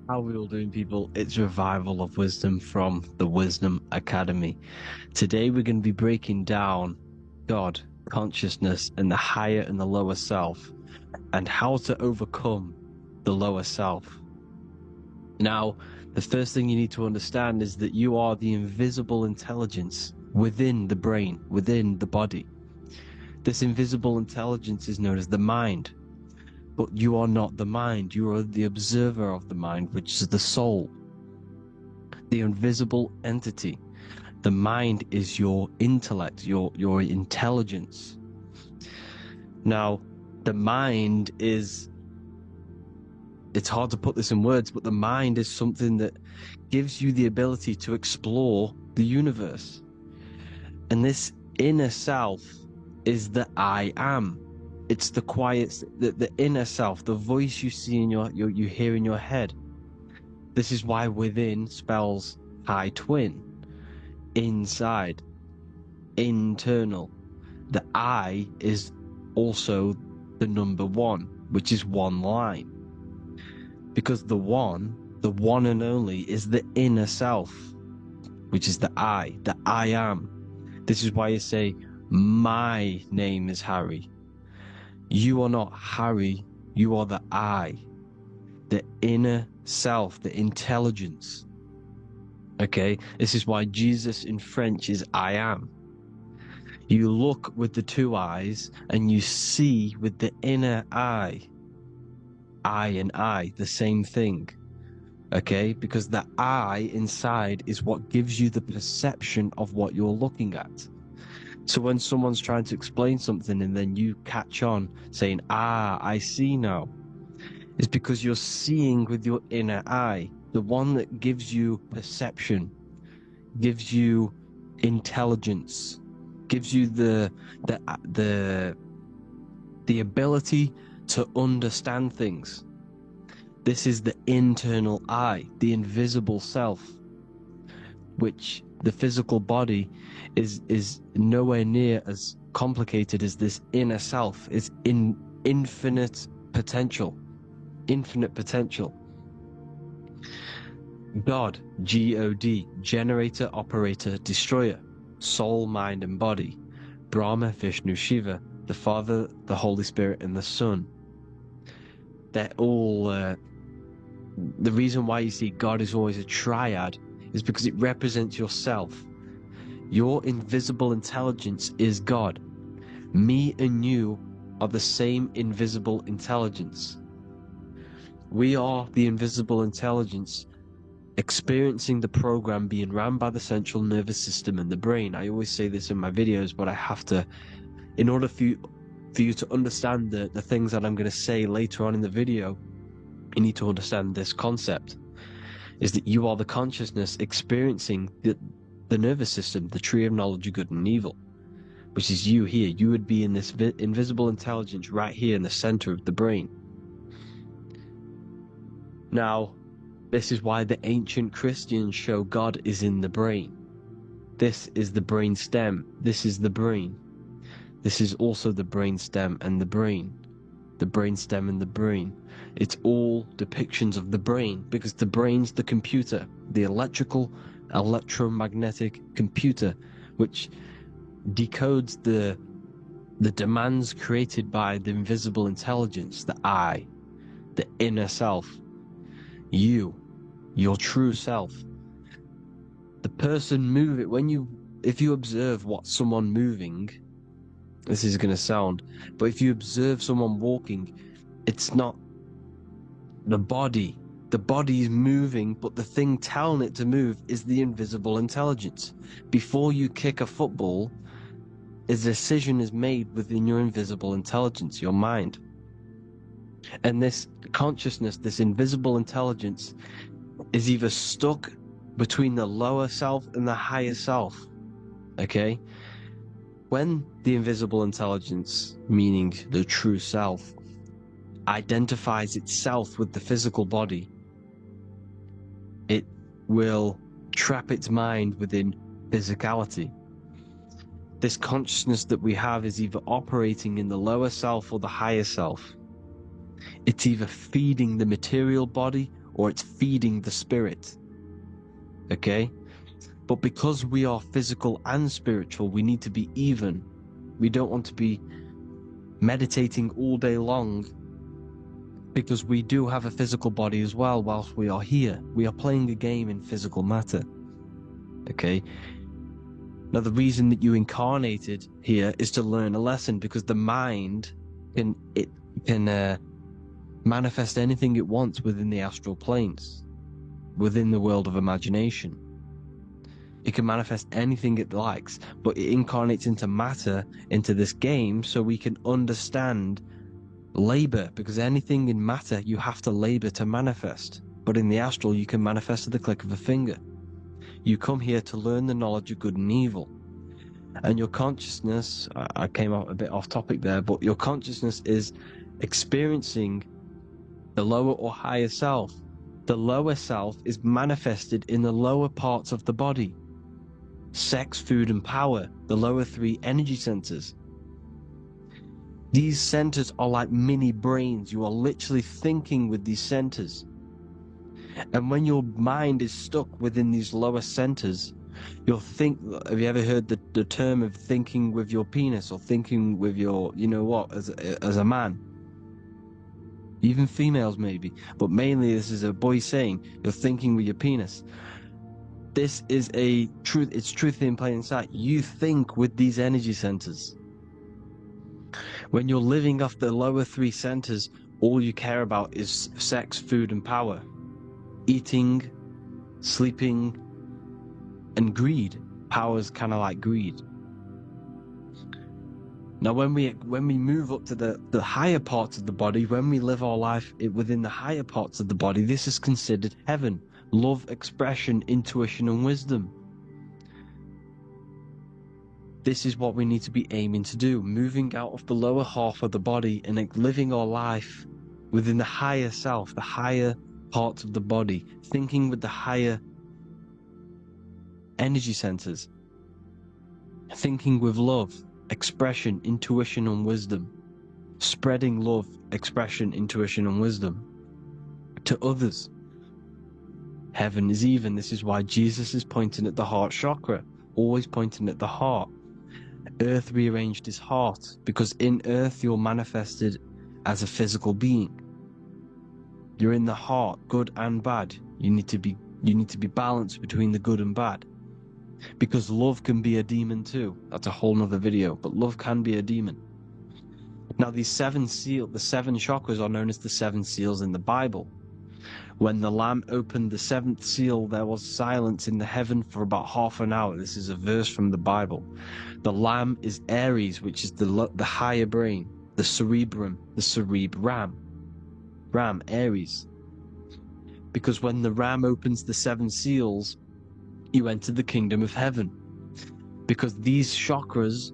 How are we all doing, people? It's Revival of Wisdom from the Wisdom Academy. Today we're going to be breaking down God, consciousness, and the higher and the lower self, and how to overcome the lower self. Now, the first thing you need to understand is that you are the invisible intelligence within the brain, within the body. This invisible intelligence is known as the mind. But you are not the mind, you are the observer of the mind, which is the soul, the invisible entity. The mind is your intellect, your intelligence. Now, the mind is, it's hard to put this in words, but the mind is something that gives you the ability to explore the universe. And this inner self is the I am. It's the quiet, the inner self, the voice you see in you hear in your head. This is why within spells high twin, inside, internal. The I is also the number one, which is one line. Because the one and only, is the inner self, which is the I am. This is why you say, my name is Harry. You are not Harry, you are the I, the inner self, the intelligence. Okay, this is why Jesus in French is I am. You look with the two eyes and you see with the inner eye. I and I, the same thing. Okay, because the I inside is what gives you the perception of what you're looking at. So when someone's trying to explain something and then you catch on saying, I see now, it's because you're seeing with your inner eye, the one that gives you perception, gives you intelligence, gives you the ability to understand things. This is the internal eye, the invisible self, which the physical body is nowhere near as complicated as this inner self. Is in infinite potential. God, G-O-D, generator, operator, destroyer, soul, mind, and body. Brahma, Vishnu, Shiva, the Father, the Holy Spirit, and the Son. They're all the reason why you see God is always a triad is because it represents yourself. Your invisible intelligence is God. Me and you are the same invisible intelligence. We are the invisible intelligence experiencing the program being ran by the central nervous system and the brain. I always say this in my videos, but I have to, in order for you to understand the things that I'm going to say later on in the video, you need to understand this concept, is that you are the consciousness experiencing the nervous system, the tree of knowledge of good and evil, which is you here. You would be in this invisible intelligence right here in the center of the brain. Now, this is why the ancient Christians show God is in the brain. This is the brain stem. This is the brain. This is also the brain stem and the brain. The brain stem and the brain. It's all depictions of the brain, because the brain's the computer, the electromagnetic computer, which decodes the demands created by the invisible intelligence, the I, the inner self, you, your true self. The person if you observe what someone moving, this is going to sound, but if you observe someone walking, it's not the body. The body is moving, but the thing telling it to move is the invisible intelligence. Before you kick a football, a decision is made within your invisible intelligence, your mind. And this consciousness, this invisible intelligence, is either stuck between the lower self and the higher self. Okay? When the invisible intelligence, meaning the true self, identifies itself with the physical body, it will trap its mind within physicality. This consciousness that we have is either operating in the lower self or the higher self. It's either feeding the material body or it's feeding the spirit. Okay? But because we are physical and spiritual, we need to be even. We don't want to be meditating all day long, because we do have a physical body as well whilst we are here. We are playing a game in physical matter. Okay? Now, the reason that you incarnated here is to learn a lesson, because the mind can manifest anything it wants within the astral planes, within the world of imagination. It can manifest anything it likes, but it incarnates into matter, into this game, so we can understand labor, because anything in matter you have to labor to manifest. But in the astral, you can manifest at the click of a finger. You come here to learn the knowledge of good and evil. And your consciousness, I came out a bit off topic there, but your consciousness is experiencing the lower or higher self. The lower self is manifested in the lower parts of the body. Sex, food, and power, the lower three energy centers. These centers are like mini brains. You are literally thinking with these centers. And when your mind is stuck within these lower centers, you'll think, have you ever heard the term of thinking with your penis, or thinking with your, you know what, as a man? Even females maybe, but mainly this is a boy saying, you're thinking with your penis. This is a truth, it's truth in plain sight. You think with these energy centers. When you're living off the lower three centers, all you care about is sex, food, and power. Eating, sleeping, and greed. Power's kind of like greed. Now, when we move up to the higher parts of the body, when we live our life within the higher parts of the body, this is considered heaven. Love, expression, intuition, and wisdom. This is what we need to be aiming to do, moving out of the lower half of the body and living our life within the higher self, the higher parts of the body, thinking with the higher energy centers, thinking with love, expression, intuition, and wisdom, spreading love, expression, intuition, and wisdom to others. Heaven is even. This is why Jesus is pointing at the heart chakra, always pointing at the heart. Earth rearranged his heart, because in earth you're manifested as a physical being. You're in the heart, good and bad. You need to be balanced between the good and bad, because love can be a demon too. That's a whole nother video, but love can be a demon. Now, the seven chakras are known as the seven seals in the Bible. When the Lamb opened the seventh seal, there was silence in the heaven for about half an hour. This is a verse from the Bible. The Lamb is Aries, which is the higher brain, the cerebrum, Ram, Aries. Because when the Ram opens the seven seals, you enter the kingdom of heaven. Because these chakras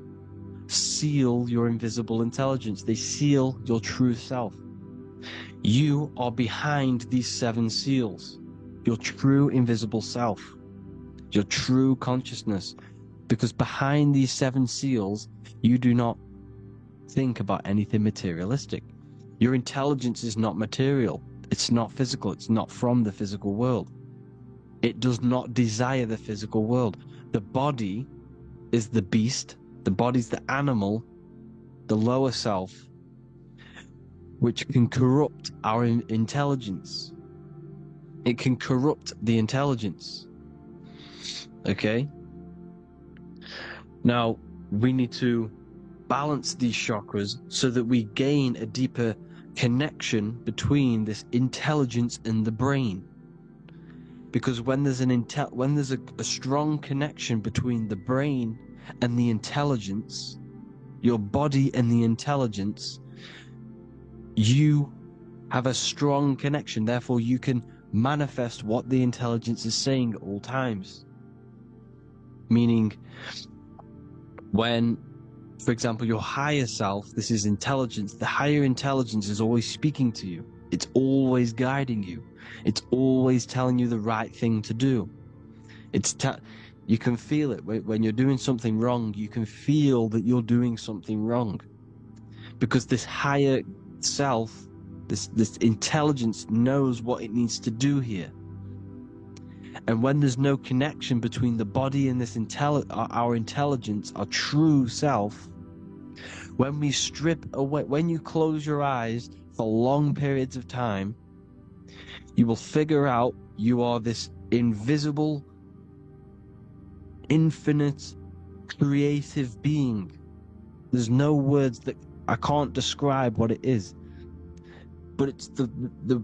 seal your invisible intelligence. They seal your true self. You are behind these seven seals, your true invisible self, your true consciousness. Because behind these seven seals, you do not think about anything materialistic. Your intelligence is not material. It's not physical. It's not from the physical world. It does not desire the physical world. The body is the beast. The body's the animal, the lower self, which can corrupt our intelligence. It can corrupt the intelligence. Okay? Now, we need to balance these chakras so that we gain a deeper connection between this intelligence and the brain. Because when there's a strong connection between the brain and the intelligence, your body and the intelligence, you have a strong connection. Therefore, you can manifest what the intelligence is saying at all times. Meaning, when, for example, your higher self, this is intelligence, the higher intelligence is always speaking to you. It's always guiding you. It's always telling you the right thing to do. You can feel it. When you're doing something wrong, you can feel that you're doing something wrong. Because this higher self This intelligence knows what it needs to do here. And when there's no connection between the body and this our intelligence, our true self, when we strip away, when you close your eyes for long periods of time, you will figure out you are this invisible, infinite, creative being. There's no words that I can't describe what it is. But it's the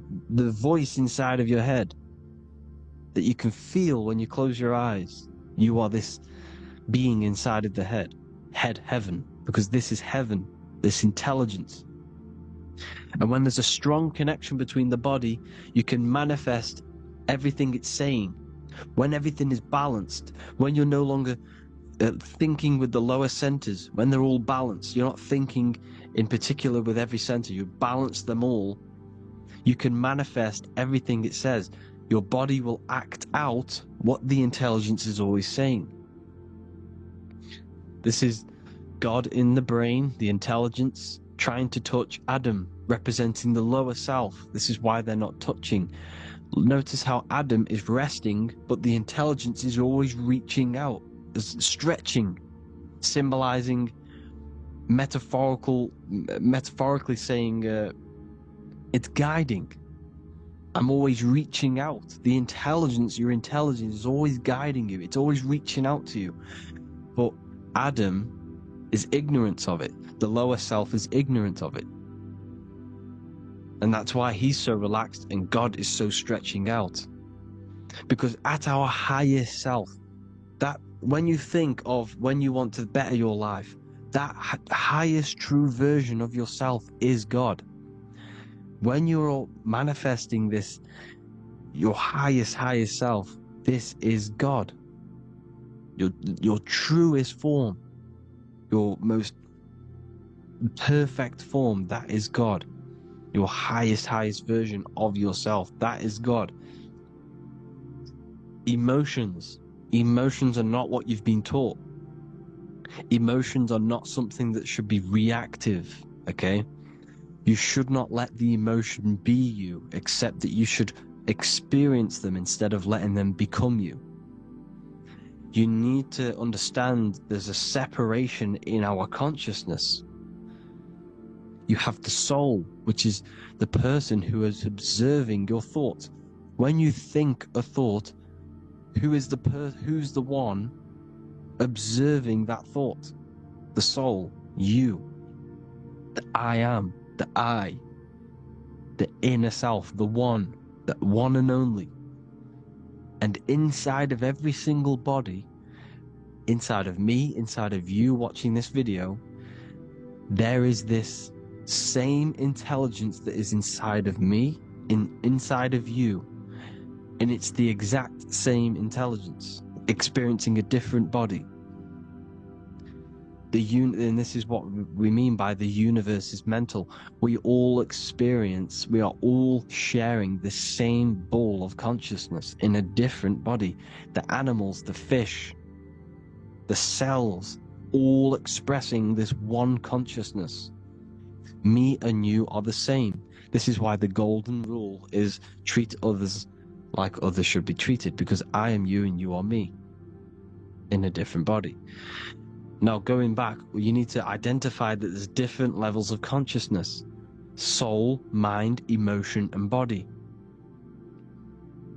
voice inside of your head that you can feel when you close your eyes. You are this being inside of the head, heaven, because this is heaven, this intelligence. And when there's a strong connection between the body, you can manifest everything it's saying. When everything is balanced, when you're no longer thinking with the lower centers, when they're all balanced, you're not thinking in particular with every center, you balance them all, you can manifest everything it says. Your body will act out what the intelligence is always saying. This is God in the brain, the intelligence, trying to touch Adam, representing the lower self. This is why they're not touching. Notice how Adam is resting, but the intelligence is always reaching out, stretching, symbolizing metaphorically saying it's guiding. I'm always reaching out. The intelligence, your intelligence is always guiding you. It's always reaching out to you. But Adam is ignorant of it. The lower self is ignorant of it. And that's why he's so relaxed and God is so stretching out. Because at our highest self, that when you think of when you want to better your life, that highest true version of yourself is God. When you're manifesting this, your highest self, this is God. Your truest form, your most perfect form, that is God. Your highest version of yourself, that is God. Emotions are not what you've been taught. Emotions are not something that should be reactive, okay? You should not let the emotion be you, except that you should experience them instead of letting them become you. You need to understand there's a separation in our consciousness. You have the soul, which is the person who is observing your thoughts. When you think a thought, who's the one observing that thought? The soul, you, the I am, the I, the inner self, the one and only. And inside of every single body, inside of me, inside of you watching this video, there is this same intelligence that is inside of me, inside of you. And it's the exact same intelligence, experiencing a different body. And this is what we mean by the universe is mental. We all are all sharing the same ball of consciousness in a different body. The animals, the fish, the cells, all expressing this one consciousness. Me and you are the same. This is why the golden rule is treat others like others should be treated, because I am you and you are me in a different body. Now, going back, you need to identify that there's different levels of consciousness: soul, mind, emotion, and body.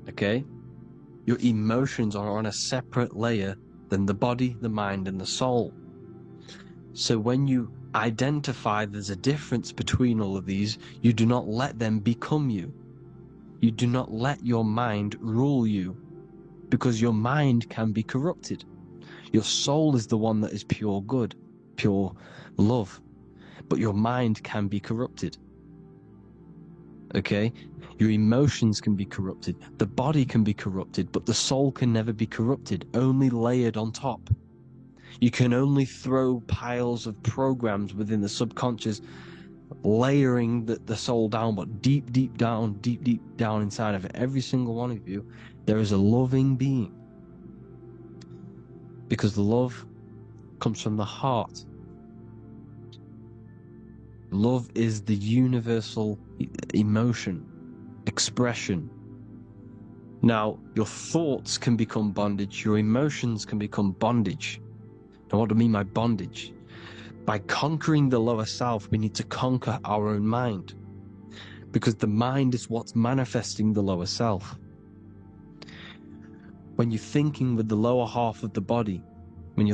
Okay? Your emotions are on a separate layer than the body, the mind, and the soul. So when you identify there's a difference between all of these, you do not let them become you. You do not let your mind rule you, because your mind can be corrupted. Your soul is the one that is pure good, pure love, but your mind can be corrupted. Okay? Your emotions can be corrupted. The body can be corrupted, but the soul can never be corrupted, only layered on top. You can only throw piles of programs within the subconscious, layering the soul down, but deep down inside of every single one of you, there is a loving being. Because love comes from the heart. Love is the universal emotion, expression. Now, your thoughts can become bondage, your emotions can become bondage. Now, what do I mean by bondage? By conquering the lower self, we need to conquer our own mind, because the mind is what's manifesting the lower self. When you're thinking with the lower half of the body, when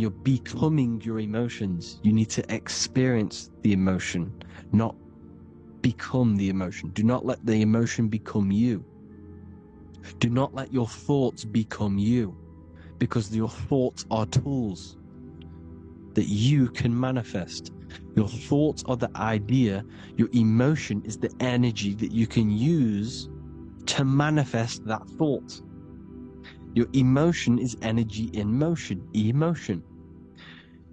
you're becoming your emotions, you need to experience the emotion, not become the emotion. Do not let the emotion become you. Do not let your thoughts become you, because your thoughts are tools that you can manifest. Your thoughts are the idea. Your emotion is the energy that you can use to manifest that thought. Your emotion is energy in motion, emotion.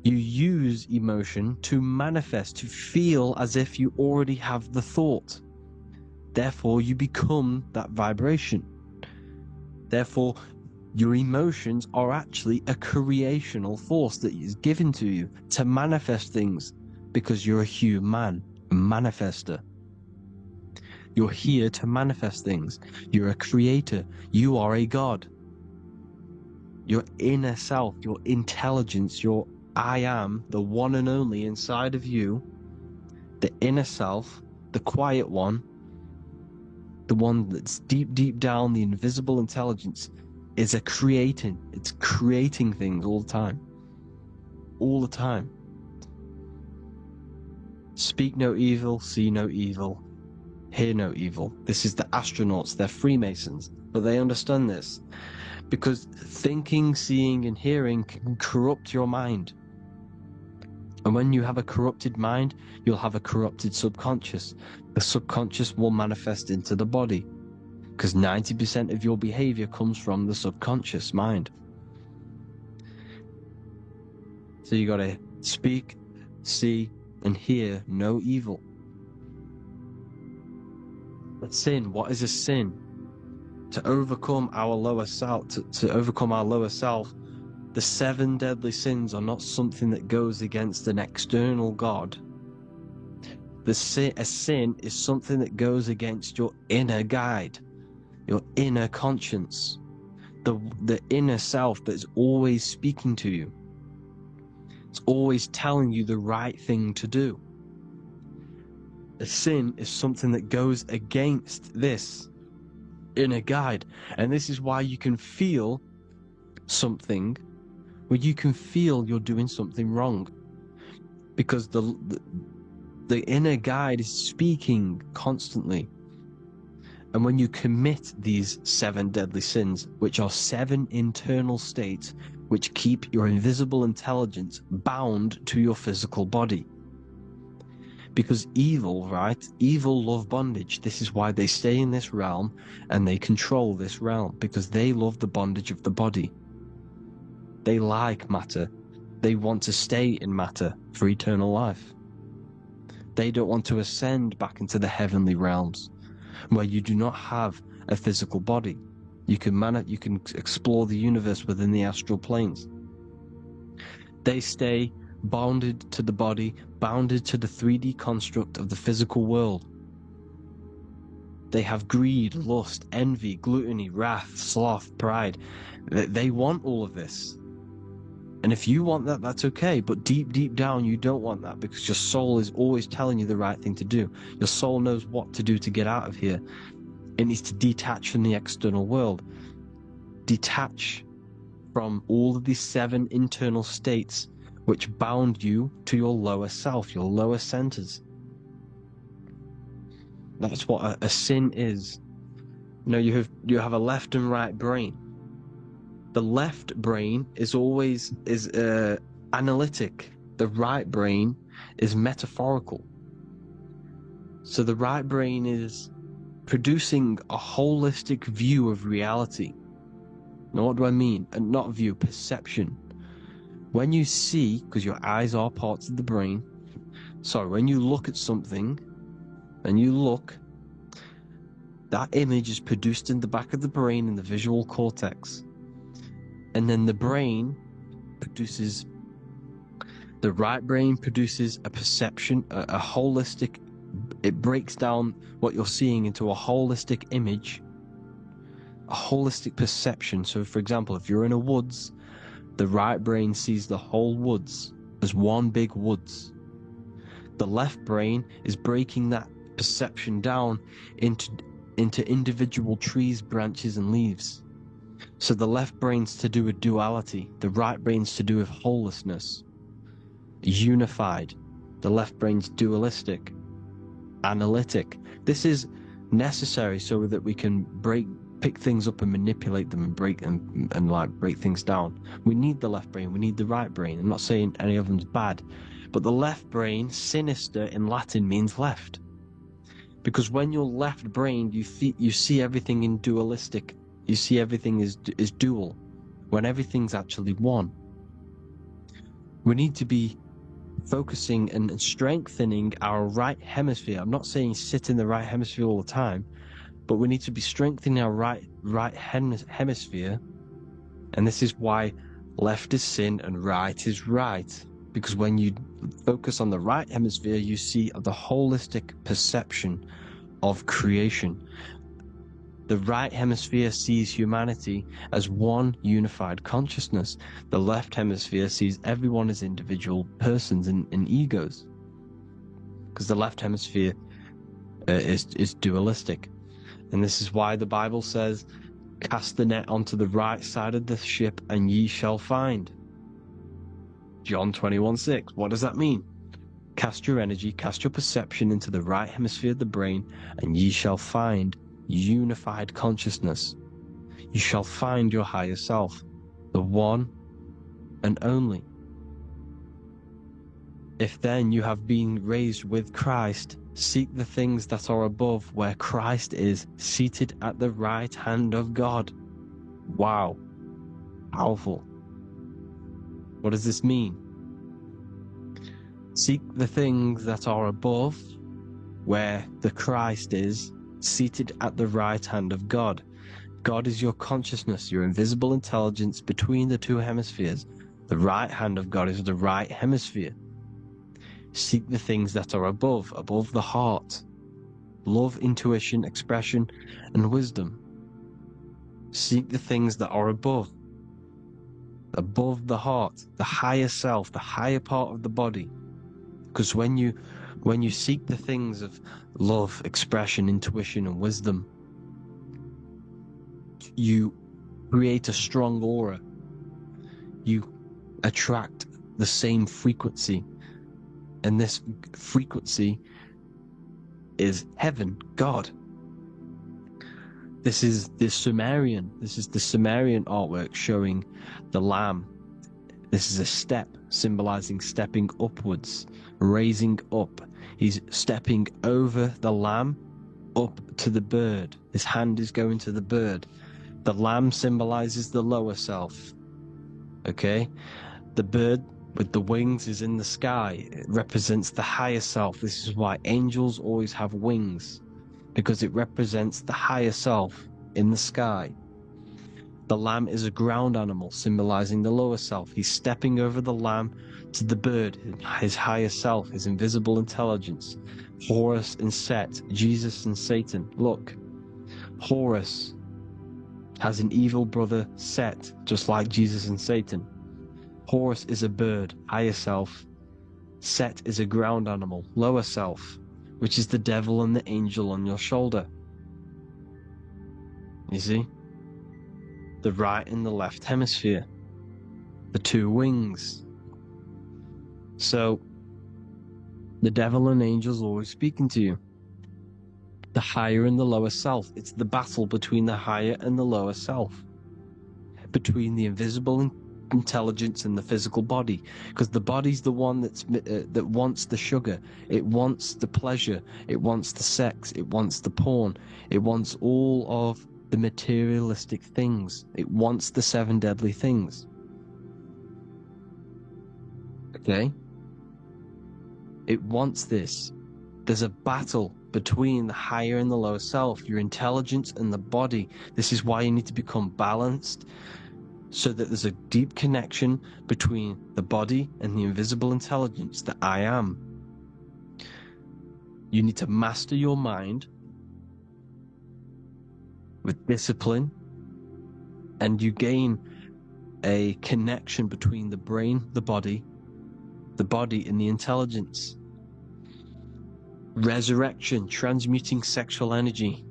You use emotion to manifest, to feel as if you already have the thought. Therefore, you become that vibration. Therefore, your emotions are actually a creational force that is given to you to manifest things, because you're a human, a manifester. You're here to manifest things. You're a creator. You are a god. Your inner self, your intelligence, your I am, the one and only inside of you, the inner self, the quiet one, the one that's deep, deep down, the invisible intelligence, is it's creating things all the time. All the time. Speak no evil, see no evil, hear no evil. This is the astronauts, they're Freemasons, but they understand this. Because thinking, seeing, and hearing can corrupt your mind. And when you have a corrupted mind, you'll have a corrupted subconscious. The subconscious will manifest into the body, because 90% of your behavior comes from the subconscious mind. So you got to speak, see, and hear no evil. But sin, what is a sin? To overcome our lower self, to overcome our lower self, the 7 deadly sins are not something that goes against an external God. A sin is something that goes against your inner guide, your inner conscience, the inner self that's always speaking to you. It's always telling you the right thing to do. A sin is something that goes against this inner guide. And this is why you can feel something where you can feel you're doing something wrong, because the inner guide is speaking constantly. And when you commit these 7 deadly sins, which are 7 internal states which keep your invisible intelligence bound to your physical body. Because evil, right? Evil love bondage. This is why they stay in this realm and they control this realm, because they love the bondage of the body. They like matter. They want to stay in matter for eternal life. They don't want to ascend back into the heavenly realms, where you do not have a physical body. You can explore the universe within the astral planes. They stay bounded to the body, bounded to the 3D construct of the physical world. They have greed, lust, envy, gluttony, wrath, sloth, pride. They want all of this. And if you want that, that's okay. But deep, deep down, you don't want that, because your soul is always telling you the right thing to do. Your soul knows what to do to get out of here. It needs to detach from the external world. Detach from all of these 7 internal states which bound you to your lower self, your lower centers. That's what a sin is. You know, you have a left and right brain. The left brain is always analytic. The right brain is metaphorical. So the right brain is producing a holistic view of reality. Now, what do I mean? And not view, perception. When you see, because your eyes are parts of the brain, when you look at something, and you look, that image is produced in the back of the brain in the visual cortex. And then the right brain produces a perception, a holistic it breaks down what you're seeing into a holistic image, a holistic perception. So for example, if you're in a woods, the right brain sees the whole woods as one big woods. The left brain is breaking that perception down into individual trees, branches, and leaves. So the left brain's to do with duality, the right brain's to do with wholeness, unified. The left brain's dualistic, analytic. This is necessary so that we can pick things up and manipulate them and break things down. We need the left brain, we need the right brain. I'm not saying any of them's bad, but the left brain, sinister in Latin, means left. Because when you're left-brained, you see everything in dualistic. You see everything is dual, when everything's actually one. We need to be focusing and strengthening our right hemisphere. I'm not saying sit in the right hemisphere all the time, but we need to be strengthening our right hemisphere. And this is why left is sin and right is right. Because when you focus on the right hemisphere, you see the holistic perception of creation. The right hemisphere sees humanity as one unified consciousness. The left hemisphere sees everyone as individual persons and egos. Because the left hemisphere is dualistic. And this is why the Bible says, cast the net onto the right side of the ship and ye shall find. John 21:6. What does that mean? Cast your energy, cast your perception into the right hemisphere of the brain, and ye shall find unified consciousness. You shall find your higher self, the one and only. If then you have been raised with Christ, seek the things that are above, where Christ is seated at the right hand of God. Wow. Powerful. What does this mean? Seek the things that are above, where the Christ is seated at the right hand of God. God is your consciousness, your invisible intelligence between the two hemispheres. The right hand of God is the right hemisphere. Seek the things that are above the heart. Love, intuition, expression, and wisdom. Seek the things that are above the heart, the higher self, the higher part of the body. Because when you seek the things of love, expression, intuition, and wisdom, you create a strong aura. You attract the same frequency. And this frequency is heaven, God. This is the Sumerian artwork showing the Lamb. This is a step symbolizing stepping upwards, raising up. He's stepping over the Lamb up to the bird. His hand is going to the bird. The Lamb symbolizes the lower self. Okay? The bird with the wings is in the sky. It represents the higher self. This is why angels always have wings, because it represents the higher self in the sky. The lamb is a ground animal, symbolizing the lower self. He's stepping over the lamb to the bird, his higher self, his invisible intelligence. Horus and Set, Jesus and Satan. Look, Horus has an evil brother, Set, just like Jesus and Satan. Horus is a bird, higher self. Set is a ground animal, lower self, which is the devil and the angel on your shoulder. You see? The right and the left hemisphere. The two wings. So, the devil and angels always speaking to you. The higher and the lower self. It's the battle between the higher and the lower self. Between the invisible intelligence and the physical body, because the body's the one that wants the sugar, it wants the pleasure, it wants the sex, it wants the porn, it wants all of the materialistic things, it wants the 7 deadly things. Okay, it wants this. There's a battle between the higher and the lower self, your intelligence and the body. This is why you need to become balanced, so that there's a deep connection between the body and the invisible intelligence, the I am. You need to master your mind with discipline, and you gain a connection between the brain, the body and the intelligence. Resurrection, transmuting sexual energy.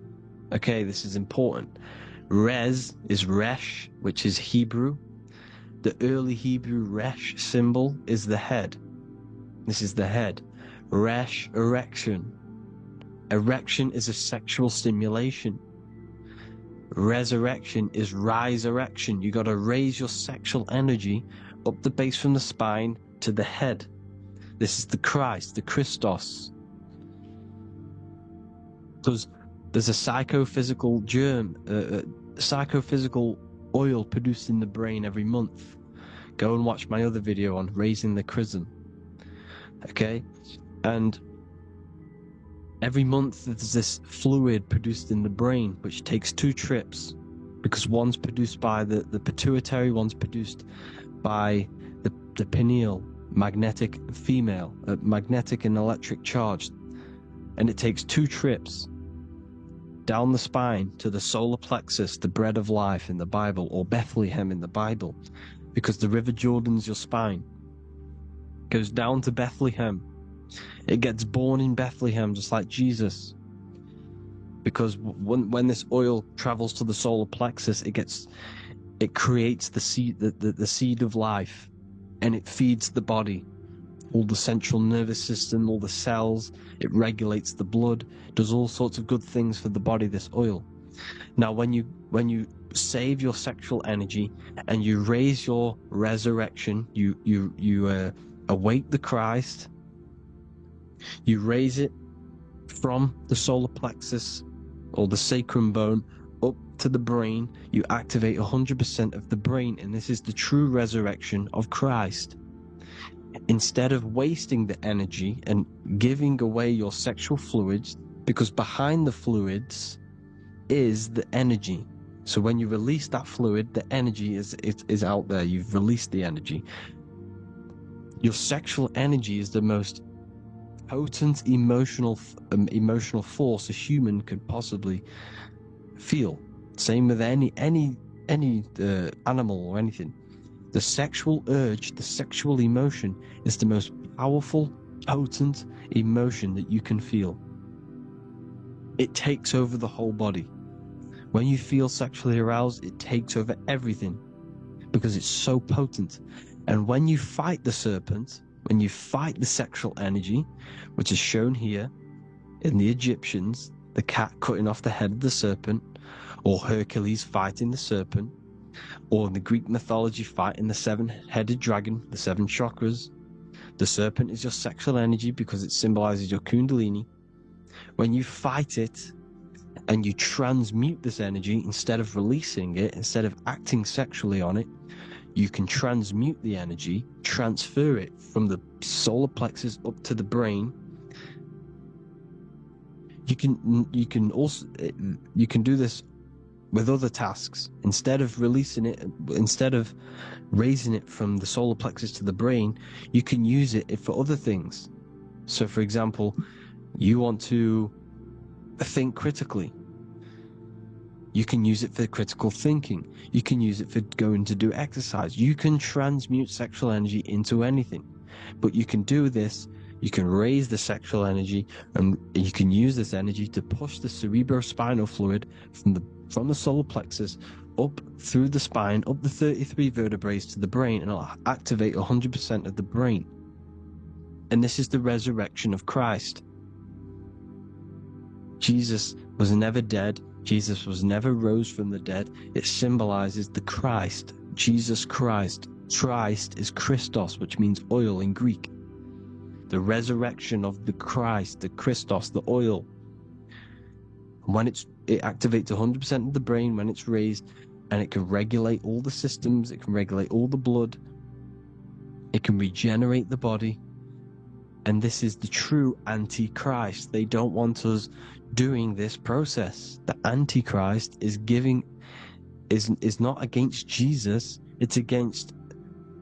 Okay, this is important. Res is resh, which is Hebrew. The early Hebrew resh symbol is the head. This is the head. Resh, erection. Erection is a sexual stimulation. Resurrection is rise erection. You got to raise your sexual energy up the base from the spine to the head. This is the Christ, the Christos. Because there's a psychophysical psychophysical oil produced in the brain every month. Go and watch my other video on raising the chrism. Okay? And every month there's this fluid produced in the brain, which takes 2 trips, because one's produced by the pituitary, one's produced by the pineal, magnetic female, magnetic and electric charge. And it takes 2 trips down the spine to the solar plexus, the bread of life in the Bible, or Bethlehem in the Bible, because the River Jordan's your spine. It goes down to Bethlehem. It gets born in Bethlehem, just like Jesus. Because when this oil travels to the solar plexus, it creates the seed, the seed of life, and it feeds the body, all the central nervous system, all the cells. It regulates the blood, does all sorts of good things for the body, this oil. Now, when you save your sexual energy and you raise your resurrection, you awake the Christ, you raise it from the solar plexus or the sacrum bone up to the brain, you activate 100% of the brain, and this is the true resurrection of Christ. Instead of wasting the energy and giving away your sexual fluids, because behind the fluids is the energy. So when you release that fluid, the energy is out there. You've released the energy. Your sexual energy is the most potent emotional force a human could possibly feel. Same with any animal or anything. The sexual urge, the sexual emotion is the most powerful, potent emotion that you can feel. It takes over the whole body. When you feel sexually aroused, it takes over everything because it's so potent. And when you fight the serpent, when you fight the sexual energy, which is shown here in the Egyptians, the cat cutting off the head of the serpent, or Hercules fighting the serpent, or in the Greek mythology fighting the 7-headed dragon, the 7 chakras. The serpent is your sexual energy because it symbolizes your kundalini. When you fight it and you transmute this energy, instead of releasing it, instead of acting sexually on it, you can transmute the energy, transfer it from the solar plexus up to the brain. You can do this with other tasks. Instead of releasing it, instead of raising it from the solar plexus to the brain, you can use it for other things. So for example, you want to think critically. You can use it for critical thinking. You can use it for going to do exercise. You can transmute sexual energy into anything. But you can do this, you can raise the sexual energy, and you can use this energy to push the cerebrospinal fluid from the solar plexus up through the spine, up the 33 vertebrae to the brain, and it'll activate 100% of the brain. And this is the resurrection of Christ. Jesus was never dead. Jesus was never rose from the dead. It symbolizes the Christ, Jesus Christ. Christ is Christos, which means oil in Greek. The resurrection of the Christ, the Christos, the oil. When it activates 100% of the brain when it's raised, and it can regulate all the systems, it can regulate all the blood, it can regenerate the body. And this is the true Antichrist. They don't want us doing this process. The Antichrist is not against Jesus, it's against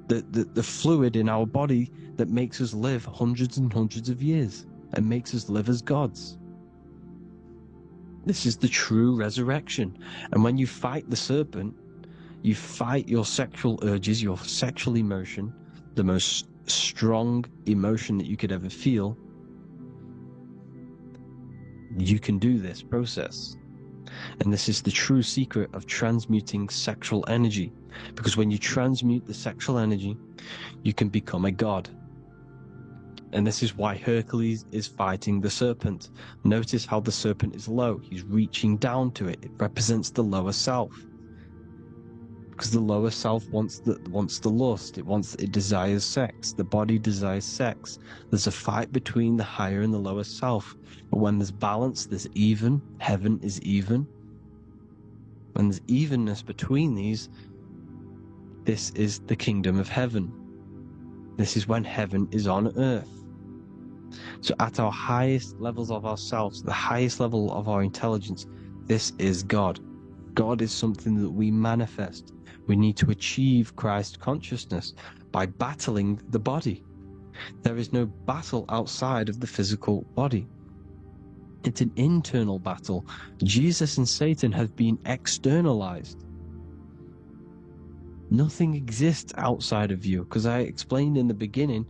the fluid in our body that makes us live hundreds and hundreds of years. and makes us live as gods. This is the true resurrection. And when you fight the serpent, you fight your sexual urges, your sexual emotion, the most strong emotion that you could ever feel. You can do this process. And this is the true secret of transmuting sexual energy. Because when you transmute the sexual energy, you can become a god. And this is why Hercules is fighting the serpent. Notice how the serpent is low. He's reaching down to it. It represents the lower self. Because the lower self wants the lust. It desires sex. The body desires sex. There's a fight between the higher and the lower self. But when there's balance, there's even. Heaven is even. When there's evenness between these, this is the kingdom of heaven. This is when heaven is on earth. So at our highest levels of ourselves, the highest level of our intelligence, this is God. God is something that we manifest. We need to achieve Christ consciousness by battling the body. There is no battle outside of the physical body. It's an internal battle. Jesus and Satan have been externalized. Nothing exists outside of you, because I explained in the beginning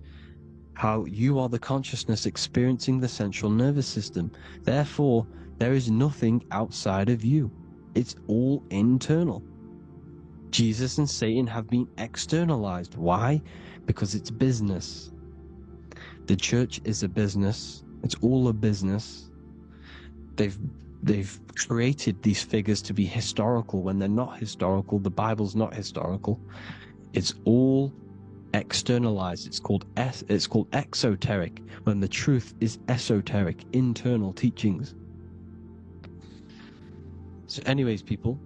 how you are the consciousness experiencing the central nervous system. Therefore, there is nothing outside of you. It's all internal. Jesus and Satan have been externalized. Why? Because it's business. The church is a business. It's all a business. They've created these figures to be historical when they're not historical. The Bible's not historical. It's all externalized. It's called exoteric, when the truth is esoteric, internal teachings. So anyways, people,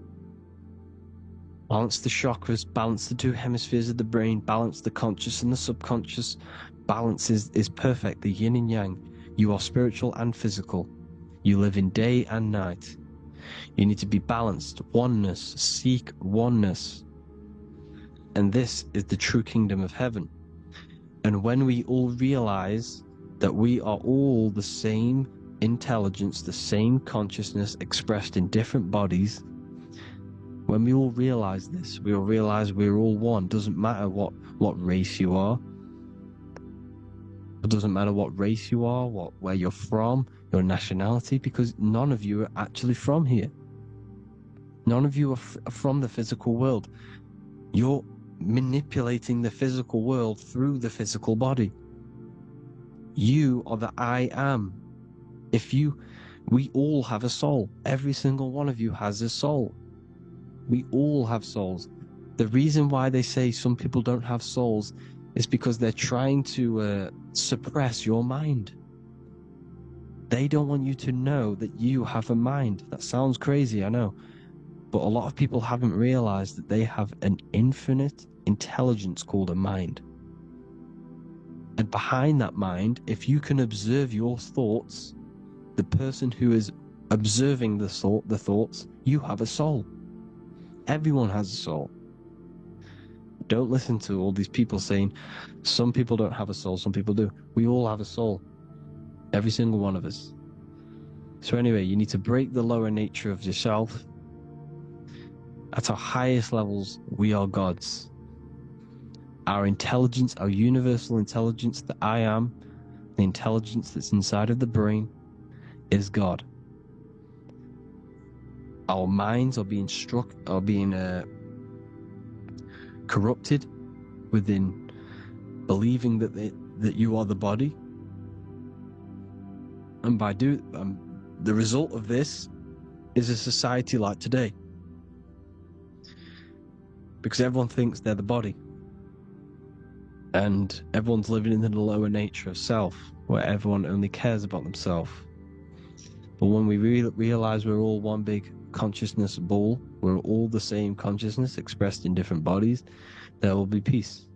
balance the chakras, balance the two hemispheres of the brain, balance the conscious and the subconscious. Balance is perfect, the yin and yang. You are spiritual and physical. You live in day and night. You need to be balanced. Oneness. Seek oneness. And this is the true kingdom of heaven. And when we all realize that we are all the same intelligence, the same consciousness expressed in different bodies, when we all realize this, we all realize we're all one. Doesn't matter what race you are. It doesn't matter what race you are, where you're from, your nationality, because none of you are actually from here. None of you are from the physical world. You're manipulating the physical world through the physical body. You are the I am. We all have a soul. Every single one of you has a soul. We all have souls. The reason why they say some people don't have souls is because they're trying to suppress your mind. They don't want you to know that you have a mind. That sounds crazy, I know. But a lot of people haven't realized that they have an infinite intelligence called a mind. And behind that mind, if you can observe your thoughts, the person who is observing the thoughts, you have a soul. Everyone has a soul. Don't listen to all these people saying some people don't have a soul, some people do. We all have a soul. Every single one of us. So anyway, you need to break the lower nature of yourself. At our highest levels, we are gods. Our intelligence, our universal intelligence, the I am, the intelligence that's inside of the brain, is God. Our minds are being corrupted within believing that you are the body, and by the result of this is a society like today, because everyone thinks they're the body, and everyone's living in the lower nature of self, where everyone only cares about themselves. But when we realize we're all one big consciousness ball, we're all the same consciousness expressed in different bodies, there will be peace.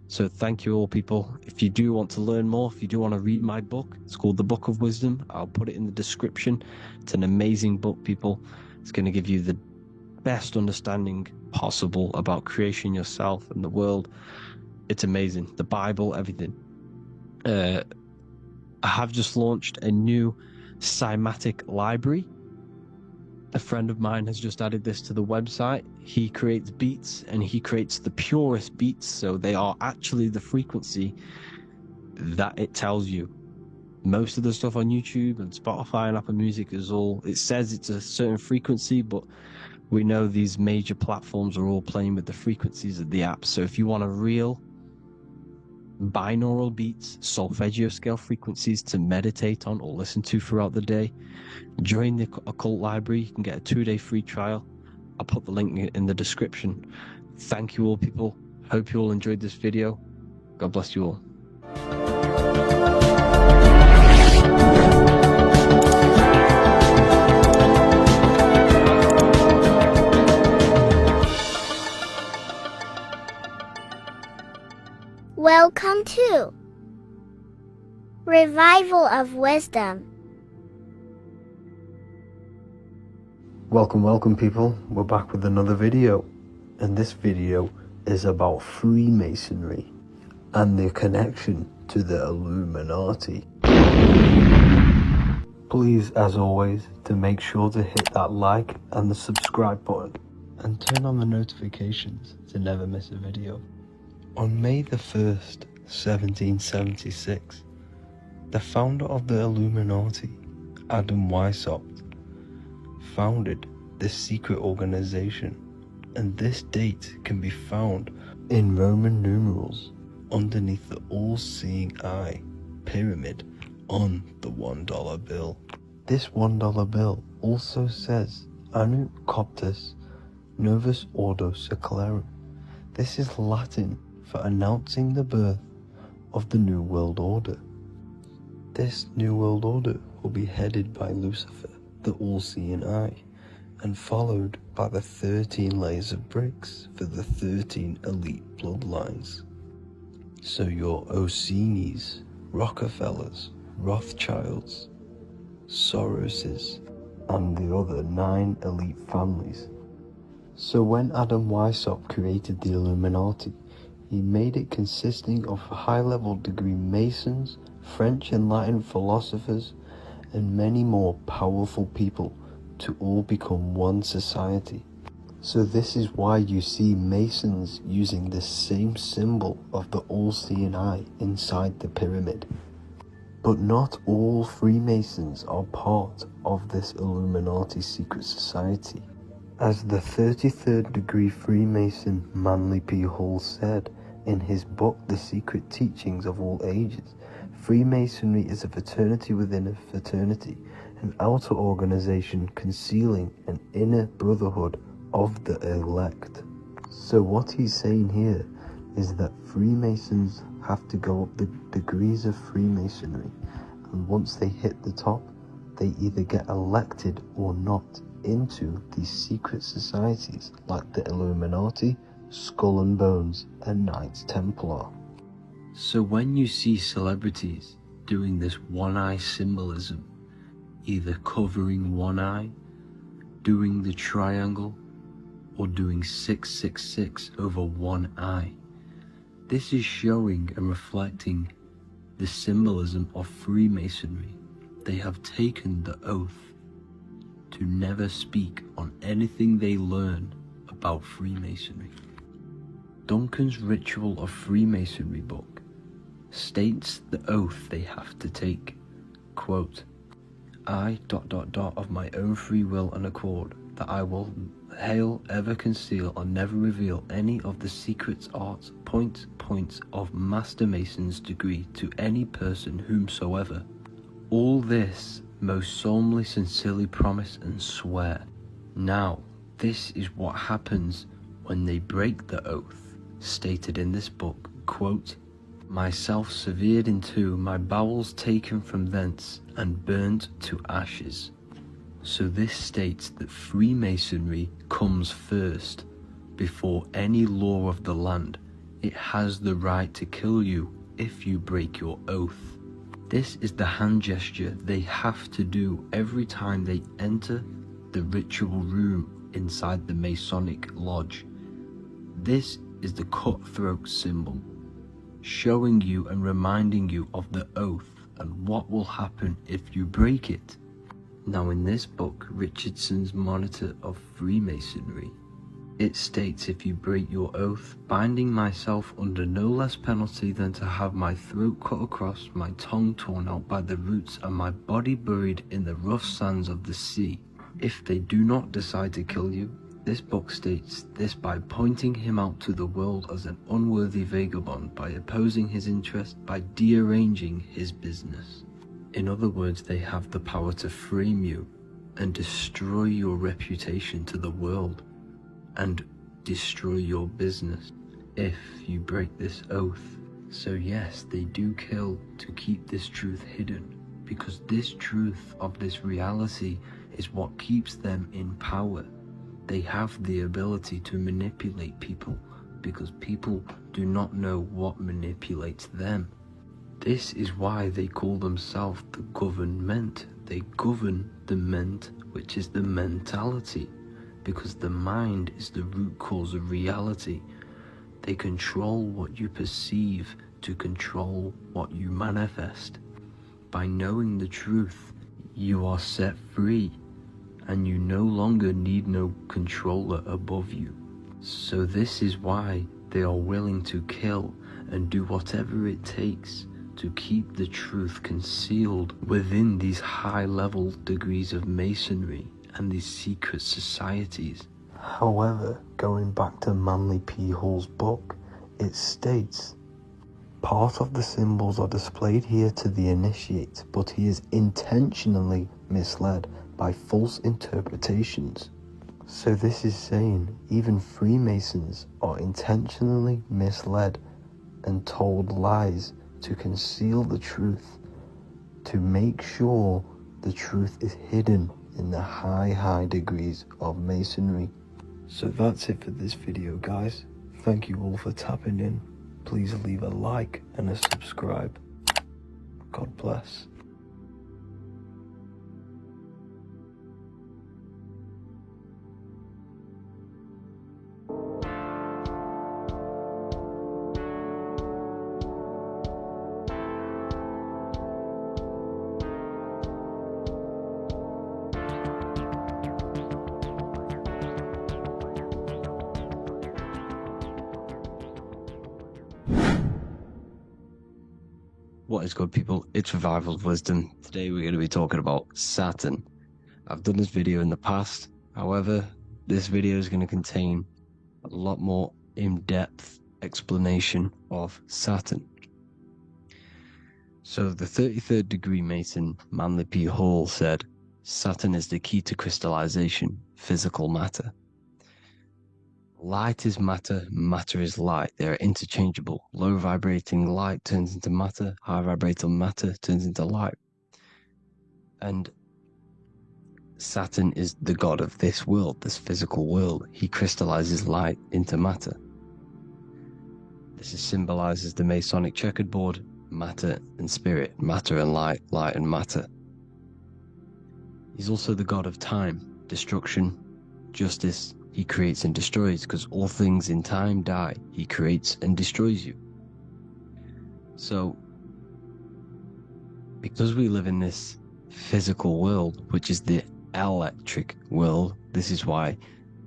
So thank you all, people. If you do want to learn more, if you do want to read my book, it's called The Book of Wisdom. I'll put it in the description. It's an amazing book, people. It's going to give you the best understanding possible about creation, yourself, and the world. It's amazing. The Bible, everything. I have just launched a new cymatic library. A friend of mine has just added this to the website. He creates beats and he creates the purest beats, so they are actually the frequency that it tells you. Most of the stuff on YouTube and Spotify and Apple Music is all, it says it's a certain frequency, but we know these major platforms are all playing with the frequencies of the apps. So if you want a real binaural beats, solfeggio scale frequencies to meditate on or listen to throughout the day, join the Occult Library. You can get a 2-day free trial. I'll put the link in the description. Thank you all, people. Hope you all enjoyed this video. God bless you all. Welcome to Revival of Wisdom. Welcome people, we're back with another video, and this video is about Freemasonry and their connection to the Illuminati. Please, as always, to make sure to hit that like and the subscribe button and turn on the notifications to never miss a video. On May the 1st, 1776, the founder of the Illuminati, Adam Weishaupt, founded this secret organization, and this date can be found in Roman numerals underneath the all-seeing eye pyramid on the $1 bill. This $1 bill also says Anno Coptus Novus Ordo Secularum. This is Latin for announcing the birth of the New World Order. This New World Order will be headed by Lucifer, the all-seeing eye, and followed by the 13 layers of bricks for the 13 elite bloodlines. So your Orsini's, Rockefellers, Rothschilds, Soroses, and the other 9 elite families. So when Adam Weishaupt created the Illuminati, he made it consisting of high-level degree Masons, French and Latin philosophers, and many more powerful people to all become one society. So this is why you see Masons using the same symbol of the all-seeing eye inside the pyramid. But not all Freemasons are part of this Illuminati secret society. As the 33rd degree Freemason Manly P. Hall said in his book The Secret Teachings of All Ages, Freemasonry is a fraternity within a fraternity, an outer organization concealing an inner brotherhood of the elect. So what he's saying here is that Freemasons have to go up the degrees of Freemasonry, and once they hit the top, they either get elected or not into these secret societies like the Illuminati, Skull and Bones, and Knights Templar. So when you see celebrities doing this one-eye symbolism, either covering one eye, doing the triangle, or doing 666 over one eye, this is showing and reflecting the symbolism of Freemasonry. They have taken the oath to never speak on anything they learn about Freemasonry. Duncan's Ritual of Freemasonry book states the oath they have to take, quote, I ... of my own free will and accord, that I will hail, ever conceal, or never reveal any of the secrets, arts, points of Master Mason's degree to any person whomsoever. All this most solemnly, sincerely promise and swear. Now, this is what happens when they break the oath, stated in this book, quote, myself severed in two, my bowels taken from thence, and burnt to ashes. So this states that Freemasonry comes first, before any law of the land. It has the right to kill you if you break your oath. This is the hand gesture they have to do every time they enter the ritual room inside the Masonic lodge. This is the cutthroat symbol, showing you and reminding you of the oath and what will happen if you break it. Now in this book, Richardson's Monitor of Freemasonry, it states, if you break your oath, binding myself under no less penalty than to have my throat cut across, my tongue torn out by the roots, and my body buried in the rough sands of the sea. If they do not decide to kill you, this book states this by pointing him out to the world as an unworthy vagabond, by opposing his interest, by dearranging his business. In other words, they have the power to frame you and destroy your reputation to the world and destroy your business if you break this oath. So yes, they do kill to keep this truth hidden, because this truth of this reality is what keeps them in power. They have the ability to manipulate people because people do not know what manipulates them. This is why they call themselves the government. They govern the ment, which is the mentality, because the mind is the root cause of reality. They control what you perceive to control what you manifest. By knowing the truth, you are set free, and you no longer need no controller above you. So this is why they are willing to kill and do whatever it takes to keep the truth concealed within these high-level degrees of masonry and these secret societies. However, going back to Manly P. Hall's book, it states, part of the symbols are displayed here to the initiate, but he is intentionally misled by false interpretations. So this is saying even Freemasons are intentionally misled and told lies to conceal the truth, to make sure the truth is hidden in the high degrees of masonry. So that's it for this video, guys. Thank you all for tapping in. Please leave a like and a subscribe. God bless. What is good, people? It's Revival of Wisdom. Today we're going to be talking about Saturn. I've done this video in the past. However, this video is going to contain a lot more in-depth explanation of Saturn. So the 33rd degree Mason, Manly P. Hall, said, Saturn is the key to crystallization, physical matter. Light is matter, matter is light. They are interchangeable. Low vibrating light turns into matter, high vibrating matter turns into light. And Saturn is the god of this world, this physical world. He crystallizes light into matter. This symbolizes the Masonic checkerboard, matter and spirit, matter and light, light and matter. He's also the god of time, destruction, justice. He creates and destroys, because all things in time die. He creates and destroys you. So, because we live in this physical world, which is the electric world, this is why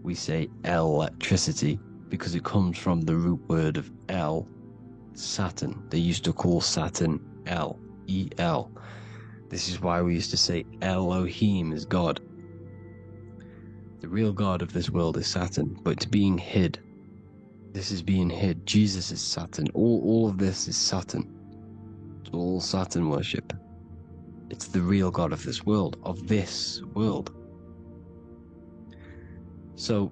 we say electricity, because it comes from the root word of El, Saturn. They used to call Saturn El, E-L. This is why we used to say Elohim is God. The real god of this world is Saturn, but it's being hid. This is being hid. Jesus is Saturn. All of this is Saturn. It's all Saturn worship. It's the real god of this world, So,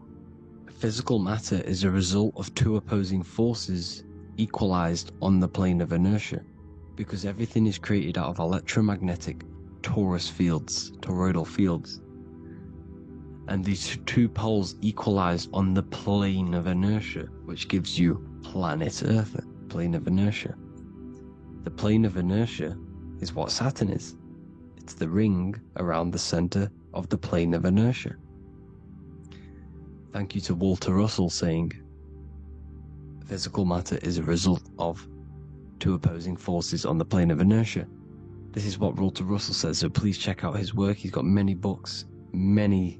physical matter is a result of two opposing forces equalized on the plane of inertia, because everything is created out of electromagnetic toroidal fields. And these two poles equalize on the plane of inertia, which gives you planet Earth, plane of inertia. The plane of inertia is what Saturn is. It's the ring around the center of the plane of inertia. Thank you to Walter Russell saying, physical matter is a result of two opposing forces on the plane of inertia. This is what Walter Russell says, so please check out his work. He's got many books, many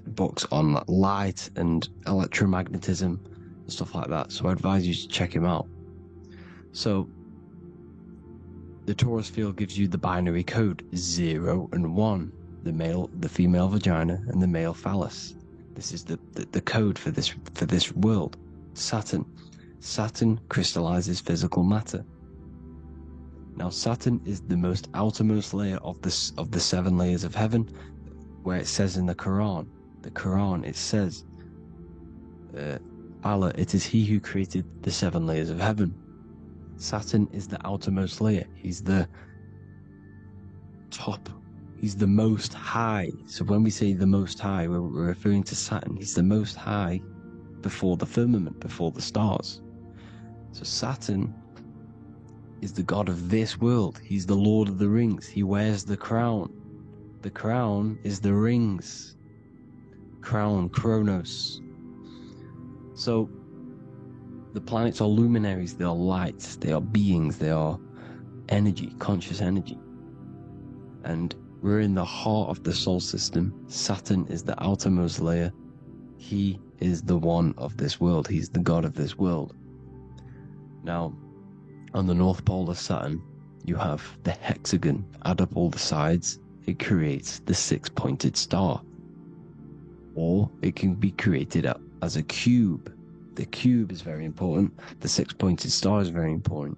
books on light and electromagnetism and stuff like that, so I advise you to check him out. So the torus field gives you the binary code 0 and 1, the female vagina and the male phallus. This is the code for this world. Saturn crystallizes physical matter. Now Saturn is the most outermost layer of the 7 layers of heaven, where it says in the Quran, it says, Allah, it is he who created the 7 layers of heaven. Saturn is the outermost layer. He's the top. He's the most high. So when we say the most high, we're referring to Saturn. He's the most high before the firmament, before the stars. So Saturn is the god of this world. He's the Lord of the Rings. He wears the crown. The crown is the rings. Crown, Kronos. So the planets are luminaries, they are lights, they are beings, they are energy, conscious energy. And we're in the heart of the solar system. Saturn is the outermost layer. He is the one of this world. He's the god of this world. Now, on the North Pole of Saturn, you have the hexagon. Add up all the sides, it creates the 6-pointed star. Or it can be created as a cube. The cube is very important. The 6-pointed star is very important.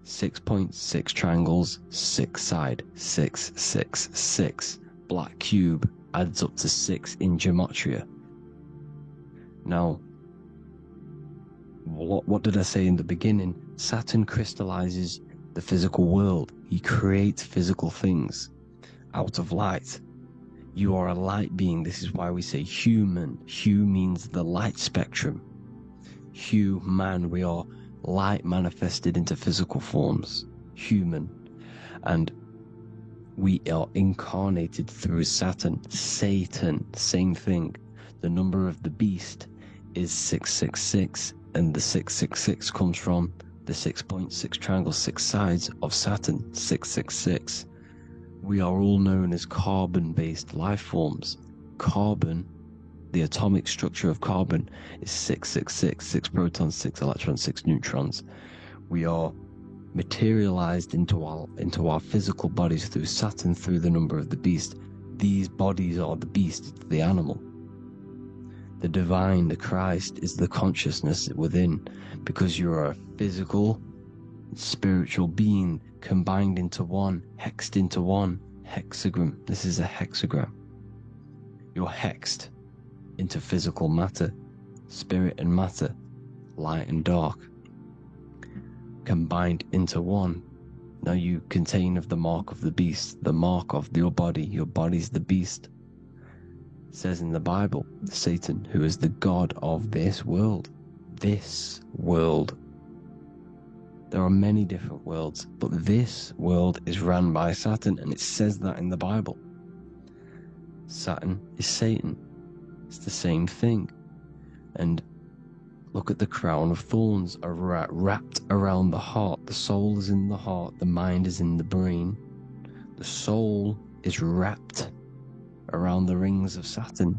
6 points, 6 triangles, 6 side, 6, 6, 6. Black cube adds up to 6 in gematria. Now, what did I say in the beginning? Saturn crystallizes the physical world. He creates physical things out of light. You are a light being. This is why we say human. Hue means the light spectrum. Hue, man, we are light manifested into physical forms. Human. And we are incarnated through Saturn. Satan, same thing. The number of the beast is 666, and the 666 comes from the 6.6 triangle, 6 sides of Saturn, 666. We are all known as carbon-based life forms. Carbon, the atomic structure of carbon, is 666, 6 protons, 6 electrons, 6 neutrons. We are materialized into our physical bodies through Saturn, through the number of the beast. These bodies are the beast, the animal. The divine, the Christ, is the consciousness within, because you are a physical, spiritual being combined into one, hexed into one. Hexagram. This is a hexagram. You're hexed into physical matter, spirit and matter, light and dark, combined into one. Now you contain of the mark of the beast, the mark of your body. Your body's the beast. It says in the Bible, Satan, who is the god of this world. This world. There are many different worlds, but this world is run by Saturn, and it says that in the Bible. Saturn is Satan. It's the same thing. And look at the crown of thorns are wrapped around the heart. The soul is in the heart, the mind is in the brain. The soul is wrapped around the rings of Saturn.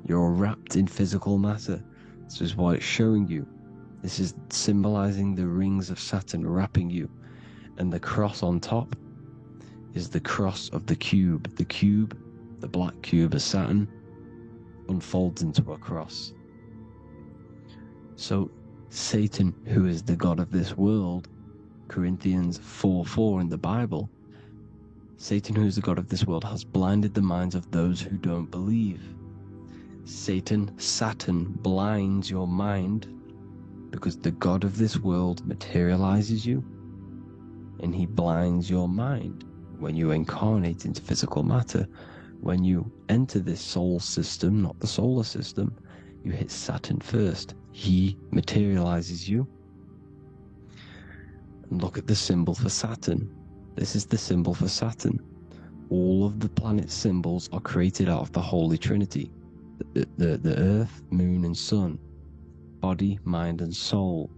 You're wrapped in physical matter. This is what it's showing you. This is symbolizing the rings of Saturn wrapping you. And the cross on top is the cross of the cube. The cube, the black cube of Saturn, unfolds into a cross. So Satan, who is the god of this world, Corinthians 4:4 in the Bible, Satan, who is the god of this world, has blinded the minds of those who don't believe. Saturn blinds your mind, because the god of this world materializes you, and he blinds your mind when you incarnate into physical matter. When you enter this soul system, not the solar system, you hit Saturn first. He materializes you. And look at the symbol for Saturn. This is the symbol for Saturn. All of the planet symbols are created out of the Holy Trinity. The Earth, Moon and Sun. Body, mind and soul.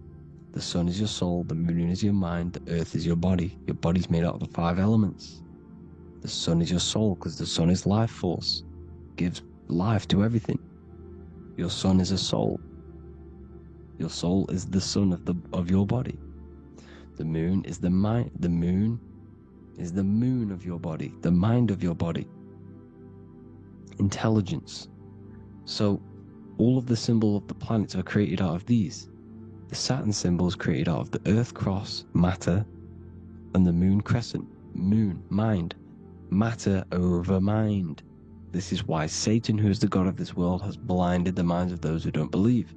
The sun is your soul, the moon is your mind, the earth is your body. Your body's made out of the 5 elements. The sun is your soul because the sun is life force, gives life to everything. Your sun is a soul. Your soul is the sun of your body. The moon is the mind. The moon is the moon of your body, the mind of your body. Intelligence. So all of the symbol of the planets are created out of these. The Saturn symbol is created out of the Earth cross, matter, and the moon crescent, moon, mind, matter over mind. This is why Satan, who is the god of this world, has blinded the minds of those who don't believe.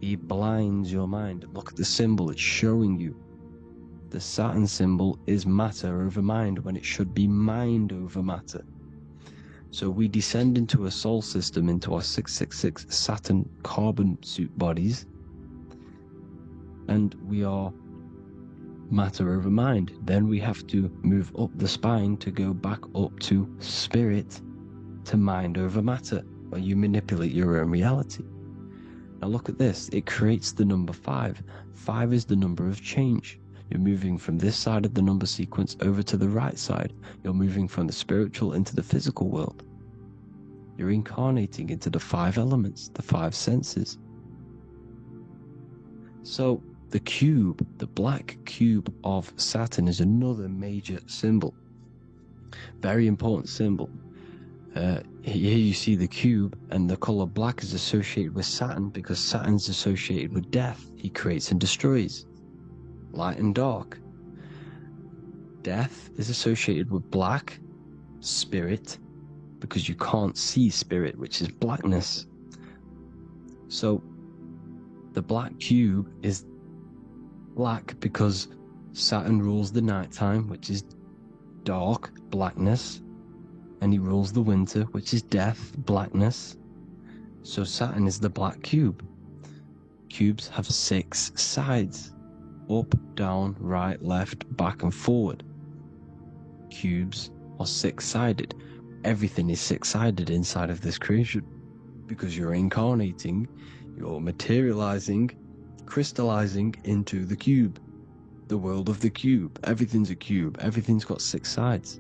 He blinds your mind. Look at the symbol, it's showing you. The Saturn symbol is matter over mind when it should be mind over matter. So we descend into a soul system, into our 666 Saturn carbon suit bodies, and we are matter over mind. Then we have to move up the spine to go back up to spirit, to mind over matter, where you manipulate your own reality. Now look at this, it creates the number 5. 5 is the number of change. You're moving from this side of the number sequence over to the right side. You're moving from the spiritual into the physical world. You're incarnating into the 5 elements, the 5 senses. So the cube, the black cube of Saturn, is another major symbol. Very important symbol. Here you see the cube, and the color black is associated with Saturn because Saturn's associated with death. He creates and destroys. Light and dark. Death is associated with black, spirit, because you can't see spirit, which is blackness. So the black cube is black because Saturn rules the nighttime, which is dark, blackness, and he rules the winter, which is death, blackness. So Saturn is the black cube. Cubes have 6 sides: up, down, right, left, back, and forward. Cubes are 6-sided. Everything is 6-sided inside of this creation because you're incarnating, you're materializing, crystallizing into the cube, the world of the cube. Everything's a cube. Everything's got 6 sides.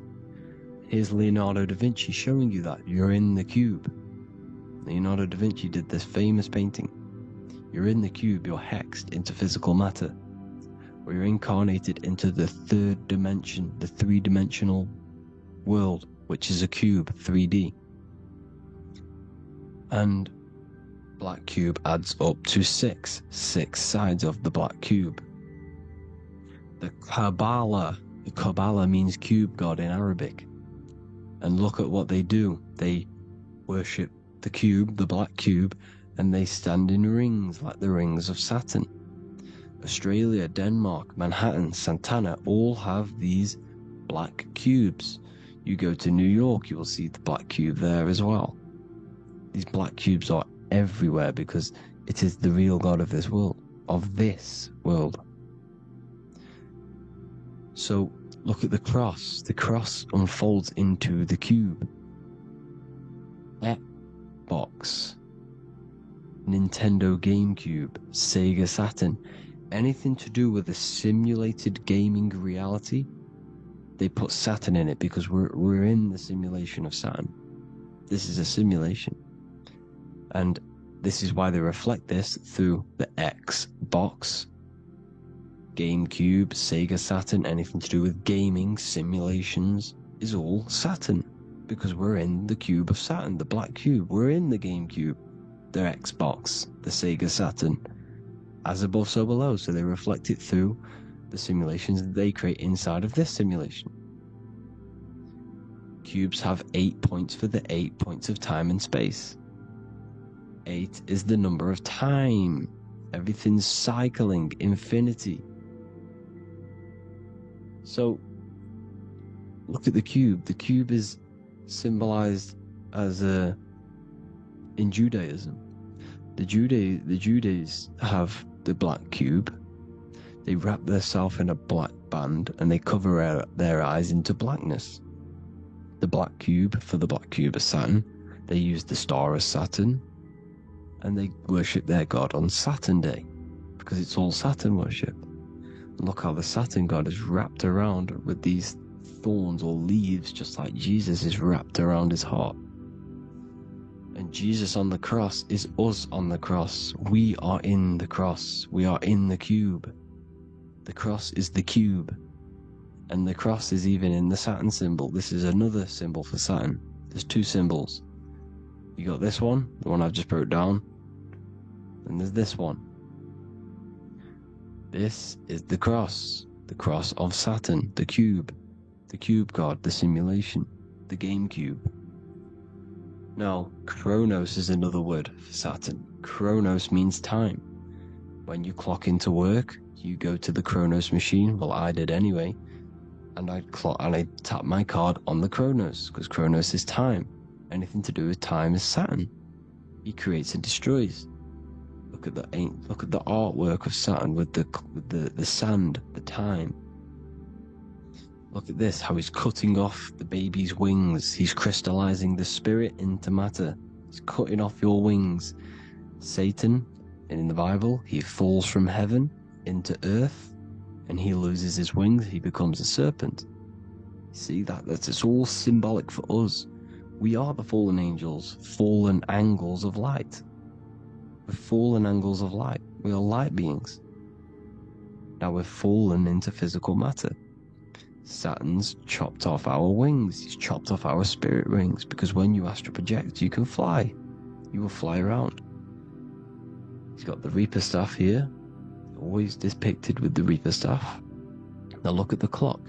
Here's Leonardo da Vinci showing you that you're in the cube. Leonardo da Vinci did this famous painting. You're in the cube, you're hexed into physical matter. Or you're incarnated into the 3rd dimension, the 3-dimensional world, which is a cube, 3D. And black cube adds up to 6 sides of the black cube. The Kabbalah means cube god in Arabic. And look at what they do. They worship the cube, the black cube, and they stand in rings like the rings of Saturn. Australia, Denmark, Manhattan, Santana all have these black cubes. You go to New York, you will see the black cube there as well. These black cubes are everywhere because it is the real God of this world, So look at the cross. The cross unfolds into the cube. Xbox, Nintendo GameCube, Sega Saturn, anything to do with a simulated gaming reality, they put Saturn in it because we're in the simulation of Saturn. This is a simulation. And this is why they reflect this through the Xbox, GameCube, Sega Saturn. Anything to do with gaming, simulations, is all Saturn. Because we're in the cube of Saturn, the black cube. We're in the GameCube, the Xbox, the Sega Saturn. As above, so below. So they reflect it through the simulations that they create inside of this simulation. Cubes have 8 points for the 8 points of time and space. 8 is the number of time. Everything's cycling, infinity. So look at the cube. The cube is symbolized as in Judaism. The Judays have the black cube. They wrap themselves in a black band and they cover their eyes into blackness. The black cube for the black cube of Saturn. They use the star of Saturn, and they worship their god on Saturn Day. because it's all Saturn worship. And look how the Saturn god is wrapped around with these thorns or leaves, just like Jesus is wrapped around his heart. And Jesus on the cross is us on the cross. We are in the cross. We are in the cube. The cross is the cube. And the cross is even in the Saturn symbol. This is another symbol for Saturn. There's two symbols. You got this one, the one I've just broke down. And there's this one. This is the cross of Saturn, the cube god, the simulation, the game cube. Now, Chronos is another word for Saturn. Chronos means time. When you clock into work, you go to the Chronos machine. Well, I did anyway. And I tap my card on the Chronos, because Chronos is time. Anything to do with time is Saturn. He creates and destroys. Look at the artwork of Saturn with the sand, the time. Look at this, how he's cutting off the baby's wings. He's crystallizing the spirit into matter. He's cutting off your wings. Satan, in the Bible, he falls from heaven into earth, and he loses his wings. He becomes a serpent. See that's all symbolic for us. We are the fallen angels, fallen angles of light. We're fallen angles of light. We are light beings. Now we're fallen into physical matter. Saturn's chopped off our wings. He's chopped off our spirit wings, because when you astral project, you can fly. You will fly around. He's got the Reaper staff here, always depicted with the Reaper staff. Now look at the clock.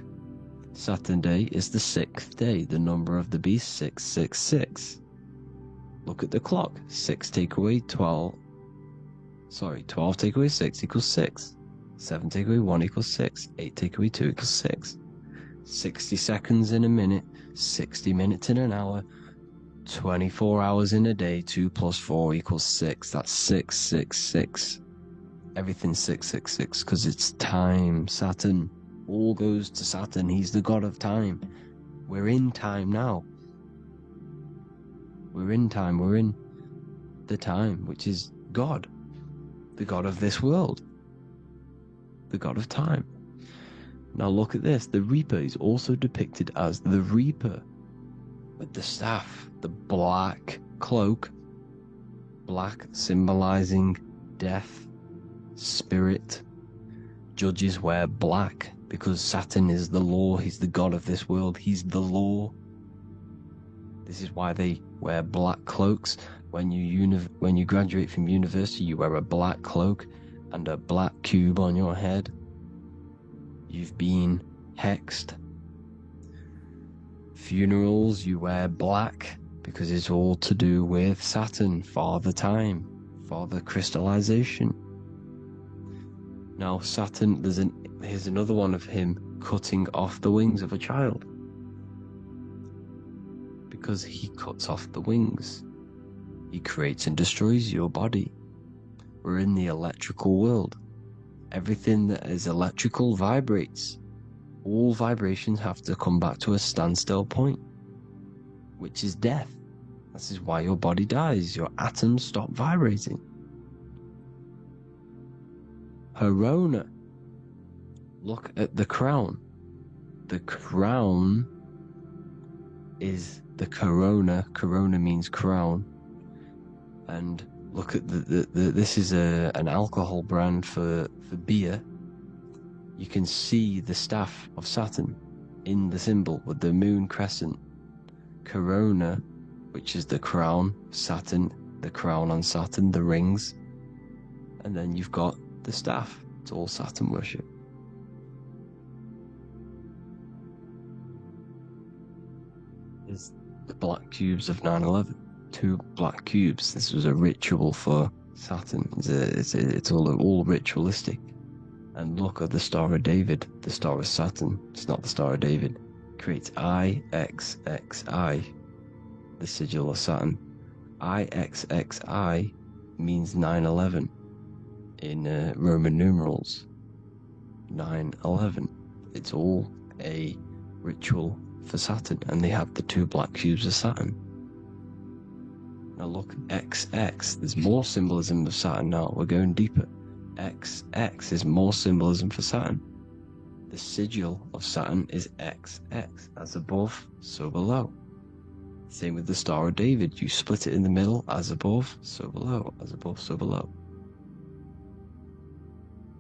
Saturn day is the 6th day, the number of the beast 666. Look at the clock. 12 take away 6 equals 6. 7 take away 1 equals 6. 8 take away 2 equals 6. 60 seconds in a minute, 60 minutes in an hour, 24 hours in a day. 2 plus 4 equals 6. That's 666. Everything's 666 because it's time. Saturn. All goes to Saturn. He's the god of time. We're in time now. We're in time. We're in the time, which is God. The god of this world. The god of time. Now look at this. The Reaper is also depicted as the Reaper with the staff, the black cloak. Black symbolizing death, spirit. Judges wear black because Saturn is the law. He's the god of this world. He's the law. This is why they wear black cloaks. When you graduate from university, you wear a black cloak and a black cube on your head. You've been hexed. Funerals, you wear black because it's all to do with Saturn, Father Time, Father Crystallization. Now Saturn, here's another one of him cutting off the wings of a child. Because he cuts off the wings. He creates and destroys your body. We're in the electrical world. Everything that is electrical vibrates. All vibrations have to come back to a standstill point, which is death. This is why your body dies. Your atoms stop vibrating. Corona. Look at the crown. The crown is the corona. Corona means crown. And look at this is an alcohol brand for beer. You can see the staff of Saturn in the symbol with the moon crescent. Corona, which is the crown, Saturn, the crown on Saturn, the rings. And then you've got the staff. It's all Saturn worship. There's the black cubes of 9/11. 2 black cubes. This was a ritual for Saturn. It's all ritualistic. And look at the Star of David, the Star of Saturn. It's not the Star of David. It creates IXXI, the sigil of Saturn. IXXI means 9/11 in Roman numerals. 9/11. It's all a ritual for Saturn, and they have the 2 black cubes of Saturn. Now look, XX. There's more symbolism of Saturn now. We're going deeper. XX is more symbolism for Saturn. The sigil of Saturn is XX, as above, so below. Same with the Star of David. You split it in the middle, as above, so below, as above, so below.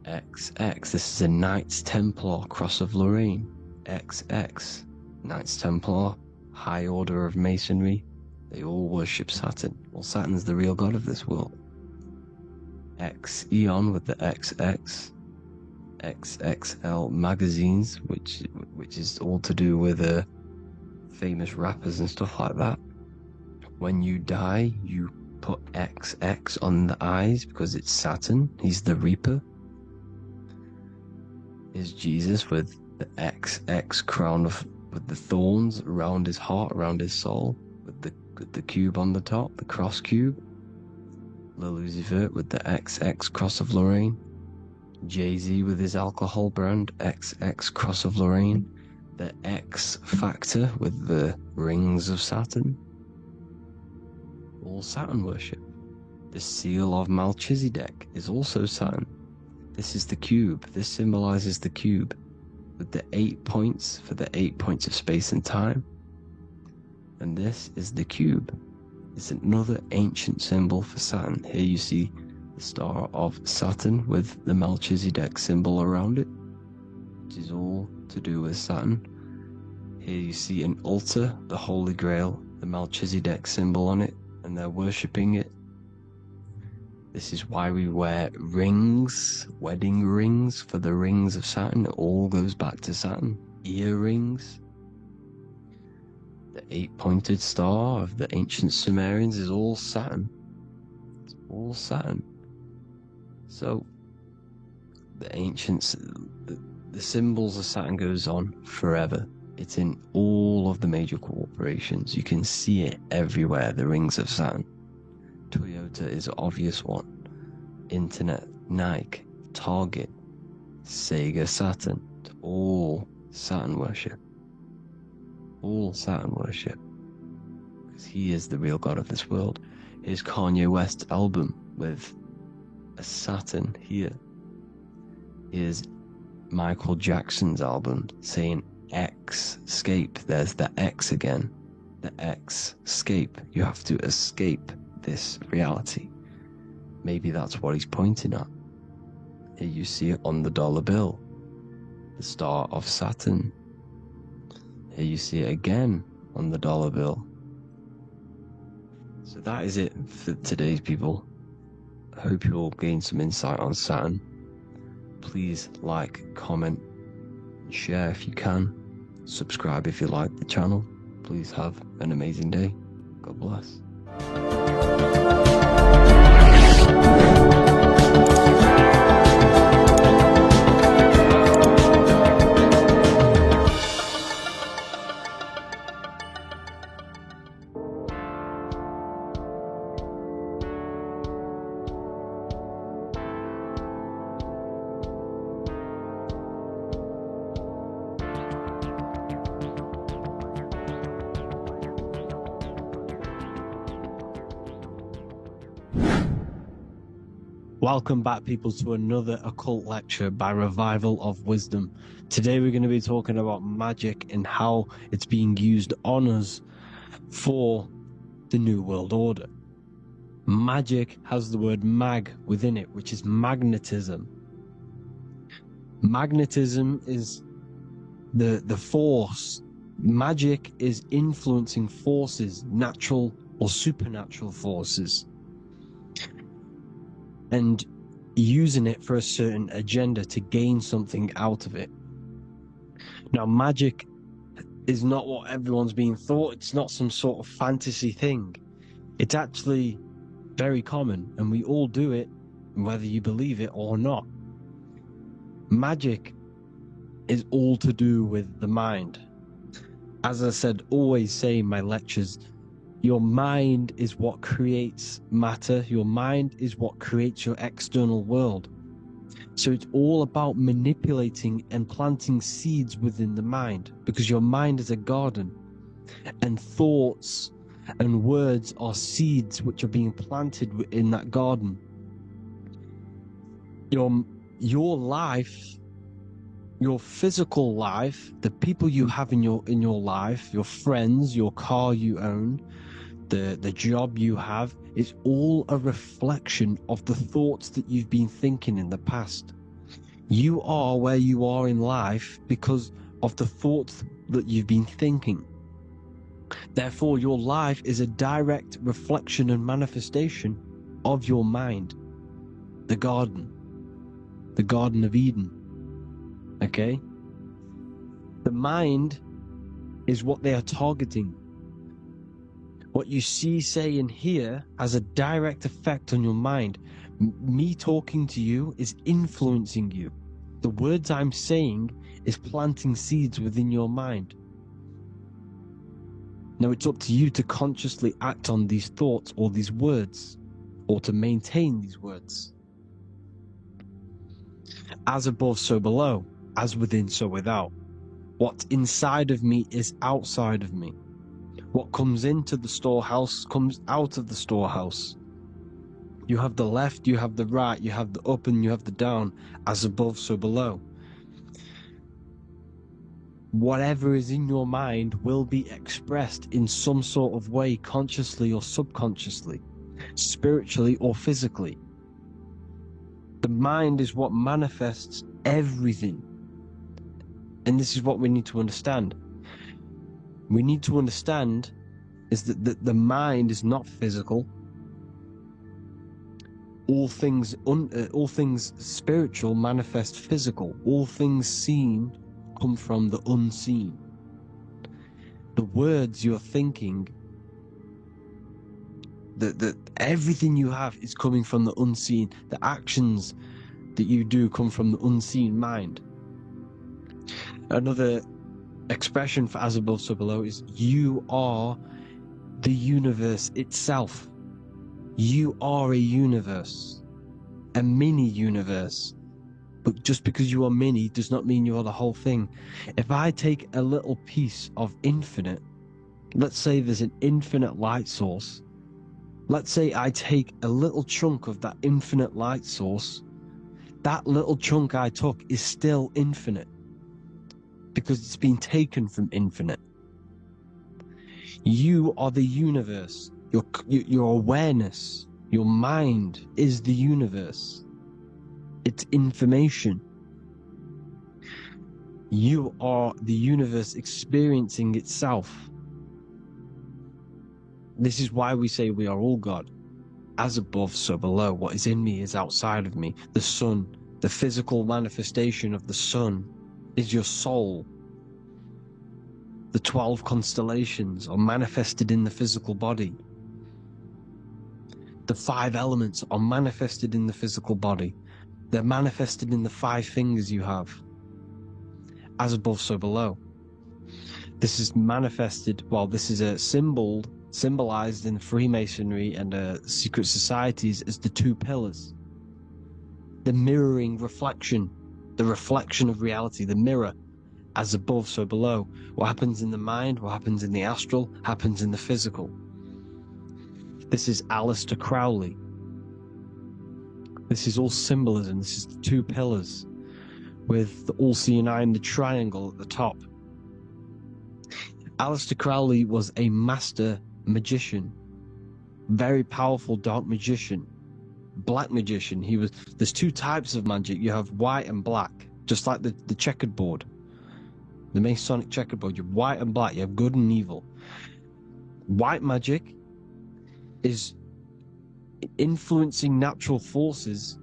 XX, this is a Knights Templar Cross of Lorraine. XX, Knights Templar, High Order of Masonry. They all worship Saturn. Well, Saturn's the real god of this world. X Eon with the XX. XXL magazines, which is all to do with famous rappers and stuff like that. When you die, you put XX on the eyes because it's Saturn. He's the Reaper. Is Jesus with the XX crown with the thorns around his heart, around his soul, with the cube on the top, the cross cube. Lil Uzi Vert with the XX Cross of Lorraine. Jay-Z with his alcohol brand, XX Cross of Lorraine. The X Factor with the rings of Saturn. All Saturn worship. The seal of Melchizedek is also Saturn. This is the cube. This symbolizes the cube with the 8 points for the 8 points of space and time. And this is the cube. It's another ancient symbol for Saturn. Here you see the star of Saturn with the Melchizedek symbol around it, which is all to do with Saturn. Here you see an altar, the Holy Grail, the Melchizedek symbol on it, and they're worshipping it. This is why we wear rings, wedding rings for the rings of Saturn. It all goes back to Saturn. Earrings. The 8-pointed star of the ancient Sumerians is all Saturn. It's all Saturn. So, the ancients, the symbols of Saturn goes on forever. It's in all of the major corporations. You can see it everywhere, the rings of Saturn. Toyota is an obvious one. Internet, Nike, Target, Sega, Saturn. It's all Saturn worship. All Saturn worship. Because he is the real god of this world. Here's Kanye West's album with a Saturn here. Here's Michael Jackson's album saying X, escape. There's the X again. The X, escape. You have to escape this reality. Maybe that's what he's pointing at. Here you see it on the dollar bill. The star of Saturn. Here you see it again on the dollar bill. So that is it for today's people. I hope you all gain some insight on Saturn. Please like, comment, and share if you can. Subscribe if you like the channel. Please have an amazing day. God bless. Welcome back, people, to another occult lecture by Revival of Wisdom. Today we're going to be talking about magic and how it's being used on us for the New World Order. Magic has the word mag within it, which is magnetism. Magnetism is the force. Magic is influencing forces, natural or supernatural forces, and using it for a certain agenda to gain something out of it. Now, magic is not what everyone's being thought. It's not some sort of fantasy thing. It's actually very common, and we all do it, whether you believe it or not. Magic is all to do with the mind. As I said, always say in my lectures, your mind is what creates matter. Your mind is what creates your external world. So it's all about manipulating and planting seeds within the mind, because your mind is a garden, and thoughts and words are seeds which are being planted in that garden. Your life, your physical life, the people you have in your life, your friends, your car you own, the job you have, is all a reflection of the thoughts that you've been thinking in the past. You are where you are in life because of the thoughts that you've been thinking. Therefore, your life is a direct reflection and manifestation of your mind. The Garden of Eden. Okay? The mind is what they are targeting. What you see, say, and hear has a direct effect on your mind. Me talking to you is influencing you. The words I'm saying is planting seeds within your mind. Now it's up to you to consciously act on these thoughts or these words, or to maintain these words. As above, so below. As within, so without. What's inside of me is outside of me. What comes into the storehouse comes out of the storehouse. You have the left, you have the right, you have the up and you have the down. As above, so below. Whatever is in your mind will be expressed in some sort of way, consciously or subconsciously, spiritually or physically. The mind is what manifests everything. And this is what we need to understand. We need to understand is that the mind is not physical. All things spiritual manifest physical. All things seen come from the unseen. The words you're thinking, that everything you have is coming from the unseen. The actions that you do come from the unseen mind. Another expression for as above, so below is you are the universe itself. You are a universe, a mini universe. But just because you are mini does not mean you are the whole thing. If I take a little piece of infinite, let's say there's an infinite light source. Let's say I take a little chunk of that infinite light source. That little chunk I took is still infinite because it's been taken from infinite. You are the universe. Your awareness, your mind is the universe. It's information. You are the universe experiencing itself. This is why we say we are all God. As above, so below. What is in me is outside of me. The sun, the physical manifestation of the sun, is your soul. The 12 constellations are manifested in the physical body. The 5 elements are manifested in the physical body. They're manifested in the 5 fingers you have. As above, so below. This is manifested, well, this is a symbolized in Freemasonry and secret societies as the 2 pillars. The mirroring reflection, the reflection of reality, the mirror. As above, so below. What happens in the mind, what happens in the astral, happens in the physical. This is Aleister Crowley. This is all symbolism. This is the 2 pillars with the all-seeing eye and the triangle at the top. Aleister Crowley was a master magician, very powerful dark magician, black magician. There's 2 types of magic. You have white and black, just like the checkered board. The Masonic checkerboard, you have white and black, you have good and evil. White magic is influencing natural forces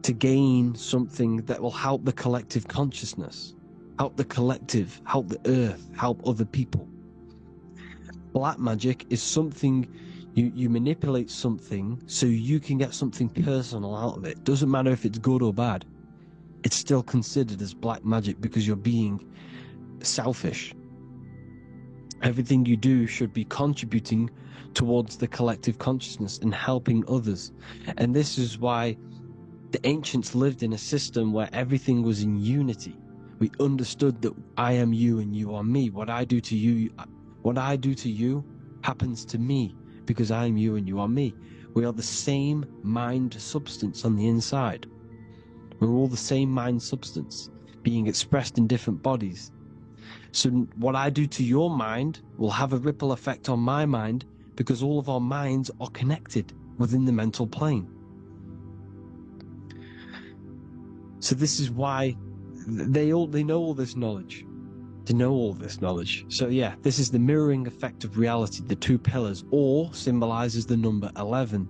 to gain something that will help the collective consciousness, help the collective, help the earth, help other people. Black magic is something you manipulate something so you can get something personal out of it. Doesn't matter if it's good or bad. It's still considered as black magic because you're being selfish. Everything you do should be contributing towards the collective consciousness and helping others. And this is why the ancients lived in a system where everything was in unity. We understood that I am you and you are me. What I do to you happens to me because I am you and you are me. We are the same mind substance on the inside. We're all the same mind substance being expressed in different bodies. So what I do to your mind will have a ripple effect on my mind, because all of our minds are connected within the mental plane. So this is why they know all this knowledge. They know all this knowledge. So yeah, this is the mirroring effect of reality, the two pillars, or symbolizes the number 11.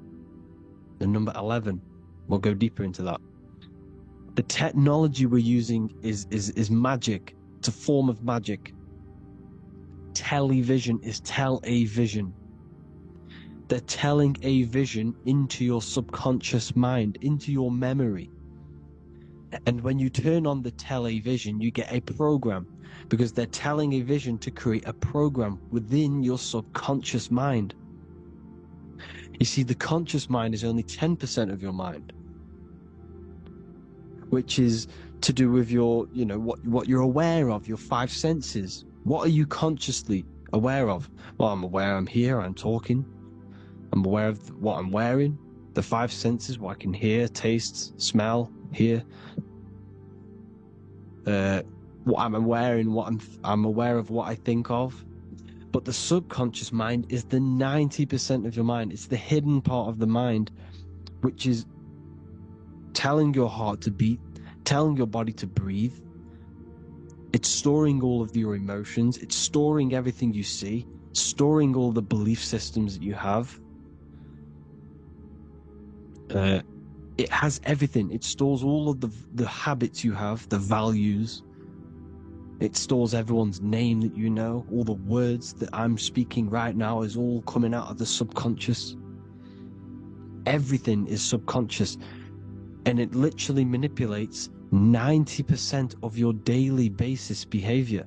The number 11. We'll go deeper into that. The technology we're using is magic. It's a form of magic. Television is tell a vision. They're telling a vision into your subconscious mind, into your memory. And when you turn on the television, you get a program, because they're telling a vision to create a program within your subconscious mind. You see, the conscious mind is only 10% of your mind, which is to do with your, what you're aware of, your five senses. What are you consciously aware of? Well, I'm aware I'm here, I'm talking. I'm aware of what I'm wearing, the five senses, what I can hear, taste, smell, hear. What I'm wearing, I'm aware of what I think of. But the subconscious mind is the 90% of your mind. It's the hidden part of the mind, which is telling your heart to beat, telling your body to breathe. It's storing all of your emotions. It's storing everything you see, storing all the belief systems that you have. It has everything. It stores all of the habits you have, the values. It stores everyone's name that you know. All the words that I'm speaking right now is all coming out of the subconscious. Everything is subconscious. And it literally manipulates 90% of your daily basis behavior.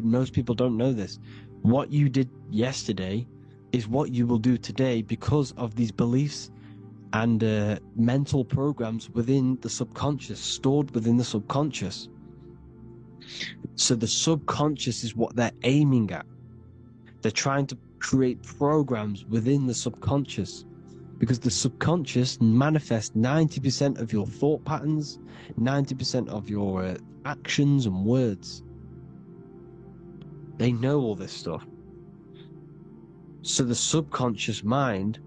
Most people don't know this. What you did yesterday is what you will do today, because of these beliefs and mental programs within the subconscious, stored within the subconscious. So the subconscious is what they're aiming at. They're trying to create programs within the subconscious, because the subconscious manifests 90% of your thought patterns, 90% of your actions and words. They know all this stuff. So the subconscious mind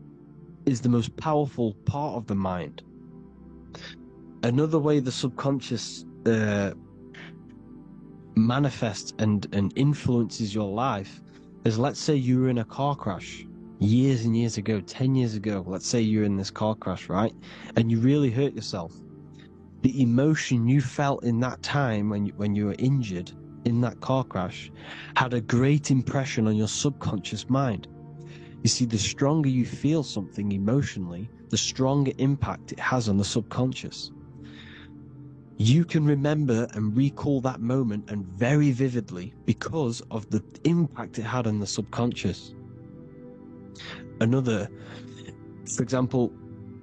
is the most powerful part of the mind. Another way the subconscious manifests and influences your life is, let's say you were in a car crash years and years ago, 10 years ago. Let's say you're in this car crash, right? And you really hurt yourself. The emotion you felt in that time when you were injured in that car crash had a great impression on your subconscious mind. You see, the stronger you feel something emotionally, the stronger impact it has on the subconscious. You can remember and recall that moment, and very vividly, because of the impact it had on the subconscious. For example,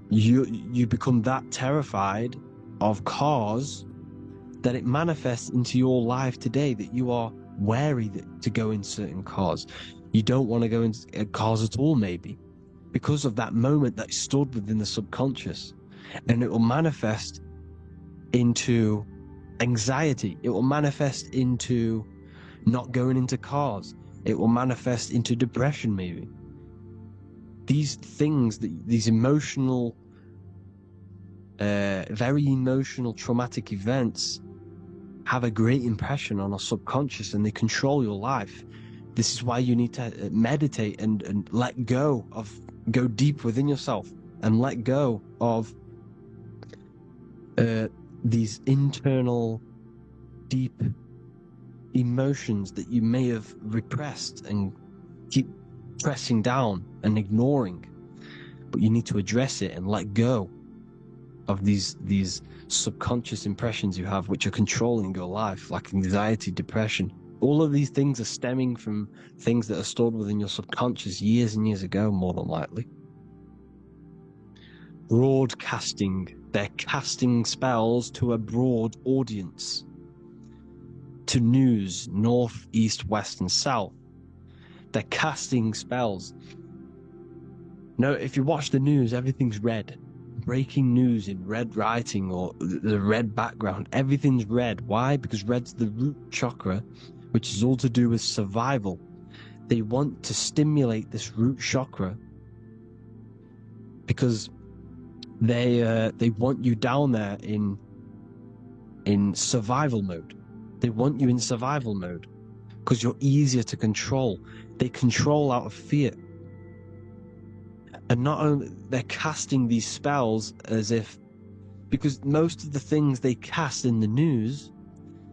you become that terrified of cars that it manifests into your life today, that you are wary to go in certain cars. You don't want to go into cars at all, maybe, because of that moment that's stored within the subconscious. And it will manifest into anxiety. It will manifest into not going into cars. It will manifest into depression, maybe. These things, these emotional, very emotional, traumatic events have a great impression on our subconscious, and they control your life. This is why you need to meditate and let go deep within yourself and let go of these internal, deep emotions that you may have repressed and keep pressing down and ignoring. But you need to address it and let go of these subconscious impressions you have, which are controlling your life, like anxiety, depression. All of these things are stemming from things that are stored within your subconscious years and years ago, more than likely. Broadcasting. They're casting spells to a broad audience, to news, north, east, west, and south. They're casting spells. No, if you watch the news, everything's red. breaking news in red writing or the red background. Everything's red. Why? Because red's the root chakra, which is all to do with survival. They want to stimulate this root chakra because they want you down there in survival mode. They want you in survival mode because you're easier to control. They control out of fear. And not only they're casting these spells as if, because most of the things they cast in the news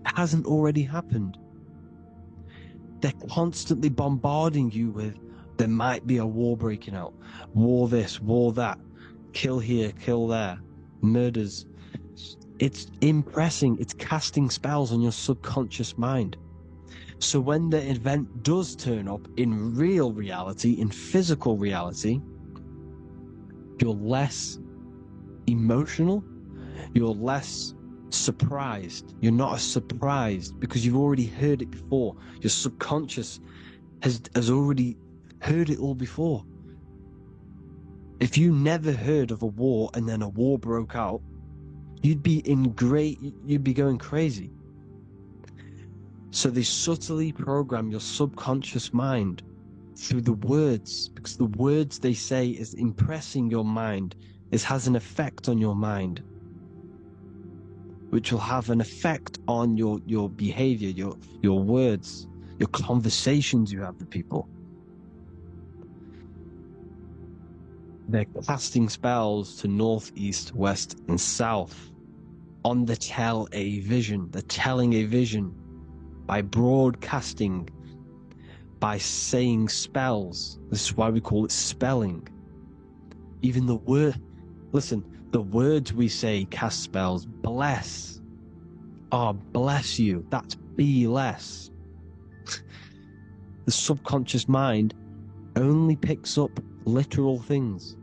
hasn't already happened. They're constantly bombarding you with, there might be a war breaking out, war this, war that, kill here, kill there, murders. It's impressing, it's casting spells on your subconscious mind. So when the event does turn up in real reality, in physical reality, you're less emotional, you're less surprised. You're not as surprised because you've already heard it before. Your subconscious has already heard it all before. If you never heard of a war and then a war broke out, you'd be going crazy. So they subtly program your subconscious mind through the words, because the words they say is impressing your mind. It has an effect on your mind, which will have an effect on your behavior, your words, your conversations you have with people. They're casting spells to north, east, west, and south on the vision. They're telling a vision by broadcasting, by saying spells. This is why we call it spelling. Even the word, listen, the words we say cast spells. Bless. Oh, bless you. That's be less. The subconscious mind only picks up literal things.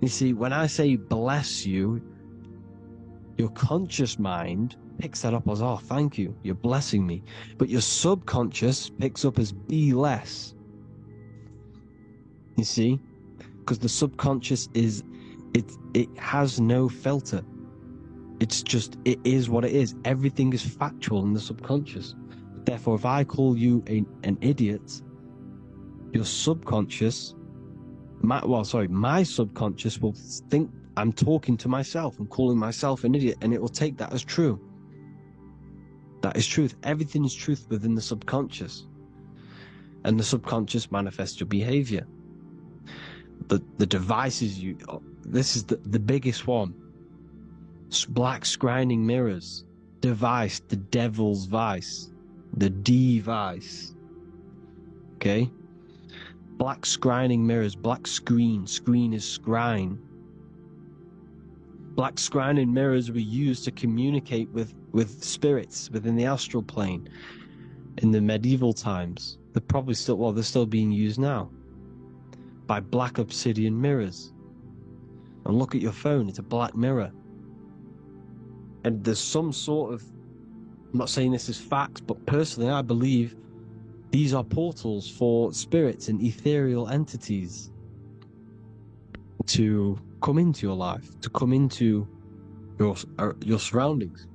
You see, when I say bless you, your conscious mind picks that up as, oh, thank you, you're blessing me. But your subconscious picks up as be less. You see? Because the subconscious it has no filter. It's just, it is what it is. Everything is factual in the subconscious. Therefore, if I call you an idiot, your subconscious, my subconscious will think I'm talking to myself and calling myself an idiot, and it will take that as true. That is truth. Everything is truth within the subconscious. And the subconscious manifests your behavior. The devices this is the biggest one. Black scrying mirrors. Device, the devil's vice. The device. Okay? Black scrying mirrors, black screen is scrying. Black scrying mirrors were used to communicate with spirits within the astral plane in the medieval times. They're still being used now by black obsidian mirrors. And look at your phone, it's a black mirror. And there's some sort of, I'm not saying this is facts, but personally I believe these are portals for spirits and ethereal entities to come into your life, to come into your surroundings.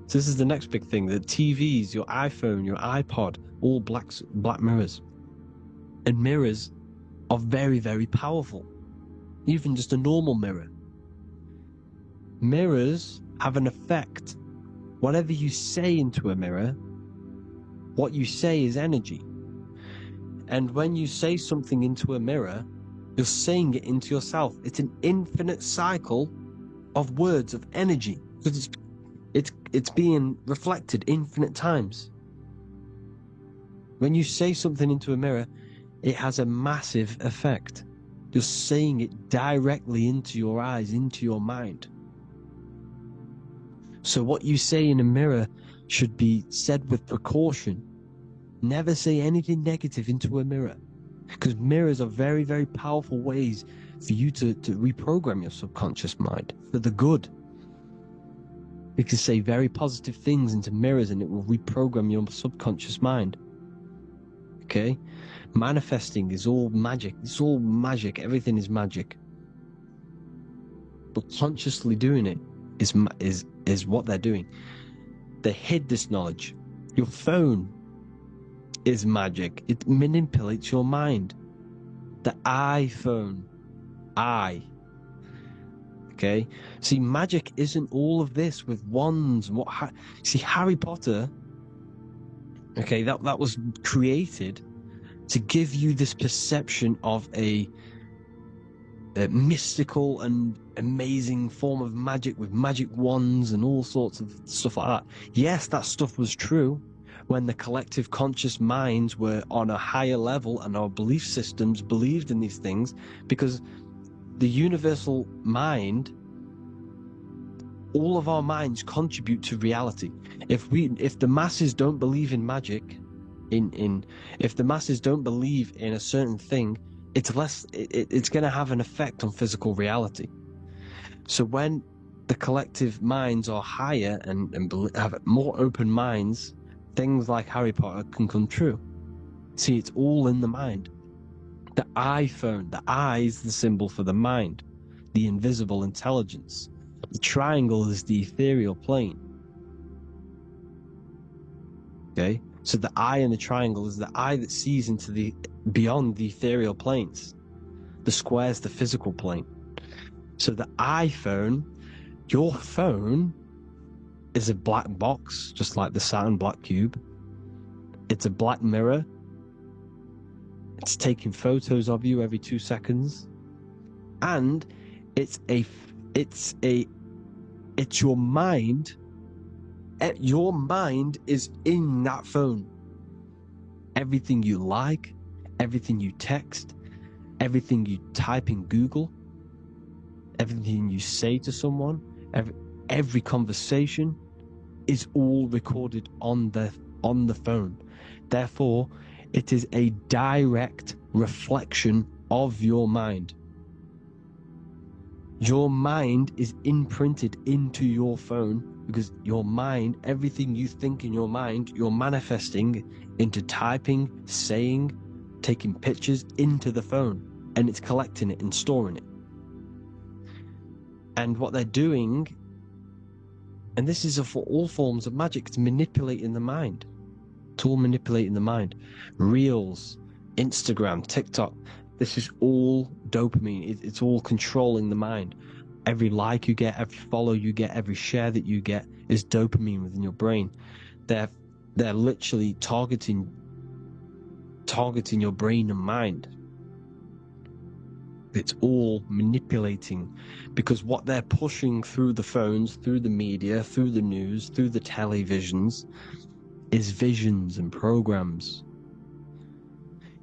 So this is the next big thing. The TVs, your iPhone, your iPod, all black mirrors. And mirrors are very, very powerful. Even just a normal mirror. Mirrors have an effect. Whatever you say into a mirror, what you say is energy. And when you say something into a mirror, you're saying it into yourself. It's an infinite cycle of words, of energy. Because it's being reflected infinite times. When you say something into a mirror, it has a massive effect. You're saying it directly into your eyes, into your mind. So what you say in a mirror should be said with precaution. Never say anything negative into a mirror. Because mirrors are very, very powerful ways for you to reprogram your subconscious mind for the good. You can say very positive things into mirrors and it will reprogram your subconscious mind. Okay? Manifesting is all magic. It's all magic. Everything is magic. But consciously doing it is what they're doing. They hid this knowledge. Your phone is magic. It manipulates your mind. The iPhone. Okay? See, magic isn't all of this with wands. See, Harry Potter, okay, that was created to give you this perception of a mystical and amazing form of magic with magic wands and all sorts of stuff like that. Yes, that stuff was true when the collective conscious minds were on a higher level and our belief systems believed in these things, because the universal mind, all of our minds contribute to reality. If the masses don't believe in magic, if the masses don't believe in a certain thing, it's going to have an effect on physical reality. So when the collective minds are higher and have more open minds, things like Harry Potter can come true. See, it's all in the mind. The iPhone, the eye is the symbol for the mind, the invisible intelligence. The triangle is the ethereal plane. Okay? So the eye in the triangle is the eye that sees into beyond the ethereal planes. The square is the physical plane. So the iPhone, your phone, is a black box, just like the Saturn black cube. It's a black mirror. It's taking photos of you every 2 seconds. And it's your mind. Your mind is in that phone. Everything you like, everything you text, everything you type in Google, everything you say to someone, every conversation is all recorded on the phone. Therefore, it is a direct reflection of your mind. Your mind is imprinted into your phone because your mind, everything you think in your mind, you're manifesting into typing, saying, taking pictures into the phone, and it's collecting it and storing it. And what they're doing, and this is for all forms of magic, it's manipulating the mind. It's all manipulating the mind. Reels, Instagram, TikTok, this is all dopamine. It's all controlling the mind. Every like you get, every follow you get, every share that you get is dopamine within your brain. They're literally targeting your brain and mind. It's all manipulating, because what they're pushing through the phones, through the media, through the news, through the televisions, is visions and programs.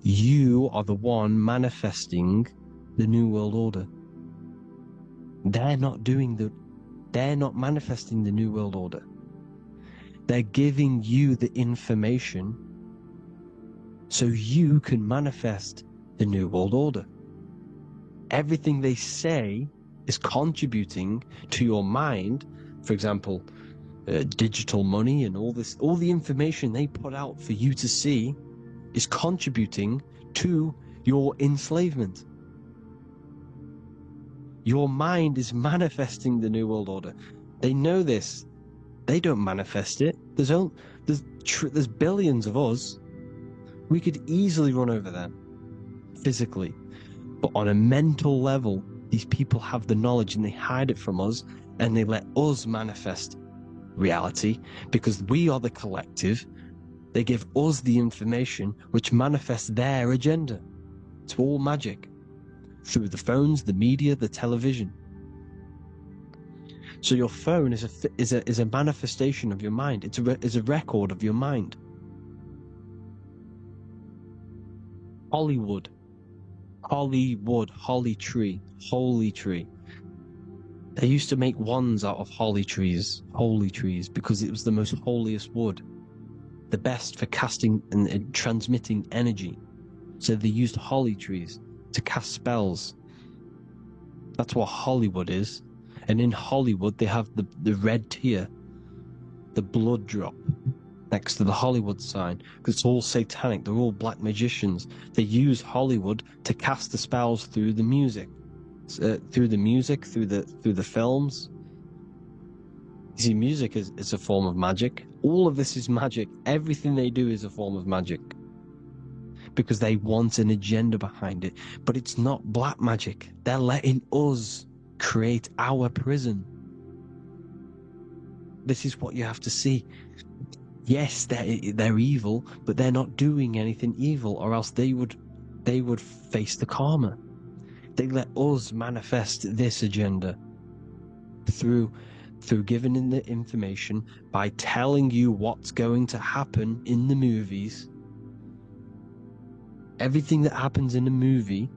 You are the one manifesting the New World Order. They're not manifesting the New World Order. They're giving you the information so you can manifest the New World Order. Everything they say is contributing to your mind. For example, digital money and all the information they put out for you to see is contributing to your enslavement. Your mind is manifesting the New World Order. They know this. They don't manifest it. There's billions of us. We could easily run over them physically. But on a mental level, these people have the knowledge and they hide it from us, and they let us manifest reality because we are the collective. They give us the information which manifests their agenda. It's all magic through the phones, the media, the television. So your phone is a manifestation of your mind. It's a record of your mind. Hollywood, holly tree, holy tree. They used to make wands out of holy trees, because it was the most holiest wood, the best for casting and transmitting energy. So they used holly trees to cast spells. That's what Hollywood is. And in Hollywood, they have the red tear, the blood drop. next to the Hollywood sign, because it's all satanic. They're all black magicians. They use Hollywood to cast the spells through the music, through the films. You see, music is a form of magic. All of this is magic. Everything they do is a form of magic, because they want an agenda behind it. But it's not black magic. They're letting us create our prison. This is what you have to see. Yes, they're evil, but they're not doing anything evil, or else they would face the karma. They let us manifest this agenda through giving in the information, by telling you what's going to happen in the movies. Everything that happens in a movie,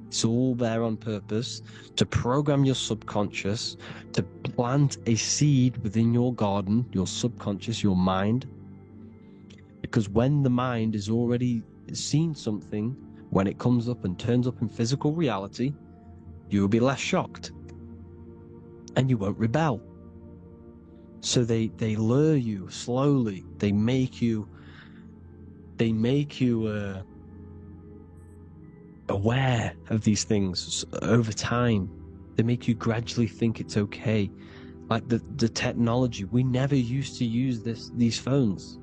it's all there on purpose to program your subconscious, to plant a seed within your garden, your subconscious, your mind. Because when the mind has already seen something, when it comes up and turns up in physical reality, you will be less shocked and you won't rebel. So they lure you slowly. They make you aware of these things over time. They make you gradually think it's okay. Like the technology, we never used to use these phones.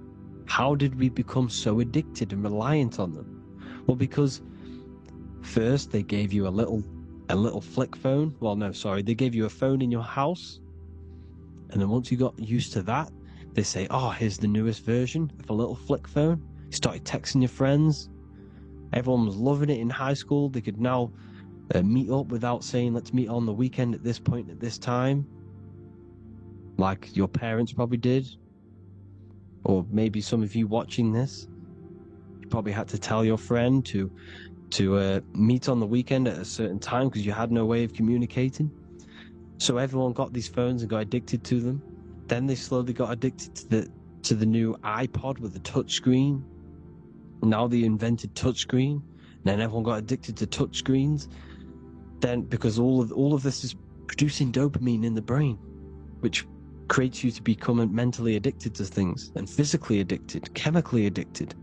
How did we become so addicted and reliant on them? Well, because first they gave you a little flick phone. Well, no, sorry, they gave you a phone in your house, and then once you got used to that, they say, oh, here's the newest version of a little flick phone. You started texting your friends. Everyone was loving it in high school. They could now meet up without saying, let's meet on the weekend at this point at this time, like your parents probably did. Or maybe some of you watching this, you probably had to tell your friend to meet on the weekend at a certain time because you had no way of communicating. So everyone got these phones and got addicted to them. Then they slowly got addicted to the new iPod with the touch screen. Now they invented touch screen. Then everyone got addicted to touch screens. Then because all of this is producing dopamine in the brain, which creates you to become mentally addicted to things, and physically addicted, chemically addicted,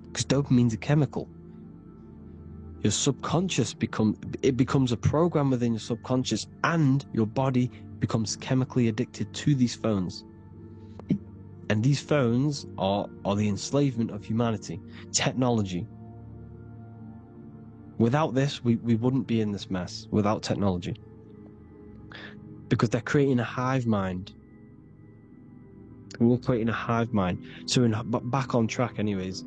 because dopamine's a chemical. Your subconscious becomes a program within your subconscious, and your body becomes chemically addicted to these phones. And these phones are the enslavement of humanity, technology. Without this, we wouldn't be in this mess, without technology. Because they're creating a hive mind. We're creating a hive mind. So back on track anyways,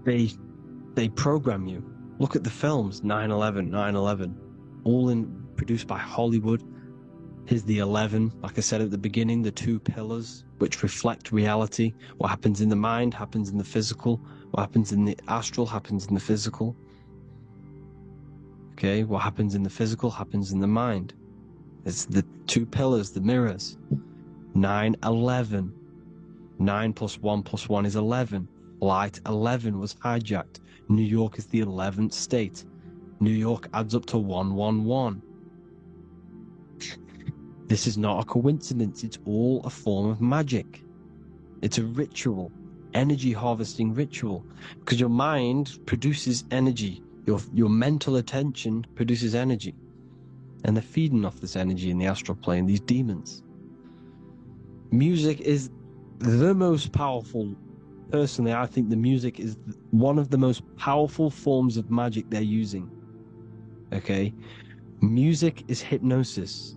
they program you. Look at the films, 9/11, all produced by Hollywood. Here's the 11, like I said at the beginning, the two pillars which reflect reality. What happens in the mind happens in the physical. What happens in the astral happens in the physical. Okay, what happens in the physical happens in the mind. It's the two pillars, the mirrors. 9/11. 9 + 1 + 1 is 11. Flight 11 was hijacked. New York is the 11th state. New York adds up to 111. This is not a coincidence. It's all a form of magic. It's a ritual, energy harvesting ritual, because your mind produces energy. Your mental attention produces energy, and they're feeding off this energy in the astral plane, these demons. Music is the most powerful. Personally, I think the music is one of the most powerful forms of magic they're using. Okay? Music is hypnosis.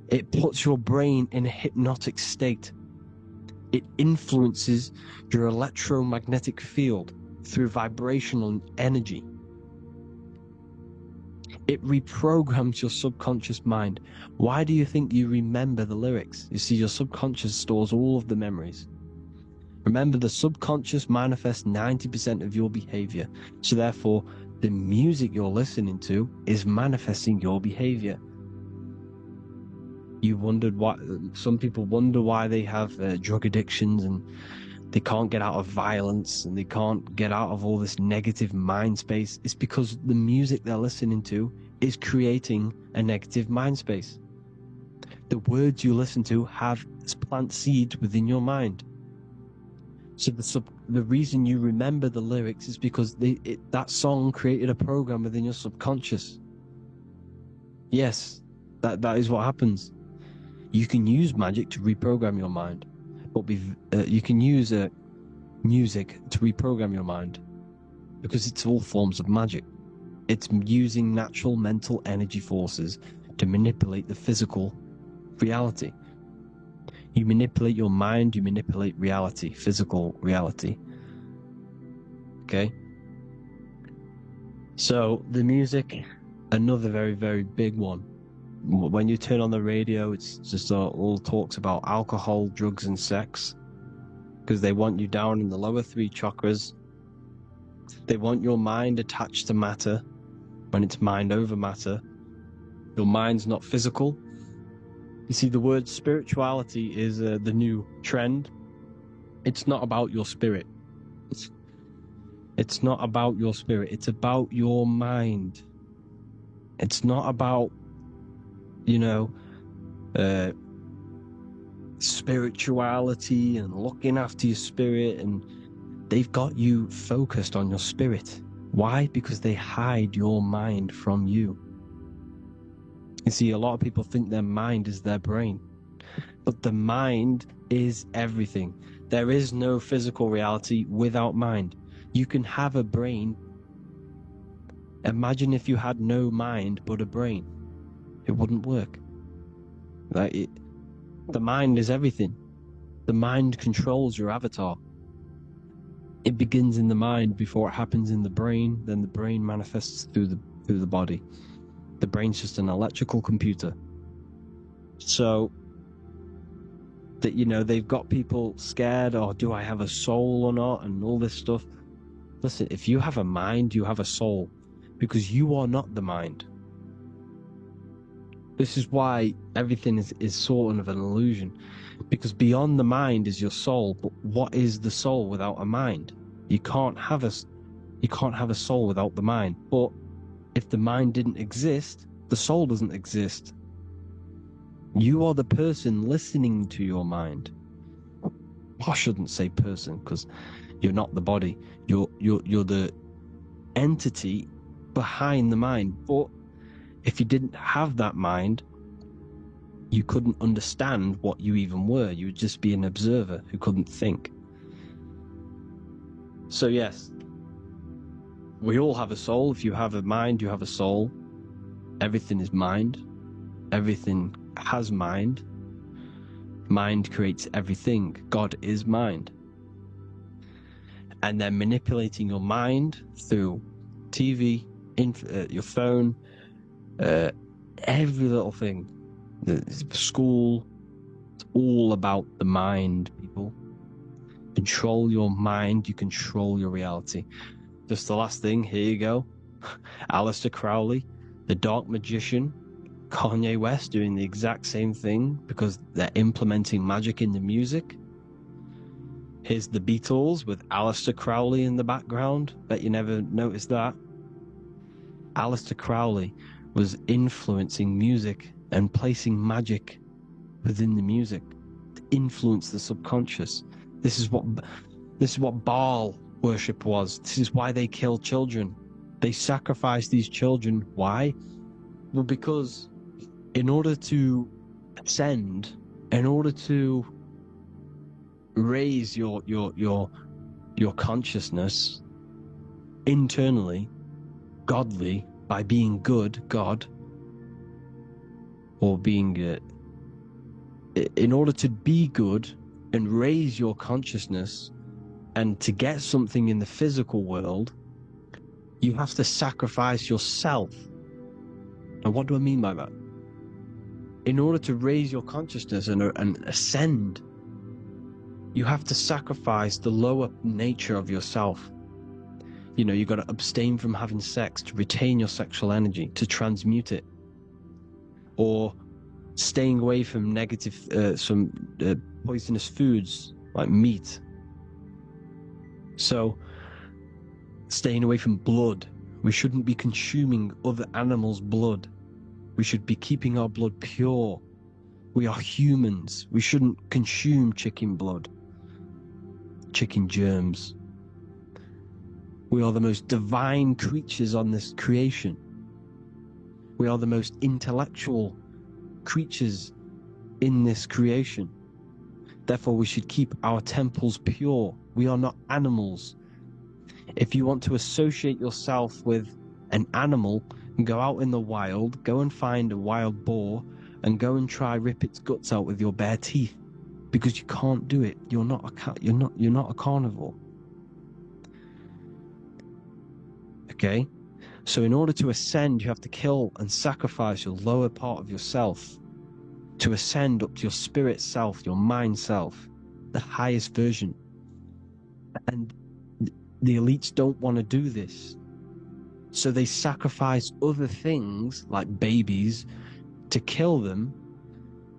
It puts your brain in a hypnotic state. It influences your electromagnetic field through vibrational energy. It reprograms your subconscious mind. Why do you think you remember the lyrics? You see, your subconscious stores all of the memories. Remember, the subconscious manifests 90% of your behavior. So therefore, the music you're listening to is manifesting your behavior. You wondered why some people wonder why they have drug addictions, and they can't get out of violence, and they can't get out of all this negative mind space. It's because the music they're listening to is creating a negative mind space. The words you listen to have plant seeds within your mind. So the reason you remember the lyrics is because that song created a program within your subconscious. Yes, that is what happens. You can use magic to reprogram your mind, but you can use music to reprogram your mind, because it's all forms of magic. It's using natural mental energy forces to manipulate the physical reality. You manipulate your mind, you manipulate reality, physical reality. Okay? So the music, another very, very big one. When you turn on the radio, it's just all talks about alcohol, drugs, and sex, because they want you down in the lower three chakras. They want your mind attached to matter when it's mind over matter. Your mind's not physical. You see, the word spirituality is the new trend. It's not about your spirit. It's not about your spirit. It's about your mind. It's not about, spirituality and looking after your spirit. And they've got you focused on your spirit. Why? Because they hide your mind from you. You see, a lot of people think their mind is their brain, but the mind is everything. There is no physical reality without mind. You can have a brain. Imagine if you had no mind but a brain. It wouldn't work. The mind is everything. The mind controls your avatar. It begins in the mind before it happens in the brain. Then the brain manifests through the body. The brain's just an electrical computer. So that, they've got people scared, or do I have a soul or not, and all this stuff. Listen, if you have a mind, you have a soul, because you are not the mind. This is why everything is sort of an illusion, because beyond the mind is your soul. But what is the soul without a mind? You can't have a soul without the mind. But if the mind didn't exist, the soul doesn't exist. You are the person listening to your mind. I shouldn't say person, because you're not the body. You're the entity behind the mind. But if you didn't have that mind, you couldn't understand what you even were. You would just be an observer who couldn't think. So yes, we all have a soul. If you have a mind, you have a soul. Everything is mind. Everything has mind. Mind creates everything. God is mind. And they're manipulating your mind through TV, your phone, every little thing. The school. It's all about the mind, people. Control your mind, you control your reality. Just the last thing, here you go. Aleister Crowley, the dark magician. Kanye West doing the exact same thing because they're implementing magic in the music. Here's the Beatles with Aleister Crowley in the background. Bet you never noticed that. Aleister Crowley was influencing music and placing magic within the music to influence the subconscious. This is what Baal worship was. This is why they kill children. They sacrifice these children. Why? Well, because in order to ascend, in order to raise your consciousness internally, godly, by being good, God, or being in order to be good and raise your consciousness and to get something in the physical world, you have to sacrifice yourself. And what do I mean by that? In order to raise your consciousness and ascend, you have to sacrifice the lower nature of yourself. You've got to abstain from having sex to retain your sexual energy, to transmute it. Or staying away from poisonous foods like meat. So, staying away from blood. We shouldn't be consuming other animals' blood. We should be keeping our blood pure. We are humans. We shouldn't consume chicken blood, chicken germs. We are the most divine creatures on this creation. We are the most intellectual creatures in this creation. Therefore, we should keep our temples pure. We are not animals. If you want to associate yourself with an animal, go out in the wild, go and find a wild boar, and go and try rip its guts out with your bare teeth, because you can't do it. You're not a carnivore. Okay? So in order to ascend, you have to kill and sacrifice your lower part of yourself to ascend up to your spirit self, your mind self, the highest version. And the elites don't want to do this. So they sacrifice other things like babies to kill them,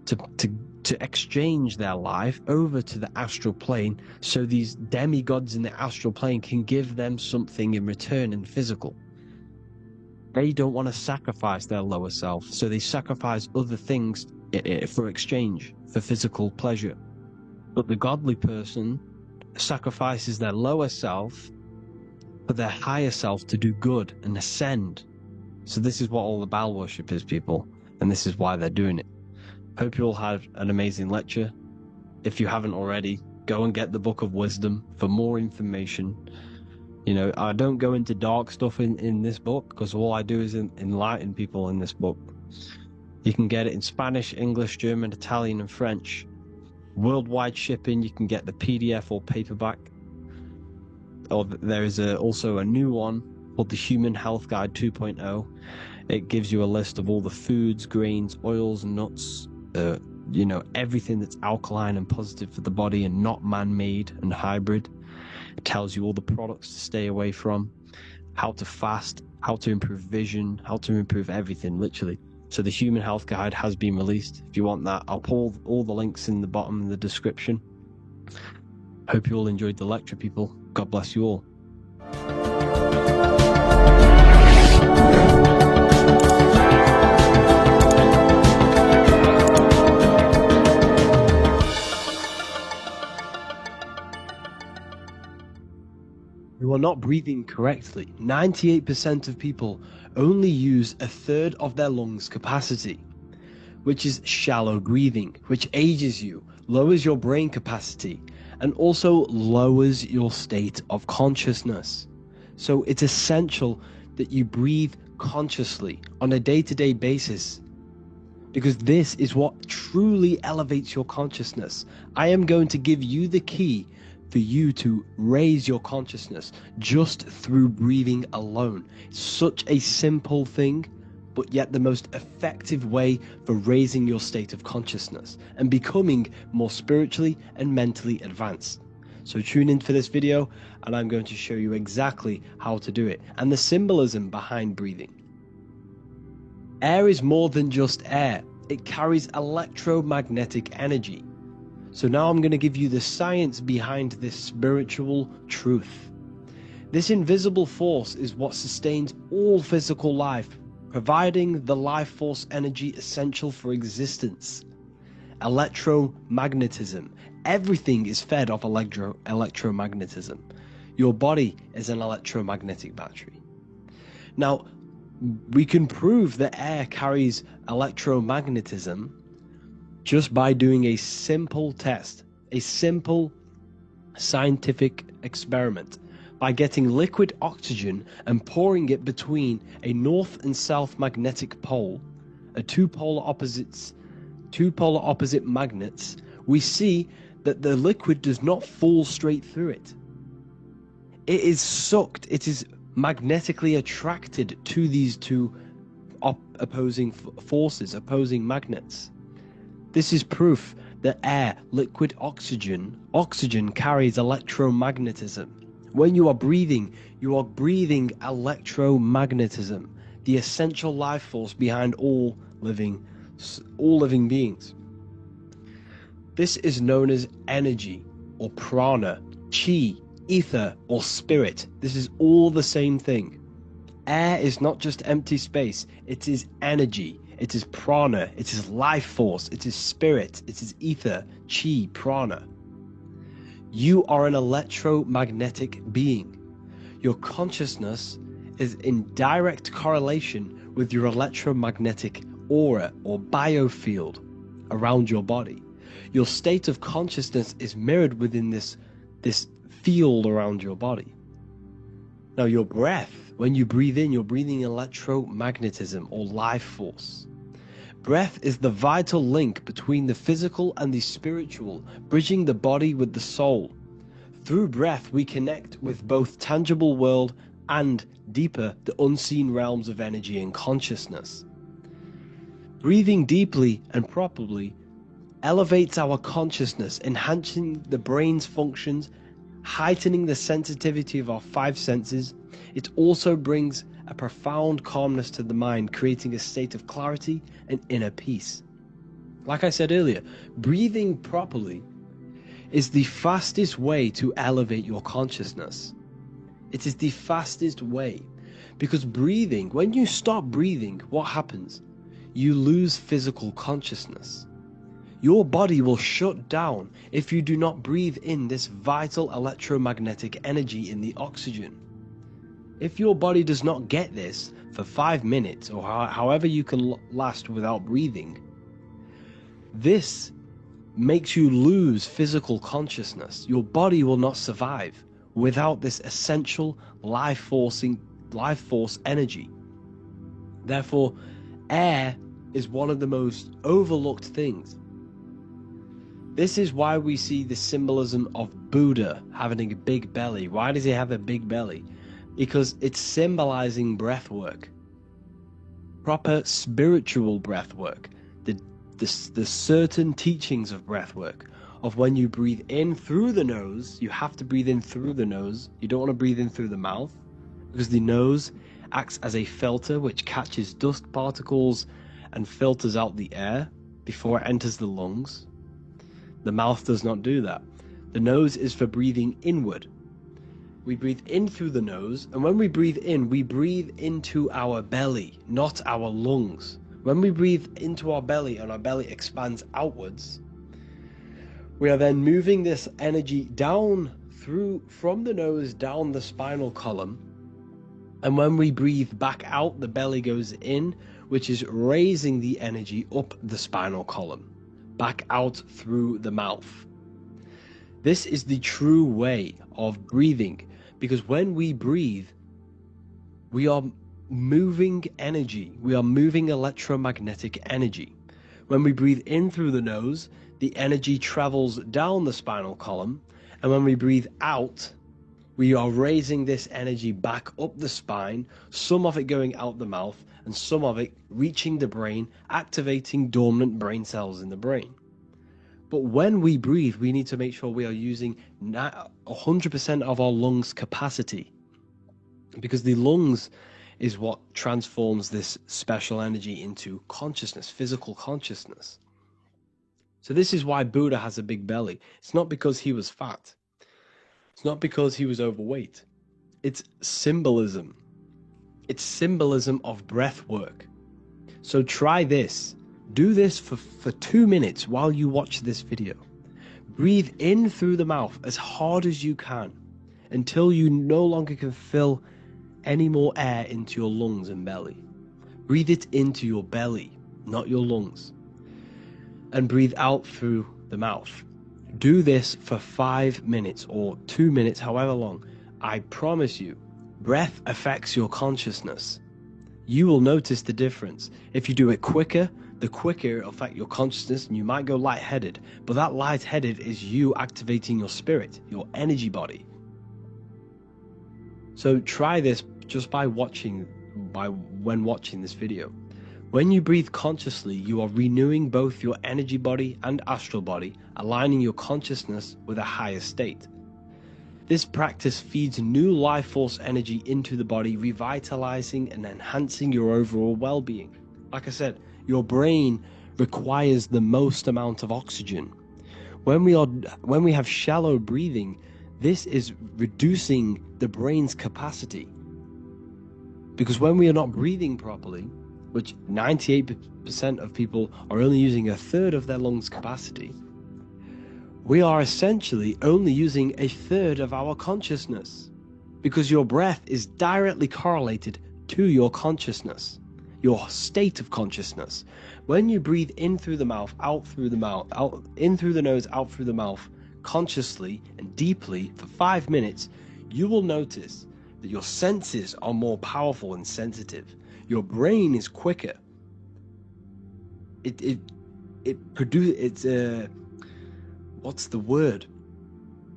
to exchange their life over to the astral plane, so these demigods in the astral plane can give them something in return in physical. They don't want to sacrifice their lower self, so they sacrifice other things for exchange, for physical pleasure. But the godly person sacrifices their lower self for their higher self to do good and ascend. So this is what all the Baal worship is, people, and this is why they're doing it. Hope you all had an amazing lecture. If you haven't already, go and get the Book of Wisdom for more information. You know, I don't go into dark stuff in this book, because all I do is enlighten people in this book. You can get it in Spanish, English, German, Italian, and French. Worldwide shipping. You can get the PDF or paperback. Or there is also a new one called the Human Health Guide 2.0. It gives you a list of all the foods, grains, oils, nuts, you know, everything that's alkaline and positive for the body and not man-made and hybrid. It tells you all the products to stay away from, how to fast, how to improve vision, how to improve everything, literally. So the Human Health Guide has been released. If you want that, I'll put all the links in the bottom of the description. Hope you all enjoyed the lecture, people. God bless you all. You are not breathing correctly. 98% of people only use a third of their lungs capacity, which is shallow breathing, which ages you, lowers your brain capacity, and also lowers your state of consciousness. So it's essential that you breathe consciously on a day-to-day basis, because this is what truly elevates your consciousness. I am going to give you the key for you to raise your consciousness just through breathing alone. It's such a simple thing, but yet the most effective way for raising your state of consciousness and becoming more spiritually and mentally advanced. So tune in for this video, and I'm going to show you exactly how to do it and the symbolism behind breathing. Air is more than just air. It carries electromagnetic energy. So now I'm going to give you the science behind this spiritual truth. This invisible force is what sustains all physical life, providing the life force energy essential for existence. Electromagnetism. Everything is fed off electromagnetism. Your body is an electromagnetic battery. Now, we can prove that air carries electromagnetism just by doing a simple test, a simple scientific experiment, by getting liquid oxygen and pouring it between a north and south magnetic pole, two polar opposite magnets. We see that the liquid does not fall straight through it. It is sucked, it is magnetically attracted to these two opposing forces, opposing magnets. This is proof that air, liquid oxygen carries electromagnetism. When you are breathing electromagnetism, the essential life force behind all living beings. This is known as energy or prana, chi, ether or spirit. This is all the same thing. Air is not just empty space, it is energy. it is prana, it is life force, it is spirit, it is ether, chi, prana. You are an electromagnetic being. Your consciousness is in direct correlation with your electromagnetic aura or biofield around your body. Your state of consciousness is mirrored within this field around your body. Now, your breath, when you breathe in, you're breathing electromagnetism or life force. Breath is the vital link between the physical and the spiritual, bridging the body with the soul. Through breath, we connect with both tangible world and deeper, the unseen realms of energy and consciousness. Breathing deeply and properly elevates our consciousness, enhancing the brain's functions, heightening the sensitivity of our five senses. It also brings a profound calmness to the mind, creating a state of clarity and inner peace. Like I said earlier, breathing properly is the fastest way to elevate your consciousness. It is the fastest way, because breathing, when you stop breathing, what happens? You lose physical consciousness. Your body will shut down if you do not breathe in this vital electromagnetic energy in the oxygen. If your body does not get this for 5 minutes or however you can last without breathing, this makes you lose physical consciousness. Your body will not survive without this essential life force energy. Therefore, air is one of the most overlooked things. This is why we see the symbolism of Buddha having a big belly. Why does he have a big belly? Because it's symbolizing breath work, proper spiritual breath work, the certain teachings of breath work, of when you breathe in through the nose, you have to breathe in through the nose. You don't want to breathe in through the mouth, because the nose acts as a filter which catches dust particles and filters out the air before it enters the lungs. The mouth does not do that. The nose is for breathing inward. We breathe in through the nose, and when we breathe in, we breathe into our belly, not our lungs. When we breathe into our belly and our belly expands outwards, we are then moving this energy down from the nose down the spinal column. And when we breathe back out, the belly goes in, which is raising the energy up the spinal column, back out through the mouth. This is the true way of breathing, because when we breathe, we are moving energy. We are moving electromagnetic energy. When we breathe in through the nose, the energy travels down the spinal column, and when we breathe out, we are raising this energy back up the spine, some of it going out the mouth, and some of it reaching the brain, activating dormant brain cells in the brain. But when we breathe, we need to make sure we are using 100% of our lungs' capacity, because the lungs is what transforms this special energy into consciousness, physical consciousness. So this is why Buddha has a big belly. It's not because he was fat. It's not because he was overweight. It's symbolism. It's symbolism of breath work. So try this. Do this for 2 minutes while you watch this video. Breathe in through the mouth as hard as you can until you no longer can fill any more air into your lungs and belly. Breathe it into your belly, not your lungs. And breathe out through the mouth. Do this for 5 minutes or 2 minutes, however long. I promise you, breath affects your consciousness. You will notice the difference. If you do it quicker, the quicker it'll affect your consciousness, and you might go lightheaded. But that lightheaded is you activating your spirit, your energy body. So try this just when watching this video. When you breathe consciously, you are renewing both your energy body and astral body, aligning your consciousness with a higher state. This practice feeds new life force energy into the body, revitalizing and enhancing your overall well-being. Like I said, your brain requires the most amount of oxygen. When we have shallow breathing, this is reducing the brain's capacity. Because when we are not breathing properly, which 98% of people are only using a third of their lungs capacity, we are essentially only using a third of our consciousness, because your breath is directly correlated to your consciousness, your state of consciousness. When you breathe in through the mouth, out through the mouth, out in through the nose, out through the mouth, consciously and deeply for 5 minutes, you will notice that your senses are more powerful and sensitive. Your brain is quicker. What's the word?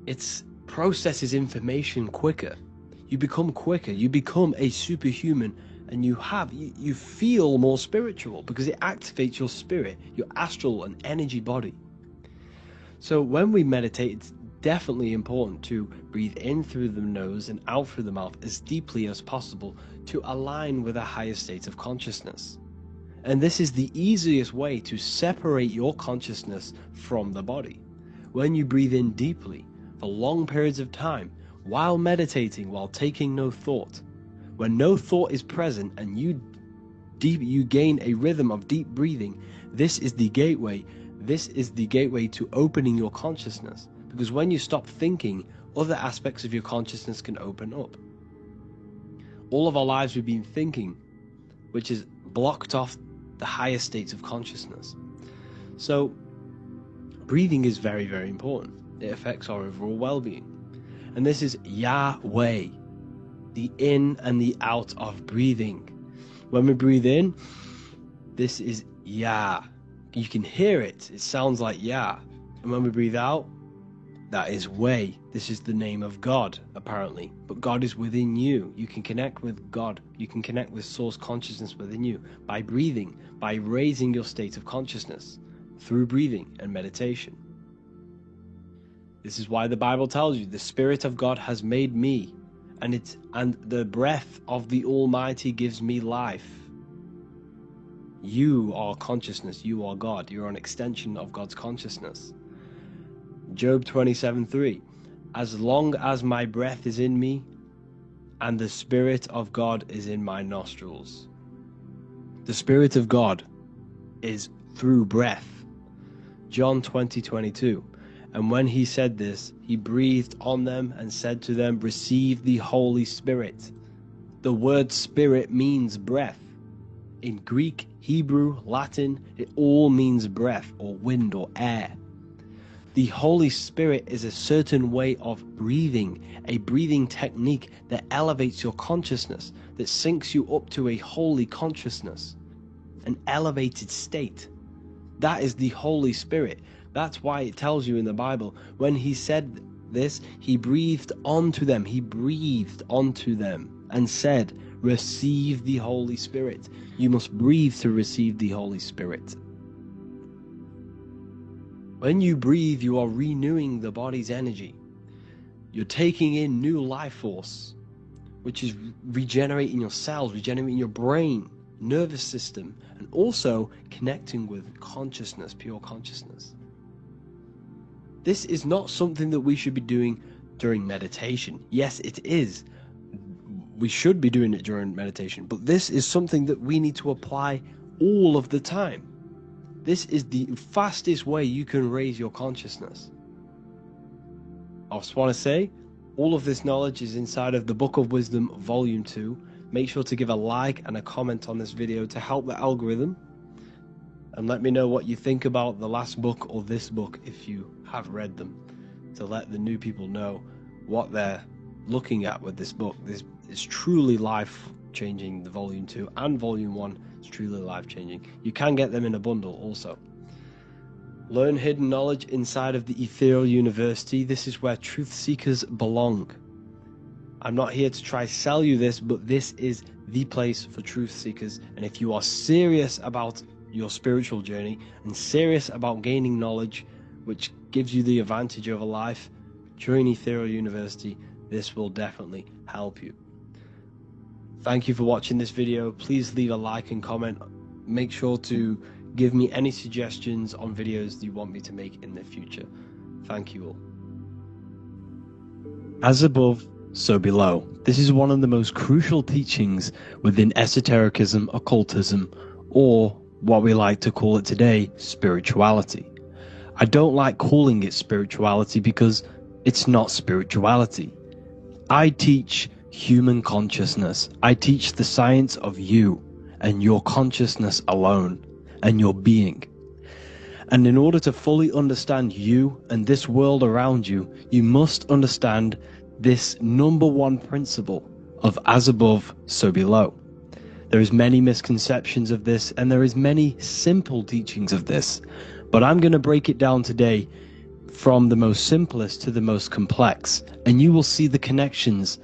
It processes information quicker. You become quicker. You become a superhuman, and you feel more spiritual because it activates your spirit, your astral and energy body. So when we meditate, it's definitely important to breathe in through the nose and out through the mouth as deeply as possible to align with a higher state of consciousness. And this is the easiest way to separate your consciousness from the body. When you breathe in deeply for long periods of time, while meditating, while taking no thought, when no thought is present and you gain a rhythm of deep breathing, this is the gateway to opening your consciousness. Because when you stop thinking, other aspects of your consciousness can open up. All of our lives we've been thinking, which has blocked off the higher states of consciousness. So breathing is very, very important. It affects our overall well-being. And this is Yahweh, the in and the out of breathing. When we breathe in, this is Yah. You can hear it. It sounds like Yah. And when we breathe out, that is Way. This is the name of God, apparently. But God is within you. You can connect with God. You can connect with source consciousness within you by breathing, by raising your state of consciousness through breathing and meditation. This is why the Bible tells you the Spirit of God has made me, and the breath of the Almighty gives me life. You are consciousness. You are God. You're an extension of God's consciousness. Job 27:3. As long as my breath is in me, and the Spirit of God is in my nostrils. The Spirit of God is through breath. John 20:22. And when he said this, he breathed on them and said to them, receive the Holy Spirit. The word spirit means breath. In Greek, Hebrew, Latin, it all means breath or wind or air. The Holy Spirit is a certain way of breathing, a breathing technique that elevates your consciousness, that syncs you up to a holy consciousness, an elevated state. That is the Holy Spirit. That's why it tells you in the Bible, when he said this, he breathed onto them. He breathed onto them and said, receive the Holy Spirit. You must breathe to receive the Holy Spirit. When you breathe, you are renewing the body's energy. You're taking in new life force, which is regenerating your cells, regenerating your brain, nervous system, and also connecting with consciousness, pure consciousness. This is not something that we should be doing during meditation. Yes, it is. We should be doing it during meditation, but this is something that we need to apply all of the time. This is the fastest way you can raise your consciousness. I just want to say, all of this knowledge is inside of the Book of Wisdom, Volume 2. Make sure to give a like and a comment on this video to help the algorithm. And let me know what you think about the last book or this book if you have read them, to let the new people know what they're looking at with this book. This is truly life-changing. The Volume 2 and Volume 1 is truly life-changing. You can get them in a bundle also. Learn hidden knowledge inside of the Ethereal University. This is where truth seekers belong. I'm not here to try sell you this, but this is the place for truth seekers. And if you are serious about your spiritual journey and serious about gaining knowledge, which gives you the advantage of a life, join Ethereal University. This will definitely help you. Thank you for watching this video. Please leave a like and comment. Make sure to give me any suggestions on videos that you want me to make in the future. Thank you all. As above, so below. This is one of the most crucial teachings within esotericism, occultism, or what we like to call it today, spirituality. I don't like calling it spirituality because it's not spirituality. I teach human consciousness. I teach the science of you and your consciousness alone and your being. And in order to fully understand you and this world around you, you must understand this number one principle of as above, so below. There is many misconceptions of this, and there is many simple teachings of this, but I'm going to break it down today from the most simplest to the most complex, and you will see the connections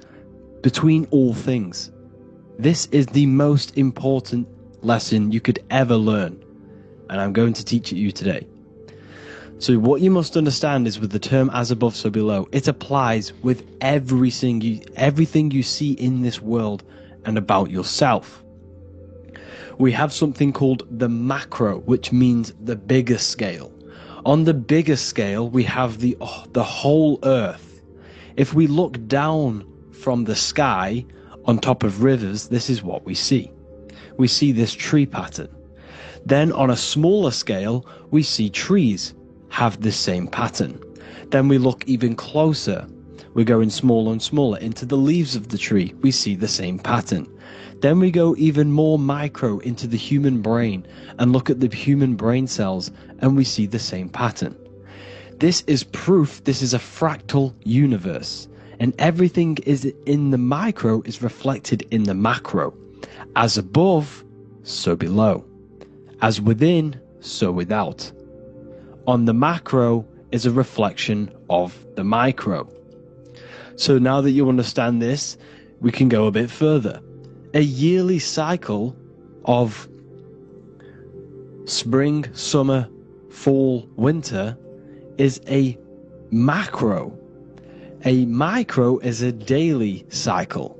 between all things. This is the most important lesson you could ever learn, and I'm going to teach it you today. So what you must understand is with the term as above, so below, it applies with everything you see in this world and about yourself. We have something called the macro, which means the bigger scale. On the bigger scale, we have the whole earth. If we look down from the sky on top of rivers, this is what we see. We see this tree pattern. Then on a smaller scale, we see trees have the same pattern. Then we look even closer. We're going smaller and smaller into the leaves of the tree. We see the same pattern. Then we go even more micro into the human brain and look at the human brain cells, and we see the same pattern. This is proof this is a fractal universe, and everything is in the micro is reflected in the macro. As above, so below. As within, so without. On the macro is a reflection of the micro. So now that you understand this, we can go a bit further. A yearly cycle of spring, summer, fall, winter is a macro. A micro is a daily cycle.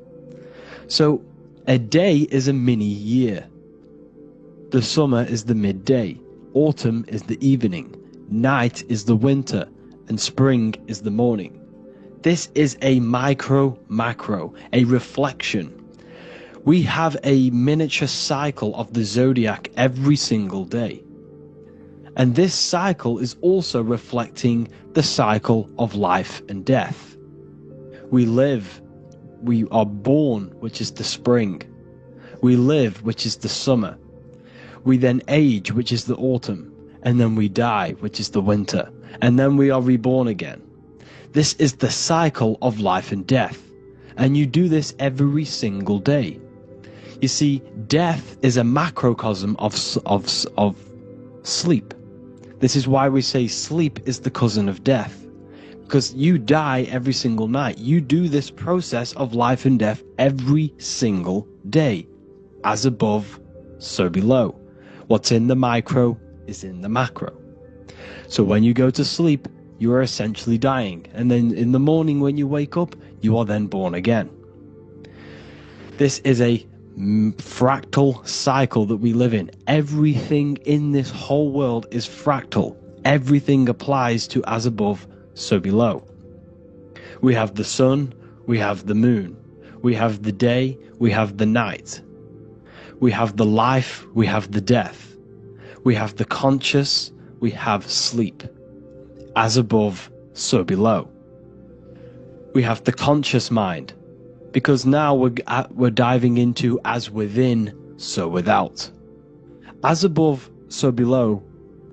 So a day is a mini year. The summer is the midday. Autumn is the evening. Night is the winter, and spring is the morning. This is a macro, a reflection. We have a miniature cycle of the zodiac every single day. And this cycle is also reflecting the cycle of life and death. We live, we are born, which is the spring. We live, which is the summer. We then age, which is the autumn. And then we die, which is the winter, and then we are reborn again. This is the cycle of life and death, and you do this every single day. You see, death is a macrocosm of sleep. This is why we say sleep is the cousin of death, because you die every single night. You do this process of life and death every single day. As above, so below. What's in the micro is in the macro. So when you go to sleep, you are essentially dying, and then in the morning when you wake up, you are then born again. This is a fractal cycle that we live in. Everything in this whole world is fractal. Everything applies to as above, so below. We have the sun, we have the moon, we have the day, we have the night. We have the life, we have the death. We have the conscious, we have sleep. As above, so below. We have the conscious mind, because now we're diving into as within, so without. As above, so below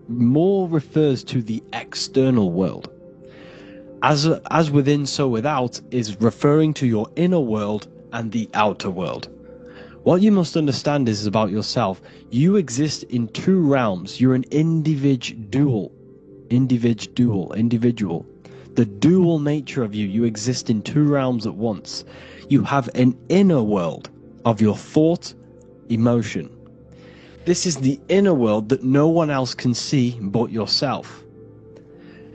more refers to the external world. As within, so without is referring to your inner world and the outer world. What you must understand is about yourself. You exist in two realms. You're an individual. The dual nature of you. You exist in two realms at once. You have an inner world of your thought, emotion. This is the inner world that no one else can see but yourself.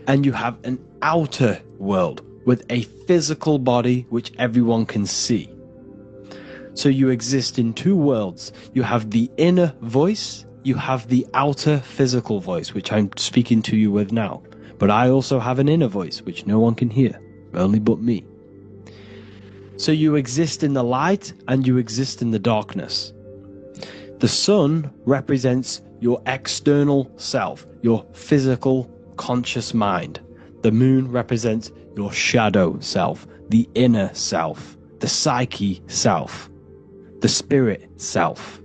And you have an outer world with a physical body which everyone can see. So you exist in two worlds. You have the inner voice, you have the outer physical voice, which I'm speaking to you with now. But I also have an inner voice, which no one can hear, only but me. So you exist in the light and you exist in the darkness. The sun represents your external self, your physical, conscious mind. The moon represents your shadow self, the inner self, the psyche self, the spirit self.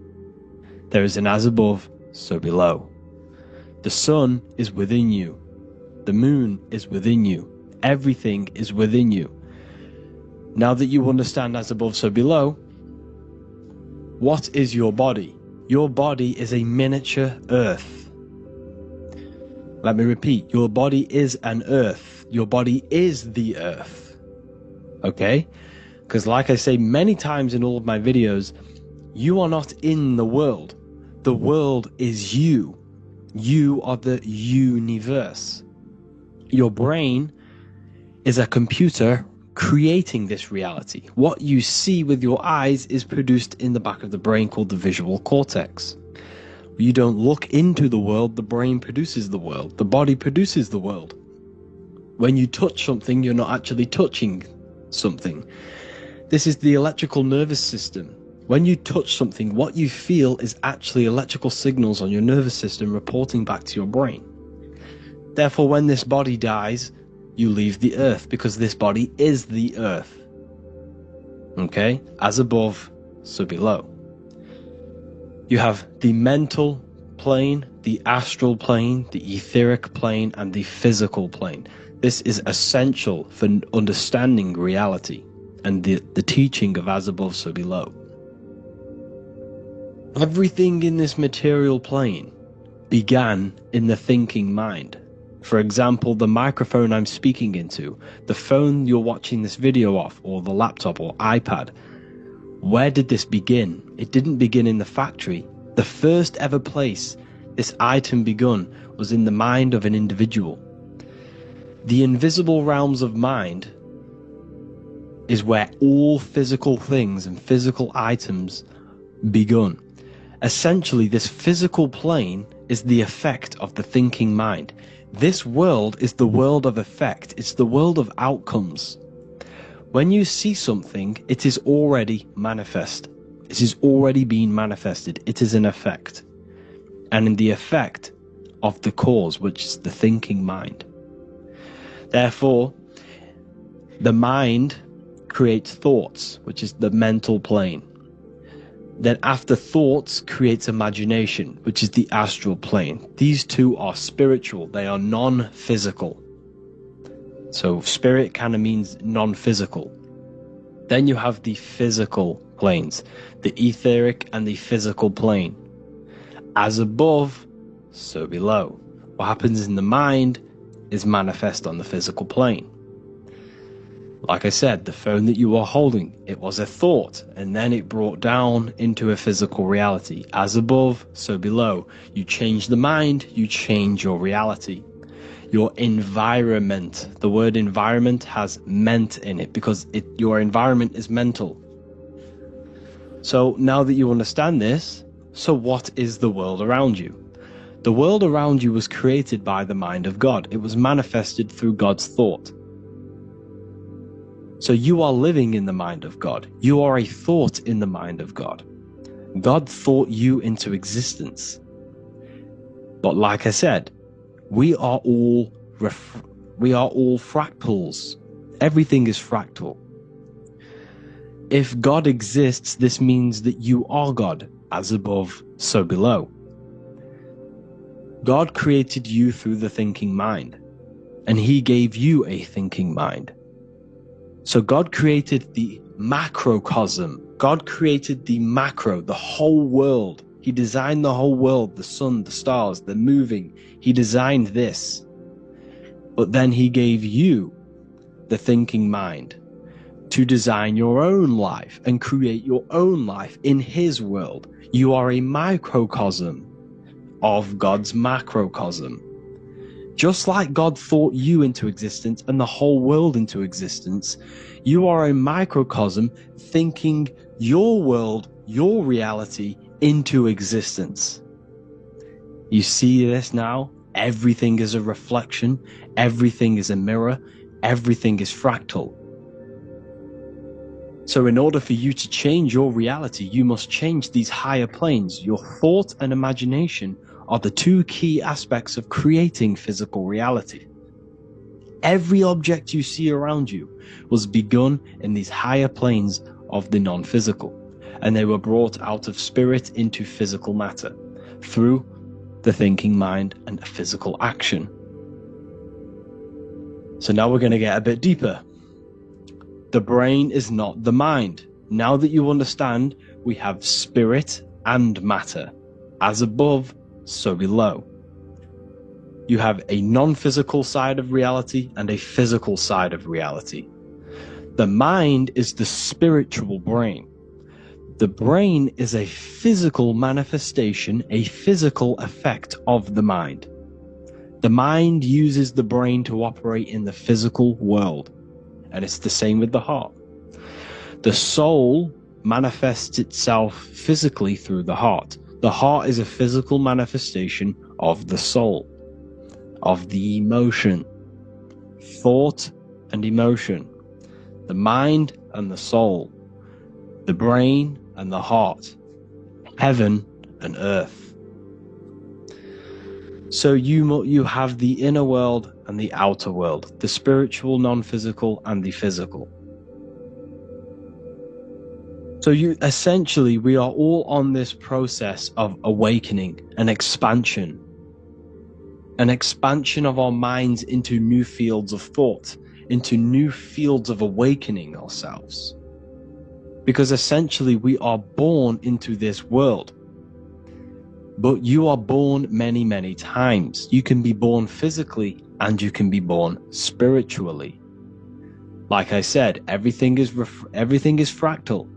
There is an as above, so below. The sun is within you. The moon is within you. Everything is within you. Now that you understand as above, so below, what is your body? Your body is a miniature earth. Let me repeat, your body is an earth. Your body is the earth. Okay? Because like I say many times in all of my videos, you are not in the world. The world is you. You are the universe. Your brain is a computer creating this reality. What you see with your eyes is produced in the back of the brain called the visual cortex. You don't look into the world, the brain produces the world. The body produces the world. When you touch something, you're not actually touching something. This is the electrical nervous system. When you touch something, what you feel is actually electrical signals on your nervous system reporting back to your brain. Therefore, when this body dies, you leave the earth because this body is the earth. Okay? As above, so below. You have the mental plane, the astral plane, the etheric plane, and the physical plane. This is essential for understanding reality and the teaching of as above, so below. Everything in this material plane began in the thinking mind. For example, the microphone I'm speaking into, the phone you're watching this video off, or the laptop or iPad. Where did this begin? It didn't begin in the factory. The first ever place this item begun was in the mind of an individual. The invisible realms of mind is where all physical things and physical items begun. Essentially, this physical plane is the effect of the thinking mind. This world is the world of effect. It's the world of outcomes. When you see something, it is already manifest. It is already being manifested. It is an effect. And in the effect of the cause, which is the thinking mind. Therefore, the mind creates thoughts, which is the mental plane. Then after thoughts creates imagination, which is the astral plane. These two are spiritual. They are non-physical. So spirit kind of means non-physical. Then you have the physical planes, the etheric and the physical plane. As above, so below. What happens in the mind is manifest on the physical plane. Like I said, the phone that you are holding, it was a thought, and then it brought down into a physical reality. As above, so below. You change the mind, you change your reality. Your environment, the word environment has ment in it because your environment is mental. So now that you understand this, so what is the world around you? The world around you was created by the mind of God. It was manifested through God's thought. So you are living in the mind of God. You are a thought in the mind of God. God thought you into existence. But like I said, we are all fractals. Everything is fractal. If God exists, this means that you are God, as above, so below. God created you through the thinking mind, and he gave you a thinking mind. So God created the macrocosm. God created the macro, the whole world. He designed the whole world, the sun, the stars, the moving. He designed this. But then he gave you the thinking mind to design your own life and create your own life in his world. You are a microcosm of God's macrocosm. Just like God thought you into existence and the whole world into existence, you are a microcosm thinking your world, your reality into existence. You see this now? Everything is a reflection. Everything is a mirror. Everything is fractal. So in order for you to change your reality, you must change these higher planes. Your thought and imagination are the two key aspects of creating physical reality. Every object you see around you was begun in these higher planes of the non-physical, and they were brought out of spirit into physical matter through the thinking mind and physical action. So now we're going to get a bit deeper. The brain is not the mind. Now that you understand, we have spirit and matter. As above, so below. You have a non-physical side of reality and a physical side of reality. The mind is the spiritual brain. The brain is a physical manifestation, a physical effect of the mind. The mind uses the brain to operate in the physical world. And it's the same with the heart. The soul manifests itself physically through the heart. The heart is a physical manifestation of the soul, of the emotion, thought and emotion, the mind and the soul, the brain and the heart, heaven and earth. So you have the inner world and the outer world, the spiritual, non-physical, and the physical. So we are all on this process of awakening, an expansion of our minds into new fields of thought, into new fields of awakening ourselves. Because essentially we are born into this world. But you are born many, many times. You can be born physically and you can be born spiritually. Like I said, everything is fractal.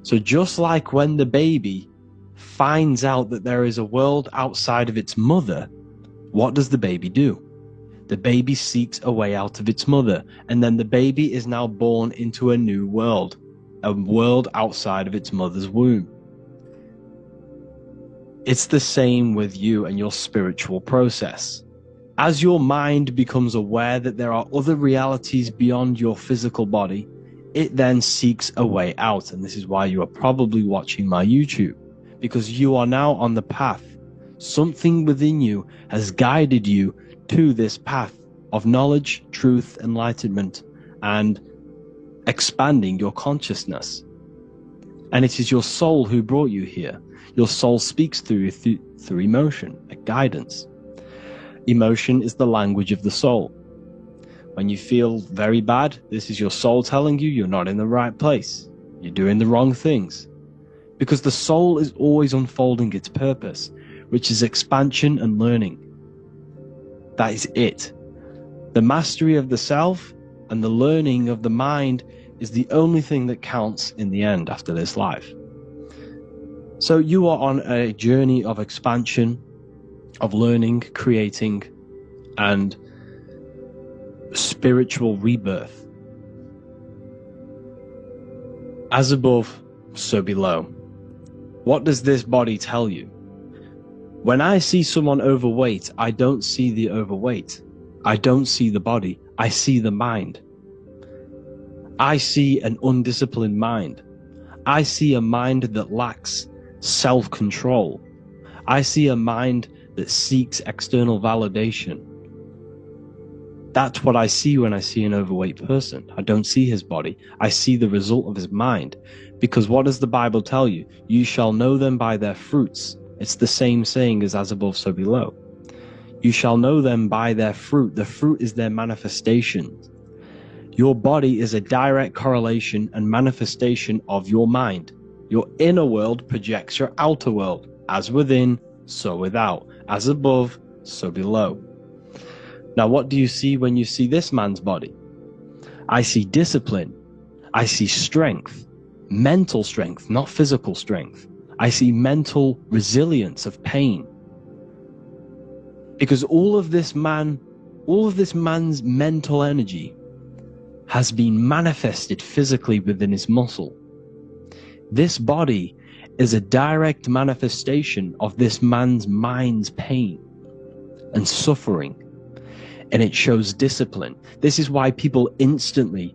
So just like when the baby finds out that there is a world outside of its mother, what does the baby do? The baby seeks a way out of its mother, and then the baby is now born into a new world, a world outside of its mother's womb. It's the same with you and your spiritual process. As your mind becomes aware that there are other realities beyond your physical body, it then seeks a way out. And this is why you are probably watching my YouTube, because you are now on the path. Something within you has guided you to this path of knowledge, truth, enlightenment, and expanding your consciousness. And it is your soul who brought you here. Your soul speaks through emotion, a guidance. Emotion is the language of the soul. When you feel very bad, this is your soul telling you you're not in the right place. You're doing the wrong things. Because the soul is always unfolding its purpose, which is expansion and learning. That is it. The mastery of the self and the learning of the mind is the only thing that counts in the end after this life. So you are on a journey of expansion, of learning, creating, and spiritual rebirth. As above, so below. What does this body tell you? When I see someone overweight, I don't see the overweight. I don't see the body. I see the mind. I see an undisciplined mind. I see a mind that lacks self-control. I see a mind that seeks external validation. That's what I see when I see an overweight person. I don't see his body. I see the result of his mind. Because what does the Bible tell you? You shall know them by their fruits. It's the same saying as above, so below. You shall know them by their fruit. The fruit is their manifestation. Your body is a direct correlation and manifestation of your mind. Your inner world projects your outer world. As within, so without. As above, so below. Now, what do you see when you see this man's body? I see discipline. I see strength. Mental strength, not physical strength. I see mental resilience of pain. Because all of this man's mental energy has been manifested physically within his muscle. This body is a direct manifestation of this man's mind's pain and suffering, and it shows discipline. This is why people instantly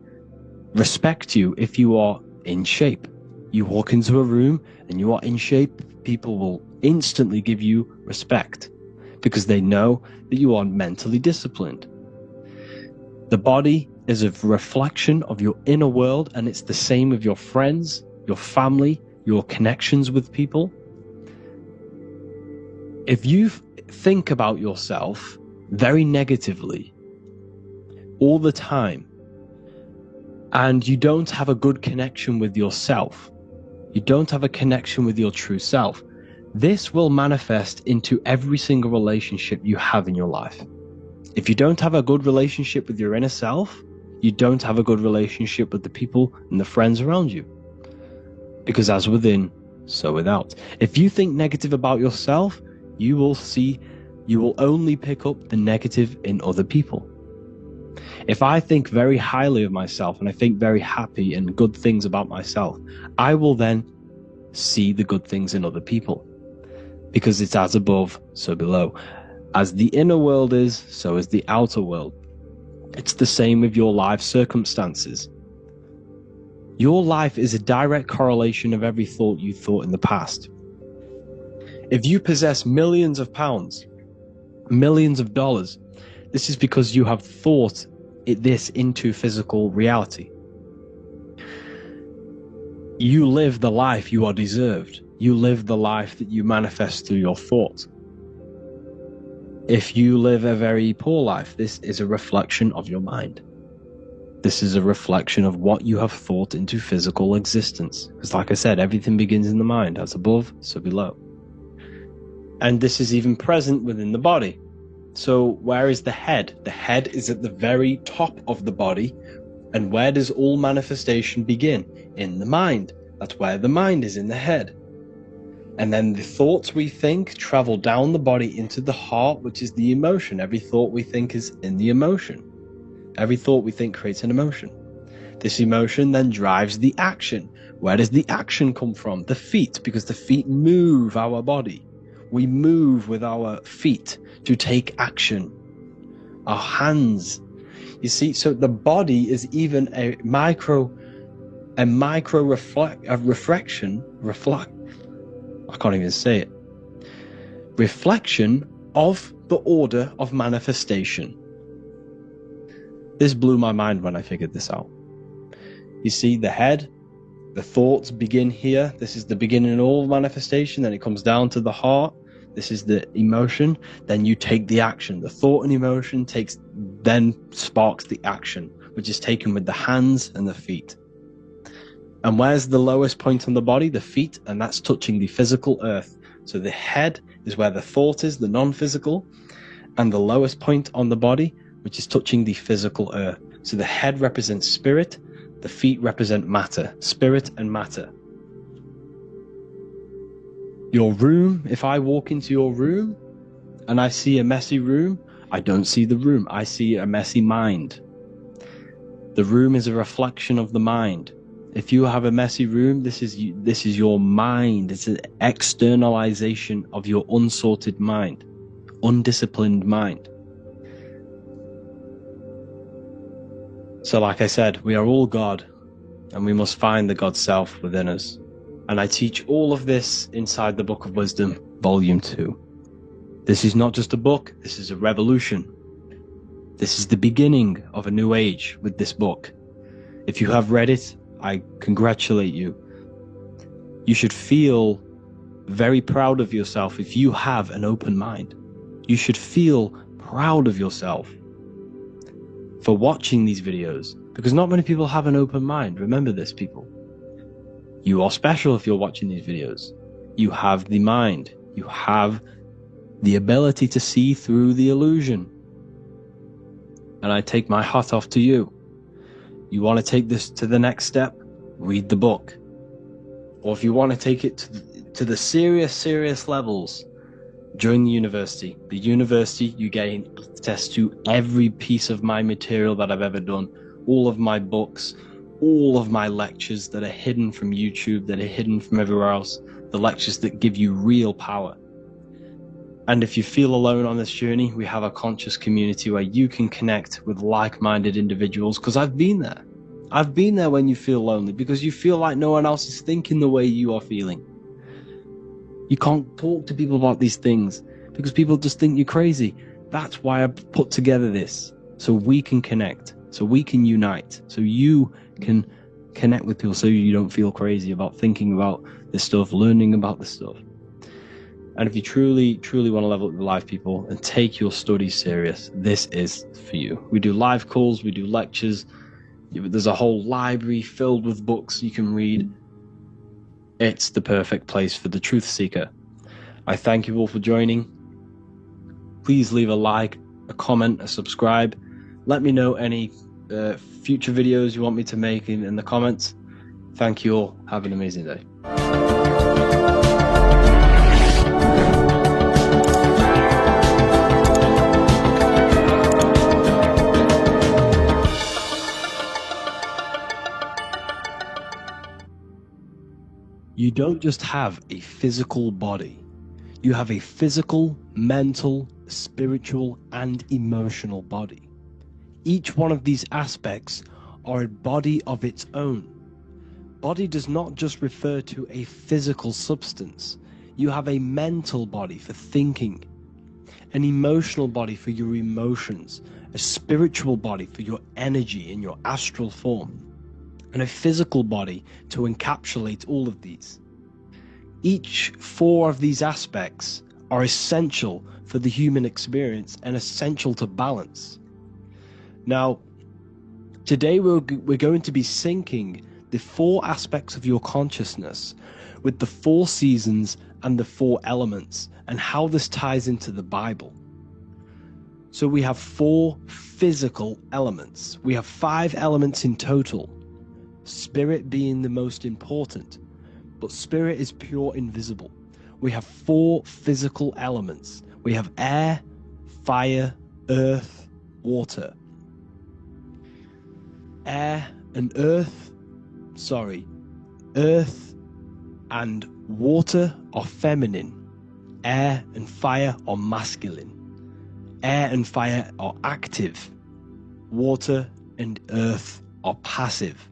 respect you if you are in shape. You walk into a room and you are in shape, people will instantly give you respect because they know that you are mentally disciplined. The body is a reflection of your inner world, and it's the same with your friends, your family, your connections with people. If you think about yourself very negatively all the time, and you don't have a good connection with yourself, you don't have a connection with your true self, this will manifest into every single relationship you have in your life. If you don't have a good relationship with your inner self, you don't have a good relationship with the people and the friends around you. Because as within, so without. If you think negative about yourself, you will only pick up the negative in other people. If I think very highly of myself and I think very happy and good things about myself, I will then see the good things in other people. Because it's as above, so below. As the inner world is, so is the outer world. It's the same with your life circumstances. Your life is a direct correlation of every thought you thought in the past. If you possess millions of pounds, millions of dollars, this is because you have thought this into physical reality. You live the life you are deserved. You live the life that you manifest through your thoughts. If you live a very poor life, this is a reflection of your mind. This is a reflection of what you have thought into physical existence. Because like I said, everything begins in the mind. As above, so below. And this is even present within the body. So where is the head? The head is at the very top of the body. And where does all manifestation begin? In the mind. That's where the mind is, in the head. And then the thoughts we think travel down the body into the heart, which is the emotion. Every thought we think is in the emotion. Every thought we think creates an emotion. This emotion then drives the action. Where does the action come from? The feet, because the feet move our body. We move with our feet to take action. Our hands. You see, so the body is even a micro reflection. I can't even say it. Reflection of the order of manifestation. This blew my mind when I figured this out. You see, the head, the thoughts begin here. This is the beginning of all manifestation. Then it comes down to the heart. This is the emotion. Then you take the action. The thought and emotion then sparks the action, which is taken with the hands and the feet. And where's the lowest point on the body? The feet, and that's touching the physical earth. So the head is where the thought is, the non-physical, and the lowest point on the body, which is touching the physical earth. So the head represents spirit, the feet represent matter, spirit and matter. Your room, if I walk into your room and I see a messy room, I don't see the room, I see a messy mind. The room is a reflection of the mind. If you have a messy room, this is your mind. It's an externalization of your unsorted mind, undisciplined mind. So like I said, we are all God, and we must find the God self within us. And I teach all of this inside the Book of Wisdom, Volume 2. This is not just a book, this is a revolution. This is the beginning of a new age with this book. If you have read it, I congratulate you. You should feel very proud of yourself if you have an open mind. You should feel proud of yourself for watching these videos, because not many people have an open mind. Remember this, people. You are special if you're watching these videos. You have the mind. You have the ability to see through the illusion. And I take my hat off to you. You want to take this to the next step? Read the book. Or if you want to take it to the serious levels, join the university. The university, you gain access to every piece of my material that I've ever done, all of my books, all of my lectures that are hidden from YouTube, that are hidden from everywhere else, the lectures that give you real power. And if you feel alone on this journey, we have a conscious community where you can connect with like-minded individuals, because I've been there. I've been there when you feel lonely because you feel like no one else is thinking the way you are feeling. You can't talk to people about these things because people just think you're crazy. That's why I put together this, so we can connect, so we can unite, so you can connect with people, so you don't feel crazy about thinking about this stuff, learning about this stuff. And if you truly want to level up your life, people, and take your studies serious, this is for you. We do live calls, we do lectures. There's a whole library filled with books you can read. It's the perfect place for the truth seeker. I thank you all for joining. Please leave a like, a comment, a subscribe. Let me know any future videos you want me to make in the comments. Thank you all. Have an amazing day. You don't just have a physical body. You have a physical, mental, spiritual, and emotional body. Each one of these aspects are a body of its own. Body does not just refer to a physical substance. You have a mental body for thinking, an emotional body for your emotions, a spiritual body for your energy in your astral form, and a physical body to encapsulate all of these. Each four of these aspects are essential for the human experience and essential to balance. Now, today we're going to be syncing the four aspects of your consciousness with the four seasons and the four elements and how this ties into the Bible. So we have four physical elements. We have 5 elements in total. Spirit being the most important, but spirit is pure invisible. We have 4 physical elements. We have air, fire, earth, water. Earth and water are feminine. Air and fire are masculine. Air and fire are active. Water and earth are passive.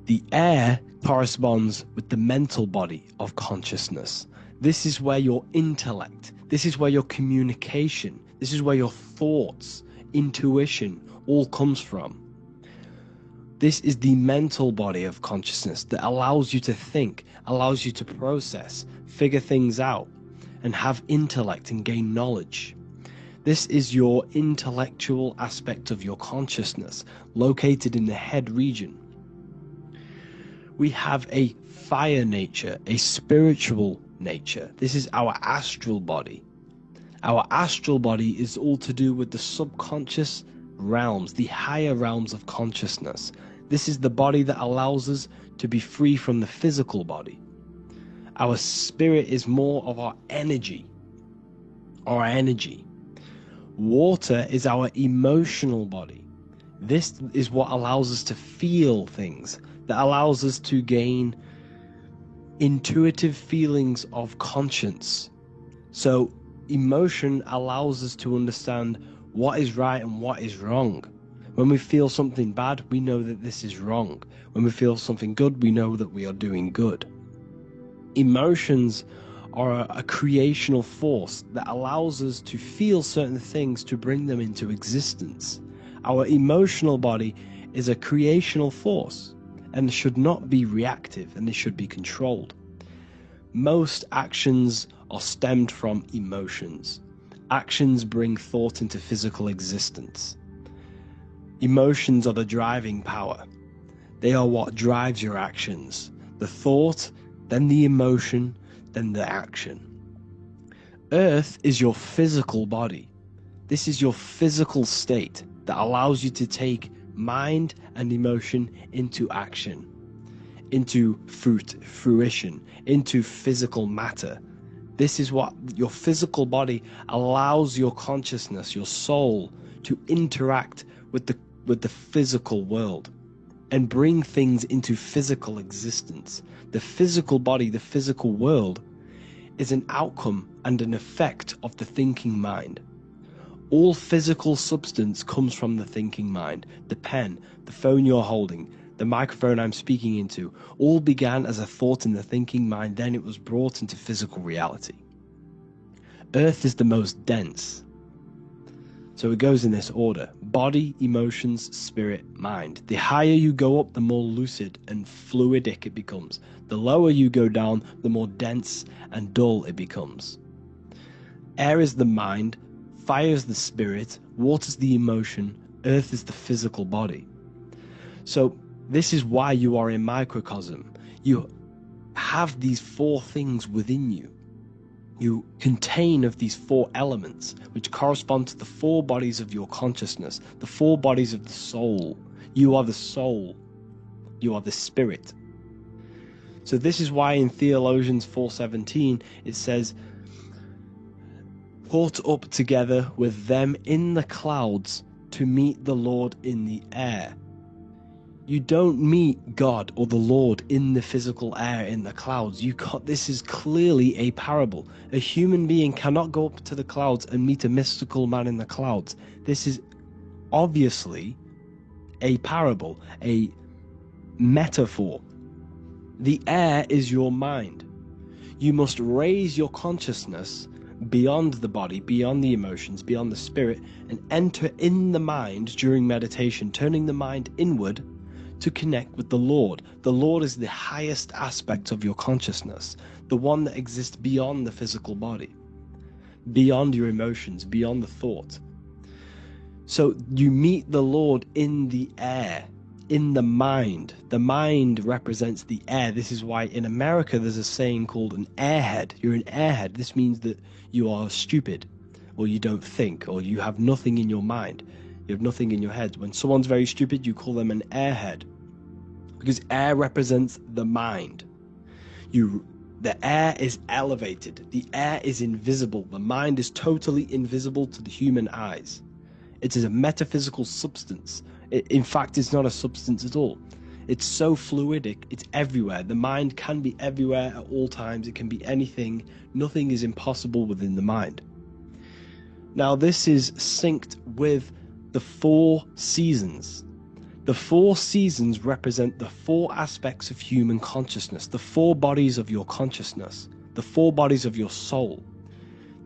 The air corresponds with the mental body of consciousness. This is where your intellect, this is where your communication, this is where your thoughts, intuition all comes from. This is the mental body of consciousness that allows you to think, allows you to process, figure things out, and have intellect and gain knowledge. This is your intellectual aspect of your consciousness, located in the head region. We have a fire nature, a spiritual nature. This is our astral body. Our astral body is all to do with the subconscious realms, the higher realms of consciousness. This is the body that allows us to be free from the physical body. Our spirit is more of our energy. Water is our emotional body. This is what allows us to feel things, that allows us to gain intuitive feelings of conscience. So emotion allows us to understand what is right and what is wrong. When we feel something bad, we know that this is wrong. When we feel something good, we know that we are doing good. Emotions are a creational force that allows us to feel certain things to bring them into existence. Our emotional body is a creational force and should not be reactive, and they should be controlled. Most actions are stemmed from emotions. Actions bring thought into physical existence. Emotions are the driving power. They are what drives your actions. The thought, then the emotion, then the action. Earth is your physical body. This is your physical state that allows you to take mind and emotion into action, into fruition, into physical matter. This is what your physical body allows your consciousness, your soul, to interact with the physical world and bring things into physical existence. The physical body, the physical world, is an outcome and an effect of the thinking mind. All physical substance comes from the thinking mind. The pen, the phone you're holding, the microphone I'm speaking into, all began as a thought in the thinking mind, then it was brought into physical reality. Earth is the most dense. So it goes in this order: body, emotions, spirit, mind. The higher you go up, the more lucid and fluidic it becomes. The lower you go down, the more dense and dull it becomes. Air is the mind, fire is the spirit, water is the emotion, earth is the physical body. So this is why you are a microcosm. You have these four things within you. You contain of these four elements, which correspond to the four bodies of your consciousness, the four bodies of the soul. You are the soul. You are the spirit. So this is why in Theologians 4:17 it says, "Caught up together with them in the clouds to meet the Lord in the air." You don't meet God or the Lord in the physical air, in the clouds. This is clearly a parable. A human being cannot go up to the clouds and meet a mystical man in the clouds. This is obviously a parable, a metaphor. The air is your mind. You must raise your consciousness beyond the body, beyond the emotions, beyond the spirit, and enter in the mind during meditation, turning the mind inward to connect with the Lord. The Lord is the highest aspect of your consciousness, the one that exists beyond the physical body, beyond your emotions, beyond the thought. So you meet the Lord in the air, in the mind. The mind represents the air. This is why in America there's a saying called an airhead. You're an airhead. This means that you are stupid, or you don't think, or you have nothing in your mind. You have nothing in your head. When someone's very stupid, you call them an airhead, because air represents the mind. The air is elevated. The air is invisible. The mind is totally invisible to the human eyes. It is a metaphysical substance. In fact, it's not a substance at all. It's so fluidic. It's everywhere. The mind can be everywhere at all times. It can be anything. Nothing is impossible within the mind. Now, this is synced with the four seasons. The four seasons represent the four aspects of human consciousness, the four bodies of your consciousness, the four bodies of your soul.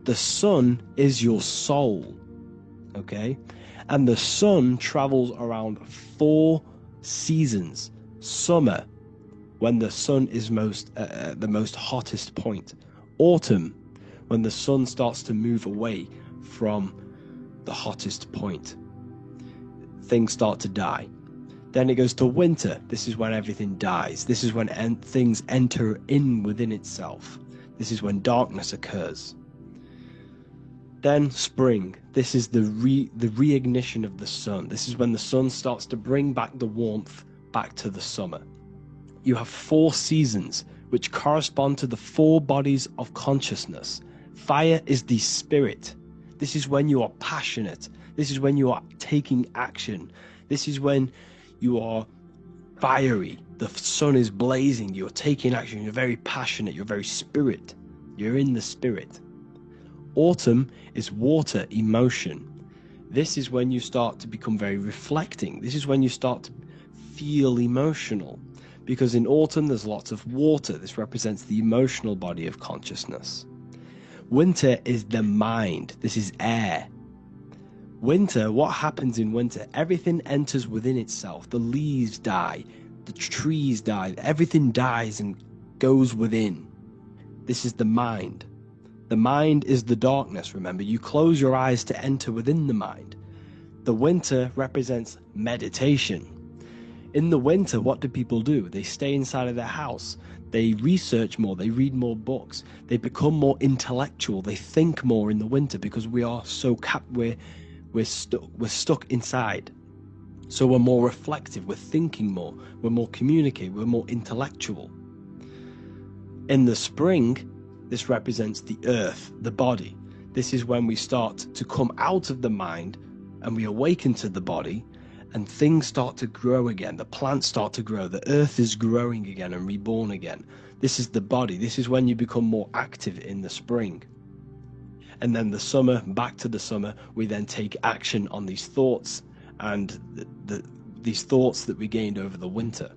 The sun is your soul, okay? And the sun travels around four seasons. Summer, when the sun is the most hottest point. Autumn, when the sun starts to move away from the hottest point. Things start to die. Then it goes to winter. This is when everything dies. This is when things enter in within itself. This is when darkness occurs. Then spring. This is the reignition of the sun. This is when the sun starts to bring back the warmth back to the summer. You have four seasons which correspond to the four bodies of consciousness. Fire is the spirit. This is when you are passionate. This is when you are taking action. This is when you are fiery. The sun is blazing. You're taking action. You're very passionate. You're very spirit. You're in the spirit. Autumn is water, emotion. This is when you start to become very reflecting. This is when you start to feel emotional. Because in autumn there's lots of water. This represents the emotional body of consciousness. Winter is the mind. This is air. Winter, what happens in winter? Everything enters within itself. The leaves die. The trees die. Everything dies and goes within. This is the mind. The mind is the darkness, remember. You close your eyes to enter within the mind. The winter represents meditation. In the winter, what do people do? They stay inside of their house. They research more. They read more books. They become more intellectual. They think more in the winter because we are so we're stuck inside. So we're more reflective. We're thinking more. We're more communicative. We're more intellectual. In the spring, this represents the earth, the body. This is when we start to come out of the mind and we awaken to the body, and things start to grow again. The plants start to grow. The earth is growing again and reborn again. This is the body. This is when you become more active in the spring. And then the summer, back to the summer, we then take action on these thoughts and these thoughts that we gained over the winter.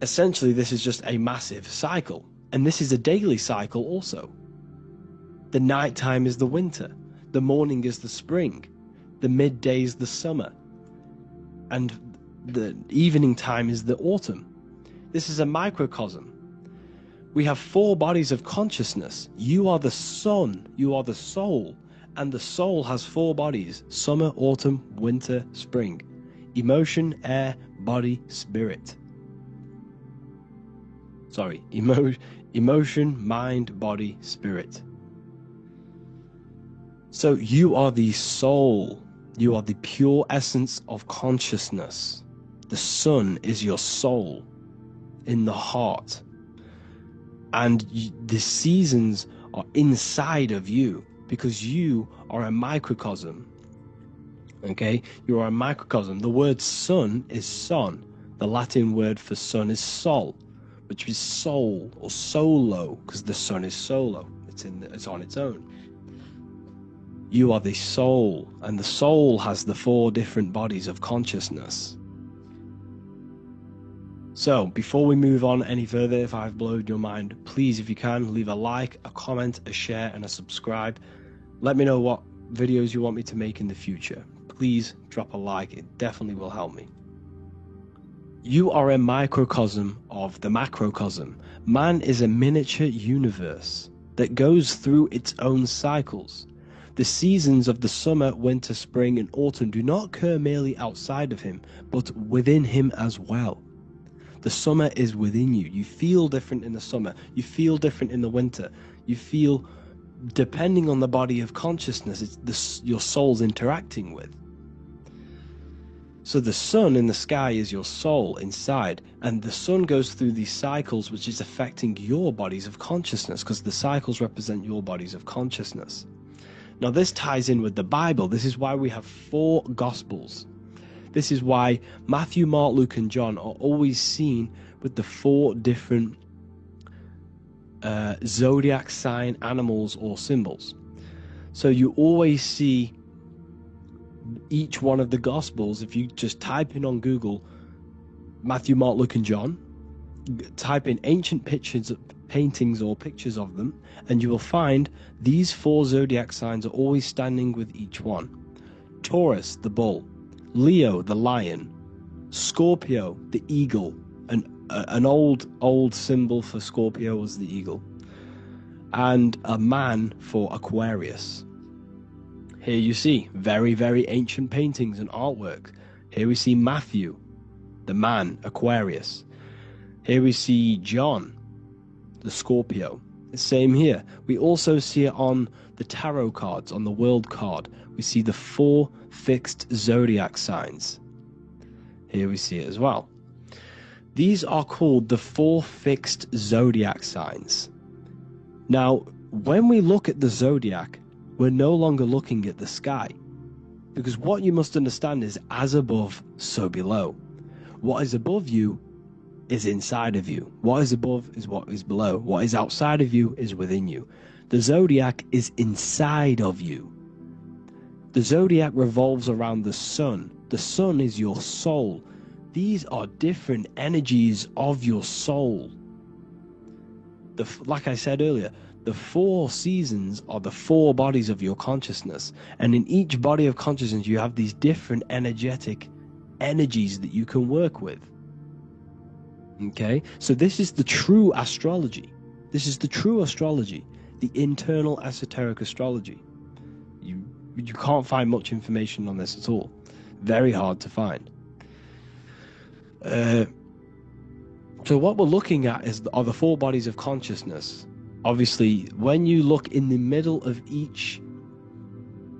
Essentially, this is just a massive cycle. And this is a daily cycle also. The nighttime is the winter. The morning is the spring. The midday is the summer. And the evening time is the autumn. This is a microcosm. We have 4 bodies of consciousness. You are the sun, you are the soul, and the soul has 4 bodies: summer, autumn, winter, spring. Emotion, air, body, spirit. Sorry, emotion, mind, body, spirit. So you are the soul. You are the pure essence of consciousness. The sun is your soul in the heart. And the seasons are inside of you because you are a microcosm. Okay? You are a microcosm. The word sun is son. The Latin word for sun is sol, which is soul or solo, because the sun is solo. It's on its own. You are the soul, and the soul has the 4 different bodies of consciousness. So, before we move on any further, if I've blown your mind, please, if you can, leave a like, a comment, a share, and a subscribe. Let me know what videos you want me to make in the future. Please drop a like, it definitely will help me. You are a microcosm of the macrocosm. Man is a miniature universe that goes through its own cycles. The seasons of the summer, winter, spring, and autumn do not occur merely outside of him, but within him as well. The summer is within you. You feel different in the summer. You feel different in the winter. You feel, depending on the body of consciousness, it's your soul's interacting with. So the sun in the sky is your soul inside, and the sun goes through these cycles, which is affecting your bodies of consciousness, because the cycles represent your bodies of consciousness. Now this ties in with the Bible. This is why we have 4 Gospels. This is why Matthew, Mark, Luke, and John are always seen with the 4 different zodiac sign animals or symbols. So you always see each one of the Gospels. If you just type in on Google Matthew, Mark, Luke, and John, type in ancient pictures, paintings or pictures of them, and you will find these 4 zodiac signs are always standing with each one. Taurus, the bull; Leo, the lion; Scorpio, the eagle. An old symbol for Scorpio was the eagle. And a man for Aquarius. Here you see very, very ancient paintings and artwork. Here we see Matthew, the man, Aquarius. Here we see John, the Scorpio. The same here. We also see it on the tarot cards, on the world card. We see the 4 fixed zodiac signs. Here we see it as well. These are called the 4 fixed zodiac signs. Now, when we look at the zodiac, we're no longer looking at the sky. Because what you must understand is, as above, so below. What is above you is inside of you. What is above is what is below. What is outside of you is within you. The zodiac is inside of you. The zodiac revolves around the sun. The sun is your soul. These are different energies of your soul. Like I said earlier, the 4 seasons are the 4 bodies of your consciousness. And in each body of consciousness, you have these different energetic energies that you can work with. Okay? So this is the true astrology. This is the true astrology, the internal esoteric astrology. You can't find much information on this at all. Very hard to find. So what we're looking at are the 4 bodies of consciousness. Obviously, when you look in the middle of each,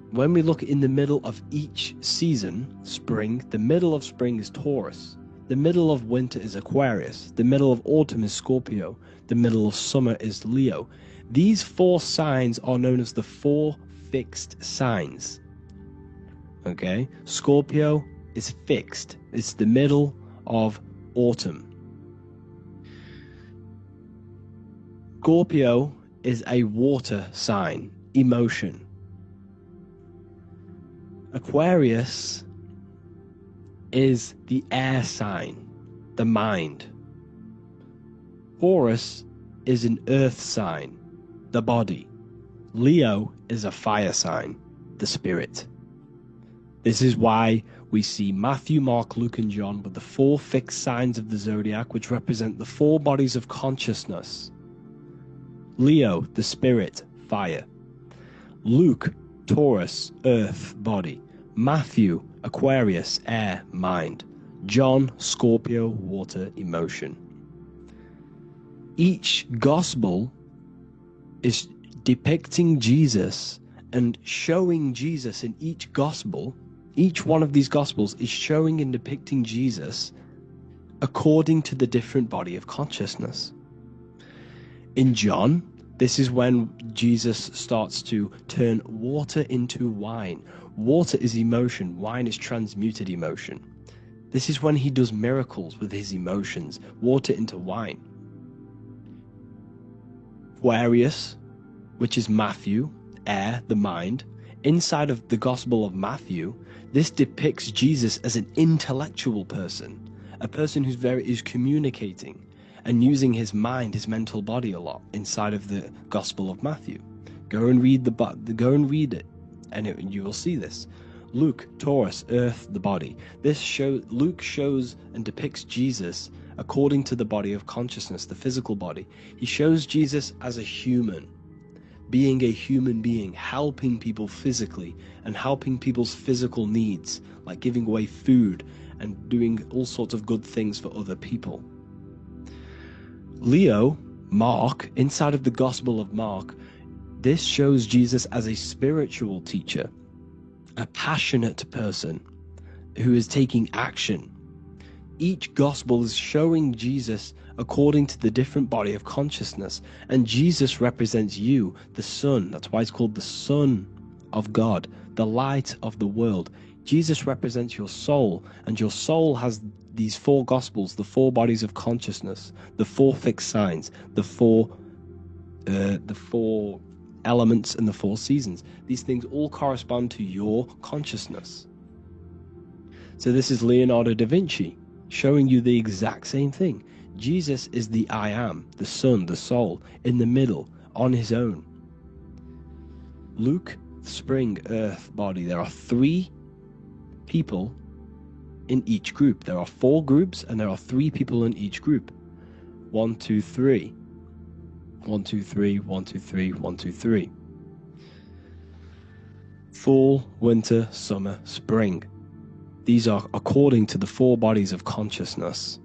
when we look in the middle of each season, spring, the middle of spring is Taurus. The middle of winter is Aquarius. The middle of autumn is Scorpio. The middle of summer is Leo. These 4 signs are known as the 4 fixed signs. Okay? Scorpio is fixed. It's the middle of autumn. Scorpio is a water sign. emotion. Aquarius is the air sign, the mind. Taurus is an earth sign, the body. Leo is a fire sign, the spirit. This is why we see Matthew, Mark, Luke, and John with the 4 fixed signs of the zodiac, which represent the 4 bodies of consciousness. Leo, the spirit, fire. Luke, Taurus, earth, body. Matthew, Aquarius, air, mind. John, Scorpio, water, emotion. Each gospel is depicting Jesus and showing Jesus in each gospel. Each one of these gospels is showing and depicting Jesus according to the different body of consciousness. In John, this is when Jesus starts to turn water into wine. Water is emotion, wine is transmuted emotion. This is when he does miracles with his emotions, water into wine. Aquarius, which is Matthew, air, the mind. Inside of the Gospel of Matthew, this depicts Jesus as an intellectual person, a person who's communicating and using his mind, his mental body a lot inside of the Gospel of Matthew. Go and read it, and you will see this. Luke, Taurus, earth, the body. Luke shows and depicts Jesus according to the body of consciousness, the physical body. He shows Jesus as a human, being a human being, helping people physically and helping people's physical needs, like giving away food and doing all sorts of good things for other people. Leo, Mark, inside of the Gospel of Mark, this shows Jesus as a spiritual teacher, a passionate person who is taking action. Each gospel is showing Jesus according to the different body of consciousness, and Jesus represents you, the Son. That's why it's called the Son of God, the light of the world. Jesus represents your soul, and your soul has these 4 gospels, the 4 bodies of consciousness, the 4 fixed signs, the four elements, and the 4 seasons. These things all correspond to your consciousness. So this is Leonardo da Vinci showing you the exact same thing. Jesus is the I am, the Son, the soul, in the middle, on his own. Luke, spring, earth, body. There are 3 people in each group. There are 4 groups, and there are 3 people in each group. 1, 2, 3. 1, 2, 3, 1, 2, 3, 1, 2, 3. Fall, winter, summer, spring. These are according to the 4 bodies of consciousness.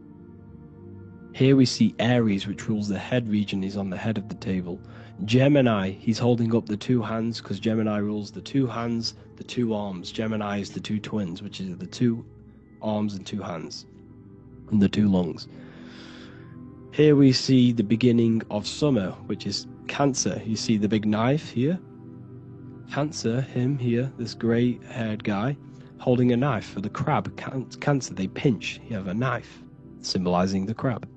Here we see Aries, which rules the head region. He's on the head of the table. Gemini, he's holding up the 2 hands because Gemini rules the 2 hands, the 2 arms. Gemini is the 2 twins, which is the 2 arms and 2 hands, and the 2 lungs. Here we see the beginning of summer, which is Cancer. You see the big knife here. Cancer, him here, this grey-haired guy, holding a knife for the crab. Cancer, they pinch. You have a knife, symbolizing the crab.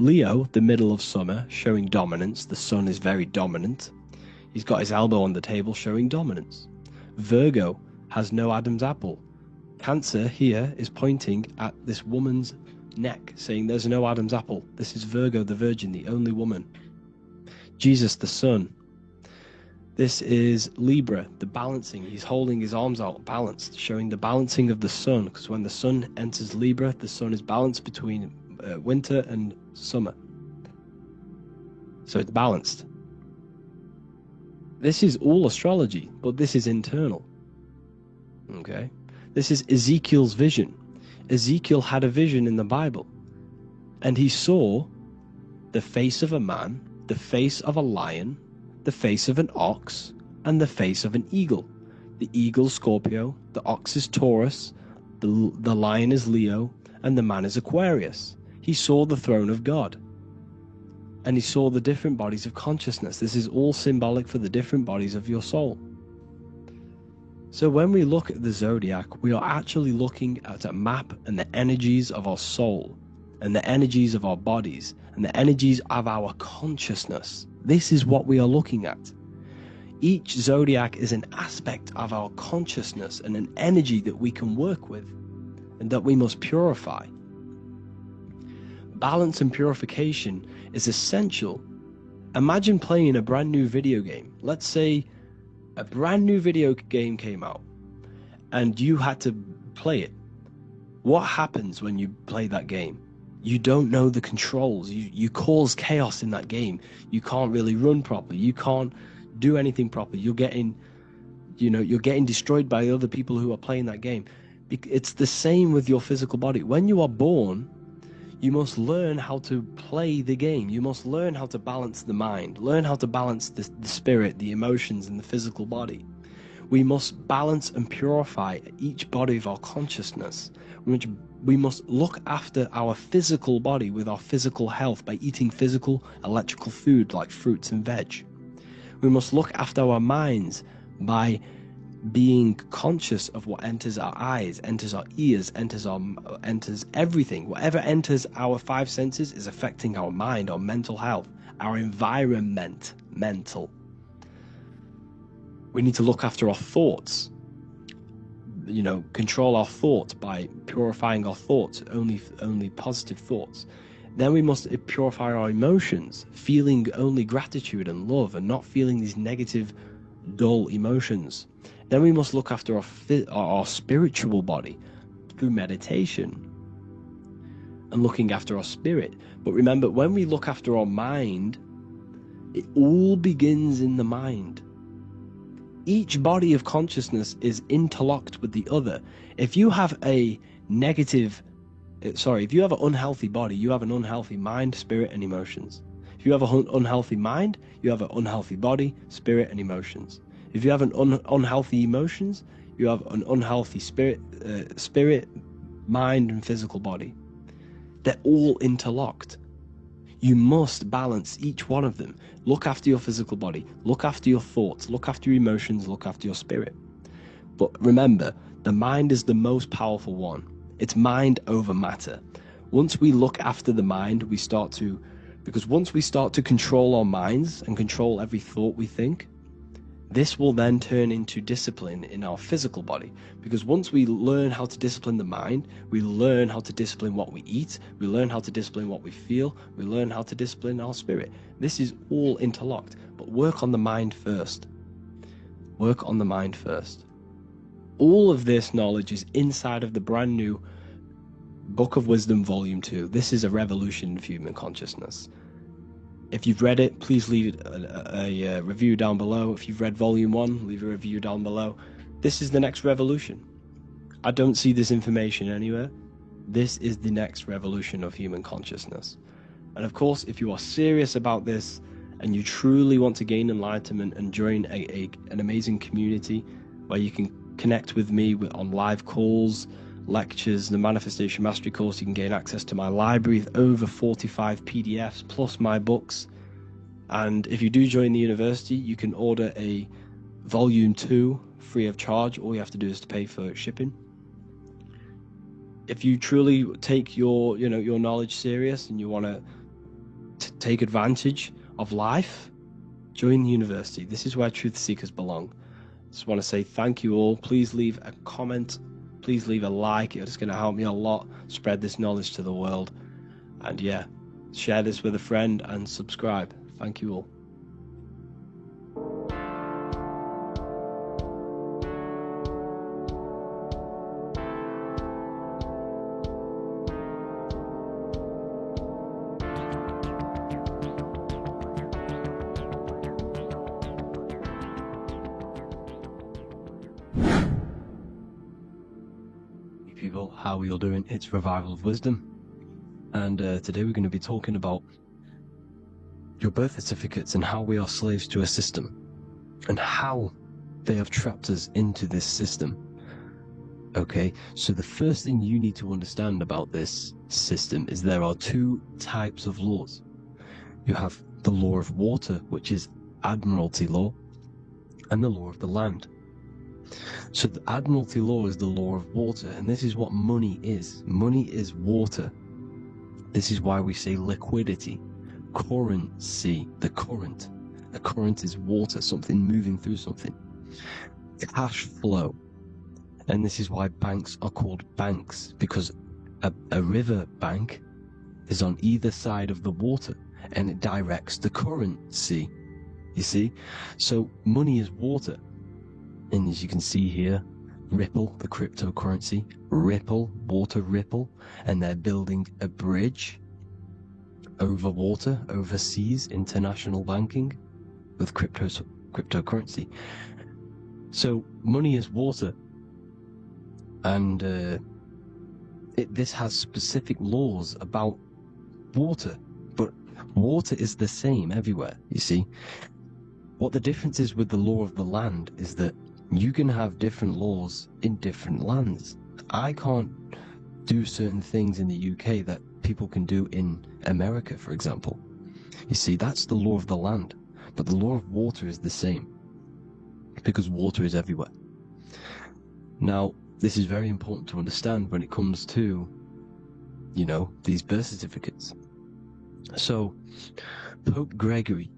Leo, the middle of summer, showing dominance. The sun is very dominant. He's got his elbow on the table, showing dominance. Virgo has no Adam's apple. Cancer here is pointing at this woman's neck, saying there's no Adam's apple. This is Virgo, the virgin, the only woman. Jesus, the sun. This is Libra, the balancing. He's holding his arms out balanced, showing the balancing of the sun, because when the sun enters Libra, the sun is balanced between winter and summer. So it's balanced. This is all astrology, but this is internal. Okay? This is Ezekiel's vision. Ezekiel had a vision in the Bible, and he saw the face of a man, the face of a lion, the face of an ox, and the face of an eagle. The eagle, Scorpio, the ox is Taurus, the lion is Leo, and the man is Aquarius. He saw the throne of God, and he saw the different bodies of consciousness. This is all symbolic for the different bodies of your soul. So when we look at the zodiac, we are actually looking at a map and the energies of our soul, and the energies of our bodies, and the energies of our consciousness. This is what we are looking at. Each zodiac is an aspect of our consciousness and an energy that we can work with and that we must purify. Balance and purification is essential. Imagine playing a brand new video game. Let's say a brand new video game came out and you had to play it. What happens when you play that game? You don't know the controls. You cause chaos in that game. You can't really run properly. You can't do anything properly. You're getting destroyed by other people who are playing that game. It's the same with your physical body. When you are born, you must learn how to play the game. You must learn how to balance the mind, learn how to balance the spirit, the emotions, and the physical body. We must balance and purify each body of our consciousness. We must look after our physical body with our physical health by eating physical, electrical food like fruits and veg. We must look after our minds by being conscious of what enters our eyes, enters our ears, enters everything. Whatever enters our five senses is affecting our mind, our mental health, our environment, mental. We need to look after our thoughts. Control our thoughts by purifying our thoughts, only positive thoughts. Then we must purify our emotions, feeling only gratitude and love and not feeling these negative, dull emotions. Then we must look after our spiritual body through meditation and looking after our spirit. But remember, when we look after our mind, it all begins in the mind. Each body of consciousness is interlocked with the other. If you have an unhealthy body, you have an unhealthy mind, spirit, and emotions. If you have an unhealthy mind, you have an unhealthy body, spirit, and emotions. If you have an unhealthy emotions, you have an unhealthy spirit, mind, and physical body. They're all interlocked. You must balance each one of them. Look after your physical body, look after your thoughts, look after your emotions, look after your spirit. But remember, the mind is the most powerful one. It's mind over matter. Once we look after the mind, once we start to control our minds and control every thought we think, this will then turn into discipline in our physical body. Because once we learn how to discipline the mind, we learn how to discipline what we eat, we learn how to discipline what we feel, we learn how to discipline our spirit. This is all interlocked, but work on the mind first. Work on the mind first. All of this knowledge is inside of the brand new Book of Wisdom Volume 2. This is a revolution of human consciousness. If you've read it, please leave a review down below. If you've read Volume 1, leave a review down below. This is the next revolution. I don't see this information anywhere. This is the next revolution of human consciousness. And of course, if you are serious about this and you truly want to gain enlightenment and join an amazing community where you can connect with me on live calls, lectures, the Manifestation Mastery course, you can gain access to my library with over 45 PDFs plus my books. And if you do join the university, you can order a Volume 2 free of charge. All you have to do is to pay for shipping. If you truly take your knowledge serious and you want to take advantage of life, join the university. This is where truth seekers belong. Just want to say thank you all. Please leave a comment. Please leave a like. It's going to help me a lot spread this knowledge to the world. And yeah, share this with a friend and subscribe. Thank you all. People, how are you all doing? It's Revival of Wisdom, and today we're going to be talking about your birth certificates and how we are slaves to a system and how they have trapped us into this system. Okay, so the first thing you need to understand about this system is there are two types of laws. You have the law of water, which is Admiralty law, and the law of the land. So the Admiralty law is the law of water, and this is what money is. Money is water. This is why we say liquidity, currency, the current. A current is water, something moving through something. Cash flow. And this is why banks are called banks, because a river bank is on either side of the water and it directs the currency. You see? So money is water. And as you can see here, Ripple, the cryptocurrency, Ripple, water Ripple, and they're building a bridge over water, overseas, international banking with cryptocurrency. So money is water, and this has specific laws about water, but water is the same everywhere, you see. What the difference is with the law of the land is that you can have different laws in different lands. I can't do certain things in the UK that people can do in America, for example. You see, that's the law of the land, but the law of water is the same, because water is everywhere. Now, this is very important to understand when it comes to, you know, these birth certificates. So, Pope Gregory,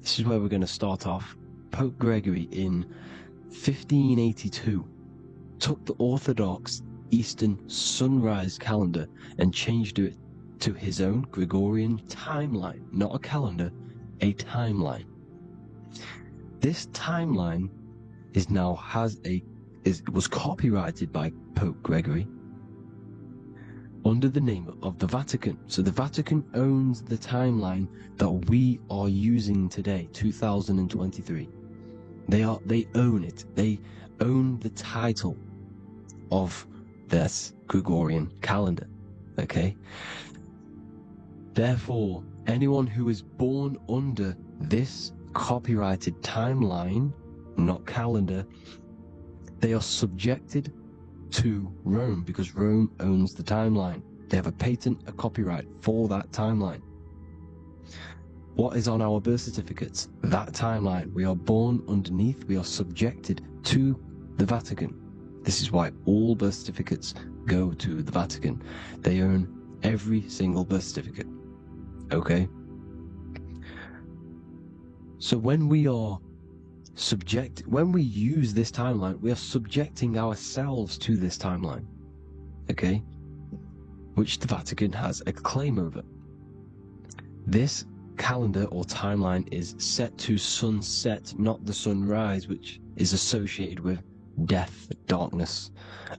this is where we're going to start off. Pope Gregory in 1582 took the Orthodox Eastern sunrise calendar and changed it to his own Gregorian timeline, not a calendar, a timeline. This timeline was copyrighted by Pope Gregory under the name of the Vatican. So the Vatican owns the timeline that we are using today, 2023. They own it. They own the title of this Gregorian calendar. Okay? Therefore, anyone who is born under this copyrighted timeline, not calendar, they are subjected to Rome, because Rome owns the timeline. They have a patent, a copyright for that timeline. What is on our birth certificates? That timeline. We are born underneath, we are subjected to the Vatican. This is why all birth certificates go to the Vatican. They own every single birth certificate. Okay? So when we use this timeline, we are subjecting ourselves to this timeline. Okay? Which the Vatican has a claim over. This calendar or timeline is set to sunset, not the sunrise, which is associated with death, darkness,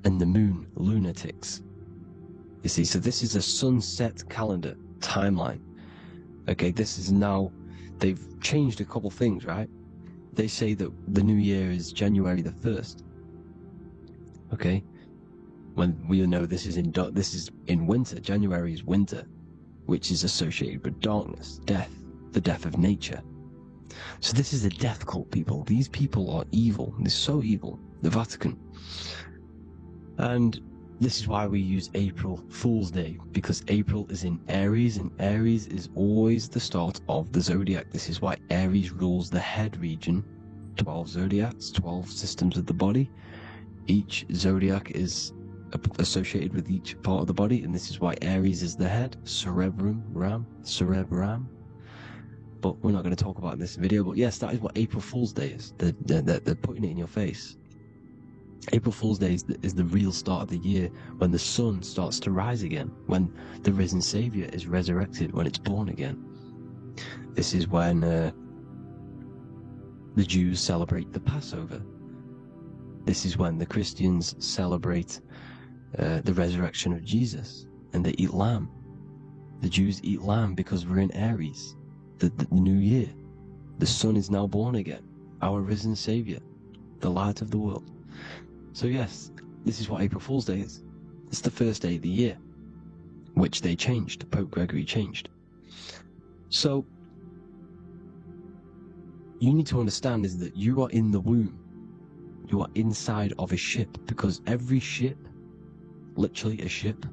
and the moon, lunatics. You see, so this is a sunset calendar timeline. Okay, this is now, they've changed a couple things, right? They say that the new year is January the 1st. Okay, when we know this is in winter. January is winter, which is associated with darkness, death, the death of nature. So this is a death cult, people. These people are evil. They're so evil. The Vatican. And this is why we use April Fool's Day, because April is in Aries, and Aries is always the start of the zodiac. This is why Aries rules the head region. 12 zodiacs, 12 systems of the body. Each zodiac is associated with each part of the body, and this is why Aries is the head, cerebrum. But we're not going to talk about it in this video. But yes, that is what April Fool's Day is. They're putting it in your face. April Fool's Day is the real start of the year, when the sun starts to rise again, when the risen Savior is resurrected, when it's born again. This is when the Jews celebrate the Passover. This is when the Christians celebrate the resurrection of Jesus, and they eat lamb. The Jews eat lamb because we're in Aries, the new year. The sun is now born again, our risen Savior, the light of the world. So yes, this is what April Fool's Day is. It's the first day of the year, which they changed. Pope Gregory changed. So you need to understand is that you are in the womb. You are inside of a ship, because every ship, literally a ship,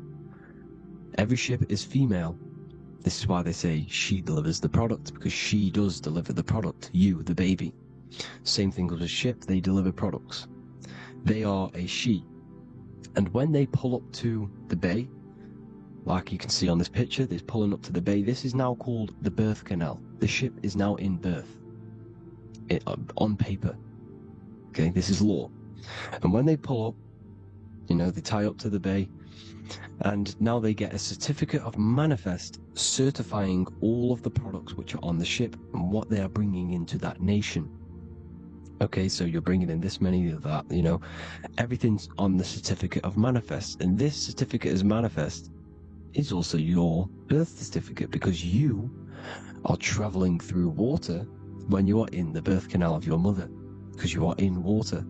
every ship is female. This is why they say she delivers the product, because she does deliver the product. You, the baby. Same thing with a ship, they deliver products. They are a she. And when they pull up to the bay, like you can see on this picture, they're pulling up to the bay. This is now called the birth canal. The ship is now in birth. on paper. Okay, this is law. And when they pull up, they tie up to the bay, and now they get a certificate of manifest certifying all of the products which are on the ship and what they are bringing into that nation. Okay, so you're bringing in this many of that, everything's on the certificate of manifest. And this certificate of manifest is also your birth certificate, because you are traveling through water when you are in the birth canal of your mother, because you are in water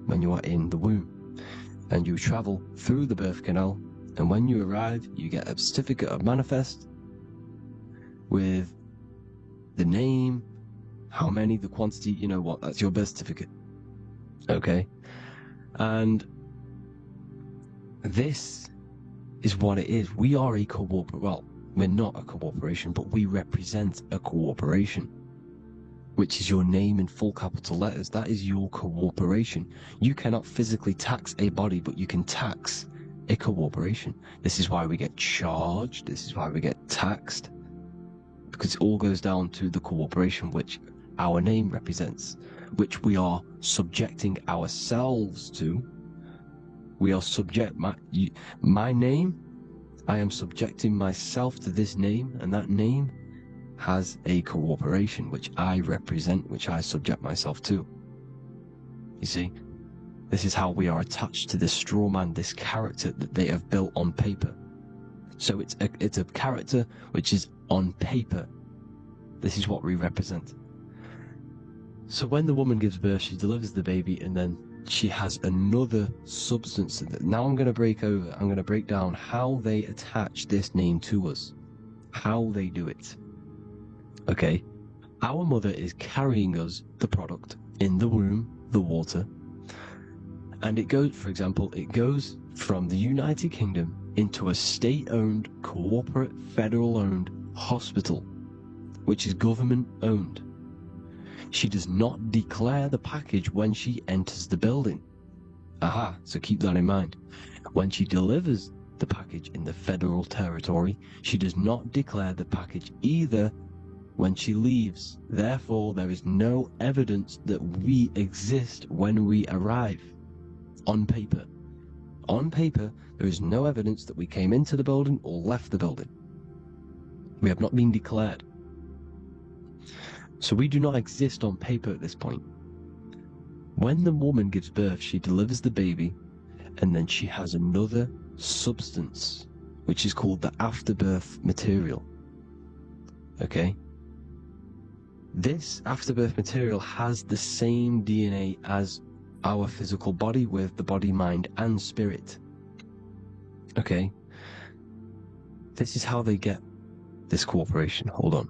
when you are in the womb, and you travel through the birth canal, and when you arrive you get a certificate of manifest with the name, how many, the quantity, that's your birth certificate. Okay, and this is what it is. We are a we're not a corporation, but we represent a corporation, which is your name in full capital letters. That is your corporation. You cannot physically tax a body, but you can tax a corporation. This is why we get charged. This is why we get taxed, because it all goes down to the corporation which our name represents, which we are subjecting ourselves to. We are my name, I am subjecting myself to this name, and that name has a corporation which I represent, which I subject myself to. You see, this is how we are attached to this straw man, this character that they have built on paper. So it's a character which is on paper. This is what we represent. So when the woman gives birth, she delivers the baby, and then she has another substance. Now I'm going to break down how they attach this name to us, how they do it. Okay, our mother is carrying us the product in the womb, the water, and it goes, for example, it goes from the United Kingdom into a state-owned, corporate, federal-owned hospital, which is government-owned. She does not declare the package when she enters the building. So keep that in mind. When she delivers the package in the federal territory, she does not declare the package either when she leaves. Therefore, there is no evidence that we exist when we arrive. On paper. On paper, there is no evidence that we came into the building or left the building. We have not been declared. So we do not exist on paper at this point. When the woman gives birth, she delivers the baby, and then she has another substance, which is called the afterbirth material. Okay? This afterbirth material has the same DNA as our physical body, with the body, mind, and spirit. Okay? This is how they get this corporation. Hold on.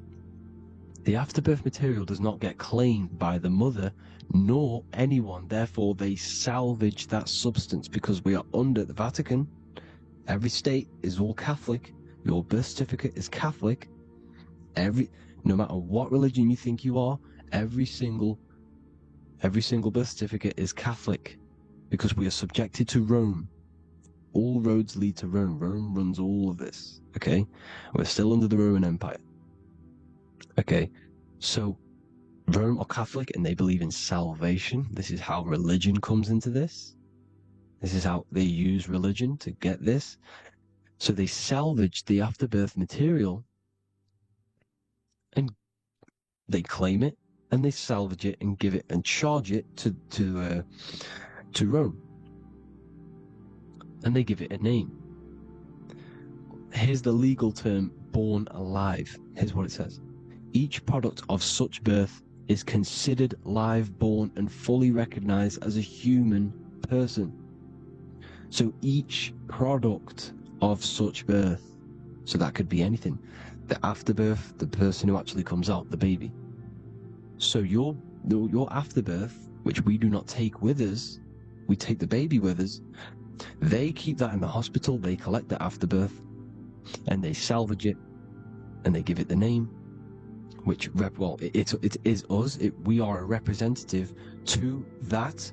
The afterbirth material does not get claimed by the mother nor anyone. Therefore, they salvage that substance, because we are under the Vatican. Every state is all Catholic. Your birth certificate is Catholic. No matter what religion you think you are, every single birth certificate is Catholic, because we are subjected to Rome. All roads lead to Rome. Rome runs all of this. Okay? We're still under the Roman Empire. Okay, so Rome are Catholic, and they believe in salvation. This is how religion comes into this. This is how they use religion to get this. So they salvage the afterbirth material, and they claim it, and they salvage it and give it and charge it to Rome, and they give it a name. Here's the legal term: born alive. Here's what it says. Each product of such birth is considered live, born, and fully recognized as a human person. So each product of such birth, so that could be anything, the afterbirth, the person who actually comes out, the baby. So your afterbirth, which we do not take with us, we take the baby with us, they keep that in the hospital, they collect the afterbirth, and they salvage it, and they give it the name, which it is us. We are a representative to that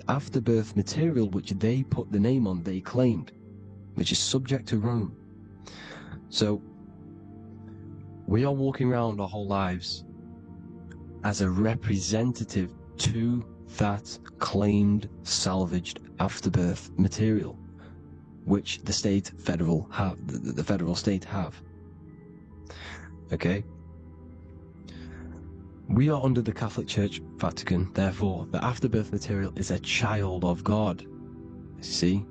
afterbirth material, which they put the name on, they claimed, which is subject to Rome. So we are walking around our whole lives as a representative to that claimed salvaged afterbirth material, which the federal state have. Okay? We are under the Catholic Church, Vatican, therefore the afterbirth material is a child of God. See?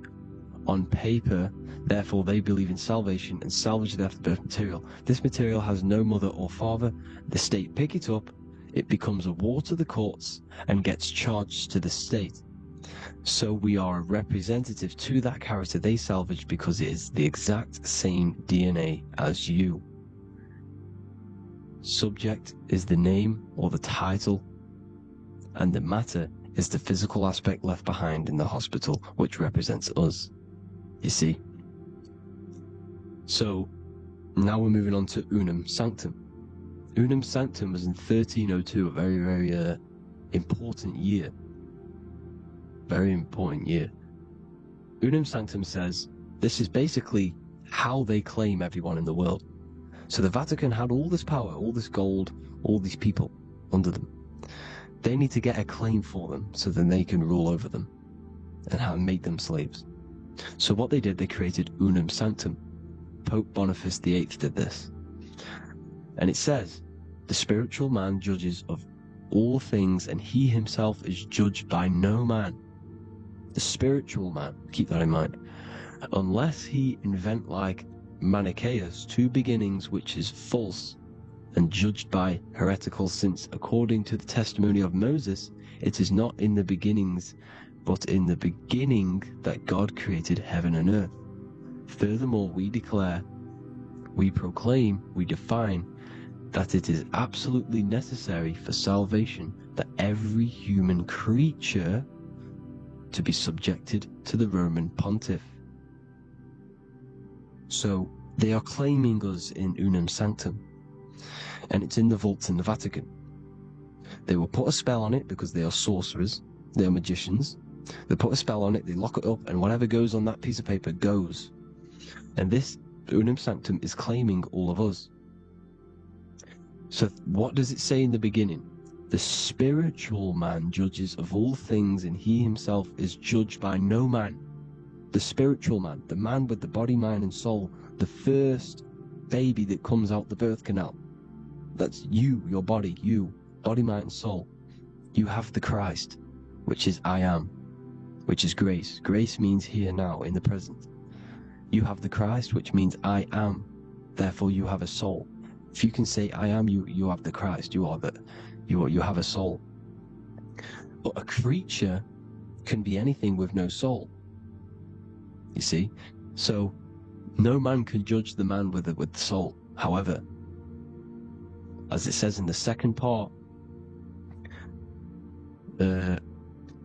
On paper, therefore they believe in salvation and salvage the afterbirth material. This material has no mother or father. The state pick it up, it becomes a war to the courts and gets charged to the state. So we are a representative to that character they salvaged because it is the exact same DNA as you. Subject is the name or the title, and the matter is the physical aspect left behind in the hospital, which represents us. You see? So, now we're moving on to Unum Sanctum. Unum Sanctum was in 1302, a very, very important year. Very important year. Unum Sanctum says this is basically how they claim everyone in the world. So the Vatican had all this power, all this gold, all these people under them. They need to get a claim for them so then they can rule over them and make them slaves. So what they did, they created Unum Sanctum. Pope Boniface VIII did this. And it says, the spiritual man judges of all things, and he himself is judged by no man. The spiritual man, keep that in mind, unless he invent like Manichaeus, two beginnings, which is false and judged by heretical, since according to the testimony of Moses, it is not in the beginnings, but in the beginning that God created heaven and earth. Furthermore, we declare, we proclaim, we define that it is absolutely necessary for salvation that every human creature to be subjected to the Roman pontiff. So they are claiming us in Unum Sanctum, and it's in the vaults in the Vatican. They will put a spell on it because they are sorcerers, they are magicians. They put a spell on it, they lock it up, and whatever goes on that piece of paper goes. And this Unum Sanctum is claiming all of us. So what does it say in the beginning? The spiritual man judges of all things, and he himself is judged by no man. The spiritual man, the man with the body, mind, and soul, the first baby that comes out the birth canal. That's you, your body, body, mind, and soul. You have the Christ, which is I am, which is grace. Grace means here now, in the present. You have the Christ, which means I am, therefore you have a soul. If you can say I am, you have the Christ, you have a soul. But a creature can be anything with no soul. You see? So no man can judge the man with the soul. However, as it says in the second part,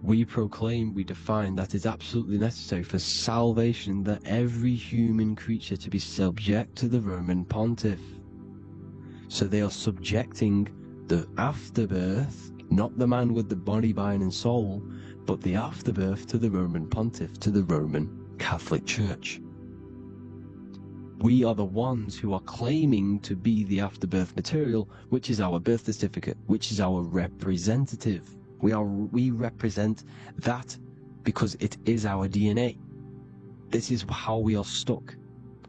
we proclaim, we define that it's absolutely necessary for salvation that every human creature to be subject to the Roman pontiff. So they are subjecting the afterbirth, not the man with the body, mind, and soul, but the afterbirth to the Roman pontiff, to the Roman Catholic Church. We are the ones who are claiming to be the afterbirth material, which is our birth certificate, which is our representative. We represent that because it is our DNA. This is how we are stuck.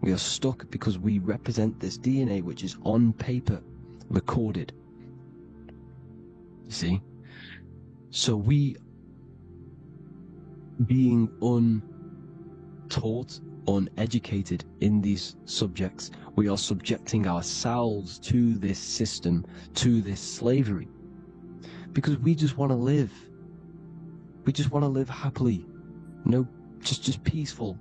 We are stuck because we represent this DNA, which is on paper, recorded. You see? So we, being untaught, uneducated in these subjects, we are subjecting ourselves to this system, to this slavery. Because we just want to live. We just want to live happily. No, just peaceful.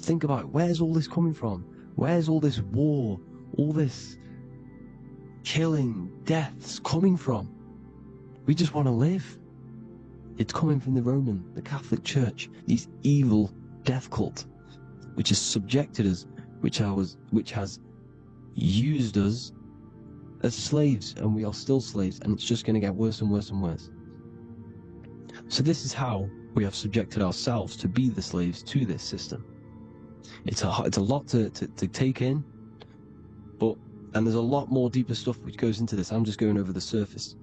Think about it. Where's all this coming from? Where's all this war, all this killing, deaths coming from? We just want to live. It's coming from the Catholic Church, these evil death cult, which has subjected us, which has used us as slaves, and we are still slaves, and it's just going to get worse and worse and worse. So this is how we have subjected ourselves to be the slaves to this system. It's a lot to take in, but And there's a lot more deeper stuff which goes into this. I'm just going over the surface.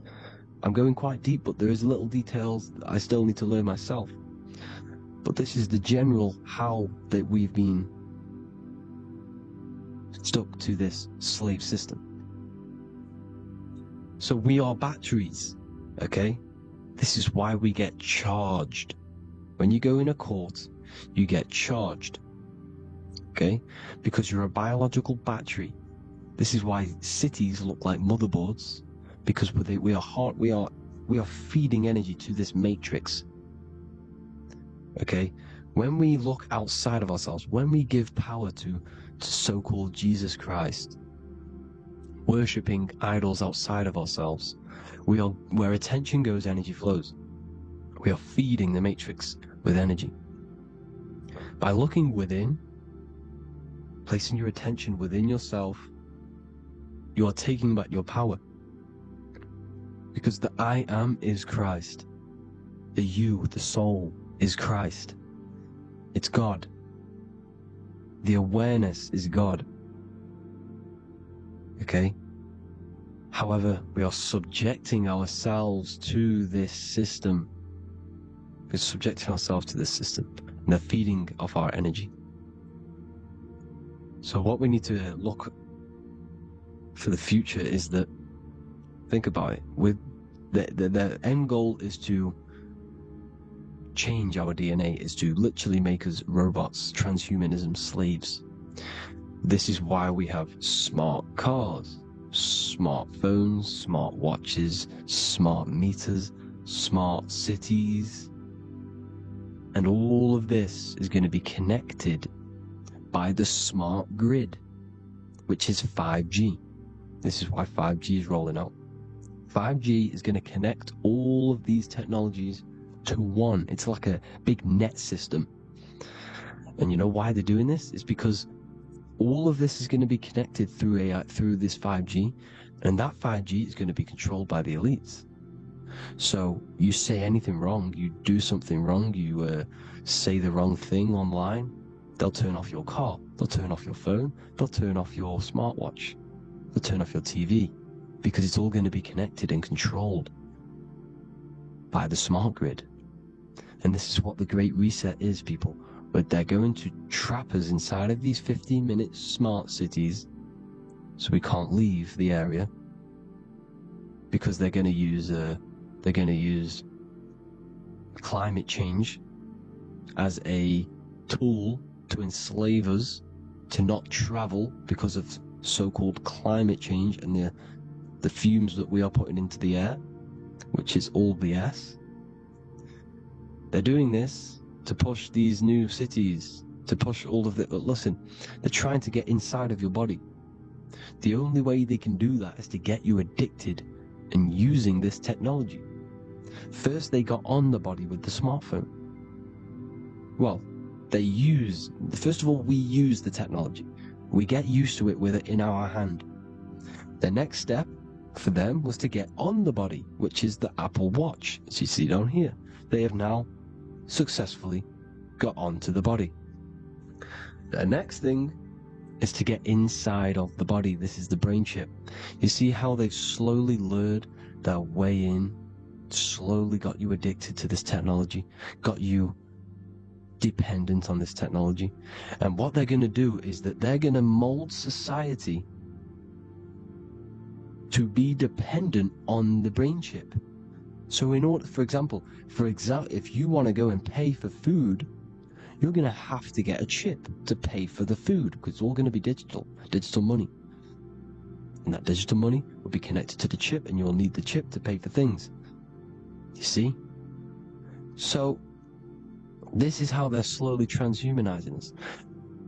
I'm going quite deep, but there is little details that I still need to learn myself. But this is the general how that we've been stuck to this slave system. So we are batteries, okay? This is why we get charged. When you go in a court, you get charged, okay? Because you're a biological battery. This is why cities look like motherboards, because we are feeding energy to this matrix. Okay, when we look outside of ourselves, when we give power to so-called Jesus Christ, worshipping idols outside of ourselves, where attention goes, energy flows. We are feeding the matrix with energy. By looking within, placing your attention within yourself, you are taking back your power. Because the I am is Christ. The you, the soul, is Christ. It's God. The awareness is God. Okay? However, we are subjecting ourselves to this system. We're subjecting ourselves to this system and the feeding of our energy. So what we need to look for the future is that, think about it, with the end goal is to change our DNA, is to literally make us robots, transhumanism, slaves. This is why we have smart cars, smartphones, smart watches, smart meters, smart cities, and all of this is going to be connected by the smart grid, which is 5G. This is why 5G is rolling out. 5G is going to connect all of these technologies to one. It's like a big net system. And you know why they're doing this? It's because all of this is going to be connected through AI, through this 5G, and that 5G is going to be controlled by the elites. So you say anything wrong, you do something wrong, you say the wrong thing online, they'll turn off your car, they'll turn off your phone, they'll turn off your smartwatch, they'll turn off your TV, because it's all going to be connected and controlled by the smart grid. And this is what the Great Reset is, people. But they're going to trap us inside of these 15-minute smart cities, so we can't leave the area, because they're going to use climate change as a tool to enslave us to not travel because of so-called climate change and the fumes that we are putting into the air, which is all BS. They're doing this to push these new cities, to push all of it. But listen, they're trying to get inside of your body. The only way they can do that is to get you addicted and using this technology. First, they got on the body with the smartphone. Well, first of all, we use the technology. We get used to it with it in our hand. The next step for them was to get on the body, which is the Apple Watch, as you see down here. They have now successfully got onto the body. The next thing is to get inside of the body. This is the brain chip. You see how they've slowly lured their way in, slowly got you addicted to this technology, got you dependent on this technology. And what they're going to do is that they're going to mold society to be dependent on the brain chip. So in order, for example, if you want to go and pay for food, you're going to have to get a chip to pay for the food, because it's all going to be digital money. And that digital money will be connected to the chip, and you'll need the chip to pay for things. You see? So this is how they're slowly transhumanizing us.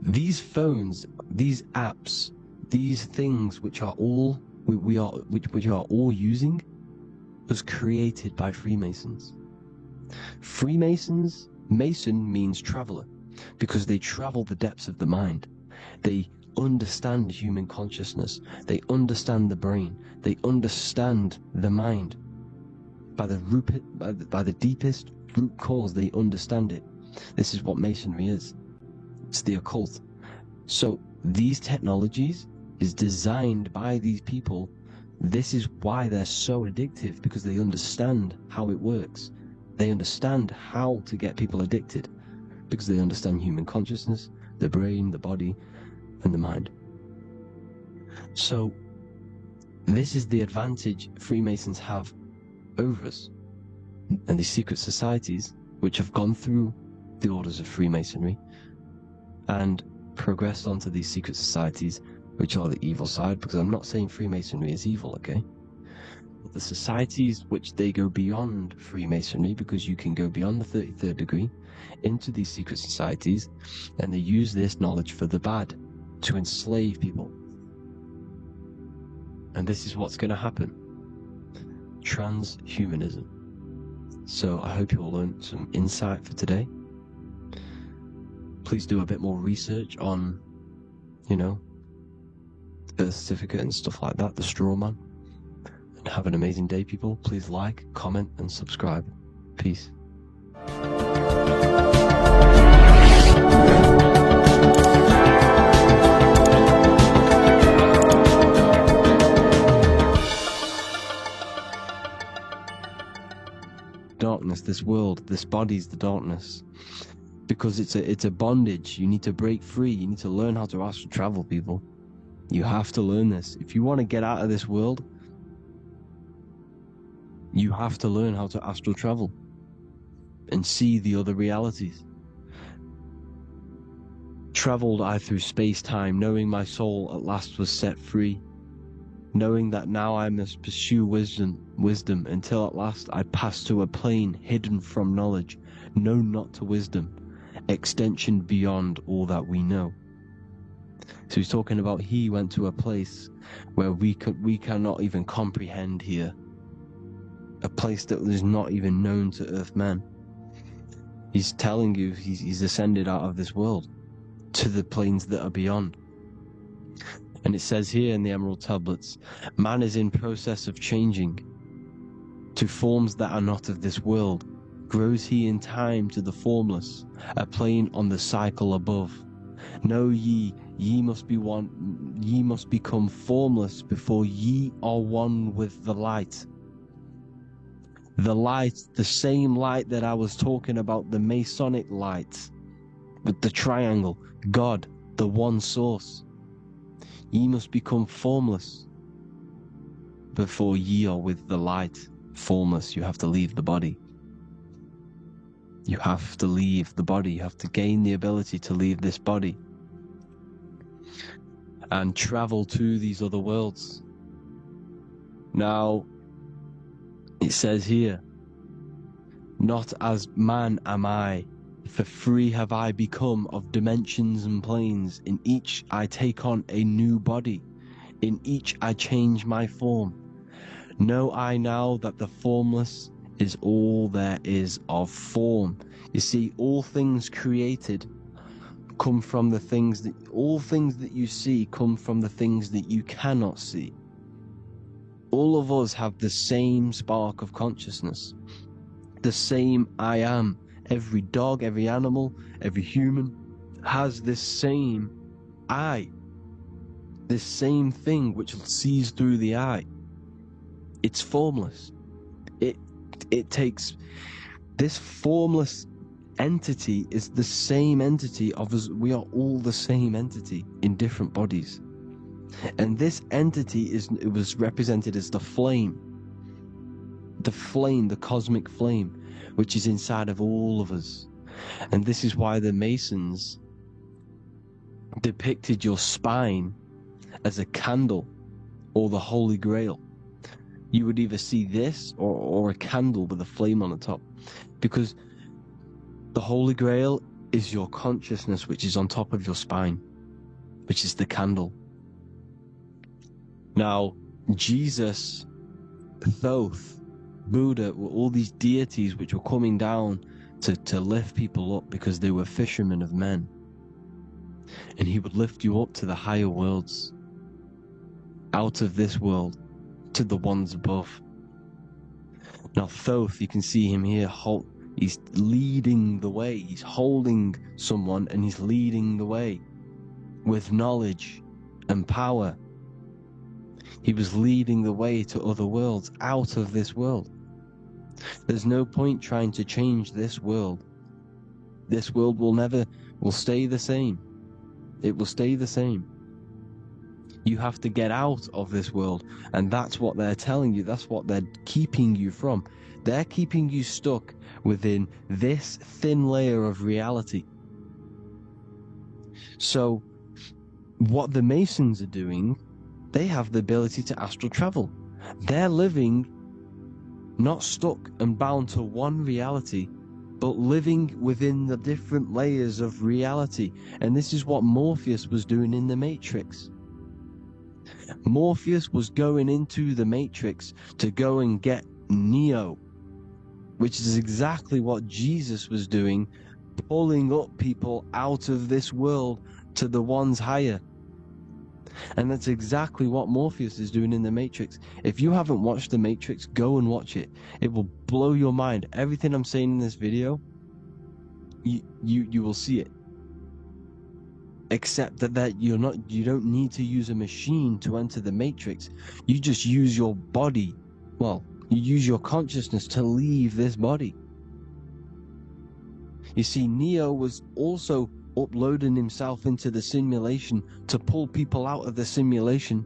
These phones, these apps, these things which are all which are all using, was created by Freemasons. Mason means traveler, because they travel the depths of the mind. They understand human consciousness. They understand the brain. They understand the mind. By the deepest root cause, they understand it. This is what Masonry is. It's the occult. So these technologies, is designed by these people. This is why they're so addictive, because they understand how it works. They understand how to get people addicted, because they understand human consciousness, the brain, the body, and the mind. So this is the advantage Freemasons have over us. And these secret societies, which have gone through the orders of Freemasonry and progressed onto these secret societies, which are the evil side, because I'm not saying Freemasonry is evil, okay? But the societies which they go beyond Freemasonry, because you can go beyond the 33rd degree into these secret societies, and they use this knowledge for the bad, to enslave people. And this is what's going to happen. Transhumanism. So I hope you all learned some insight for today. Please do a bit more research on, birth certificate and stuff like that, the straw man. And have an amazing day, people. Please like, comment, and subscribe. Peace. Darkness, this world, this body's the darkness, because it's a bondage. You need to break free. You need to learn how to astral travel, people. You have to learn this. If you want to get out of this world, you have to learn how to astral travel and see the other realities. Traveled I through space-time, knowing my soul at last was set free, knowing that now I must pursue wisdom until at last I pass to a plane hidden from knowledge, known not to wisdom, extension beyond all that we know. So he's talking about he went to a place where we cannot even comprehend here, a place that is not even known to Earthmen. He's telling you he's ascended out of this world to the planes that are beyond. And it says here in the Emerald Tablets, man is in process of changing to forms that are not of this world. Grows he in time to the formless, a plane on the cycle above. Know ye must be one, ye must become formless before ye are one with the light. The light, the same light that I was talking about, the Masonic light, with the triangle, God, the one source. Ye must become formless before ye are with the light. Formless, you have to leave the body. You have to leave the body. You have to gain the ability to leave this body and travel to these other worlds. Now, it says here, not as man am I, for free have I become of dimensions and planes. In each I take on a new body. In each I change my form. Know I now that the formless is all there is of form. You see, all things created come from the things that, all things that you see come from the things that you cannot see. All of us have the same spark of consciousness, the same I am. Every dog, every animal, every human has this same I, this same thing which sees through the eye. It's formless. It takes, this formless entity is the same entity of us. We are all the same entity in different bodies. And this entity it was represented as the flame, the cosmic flame, which is inside of all of us. And this is why the Masons depicted your spine as a candle or the Holy Grail. You would either see this or a candle with a flame on the top, because the Holy Grail is your consciousness, which is on top of your spine, which is the candle. Now, Jesus, Thoth, Buddha were all these deities which were coming down to lift people up, because they were fishermen of men. And he would lift you up to the higher worlds, out of this world, to the ones above. Now Thoth, you can see him here, he's leading the way. He's holding someone and he's leading the way with knowledge and power He was leading the way to other worlds, out of this world. There's no point trying to change this world. This world will stay the same. It will stay the same. You have to get out of this world, and that's what they're telling you. That's what they're keeping you from. They're keeping you stuck within this thin layer of reality. So what the Masons are doing, they have the ability to astral travel. They're living not stuck and bound to one reality, but living within the different layers of reality. And this is what Morpheus was doing in the Matrix. Morpheus was going into the Matrix to go and get Neo, which is exactly what Jesus was doing, pulling up people out of this world to the ones higher. And that's exactly what Morpheus is doing in the Matrix. If you haven't watched the Matrix, go and watch it. It will blow your mind. Everything I'm saying in this video, you will see it. Except that you don't need to use a machine to enter the Matrix. You just use your body. Well, you use your consciousness to leave this body. You see, Neo was also uploading himself into the simulation to pull people out of the simulation.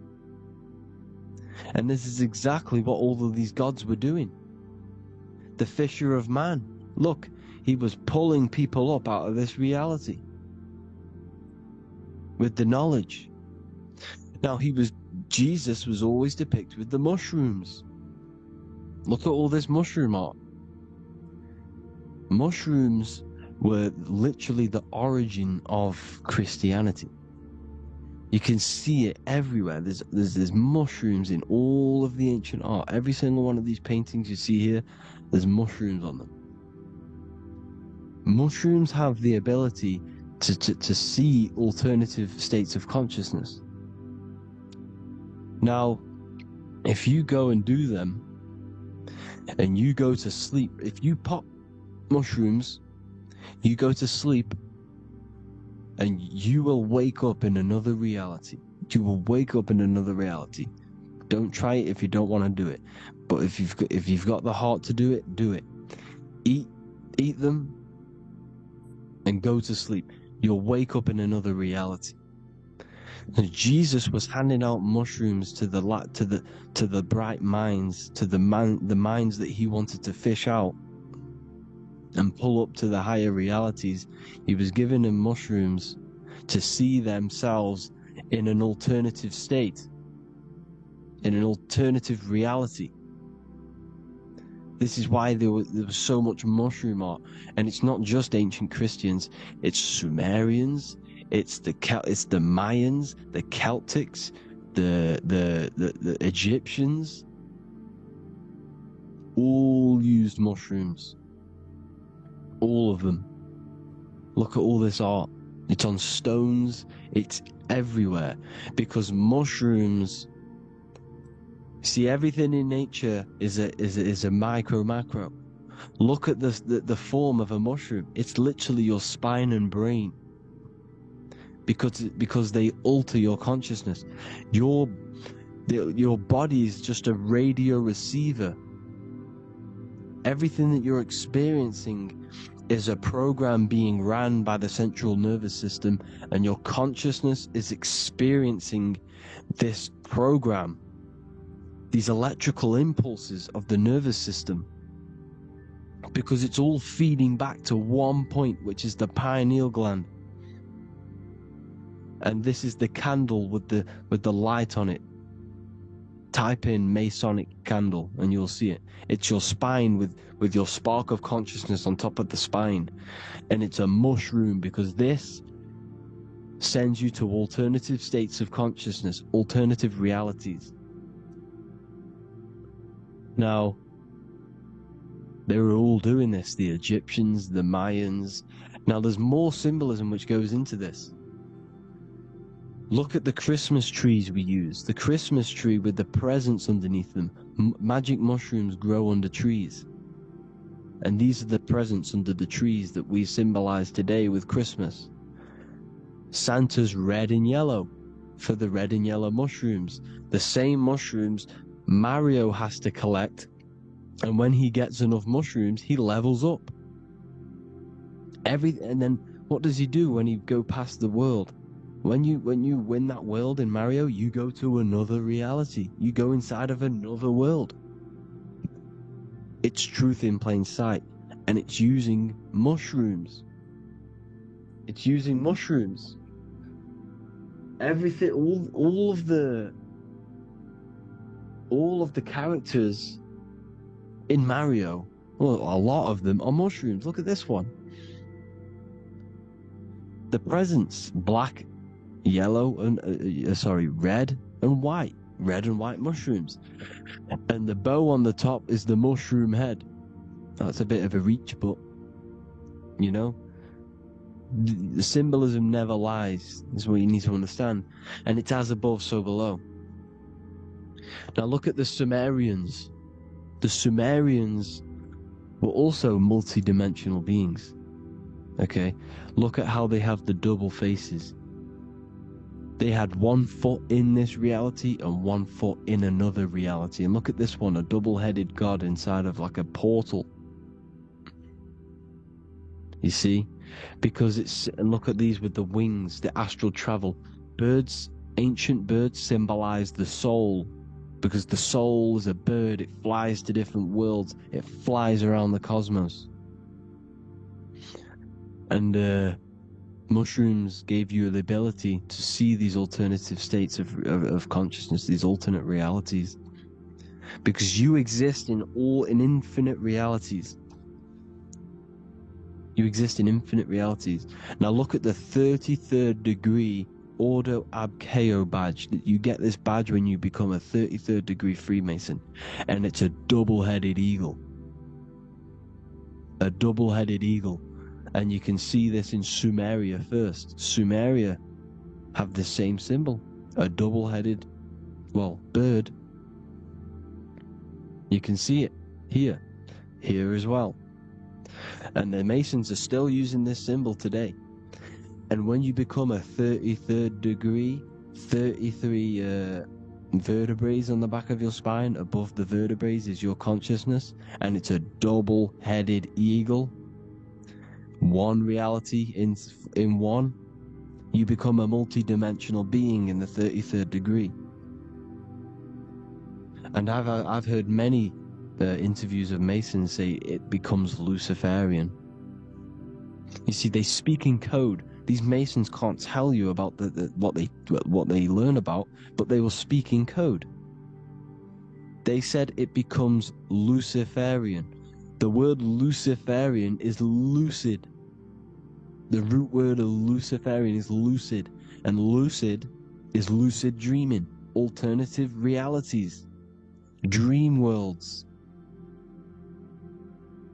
And this is exactly what all of these gods were doing. The Fisher of Man, look, he was pulling people up out of this reality with the knowledge. Now Jesus was always depicted with the mushrooms. Look at all this mushroom art. Mushrooms were literally the origin of Christianity. You can see it everywhere. There's mushrooms in all of the ancient art. Every single one of these paintings you see here, there's mushrooms on them. Mushrooms have the ability to see alternative states of consciousness. Now, if you go and do them, and you go to sleep, if you pop mushrooms, you go to sleep, and you will wake up in another reality. You will wake up in another reality. Don't try it if you don't want to do it. But if you've got the heart to do it, do it. Eat them, and go to sleep. You'll wake up in another reality. And Jesus was handing out mushrooms to the bright minds, to the minds that he wanted to fish out and pull up to the higher realities. He was giving them mushrooms to see themselves in an alternative state, in an alternative reality. This is why there was so much mushroom art. And it's not just ancient Christians, it's Sumerians, it's the Mayans, the Celtics, the Egyptians, all used mushrooms. All of them. Look at all this art. It's on stones, it's everywhere. Because mushrooms, see, everything in nature is a macro. Look at the form of a mushroom. It's literally your spine and brain. Because they alter your consciousness. Your body is just a radio receiver. Everything that you're experiencing is a program being ran by the central nervous system, and your consciousness is experiencing this program, these electrical impulses of the nervous system, because it's all feeding back to one point, which is the pineal gland. And this is the candle with the light on it. Type in Masonic candle and you'll see it. It's your spine with your spark of consciousness on top of the spine. And it's a mushroom, because this sends you to alternative states of consciousness, alternative realities. Now, they were all doing this, the Egyptians, the Mayans. Now, there's more symbolism which goes into this. Look at the Christmas trees we use. The Christmas tree with the presents underneath them. Magic mushrooms grow under trees. And these are the presents under the trees that we symbolize today with Christmas. Santa's red and yellow. for the red and yellow mushrooms. The same mushrooms Mario has to collect, and when he gets enough mushrooms, he levels up. And then what does he do when he go past the world? When you win that world in Mario, you go to another reality. You go inside of another world. It's truth in plain sight, and it's using mushrooms. It's using mushrooms. Everything, all of the characters in Mario, well, a lot of them are mushrooms. Look at this one. The presents, black, yellow, and red and white. Red and white mushrooms. And the bow on the top is the mushroom head. That's a bit of a reach, but you know, the symbolism never lies. Is what you need to understand. And it's as above, so below. Now look at the Sumerians. The Sumerians were also multi-dimensional beings. Okay, look at how they have the double faces. They had 1 foot in this reality and 1 foot in another reality. And look at this one, a double-headed god inside of like a portal. You see? Because it's, and look at these with the wings, the astral travel. Birds, ancient birds symbolize the soul. Because the soul is a bird, it flies to different worlds. It flies around the cosmos. And mushrooms gave you the ability to see these alternative states of consciousness, these alternate realities. Because you exist in infinite realities. You exist in infinite realities. Now look at the 33rd degree Ordo Ab Chao badge. You get this badge when you become a 33rd degree Freemason. And it's a double-headed eagle. A double-headed eagle. And you can see this in Sumeria first. Sumeria have the same symbol. A double-headed, well, bird. You can see it here. Here as well. And the Masons are still using this symbol today. And when you become a 33rd degree, 33 vertebrae on the back of your spine, above the vertebrae is your consciousness, and it's a double-headed eagle. One reality in one, you become a multi-dimensional being in the 33rd degree. And I've heard many interviews of Masons say it becomes Luciferian. You see, they speak in code. These Masons can't tell you about what they learn about, but they will speak in code. They said it becomes Luciferian. The word Luciferian is lucid. The root word of Luciferian is lucid, and lucid is lucid dreaming, alternative realities, dream worlds.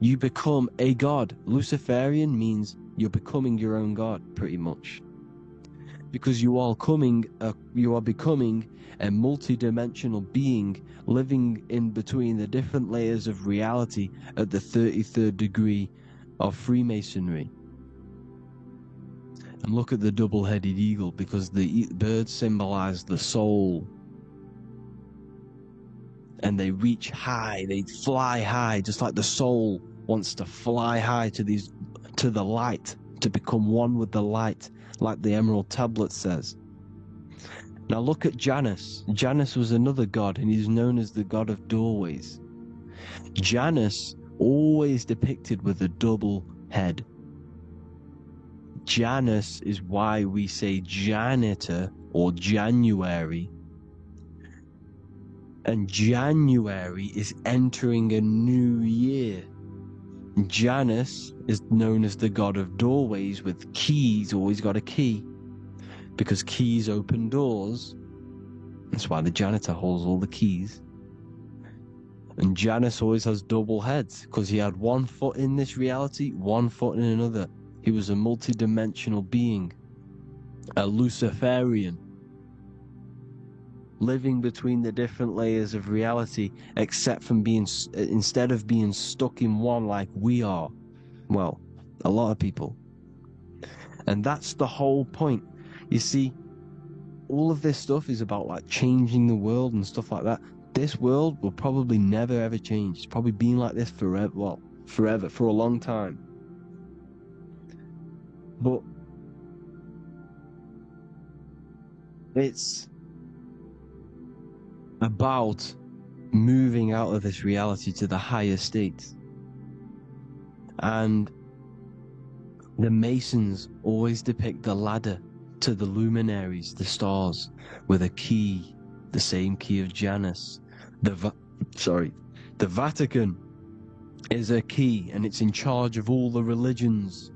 You become a god. Luciferian means you're becoming your own god, pretty much, because you are becoming a multi-dimensional being living in between the different layers of reality at the 33rd degree of Freemasonry. And look at the double-headed eagle, because the birds symbolize the soul. And they reach high, they fly high, just like the soul wants to fly high to the light, to become one with the light, like the Emerald Tablet says. Now look at Janus. Janus was another god, and he's known as the god of doorways. Janus always depicted with a double head. Janus is why we say janitor or January. And January is entering a new year. Janus is known as the god of doorways with keys, always got a key. Because keys open doors. That's why the janitor holds all the keys. And Janus always has double heads, because he had 1 foot in this reality, 1 foot in another. He was a multi-dimensional being, a Luciferian, living between the different layers of reality, instead of being stuck in one like we are. Well, a lot of people. And that's the whole point. You see, all of this stuff is about like changing the world and stuff like that. This world will probably never ever change. It's probably been like this forever, well, forever, for a long time. But it's about moving out of this reality to the higher states. And the Masons always depict the ladder to the luminaries, the stars, with a key, the same key of Janus. The Vatican is a key, and it's in charge of all the religions.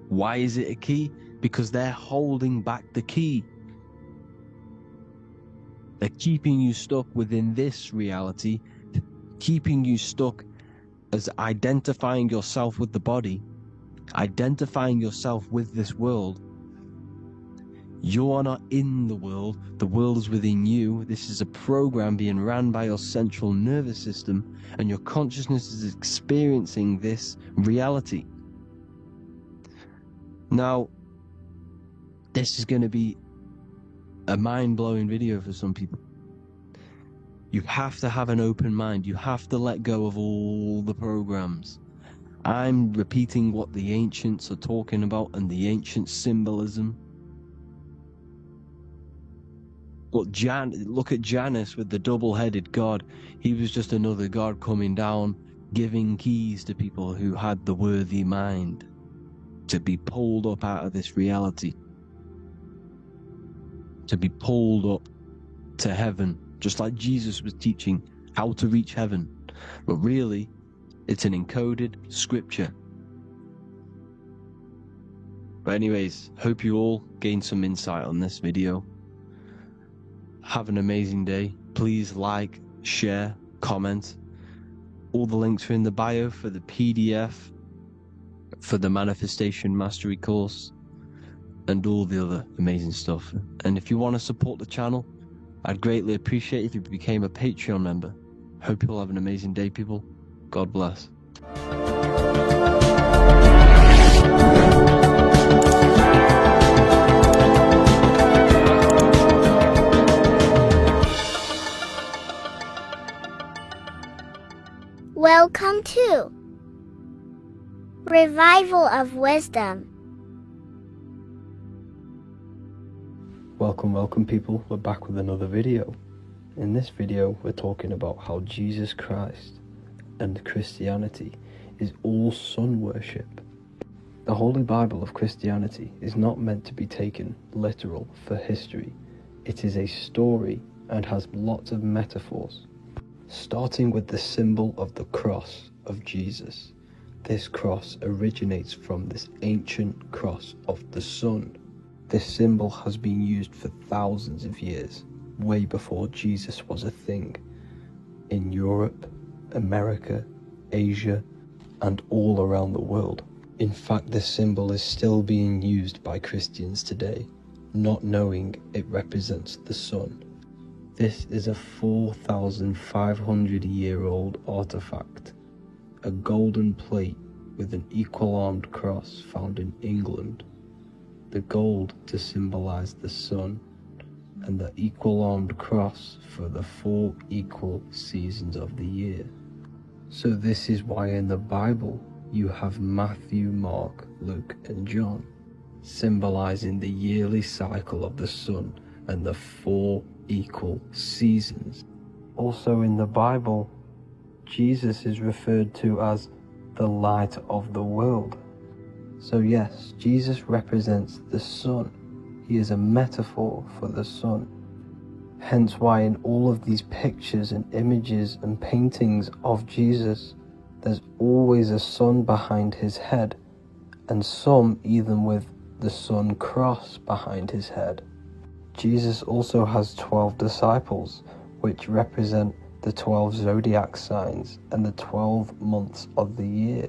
Why is it a key? Because they're holding back the key. They're keeping you stuck within this reality, keeping you stuck as identifying yourself with the body, identifying yourself with this world. You are not in the world is within you. This is a program being ran by your central nervous system, and your consciousness is experiencing this reality. Now, this is going to be a mind-blowing video for some people. You have to have an open mind. You have to let go of all the programs. I'm repeating what the ancients are talking about and the ancient symbolism. Look at Janus with the double-headed god. He was just another god coming down, giving keys to people who had the worthy mind to be pulled up out of this reality, to be pulled up to heaven, just like Jesus was teaching how to reach heaven. But really, it's an encoded scripture. But anyways, hope you all gained some insight on this video. Have an amazing day. Please like, share, comment. All the links are in the bio for the PDF, for the Manifestation Mastery course, and all the other amazing stuff. And if you want to support the channel, I'd greatly appreciate it if you became a Patreon member. Hope you'll have an amazing day, people. God bless. Welcome to Revival of Wisdom. Welcome people, we're back with another video. In this video we're talking about how Jesus Christ and Christianity is all sun worship. The Holy Bible of Christianity is not meant to be taken literal for history. It is a story and has lots of metaphors. Starting with the symbol of the cross of Jesus. This cross originates from this ancient cross of the sun. This symbol has been used for thousands of years, way before Jesus was a thing, in Europe, America, Asia, and all around the world. In fact, this symbol is still being used by Christians today, not knowing it represents the sun. This is a 4,500-year-old artifact, a golden plate with an equal-armed cross found in England. The gold to symbolize the sun, and the equal-armed cross for the 4 equal seasons of the year. So this is why in the Bible you have Matthew, Mark, Luke, and John, symbolizing the yearly cycle of the sun and the 4 equal seasons. Also in the Bible, Jesus is referred to as the light of the world. So yes, Jesus represents the sun. He is a metaphor for the sun. Hence why in all of these pictures and images and paintings of Jesus, there's always a sun behind his head, and some even with the sun cross behind his head. Jesus also has 12 disciples, which represent the 12 zodiac signs and the 12 months of the year.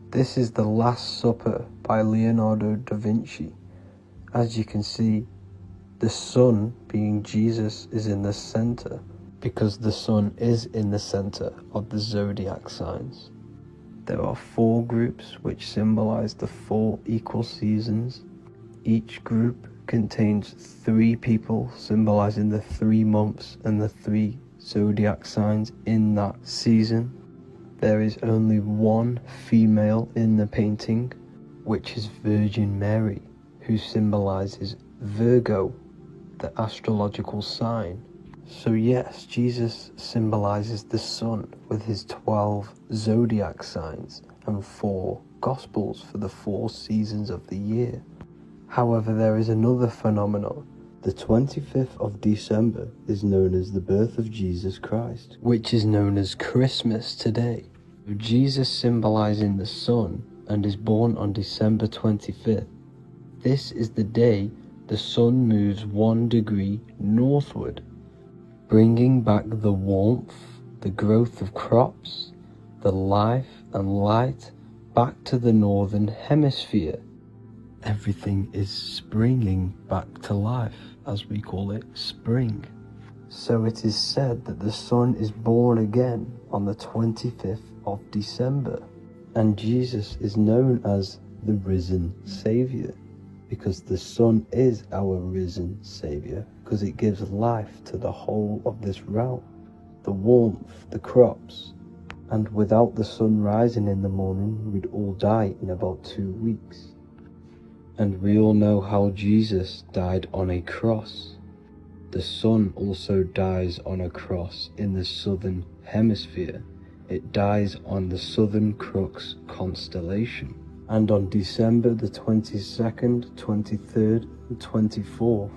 This is the Last Supper by Leonardo da Vinci. As you can see, the sun, being Jesus, is in the center, because the sun is in the center of the zodiac signs. There are 4 groups which symbolize the 4 equal seasons. Each group contains 3 people, symbolizing the 3 months and the 3 zodiac signs in that season. There is only 1 female in the painting, which is Virgin Mary, who symbolizes Virgo, the astrological sign. So yes, Jesus symbolizes the sun with his 12 zodiac signs and 4 gospels for the 4 seasons of the year. However, there is another phenomenon. The 25th of December is known as the birth of Jesus Christ, which is known as Christmas today. Jesus symbolizing the sun and is born on December 25th. This is the day the sun moves 1 degree northward, bringing back the warmth, the growth of crops, the life and light back to the northern hemisphere. Everything is springing back to life, as we call it, spring. So it is said that the sun is born again on the 25th of December, and Jesus is known as the risen Saviour, because the sun is our risen Saviour, because it gives life to the whole of this realm, the warmth, the crops. And without the sun rising in the morning, we'd all die in about 2 weeks. And we all know how Jesus died on a cross. The sun also dies on a cross in the southern hemisphere. It dies on the Southern Crux constellation. And on December the 22nd, 23rd and 24th,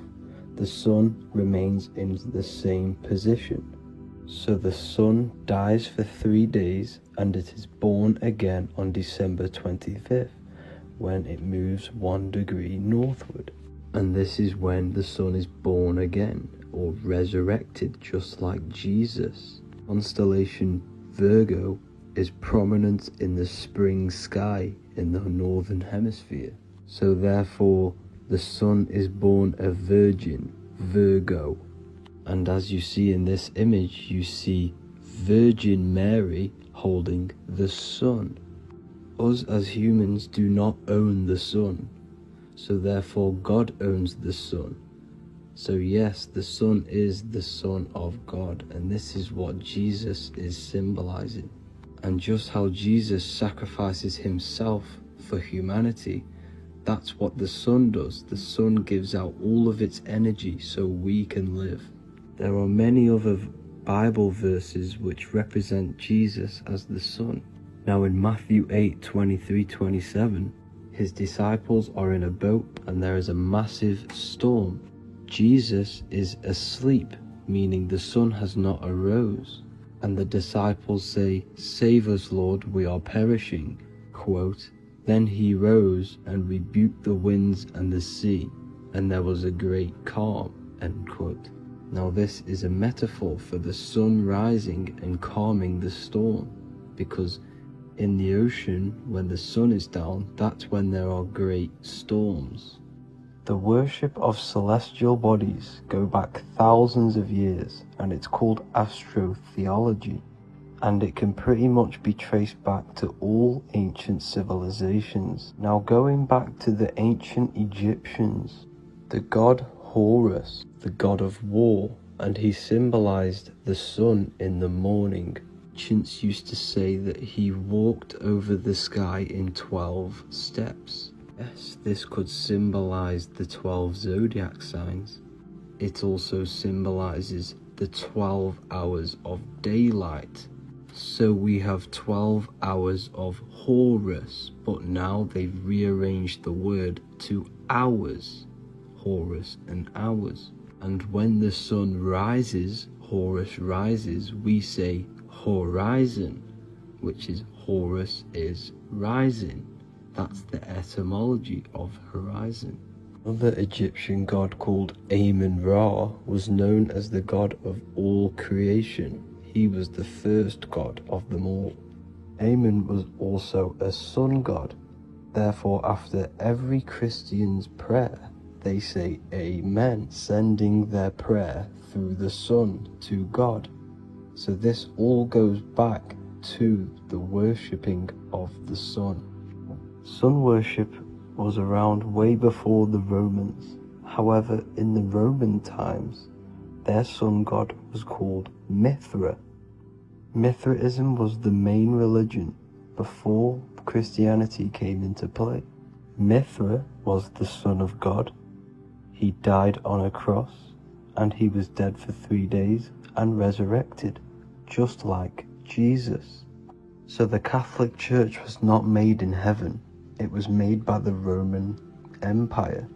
the sun remains in the same position. So the sun dies for 3 days and it is born again on December 25th, when it moves 1 degree northward. And this is when the sun is born again, or resurrected, just like Jesus. Constellation Virgo is prominent in the spring sky in the northern hemisphere. So therefore, the sun is born a virgin, Virgo. And as you see in this image, you see Virgin Mary holding the sun. Us as humans do not own the sun, so therefore God owns the sun. So yes, the sun is the Son of God, and this is what Jesus is symbolizing. And just how Jesus sacrifices himself for humanity, that's what the sun does. The sun gives out all of its energy so we can live. There are many other Bible verses which represent Jesus as the sun. Now in Matthew 8:23-27, his disciples are in a boat and there is a massive storm. Jesus is asleep, meaning the sun has not arose. And the disciples say, "Save us, Lord, we are perishing." Quote, "Then he rose and rebuked the winds and the sea, and there was a great calm." End quote. Now this is a metaphor for the sun rising and calming the storm, because in the ocean, when the sun is down, that's when there are great storms. The worship of celestial bodies go back thousands of years, and it's called astrotheology, and it can pretty much be traced back to all ancient civilizations. Now going back to the ancient Egyptians, the god Horus, the god of war, and he symbolized the sun in the morning. Ancients used to say that he walked over the sky in 12 steps. Yes, this could symbolize the 12 zodiac signs. It also symbolizes the 12 hours of daylight. So we have 12 hours of Horus, but now they've rearranged the word to hours. Horus and hours. And when the sun rises, Horus rises, we say horizon, which is Horus is rising. That's the etymology of horizon. Another Egyptian god called Amun-Ra was known as the god of all creation. He was the first god of them all. Amun was also a sun god. Therefore, after every Christian's prayer, they say Amen, sending their prayer through the sun to God. So this all goes back to the worshipping of the sun. Sun worship was around way before the Romans. However, in the Roman times, their sun god was called Mithra. Mithraism was the main religion before Christianity came into play. Mithra was the son of God. He died on a cross, and he was dead for 3 days and resurrected, just like Jesus. So the Catholic Church was not made in heaven, it was made by the Roman Empire.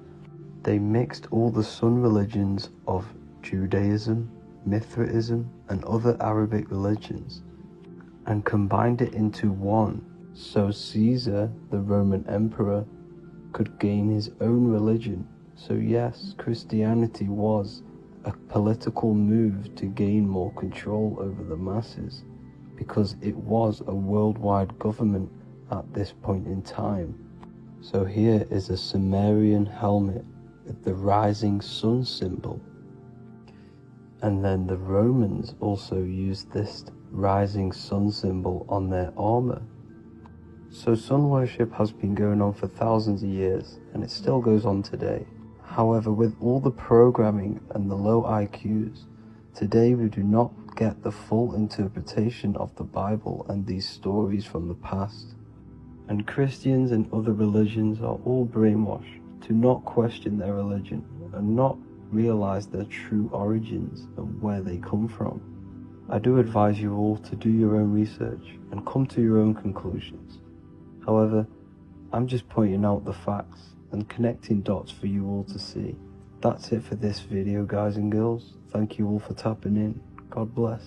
They mixed all the sun religions of Judaism, Mithraism, and other Arabic religions, and combined it into one, so Caesar, the Roman emperor, could gain his own religion. So yes, Christianity was a political move to gain more control over the masses, because it was a worldwide government at this point in time. So here is a Sumerian helmet with the rising sun symbol. And then the Romans also used this rising sun symbol on their armor. So sun worship has been going on for thousands of years, and it still goes on today. However, with all the programming and the low IQs, today we do not get the full interpretation of the Bible and these stories from the past. And Christians and other religions are all brainwashed to not question their religion and not realize their true origins and where they come from. I do advise you all to do your own research and come to your own conclusions. However, I'm just pointing out the facts and connecting dots for you all to see. That's it for this video, guys and girls. Thank you all for tapping in. God bless.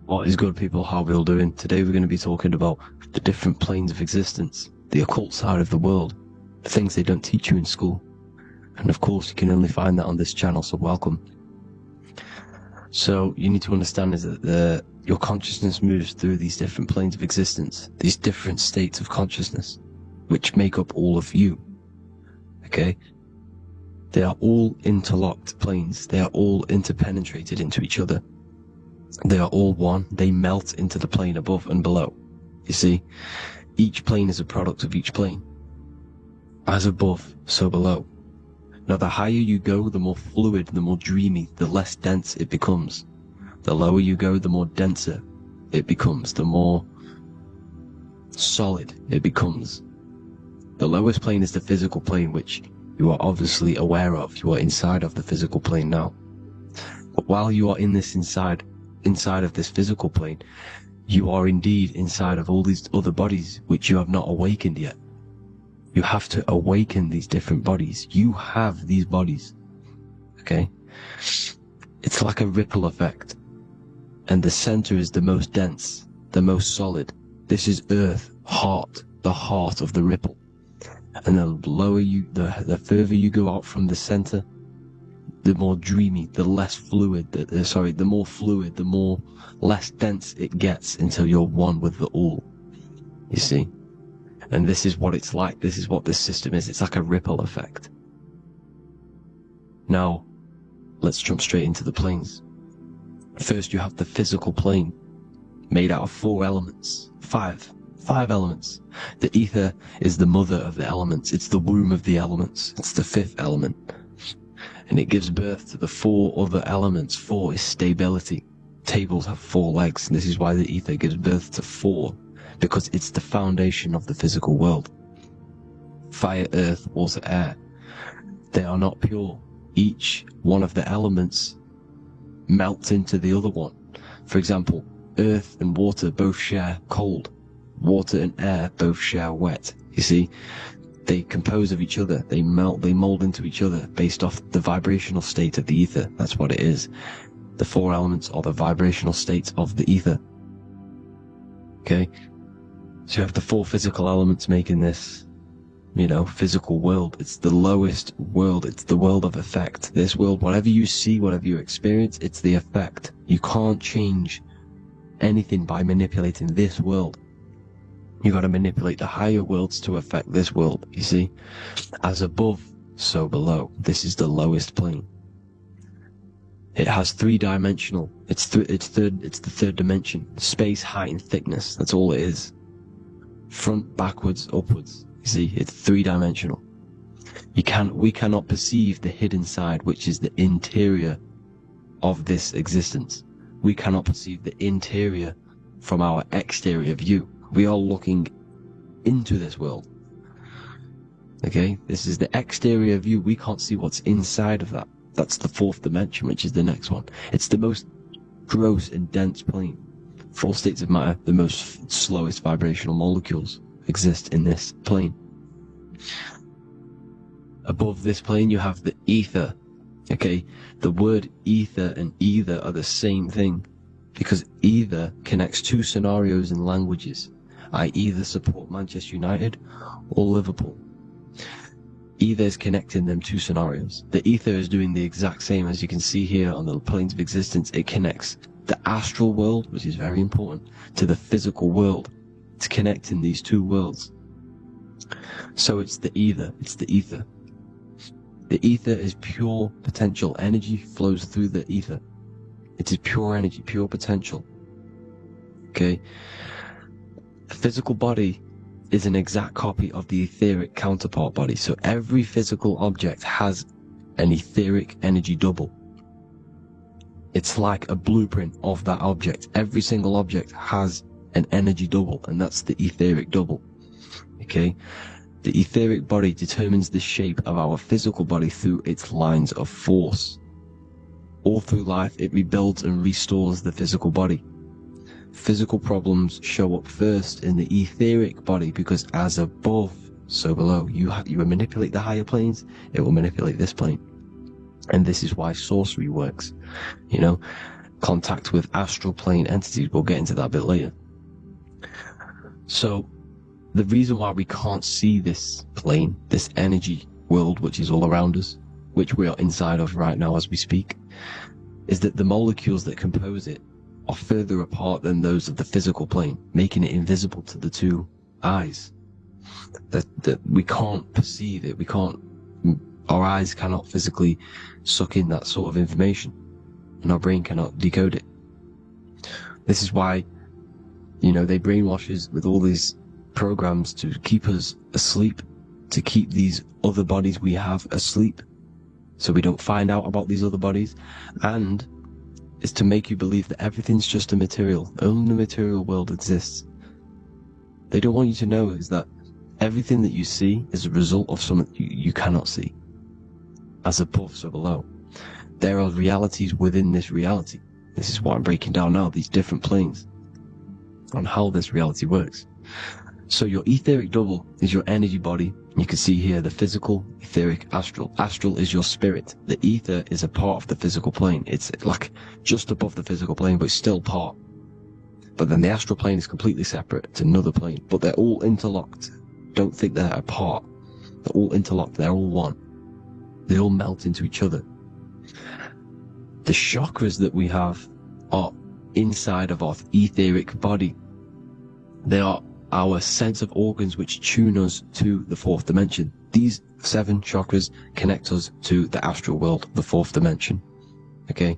What is good, people? How are we all doing? Today we're going to be talking about the different planes of existence, the occult side of the world, the things they don't teach you in school. And of course you can only find that on this channel, so welcome. So you need to understand is that your consciousness moves through these different planes of existence, these different states of consciousness, which make up all of you. Okay? They are all interlocked planes. They are all interpenetrated into each other. They are all one. They melt into the plane above and below. You see, each plane is a product of each plane. As above, so below. Now, the higher you go, the more fluid, the more dreamy, the less dense it becomes. The lower you go, the more denser it becomes, the more solid it becomes. The lowest plane is the physical plane, which you are obviously aware of. You are inside of the physical plane now. But while you are in this inside of this physical plane, you are indeed inside of all these other bodies which you have not awakened yet. You have to awaken these different bodies. You have these bodies. Okay? It's like a ripple effect. And the center is the most dense, the most solid. This is Earth, heart, the heart of the ripple. And the lower you, the further you go out from the center, the more dreamy, the less fluid, the more fluid, the more less dense it gets until you're one with the all. You see? And this is what it's like. This is what this system is. It's like a ripple effect. Now, let's jump straight into the planes. First, you have the physical plane, made out of 4 elements. Five elements. The ether is the mother of the elements. It's the womb of the elements. It's the 5th element. And it gives birth to the 4 other elements. 4 is stability. Tables have 4 legs, and this is why the ether gives birth to 4, because it's the foundation of the physical world. Fire, earth, water, air. They are not pure. Each one of the elements melts into the other one. For example, earth and water both share cold. Water and air both share wet. You see? They compose of each other. They melt, they mold into each other based off the vibrational state of the ether. That's what it is. The 4 elements are the vibrational states of the ether. Okay? So you have the 4 physical elements making this physical world. It's the lowest world. It's the world of effect. This world, whatever you see, whatever you experience, it's the effect. You can't change anything by manipulating this world. You got to manipulate the higher worlds to affect this world. You see, as above, so below. This is the lowest plane. It has three-dimensional. It's the third dimension. Space, height, and thickness. That's all it is. Front, backwards, upwards. You see, it's three-dimensional. We cannot perceive the hidden side, which is the interior of this existence. We cannot perceive the interior from our exterior view. We are looking into this world. Okay, this is the exterior view. We can't see what's inside of that. That's the fourth dimension, which is the next one. It's the most gross and dense plane. For all states of matter, the most slowest vibrational molecules exist in this plane. Above this plane, you have the ether. Okay, the word ether and either are the same thing, because either connects two scenarios in languages. I either support Manchester United or Liverpool. Either is connecting them two scenarios. The ether is doing the exact same, as you can see here on the planes of existence. It connects the astral world, which is very important, to the physical world. It's connecting these two worlds. So it's the ether. It's the ether. The ether is pure potential. Energy flows through the ether. It is pure energy, pure potential. Okay? The physical body is an exact copy of the etheric counterpart body. So every physical object has an etheric energy double. It's like a blueprint of that object. Every single object has an energy double, and that's the etheric double. Okay? The etheric body determines the shape of our physical body through its lines of force. All through life, it rebuilds and restores the physical body. Physical problems show up first in the etheric body, because as above, so below. You manipulate the higher planes, it will manipulate this plane. And this is why sorcery works. Contact with astral plane entities. We'll get into that a bit later. So, the reason why we can't see this plane, this energy world which is all around us, which we are inside of right now as we speak, is that the molecules that compose it are further apart than those of the physical plane, making it invisible to the two eyes. That we can't perceive it. Our eyes cannot physically suck in that sort of information, and our brain cannot decode it. This is why, they brainwash us with all these programs to keep us asleep, to keep these other bodies we have asleep, so we don't find out about these other bodies, and is to make you believe that everything's just a material. Only the material world exists. They don't want you to know is that everything that you see is a result of something you cannot see. As above, so below. There are realities within this reality. This is what I'm breaking down now, these different planes, on how this reality works. So your etheric double is your energy body. You can see here the physical, etheric, astral. Astral is your spirit. The ether is a part of the physical plane. It's like just above the physical plane, but it's still part. But then the astral plane is completely separate. It's another plane, but they're all interlocked. Don't think they're apart. They're all interlocked. They're all one. They all melt into each other. The chakras that we have are inside of our etheric body. They are our sense of organs which tune us to the fourth dimension. These 7 chakras connect us to the astral world, the fourth dimension. Okay?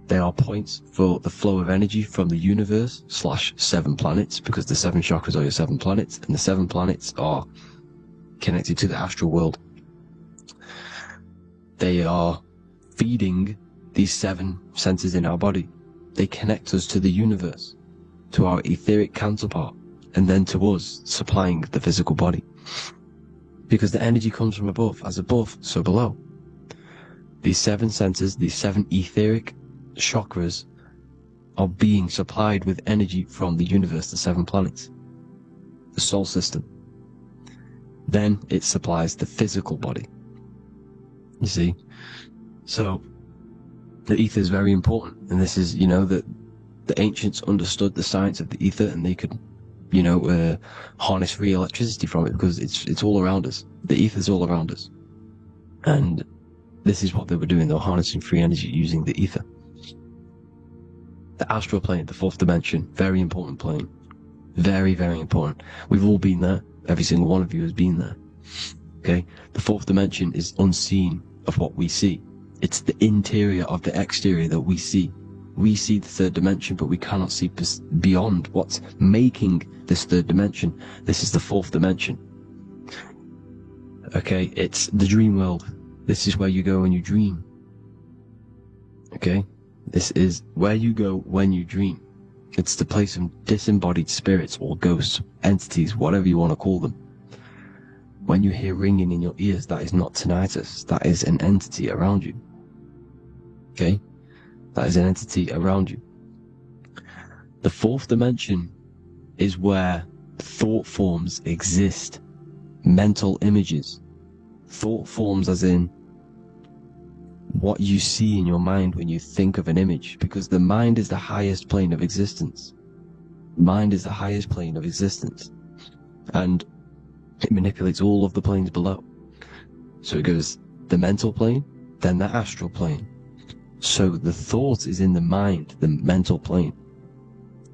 They are points for the flow of energy from the universe / 7 planets, because the 7 chakras are your 7 planets, and the 7 planets are connected to the astral world. They are feeding these 7 senses in our body. They connect us to the universe, to our etheric counterpart, and then to us, supplying the physical body. Because the energy comes from above. As above, so below. These 7 senses, these 7 etheric chakras, are being supplied with energy from the universe, the 7 planets, the solar system. Then it supplies the physical body. You see? So, the ether is very important. And this is, that the ancients understood the science of the ether, and they could, harness free electricity from it, because it's all around us. The ether's all around us. And this is what they were doing. They were harnessing free energy using the ether. The astral plane, the fourth dimension, very important plane. Very, very important. We've all been there. Every single one of you has been there. Okay? The fourth dimension is unseen of what we see. It's the interior of the exterior that we see. We see the third dimension, but we cannot see beyond what's making this third dimension. This is the fourth dimension. Okay? It's the dream world. This is where you go when you dream. Okay? This is where you go when you dream. It's the place of disembodied spirits or ghosts, entities, whatever you want to call them. When you hear ringing in your ears, that is not tinnitus. That is an entity around you. Okay? That is an entity around you. The fourth dimension is where thought forms exist. Mental images. Thought forms as in what you see in your mind when you think of an image, because the mind is the highest plane of existence. Mind is the highest plane of existence, and it manipulates all of the planes below. So it goes the mental plane, then the astral plane. So the thought is in the mind, the mental plane.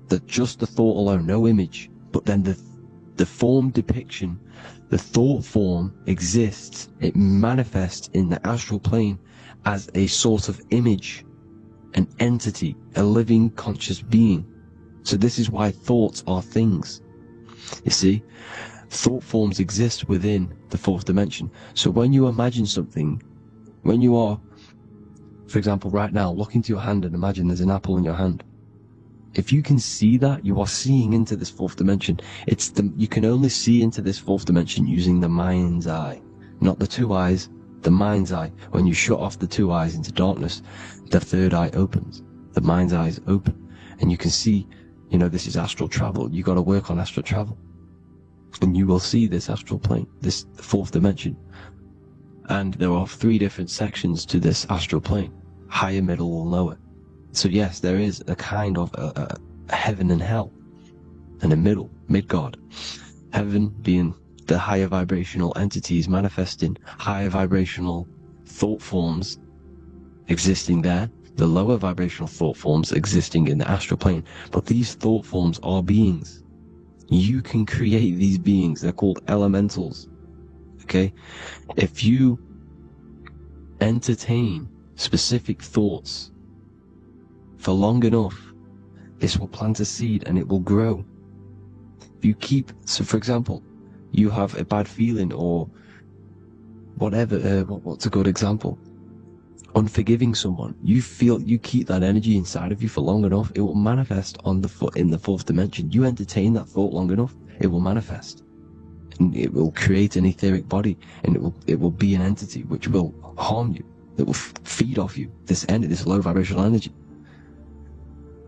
That just the thought alone, no image, but then the form depiction, the thought form exists. It manifests in the astral plane as a sort of image, an entity, a living conscious being. So this is why thoughts are things. You see, thought forms exist within the fourth dimension. So when you imagine something, when you are, for example, right now, look into your hand and imagine there's an apple in your hand. If you can see that, you are seeing into this fourth dimension. You can only see into this fourth dimension using the mind's eye, not the two eyes. The mind's eye. When you shut off the two eyes into darkness, the third eye opens. The mind's eye is open. And you can see, this is astral travel. You got to work on astral travel. And you will see this astral plane, this fourth dimension. And there are 3 different sections to this astral plane. Higher, middle, or lower. So yes, there is a kind of a heaven and hell. And a mid-God. Heaven being the higher vibrational entities manifesting higher vibrational thought forms existing there, the lower vibrational thought forms existing in the astral plane. But these thought forms are beings. You can create these beings. They're called elementals. Okay? If you entertain specific thoughts for long enough, this will plant a seed and it will grow. If you keep, so for example, you have a bad feeling or whatever, what's a good example? Unforgiving someone. You keep that energy inside of you for long enough, it will manifest in the fourth dimension. You entertain that thought long enough, it will manifest. And it will create an etheric body, and it will be an entity which will harm you. It will feed off you, this low vibrational energy.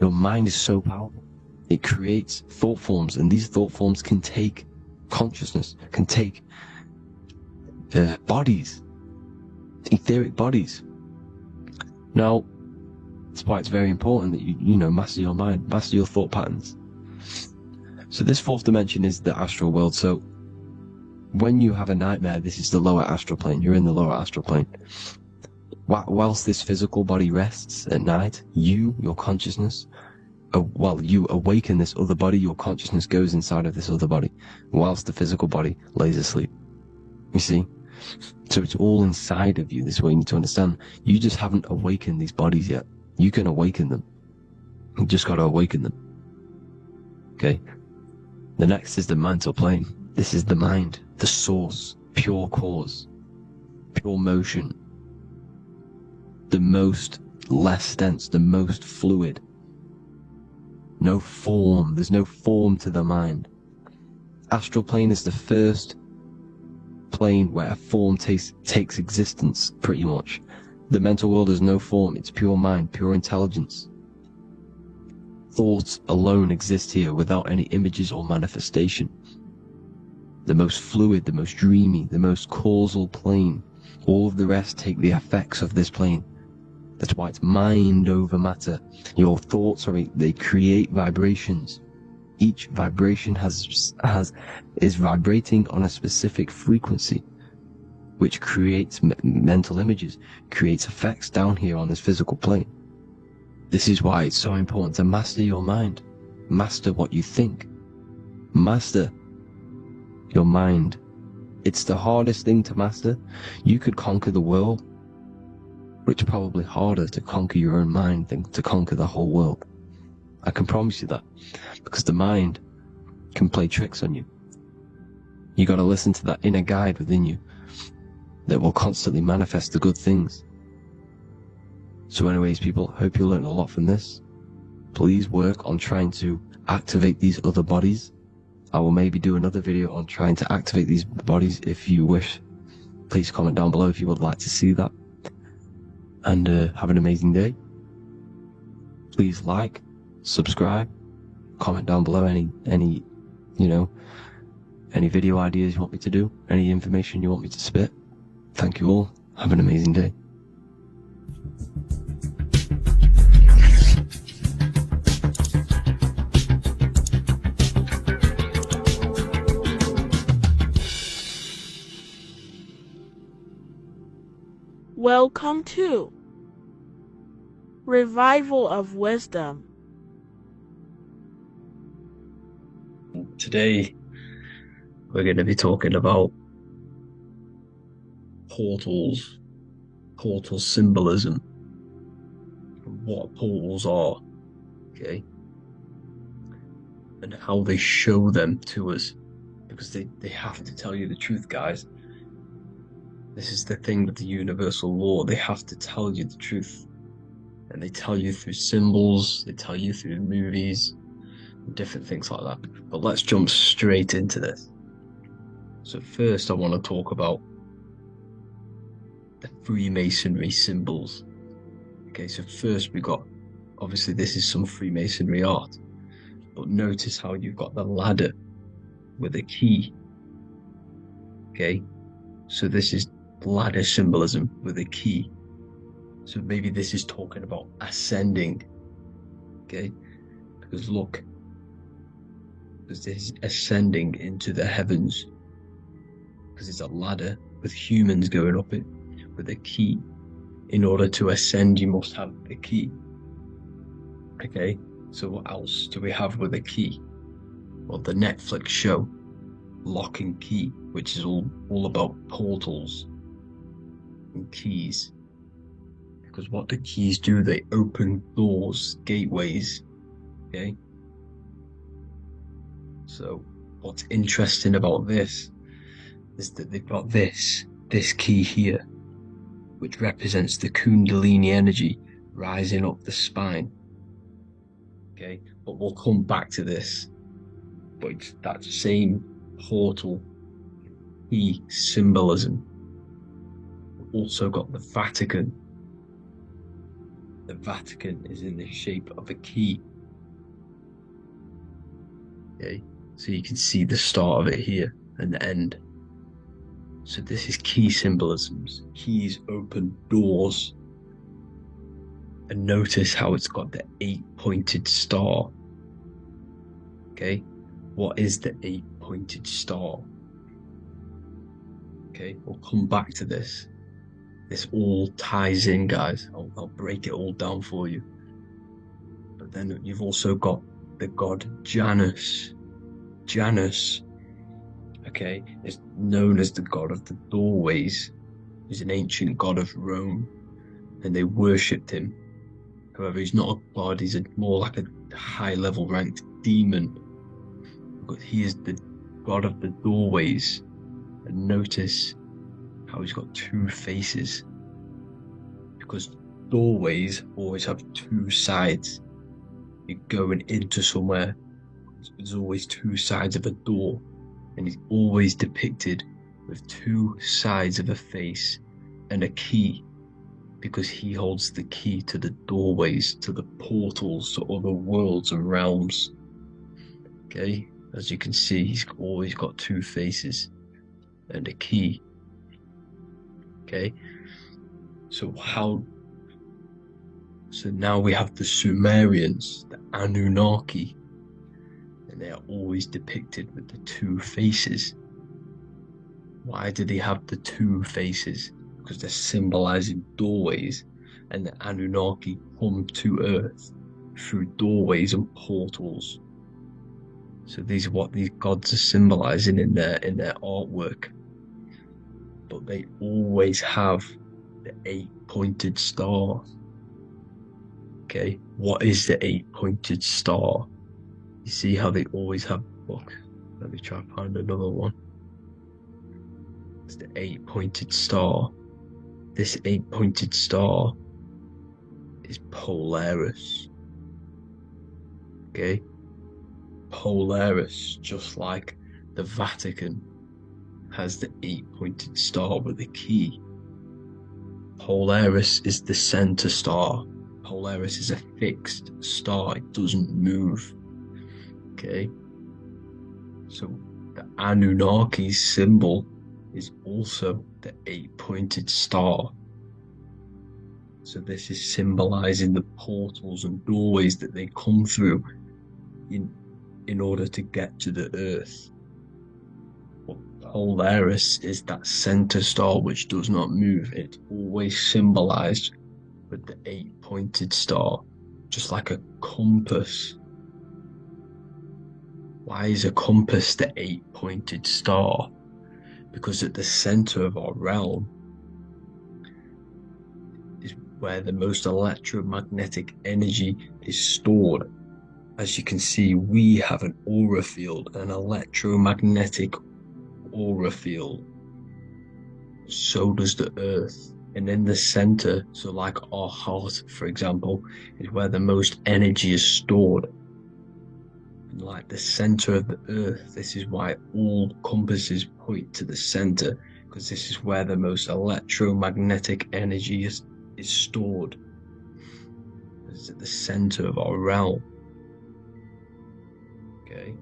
Your mind is so powerful. It creates thought forms, and these thought forms can take consciousness, can take bodies, etheric bodies. Now, that's why it's very important that you master your mind, master your thought patterns. So this fourth dimension is the astral world. So when you have a nightmare, this is the lower astral plane. You're in the lower astral plane. Whilst this physical body rests at night, your consciousness, you awaken this other body, your consciousness goes inside of this other body, whilst the physical body lays asleep. You see? So it's all inside of you. This is what you need to understand. You just haven't awakened these bodies yet. You can awaken them. You just got to awaken them. Okay? The next is the mental plane. This is the mind, the source, pure cause, pure motion, the most less dense, the most fluid. No form. There's no form to the mind. Astral plane is the first plane where a form takes existence, pretty much. The mental world has no form. It's pure mind, pure intelligence. Thoughts alone exist here without any images or manifestation. The most fluid, the most dreamy, the most causal plane. All of the rest take the effects of this plane. That's why it's mind over matter. Your thoughts they create vibrations, each vibration is vibrating on a specific frequency, which creates mental images, creates effects down here on this physical plane. This is why it's so important to master your mind, master what you think, master your mind. It's the hardest thing to master. You could conquer the world, but it's probably harder to conquer your own mind than to conquer the whole world. I can promise you that, because the mind can play tricks on you. You got to listen to that inner guide within you that will constantly manifest the good things. So anyways, people, hope you learned a lot from this. Please work on trying to activate these other bodies. I will maybe do another video on trying to activate these bodies if you wish. Please comment down below if you would like to see that. And have an amazing day. Please like, subscribe, comment down below any video ideas you want me to do, any information you want me to spit. Thank you all. Have an amazing day. Welcome to Revival of Wisdom. Today, we're going to be talking about portals, portal symbolism, what portals are, okay, and how they show them to us, because they have to tell you the truth, guys. This is the thing with the universal law. They have to tell you the truth. And they tell you through symbols, they tell you through movies, different things like that. But let's jump straight into this. So first I want to talk about the Freemasonry symbols. Okay, so first we got, obviously this is some Freemasonry art, but notice how you've got the ladder with a key. Okay, so this is ladder symbolism with a key. So maybe this is talking about ascending. Okay, because look, because this is ascending into the heavens, because it's a ladder with humans going up it with a key. In order to ascend, you must have the key. Okay, so what else do we have with a key? Well, the Netflix show Lock and Key, which is all about portals and keys. Because what the keys do, they open doors, gateways. Okay, so what's interesting about this is that they've got this key here, which represents the Kundalini energy rising up the spine. Okay, but we'll come back to this. But it's that same portal key symbolism. We've also got the Vatican. The Vatican is in the shape of a key. Okay, so you can see the start of it here and the end. So this is key symbolisms. Keys open doors. And notice how it's got the 8-pointed star. Okay, what is the 8-pointed star? Okay, we'll come back to this. This all ties in, guys. I'll break it all down for you. But then you've also got the god Janus. Janus, okay, is known as the god of the doorways. He's an ancient god of Rome, and they worshipped him. However, he's not a god, he's more like a high-level ranked demon. But he is the god of the doorways. And notice how he's got two faces. Because doorways always have two sides. You're going into somewhere, there's always two sides of a door. And he's always depicted with two sides of a face and a key, because he holds the key to the doorways, to the portals, to other worlds and realms. Okay, as you can see, he's always got two faces and a key. Okay, so now we have the Sumerians, the Anunnaki. and they are always depicted with the two faces. Why do they have the two faces? Because they're symbolizing doorways, and the Anunnaki come to Earth through doorways and portals. So these are what these gods are symbolizing in their artwork. But they always have the 8-pointed star. Okay, what is the 8-pointed star? You see how they always have. Look, let me try to find another one. It's the 8-pointed star. This 8-pointed star is Polaris. Okay, Polaris, just like the Vatican has the 8-pointed star with a key. Polaris is the center star. Polaris is a fixed star, it doesn't move. Okay, so the Anunnaki's symbol is also the 8-pointed star. So this is symbolizing the portals and doorways that they come through in order to get to the Earth. But Polaris is that center star which does not move. It's always symbolized with the 8-pointed star, just like a compass. Why is a compass the 8-pointed star? Because at the center of our realm is where the most electromagnetic energy is stored. As you can see, we have an aura field, an electromagnetic aura field. So does the Earth. And in the center, so like our heart, for example, is where the most energy is stored. And like the center of the Earth, this is why all compasses point to the center, because this is where the most electromagnetic energy is stored. It's at the center of our realm. Okay,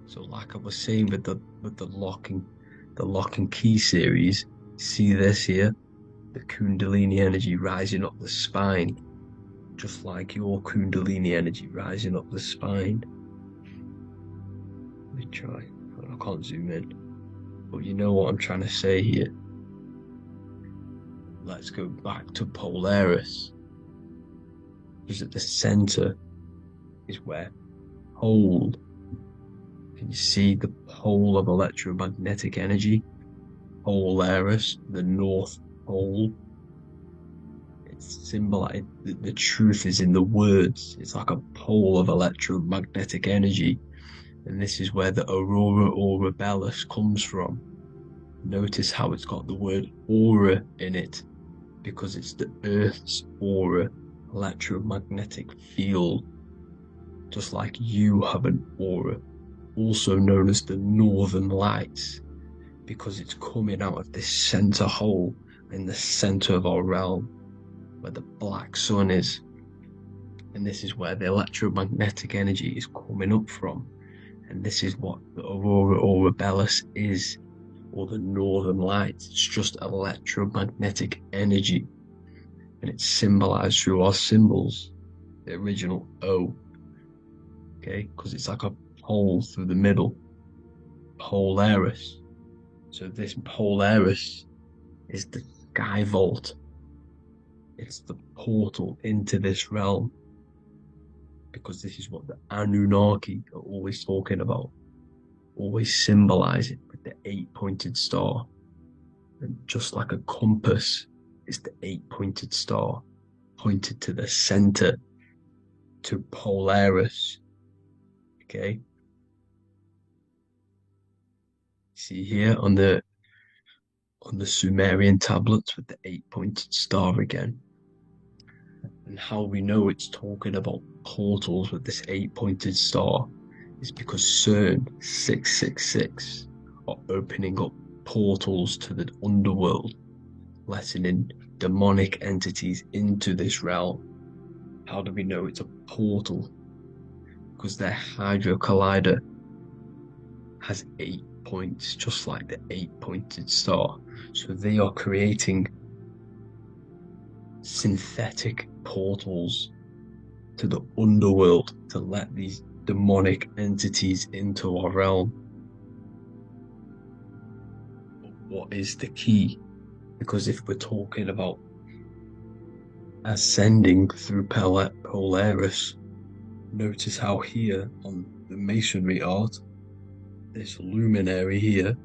so like I was saying with the lock and key series, see this here, the Kundalini energy rising up the spine, just like your Kundalini energy rising up the spine. Let me try. I can't zoom in, but you know what I'm trying to say here. Let's go back to Polaris, because at the center is where pole. Can you see the pole of electromagnetic energy? Polaris, the North Pole. It's symbolized. The truth is in the words. It's like a pole of electromagnetic energy. And this is where the Aurora Borealis comes from. Notice how it's got the word aura in it, because it's the Earth's aura, electromagnetic field. Just like you have an aura, also known as the Northern Lights, because it's coming out of this center hole in the center of our realm, where the black sun is. And this is where the electromagnetic energy is coming up from. And this is what the Aurora Borealis is, or the Northern Lights. It's just electromagnetic energy. And it's symbolized through our symbols, the original O. Okay, because it's like a hole through the middle. Polaris. So this Polaris is the sky vault. It's the portal into this realm, because this is what the Anunnaki are always talking about, always symbolizing with the 8-pointed star. And just like a compass is the 8-pointed star, pointed to the center, to Polaris. Okay, see here on the Sumerian tablets with the 8-pointed star again. And how we know it's talking about portals with this 8-pointed star is because CERN 666 are opening up portals to the underworld, letting in demonic entities into this realm. How do we know it's a portal? Because their Hydro Collider has 8 points, just like the 8-pointed star. So they are creating synthetic portals to the underworld to let these demonic entities into our realm. But what is the key? Because if we're talking about ascending through Polaris, notice how here on the masonry art, this luminary here,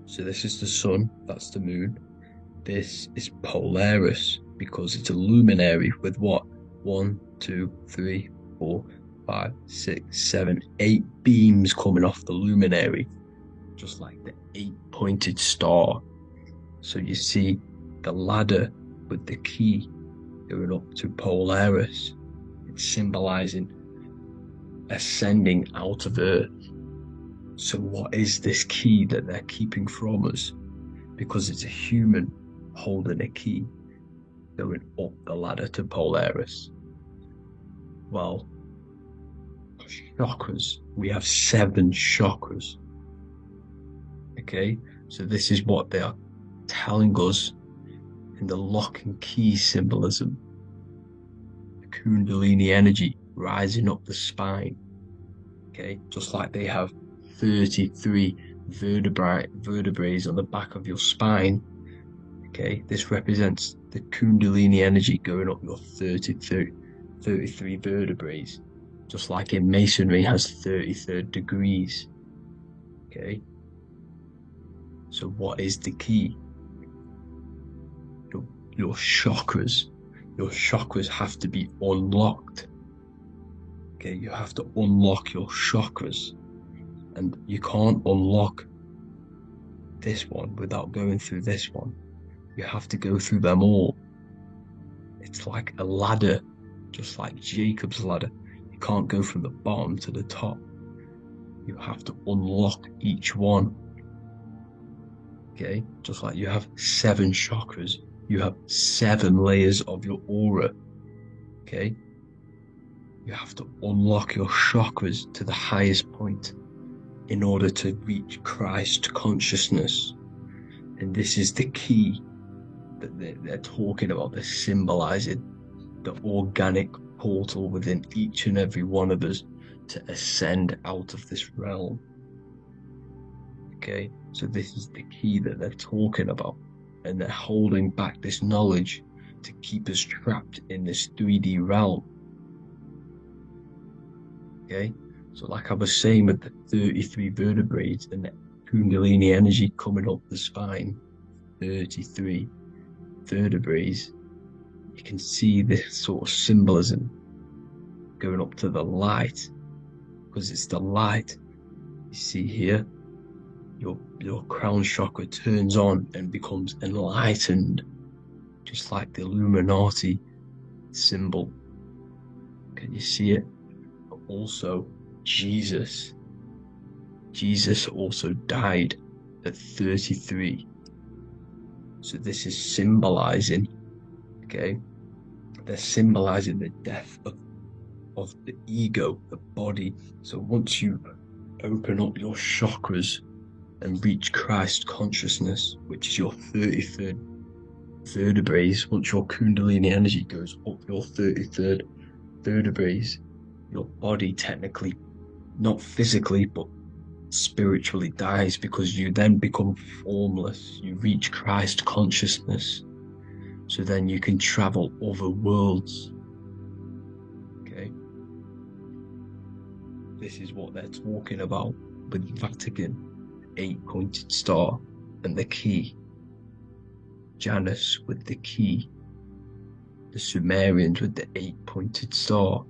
so this is the sun, that's the moon, this is Polaris because it's a luminary with what? 1, 2, 3, 4, 5, 6, 7, 8 beams coming off the luminary, just like the 8-pointed star. So you see the ladder with the key going up to Polaris. It's symbolizing ascending out of Earth. So what is this key that they're keeping from us? Because it's a human holding a key going up the ladder to Polaris. Well, chakras. We have 7 chakras. Okay, so this is what they are telling us in the lock and key symbolism. The Kundalini energy rising up the spine. Okay, just like they have 33 vertebrae on the back of your spine. Okay, this represents the Kundalini energy going up your 33 vertebrae, just like in masonry has 33 degrees. Okay, so what is the key? Your chakras. Your chakras have to be unlocked. Okay, you have to unlock your chakras, and you can't unlock this one without going through this one. You have to go through them all. It's like a ladder, just like Jacob's ladder. You can't go from the bottom to the top. You have to unlock each one. Okay, just like you have 7 chakras, you have 7 layers of your aura. Okay, you have to unlock your chakras to the highest point in order to reach Christ consciousness. And this is the key that they're talking about. They're symbolizing the organic portal within each and every one of us to ascend out of this realm. Okay, so this is the key that they're talking about, and they're holding back this knowledge to keep us trapped in this 3D realm. Okay, so like I was saying with the 33 vertebrae and the Kundalini energy coming up the spine, 33 vertebrae, you can see this sort of symbolism going up to the light, because it's the light. You see here, your crown chakra turns on and becomes enlightened, just like the Illuminati symbol. Can you see it? But also Jesus also died at 33. So this is symbolizing, okay, they're symbolizing the death of the ego, the body. So once you open up your chakras and reach Christ consciousness, which is your 33rd vertebrae, once your Kundalini energy goes up your 33rd vertebrae, your body technically, not physically, but spiritually dies, because you then become formless. You reach Christ consciousness. So then you can travel other worlds. Okay? This is what they're talking about with Vatican, 8-pointed star, and the key. Janus with the key. The Sumerians with the 8-pointed star.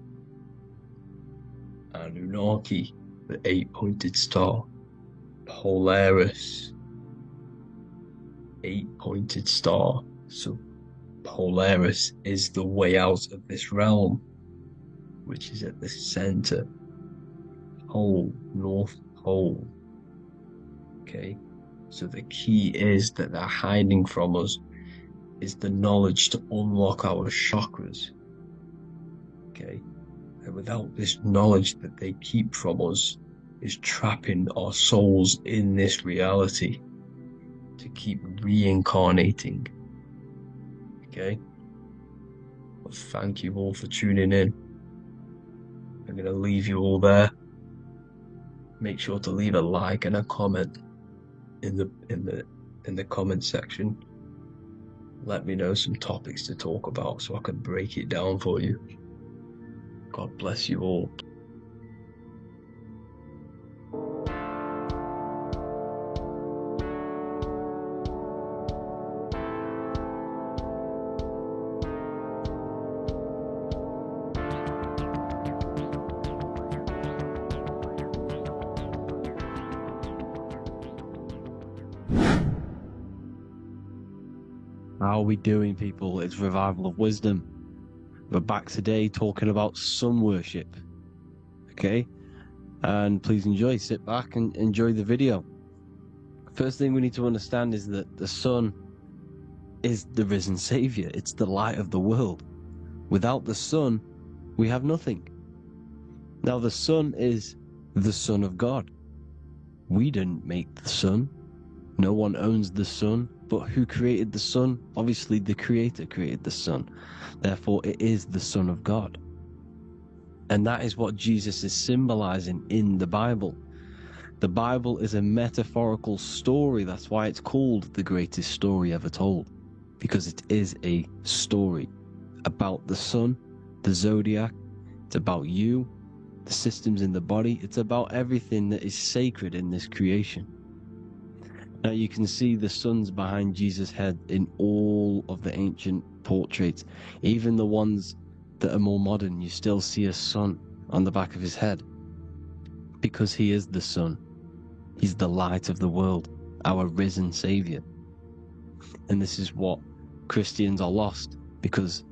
Anunnaki, the 8-pointed star. Polaris, 8-pointed star. So Polaris is the way out of this realm, which is at the center pole, North Pole. Okay, so the key is that they're hiding from us is the knowledge to unlock our chakras. Okay, and without this knowledge that they keep from us is trapping our souls in this reality to keep reincarnating. Okay, well, thank you all for tuning in, I'm going to leave you all there. Make sure to leave a like and a comment in the comment section. Let me know some topics to talk about so I can break it down for you. God bless you all. How are we doing, people? It's Revival of Wisdom. We're back today talking about sun worship. Okay? And please enjoy. Sit back and enjoy the video. First thing we need to understand is that the sun is the risen Savior. It's the light of the world. Without the sun, we have nothing. Now, the sun is the Son of God. We didn't make the sun. No one owns the sun. But who created the sun? Obviously, the Creator created the sun. Therefore, it is the Son of God. And that is what Jesus is symbolizing in the Bible. The Bible is a metaphorical story. That's why it's called the greatest story ever told. Because it is a story about the sun, the zodiac. It's about you, the systems in the body. It's about everything that is sacred in this creation. Now you can see the suns behind Jesus' head in all of the ancient portraits. Even the ones that are more modern, you still see a sun on the back of his head. Because he is the sun. He's the light of the world, our risen Savior. And this is what Christians are lost, because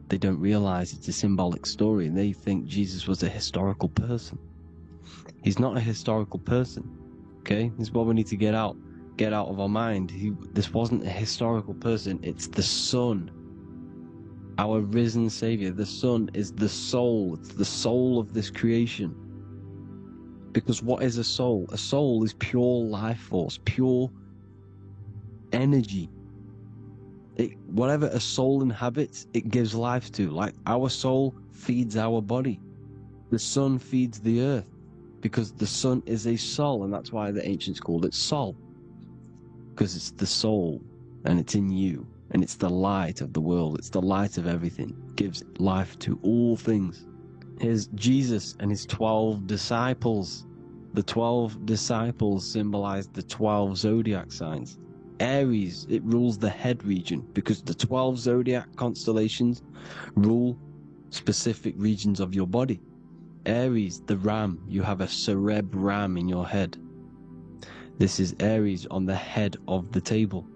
they don't realize it's a symbolic story and they think Jesus was a historical person. He's not a historical person. Okay? This is what we need to get out of our mind. This wasn't a historical person. It's the Son, our risen Savior. The Son is the soul. It's the soul of this creation. Because what is a soul? A soul is pure life force, pure energy. Whatever a soul inhabits, it gives life to. Like our soul feeds our body. The sun feeds the earth, because the sun is a soul, and that's why the ancients called it Sol. Because it's the soul, and it's in you, and it's the light of the world. It's the light of everything. It gives life to all things. Here's Jesus and his 12 disciples. The 12 disciples symbolize the 12 zodiac signs. Aries, it rules the head region, because the 12 zodiac constellations rule specific regions of your body. Aries, the ram, you have a cerebrum in your head. This is Aries on the head of the table.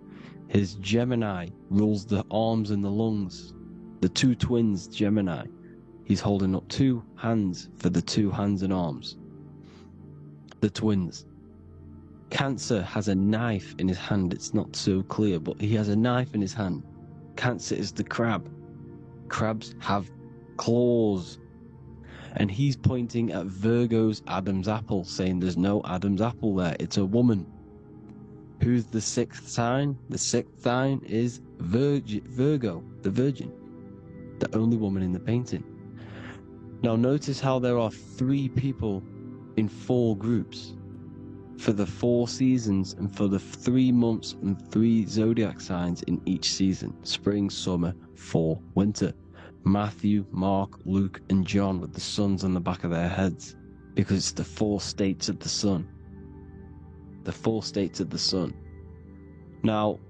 His Gemini rules the arms and the lungs. The two twins, Gemini. He's holding up two hands for the two hands and arms. The twins. Cancer has a knife in his hand. It's not so clear, but he has a knife in his hand. Cancer is the crab. Crabs have claws. And he's pointing at Virgo's Adam's apple, saying there's no Adam's apple there. It's a woman. Who's the sixth sign? The sixth sign is Virgo, the Virgin. The only woman in the painting. Now notice how there are 3 people in 4 groups. For the 4 seasons and for the 3 months and 3 zodiac signs in each season. Spring, summer, fall, winter. Matthew, Mark, Luke, and John with the suns on the back of their heads, because it's the 4 states of the sun. The 4 states of the sun. Now,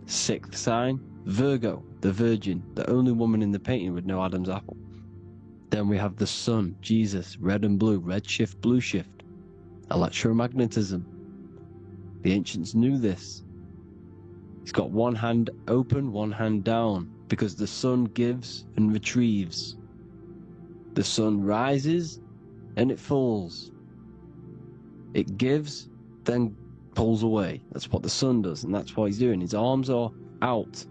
6th sign, Virgo, the Virgin, the only woman in the painting with no Adam's apple. Then we have the sun, Jesus, red and blue, red shift, blue shift. Electromagnetism. The ancients knew this. He's got one hand open, one hand down. Because the sun gives and retrieves. The sun rises and it falls. It gives, then pulls away. That's what the sun does, and that's what he's doing. His arms are out,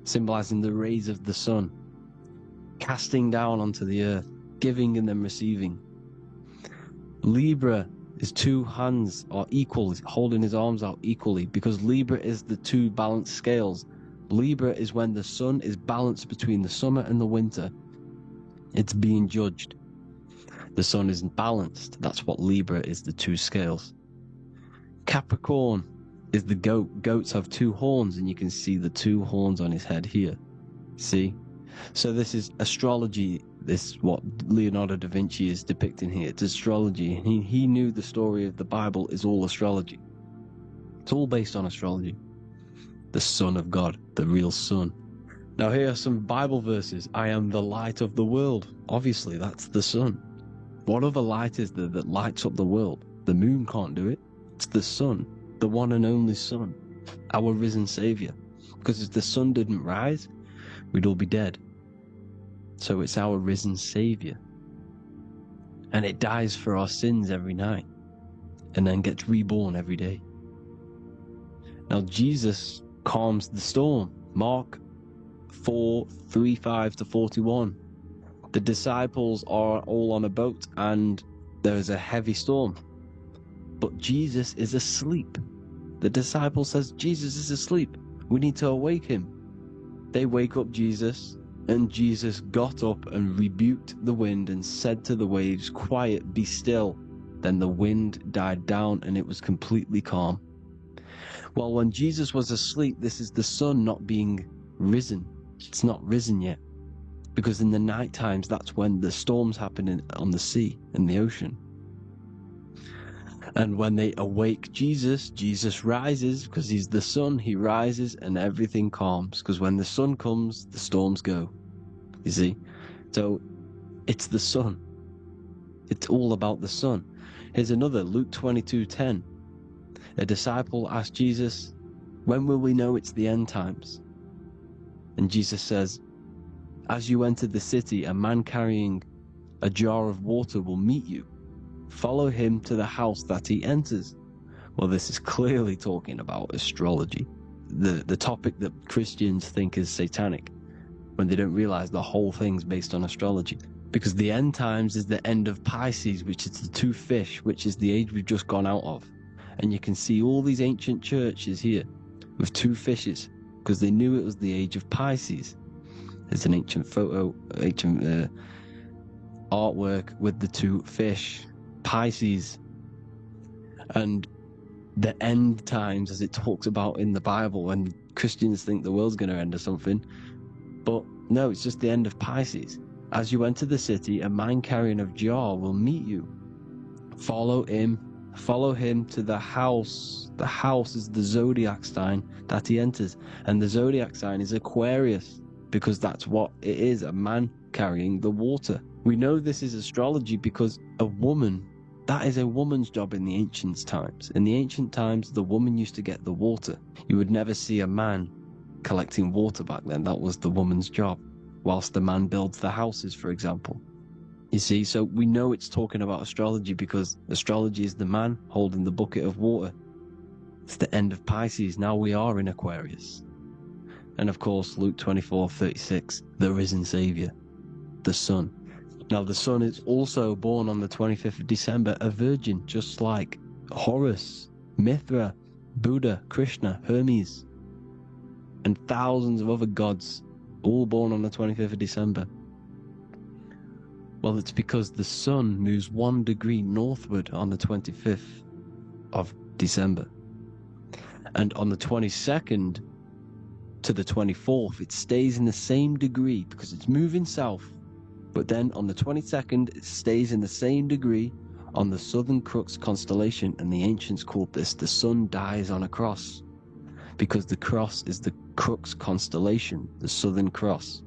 symbolizing the rays of the sun, casting down onto the earth, giving and then receiving. Libra, his 2 hands are equal, he's holding his arms out equally, because Libra is the 2 balanced scales. Libra is when the sun is balanced between the summer and the winter. It's being judged. The sun isn't balanced. That's what Libra is, the two scales. Capricorn is the goat. Goats have two horns, and you can see the two horns on his head here. See? So this is astrology. This is what Leonardo da Vinci is depicting here. It's astrology. He knew the story of the Bible is all astrology. It's all based on astrology. The Son of God, the real sun. Now here are some Bible verses. I am the light of the world. Obviously, that's the sun. What other light is there that lights up the world? The moon can't do it. It's the sun, the one and only Son, our risen Savior. Because if the sun didn't rise, we'd all be dead. So it's our risen Savior. And it dies for our sins every night and then gets reborn every day. Now Jesus calms the storm. Mark 4:35-41. The disciples are all on a boat and there is a heavy storm. But Jesus is asleep. The disciple says, Jesus is asleep. We need to awake him. They wake up Jesus, and Jesus got up and rebuked the wind and said to the waves, quiet, be still. Then the wind died down and it was completely calm. Well, when Jesus was asleep, this is the sun not being risen. It's not risen yet. Because in the night times, that's when the storms happen on the sea, in the ocean. And when they awake Jesus, Jesus rises because he's the sun. He rises and everything calms. Because when the sun comes, the storms go. You see? So it's the sun. It's all about the sun. Here's another, Luke 22:10. A disciple asked Jesus, when will we know it's the end times? And Jesus says, as you enter the city, a man carrying a jar of water will meet you. Follow him to the house that he enters. Well, this is clearly talking about astrology, the topic that Christians think is satanic, when they don't realize the whole thing's based on astrology. Because the end times is the end of Pisces, which is the two fish, which is the age we've just gone out of. And you can see all these ancient churches here with two fishes, because they knew it was the age of Pisces. There's an ancient photo, artwork with the two fish, Pisces. And the end times, as it talks about in the Bible, when Christians think the world's going to end or something. But no, it's just the end of Pisces. As you enter the city, a man carrying a jar will meet you. Follow him to the house. The house is the zodiac sign that he enters. And the zodiac sign is Aquarius, because that's what it is, a man carrying the water. We know this is astrology because a woman, that is a woman's job in the ancient times. In the ancient times, the woman used to get the water. You would never see a man collecting water back then. That was the woman's job, whilst the man builds the houses, for example. You see, so we know it's talking about astrology because astrology is the man holding the bucket of water. It's the end of Pisces. Now we are in Aquarius. And of course, Luke 24:36, the risen Savior, the Son. Now the Son is also born on the 25th of December, a virgin, just like Horus, Mithra, Buddha, Krishna, Hermes, and thousands of other gods, all born on the 25th of December. Well, it's because the sun moves 1 degree northward on the 25th of December. And on the 22nd to the 24th, it stays in the same degree because it's moving south. But then on the 22nd, it stays in the same degree on the Southern Crux constellation. And the ancients called this the sun dies on a cross, because the cross is the Crux constellation, the Southern Cross.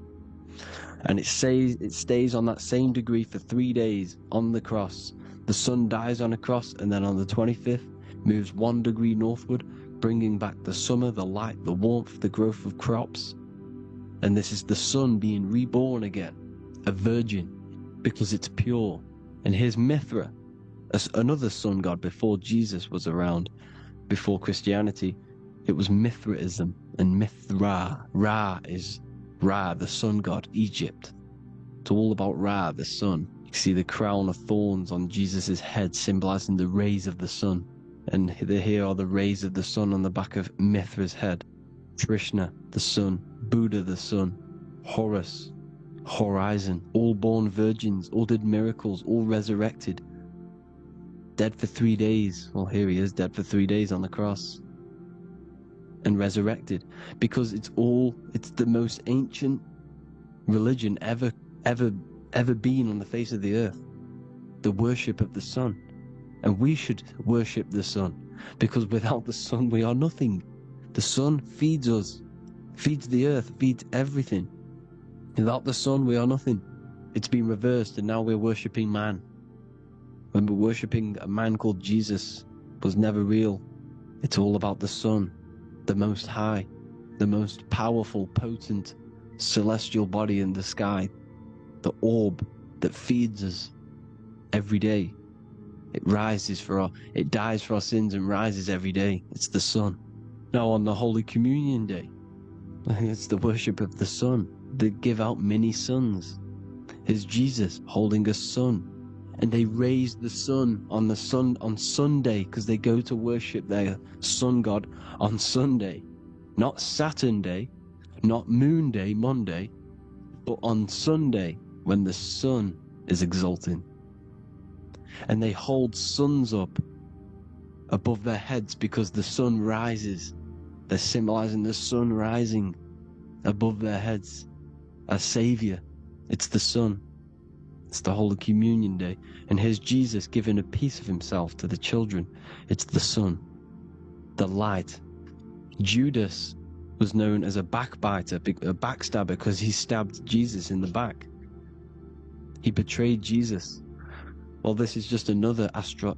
And it stays on that same degree for 3 days on the cross. The sun dies on a cross, and then on the 25th moves 1 degree northward, bringing back the summer, the light, the warmth, the growth of crops. And this is the sun being reborn again, a virgin, because it's pure. And here's Mithra, another sun god before Jesus was around, before Christianity. It was Mithraism, and Mithra, Ra is Ra, the sun god, Egypt. It's all about Ra, the sun. You see the crown of thorns on Jesus' head, symbolizing the rays of the sun. And here are the rays of the sun on the back of Mithra's head. Krishna, the sun. Buddha, the sun. Horus, horizon, all born virgins, all did miracles, all resurrected. Dead for 3 days. Well, here he is, dead for 3 days on the cross. And resurrected. Because it's the most ancient religion ever been on the face of the earth. The worship of the sun. And we should worship the sun. Because without the sun, we are nothing. The sun feeds us, feeds the earth, feeds everything. Without the sun, we are nothing. It's been reversed, and now we're worshipping man. When we're worshipping a man called Jesus, was never real. It's all about the sun, the most high, the most powerful, potent, celestial body in the sky, the orb that feeds us every day. It dies for our sins and rises every day. It's the sun. Now on the Holy Communion Day, it's the worship of the sun. They give out many suns. Here's Jesus holding a sun. And they raise the sun on Sunday, because they go to worship their sun god on Sunday. Not Saturn Day, not Moon Day, Monday, but on Sunday when the sun is exalting. And they hold suns up above their heads because the sun rises. They're symbolizing the sun rising above their heads. A savior. It's the sun. It's the Holy Communion Day. And here's Jesus giving a piece of himself to the children. It's the sun. The light. Judas was known as a backbiter, a backstabber, because he stabbed Jesus in the back. He betrayed Jesus. Well, this is just another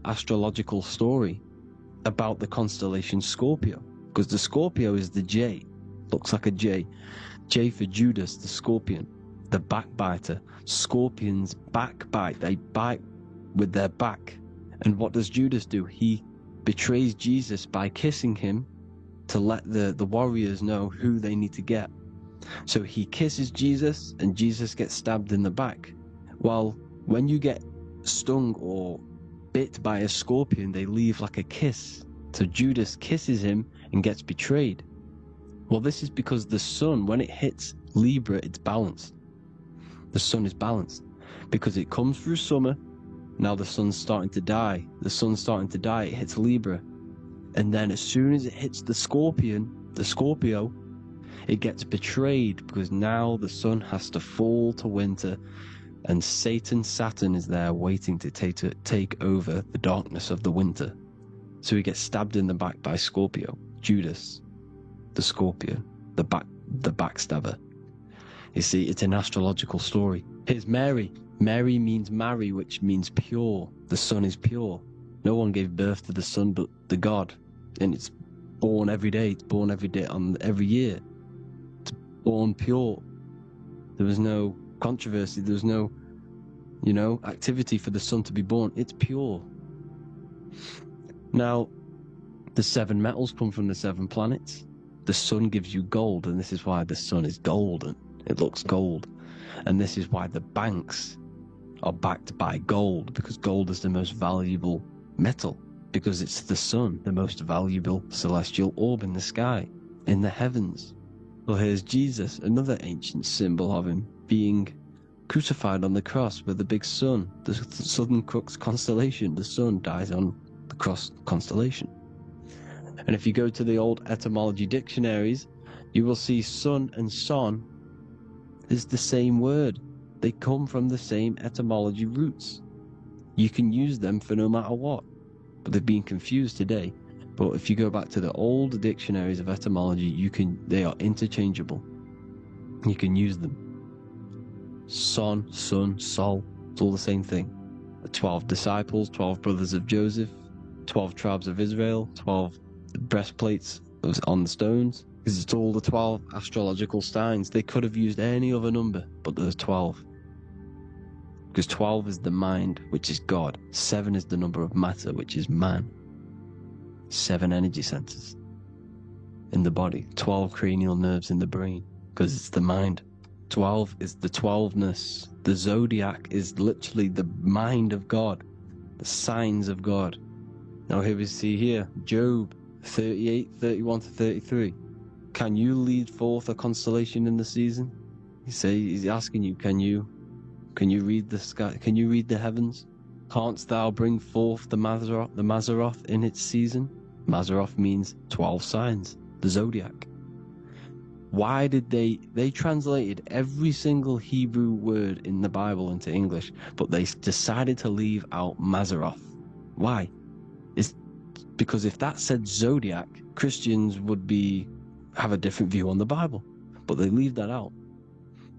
astrological story about the constellation Scorpio. Because the Scorpio is the J. Looks like a J. J for Judas, the scorpion, the backbiter. Scorpions backbite. They bite with their back. And what does Judas do? He betrays Jesus by kissing him to let the warriors know who they need to get. So he kisses Jesus, and Jesus gets stabbed in the back. Well, when you get stung or bit by a scorpion, they leave like a kiss. So Judas kisses him and gets betrayed. Well, this is because the sun, when it hits Libra, it's balanced. The sun is balanced because it comes through summer. Now the sun's starting to die. The sun's starting to die. It hits Libra. And then as soon as it hits the Scorpio, it gets betrayed because now the sun has to fall to winter, and Saturn is there waiting to take over the darkness of the winter. So he gets stabbed in the back by Scorpio. Judas, the scorpion, the backstabber. You see, it's an astrological story. Here's Mary. Mary means marry, which means pure. The sun is pure. No one gave birth to the sun but the God. And it's born every day. It's born every day, every year. It's born pure. There was no controversy. There was no, activity for the sun to be born. It's pure. Now, the 7 metals come from the 7 planets. The sun gives you gold, and this is why the sun is golden. It looks gold. And this is why the banks are backed by gold, because gold is the most valuable metal, because it's the sun, the most valuable celestial orb in the sky, in the heavens. Well, here's Jesus, another ancient symbol of him being crucified on the cross with the big sun, the Southern Cross constellation. The sun dies on the cross constellation. And if you go to the old etymology dictionaries, you will see sun and son is the same word. They come from the same etymology roots. You can use them for no matter what, but they've been confused today. But if you go back to the old dictionaries of etymology, they are interchangeable. You can use them. Son, sun, sol, it's all the same thing. The 12 disciples, 12 brothers of Joseph, 12 tribes of Israel, 12 breastplates on the stones, because it's all the 12 astrological signs. They could have used any other number, but there's 12. Because 12 is the mind, which is God. 7 is the number of matter, which is man. 7 energy centers in the body. 12 cranial nerves in the brain, because it's the mind. 12 is the 12ness. The zodiac is literally the mind of God, the signs of God. Now here we see here, Job 38, 31 to 33. Can you lead forth a constellation in the season? He's asking you, can you read the sky? Can you read the heavens? Canst thou bring forth the Mazzaroth in its season? Mazzaroth means 12 signs, the zodiac. Why did they translated every single Hebrew word in the Bible into English, but they decided to leave out Mazzaroth? Why? It's because if that said zodiac, Christians would have a different view on the Bible, but they leave that out.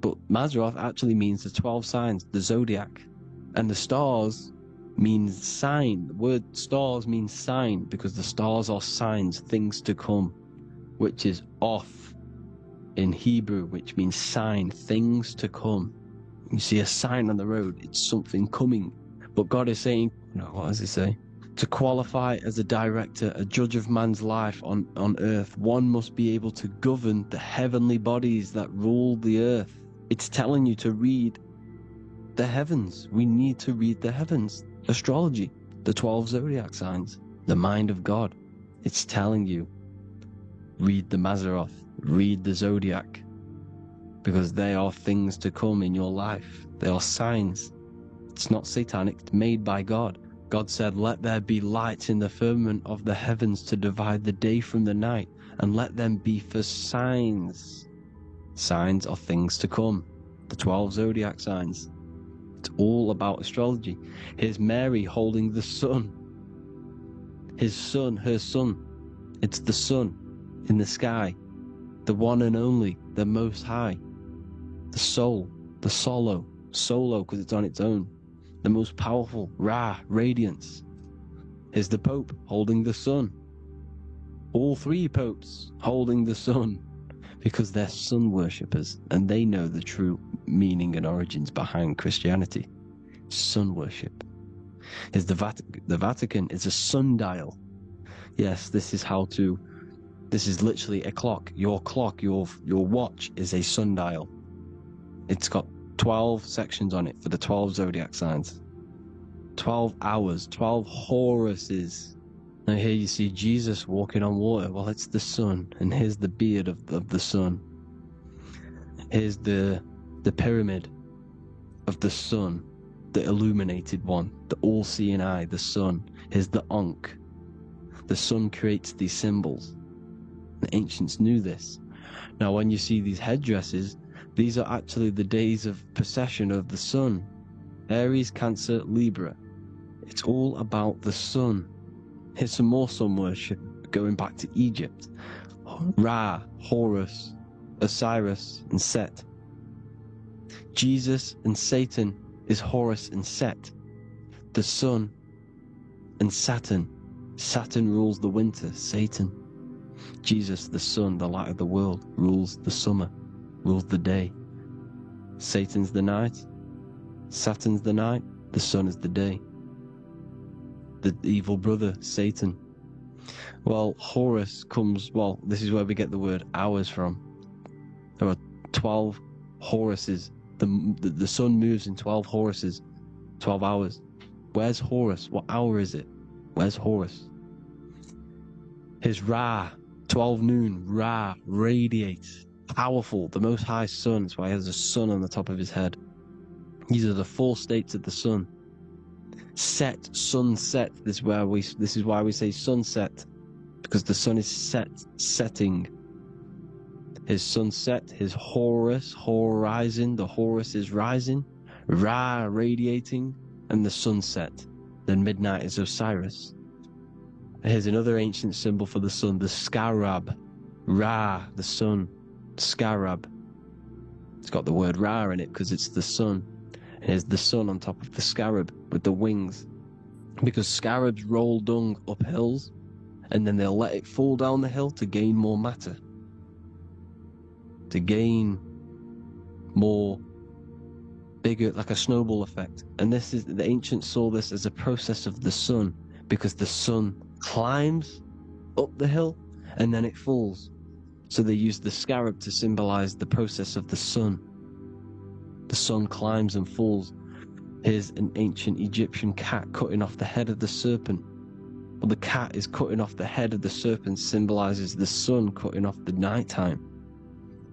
But Mazzaroth actually means the 12 signs, the zodiac, and the stars means sign. The word stars means sign because the stars are signs, things to come, which is off in Hebrew, which means sign, things to come. You see a sign on the road, it's something coming. But God is saying, no, what does he say? To qualify as a director, a judge of man's life on earth, one must be able to govern the heavenly bodies that rule the earth. It's telling you to read the heavens. We need to read the heavens. Astrology, the 12 zodiac signs, the mind of God. It's telling you, read the Mazzaroth, read the zodiac, because they are things to come in your life. They are signs. It's not satanic, it's made by God. God said, let there be lights in the firmament of the heavens to divide the day from the night, and let them be for signs. Signs are things to come. The 12 zodiac signs. It's all about astrology. Here's Mary holding the sun. His son, her son. It's the sun in the sky. The one and only, the most high. The soul, the solo because it's on its own. The most powerful, Ra, radiance. Here's the Pope holding the sun. All three popes holding the sun because they're sun worshippers and they know the true meaning and origins behind Christianity. Sun worship. Here's the Vatican is a sundial. Yes, this is literally a clock. Your clock, your watch is a sundial. It's got 12 sections on it for the 12 zodiac signs. 12 hours, 12 Horuses. Now here you see Jesus walking on water. Well, it's the sun, and here's the beard of the sun. Here's the pyramid of the sun, the illuminated one, the all-seeing eye, the sun. Here's the Ankh. The sun creates these symbols. The ancients knew this. Now when you see these headdresses, these are actually the days of precession of the sun. Aries, Cancer, Libra. It's all about the sun. Here's some more sun worship going back to Egypt. Ra, Horus, Osiris, and Set. Jesus and Satan is Horus and Set. The sun and Saturn. Saturn rules the winter, Satan. Jesus, the sun, the light of the world, rules the summer, rules the day. Satan's the night, Saturn's the night, the sun is the day. The evil brother, Satan. Well, Horus comes, this is where we get the word hours from. There are 12 Horuses. The sun moves in 12 Horuses, 12 hours. Where's Horus? What hour is it? Where's Horus? Here's Ra, 12 noon, Ra, radiates, powerful, the most high sun. That's why he has a sun on the top of his head. These are the four states of the sun. Set, sunset. This is why we say sunset, because the sun is setting. His sunset, his Horus, horizon. The Horus is rising, Ra radiating, and the sunset. Then midnight is Osiris. Here's another ancient symbol for the sun, the scarab. Ra, the sun, scarab. It's got the word Ra in it because it's the sun. Here's the sun on top of the scarab with the wings. Because scarabs roll dung up hills, and then they'll let it fall down the hill to gain more matter. To gain more, bigger, like a snowball effect. And the ancients saw this as a process of the sun, because the sun climbs up the hill and then it falls. So they used the scarab to symbolize the process of the sun. The sun climbs and falls. Here's an ancient Egyptian cat cutting off the head of the serpent. Well, the cat is cutting off the head of the serpent, symbolizes the sun cutting off the nighttime.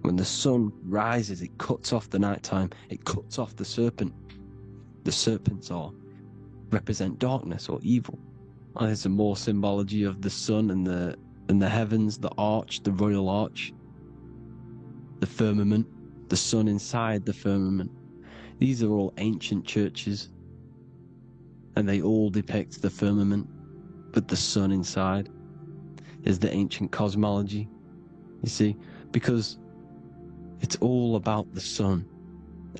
When the sun rises, it cuts off the nighttime. It cuts off the serpent. The serpents represent darkness or evil. And there's some more symbology of the sun and the heavens, the arch, the royal arch, the firmament, the sun inside the firmament. These are all ancient churches, and they all depict the firmament, but the sun inside is the ancient cosmology. You see, because it's all about the sun.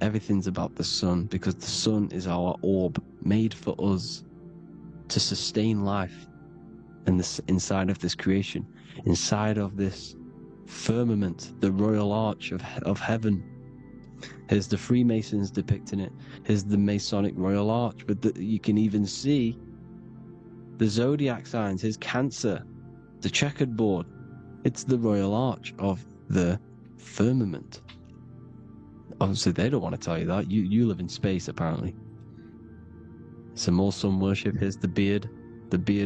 Everything's about the sun, because the sun is our orb, made for us to sustain life and this inside of this creation, inside of this firmament, the royal arch of heaven. Here's the Freemasons depicting it. Here's the Masonic royal arch, but you can even see the zodiac signs. Here's Cancer, the checkered board. It's the royal arch of the firmament. Obviously, they don't want to tell you that. You live in space, apparently. Some more sun worship. Here's the beard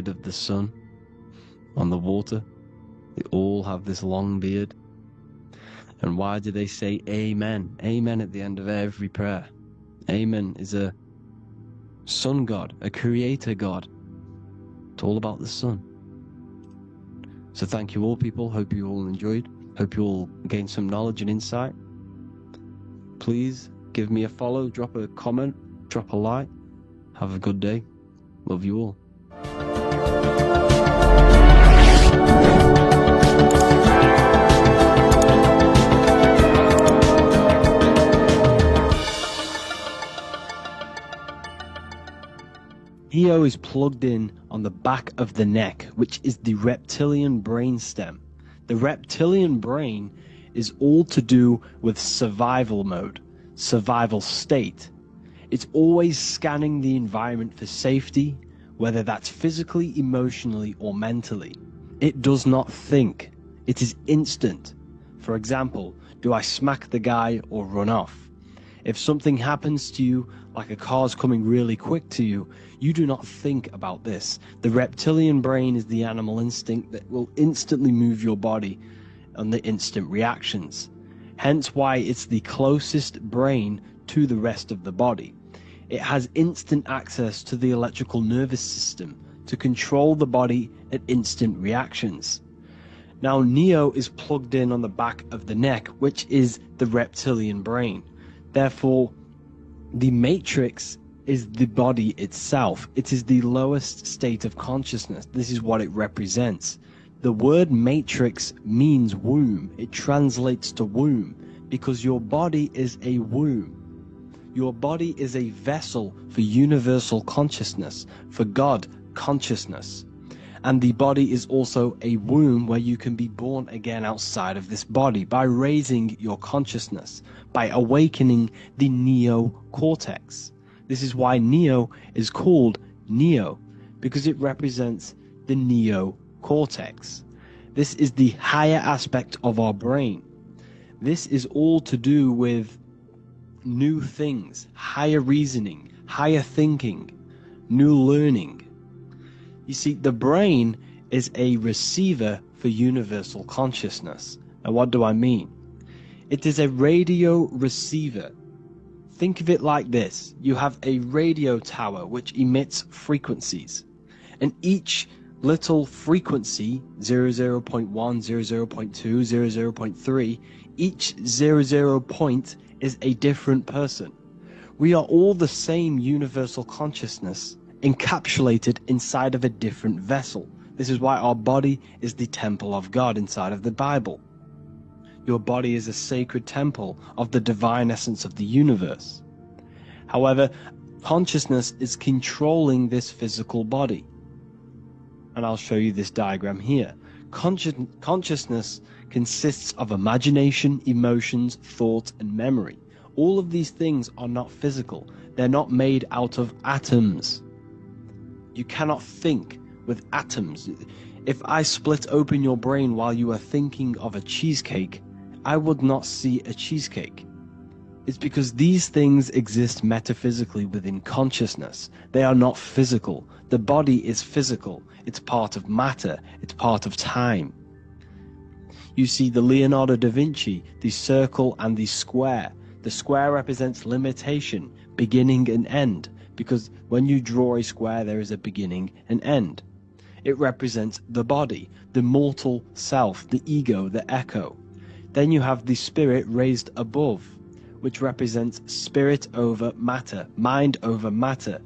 of the sun on the water. They all have this long beard. And why do they say amen? Amen at the end of every prayer. Amen is a sun god, a creator god. It's all about the sun. So thank you all, people. Hope you all enjoyed. Hope you all gained some knowledge and insight. Please give me a follow, drop a comment, drop a like. Have a good day. Love you all. Neo is plugged in on the back of the neck, which is the reptilian brain stem. The reptilian brain is all to do with survival mode, survival state. It's always scanning the environment for safety, whether that's physically, emotionally, or mentally. It does not think. It is instant. For example, do I smack the guy or run off? If something happens to you, like a car's coming really quick to you, you do not think about this. The reptilian brain is the animal instinct that will instantly move your body on the instant reactions. Hence why it's the closest brain to the rest of the body. It has instant access to the electrical nervous system to control the body at instant reactions. Now Neo is plugged in on the back of the neck, which is the reptilian brain. Therefore, the matrix is the body itself. It is the lowest state of consciousness. This is what it represents. The word matrix means womb. It translates to womb because your body is a womb. Your body is a vessel for universal consciousness, for God consciousness. And the body is also a womb where you can be born again outside of this body by raising your consciousness, by awakening the neocortex. This is why Neo is called Neo, because it represents the neocortex. This is the higher aspect of our brain. This is all to do with new things, higher reasoning, higher thinking, new learning. You see, the brain is a receiver for universal consciousness. And what do I mean? It is a radio receiver. Think of it like this. You have a radio tower which emits frequencies. And each little frequency, 00.1, 00.2, 00.3, each 00 point is a different person. We are all the same universal consciousness, encapsulated inside of a different vessel. This is why our body is the temple of God inside of the Bible. Your body is a sacred temple of the divine essence of the universe. However, consciousness is controlling this physical body. And I'll show you this diagram here. Consciousness consists of imagination, emotions, thought, and memory. All of these things are not physical. They're not made out of atoms. You cannot think with atoms. If I split open your brain while you are thinking of a cheesecake, I would not see a cheesecake. It's because these things exist metaphysically within consciousness. They are not physical. The body is physical. It's part of matter. It's part of time. You see the Leonardo da Vinci, the circle and the square. The square represents limitation, beginning and end, because when you draw a square there is a beginning and end. It represents the body, the mortal self, the ego, the echo. Then you have the spirit raised above, which represents spirit over matter, mind over matter.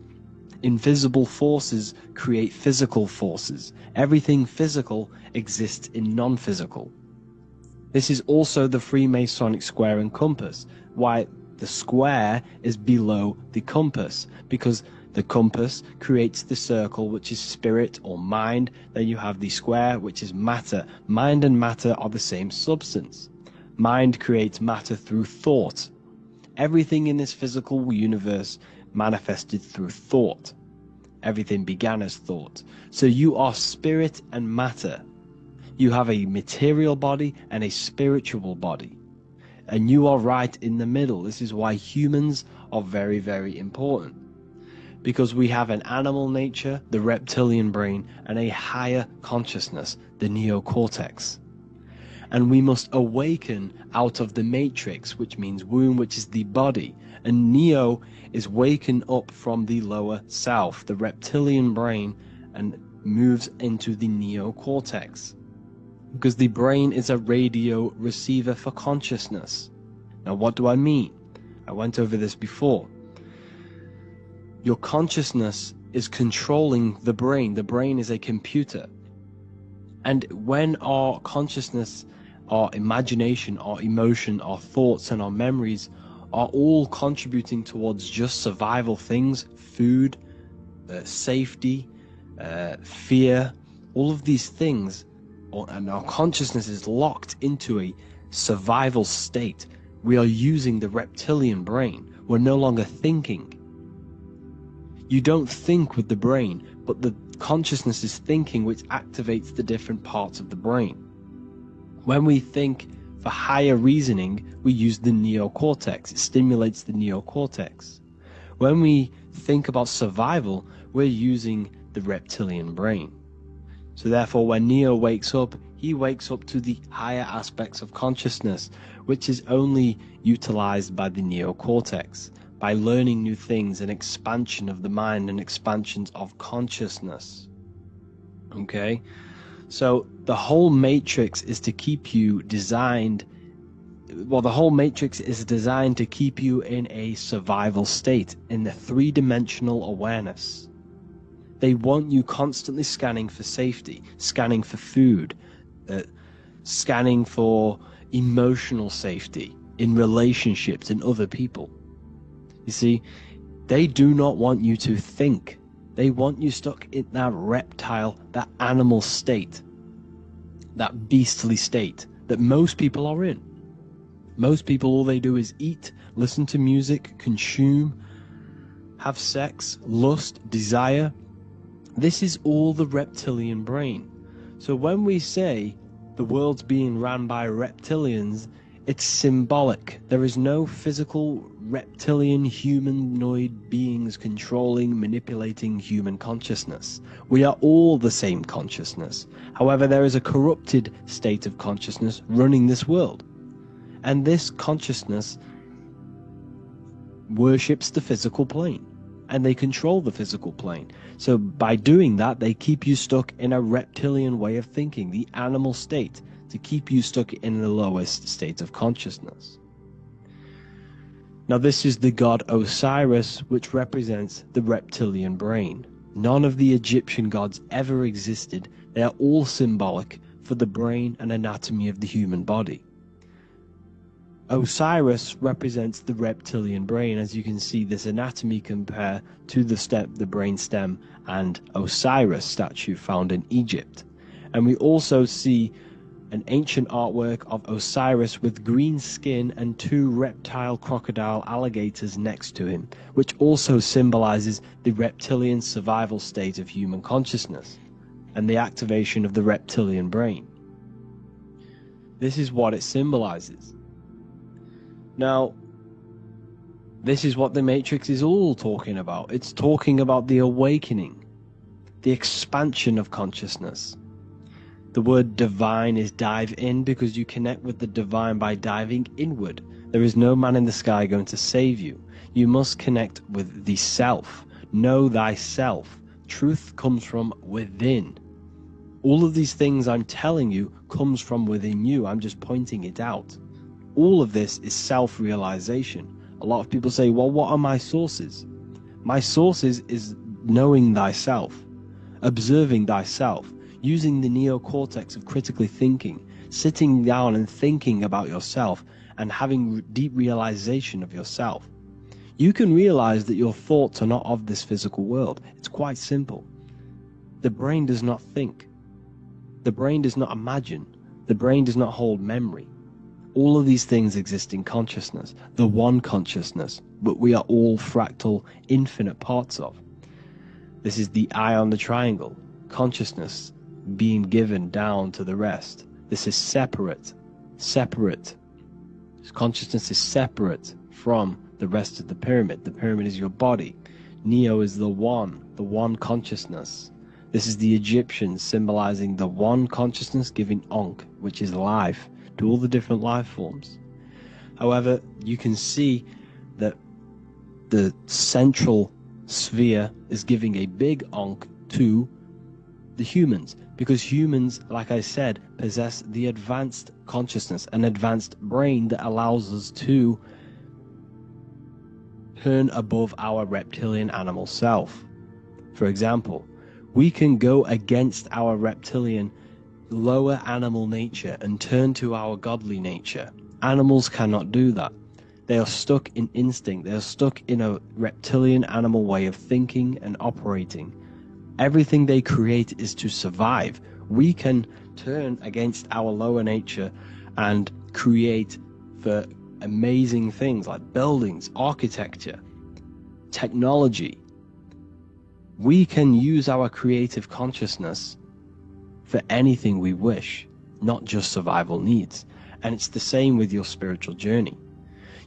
Invisible forces create physical forces. Everything physical exists in non-physical. This is also the Freemasonic square and compass, why the square is below the compass, because the compass creates the circle, which is spirit or mind. Then you have the square, which is matter. Mind and matter are the same substance. Mind creates matter through thought. Everything in this physical universe manifested through thought. Everything began as thought. So you are spirit and matter. You have a material body and a spiritual body. And you are right in the middle. This is why humans are very, very important. Because we have an animal nature, the reptilian brain, and a higher consciousness, the neocortex. And we must awaken out of the matrix, which means womb, which is the body. And neo is waken up from the lower self, the reptilian brain, and moves into the neocortex. Because the brain is a radio receiver for consciousness. Now, what do I mean? I went over this before. Your consciousness is controlling the brain. The brain is a computer. And when our consciousness, our imagination, our emotion, our thoughts, and our memories are all contributing towards just survival things, food, safety, fear, all of these things, and our consciousness is locked into a survival state, we are using the reptilian brain. We're no longer thinking. You don't think with the brain, but the consciousness is thinking, which activates the different parts of the brain. When we think for higher reasoning, we use the neocortex. It stimulates the neocortex. When we think about survival, we're using the reptilian brain. So therefore, when Neo wakes up, he wakes up to the higher aspects of consciousness, which is only utilized by the neocortex, by learning new things and expansion of the mind and expansions of consciousness. Okay? So the whole matrix is to keep you designed, well, the whole matrix is designed to keep you in a survival state, in the three-dimensional awareness. They want you constantly scanning for safety, scanning for food, scanning for emotional safety in relationships and other people. You see, they do not want you to think. They want you stuck in that reptile, that animal state, that beastly state that most people are in. Most people, all they do is eat, listen to music, consume, have sex, lust, desire. This is all the reptilian brain. So when we say the world's being ran by reptilians, it's symbolic. There is no physical reptilian humanoid beings controlling, manipulating human consciousness. We are all the same consciousness. However, there is a corrupted state of consciousness running this world. And this consciousness worships the physical plane. And they control the physical plane. So by doing that, they keep you stuck in a reptilian way of thinking, the animal state, to keep you stuck in the lowest state of consciousness. Now this is the god Osiris, which represents the reptilian brain. None of the Egyptian gods ever existed. They are all symbolic for the brain and anatomy of the human body. Osiris represents the reptilian brain. As you can see, this anatomy compare to the brain stem and Osiris statue found in Egypt. And we also see an ancient artwork of Osiris with green skin and two reptile crocodile alligators next to him, which also symbolizes the reptilian survival state of human consciousness and the activation of the reptilian brain. This is what it symbolizes. Now, this is what the Matrix is all talking about. It's talking about the awakening, the expansion of consciousness. The word divine is dive in because you connect with the divine by diving inward. There is no man in the sky going to save you. You must connect with the self. Know thyself. Truth comes from within. All of these things I'm telling you comes from within you. I'm just pointing it out. All of this is self-realization. A lot of people say, well, what are my sources? My sources is knowing thyself, observing thyself, using the neocortex of critically thinking, sitting down and thinking about yourself and having deep realization of yourself. You can realize that your thoughts are not of this physical world. It's quite simple. The brain does not think. The brain does not imagine. The brain does not hold memory. All of these things exist in consciousness, the one consciousness, but we are all fractal, infinite parts of. This is the eye on the triangle, consciousness being given down to the rest. This is separate. Consciousness is separate from the rest of the pyramid. The pyramid is your body. Neo is the one consciousness. This is the Egyptians symbolizing the one consciousness giving Ankh, which is life, to all the different life forms. However, you can see that the central sphere is giving a big Ankh to the humans, because humans, like I said, possess the advanced consciousness, an advanced brain that allows us to turn above our reptilian animal self. For example, we can go against our reptilian lower animal nature and turn to our godly nature. Animals cannot do that. They are stuck in instinct. They are stuck in a reptilian animal way of thinking and operating. Everything they create is to survive. We can turn against our lower nature and create for amazing things like buildings, architecture, technology. We can use our creative consciousness for anything we wish, not just survival needs. And it's the same with your spiritual journey.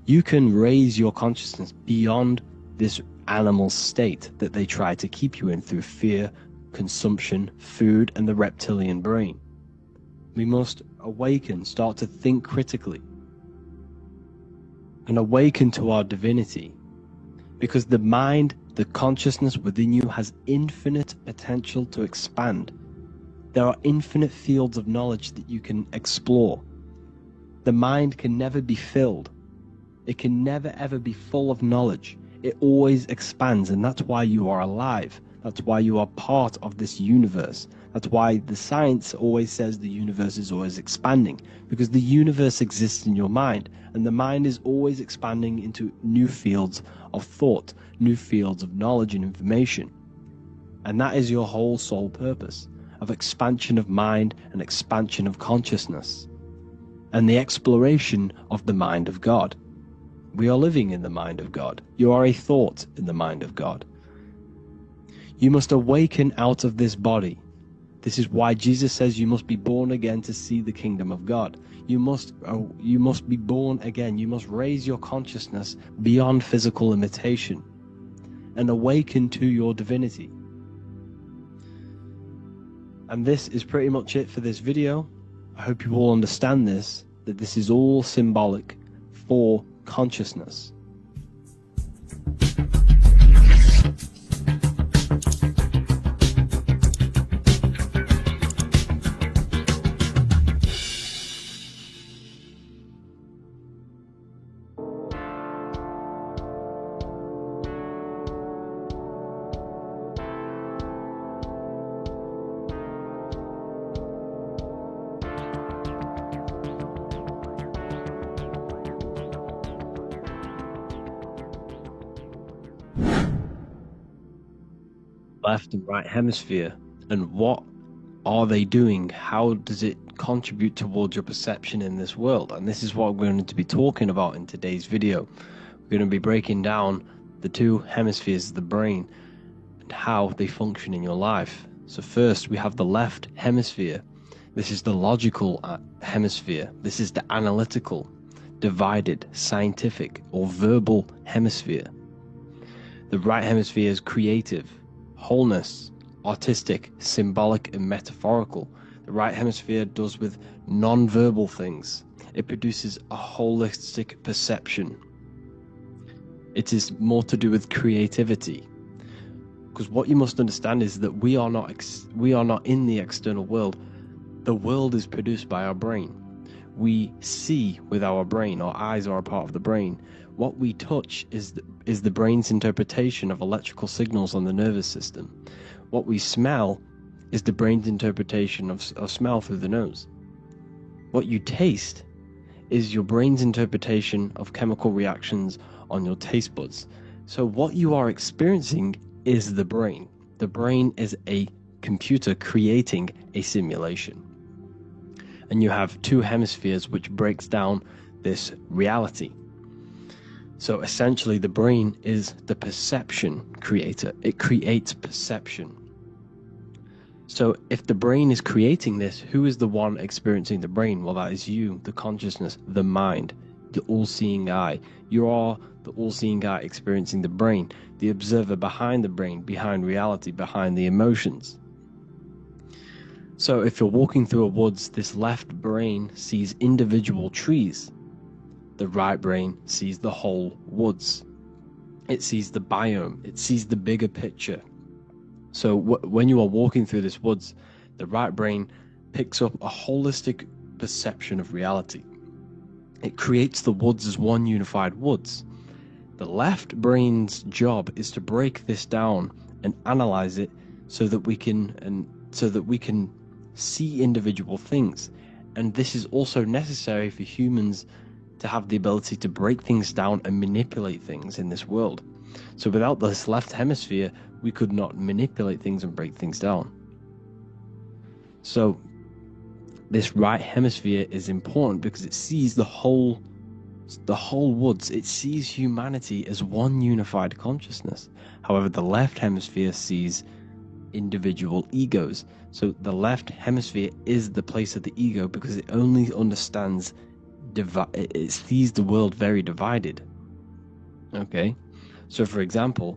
You can raise your consciousness beyond this animal state that they try to keep you in through fear, consumption, food, and the reptilian brain. We must awaken, start to think critically, and awaken to our divinity, because the mind, the consciousness within you has infinite potential to expand. There are infinite fields of knowledge that you can explore. The mind can never be filled. It can never ever be full of knowledge. It always expands, and that's why you are alive. That's why you are part of this universe. That's why the science always says the universe is always expanding, because the universe exists in your mind, and the mind is always expanding into new fields of thought, new fields of knowledge and information. And that is your whole sole purpose, of expansion of mind and expansion of consciousness, and the exploration of the mind of God. We are living in the mind of God. You are a thought in the mind of God. You must awaken out of this body. This is why Jesus says you must be born again to see the kingdom of God. You must be born again. You must raise your consciousness beyond physical limitation and awaken to your divinity. And this is pretty much it for this video. I hope you all understand this, that this is all symbolic for consciousness. Left and right hemisphere, and what are they doing? How does it contribute towards your perception in this world? And this is what we're going to be talking about in today's video. We're going to be breaking down the two hemispheres of the brain and how they function in your life. So first we have the left hemisphere. This is the logical hemisphere. This is the analytical, divided, scientific, or verbal hemisphere. The right hemisphere is creative, wholeness, artistic, symbolic, and metaphorical. The right hemisphere does with non-verbal things. It produces a holistic perception. It is more to do with creativity. Because what you must understand is that we are not in the external world. The world is produced by our brain. We see with our brain. Our eyes are a part of the brain. What we touch is the brain's interpretation of electrical signals on the nervous system. What we smell is the brain's interpretation of smell through the nose. What you taste is your brain's interpretation of chemical reactions on your taste buds. So what you are experiencing is the brain. The brain is a computer creating a simulation. And you have two hemispheres which breaks down this reality. So essentially the brain is the perception creator. It creates perception. So if the brain is creating this, who is the one experiencing the brain? Well, that is you, the consciousness, the mind, the all-seeing eye. You are the all-seeing eye experiencing the brain, the observer behind the brain, behind reality, behind the emotions. So if you're walking through a woods, this left brain sees individual trees. The right brain sees the whole woods. It sees the biome. It sees the bigger picture. So when you are walking through this woods, the right brain picks up a holistic perception of reality. It creates the woods as one unified woods. The left brain's job is to break this down and analyze it so that we can see individual things. And this is also necessary for humans to have the ability to break things down and manipulate things in this world. So without this left hemisphere, we could not manipulate things and break things down. So this right hemisphere is important because it sees the whole woods. It sees humanity as one unified consciousness. However, the left hemisphere sees individual egos. So the left hemisphere is the place of the ego because it only understands it sees the world very divided. Okay, so for example,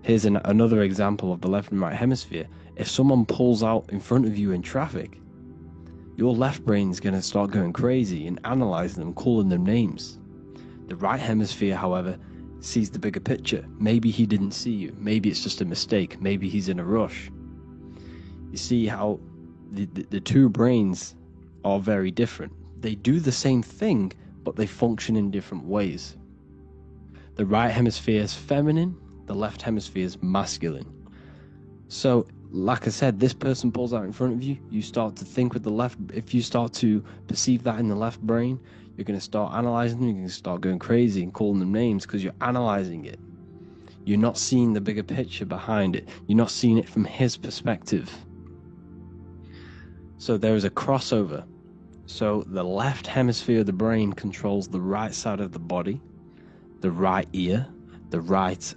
here's another example of the left and right hemisphere. If someone pulls out in front of you in traffic, your left brain's going to start going crazy and analyzing them, calling them names. The right hemisphere, however, sees the bigger picture. Maybe he didn't see you. Maybe it's just a mistake. Maybe he's in a rush. You see how the two brains are very different. They do the same thing, but they function in different ways. The right hemisphere is feminine, the left hemisphere is masculine. So, like I said, this person pulls out in front of you, you start to think with the left. If you start to perceive that in the left brain, you're going to start analyzing them, you're going to start going crazy and calling them names because you're analyzing it. You're not seeing the bigger picture behind it. You're not seeing it from his perspective. So there is a crossover. So the left hemisphere of the brain controls the right side of the body, the right ear, the right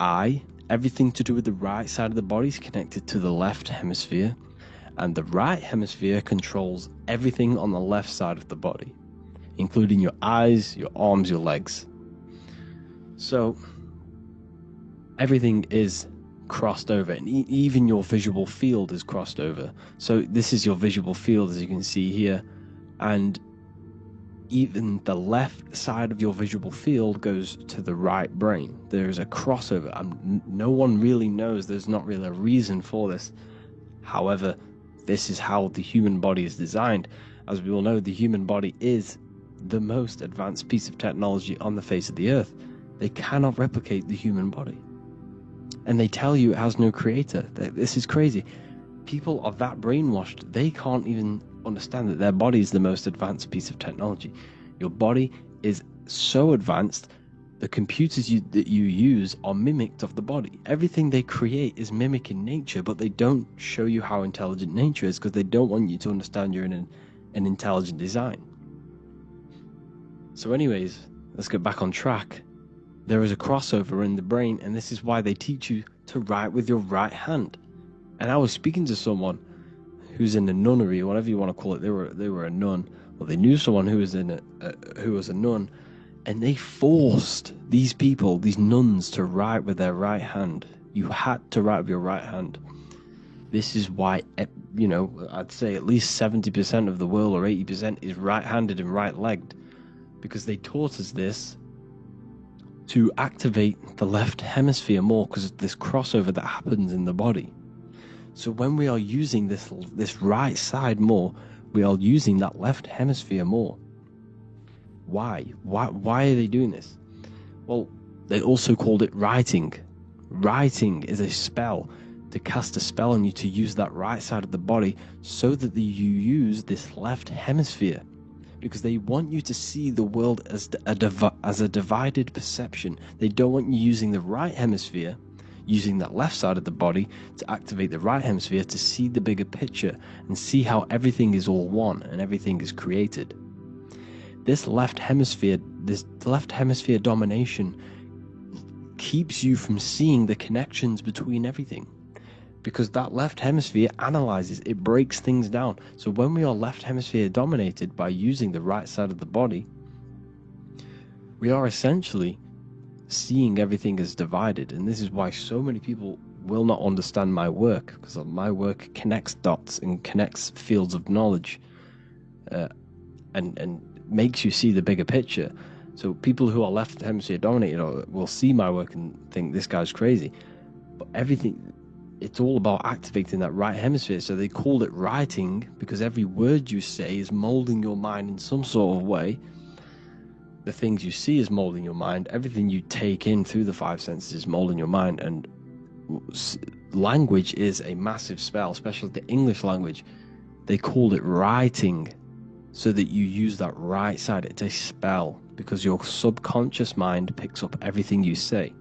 eye. Everything to do with the right side of the body is connected to the left hemisphere, and the right hemisphere controls everything on the left side of the body, including your eyes, your arms, your legs. So everything is crossed over, and even your visual field is crossed over. So this is your visual field, as you can see here, and even the left side of your visual field goes to the right brain. There's a crossover. No one really knows. There's not really a reason for this. However, this is how the human body is designed. As we all know, the human body is the most advanced piece of technology on the face of the earth. They cannot replicate the human body. And they tell you it has no creator. This is crazy. People are that brainwashed, they can't even understand that their body is the most advanced piece of technology. Your body is so advanced, the computers that you use are mimicked of the body. Everything they create is mimicking nature, but they don't show you how intelligent nature is because they don't want you to understand you're in an intelligent design. So anyways, let's get back on track. There is a crossover in the brain, and this is why they teach you to write with your right hand. And I was speaking to someone who's in a nunnery, or whatever you want to call it. They were a nun, or they knew someone who was who was a nun, and they forced these nuns, to write with their right hand. You had to write with your right hand. This is why, I'd say at least 70% of the world or 80% is right-handed and right-legged, because they taught us this to activate the left hemisphere more because of this crossover that happens in the body. So when we are using this right side more, we are using that left hemisphere more. Why? Why are they doing this? Well, they also called it writing. Writing is a spell, to cast a spell on you to use that right side of the body so that you use this left hemisphere, because they want you to see the world as a divided perception. They don't want you using the right hemisphere, using that left side of the body to activate the right hemisphere to see the bigger picture and see how everything is all one and everything is created. This left hemisphere domination keeps you from seeing the connections between everything, because that left hemisphere analyzes, it breaks things down. So when we are left hemisphere dominated by using the right side of the body, we are essentially seeing everything as divided. And this is why so many people will not understand my work, because my work connects dots and connects fields of knowledge, and makes you see the bigger picture. So people who are left hemisphere dominated will see my work and think this guy's crazy. But it's all about activating that right hemisphere. So they called it writing because every word you say is molding your mind in some sort of way. The things you see is molding your mind. Everything you take in through the five senses is molding your mind. And language is a massive spell, especially the English language. They called it writing so that you use that right side. It's a spell because your subconscious mind picks up everything you say.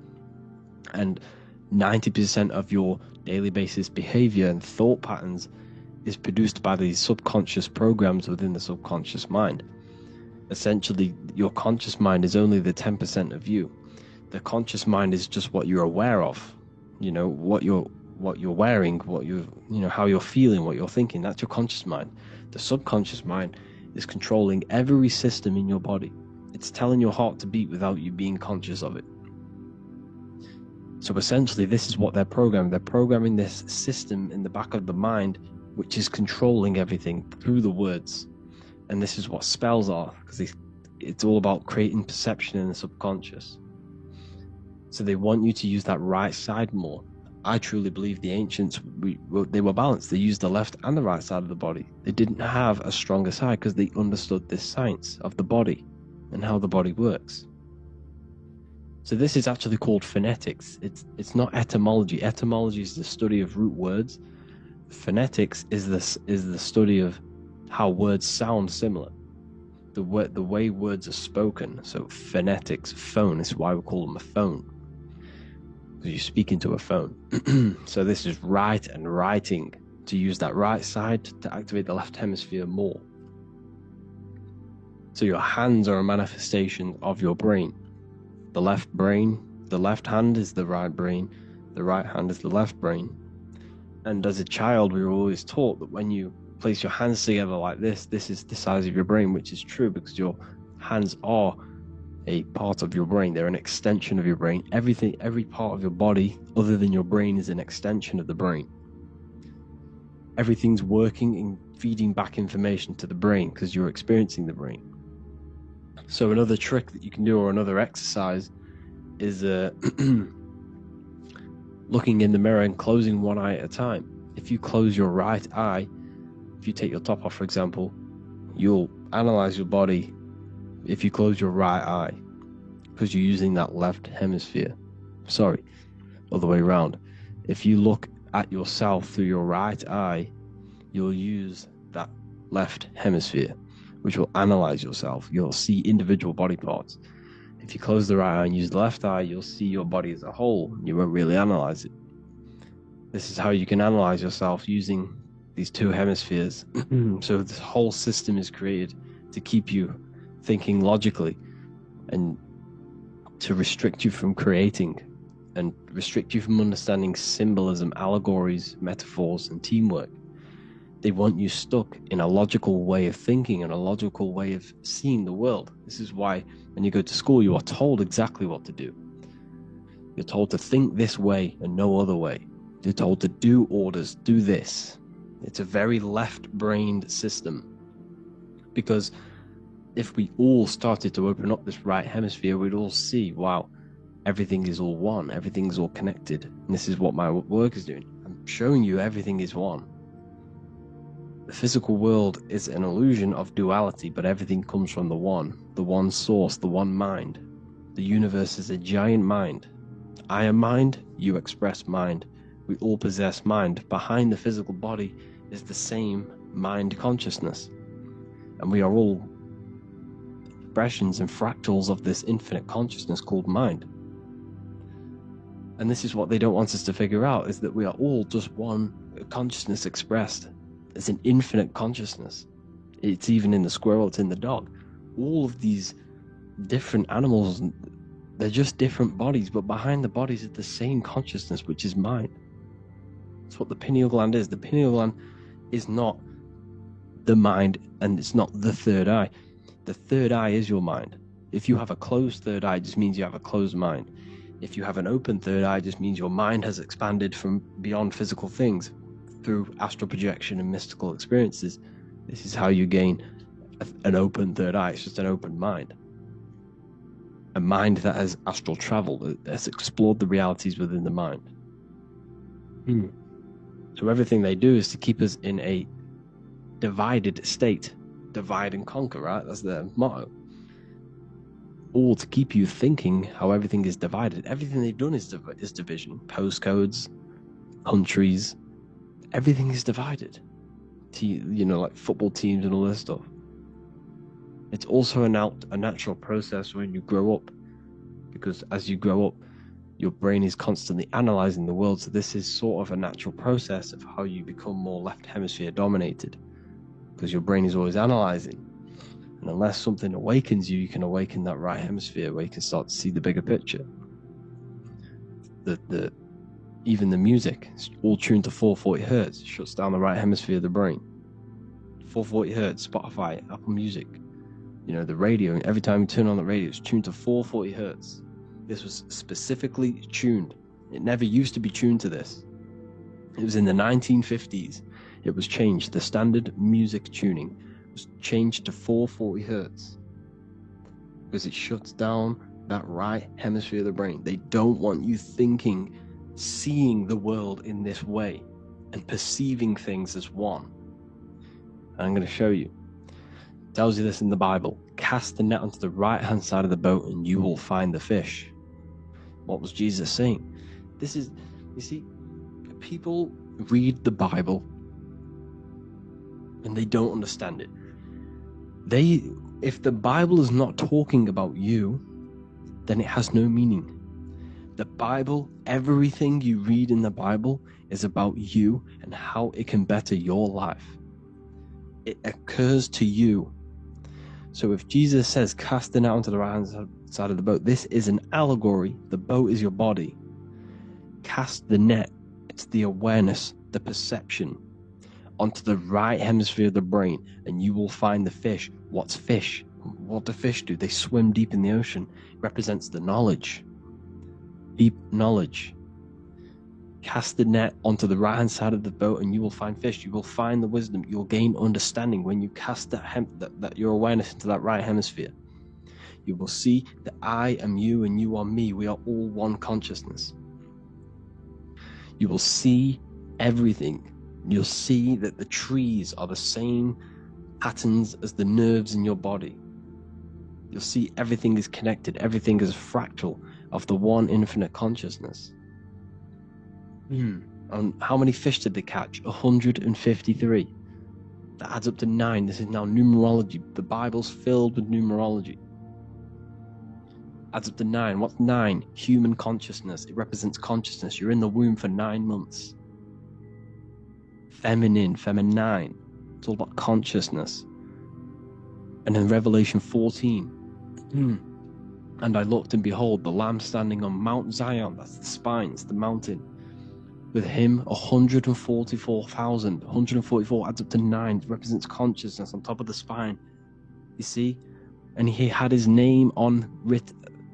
And 90% of your daily basis behavior and thought patterns is produced by these subconscious programs within the subconscious mind. Essentially, your conscious mind is only the 10% of you. The conscious mind is just what you're aware of, what you're wearing, how you're feeling, what you're thinking. That's your conscious mind. The subconscious mind is controlling every system in your body. It's telling your heart to beat without you being conscious of it. So essentially, this is what they're programming. They're programming this system in the back of the mind, which is controlling everything through the words. And this is what spells are, because it's all about creating perception in the subconscious. So they want you to use that right side more. I truly believe the ancients, they were balanced. They used the left and the right side of the body. They didn't have a stronger side because they understood this science of the body and how the body works. So this is actually called phonetics. It's not etymology. Etymology is the study of root words. Phonetics is the study of how words sound similar. The way words are spoken. So phonetics, phone, this is why we call them a phone. Because you speak into a phone. So this is write and writing, to use that right side to activate the left hemisphere more. So your hands are a manifestation of your brain. The left hand is the right brain, the right hand is the left brain. And as a child, we were always taught that when you place your hands together like this is the size of your brain, which is true because your hands are a part of your brain. They're an extension of your brain. Every part of your body other than your brain is an extension of the brain. Everything's working and feeding back information to the brain because you're experiencing the brain. So another trick that you can do, or another exercise, is looking in the mirror and closing one eye at a time. If you close your right eye, if you take your top off, for example, you'll analyze your body if you close your right eye, because you're using that left hemisphere. Sorry, other way around. If you look at yourself through your right eye, you'll use that left hemisphere, which will analyze yourself. You'll see individual body parts. If you close the right eye and use the left eye, you'll see your body as a whole. You won't really analyze it. This is how you can analyze yourself using these two hemispheres. So this whole system is created to keep you thinking logically and to restrict you from creating and restrict you from understanding symbolism, allegories, metaphors, and teamwork. They want you stuck in a logical way of thinking and a logical way of seeing the world. This is why when you go to school, you are told exactly what to do. You're told to think this way and no other way. You're told to do orders, do this. It's a very left-brained system. Because if we all started to open up this right hemisphere, we'd all see, wow, everything is all one, everything's all connected. And this is what my work is doing. I'm showing you everything is one. The physical world is an illusion of duality, but everything comes from the one source, the one mind. The universe is a giant mind. I am mind, you express mind. We all possess mind. Behind the physical body is the same mind consciousness. And we are all expressions and fractals of this infinite consciousness called mind. And this is what they don't want us to figure out, is that we are all just one consciousness expressed. It's an infinite consciousness. It's even in the squirrel, it's in the dog. All of these different animals, they're just different bodies, but behind the bodies is the same consciousness, which is mind. That's what the pineal gland is. The pineal gland is not the mind, and it's not the third eye. The third eye is your mind. If you have a closed third eye, it just means you have a closed mind. If you have an open third eye, it just means your mind has expanded from beyond physical things through astral projection and mystical experiences. This is how you gain an open third eye. It's just an open mind. A mind that has astral travel, that has explored the realities within the mind. So everything they do is to keep us in a divided state. Divide and conquer, right? That's their motto. All to keep you thinking how everything is divided. Everything they've done is division. Postcodes, countries, everything is divided. Like football teams and all this stuff. It's also a natural process when you grow up, because as you grow up, your brain is constantly analyzing the world. So this is sort of a natural process of how you become more left hemisphere dominated, because your brain is always analyzing. And unless something awakens you, you can awaken that right hemisphere where you can start to see the bigger picture. Even the music, it's all tuned to 440 hertz, shuts down the right hemisphere of the brain. 440 hertz, Spotify, Apple Music, the radio, every time you turn on the radio, it's tuned to 440 hertz. This was specifically tuned. It never used to be tuned to this. It was in the 1950s. It was changed. The standard music tuning was changed to 440 hertz because it shuts down that right hemisphere of the brain. They don't want you thinking, seeing the world in this way and perceiving things as one. And I'm going to show you. It tells you this in the Bible. Cast the net onto the right hand side of the boat and you will find the fish. What was Jesus saying? This is, you see, people read the Bible and they don't understand it. If the Bible is not talking about you, then it has no meaning. The Bible, everything you read in the Bible is about you and how it can better your life. It occurs to you. So if Jesus says, cast the net onto the right hand side of the boat, this is an allegory. The boat is your body. Cast the net, it's the awareness, the perception, onto the right hemisphere of the brain, and you will find the fish. What's fish? What do fish do? They swim deep in the ocean. It represents the knowledge. Deep knowledge. Cast the net onto the right hand side of the boat and you will find fish. You will find the wisdom. You'll gain understanding when you cast that your awareness into that right hemisphere. You will see that I am you and you are me. We are all one consciousness. You will see everything. You'll see that the trees are the same patterns as the nerves in your body. You'll see everything is connected. Everything is a fractal of the one infinite consciousness. And how many fish did they catch? 153. That adds up to 9. This is now numerology. The Bible's filled with numerology. Adds up to 9. What's 9? Human consciousness. It represents consciousness. You're in the womb for 9 months. Feminine. It's all about consciousness. And in Revelation 14, and I looked and behold the Lamb standing on Mount Zion. That's the spines, the mountain. With him 144,000. 144 adds up to 9. It represents consciousness on top of the spine. You see? And he had his name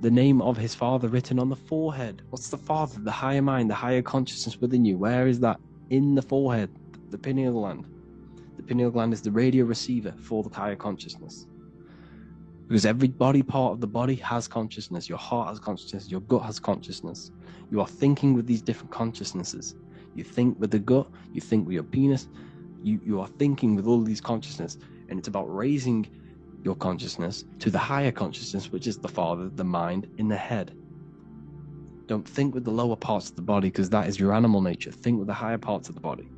the name of his Father written on the forehead. What's the Father? The higher mind, the higher consciousness within you. Where is that? In the forehead, the pineal gland. The pineal gland is the radio receiver for the higher consciousness. Because every body part of the body has consciousness. Your heart has consciousness. Your gut has consciousness. You are thinking with these different consciousnesses. You think with the gut. You think with your penis. You are thinking with all these consciousness. And it's about raising your consciousness to the higher consciousness, which is the Father, the mind, in the head. Don't think with the lower parts of the body, because that is your animal nature. Think with the higher parts of the body.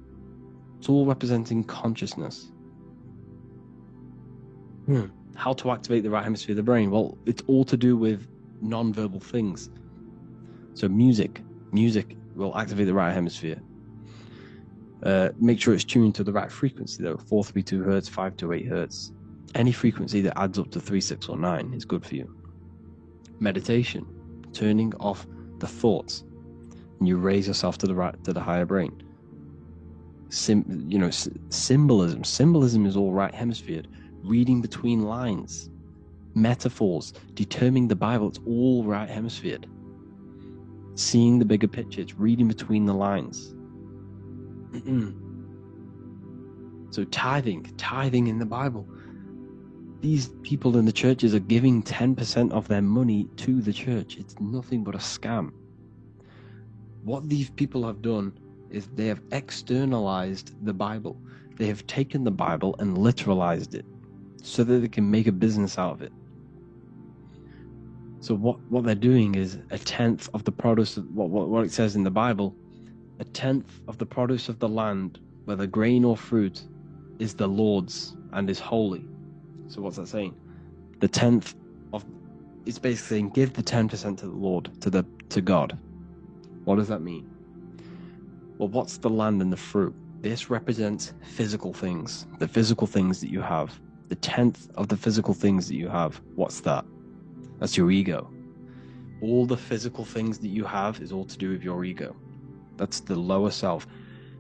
It's all representing consciousness. How to activate the right hemisphere of the brain? Well, it's all to do with non-verbal things. So music will activate the right hemisphere. Make sure it's tuned to the right frequency though. 432 hertz, 528 hertz. Any frequency that adds up to 3, 6, or 9 is good for you. Meditation, turning off the thoughts, and you raise yourself to the higher brain. Symbolism. Symbolism is all right hemisphered. Reading between lines, metaphors, determining the Bible, it's all right hemisphered. Seeing the bigger picture, it's reading between the lines. So tithing in the Bible. These people in the churches are giving 10% of their money to the church. It's nothing but a scam. What these people have done is they have externalized the Bible. They have taken the Bible and literalized it so that they can make a business out of it. So what they're doing is a tenth of the produce of what it says in the Bible, a tenth of the produce of the land, whether grain or fruit, is the Lord's and is holy. So what's that saying? The tenth of, it's basically saying give the 10% to the Lord, to God. What does that mean? Well, what's the land and the fruit? This represents physical things, the physical things that you have. The tenth of the physical things that you have, what's that? That's your ego. All the physical things that you have is all to do with your ego. That's the lower self.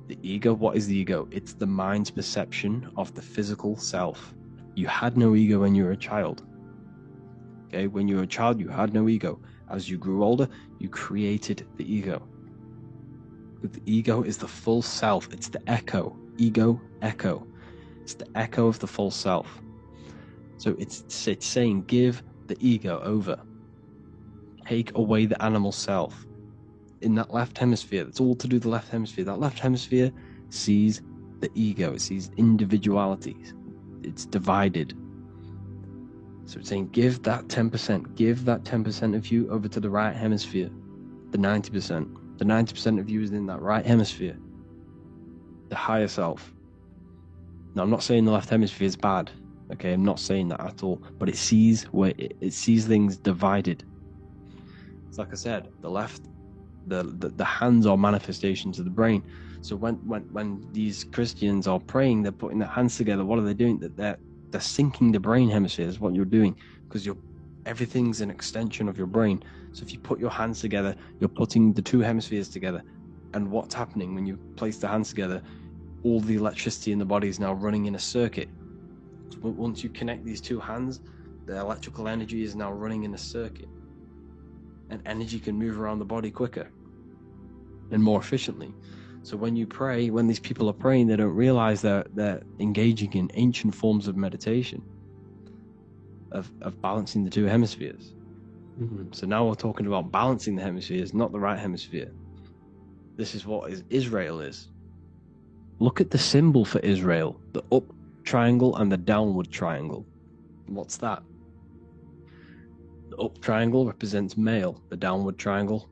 The ego, what is the ego? It's the mind's perception of the physical self. You had no ego when you were a child. Okay, when you were a child, you had no ego. As you grew older, you created the ego. But the ego is the full self. It's the echo. Ego, echo. It's the echo of the full self. So it's saying give the ego over. Take away the animal self. In that left hemisphere, that's all to do with the left hemisphere. That left hemisphere sees the ego. It sees individuality. It's divided. So it's saying give that 10%. Give that 10% of you over to the right hemisphere. The 90%. The 90% of you is in that right hemisphere. The higher self. Now, I'm not saying the left hemisphere is bad. Okay, I'm not saying that at all. But it sees it sees things divided. It's like I said, the left, the hands are manifestations of the brain. So when these Christians are praying, they're putting their hands together. What are they doing? They're syncing the brain hemisphere is what you're doing, because everything's an extension of your brain. So if you put your hands together, you're putting the two hemispheres together. And what's happening when you place the hands together? All the electricity in the body is now running in a circuit. So once you connect these two hands, the electrical energy is now running in a circuit. And energy can move around the body quicker and more efficiently. So when you pray, when these people are praying, they don't realize that they're engaging in ancient forms of meditation, of balancing the two hemispheres. So now we're talking about balancing the hemispheres, not the right hemisphere. This is what Israel is. Look at the symbol for Israel, the up triangle and the downward triangle. What's that? The up triangle represents male. The downward triangle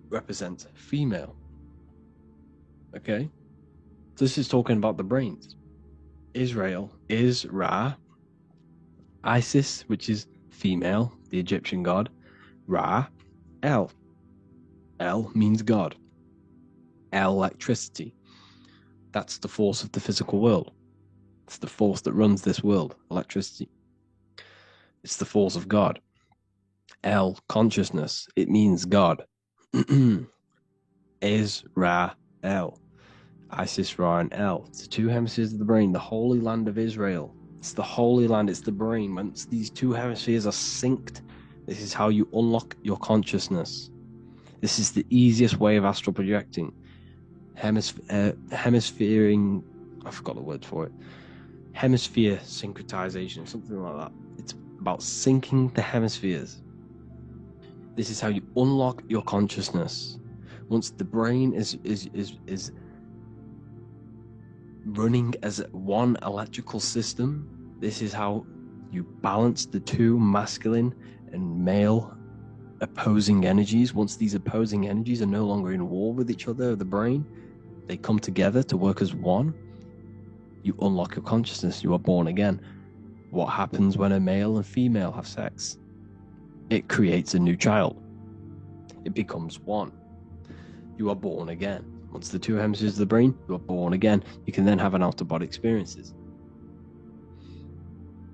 represents female. Okay? So this is talking about the brains. Israel is Ra. Isis, which is female, the Egyptian god. Ra. El. El means God. Electricity. That's the force of the physical world. It's the force that runs this world. Electricity. It's the force of God. El, consciousness. It means God. Is-Ra-El. Isis, Ra, and El. It's the two hemispheres of the brain. The Holy Land of Israel. It's the Holy Land. It's the brain. Once these two hemispheres are synced This is how you unlock your consciousness. This is the easiest way of astral projecting. Hemisphering, I forgot the word for it. Hemisphere syncretization, something like that. It's about syncing the hemispheres. This is how you unlock your consciousness. Once the brain is running as one electrical system, this is how you balance the two masculine and male opposing energies. Once these opposing energies are no longer in war with each other, the brain, they come together to work as one. You unlock your consciousness. You are born again. What happens when a male and female have sex? It creates a new child. It becomes one. You are born again. Once the two hemispheres of the brain, you are born again. You can then have an out-of-body experiences.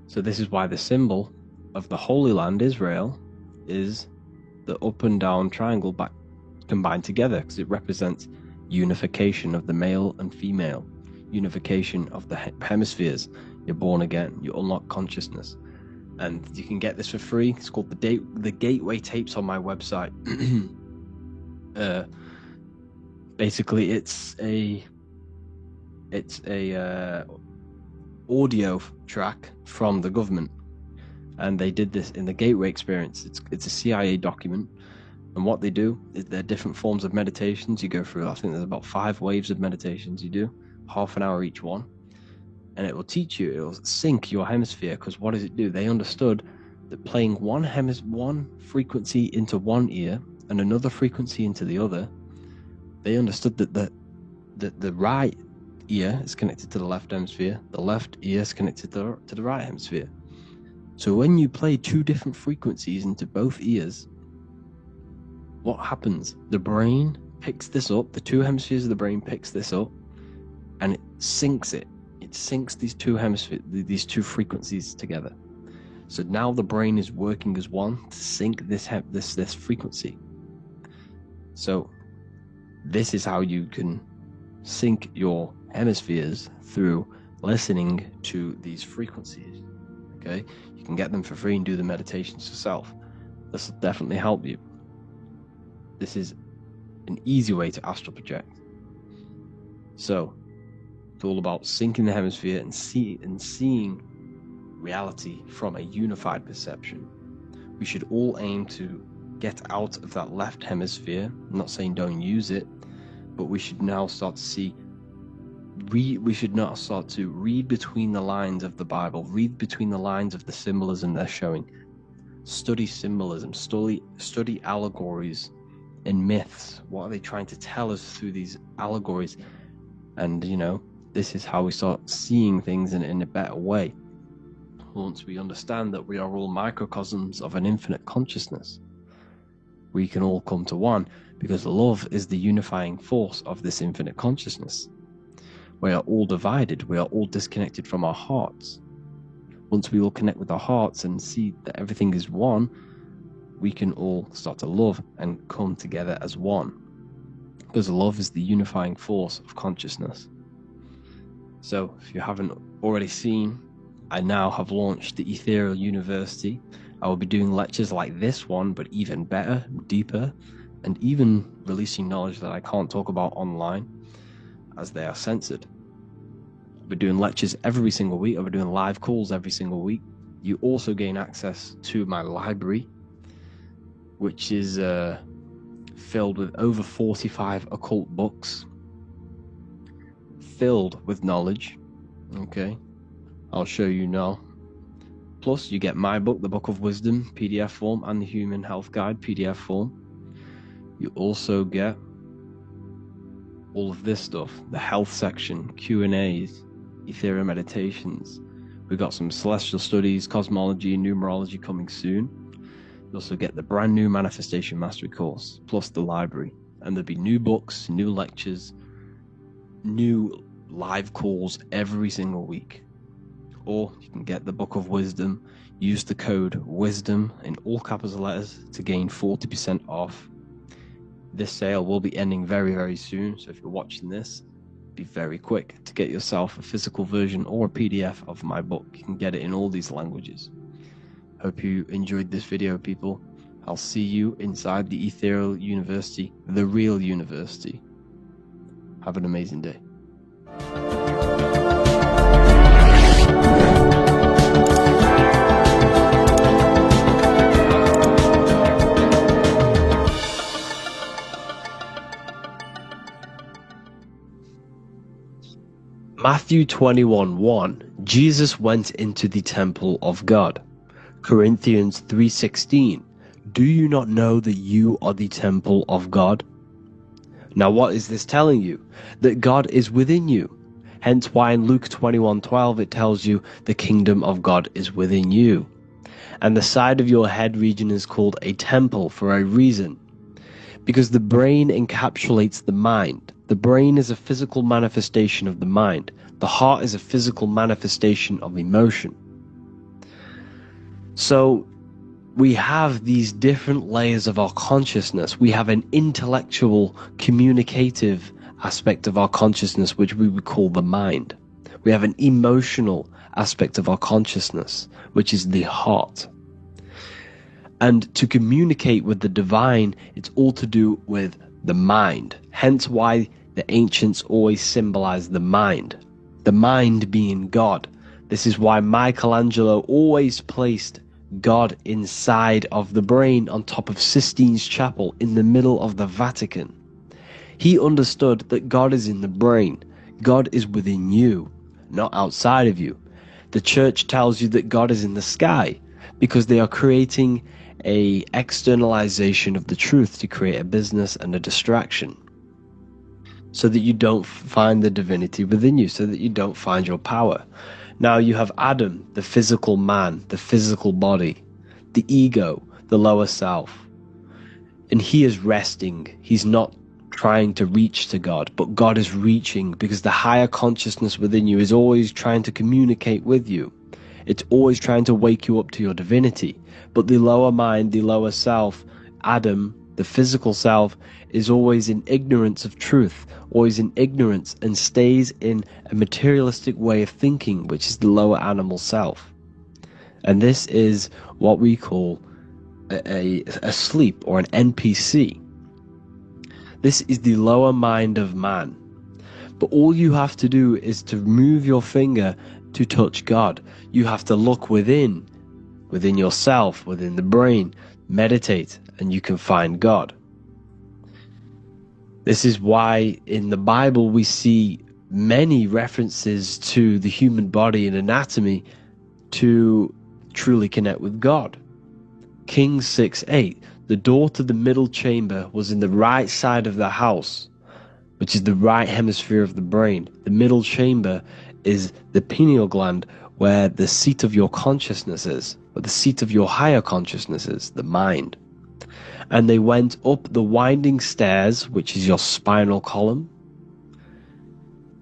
So this is why the symbol of the Holy Land, Israel, is the up and down triangle back combined together, because it represents unification of the male and female, unification of the hemispheres. You're born again. You unlock consciousness. And you can get this for free. It's called the Gateway Tapes on my website. Basically, it's a audio track from the government, and they did this in the Gateway Experience. It's a CIA document, and what they do is there are different forms of meditations you go through. I think there's about 5 waves of meditations you do, half an hour each one. And it will teach you, it will sync your hemisphere, because what does it do? They understood that playing one frequency into one ear and another frequency into the other, they understood that the right ear is connected to the left hemisphere, the left ear is connected to the right hemisphere. So when you play 2 different frequencies into both ears, what happens? The brain picks this up, the 2 hemispheres of the brain picks this up, and it syncs it. It syncs these 2 hemispheres, these 2 frequencies together. So now the brain is working as one to sync this frequency. So this is how you can sync your hemispheres, through listening to these frequencies. Okay, you can get them for free and do the meditations yourself. This will definitely help you. This is an easy way to astral project. So it's all about syncing the hemisphere and seeing reality from a unified perception. We should all aim to get out of that left hemisphere. I'm not saying don't use it, but we should now start to see. We should now start to read between the lines of the Bible, read between the lines of the symbolism they're showing. Study symbolism, study allegories and myths. What are they trying to tell us through these allegories? And this is how we start seeing things in a better way. Once we understand that we are all microcosms of an infinite consciousness, we can all come to one, because love is the unifying force of this infinite consciousness. We are all divided. We are all disconnected from our hearts. Once we all connect with our hearts and see that everything is one, we can all start to love and come together as one, because love is the unifying force of consciousness. So if you haven't already seen, I now have launched the Ethereal University. I will be doing lectures like this one, but even better, deeper, and even releasing knowledge that I can't talk about online, as they are censored. We're doing lectures every single week. We're doing live calls every single week. You also gain access to my library, which is filled with over 45 occult books, filled with knowledge. Okay, I'll show you now. Plus, you get my book, The Book of Wisdom, PDF form, and the Human Health Guide, PDF form. You also get all of this stuff, the health section, Q&As, ethereal meditations. We've got some celestial studies, cosmology, and numerology coming soon. You also get the brand new Manifestation Mastery course, plus the library. And there'll be new books, new lectures, new live calls every single week. Or you can get the Book of Wisdom, use the code WISDOM in all capital letters to gain 40% off. This sale will be ending very, very soon, so if you're watching this, be very quick to get yourself a physical version or a PDF of my book. You can get it in all these languages. Hope you enjoyed this video, people. I'll see you inside the ethereal university, the real university. Have an amazing day. Matthew 21:1, Jesus went into the temple of God. Corinthians 3:16, do you not know that you are the temple of God? Now what is this telling you? That God is within you. Hence why in Luke 21:12 it tells you the kingdom of God is within you. And the side of your head region is called a temple for a reason. Because the brain encapsulates the mind. The brain is a physical manifestation of the mind. The heart is a physical manifestation of emotion. So we have these different layers of our consciousness. We have an intellectual, communicative aspect of our consciousness, which we would call the mind. We have an emotional aspect of our consciousness, which is the heart. And to communicate with the divine, it's all to do with the mind. Hence why the ancients always symbolize the mind being God. This is why Michelangelo always placed God inside of the brain on top of Sistine Chapel in the middle of the Vatican. He understood that God is in the brain. God is within you, not outside of you. The church tells you that God is in the sky because they are creating a externalization of the truth to create a business and a distraction, so that you don't find the divinity within you, so that you don't find your power. Now you have Adam, the physical man, the physical body, the ego, the lower self. And he is resting. He's not trying to reach to God, but God is reaching, because the higher consciousness within you is always trying to communicate with you. It's always trying to wake you up to your divinity. But the lower mind, the lower self, Adam, the physical self, is always in ignorance of truth, always in ignorance, and stays in a materialistic way of thinking, which is the lower animal self. And this is what we call a sleep, or an NPC. This is the lower mind of man. But all you have to do is to move your finger to touch God. You have to look within yourself, within the brain, meditate, and you can find God. This is why in the Bible we see many references to the human body and anatomy to truly connect with God. Kings 6:8, the door to the middle chamber was in the right side of the house, which is the right hemisphere of the brain. The middle chamber is the pineal gland, where the seat of your consciousness is, or the seat of your higher consciousness is, the mind. And they went up the winding stairs, which is your spinal column,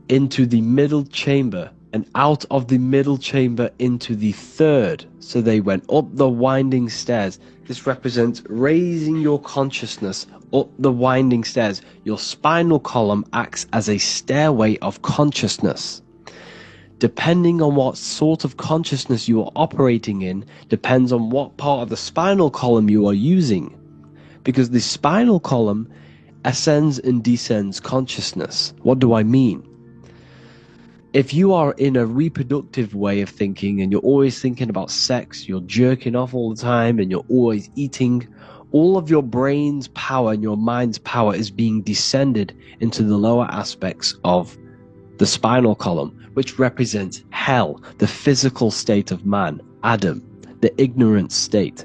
into the middle chamber, and out of the middle chamber into the third. So they went up the winding stairs. This represents raising your consciousness up the winding stairs. Your spinal column acts as a stairway of consciousness. Depending on what sort of consciousness you are operating in, depends on what part of the spinal column you are using. Because the spinal column ascends and descends consciousness. What do I mean? If you are in a reproductive way of thinking, and you're always thinking about sex, you're jerking off all the time, and you're always eating, all of your brain's power and your mind's power is being descended into the lower aspects of the spinal column, which represents hell, the physical state of man, Adam, the ignorant state.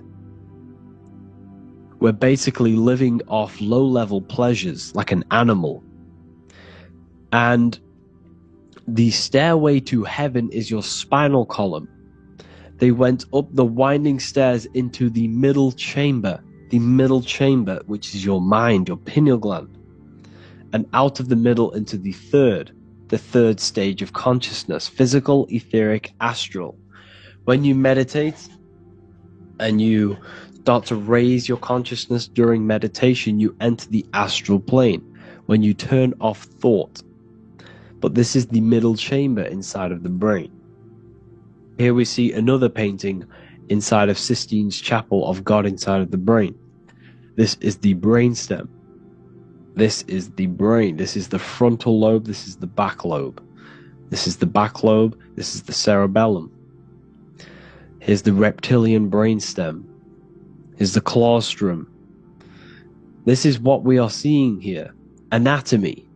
We're basically living off low-level pleasures like an animal. And the stairway to heaven is your spinal column. They went up the winding stairs into the middle chamber, which is your mind, your pineal gland, and out of the middle into the third stage of consciousness, physical, etheric, astral. When you meditate and you start to raise your consciousness during meditation, you enter the astral plane when you turn off thought. But this is the middle chamber inside of the brain. Here we see another painting inside of Sistine's chapel of God inside of the brain. This is the brainstem. This is the brain. This is the frontal lobe. This is the back lobe. This is the back lobe. This is the cerebellum. Here's the reptilian brainstem. Here's the claustrum. This is what we are seeing here. Anatomy.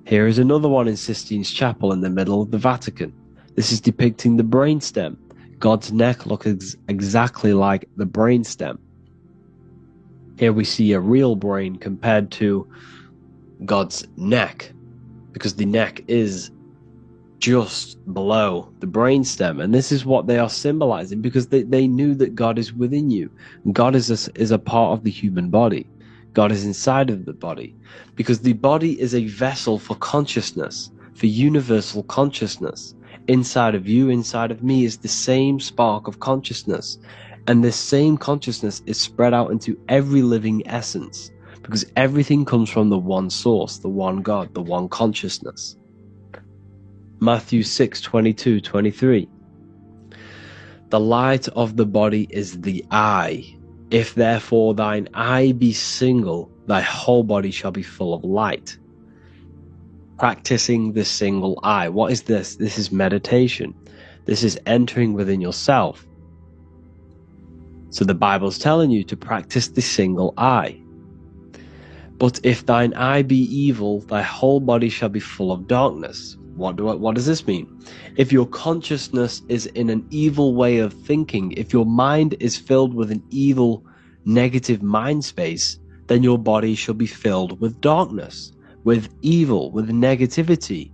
Here is another one in Sistine's chapel in the middle of the Vatican. This is depicting the brainstem. God's neck looks exactly like the brainstem. Here we see a real brain compared to God's neck, because the neck is just below the brainstem, and this is what they are symbolizing, because they knew that God is within you. God is a part of the human body. God is inside of the body, because the body is a vessel for consciousness, for universal consciousness. Inside of you, inside of me, is the same spark of consciousness, and this same consciousness is spread out into every living essence, because everything comes from the one source, the one God, the one consciousness. Matthew 6:22-23. The light of the body is the eye. If therefore thine eye be single, thy whole body shall be full of light. Practicing the single eye. What is this? This is meditation. This is entering within yourself. So the Bible's telling you to practice the single eye. But if thine eye be evil, thy whole body shall be full of darkness. What does this mean? If your consciousness is in an evil way of thinking, if your mind is filled with an evil, negative mind space, then your body shall be filled with darkness, with evil, with negativity.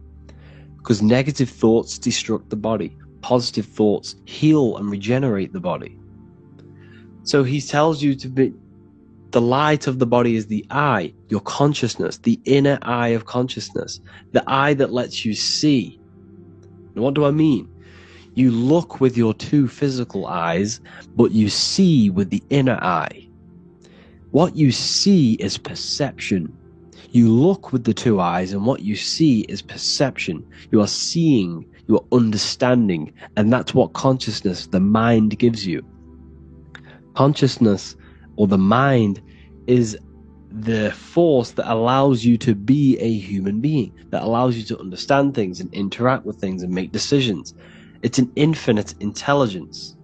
Because negative thoughts destruct the body. Positive thoughts heal and regenerate the body. So he tells you to be, the light of the body is the eye, your consciousness, the inner eye of consciousness, the eye that lets you see. And what do I mean? You look with your two physical eyes, but you see with the inner eye. What you see is perception. You look with the two eyes, and what you see is perception. You are seeing, you are understanding, and that's what consciousness, the mind, gives you. Consciousness, or the mind, is the force that allows you to be a human being, that allows you to understand things and interact with things and make decisions. It's an infinite intelligence.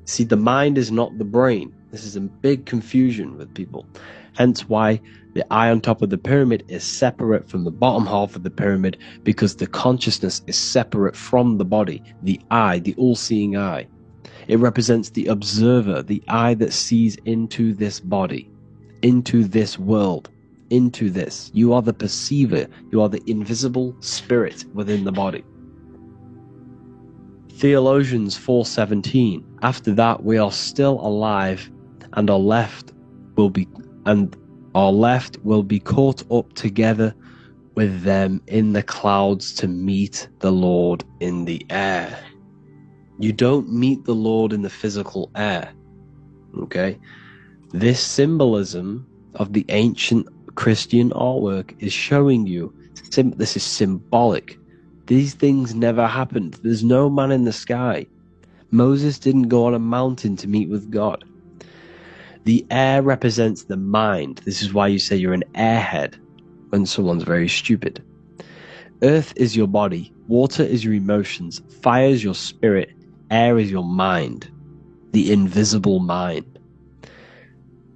See, the mind is not the brain. This is a big confusion with people. Hence why the eye on top of the pyramid is separate from the bottom half of the pyramid, because the consciousness is separate from the body, the eye, the all-seeing eye. It represents the observer, the eye that sees into this body, into this world, into this. You are the perceiver. You are the invisible spirit within the body. Theologians 4:17. After that we are still alive, and our left will be caught up together with them in the clouds to meet the Lord in the air. You don't meet the Lord in the physical air. Okay? This symbolism of the ancient Christian artwork is showing you this is symbolic. These things never happened. There's no man in the sky. Moses didn't go on a mountain to meet with God. The air represents the mind. This is why you say you're an airhead when someone's very stupid. Earth is your body. Water is your emotions. Fire is your spirit. Air is your mind. The invisible mind.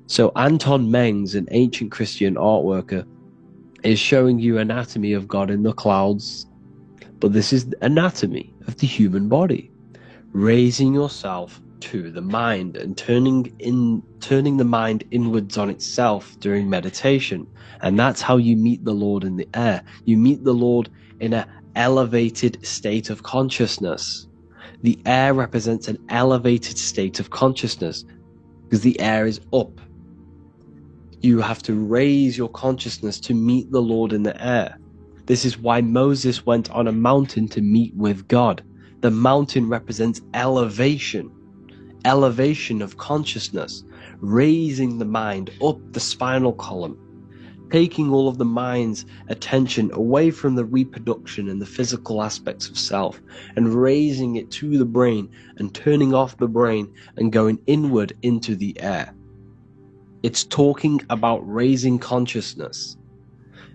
So Anton Mengs, an ancient Christian art worker, is showing you anatomy of God in the clouds. But this is the anatomy of the human body. Raising yourself to the mind and turning the mind inwards on itself during meditation. And that's how you meet the Lord in the air. You meet the Lord in an elevated state of consciousness. The air represents an elevated state of consciousness because the air is up. You have to raise your consciousness to meet the Lord in the air. This is why Moses went on a mountain to meet with God. The mountain represents elevation of consciousness, raising the mind up the spinal column taking all of the mind's attention away from the reproduction and the physical aspects of self and raising it to the brain and turning off the brain and going inward into the air. It's talking about raising consciousness.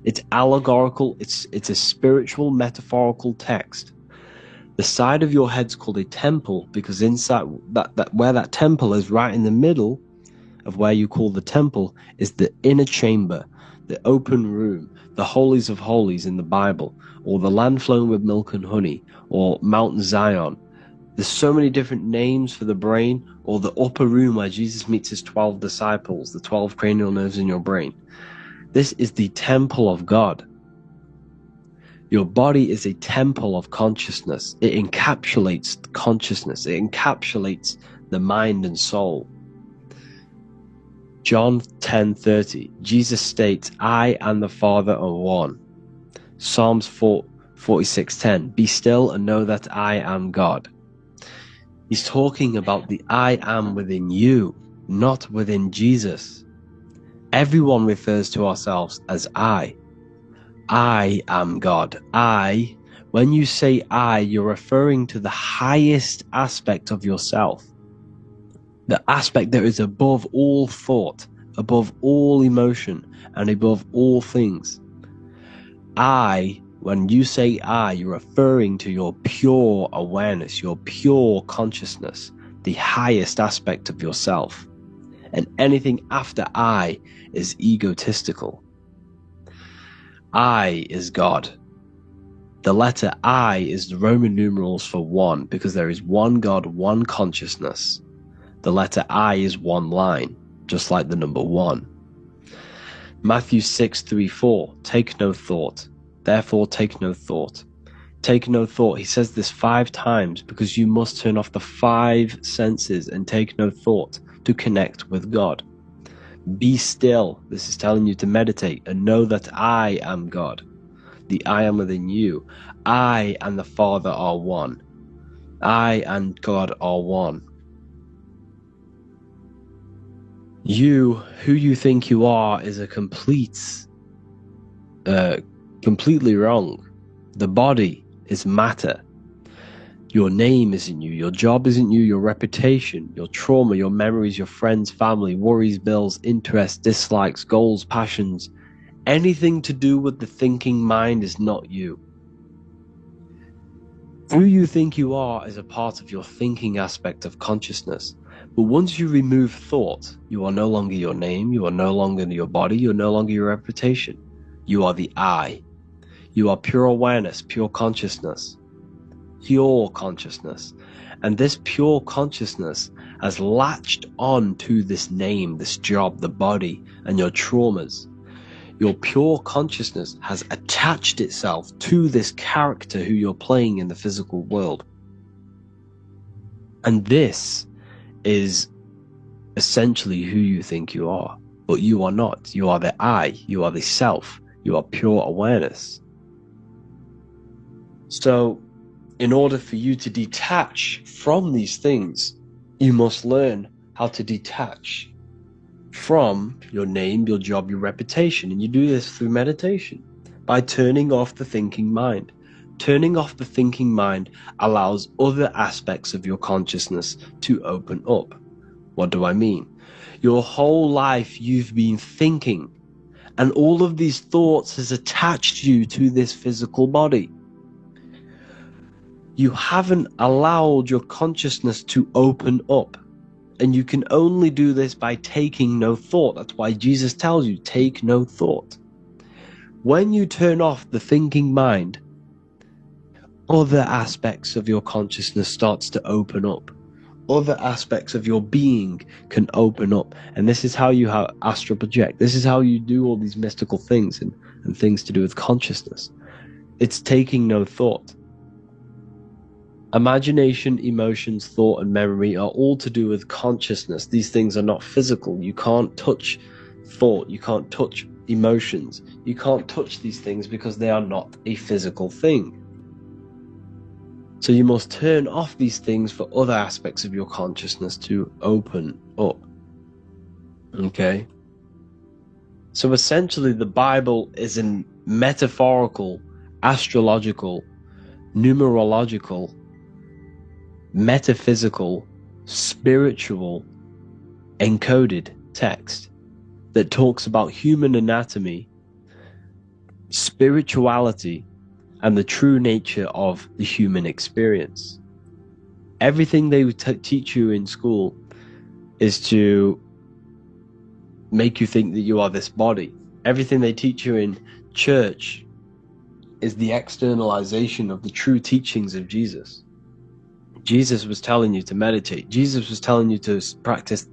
It's allegorical, it's a spiritual metaphorical text. The side of your head's called a temple because inside that where that temple is, right in the middle of where you call the temple, is the inner chamber, the open room, the holies of holies in the Bible, or the land flowing with milk and honey, or Mount Zion. There's so many different names for the brain, or the upper room where Jesus meets his 12 disciples, the 12 cranial nerves in your brain. This is the temple of God. Your body is a temple of consciousness. It encapsulates consciousness. It encapsulates the mind and soul. John 10:30, Jesus states, I and the Father are one. Psalms 46:10, be still and know that I am God. He's talking about the I am within you, not within Jesus. Everyone refers to ourselves as I. I am God. When you say I, you're referring to the highest aspect of yourself. The aspect that is above all thought, above all emotion, and above all things. When you say I, you're referring to your pure awareness, your pure consciousness, the highest aspect of yourself. And anything after I is egotistical. I is God. The letter I is the Roman numerals for one, because there is one God, one consciousness. The letter I is one line, just like the number 1. Matthew 6:3-4, take no thought. Therefore take no thought. Take no thought. He says this 5 times because you must turn off the 5 senses and take no thought to connect with God. Be still. This is telling you to meditate and know that I am God. The I am within you. I and the Father are one. I and God are one. You, who you think you are, is a completely wrong. The body is matter. Your name isn't you. Your job isn't you. Your reputation, your trauma, your memories, your friends, family, worries, bills, interests, dislikes, goals, passions. Anything to do with the thinking mind is not you. Who you think you are is a part of your thinking aspect of consciousness. But once you remove thought, you are no longer your name, you are no longer your body, you're no longer your reputation. You are the I. You are pure awareness, pure consciousness. Pure consciousness. And this pure consciousness has latched on to this name, this job, the body, and your traumas. Your pure consciousness has attached itself to this character who you're playing in the physical world. And this is essentially who you think you are, but you are not. You are the I, you are the self, you are pure awareness. So in order for you to detach from these things, you must learn how to detach from your name, your job, your reputation. And you do this through meditation, by turning off the thinking mind. Turning off the thinking mind allows other aspects of your consciousness to open up. What do I mean? Your whole life you've been thinking, and all of these thoughts has attached you to this physical body. You haven't allowed your consciousness to open up. And you can only do this by taking no thought. That's why Jesus tells you, take no thought. When you turn off the thinking mind, other aspects of your consciousness starts to open up. Other aspects of your being can open up. And this is how you astral project. This is how you do all these mystical things and things to do with consciousness. It's taking no thought. Imagination, emotions, thought, and memory are all to do with consciousness. These things are not physical. You can't touch thought. You can't touch emotions. You can't touch these things because they are not a physical thing. So you must turn off these things for other aspects of your consciousness to open up. Okay? So essentially, the Bible is a metaphorical, astrological, numerological, metaphysical, spiritual, encoded text that talks about human anatomy, spirituality, and the true nature of the human experience. Everything they would teach you in school is to make you think that you are this body. Everything they teach you in church is the externalization of the true teachings of Jesus. Jesus was telling you to meditate. Jesus was telling you to practice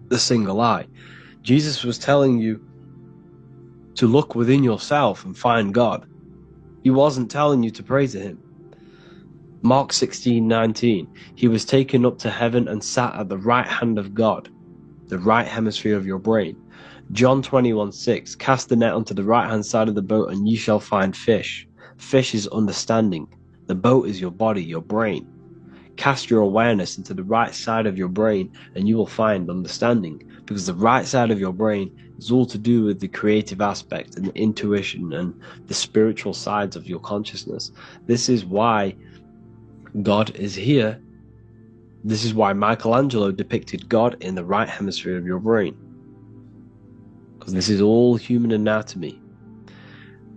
the single eye. Jesus was telling you to look within yourself and find God. He wasn't telling you to pray to him. Mark 16:19, he was taken up to heaven and sat at the right hand of God, the right hemisphere of your brain. John 21:6, cast the net onto the right hand side of the boat and ye shall find fish. Fish is understanding. The boat is your body, your brain. Cast your awareness into the right side of your brain and you will find understanding, because the right side of your brain is all to do with the creative aspect and the intuition and the spiritual sides of your consciousness. This is why God is here. This is why Michelangelo depicted God in the right hemisphere of your brain, because this is all human anatomy.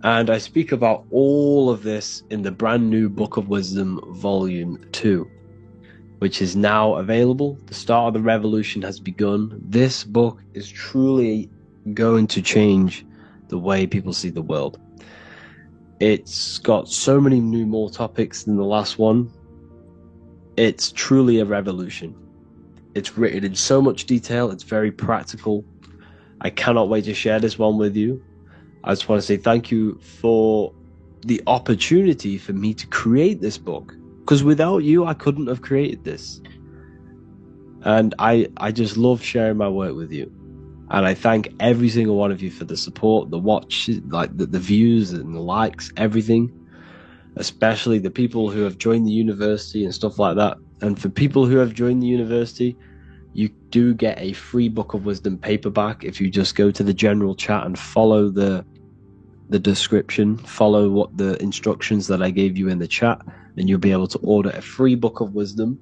And I speak about all of this in the brand new Book of Wisdom, Volume 2, which is now available. The start of the revolution has begun. This book is truly going to change the way people see the world. It's got so many more topics than the last one. It's truly a revolution. It's written in so much detail. It's very practical. I cannot wait to share this one with you. I just want to say thank you for the opportunity for me to create this book, because without you, I couldn't have created this. And I just love sharing my work with you. And I thank every single one of you for the support, the watch, like the views and the likes, everything. Especially the people who have joined the university and stuff like that. And for people who have joined the university, you do get a free Book of Wisdom paperback if you just go to the general chat and follow the description, follow what the instructions that I gave you in the chat, and you'll be able to order a free Book of Wisdom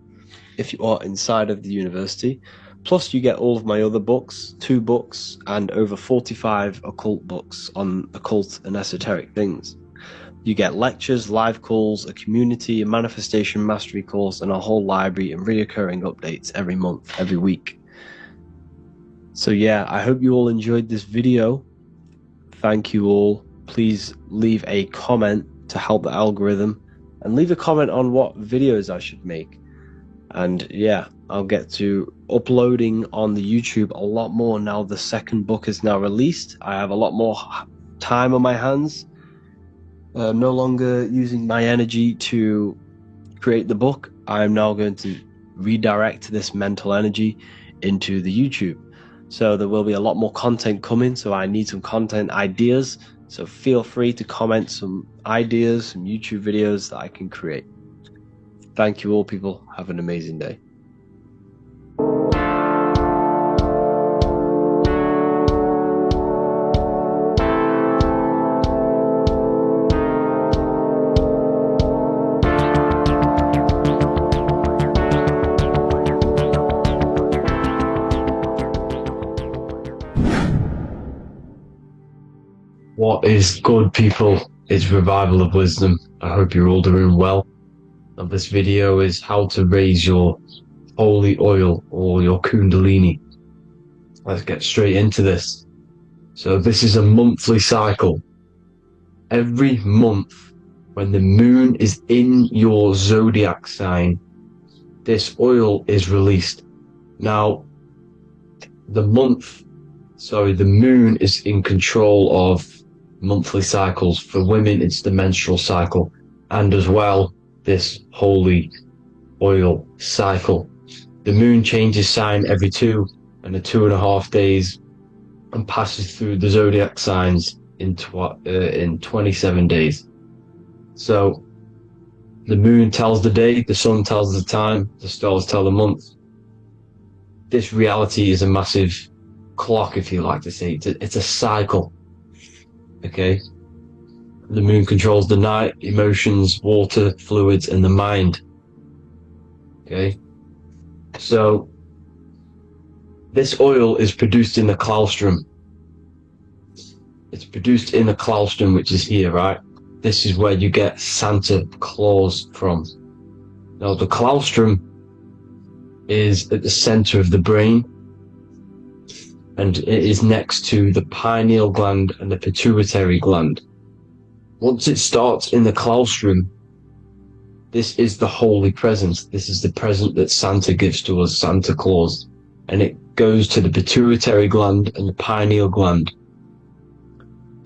if you are inside of the university. Plus you get all of my other books, 2 books, and over 45 occult books on occult and esoteric things. You get lectures, live calls, a community, a manifestation mastery course, and a whole library and reoccurring updates every month, every week. So yeah, I hope you all enjoyed this video. Thank you all. Please leave a comment to help the algorithm, and leave a comment on what videos I should make. And yeah, I'll get to uploading on the YouTube a lot more now the second book is now released. I have a lot more time on my hands. No longer using my energy to create the book. I am now going to redirect this mental energy into the YouTube. So there will be a lot more content coming. So I need some content ideas. So feel free to comment some ideas, some YouTube videos that I can create. Thank you all, people. Have an amazing day. What is good, people? It's Revival of Wisdom. I hope you're all doing well. And this video is how to raise your holy oil or your kundalini. Let's get straight into this. So this is a monthly cycle. Every month, when the moon is in your zodiac sign, this oil is released. Now, the moon is in control of monthly cycles. For women, it's the menstrual cycle, and as well, this holy oil cycle. The moon changes sign every 2 and 2.5 days and passes through the zodiac signs in 27 days. So the moon tells the day, the sun tells the time, the stars tell the month. This reality is a massive clock, if you like to say. It's a cycle. Okay? The moon controls the night, emotions, water, fluids, and the mind. Okay? So, this oil is produced in the claustrum. It's produced in the claustrum, which is here, right? This is where you get Santa Claus from. Now, the claustrum is at the center of the brain, and it is next to the pineal gland and the pituitary gland. Once it starts in the claustrum, this is the holy present. This is the present that Santa gives to us, Santa Claus. And it goes to the pituitary gland and the pineal gland.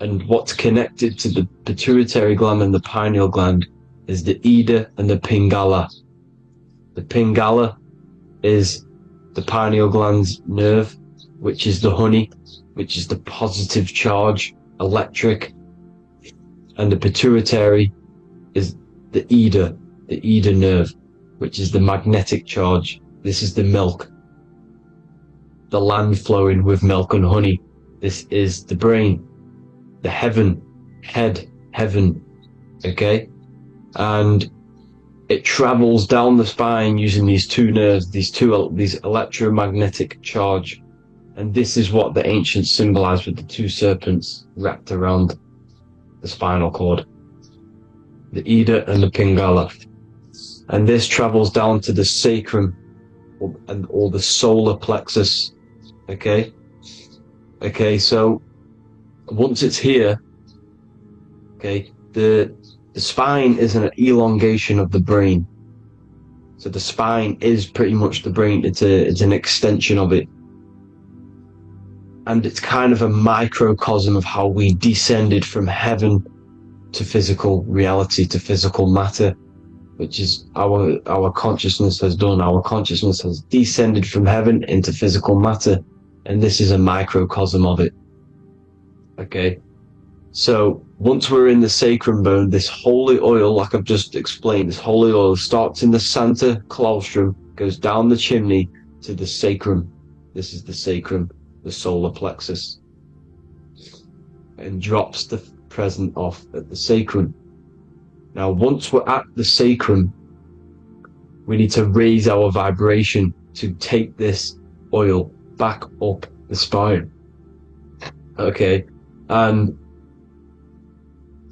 And what's connected to the pituitary gland and the pineal gland is the Ida and the Pingala. The Pingala is the pineal gland's nerve, which is the honey, which is the positive charge, electric. And the pituitary is the Ida nerve, which is the magnetic charge. This is the milk, the land flowing with milk and honey. This is the brain, the heaven, okay? And it travels down the spine using these two nerves, these electromagnetic charge. And this is what the ancients symbolized with the two serpents wrapped around the spinal cord, the Ida and the Pingala. And this travels down to the sacrum or the solar plexus. Okay, so once it's here, okay, the spine is an elongation of the brain. So the spine is pretty much the brain. It's an extension of it. And it's kind of a microcosm of how we descended from heaven to physical reality, to physical matter, which is our consciousness has done. Our consciousness has descended from heaven into physical matter, and this is a microcosm of it. Okay, so once we're in the sacrum bone, this holy oil, like I've just explained, this holy oil starts in the Santa Claustrum, goes down the chimney to the sacrum. This is the sacrum, the solar plexus, and drops the present off at the sacrum. Now, once we're at the sacrum, we need to raise our vibration to take this oil back up the spine. Okay, and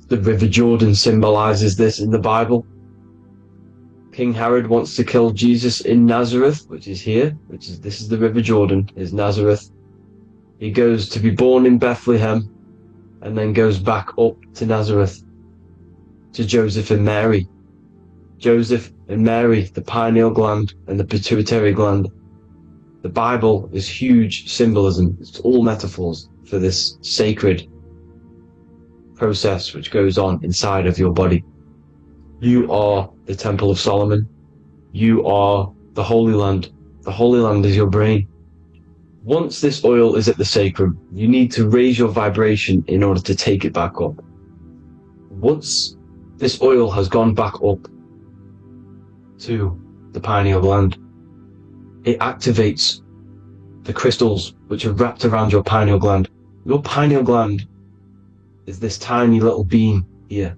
the River Jordan symbolizes this in the Bible. King Herod wants to kill Jesus in Nazareth, which is here, this is the River Jordan, is Nazareth. He goes to be born in Bethlehem and then goes back up to Nazareth, to Joseph and Mary. Joseph and Mary, the pineal gland and the pituitary gland. The Bible is huge symbolism. It's all metaphors for this sacred process which goes on inside of your body. You are the Temple of Solomon. You are the Holy Land. The Holy Land is your brain. Once this oil is at the sacrum, you need to raise your vibration in order to take it back up. Once this oil has gone back up to the pineal gland, it activates the crystals which are wrapped around your pineal gland. Your pineal gland is this tiny little beam here.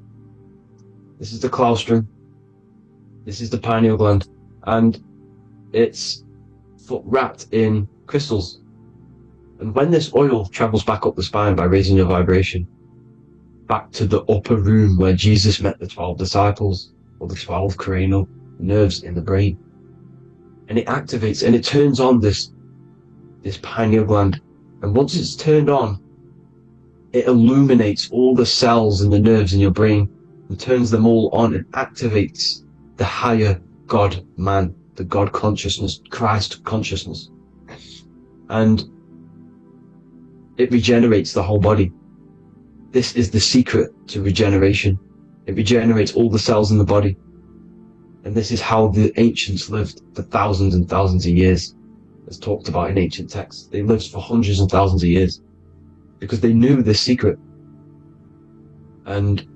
This is the claustrum. This is the pineal gland. And it's wrapped in crystals. And when this oil travels back up the spine by raising your vibration, back to the upper room where Jesus met the 12 disciples, or the 12 cranial nerves in the brain, and it activates and it turns on this pineal gland. And once it's turned on, it illuminates all the cells and the nerves in your brain and turns them all on and activates the higher God man, the God consciousness, Christ consciousness. And it regenerates the whole body. This is the secret to regeneration. It regenerates all the cells in the body. And this is how the ancients lived for thousands and thousands of years, as talked about in ancient texts. They lived for hundreds and thousands of years because they knew this secret. And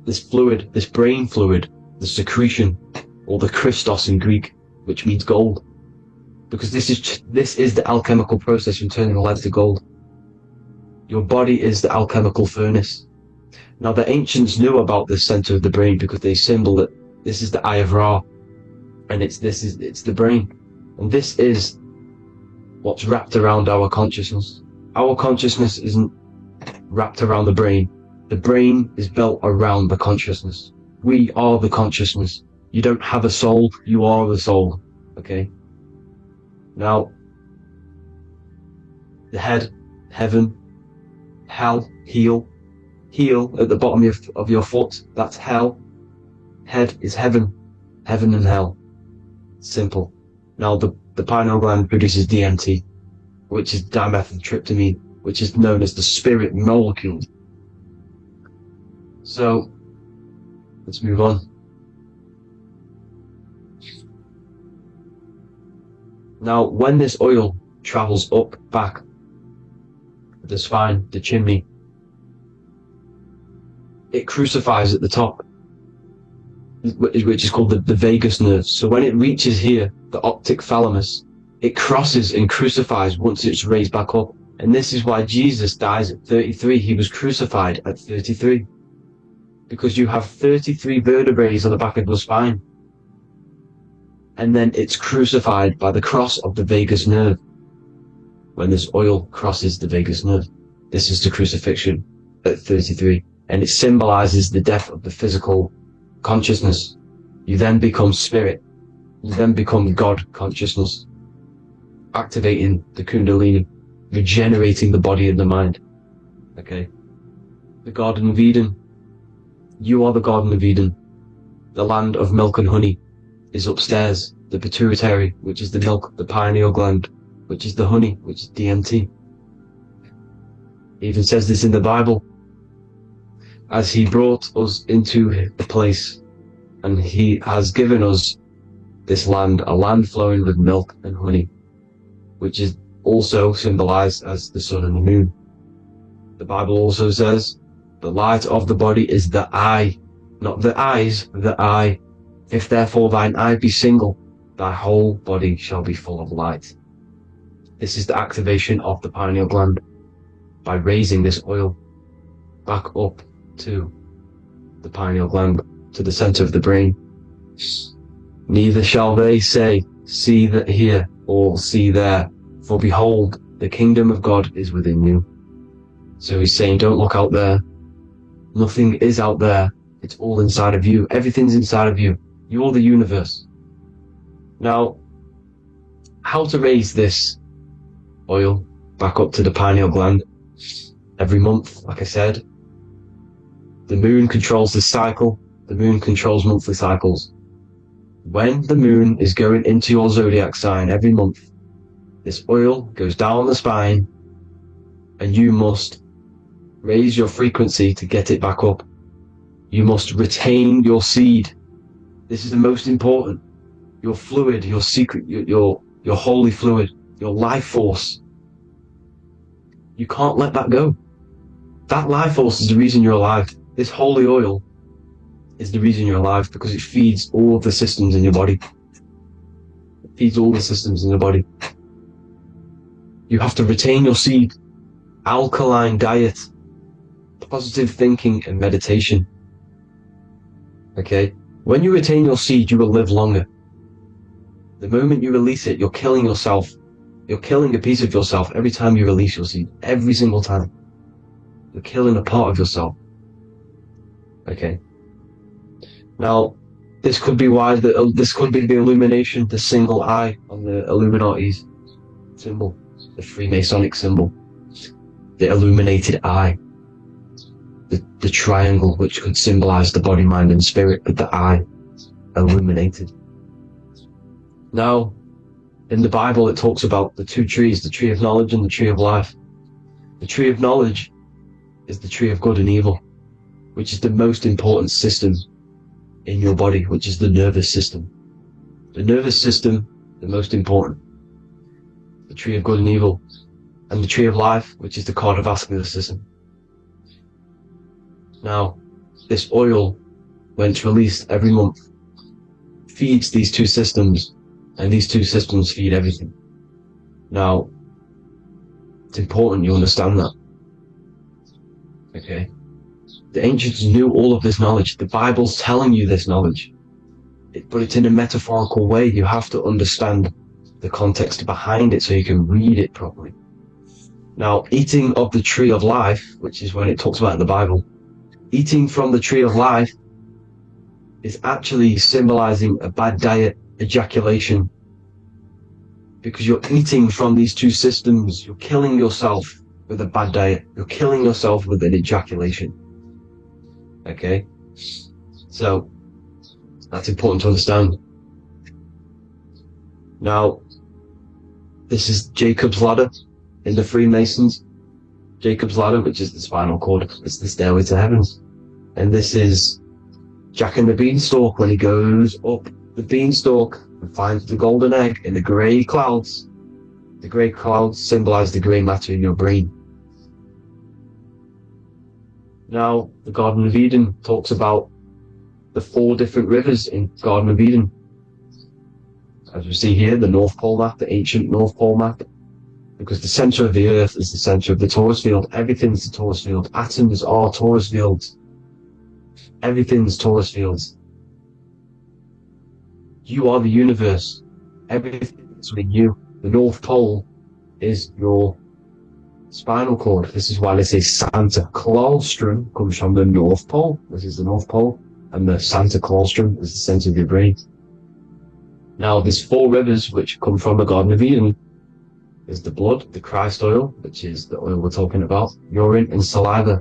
this fluid, this brain fluid, the secretion, or the Christos in Greek, which means gold, because this is the alchemical process from turning lead to gold. Your body is the alchemical furnace. Now the ancients knew about the center of the brain because they symbol it. This is the eye of Ra, and it's the brain, and this is what's wrapped around our consciousness. Our consciousness isn't wrapped around the brain. The brain is built around the consciousness. We are the consciousness. You don't have a soul, you are the soul. Okay? Now, the head, heaven, hell, heel at the bottom of your foot, that's hell. Head is heaven and hell. Simple. Now, the pineal gland produces DMT, which is dimethyltryptamine, which is known as the spirit molecule. So, let's move on. Now, when this oil travels up, back, the spine, the chimney, it crucifies at the top, which is called the vagus nerve. So when it reaches here, the optic thalamus, it crosses and crucifies once it's raised back up. And this is why Jesus dies at 33. He was crucified at 33. Because you have 33 vertebrae on the back of your spine. And then it's crucified by the cross of the vagus nerve. When this oil crosses the vagus nerve, this is the crucifixion at 33. And it symbolizes the death of the physical consciousness. You then become spirit. You then become God consciousness, activating the Kundalini, regenerating the body and the mind. Okay? The Garden of Eden. You are the Garden of Eden. The land of milk and honey is upstairs. The pituitary, which is the milk, the pineal gland, which is the honey, which is DMT. It even says this in the Bible. As he brought us into the place, and he has given us this land, a land flowing with milk and honey, which is also symbolized as the sun and the moon. The Bible also says, the light of the body is the eye, not the eyes, the eye. If therefore thine eye be single, thy whole body shall be full of light. This is the activation of the pineal gland by raising this oil back up to the pineal gland, to the center of the brain. Neither shall they say, see that here, or see there, for behold, the kingdom of God is within you. So he's saying, don't look out there. Nothing is out there. It's all inside of you. Everything's inside of you. You're the universe. Now, how to raise this oil back up to the pineal gland? Every month, like I said. The moon controls the cycle. The moon controls monthly cycles. When the moon is going into your zodiac sign every month, this oil goes down the spine, and you must raise your frequency to get it back up. You must retain your seed. This is the most important. Your fluid, your secret, your holy fluid, your life force. You can't let that go. That life force is the reason you're alive. This holy oil is the reason you're alive, because it feeds all of the systems in your body. It feeds all the systems in your body. You have to retain your seed. Alkaline diet, positive thinking, and meditation. Okay? When you retain your seed, you will live longer. The moment you release it, you're killing yourself. You're killing a piece of yourself every time you release your seed. Every single time. You're killing a part of yourself. Okay? Now, this could be why this could be the illumination, the single eye on the Illuminati's symbol, the Freemasonic symbol, the illuminated eye, the triangle, which could symbolize the body, mind, and spirit, but the eye illuminated. Now, in the Bible, it talks about the two trees, the tree of knowledge and the tree of life. The tree of knowledge is the tree of good and evil, which is the most important system in your body, which is the nervous system. The nervous system, the most important. The tree of good and evil. And the tree of life, which is the cardiovascular system. Now, this oil, when it's released every month, feeds these two systems And these two systems feed everything. Now, it's important you understand that. Okay? The ancients knew all of this knowledge. The Bible's telling you this knowledge. But it's in a metaphorical way. You have to understand the context behind it so you can read it properly. Now, eating of the tree of life, which is when it talks about in the Bible, eating from the tree of life is actually symbolizing a bad diet, ejaculation. Because you're eating from these two systems, you're killing yourself with a bad diet. You're killing yourself with an ejaculation. Okay? So, that's important to understand. Now, this is Jacob's ladder in the Freemasons. Jacob's ladder, which is the spinal cord, it's the stairway to heaven. And this is Jack and the Beanstalk when he goes up the beanstalk and finds the golden egg in the grey clouds. The grey clouds symbolize the grey matter in your brain. Now, the Garden of Eden talks about the 4 different rivers in Garden of Eden. As we see here, the North Pole map, the ancient North Pole map. Because the center of the earth is the center of the torus field. Everything's the torus field. Atoms are torus fields. Everything's torus fields. You are the universe. Everything's within you. The North Pole is your spinal cord. This is why they say Santa Claustrum comes from the North Pole. This is the North Pole. And the Santa Claustrum is the center of your brain. Now, there's 4 rivers which come from the Garden of Eden. There's the blood, the Christ oil, which is the oil we're talking about, urine and saliva.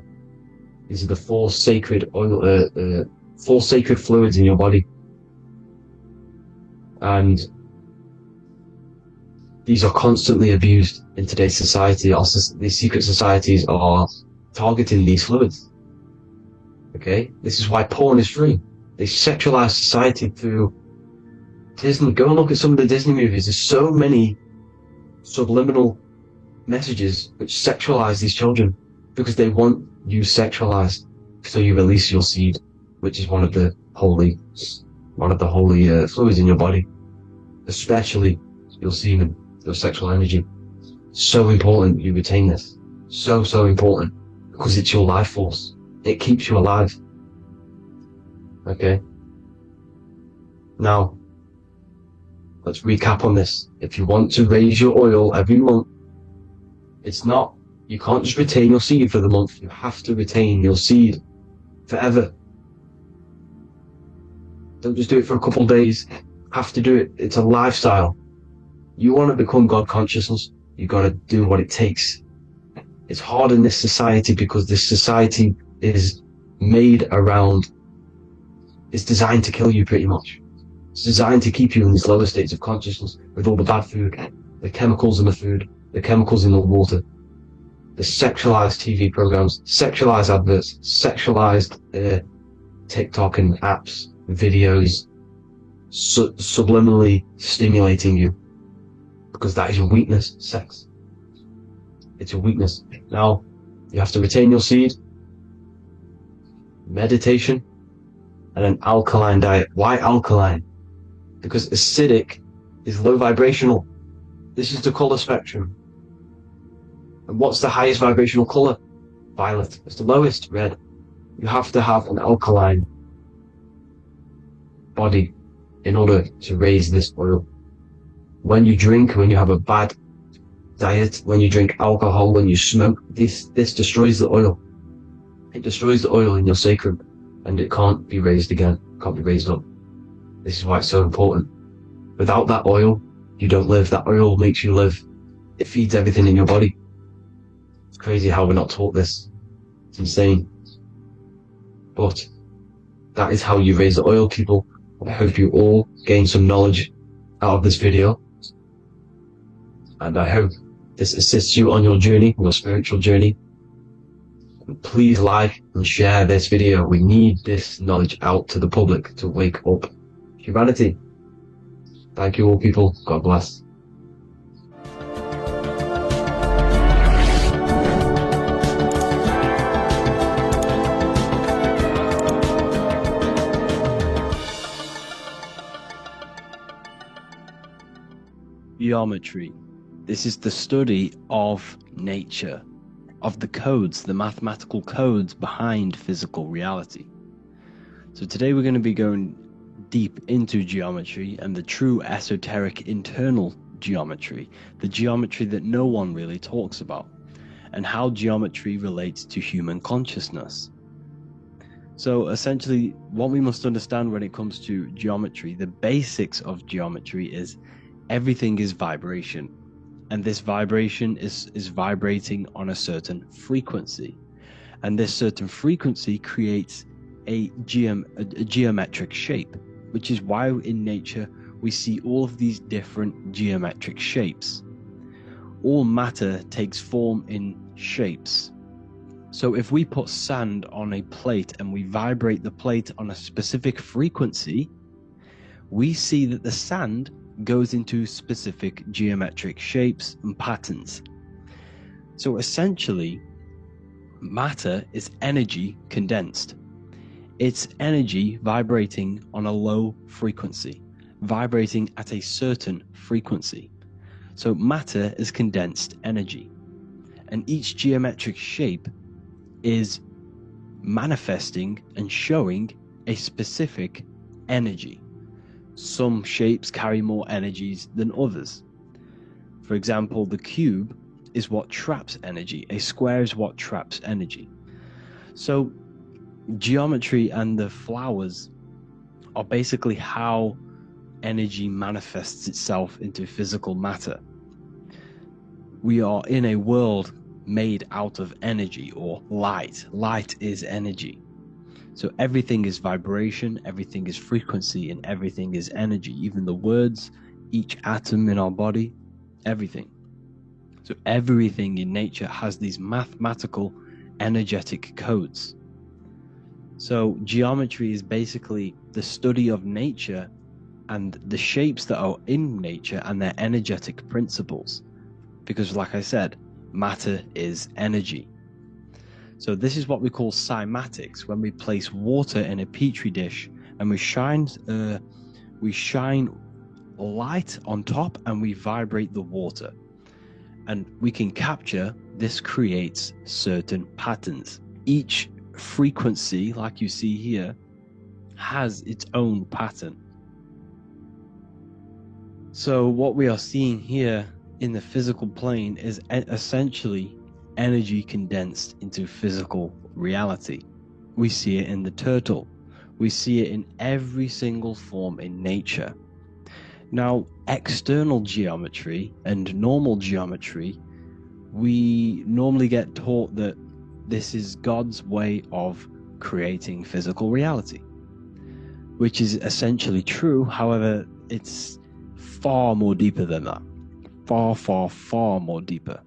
These are the 4 sacred oil, 4 sacred fluids in your body. And these are constantly abused in today's society. These secret societies are targeting these fluids. Okay? This is why porn is free. They sexualize society through Disney. Go and look at some of the Disney movies. There's so many subliminal messages which sexualize these children because they want you sexualized. So you release your seed, which is one of the holy fluids in your body, especially your semen, your sexual energy. So important you retain this. So important, because it's your life force. It keeps you alive. Okay? Now, let's recap on this. If you want to raise your oil every month, you can't just retain your seed for the month. You have to retain your seed forever. Don't just do it for a couple of days. Have to do it. It's a lifestyle. You want to become God consciousness, you got to do what it takes. It's hard in this society because this society is made around, it's designed to kill you pretty much. It's designed to keep you in these lower states of consciousness with all the bad food, the chemicals in the food, the chemicals in the water, the sexualized TV programs, sexualized adverts, sexualized TikTok and apps, videos, subliminally stimulating you. Because that is your weakness, sex. It's your weakness. Now, you have to retain your seed, meditation, and an alkaline diet. Why alkaline? Because acidic is low vibrational. This is the color spectrum. And what's the highest vibrational color? Violet. It's the lowest, red. You have to have an alkaline body in order to raise this oil. When you drink, when you have a bad diet, when you drink alcohol, when you smoke, this destroys the oil. It destroys the oil in your sacrum, and it can't be raised again, can't be raised up. This is why it's so important. Without that oil, you don't live. That oil makes you live. It feeds everything in your body. It's crazy how we're not taught this. It's insane. But that is how you raise the oil, people. I hope you all gain some knowledge out of this video. And I hope this assists you on your journey, your spiritual journey. And please like and share this video. We need this knowledge out to the public to wake up humanity. Thank you all, people. God bless. Geometry. This is the study of nature, of the codes, the mathematical codes behind physical reality. So today we're going to be going deep into geometry and the true esoteric internal geometry, the geometry that no one really talks about, and how geometry relates to human consciousness. So essentially, what we must understand when it comes to geometry, the basics of geometry is everything is vibration. And this vibration is vibrating on a certain frequency. And this certain frequency creates a geometric shape, which is why in nature we see all of these different geometric shapes. All matter takes form in shapes. So if we put sand on a plate and we vibrate the plate on a specific frequency, we see that the sand goes into specific geometric shapes and patterns. So essentially, matter is energy condensed. It's energy vibrating on a low frequency, vibrating at a certain frequency. So matter is condensed energy. And each geometric shape is manifesting and showing a specific energy. Some shapes carry more energies than others. For example, the cube is what traps energy. A square is what traps energy. So geometry and the flowers are basically how energy manifests itself into physical matter. We are in a world made out of energy or light. Light is energy. So everything is vibration, everything is frequency, and everything is energy. Even the words, each atom in our body, everything. So everything in nature has these mathematical, energetic codes. So geometry is basically the study of nature and the shapes that are in nature and their energetic principles. Because like I said, matter is energy. So this is what we call cymatics, when we place water in a petri dish and we shine light on top and we vibrate the water. And we can capture, this creates certain patterns. Each frequency, like you see here, has its own pattern. So what we are seeing here in the physical plane is essentially energy condensed into physical reality. We see it in the turtle. We see it in every single form in nature. Now, external geometry and normal geometry, we normally get taught that this is God's way of creating physical reality, which is essentially true. However, it's far more deeper than that. Far, far, far more deeper.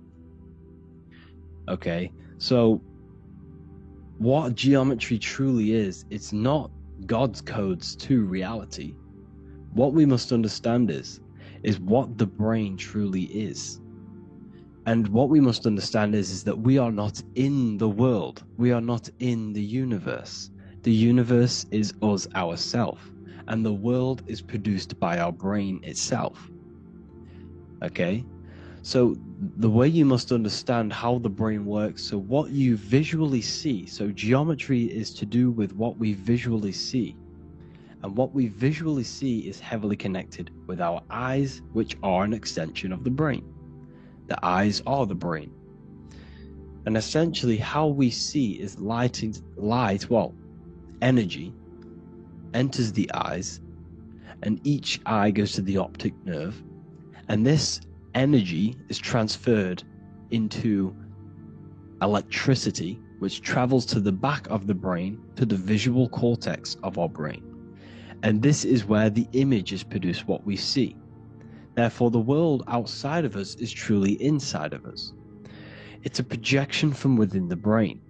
Okay, so what geometry truly is, it's not God's codes to reality. What we must understand is what the brain truly is. And what we must understand is that we are not in the world. We are not in the universe. The universe is us ourselves, and the world is produced by our brain itself. Okay, so the way you must understand how the brain works, so what you visually see, so geometry is to do with what we visually see. And what we visually see is heavily connected with our eyes, which are an extension of the brain. The eyes are the brain. And essentially how we see is energy enters the eyes, and each eye goes to the optic nerve. And this energy is transferred into electricity, which travels to the back of the brain, to the visual cortex of our brain. And this is where the image is produced, what we see. Therefore, the world outside of us is truly inside of us. It's a projection from within the brain.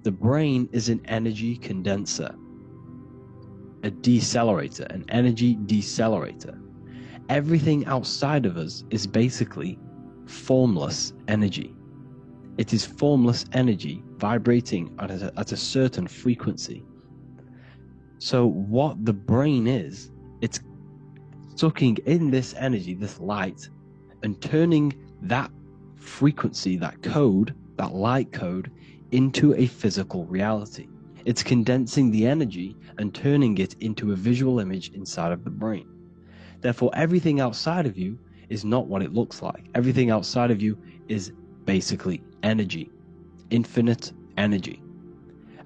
The brain is an energy condenser, a decelerator, an energy decelerator. Everything outside of us is basically formless energy. It is formless energy vibrating at a certain frequency. So what the brain is, it's sucking in this energy, this light, and turning that frequency, that code, that light code, into a physical reality. It's condensing the energy and turning it into a visual image inside of the brain. Therefore, everything outside of you is not what it looks like. Everything outside of you is basically energy, infinite energy.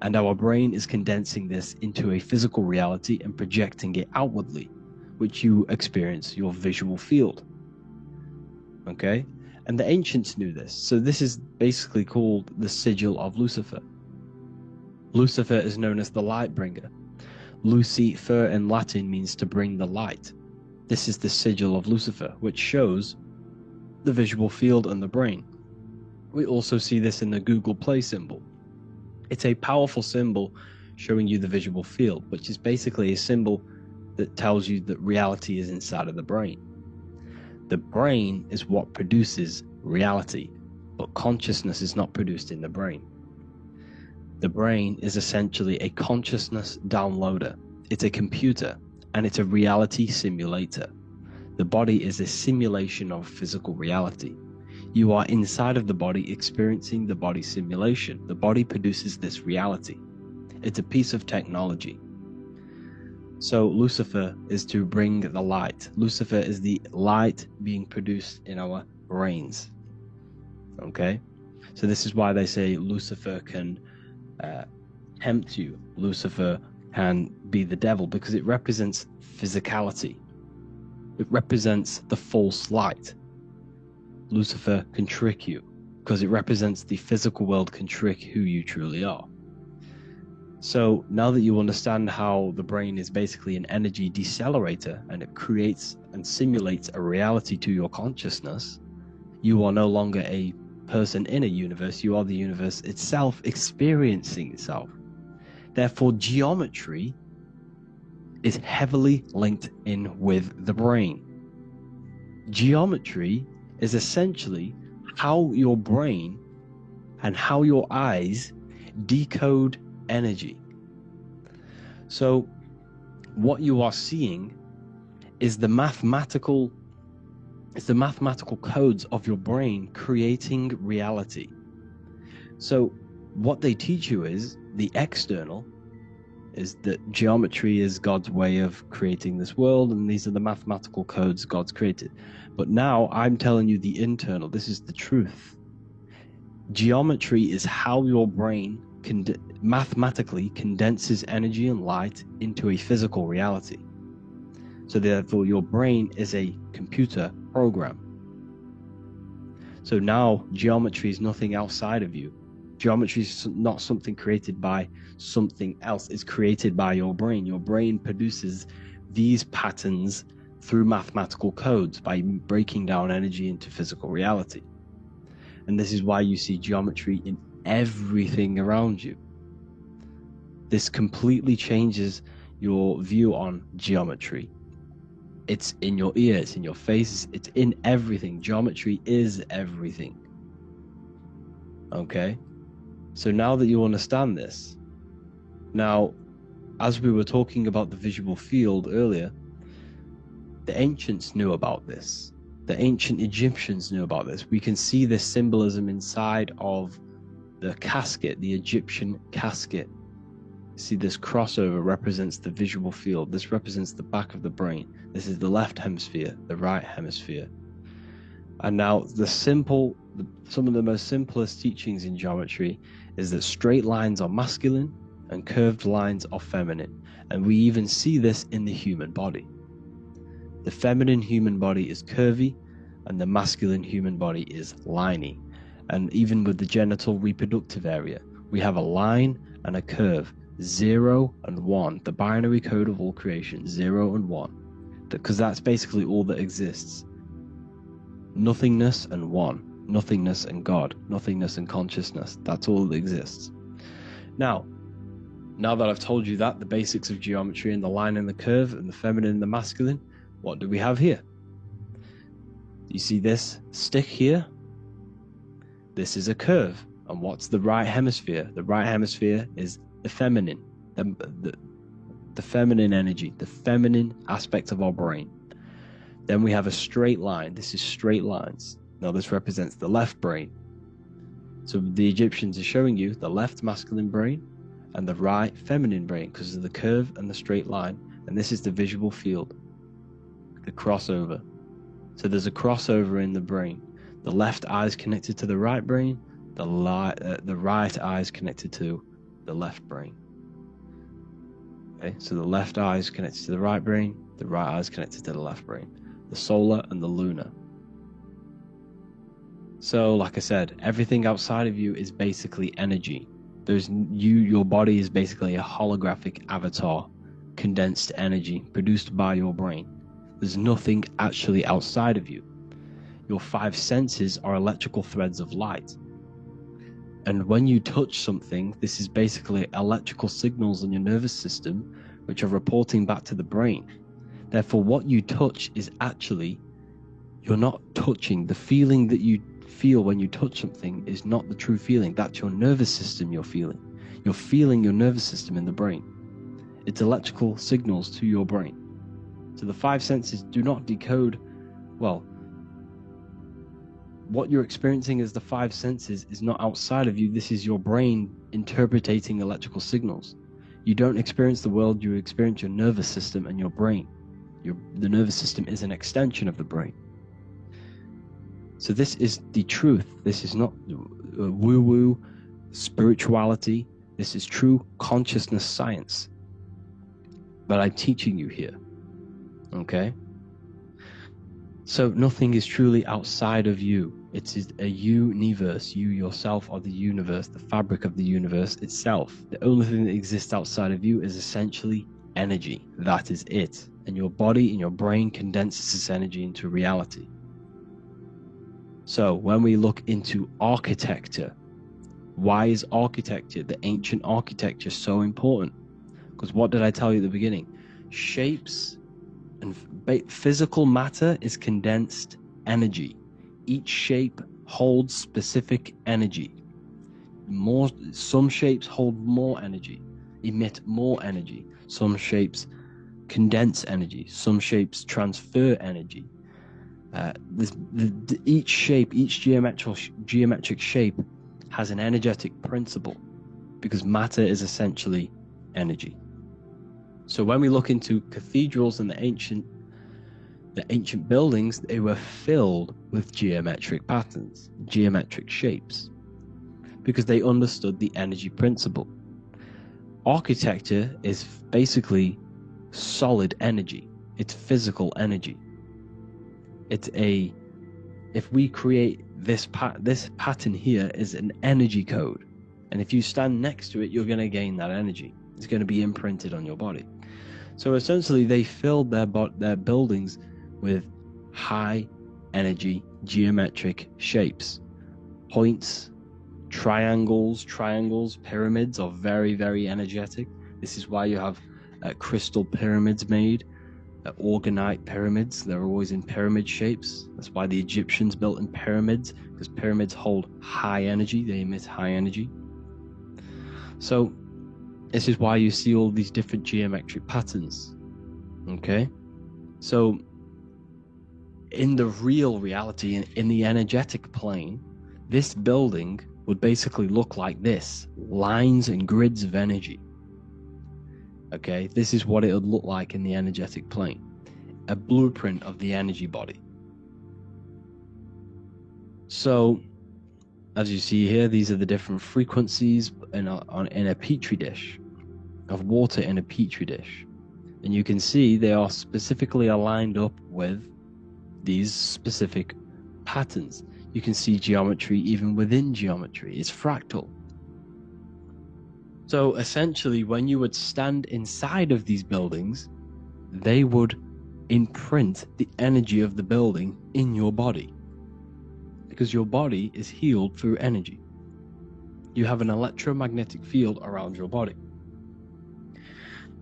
And our brain is condensing this into a physical reality and projecting it outwardly, which you experience your visual field. Okay? And the ancients knew this. So this is basically called the sigil of Lucifer. Lucifer is known as the light bringer. Lucifer in Latin means to bring the light. This is the sigil of Lucifer, which shows the visual field and the brain. We also see this in the Google Play symbol. It's a powerful symbol showing you the visual field, which is basically a symbol that tells you that reality is inside of the brain. The brain is what produces reality, but consciousness is not produced in the brain. The brain is essentially a consciousness downloader. It's a computer, and it's a reality simulator. The body is a simulation of physical reality. You are inside of the body experiencing the body simulation. The body produces this reality. It's a piece of technology. So Lucifer is to bring the light. Lucifer is the light being produced in our brains. Okay? So this is why they say Lucifer can tempt you. Lucifer can be the devil, because it represents physicality. It represents the false light. Lucifer can trick you because it represents the physical world can trick who you truly are. So now that you understand how the brain is basically an energy decelerator and it creates and simulates a reality to your consciousness, you are no longer a person in a universe, you are the universe itself experiencing itself. Therefore, geometry is heavily linked in with the brain. Geometry is essentially how your brain and how your eyes decode energy. So what you are seeing is the mathematical codes of your brain creating reality. So what they teach you is the external is that geometry is God's way of creating this world, and these are the mathematical codes God's created. But now I'm telling you the internal. This is the truth. Geometry is how your brain mathematically condenses energy and light into a physical reality. So therefore, your brain is a computer program. So now geometry is nothing outside of you. Geometry is not something created by something else. It's created by your brain. Your brain produces these patterns through mathematical codes by breaking down energy into physical reality. And this is why you see geometry in everything around you. This completely changes your view on geometry. It's in your ear, it's in your face, it's in everything. Geometry is everything. Okay? So now that you understand this, now, as we were talking about the visual field earlier, the ancients knew about this. The ancient Egyptians knew about this. We can see this symbolism inside of the casket, the Egyptian casket. See, this crossover represents the visual field. This represents the back of the brain. This is the left hemisphere, the right hemisphere. And now some of the most simplest teachings in geometry is that straight lines are masculine and curved lines are feminine. And we even see this in the human body. The feminine human body is curvy and the masculine human body is liney. And even with the genital reproductive area, we have a line and a curve, 0 and 1, the binary code of all creation, 0 and 1, because that's basically all that exists. Nothingness and 1, nothingness and God, nothingness and consciousness, that's all that exists. Now that I've told you that, the basics of geometry and the line and the curve and the feminine and the masculine, what do we have here? You see this stick here? This is a curve. And what's the right hemisphere? The right hemisphere is the feminine, the feminine energy, the feminine aspect of our brain. Then we have a straight line. This is straight lines. Now this represents the left brain. So the Egyptians are showing you the left masculine brain and the right feminine brain because of the curve and the straight line. And this is the visual field, the crossover. So there's a crossover in the brain. The left eye is connected to the right brain. The right eye is connected to the left brain. Okay, so the left eye is connected to the right brain. The right eye is connected to the left brain. The solar and the lunar. So, like I said, everything outside of you is basically energy. Your body is basically a holographic avatar, condensed energy produced by your brain. There's nothing actually outside of you. Your 5 senses are electrical threads of light. And when you touch something, this is basically electrical signals in your nervous system, which are reporting back to the brain. Therefore, what you touch is actually, you're not touching. The feeling that you feel when you touch something is not the true feeling. That's your nervous system you're feeling. You're feeling your nervous system in the brain. It's electrical signals to your brain. So the 5 senses do not decode, well, what you're experiencing as the 5 senses is not outside of you. This is your brain interpreting electrical signals. You don't experience the world, you experience your nervous system and your brain. The nervous system is an extension of the brain. So this is the truth. This is not woo-woo spirituality. This is true consciousness science. But I'm teaching you here. Okay? So nothing is truly outside of you. It is a universe. You yourself are the universe, the fabric of the universe itself. The only thing that exists outside of you is essentially energy. That is it. And your body and your brain condenses this energy into reality. So when we look into architecture, why is architecture, the ancient architecture, so important? Because what did I tell you at the beginning? Shapes and physical matter is condensed energy. Each shape holds specific energy. Some shapes hold more energy, emit more energy. Some shapes condense energy. Some shapes transfer energy. Each shape, each geometric shape has an energetic principle because matter is essentially energy. So when we look into cathedrals and the ancient buildings, they were filled with geometric patterns, geometric shapes, because they understood the energy principle. Architecture is basically solid energy. It's physical energy. If we create this pattern here is an energy code, and if you stand next to it, you're going to gain that energy. It's going to be imprinted on your body. So essentially, they filled their buildings with high energy geometric shapes, points, triangles, pyramids are very, very energetic. This is why you have crystal pyramids made. Orgonite pyramids, they're always in pyramid shapes. That's why the Egyptians built in pyramids, because pyramids hold high energy, they emit high energy. So this is why you see all these different geometric patterns. Okay, so in the real reality, in the energetic plane, this building would basically look like this: lines and grids of energy. Okay, this is what it would look like in the energetic plane, a blueprint of the energy body. So, as you see here, these are the different frequencies in a petri dish, of water in a petri dish. And you can see they are specifically aligned up with these specific patterns. You can see geometry even within geometry. It's fractal. So essentially, when you would stand inside of these buildings, they would imprint the energy of the building in your body, because your body is healed through energy. You have an electromagnetic field around your body.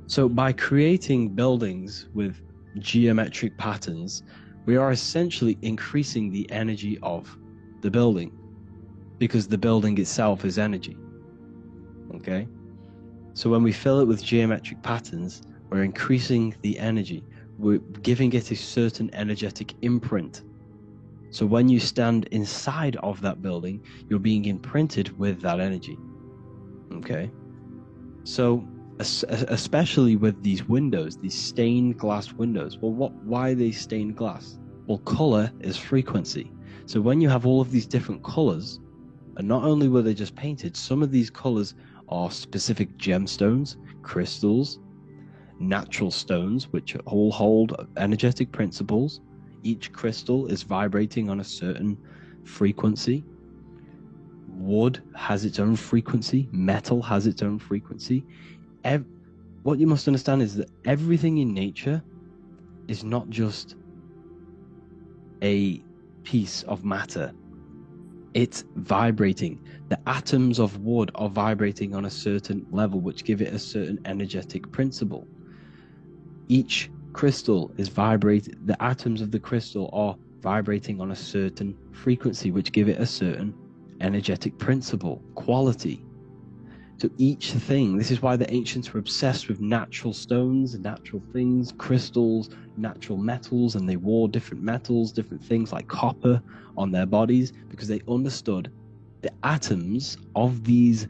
So by creating buildings with geometric patterns, we are essentially increasing the energy of the building, because the building itself is energy. Okay, so when we fill it with geometric patterns, we're increasing the energy. we're giving it a certain energetic imprint. So when you stand inside of that building, you're being imprinted with that energy. Okay? So especially with these windows, these stained glass windows. Well, why are they stained glass? Well, color is frequency. So when you have all of these different colors, and not only were they just painted, some of these colors are specific gemstones, crystals, natural stones, which all hold energetic principles. Each crystal is vibrating on a certain frequency. Wood has its own frequency. Metal has its own frequency. What you must understand is that everything in nature is not just a piece of matter. It's vibrating. The atoms of wood are vibrating on a certain level, which give it a certain energetic principle. Each crystal is vibrating. The atoms of the crystal are vibrating on a certain frequency, which give it a certain energetic principle, quality. So each thing, this is why the ancients were obsessed with natural stones, natural things, crystals, natural metals, and they wore different metals, different things like copper on their bodies, because they understood the atoms of these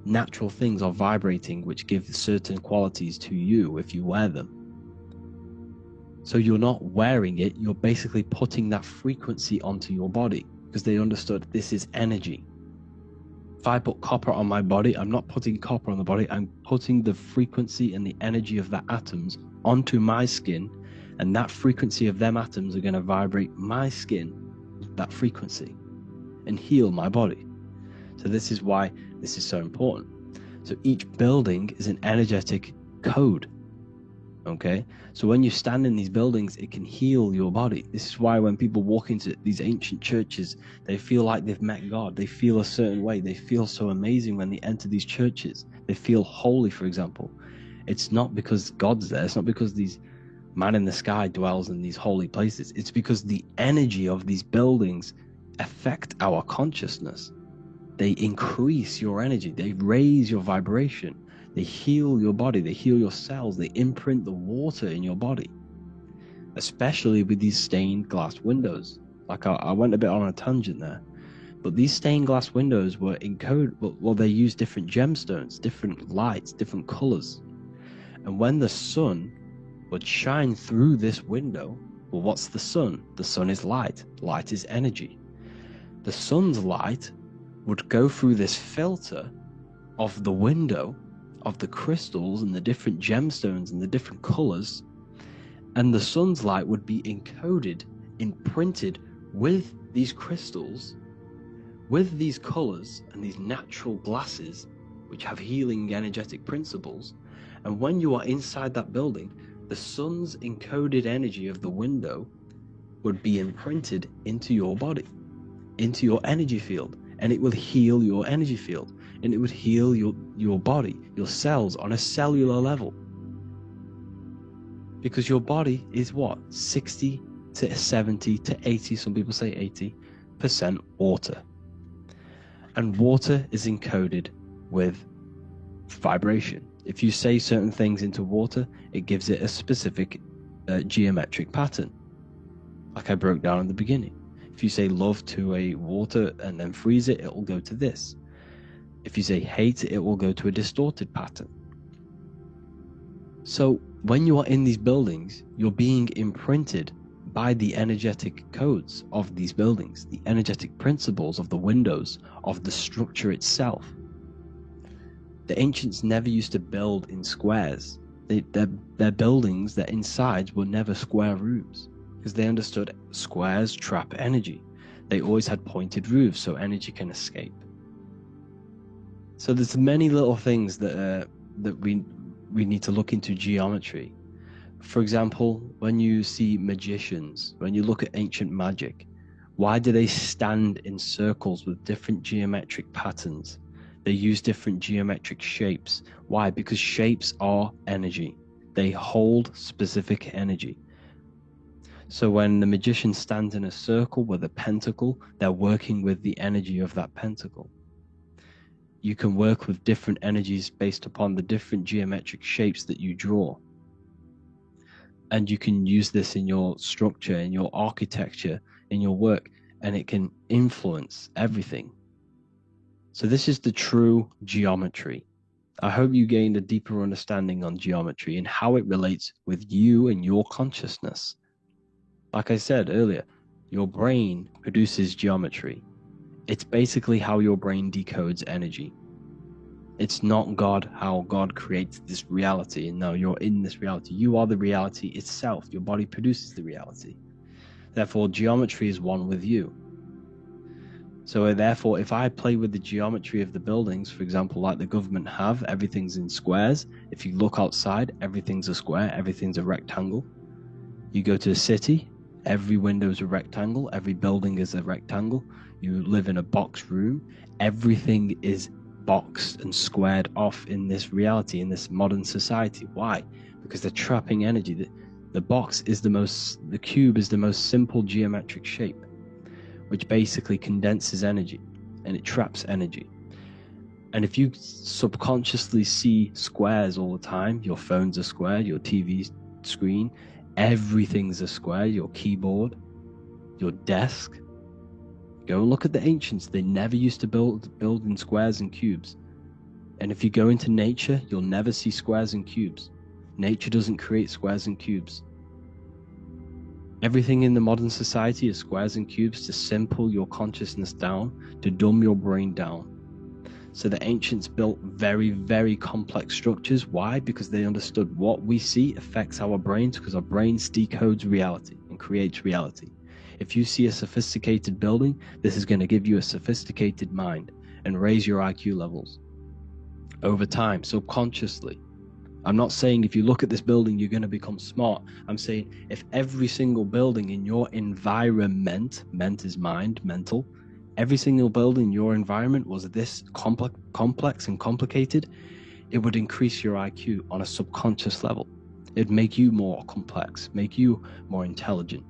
natural things are vibrating, which give certain qualities to you if you wear them. So you're not wearing it, you're basically putting that frequency onto your body, because they understood this is energy. If I put copper on my body, I'm not putting copper on the body, I'm putting the frequency and the energy of the atoms onto my skin, and that frequency of them atoms are going to vibrate my skin, that frequency, and heal my body. So this is why this is so important. So each building is an energetic code. Okay, so when you stand in these buildings, it can heal your body. This is why when people walk into these ancient churches, they feel like they've met God. They feel a certain way. They feel so amazing when they enter these churches. They feel holy, for example. It's not because God's there. It's not because these man in the sky dwells in these holy places. It's because the energy of these buildings affect our consciousness. They increase your energy. They raise your vibration. They heal your body, they heal your cells, they imprint the water in your body, especially with these stained glass windows. Like I went a bit on a tangent there, but these stained glass windows were encoded, well, they use different gemstones, different lights, different colors. And when the sun would shine through this window, well, what's the sun? The sun is light. Light is energy. The sun's light would go through this filter of the window, of the crystals and the different gemstones and the different colors, and the sun's light would be encoded, imprinted with these crystals, with these colors and these natural glasses which have healing energetic principles. And when you are inside that building, the sun's encoded energy of the window would be imprinted into your body, into your energy field, and it will heal your energy field. And it would heal your body, your cells on a cellular level. Because your body is what? 60 to 70 to 80, some people say 80% water. And water is encoded with vibration. If you say certain things into water, it gives it a specific geometric pattern. Like I broke down in the beginning. If you say love to a water and then freeze it, it will go to this. If you say hate, it will go to a distorted pattern. So when you are in these buildings, you're being imprinted by the energetic codes of these buildings, the energetic principles of the windows, of the structure itself. The ancients never used to build in squares. Their buildings, their insides were never square roofs, because they understood squares trap energy. They always had pointed roofs so energy can escape. So there's many little things that we need to look into geometry. For example, when you see magicians, when you look at ancient magic, why do they stand in circles with different geometric patterns? They use different geometric shapes. Why? Because shapes are energy. They hold specific energy. So when the magician stands in a circle with a pentacle, they're working with the energy of that pentacle. You can work with different energies based upon the different geometric shapes that you draw. And you can use this in your structure, in your architecture, in your work, and it can influence everything. So this is the true geometry. I hope you gained a deeper understanding on geometry and how it relates with you and your consciousness. Like I said earlier, your brain produces geometry. It's basically how your brain decodes energy. It's not God, how God creates this reality, and now you're in this reality. You are the reality itself. Your body produces the reality. Therefore, geometry is one with you. So therefore, if I play with the geometry of the buildings, for example, like the government have, everything's in squares. If you look outside, everything's a square, everything's a rectangle. You go to a city, every window is a rectangle, every building is a rectangle. You live in a box room, everything is boxed and squared off in this reality, in this modern society. Why? Because they're trapping energy. The cube is the most simple geometric shape, which basically condenses energy and it traps energy. And if you subconsciously see squares all the time, your phone's a square, your TV screen, everything's a square, your keyboard, your desk. Go and look at the ancients. They never used to build in squares and cubes. And if you go into nature, you'll never see squares and cubes. Nature doesn't create squares and cubes. Everything in the modern society is squares and cubes to simple your consciousness down, to dumb your brain down. So the ancients built very, very complex structures. Why? Because they understood what we see affects our brains, because our brains decodes reality and creates reality. If you see a sophisticated building, this is going to give you a sophisticated mind and raise your IQ levels over time, subconsciously. I'm not saying if you look at this building, you're going to become smart. I'm saying if every single building in your environment, ment is mind, mental, every single building in your environment was this complex and complicated, it would increase your IQ on a subconscious level. It'd make you more complex, make you more intelligent.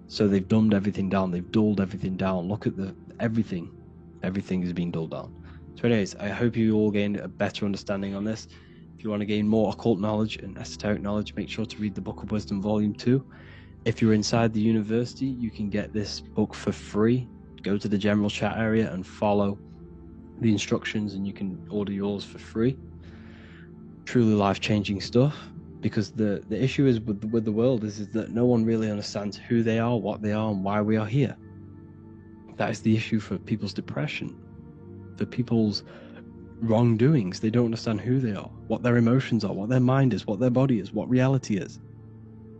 So they've dumbed everything down. They've dulled everything down. Look at everything. Everything is being dulled down. So anyways, I hope you all gained a better understanding on this. If you want to gain more occult knowledge and esoteric knowledge, make sure to read the Book of Wisdom Volume 2. If you're inside the university, you can get this book for free. Go to the general chat area and follow the instructions and you can order yours for free. Truly life-changing stuff. Because the issue is with the world is that no one really understands who they are, what they are, and why we are here. That is the issue for people's depression, for people's wrongdoings. They don't understand who they are, what their emotions are, what their mind is, what their body is, what reality is.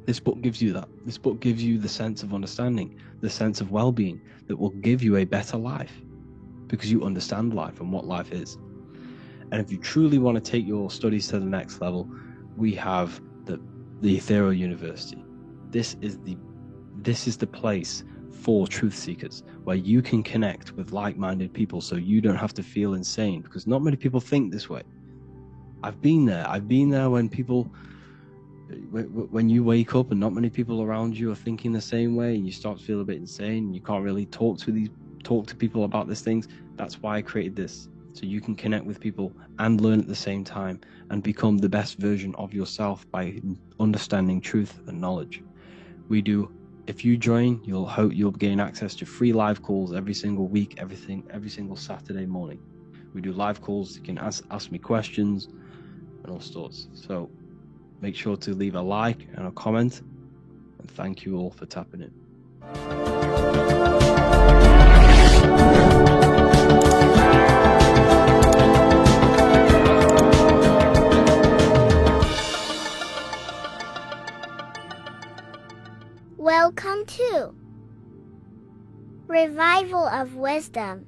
This book gives you that. This book gives you the sense of understanding, the sense of well-being that will give you a better life because you understand life and what life is. And if you truly want to take your studies to the next level, we have the Ethereal University. This is the place for truth seekers where you can connect with like-minded people so you don't have to feel insane, because not many people think this way. I've been there when you wake up and not many people around you are thinking the same way and you start to feel a bit insane and you can't really talk to people about these things. That's why I created this, so you can connect with people and learn at the same time and become the best version of yourself by understanding truth and knowledge. If you join, you'll gain access to free live calls every single week, every single Saturday morning. We do live calls. You can ask me questions and all sorts. So make sure to leave a like and a comment, and thank you all for tapping in. Welcome to Revival of Wisdom.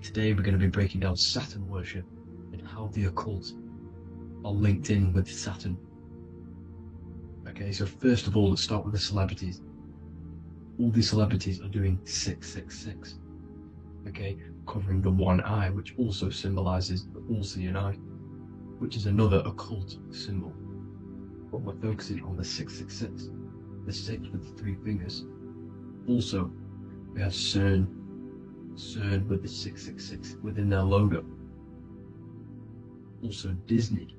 Today we're going to be breaking down Saturn worship and how the occult are linked in with Saturn. Okay, so first of all, let's start with the celebrities. All these celebrities are doing 666. Okay, covering the one eye, which also symbolizes the all-seeing eye, which is another occult symbol. But we're focusing on the 666, the 6 with the 3 fingers. Also, we have CERN with the 666 within their logo. Also Disney,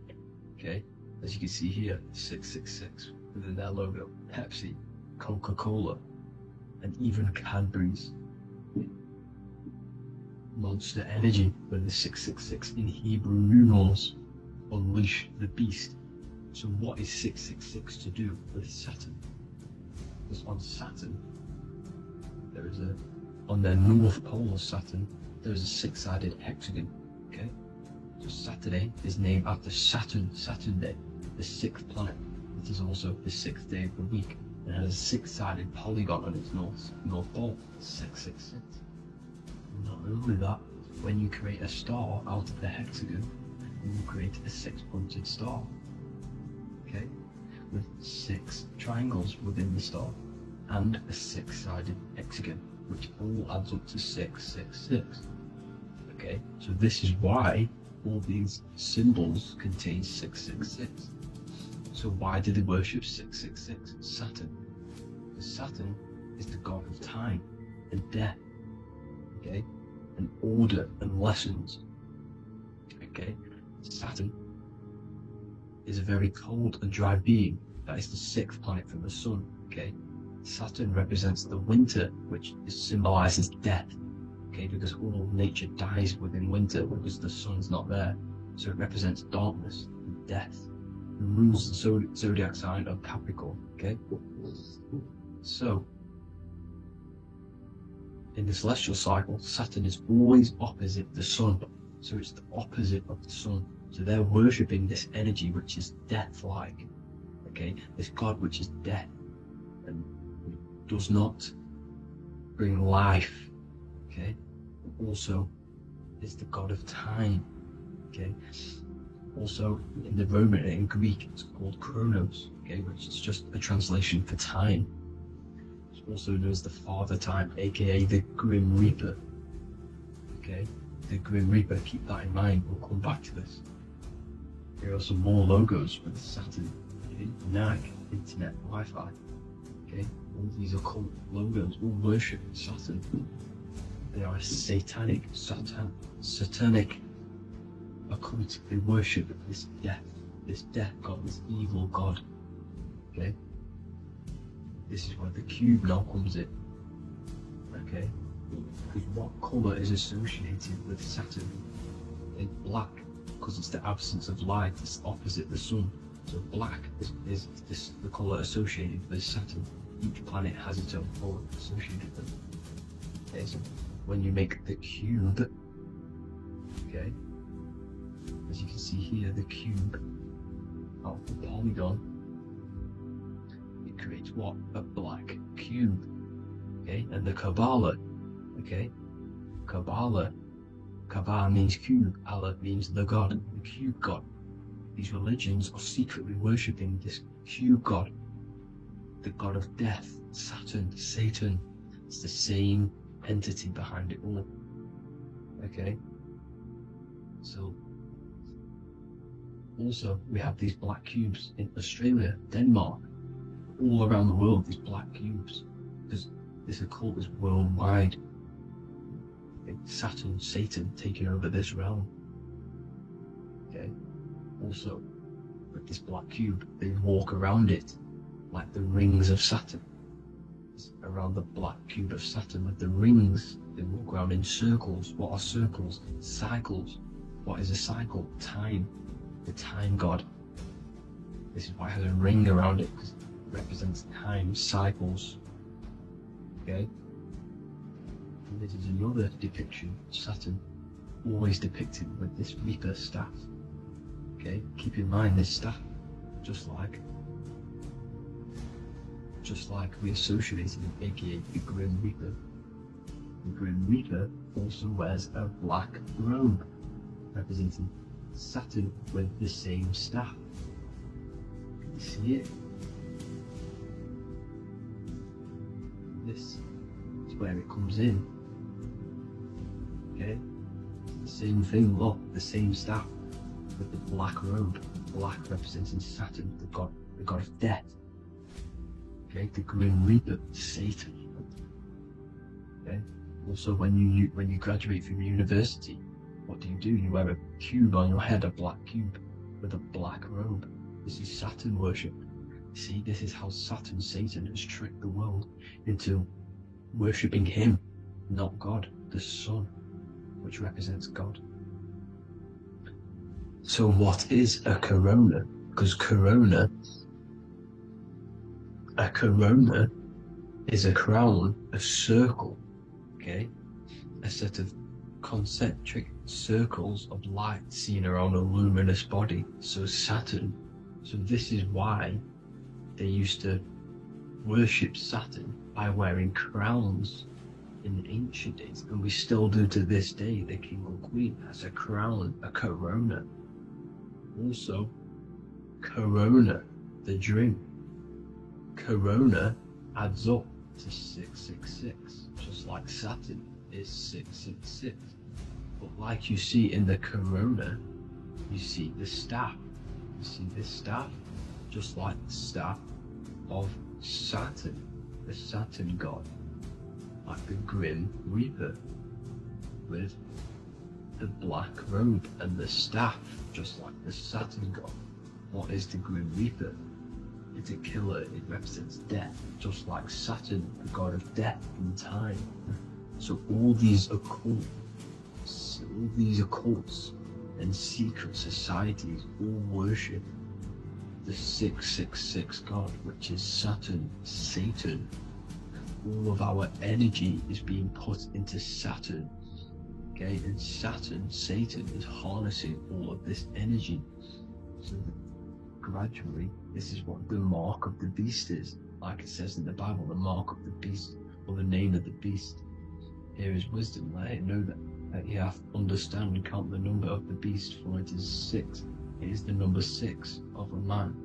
okay, as you can see here, 666 within their logo, Pepsi, Coca-Cola, and even Cadbury's. Monster Energy with the 666 in Hebrew numerals, unleash the beast. So what is 666 to do with Saturn? Because on Saturn, there is on the north pole of Saturn, there is a six-sided hexagon, okay? So Saturday is named after Saturn Day, the sixth planet. It is also the sixth day of the week, and has a six-sided polygon on its north pole, 666. Not only that, when you create a star out of the hexagon, you create a six-pointed star, okay, with six triangles within the star, and a six-sided hexagon, which all adds up to 666. Okay, so this is why all these symbols contain 666. So why do they worship 666? Saturn. Because Saturn is the god of time and death, okay, and order and lessons. Okay, Saturn is a very cold and dry being. That is the sixth planet from the sun. Okay, Saturn represents the winter, which symbolizes death. Okay, because all nature dies within winter because the sun's not there. So it represents darkness and death. It rules the zodiac sign of Capricorn. Okay, so in the celestial cycle, Saturn is always opposite the sun. So it's the opposite of the sun. So they're worshipping this energy which is death-like. Okay, this god which is death and does not bring life. Okay, also is the god of time. Okay, also in the Roman and in Greek it's called Chronos. Okay, which is just a translation for time. It's also known as the Father Time, aka the Grim Reaper. Okay, the Grim Reaper. Keep that in mind. We'll come back to this. Here are some more logos with Saturn, NAG, Internet, Wi-Fi. Okay, all these occult logos all worship Saturn. They are satanic occult. They worship this death god, this evil god. Okay, this is where the cube now comes in. Okay, because what colour is associated with Saturn? It's black, because it's the absence of light. It's opposite the sun. So black is the colour associated with Saturn. Each planet has its own colour associated with them. Okay, so when you make the cube, okay, as you can see here, the cube out of the polygon, it creates what? A black cube. Okay, and the Kabbalah, okay, Kabbalah means cube, Allah means the god, the cube god. These religions are secretly worshipping this cube god, the god of death, Saturn, Satan. It's the same entity behind it all. Okay, so also we have these black cubes in Australia, Denmark, all around the world, these black cubes, because this occult is worldwide. Saturn, Satan taking over this realm. Okay, also with this black cube, they walk around it like the rings of Saturn. Around the black cube of Saturn with the rings, they walk around in circles. What are circles? Cycles. What is a cycle? Time. The time god. This is why it has a ring around it, because it represents time, cycles. Okay, and this is another depiction of Saturn, always depicted with this Reaper staff. Okay, keep in mind this staff, just like we associated it, aka the Grim Reaper. The Grim Reaper also wears a black robe, representing Saturn with the same staff. Can you see it? This is where it comes in. Okay, the same thing, look, the same staff with the black robe, black representing Saturn, the god of death. Okay, the Grim Reaper, Satan. Okay, also when you graduate from university, what do? You wear a cube on your head, a black cube with a black robe. This is Saturn worship. See, this is how Satan has tricked the world into worshipping him, not God, the sun, which represents God. So what is a corona? Because a corona is a crown, a circle, okay? A set of concentric circles of light seen around a luminous body. So Saturn. So this is why they used to worship Saturn by wearing crowns in the ancient days, and we still do to this day. The king or queen has a crown, a corona. Also, corona, the drink. Corona adds up to 666, just like Saturn is 666. But like you see in the corona, you see the staff. You see this staff, just like the staff of Saturn, the Saturn god, like the Grim Reaper, with the black robe and the staff, just like the Saturn god. What is the Grim Reaper? It's a killer. It represents death, just like Saturn, the god of death and time. So all these occults and secret societies all worship the 666 god, which is Saturn, Satan. All of our energy is being put into Saturn, okay? And Saturn, Satan, is harnessing all of this energy. So gradually, this is what the mark of the beast is. Like it says in the Bible, the mark of the beast, or the name of the beast. Here is wisdom. Let it know that you have to understand and count the number of the beast, for it is 6. It is the number 6 of a man,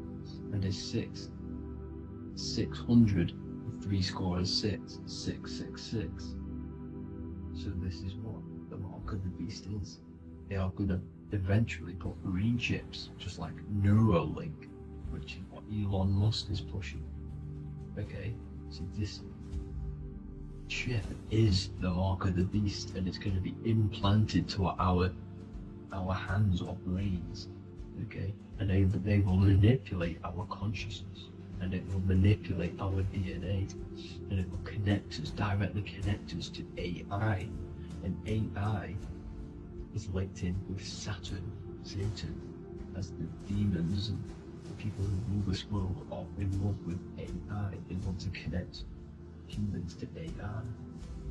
and is 600 666, 666. So this is what the mark of the beast is. They are going to eventually put green chips, just like Neuralink, which is what Elon Musk is pushing. Okay, so this chip is the mark of the beast, and it's going to be implanted to our hands or brains. Okay, and they will manipulate our consciousness, and it will manipulate our DNA, and it will directly connect us to AI, and AI is linked in with Saturn, Satan, as the demons and the people who rule this world are in love with AI. They want to connect humans to AI,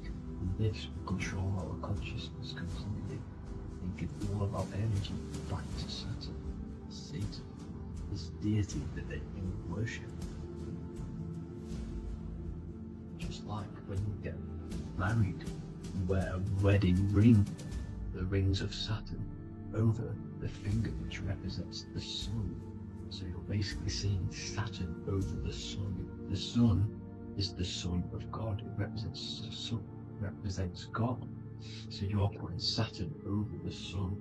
and this will control our consciousness completely and give all of our energy back to Saturn, Satan, this deity that they worship. Just like when you get married, you wear a wedding ring, the rings of Saturn, over the finger, which represents the sun. So you're basically seeing Saturn over the sun. The sun is the son of God. It represents the sun, represents God. So you're putting Saturn over the sun.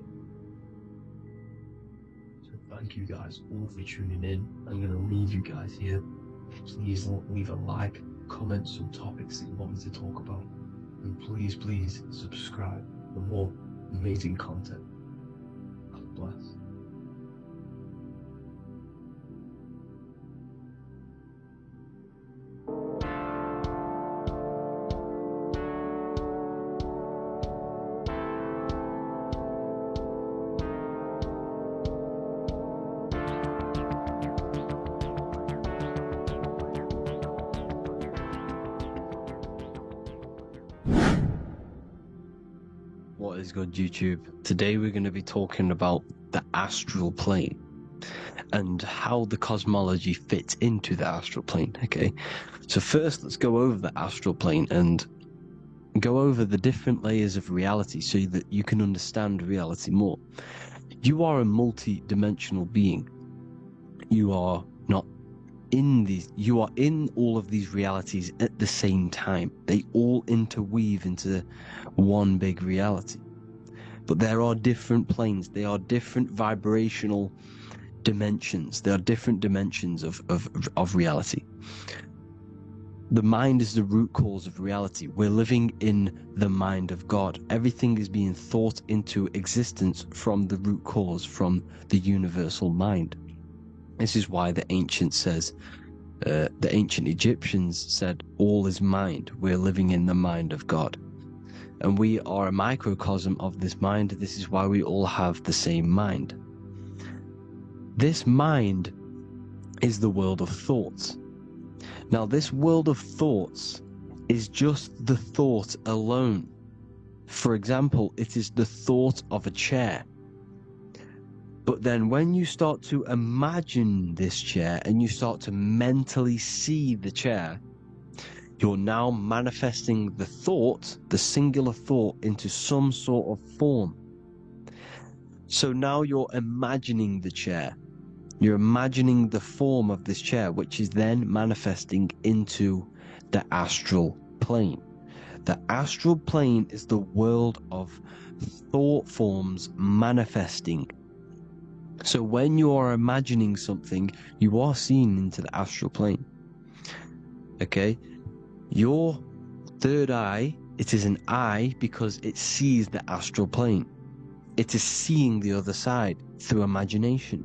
So thank you guys all for tuning in. I'm going to leave you guys here. Please leave a like, comment some topics that you want me to talk about, and please subscribe for more amazing content. God bless. What is good, YouTube? Today we're going to be talking about the astral plane and how the cosmology fits into the astral plane. Okay, so first let's go over the astral plane and go over the different layers of reality so that you can understand reality more. You are a multi-dimensional being. You are not in these, you are in all of these realities at the same time. They all interweave into one big reality. But there are different planes, they are different vibrational dimensions, there are different dimensions of reality. The mind is the root cause of reality. We're living in the mind of God. Everything is being thought into existence from the root cause, from the universal mind. This is why the ancient Egyptians said, all is mind. We're living in the mind of God. And we are a microcosm of this mind. This is why we all have the same mind. This mind is the world of thoughts. Now, this world of thoughts is just the thought alone. For example, it is the thought of a chair. But then when you start to imagine this chair and you start to mentally see the chair, you're now manifesting the thought, the singular thought, into some sort of form. So now you're imagining the chair. You're imagining the form of this chair, which is then manifesting into the astral plane. The astral plane is the world of thought forms manifesting. So when you are imagining something, you are seeing into the astral plane. Okay? Your third eye, it is an eye because it sees the astral plane. It is seeing the other side through imagination,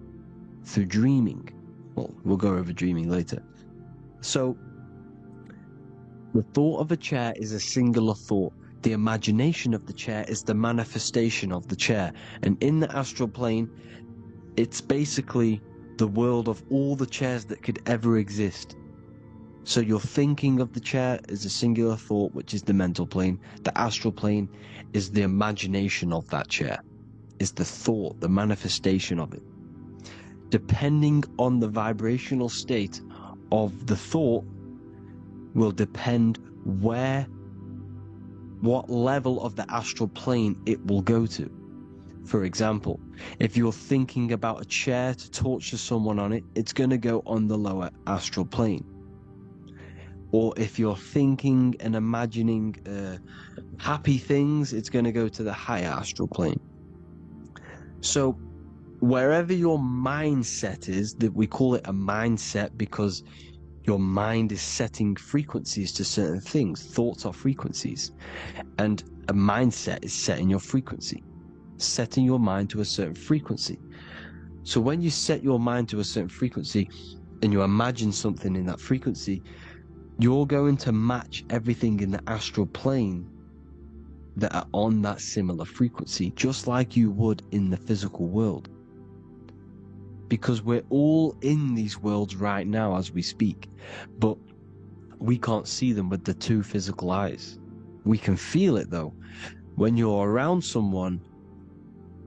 through dreaming. Well, we'll go over dreaming later. So, the thought of a chair is a singular thought. The imagination of the chair is the manifestation of the chair. And in the astral plane, it's basically the world of all the chairs that could ever exist. So you're thinking of the chair as a singular thought, which is the mental plane. The astral plane is the imagination of that chair, is the thought, the manifestation of it. Depending on the vibrational state of the thought will depend what level of the astral plane it will go to. For example, if you're thinking about a chair to torture someone on it, it's going to go on the lower astral plane. Or if you're thinking and imagining happy things, it's going to go to the higher astral plane. So wherever your mindset is, that we call it a mindset because your mind is setting frequencies to certain things. Thoughts are frequencies. And a mindset is setting your frequency, setting your mind to a certain frequency. So when you set your mind to a certain frequency and you imagine something in that frequency, you're going to match everything in the astral plane that are on that similar frequency, just like you would in the physical world. Because we're all in these worlds right now as we speak, but we can't see them with the two physical eyes. We can feel it though. When you're around someone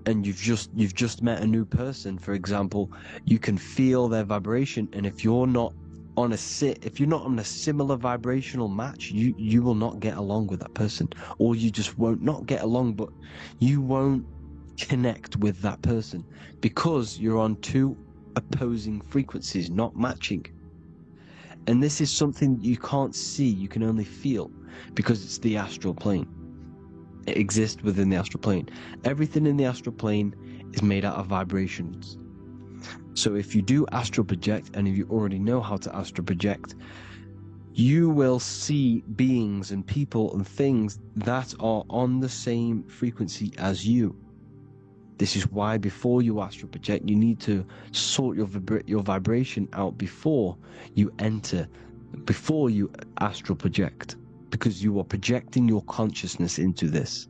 and you've just met a new person, for example, you can feel their vibration, and if you're not on a similar vibrational match, you will not get along with that person, or you just won't not get along, but you won't connect with that person because you're on two opposing frequencies, not matching. And this is something you can't see, you can only feel, because it's the astral plane. It exists within the astral plane. Everything in the astral plane is made out of vibrations. So if you do astral project, and if you already know how to astral project, you will see beings and people and things that are on the same frequency as you. This is why before you astral project, you need to sort your vibration out before you astral project, because you are projecting your consciousness into this.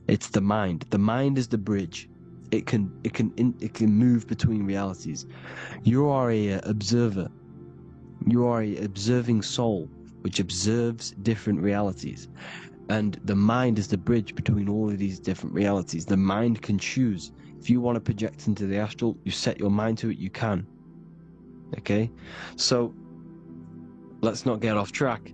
It's the mind. The mind is the bridge. It can move between realities. You are a observer. You are a observing soul which observes different realities. And the mind is the bridge between all of these different realities. The mind can choose. If you want to project into the astral, you set your mind to it, you can. Okay? So, let's not get off track.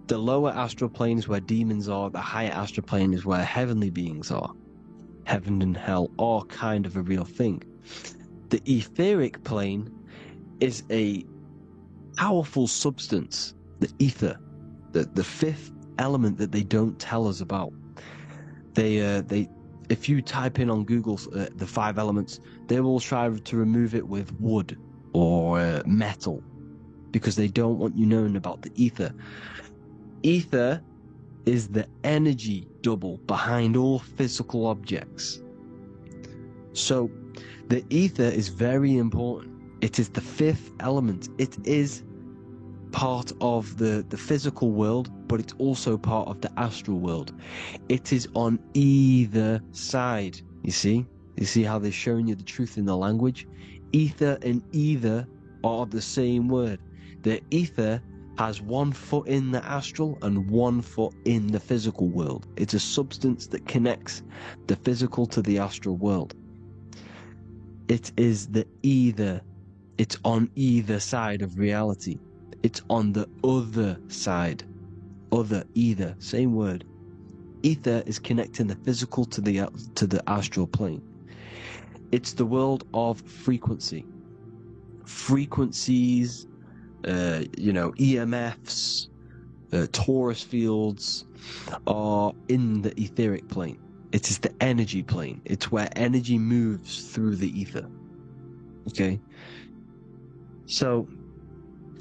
The lower astral plane is where demons are. The higher astral plane is where heavenly beings are. Heaven and hell are kind of a real thing. The etheric plane is a powerful substance. The ether. The fifth element that they don't tell us about. If you type in on Google the 5 elements, they will try to remove it with wood or metal, because they don't want you knowing about the ether. Ether is the energy double behind all physical objects. So the ether is very important. It is the fifth element. It is part of the physical world, but it's also part of the astral world. It is on either side. You see how they're showing you the truth in the language? Ether and either are the same word. The ether has 1 foot in the astral and 1 foot in the physical world. It's a substance that connects the physical to the astral world. It is the either. It's on either side of reality. It's on the other side. Other, either, same word. Ether is connecting the physical to the astral plane. It's the world of frequency. Frequencies, EMFs, torus fields are in the etheric plane. It is the energy plane. It's where energy moves through the ether. Okay? So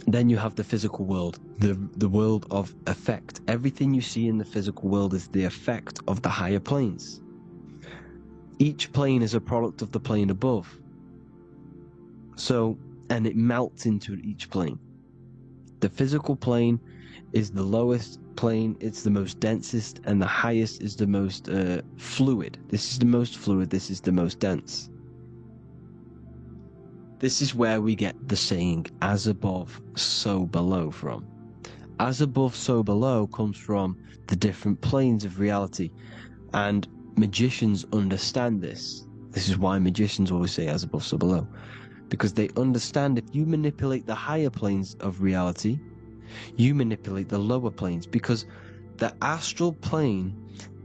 then you have the physical world, the world of effect. Everything you see in the physical world is the effect of the higher planes. Each plane is a product of the plane above. So, and it melts into each plane. The physical plane is the lowest plane, it's the most densest, and the highest is the most fluid. This is the most fluid, this is the most dense. This is where we get the saying, as above, so below from. As above, so below comes from the different planes of reality. And magicians understand this. This is why magicians always say as above, so below. Because they understand if you manipulate the higher planes of reality, you manipulate the lower planes. Because the astral plane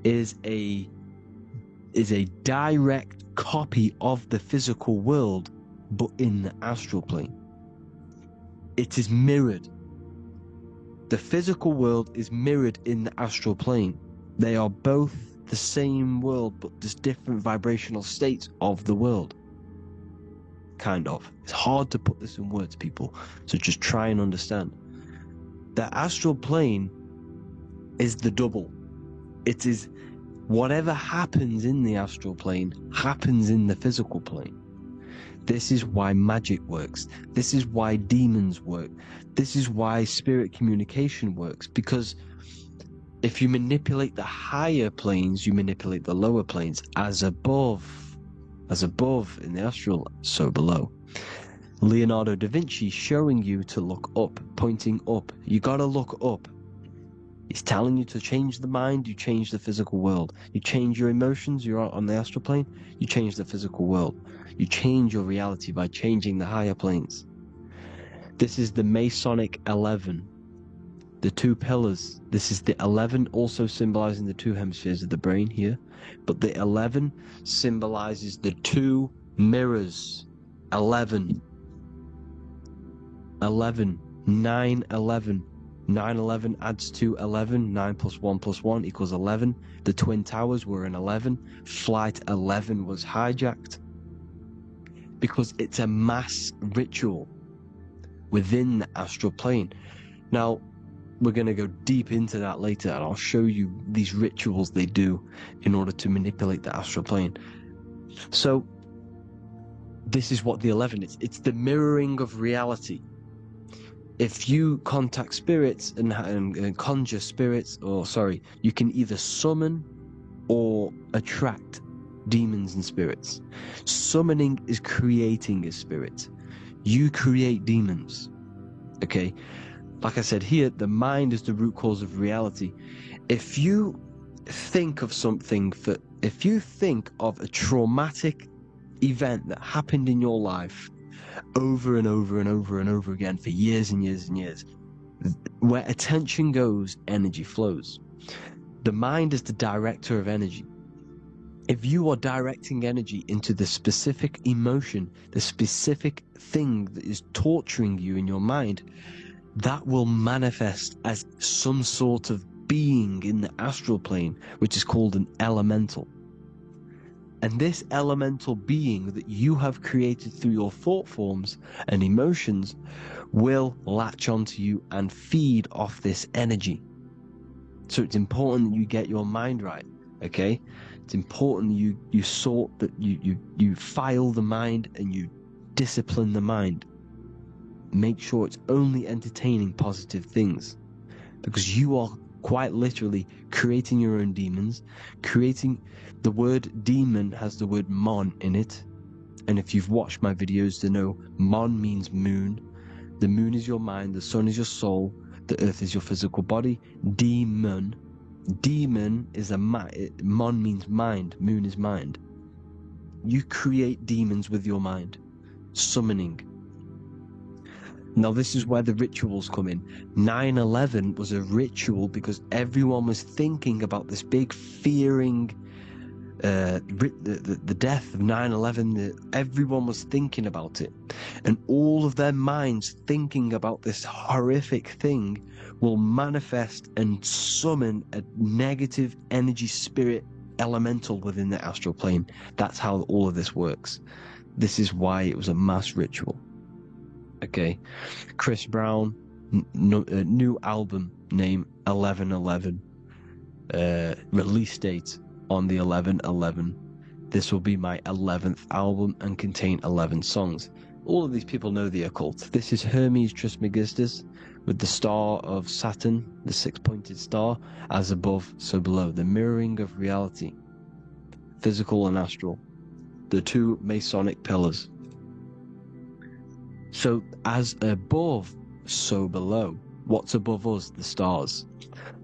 is a direct copy of the physical world, but in the astral plane. It is mirrored. The physical world is mirrored in the astral plane. They are both the same world, but just different vibrational states of the world. Kind of. It's hard to put this in words, people, so just try and understand. The astral plane is the double. It is whatever happens in the astral plane happens in the physical plane. This is why magic works. This is why demons work. This is why spirit communication works. Because if you manipulate the higher planes, you manipulate the lower planes. As above in the astral, so below. Leonardo da Vinci showing you to look up, pointing up. You gotta look up. He's telling you to change the mind, you change the physical world. You change your emotions, you're on the astral plane, you change the physical world. You change your reality by changing the higher planes. This is the Masonic 11. The 2 pillars. This is the 11 also symbolizing the 2 hemispheres of the brain here. But the 11 symbolizes the 2 mirrors. 11. 11. 9, 11. 9, 11 adds to 11. 9 plus 1 plus 1 equals 11. The Twin Towers were in 11. Flight 11 was hijacked. Because it's a mass ritual within the astral plane. Now, we're going to go deep into that later, and I'll show you these rituals they do in order to manipulate the astral plane. So, this is what the 11 is. It's the mirroring of reality. If you contact spirits and conjure spirits, you can either summon or attract demons and spirits. Summoning is creating a spirit. You create demons. Okay? Like I said here, the mind is the root cause of reality. If you think of something, if you think of a traumatic event that happened in your life over and over and over and over again for years and years and years, where attention goes, energy flows. The mind is the director of energy. If you are directing energy into the specific emotion, the specific thing that is torturing you in your mind, that will manifest as some sort of being in the astral plane, which is called an elemental. And this elemental being that you have created through your thought forms and emotions will latch onto you and feed off this energy. So it's important that you get your mind right, okay? It's important that you file the mind and you discipline the mind. Make sure it's only entertaining positive things, because you are quite literally creating your own demons. The word demon has the word mon in it, and if you've watched my videos to know, mon means moon. The moon is your mind, the sun is your soul, the earth is your physical body. Demon is mon means mind, moon is mind. You create demons with your mind, summoning. Now this is where the rituals come in. 9/11 was a ritual because everyone was thinking about this big fearing, the death of 9/11. Everyone was thinking about it, and all of their minds thinking about this horrific thing will manifest and summon a negative energy spirit elemental within the astral plane. That's how all of this works. This is why it was a mass ritual. Okay, Chris Brown, new album name 11/11, release date on the 11/11. This will be my 11th album and contain 11 songs. All of these people know the occult. This is Hermes Trismegistus with the star of Saturn, the six-pointed star, as above, so below, the mirroring of reality, physical and astral, the two Masonic pillars. So as above, so below. What's above us? The stars.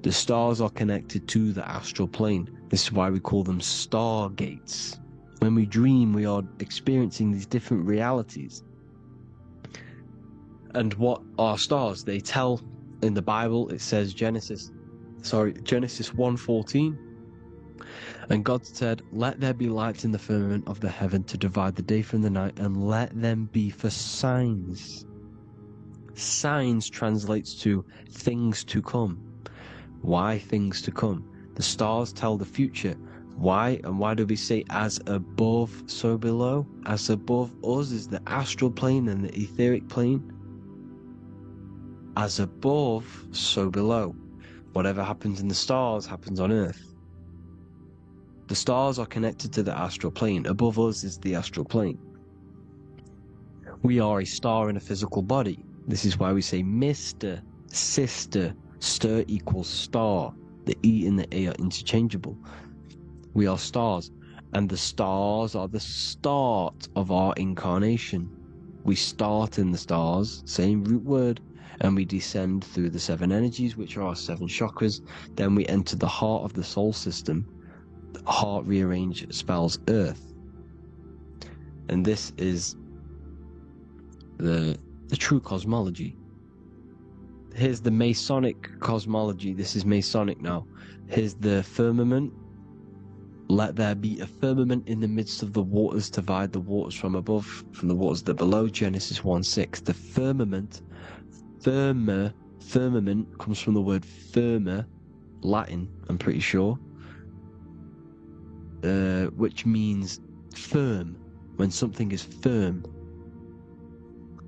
The stars are connected to the astral plane. This is why we call them stargates. When we dream, we are experiencing these different realities. And what are stars? They tell in the Bible, it says Genesis 1:14. And God said, "Let there be lights in the firmament of the heaven to divide the day from the night, and let them be for signs." Signs translates to things to come. Why things to come? The stars tell the future. Why? And why do we say as above, so below? As above us is the astral plane and the etheric plane. As above, so below. Whatever happens in the stars happens on Earth. The stars are connected to the astral plane. Above us is the astral plane. We are a star in a physical body. This is why we say Mr., Sister, stir equals star. The E and the A are interchangeable. We are stars, and the stars are the start of our incarnation. We start in the stars, same root word, and we descend through the seven energies, which are our seven chakras. Then we enter the heart of the soul system. Heart rearranged spells Earth, and this is the true cosmology. Here's the Masonic cosmology. This is Masonic now. Here's the firmament. Let there be a firmament in the midst of the waters to divide the waters from above from the waters that below. Genesis 1:6. The firmament, firmament comes from the word firma, Latin, I'm pretty sure. Which means firm. When something is firm,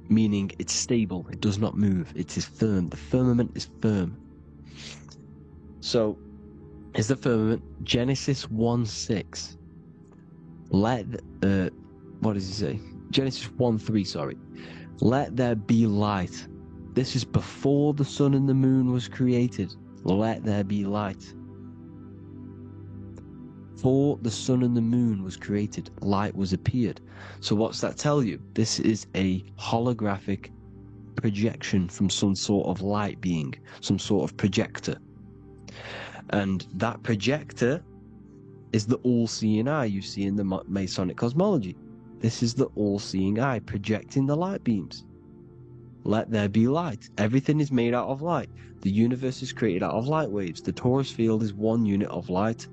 meaning it's stable, it does not move, it is firm. The firmament is firm. So is the firmament. Genesis 1:6. What does he say? Genesis 1:3, sorry. Let there be light. This is before the sun and the moon was created. Let there be light. Before the sun and the moon was created, light was appeared. So what's that tell you? This is a holographic projection from some sort of light being, some sort of projector. And that projector is the all-seeing eye you see in the Masonic cosmology. This is the all-seeing eye projecting the light beams. Let there be light. Everything is made out of light. The universe is created out of light waves. The torus field is one unit of light.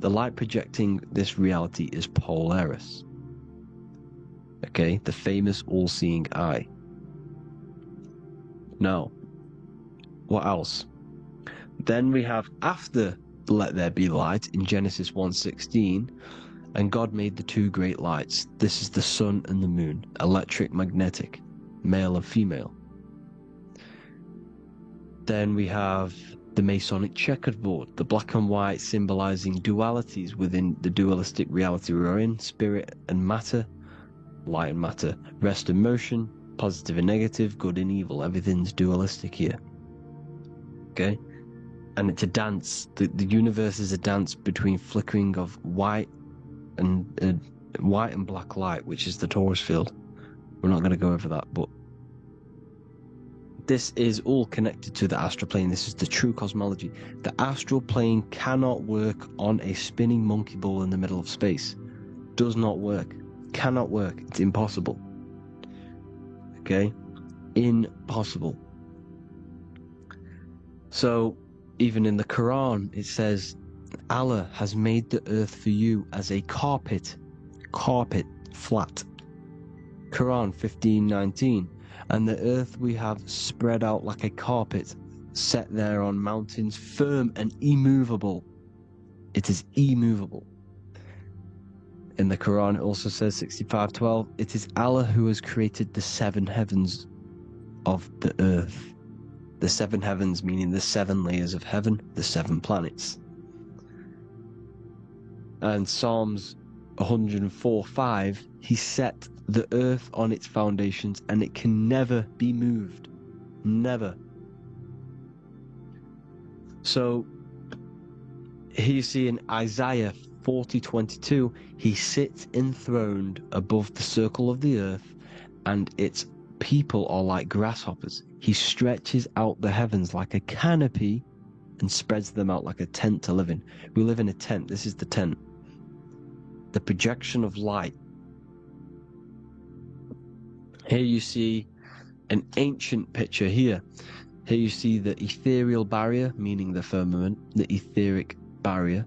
The light projecting this reality is Polaris. Okay, the famous all-seeing eye. Now, what else? Then we have, after let there be light in Genesis 1:16, And God made the two great lights. This is the sun and the moon, electric, magnetic, male and female. Then we have the Masonic checkerboard, the black and white symbolizing dualities within the dualistic reality we're in, spirit and matter, light and matter, rest and motion, positive and negative, good and evil. Everything's dualistic here. Okay? And it's a dance. The universe is a dance between flickering of white and black light, which is the Taurus field. We're not going to go over that, but this is all connected to the astral plane. This is the true cosmology. The astral plane cannot work on a spinning monkey ball in the middle of space. Does not work. Cannot work. It's impossible. Okay? Impossible. So, even in the Quran, it says, Allah has made the earth for you as a carpet, flat. Quran 15:19. And the earth we have spread out like a carpet, set there on mountains, firm and immovable. It is immovable. In the Quran, it also says 65:12, it is Allah who has created the seven heavens of the earth. The seven heavens meaning the seven layers of heaven, the seven planets. And Psalms 104:5, he set the earth on its foundations and it can never be moved. Never. So here you see in Isaiah 40:22, he sits enthroned above the circle of the earth and its people are like grasshoppers. He stretches out the heavens like a canopy and spreads them out like a tent to live in. We live in a tent. This is the tent. The projection of light. Here you see an ancient picture here. Here you see the ethereal barrier, meaning the firmament, the etheric barrier.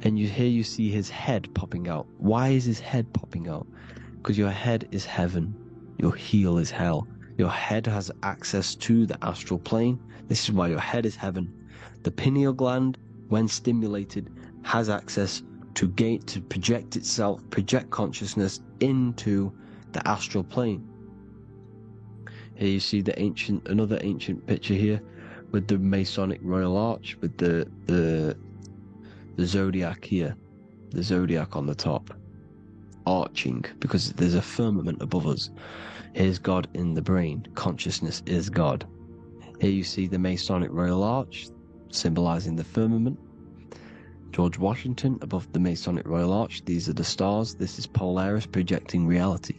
And here you see his head popping out. Why is his head popping out? Because your head is heaven. Your heel is hell. Your head has access to the astral plane. This is why your head is heaven. The pineal gland, when stimulated, has access to project itself, project consciousness into the astral plane. Here you see another ancient picture here with the Masonic Royal Arch, with the zodiac here, the zodiac on the top, arching, because there's a firmament above us. Here's God in the brain. Consciousness is God. Here you see the Masonic Royal Arch, symbolizing the firmament. George Washington above the Masonic Royal Arch. These are the stars. This is Polaris projecting reality.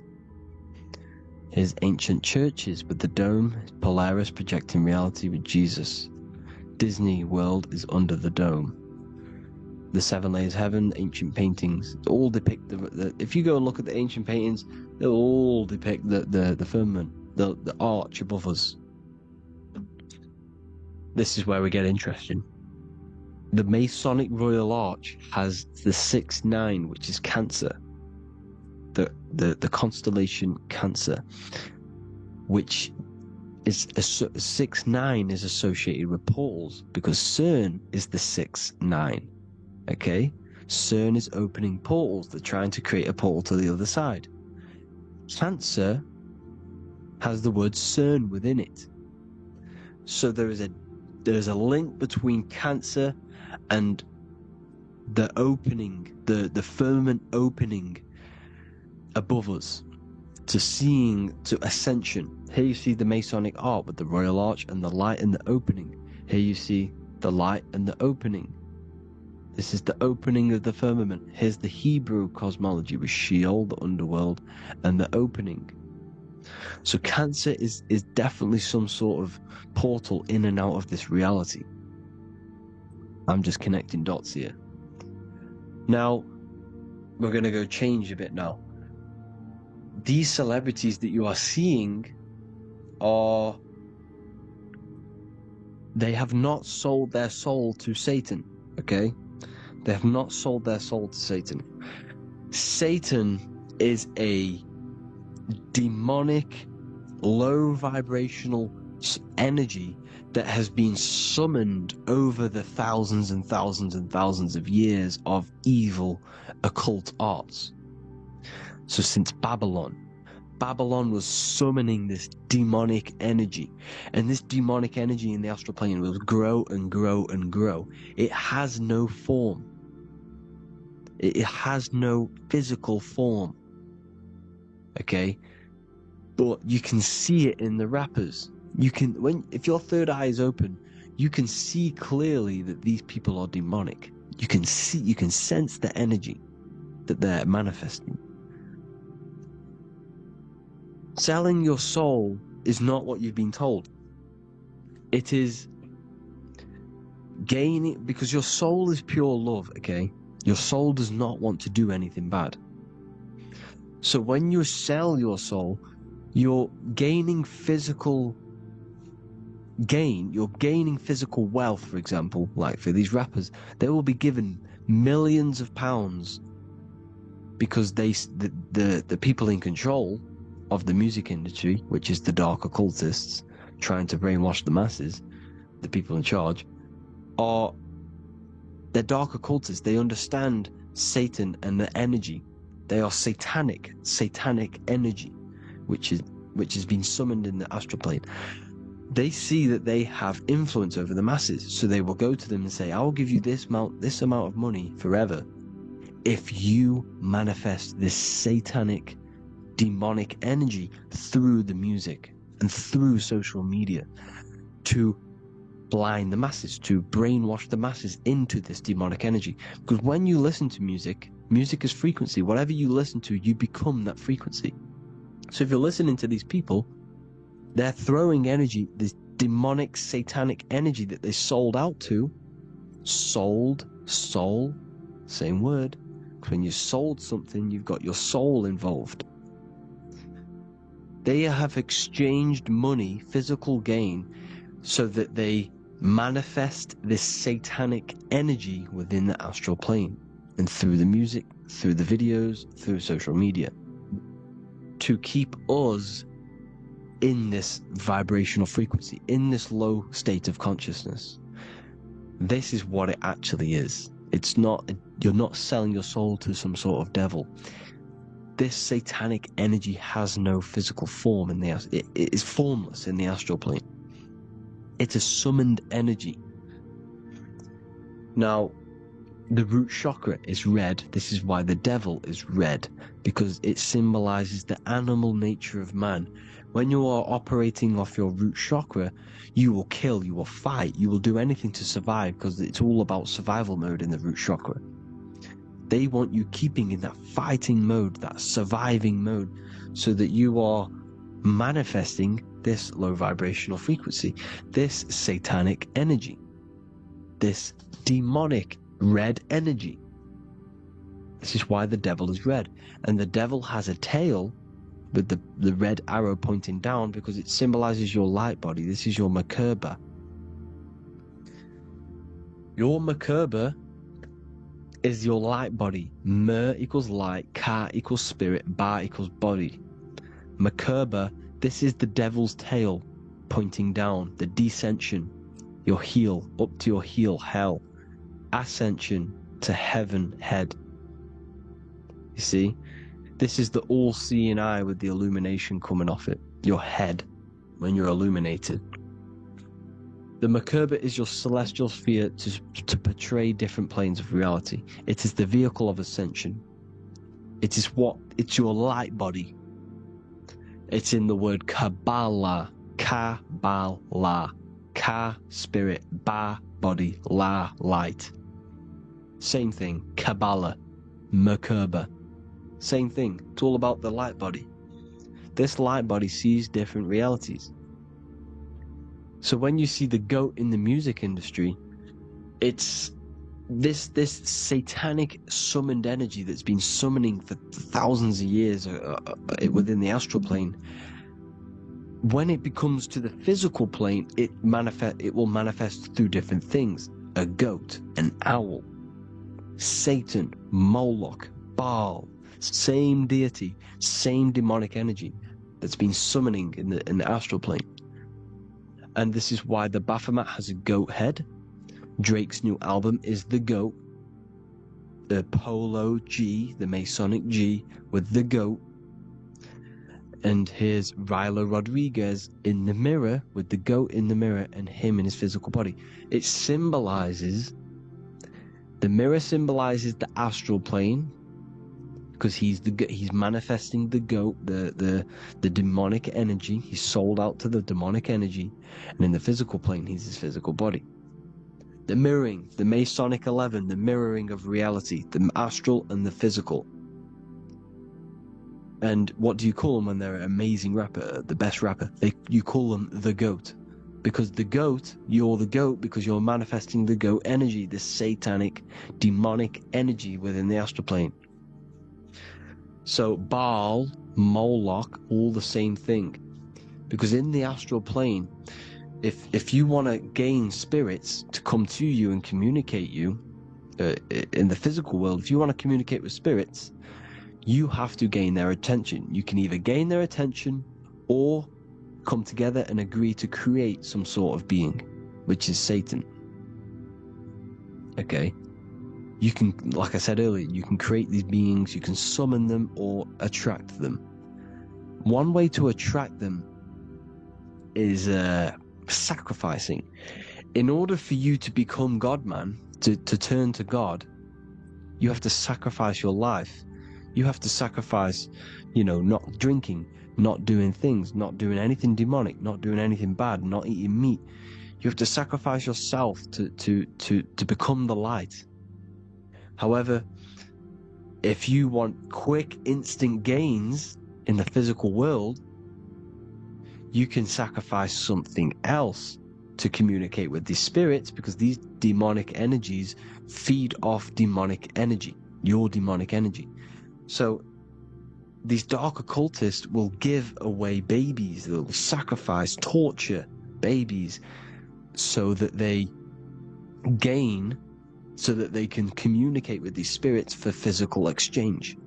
Here's ancient churches with the dome. Polaris projecting reality with Jesus. Disney World is under the dome. The seven layers of heaven, ancient paintings, all depict if you go and look at the ancient paintings, they'll all depict the firmament, the arch above us. This is where we get interesting. The Masonic Royal Arch has the 6-9, which is Cancer. The constellation Cancer, which is 6-9 is associated with portals, because CERN is the 6-9. Okay, CERN is opening portals. They're trying to create a portal to the other side. Cancer has the word CERN within it, so there is a link between Cancer and the opening, the firmament opening above us, to ascension. Here you see the Masonic art with the Royal Arch and the light and the opening. Here you see the light and the opening. This is the opening of the firmament. Here's the Hebrew cosmology with Sheol, the underworld, and the opening. So Cancer is definitely some sort of portal in and out of this reality. I'm just connecting dots here. Now, we're going to go change a bit now. These celebrities that you are seeing they have not sold their soul to Satan, okay? They have not sold their soul to Satan. Satan is a demonic, low vibrational energy that has been summoned over the thousands and thousands and thousands of years of evil occult arts. So since Babylon was summoning this demonic energy, and this demonic energy in the astral plane will grow and grow and grow. It has no form. It has no physical form. Okay? But you can see it in the rappers. If your third eye is open, you can see clearly that these people are demonic. You can sense the energy that they're manifesting. Selling your soul is not what you've been told. It is gaining, because your soul is pure love, okay? Your soul does not want to do anything bad. So when you sell your soul, you're gaining physical gain. You're gaining physical wealth, for example. Like for these rappers, they will be given millions of pounds because the people in control of the music industry, which is the dark occultists trying to brainwash the masses, the people in charge, they're dark occultists. They understand Satan and the energy. They are satanic energy, which has been summoned in the astral plane. They see that they have influence over the masses, so they will go to them and say, I will give you this amount of money forever if you manifest this satanic demonic energy through the music and through social media to blind the masses, to brainwash the masses into this demonic energy. Because when you listen to music is frequency. Whatever you listen to, you become that frequency. So if you're listening to these people, they're throwing energy, this demonic satanic energy that they sold out to. Soul, same word. When you sold something, you've got your soul involved. They have exchanged money, physical gain, so that they manifest this satanic energy within the astral plane and through the music, through the videos, through social media, to keep us in this vibrational frequency, in this low state of consciousness. This is what it actually is. It's not, you're not selling your soul to some sort of devil. This satanic energy has no physical form in it is formless in the astral plane. It's a summoned energy. Now, the root chakra is red. This is why the devil is red, because it symbolizes the animal nature of man. When you are operating off your root chakra, you will kill, you will fight, you will do anything to survive, because it's all about survival mode in the root chakra. They want you keeping in that fighting mode, that surviving mode, so that you are manifesting this low vibrational frequency, this satanic energy, this demonic red energy. This is why the devil is red. And the devil has a tail with the red arrow pointing down, because it symbolizes your light body. This is your Merkaba. Your Merkaba is your light body. Mer equals light, Ka equals spirit, Ba equals body. Merkaba, this is the devil's tail pointing down, the descension, your heel, up to your heel, hell. Ascension to heaven, head. You see? This is the all-seeing eye with the illumination coming off it. Your head, when you're illuminated. The Merkaba is your celestial sphere to portray different planes of reality. It is the vehicle of ascension. It's your light body. It's in the word Kabbalah. Kabbalah. Ka, spirit. Ba, body. La, light. Same thing. Kabbalah. Merkaba. Same thing. It's all about the light body. This light body sees different realities. So when you see the goat in the music industry, it's this satanic summoned energy that's been summoning for thousands of years within the astral plane. When it becomes to the physical plane, it will manifest through different things. A goat, an owl, Satan, Moloch, Baal, same deity, same demonic energy that's been summoning in the astral plane. And this is why the Baphomet has a goat head. Drake's new album is the goat. The Polo G, the Masonic G, with the goat. And here's Rylo Rodriguez in the mirror, with the goat in the mirror and him in his physical body. It symbolizes, the mirror symbolizes the astral plane, because he's manifesting the goat, the demonic energy. He's sold out to the demonic energy. And in the physical plane, he's his physical body. The mirroring, the Masonic 11, the mirroring of reality, the astral and the physical. And what do you call them when they're an amazing rapper, the best rapper? You call them the GOAT. Because the GOAT, you're the GOAT because you're manifesting the GOAT energy, the satanic, demonic energy within the astral plane. So Baal, Moloch, all the same thing. Because in the astral plane, if you want to gain spirits to come to you and communicate you, in the physical world, if you want to communicate with spirits, you have to gain their attention. You can either gain their attention or come together and agree to create some sort of being, which is Satan. Okay? You can, like I said earlier, you can create these beings, you can summon them or attract them. One way to attract them is sacrificing. In order for you to become God, man, to turn to God, you have to sacrifice your life. You have to sacrifice, not drinking, not doing things, not doing anything demonic, not doing anything bad, not eating meat. You have to sacrifice yourself to become the light. However, if you want quick, instant gains in the physical world, you can sacrifice something else to communicate with these spirits, because these demonic energies feed off demonic energy, your demonic energy. So these dark occultists will give away babies, they'll sacrifice, torture babies so that they gain, so that they can communicate with these spirits for physical exchange.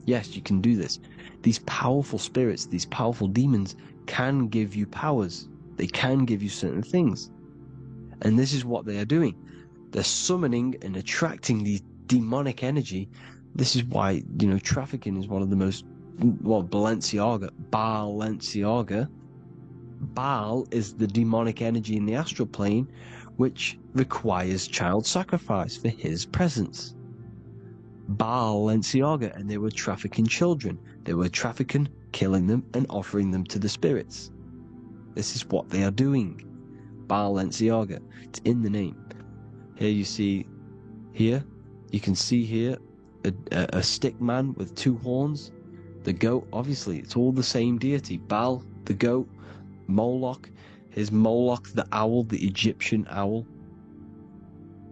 Yes, you can do this. These powerful spirits, these powerful demons can give you powers. They can give you certain things. And this is what they are doing. They're summoning and attracting these demonic energy. This is why, trafficking is one of the most, Balenciaga. Baal is the demonic energy in the astral plane, which requires child sacrifice for his presence. Balenciaga, and they were trafficking children. They were trafficking, killing them, and offering them to the spirits. This is what they are doing. Balenciaga. It's in the name. Here you see, you can see here a stick man with two horns. The goat, obviously, it's all the same deity. Baal, the goat. Moloch, here's Moloch, the owl, the Egyptian owl,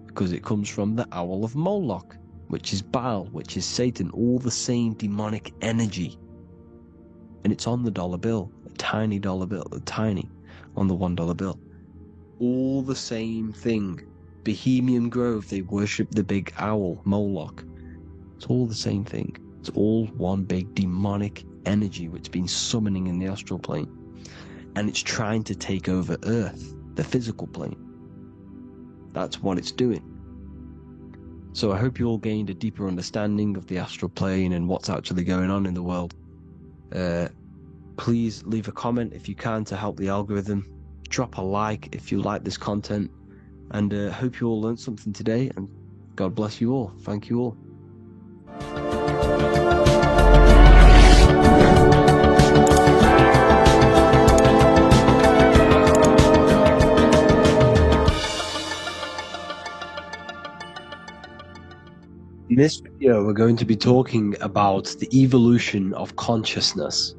because it comes from the owl of Moloch, which is Baal, which is Satan, all the same demonic energy. And it's on the dollar bill, a tiny dollar bill, on the $1 bill. All the same thing. Bohemian Grove, they worship the big owl, Moloch. It's all the same thing. It's all one big demonic energy which has been summoning in the astral plane. And it's trying to take over Earth, the physical plane. That's what it's doing. So I hope you all gained a deeper understanding of the astral plane and what's actually going on in the world. Please leave a comment if you can to help the algorithm. Drop a like if you like this content. And hope you all learned something today. And God bless you all. Thank you all. In this video, we're going to be talking about the evolution of consciousness.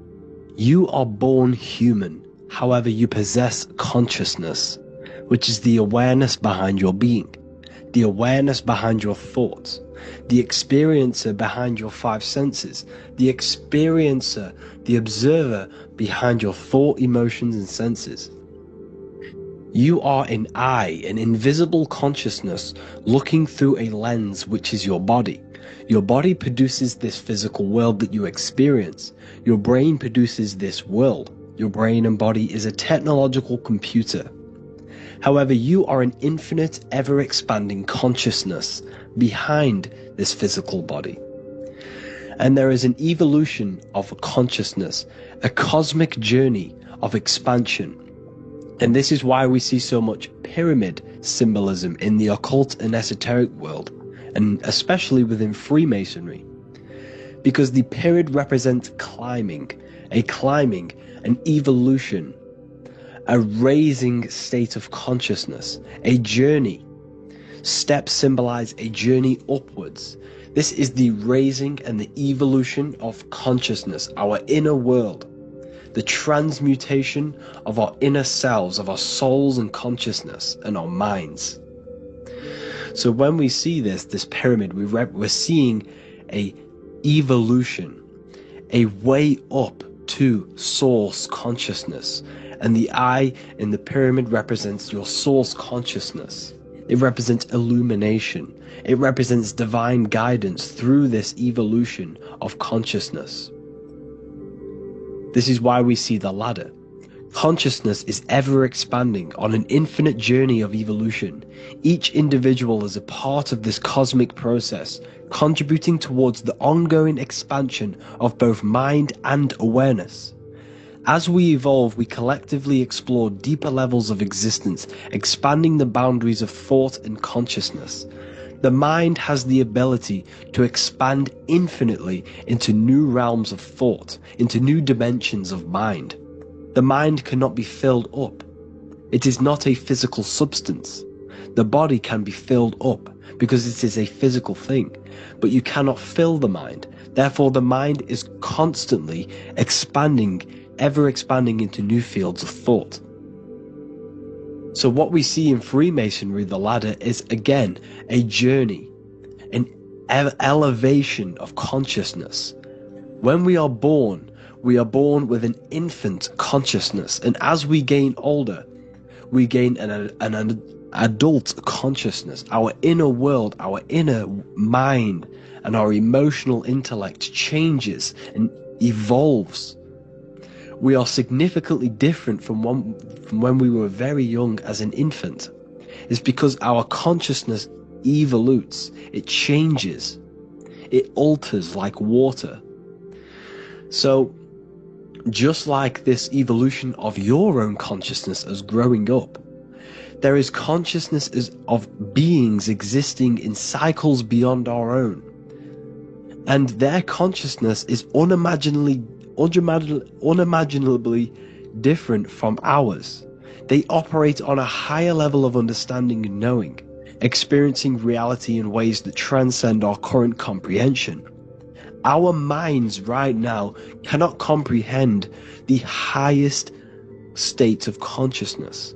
You are born human, however you possess consciousness, which is the awareness behind your being, the awareness behind your thoughts, the experiencer behind your five senses, the experiencer, the observer behind your thought, emotions, and senses. You are an eye, an invisible consciousness looking through a lens, which is your body. Your body produces this physical world that you experience. Your brain produces this world. your brain and body, is a technological computer. However, you are an infinite, ever-expanding consciousness behind this physical body. And there is an evolution of consciousness, a cosmic journey of expansion. And this is why we see so much pyramid symbolism in the occult and esoteric world, and especially within Freemasonry. Because the pyramid represents climbing, an evolution, a raising state of consciousness, a journey. Steps symbolize a journey upwards. This is the raising and the evolution of consciousness, our inner world, the transmutation of our inner selves, of our souls and consciousness and our minds. So when we see this pyramid, we're seeing a evolution, a way up to source consciousness. And the eye in the pyramid represents your source consciousness. It represents illumination. It represents divine guidance through this evolution of consciousness. This is why we see the ladder. Consciousness is ever expanding on an infinite journey of evolution. Each individual is a part of this cosmic process, contributing towards the ongoing expansion of both mind and awareness. As we evolve, we collectively explore deeper levels of existence, expanding the boundaries of thought and consciousness. The mind has the ability to expand infinitely into new realms of thought, into new dimensions of mind. The mind cannot be filled up. It is not a physical substance. The body can be filled up because it is a physical thing, but you cannot fill the mind. Therefore, the mind is constantly expanding, ever expanding into new fields of thought. So what we see in Freemasonry, the ladder, is again a journey, an elevation of consciousness. When we are born with an infant consciousness, and as we gain older, we gain an adult consciousness. Our inner world, our inner mind, and our emotional intellect changes and evolves. We are significantly different from when we were very young as an infant. It's because our consciousness evolutes, it changes, it alters like water. So, just like this evolution of your own consciousness as growing up, there is consciousness of beings existing in cycles beyond our own. And their consciousness is unimaginably different from ours. They operate on a higher level of understanding and knowing, experiencing reality in ways that transcend our current comprehension. Our minds right now cannot comprehend the highest states of consciousness.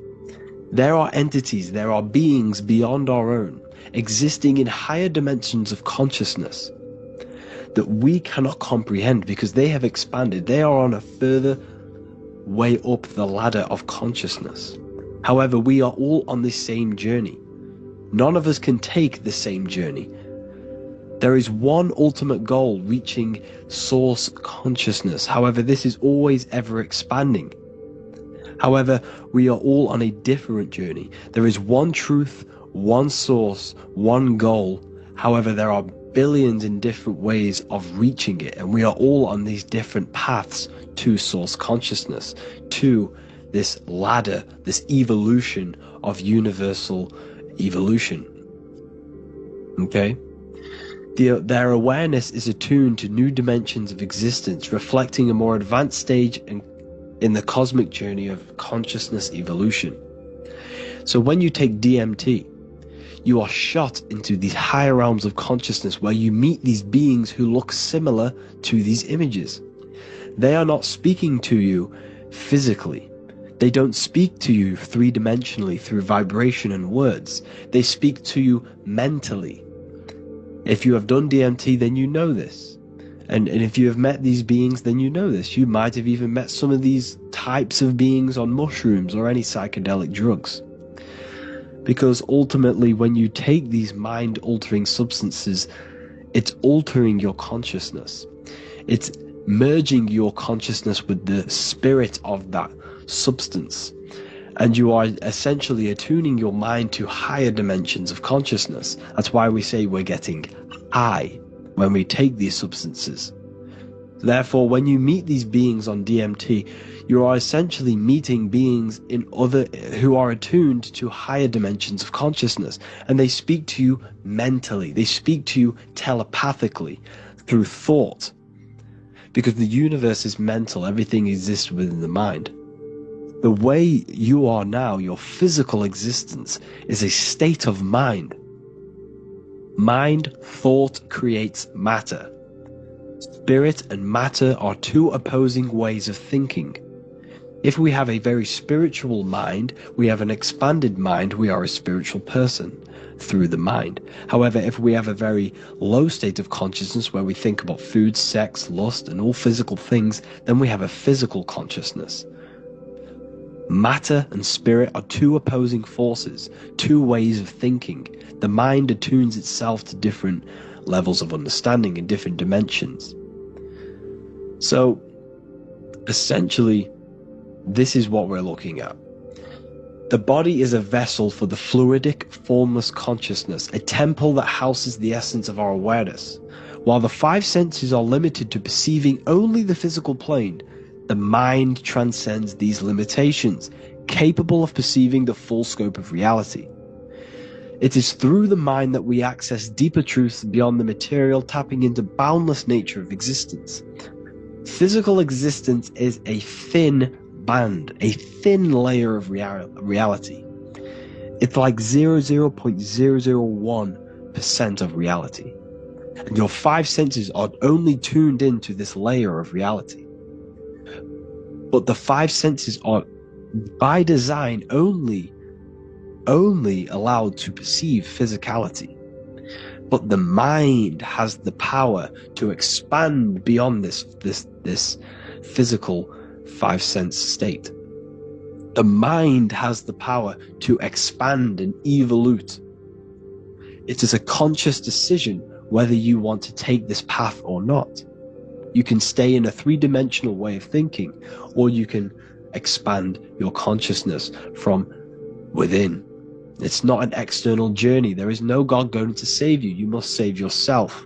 There are entities, there are beings beyond our own, existing in higher dimensions of consciousness that we cannot comprehend because they have expanded. They are on a further way up the ladder of consciousness. However, we are all on the same journey. None of us can take the same journey. There is one ultimate goal, reaching source consciousness. However, this is always ever expanding. However, we are all on a different journey. There is one truth, one source, one goal. However, there are billions in different ways of reaching it, and we are all on these different paths to source consciousness, to this ladder, this evolution of universal evolution. Okay? Their awareness is attuned to new dimensions of existence, reflecting a more advanced stage in the cosmic journey of consciousness evolution. So when you take DMT, you are shot into these higher realms of consciousness where you meet these beings who look similar to these images. They are not speaking to you physically. They don't speak to you three-dimensionally through vibration and words. They speak to you mentally. If you have done DMT, then you know this. And if you have met these beings, then you know this. You might have even met some of these types of beings on mushrooms or any psychedelic drugs. Because ultimately, when you take these mind-altering substances, it's altering your consciousness. It's merging your consciousness with the spirit of that substance. And you are essentially attuning your mind to higher dimensions of consciousness. That's why we say we're getting high when we take these substances. Therefore, when you meet these beings on DMT, you are essentially meeting beings who are attuned to higher dimensions of consciousness, and they speak to you mentally. They speak to you telepathically through thought, because the universe is mental. Everything exists within the mind. The way you are now, your physical existence, is a state of mind. Mind, thought creates matter. Spirit and matter are two opposing ways of thinking. If we have a very spiritual mind, we have an expanded mind, we are a spiritual person through the mind. However, if we have a very low state of consciousness where we think about food, sex, lust, and all physical things, then we have a physical consciousness. Matter and spirit are two opposing forces, two ways of thinking. The mind attunes itself to different levels of understanding in different dimensions. So, essentially, this is what we're looking at. The body is a vessel for the fluidic, formless consciousness, a temple that houses the essence of our awareness. While the five senses are limited to perceiving only the physical plane, the mind transcends these limitations, capable of perceiving the full scope of reality. It is through the mind that we access deeper truths beyond the material, tapping into boundless nature of existence. Physical existence is a thin band, a thin layer of reality. It's like 0.001% of reality. And your five senses are only tuned into this layer of reality. But the five senses are, by design, only allowed to perceive physicality. But the mind has the power to expand beyond this physical five sense state. The mind has the power to expand and evolute. It is a conscious decision whether you want to take this path or not. You can stay in a three-dimensional way of thinking, or you can expand your consciousness from within. It's not an external journey. There is no God going to save you. You must save yourself.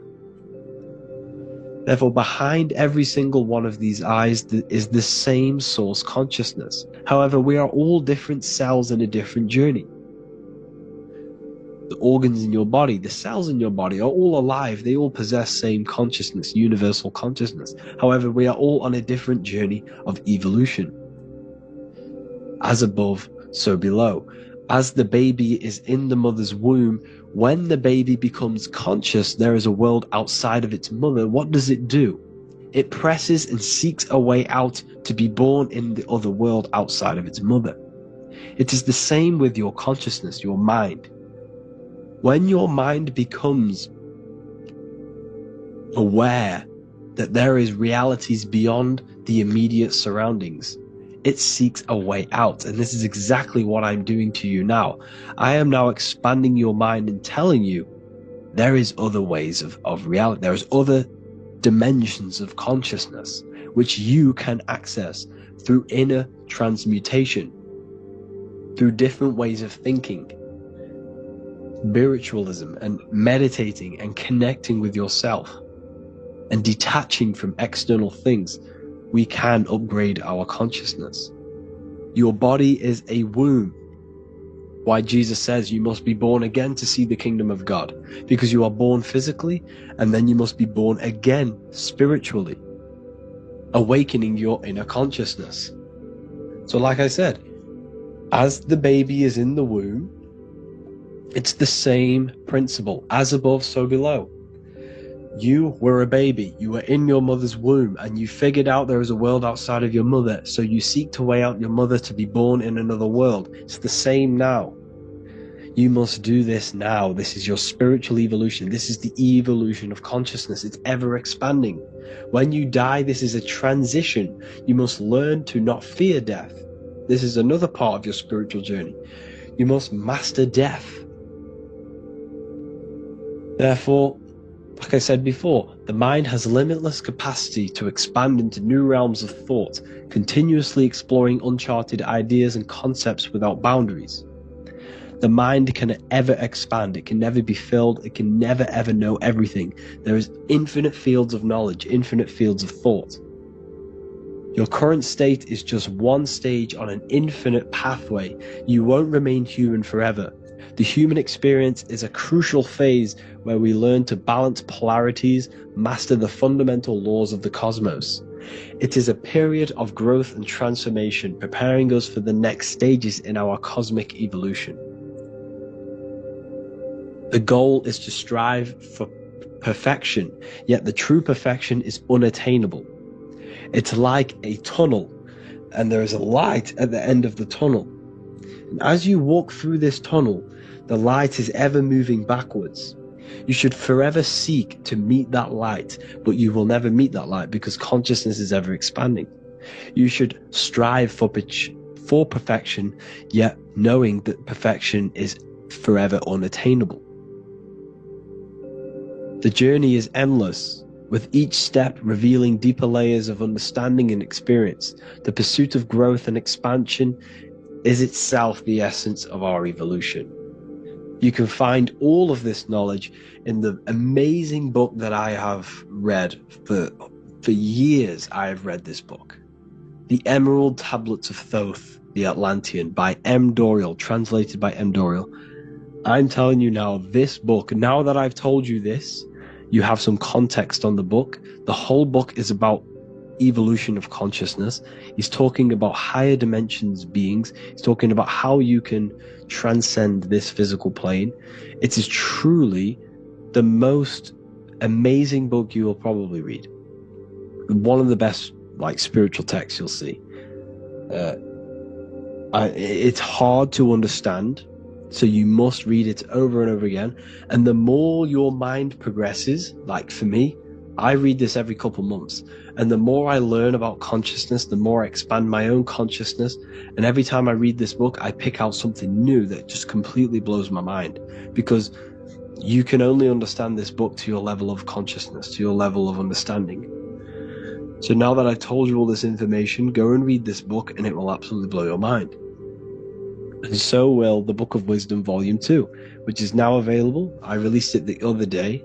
Therefore, behind every single one of these eyes is the same source consciousness. However, we are all different cells in a different journey. The organs in your body, the cells in your body are all alive. They all possess same consciousness, universal consciousness. However, we are all on a different journey of evolution. As above, so below. As the baby is in the mother's womb, when the baby becomes conscious, there is a world outside of its mother. What does it do? It presses and seeks a way out to be born in the other world outside of its mother. It is the same with your consciousness, your mind. When your mind becomes aware that there is realities beyond the immediate surroundings, it seeks a way out. And this is exactly what I'm doing to you now. I am now expanding your mind and telling you there is other ways of reality. There's other dimensions of consciousness which you can access through inner transmutation, through different ways of thinking, spiritualism, and meditating and connecting with yourself and detaching from external things. We can upgrade our consciousness. Your body is a womb. Why Jesus says you must be born again to see the kingdom of God, because you are born physically and then you must be born again spiritually, awakening your inner consciousness. So like I said, as the baby is in the womb, it's the same principle. As above, so below. You were a baby, you were in your mother's womb, and you figured out there is a world outside of your mother, so you seek to weigh out your mother to be born in another world. It's the same now. You must do this now. This is your spiritual evolution. This is the evolution of consciousness. It's ever expanding. When you die, this is a transition. You must learn to not fear death. This is another part of your spiritual journey. You must master death. Therefore, Like I said before, the mind has limitless capacity to expand into new realms of thought, continuously exploring uncharted ideas and concepts without boundaries. The mind can ever expand, it can never be filled, it can never ever know everything. There is infinite fields of knowledge, infinite fields of thought. Your current state is just one stage on an infinite pathway. You won't remain human forever. The human experience is a crucial phase where we learn to balance polarities, master the fundamental laws of the cosmos. It is a period of growth and transformation, preparing us for the next stages in our cosmic evolution. The goal is to strive for perfection, yet the true perfection is unattainable. It's like a tunnel, and there is a light at the end of the tunnel. And as you walk through this tunnel, the light is ever moving backwards. You should forever seek to meet that light, but you will never meet that light because consciousness is ever expanding. You should strive for perfection, yet knowing that perfection is forever unattainable. The journey is endless, with each step revealing deeper layers of understanding and experience. The pursuit of growth and expansion is itself the essence of our evolution. You can find all of this knowledge in the amazing book that I have read for years. I have read this book, The Emerald Tablets of Thoth, the Atlantean, by M. Dorial, translated by M. Dorial. I'm telling you now, this book, now that I've told you this, you have some context on the book. The whole book is about evolution of consciousness. He's talking about higher dimensions beings. He's talking about how you can transcend this physical plane. It is truly the most amazing book you will probably read. One of the best spiritual texts you'll see. It's hard to understand, so you must read it over and over again. And the more your mind progresses, like for me, I read this every couple months. And the more I learn about consciousness, the more I expand my own consciousness. And every time I read this book, I pick out something new that just completely blows my mind. Because you can only understand this book to your level of consciousness, to your level of understanding. So now that I've told you all this information, go and read this book and it will absolutely blow your mind. And so will the Book of Wisdom Volume 2, which is now available. I released it the other day.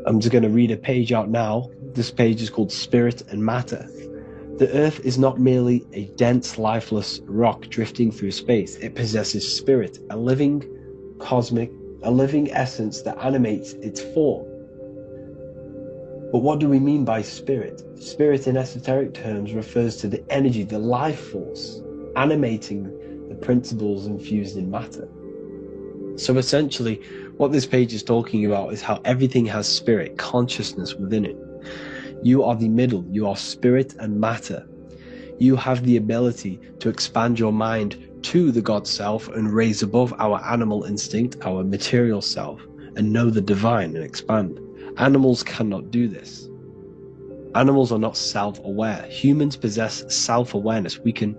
I'm just going to read a page out now. This page is called Spirit and Matter. The Earth is not merely a dense, lifeless rock drifting through space. It possesses spirit, a living essence that animates its form. But what do we mean by spirit? Spirit in esoteric terms refers to the energy, the life force, animating the principles infused in matter. So essentially, what this page is talking about is how everything has spirit, consciousness within it. You are the middle, you are spirit and matter. You have the ability to expand your mind to the God self and raise above our animal instinct, our material self, and know the divine and expand. Animals cannot do this. Animals are not self-aware. Humans possess self-awareness. We can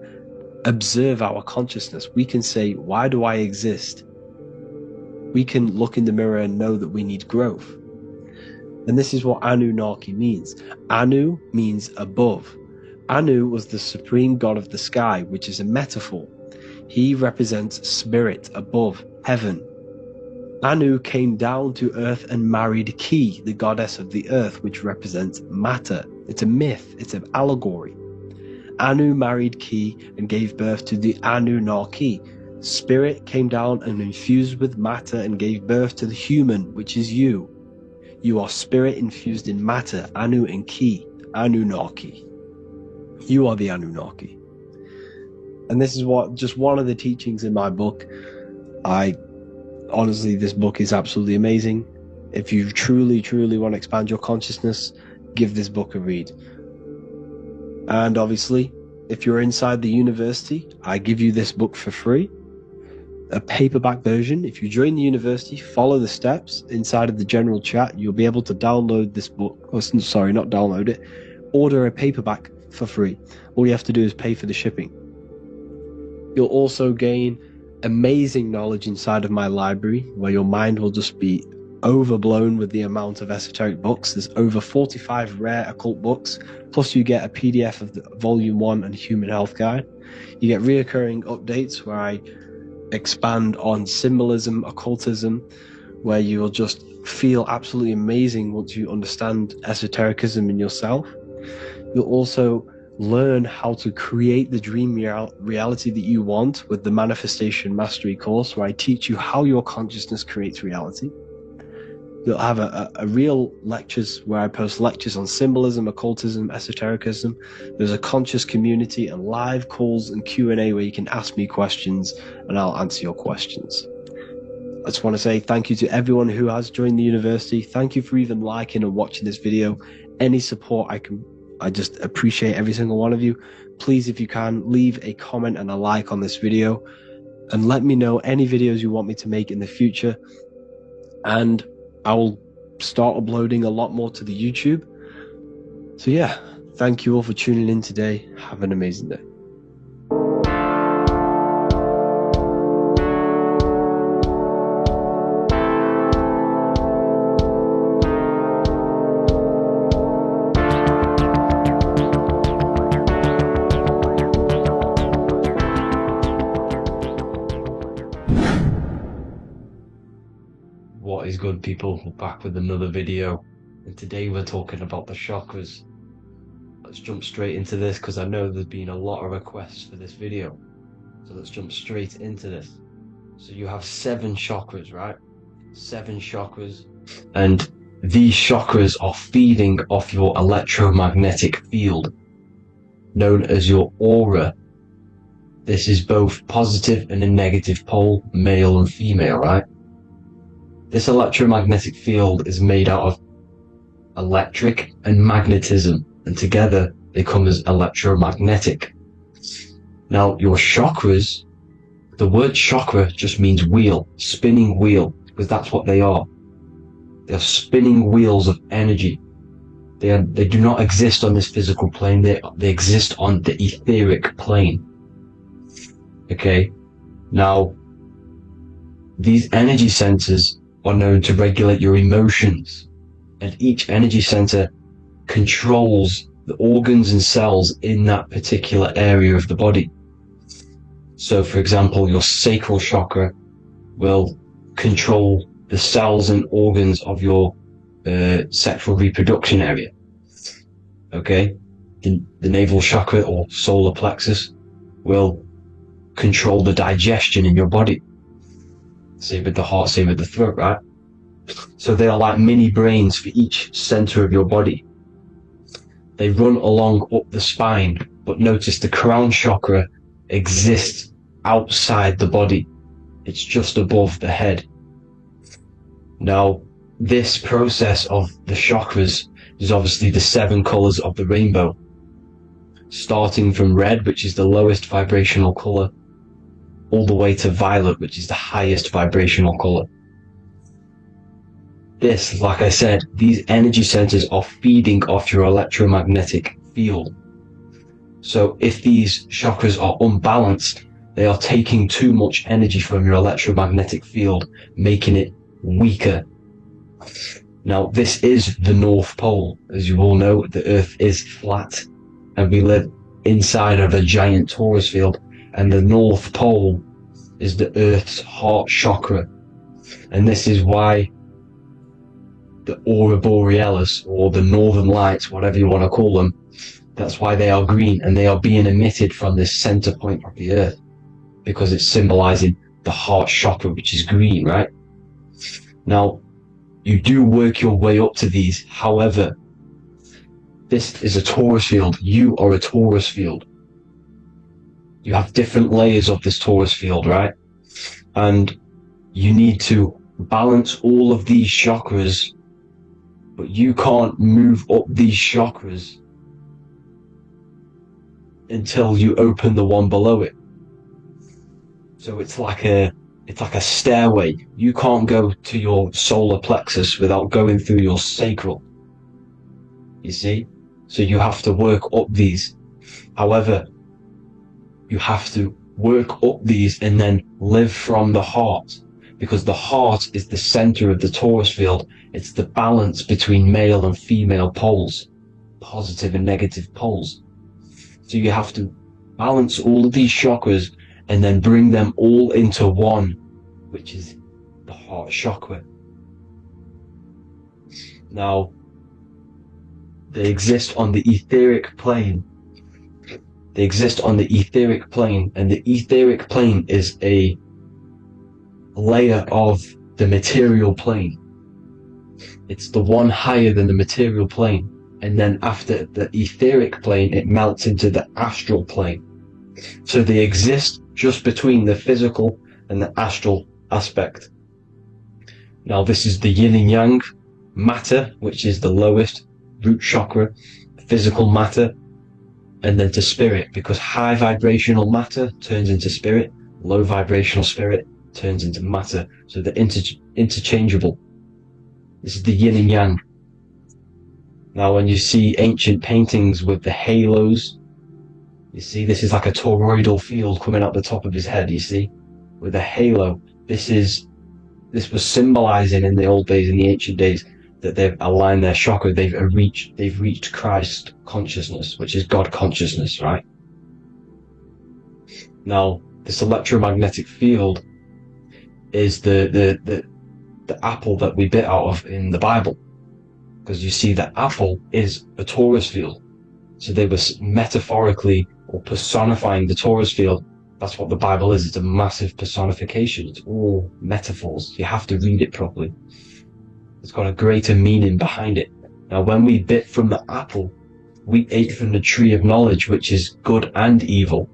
observe our consciousness. We can say, why do I exist? We can look in the mirror and know that we need growth. And this is what Anunnaki means. Anu means above. Anu was the supreme god of the sky, which is a metaphor. He represents spirit above, heaven. Anu came down to earth and married Ki, the goddess of the earth, which represents matter. It's a myth, it's an allegory. Anu married Ki and gave birth to the Anunnaki. Spirit came down and infused with matter and gave birth to the human, which is you. You are spirit infused in matter, Anu and Ki, Anunnaki. You are the Anunnaki. And this is just one of the teachings in my book. Honestly, this book is absolutely amazing. If you truly, truly want to expand your consciousness, give this book a read. And obviously, if you're inside the university, I give you this book for free. A paperback version. If you join the university, follow the steps inside of the general chat, you'll be able to download this book. Sorry, not download it. Order a paperback for free. All you have to do is pay for the shipping. You'll also gain amazing knowledge inside of my library, where your mind will just be overblown with the amount of esoteric books. There's over 45 rare occult books, plus you get a PDF of the Volume 1 and Human Health Guide. You get reoccurring updates where I expand on symbolism, occultism, where you'll just feel absolutely amazing once you understand esotericism in yourself. You'll also learn how to create the dream reality that you want with the Manifestation Mastery course, where I teach you how your consciousness creates reality. You'll have a real lectures where I post lectures on symbolism, occultism, esotericism. There's a conscious community and live calls and Q&A where you can ask me questions and I'll answer your questions. I just want to say thank you to everyone who has joined the university. Thank you for even liking and watching this video. Any support I just appreciate every single one of you. Please, if you can, leave a comment and a like on this video and let me know any videos you want me to make in the future. And I will start uploading a lot more to the YouTube. So yeah, thank you all for tuning in today. Have an amazing day. What is good, people? We're back with another video, and today we're talking about the chakras. Let's jump straight into this because I know there's been a lot of requests for this video. So let's jump straight into this. So you have 7 chakras, right? 7 chakras, and these chakras are feeding off your electromagnetic field, known as your aura. This is both positive and a negative pole, male and female, right? This electromagnetic field is made out of electric and magnetism, and together they come as electromagnetic. Now, your chakras, the word chakra just means wheel, spinning wheel, because that's what they are. They're spinning wheels of energy. They do not exist on this physical plane, they exist on the etheric plane. Okay? Now, these energy centers are known to regulate your emotions, and each energy center controls the organs and cells in that particular area of the body. So for example, your sacral chakra will control the cells and organs of your sexual reproduction area. Okay, the navel chakra or solar plexus will control the digestion in your body. Same with the heart, same with the throat, right? So they are like mini brains for each center of your body. They run along up the spine, but notice the crown chakra exists outside the body. It's just above the head. Now, this process of the chakras is obviously the 7 colors of the rainbow, starting from red, which is the lowest vibrational color, all the way to violet, which is the highest vibrational color. This, like I said, these energy centers are feeding off your electromagnetic field. So if these chakras are unbalanced, they are taking too much energy from your electromagnetic field, making it weaker. Now, this is the North Pole. As you all know, the Earth is flat, and we live inside of a giant torus field, and the North Pole is the Earth's heart chakra. And this is why the aurora borealis, or the northern lights, whatever you want to call them, that's why they are green, and they are being emitted from this center point of the Earth, because it's symbolizing the heart chakra, which is green, right? Now, you do work your way up to these. However, this is a torus field. You are a torus field. You have different layers of this torus field, right? And you need to balance all of these chakras, but you can't move up these chakras until you open the one below it. So it's like a stairway. You can't go to your solar plexus without going through your sacral. You see? So you have to work up these. However, you have to work up these and then live from the heart. because the heart is the center of the torus field. It's the balance between male and female poles, positive and negative poles. So you have to balance all of these chakras and then bring them all into one, which is the heart chakra. Now, they exist on the etheric plane. They exist on the etheric plane, and the etheric plane is a layer of the material plane. It's the one higher than the material plane, and then after the etheric plane, it melts into the astral plane. So they exist just between the physical and the astral aspect. Now, this is the yin and yang matter, which is the lowest root chakra, physical matter, and then to spirit, because high vibrational matter turns into spirit, low vibrational spirit turns into matter. So they're interchangeable. This is the yin and yang. Now, when you see ancient paintings with the halos, you see this is like a toroidal field coming out the top of his head, you see, with a halo. This was symbolizing in the old days, in the ancient days, that they've aligned their chakra, they've reached Christ consciousness, which is God consciousness, right? Now, this electromagnetic field is the apple that we bit out of in the Bible, because you see that apple is a torus field. So they were metaphorically or personifying the torus field. That's what the Bible is. It's a massive personification. It's all metaphors. You have to read it properly. It's got a greater meaning behind it. Now, when we bit from the apple, we ate from the tree of knowledge, which is good and evil.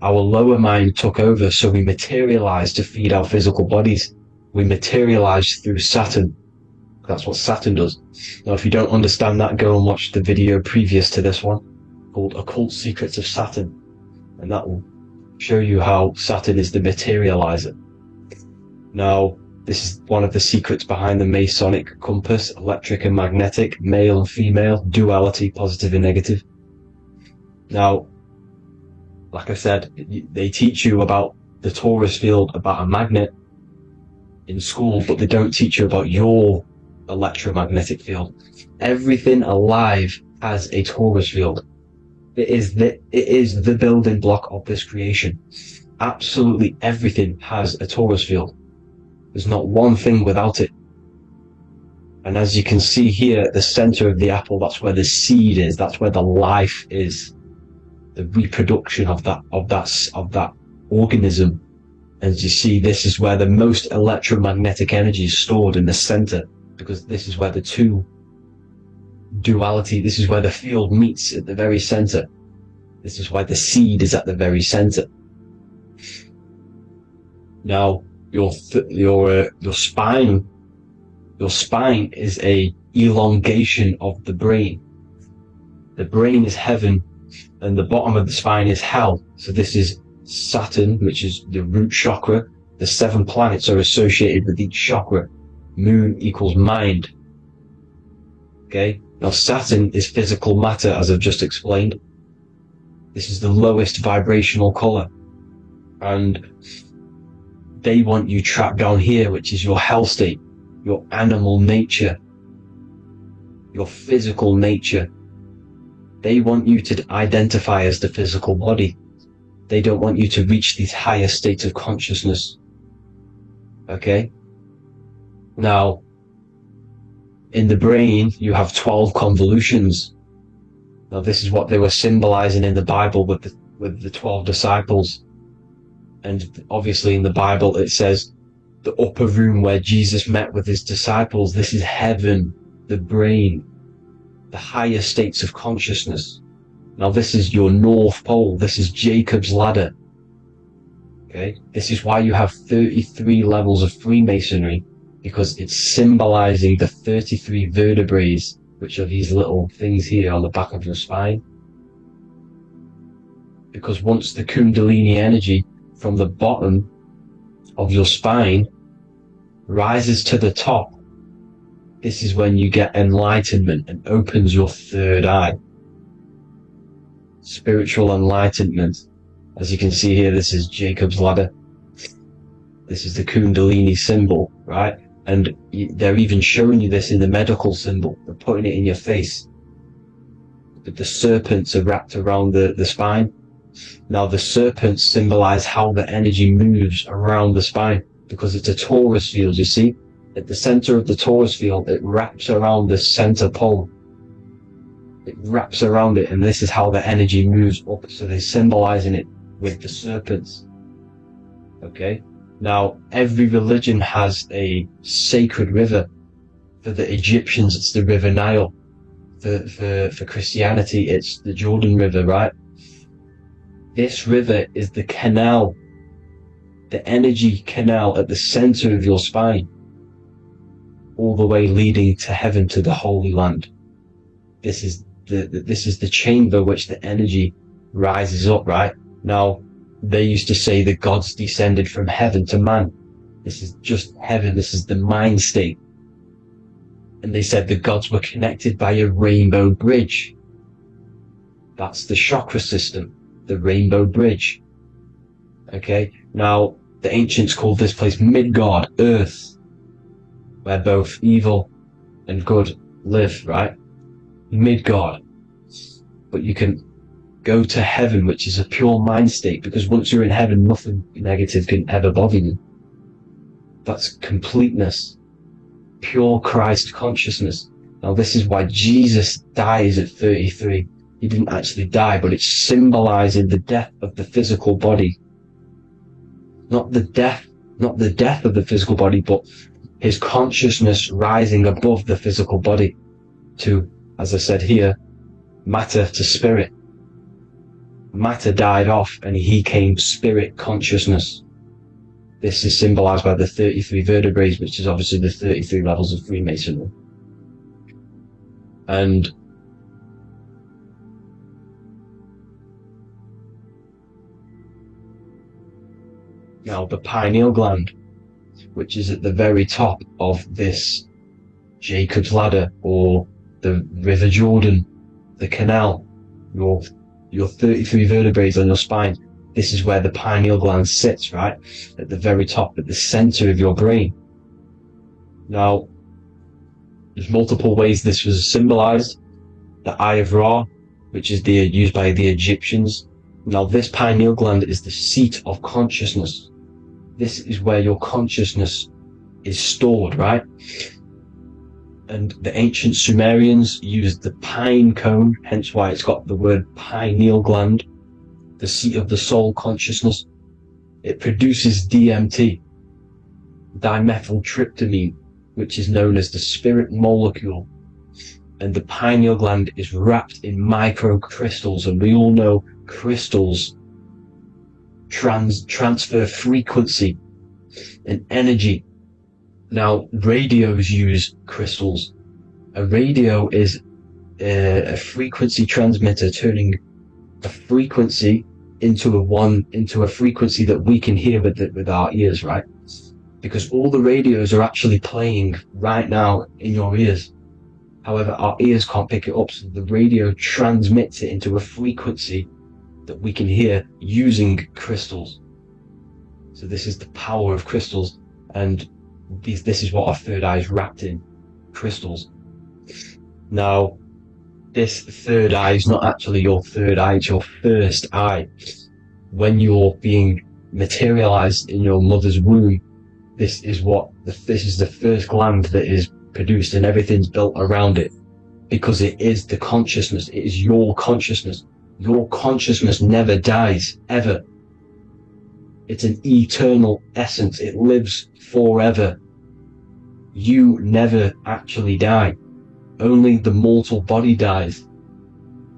Our lower mind took over, so we materialized to feed our physical bodies. We materialized through Saturn. That's what Saturn does. Now, if you don't understand that, go and watch the video previous to this one called Occult Secrets of Saturn, and that will show you how Saturn is the materializer. Now, this is one of the secrets behind the Masonic compass: electric and magnetic, male and female, duality, positive and negative. Now, like I said, they teach you about the torus field, about a magnet in school, but they don't teach you about your electromagnetic field. Everything alive has a torus field. It is the building block of this creation. Absolutely everything has a torus field. There's not one thing without it. And as you can see here at the center of the apple, that's where the seed is. That's where the life is. The reproduction of that organism. As you see, this is where the most electromagnetic energy is stored, in the center, because this is where the two duality, this is where the field meets at the very center. This is why the seed is at the very center. Now, your spine is a elongation of the brain. The brain is heaven, and the bottom of the spine is hell. So this is Saturn, which is the root chakra. The 7 planets are associated with each chakra. Moon equals mind. Okay? Now, Saturn is physical matter, as I've just explained. This is the lowest vibrational color. And they want you trapped down here, which is your hell state, your animal nature, your physical nature. They want you to identify as the physical body. They don't want you to reach these higher states of consciousness. Okay? Now, in the brain, you have 12 convolutions. Now, this is what they were symbolizing in the Bible with the 12 disciples. And obviously in the Bible, it says the upper room where Jesus met with his disciples. This is heaven, the brain, the higher states of consciousness. Now, this is your North Pole. This is Jacob's ladder. Okay? This is why you have 33 levels of Freemasonry, because it's symbolizing the 33 vertebrae, which are these little things here on the back of your spine. Because once the Kundalini energy from the bottom of your spine rises to the top, this is when you get enlightenment and opens your third eye. Spiritual enlightenment. As you can see here, this is Jacob's ladder. This is the Kundalini symbol, right? And they're even showing you this in the medical symbol. They're putting it in your face. But the serpents are wrapped around the spine. Now the serpents symbolize how the energy moves around the spine, because it's a torus field, you see? At the center of the torus field, it wraps around the center pole. It wraps around it, and this is how the energy moves up. So they're symbolizing it with the serpents. Okay? Now, every religion has a sacred river. For the Egyptians, it's the River Nile. For Christianity, it's the Jordan River, right? This river is the canal, the energy canal at the center of your spine, all the way leading to heaven, to the Holy Land. This is the chamber which the energy rises up, right? Now, they used to say the gods descended from heaven to man. This is just heaven. This is the mind state. And they said the gods were connected by a rainbow bridge. That's the chakra system, the rainbow bridge. Okay? Now, the ancients called this place Midgard, Earth, where both evil and good live, right? Midgard. But you can go to heaven, which is a pure mind state, because once you're in heaven, nothing negative can ever bother you. That's completeness, pure Christ consciousness. Now this is why Jesus dies at 33. He didn't actually die, but it's symbolizing the death of the physical body. Not the death of the physical body, but his consciousness rising above the physical body to, as I said here, matter to spirit. Matter died off and he came spirit consciousness. This is symbolized by the 33 vertebrae, which is obviously the 33 levels of Freemasonry. And now the pineal gland, which is at the very top of this Jacob's ladder, or the River Jordan, the canal, your 33 vertebrae on your spine. This is where the pineal gland sits, right? At the very top, at the center of your brain. Now, there's multiple ways this was symbolized. The Eye of Ra, which is used by the Egyptians. Now, this pineal gland is the seat of consciousness. This is where your consciousness is stored, right? And the ancient Sumerians used the pine cone, hence why it's got the word pineal gland, the seat of the soul consciousness. It produces DMT, dimethyltryptamine, which is known as the spirit molecule. And the pineal gland is wrapped in microcrystals, and we all know crystals transfer frequency and energy. Now, radios use crystals. A radio is a frequency transmitter, turning a frequency into a frequency that we can hear with our ears, right? Because all the radios are actually playing right now in your ears. However, our ears can't pick it up, so the radio transmits it into a frequency that we can hear using crystals. So this is the power of crystals, and this is what our third eye is wrapped in, crystals. Now, this third eye is not actually your third eye, it's your first eye. When you're being materialized in your mother's womb, this is the first gland that is produced, and everything's built around it, because it is the consciousness. It is your consciousness. Your consciousness never dies, ever. It's an eternal essence. It lives forever. You never actually die. Only the mortal body dies.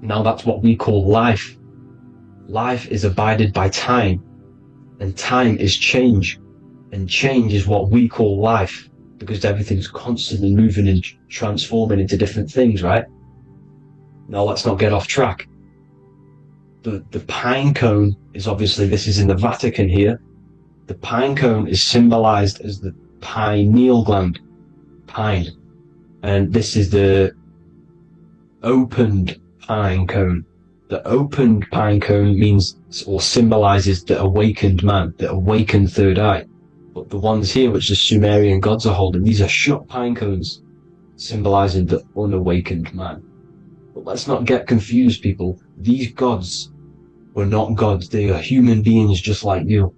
Now that's what we call life. Life is abided by time, and time is change, and change is what we call life, because everything's constantly moving and transforming into different things, right? Now let's not get off track. The pine cone is obviously, this is in the Vatican here. The pine cone is symbolized as the pineal gland, pine. And this is the opened pine cone. The opened pine cone means, or symbolizes, the awakened man, the awakened third eye. But the ones here, which the Sumerian gods are holding, these are shut pine cones, symbolizing the unawakened man. But let's not get confused, people. These gods were not gods. They are human beings just like you.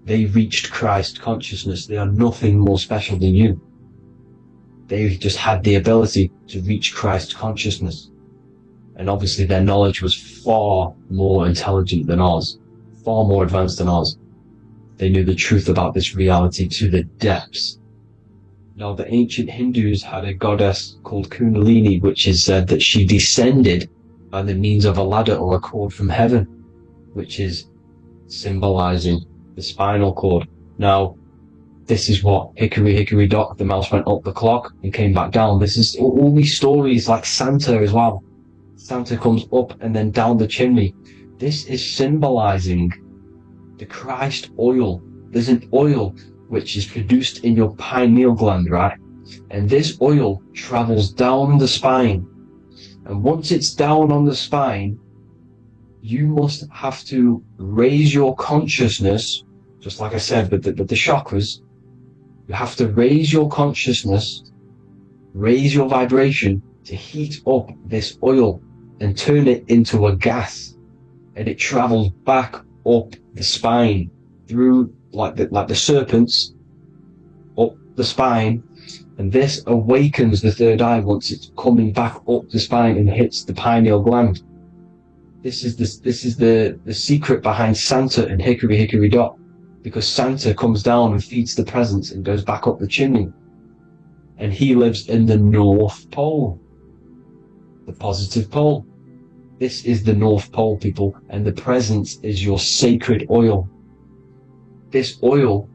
They reached Christ consciousness. They are nothing more special than you. They just had the ability to reach Christ consciousness. And obviously their knowledge was far more intelligent than ours, far more advanced than ours. They knew the truth about this reality to the depths. Now, the ancient Hindus had a goddess called Kundalini, which is said that she descended by the means of a ladder or a cord from heaven, which is symbolizing the spinal cord. Now, this is what hickory hickory dock, the mouse went up the clock and came back down. This is all these stories, like Santa as well. Santa comes up and then down the chimney. This is symbolizing the Christ oil. There's an oil which is produced in your pineal gland, right? And this oil travels down the spine. And once it's down on the spine, you must have to raise your consciousness, just like I said with the chakras. You have to raise your consciousness, raise your vibration to heat up this oil and turn it into a gas. And it travels back up the spine through like the serpents up the spine, and this awakens the third eye once it's coming back up the spine and hits the pineal gland. This is the secret behind Santa and hickory hickory dock, because Santa comes down and feeds the presents and goes back up the chimney, and he lives in the North Pole, the positive pole. This is the North Pole, people, and the presence is your sacred oil. This oil,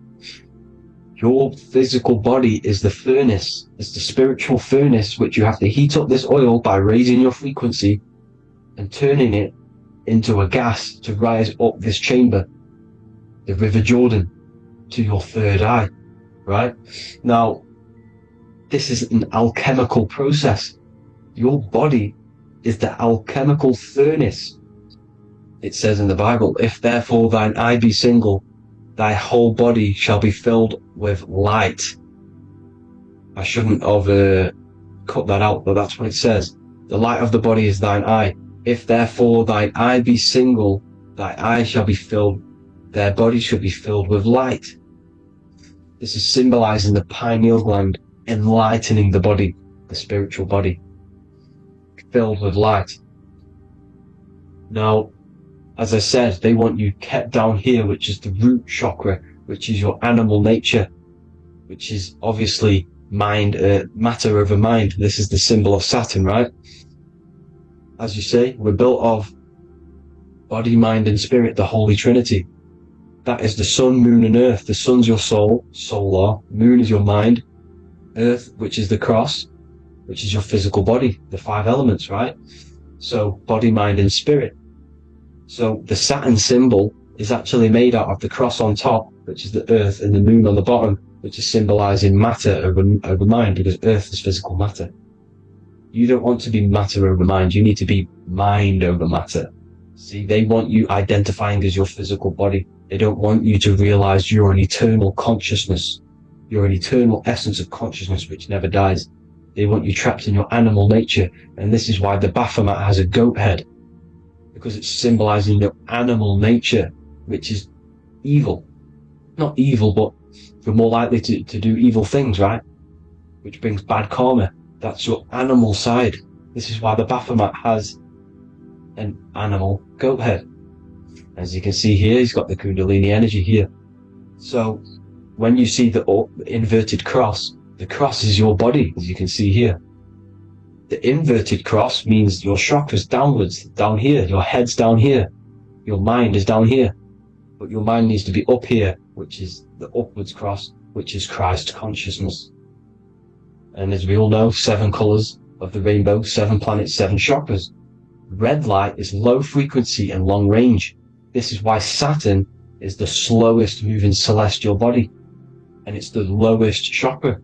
your physical body, is the furnace. It's the spiritual furnace, which you have to heat up this oil by raising your frequency and turning it into a gas to rise up this chamber, the River Jordan, to your third eye, right? Now, this is an alchemical process. Your body is the alchemical furnace. It says in the Bible, if therefore thine eye be single, thy whole body shall be filled with light. I shouldn't have cut that out, but that's what it says. The light of the body is thine eye. If therefore thine eye be single, thy eye shall be filled, their body shall be filled with light. This is symbolizing the pineal gland enlightening the body, the spiritual body, filled with light. Now, as I said, they want you kept down here, which is the root chakra, which is your animal nature, which is obviously mind, matter over mind. This is the symbol of Saturn, right? As you say, we're built of body, mind, and spirit, the Holy Trinity. That is the sun, moon, and earth. The sun's your soul, solar. Moon is your mind. Earth, which is the cross, which is your physical body, the 5 elements, right? So body, mind, and spirit. So the Saturn symbol is actually made out of the cross on top, which is the earth, and the moon on the bottom, which is symbolizing matter over mind, because earth is physical matter. You don't want to be matter over mind. You need to be mind over matter. See, they want you identifying as your physical body. They don't want you to realize you're an eternal consciousness. You're an eternal essence of consciousness which never dies. They want you trapped in your animal nature. And this is why the Baphomet has a goat head, because it's symbolizing your animal nature, which is evil. Not evil, but you're more likely to do evil things, right? Which brings bad karma. That's your animal side. This is why the Baphomet has an animal goat head. As you can see here, he's got the Kundalini energy here. So when you see the inverted cross, the cross is your body, as you can see here. The inverted cross means your chakras downwards, down here. Your head's down here. Your mind is down here. But your mind needs to be up here, which is the upwards cross, which is Christ consciousness. And as we all know, 7 colors of the rainbow, 7 planets, 7 chakras. Red light is low frequency and long range. This is why Saturn is the slowest moving celestial body. And it's the lowest chakra,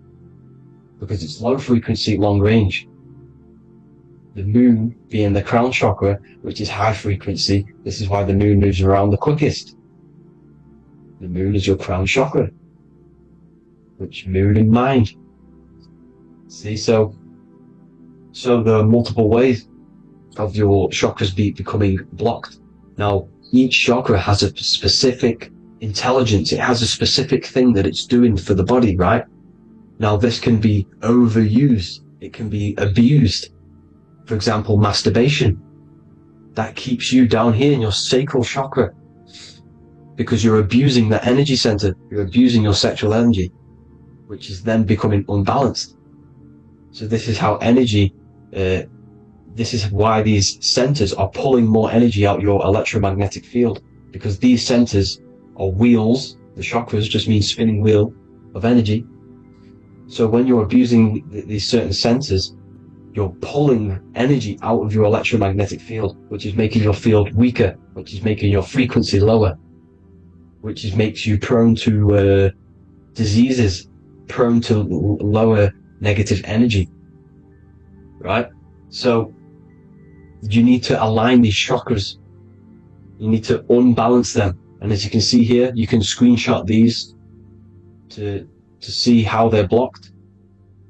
because it's low frequency, long range. The moon being the crown chakra, which is high frequency. This is why the moon moves around the quickest. The moon is your crown chakra. which mirrored in mind. See, so there are multiple ways of your chakras becoming blocked. Now, each chakra has a specific intelligence. It has a specific thing that it's doing for the body, right? Now, this can be overused. It can be abused. For example, masturbation. That keeps you down here in your sacral chakra because you're abusing that energy center. You're abusing your sexual energy, which is then becoming unbalanced. So this is how energy, this is why these centers are pulling more energy out your electromagnetic field, because these centers are wheels. The chakras just mean spinning wheel of energy. So when you're abusing these certain centers, you're pulling energy out of your electromagnetic field, which is making your field weaker, which is making your frequency lower, which makes you prone to diseases, prone to lower negative energy, right? So you need to align these chakras. You need to unbalance them. And as you can see here, you can screenshot these to see how they're blocked.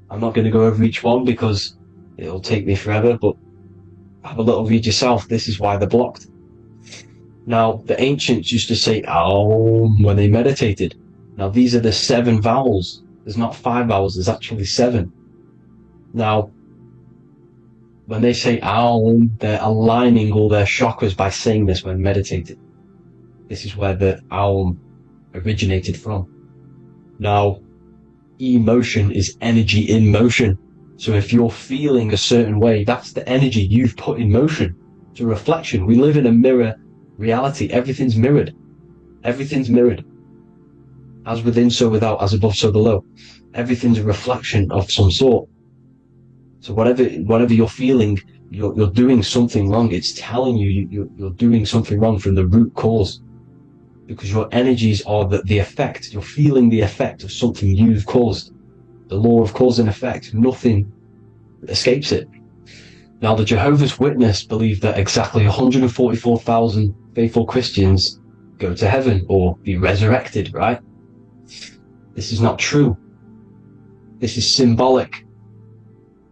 I'm not going to go over each one because it'll take me forever, but have a little read yourself. This is why they're blocked. Now, the ancients used to say Aum when they meditated. Now, these are the 7 vowels. There's not 5 vowels, there's actually 7. Now, when they say Aum, they're aligning all their chakras by saying this when meditated. This is where the Aum originated from. Now, emotion is energy in motion. So if you're feeling a certain way, that's the energy you've put in motion. It's a reflection. We live in a mirror reality. Everything's mirrored. Everything's mirrored. As within, so without. As above, so below. Everything's a reflection of some sort. So whatever you're feeling, you're doing something wrong. It's telling you you're doing something wrong from the root cause. Because your energies are the effect. You're feeling the effect of something you've caused. The law of cause and effect. Nothing escapes it. Now, the Jehovah's Witness believe that exactly 144,000 faithful Christians go to heaven or be resurrected, right? This is not true. This is symbolic.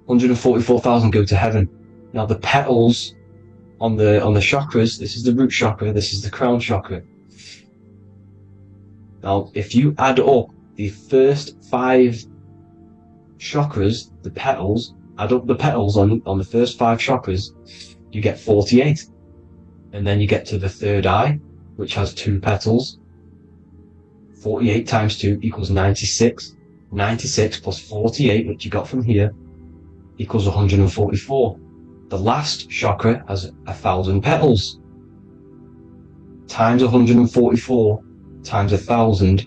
144,000 go to heaven. Now, the petals on the chakras, this is the root chakra, this is the crown chakra. Now, if you add up the first 5 chakras, the petals, add up the petals on the first 5 chakras, you get 48. And then you get to the third eye, which has 2 petals. 48 times 2 equals 96. 96 plus 48, which you got from here, equals 144. The last chakra has 1,000 petals. Times 144 times 1,000,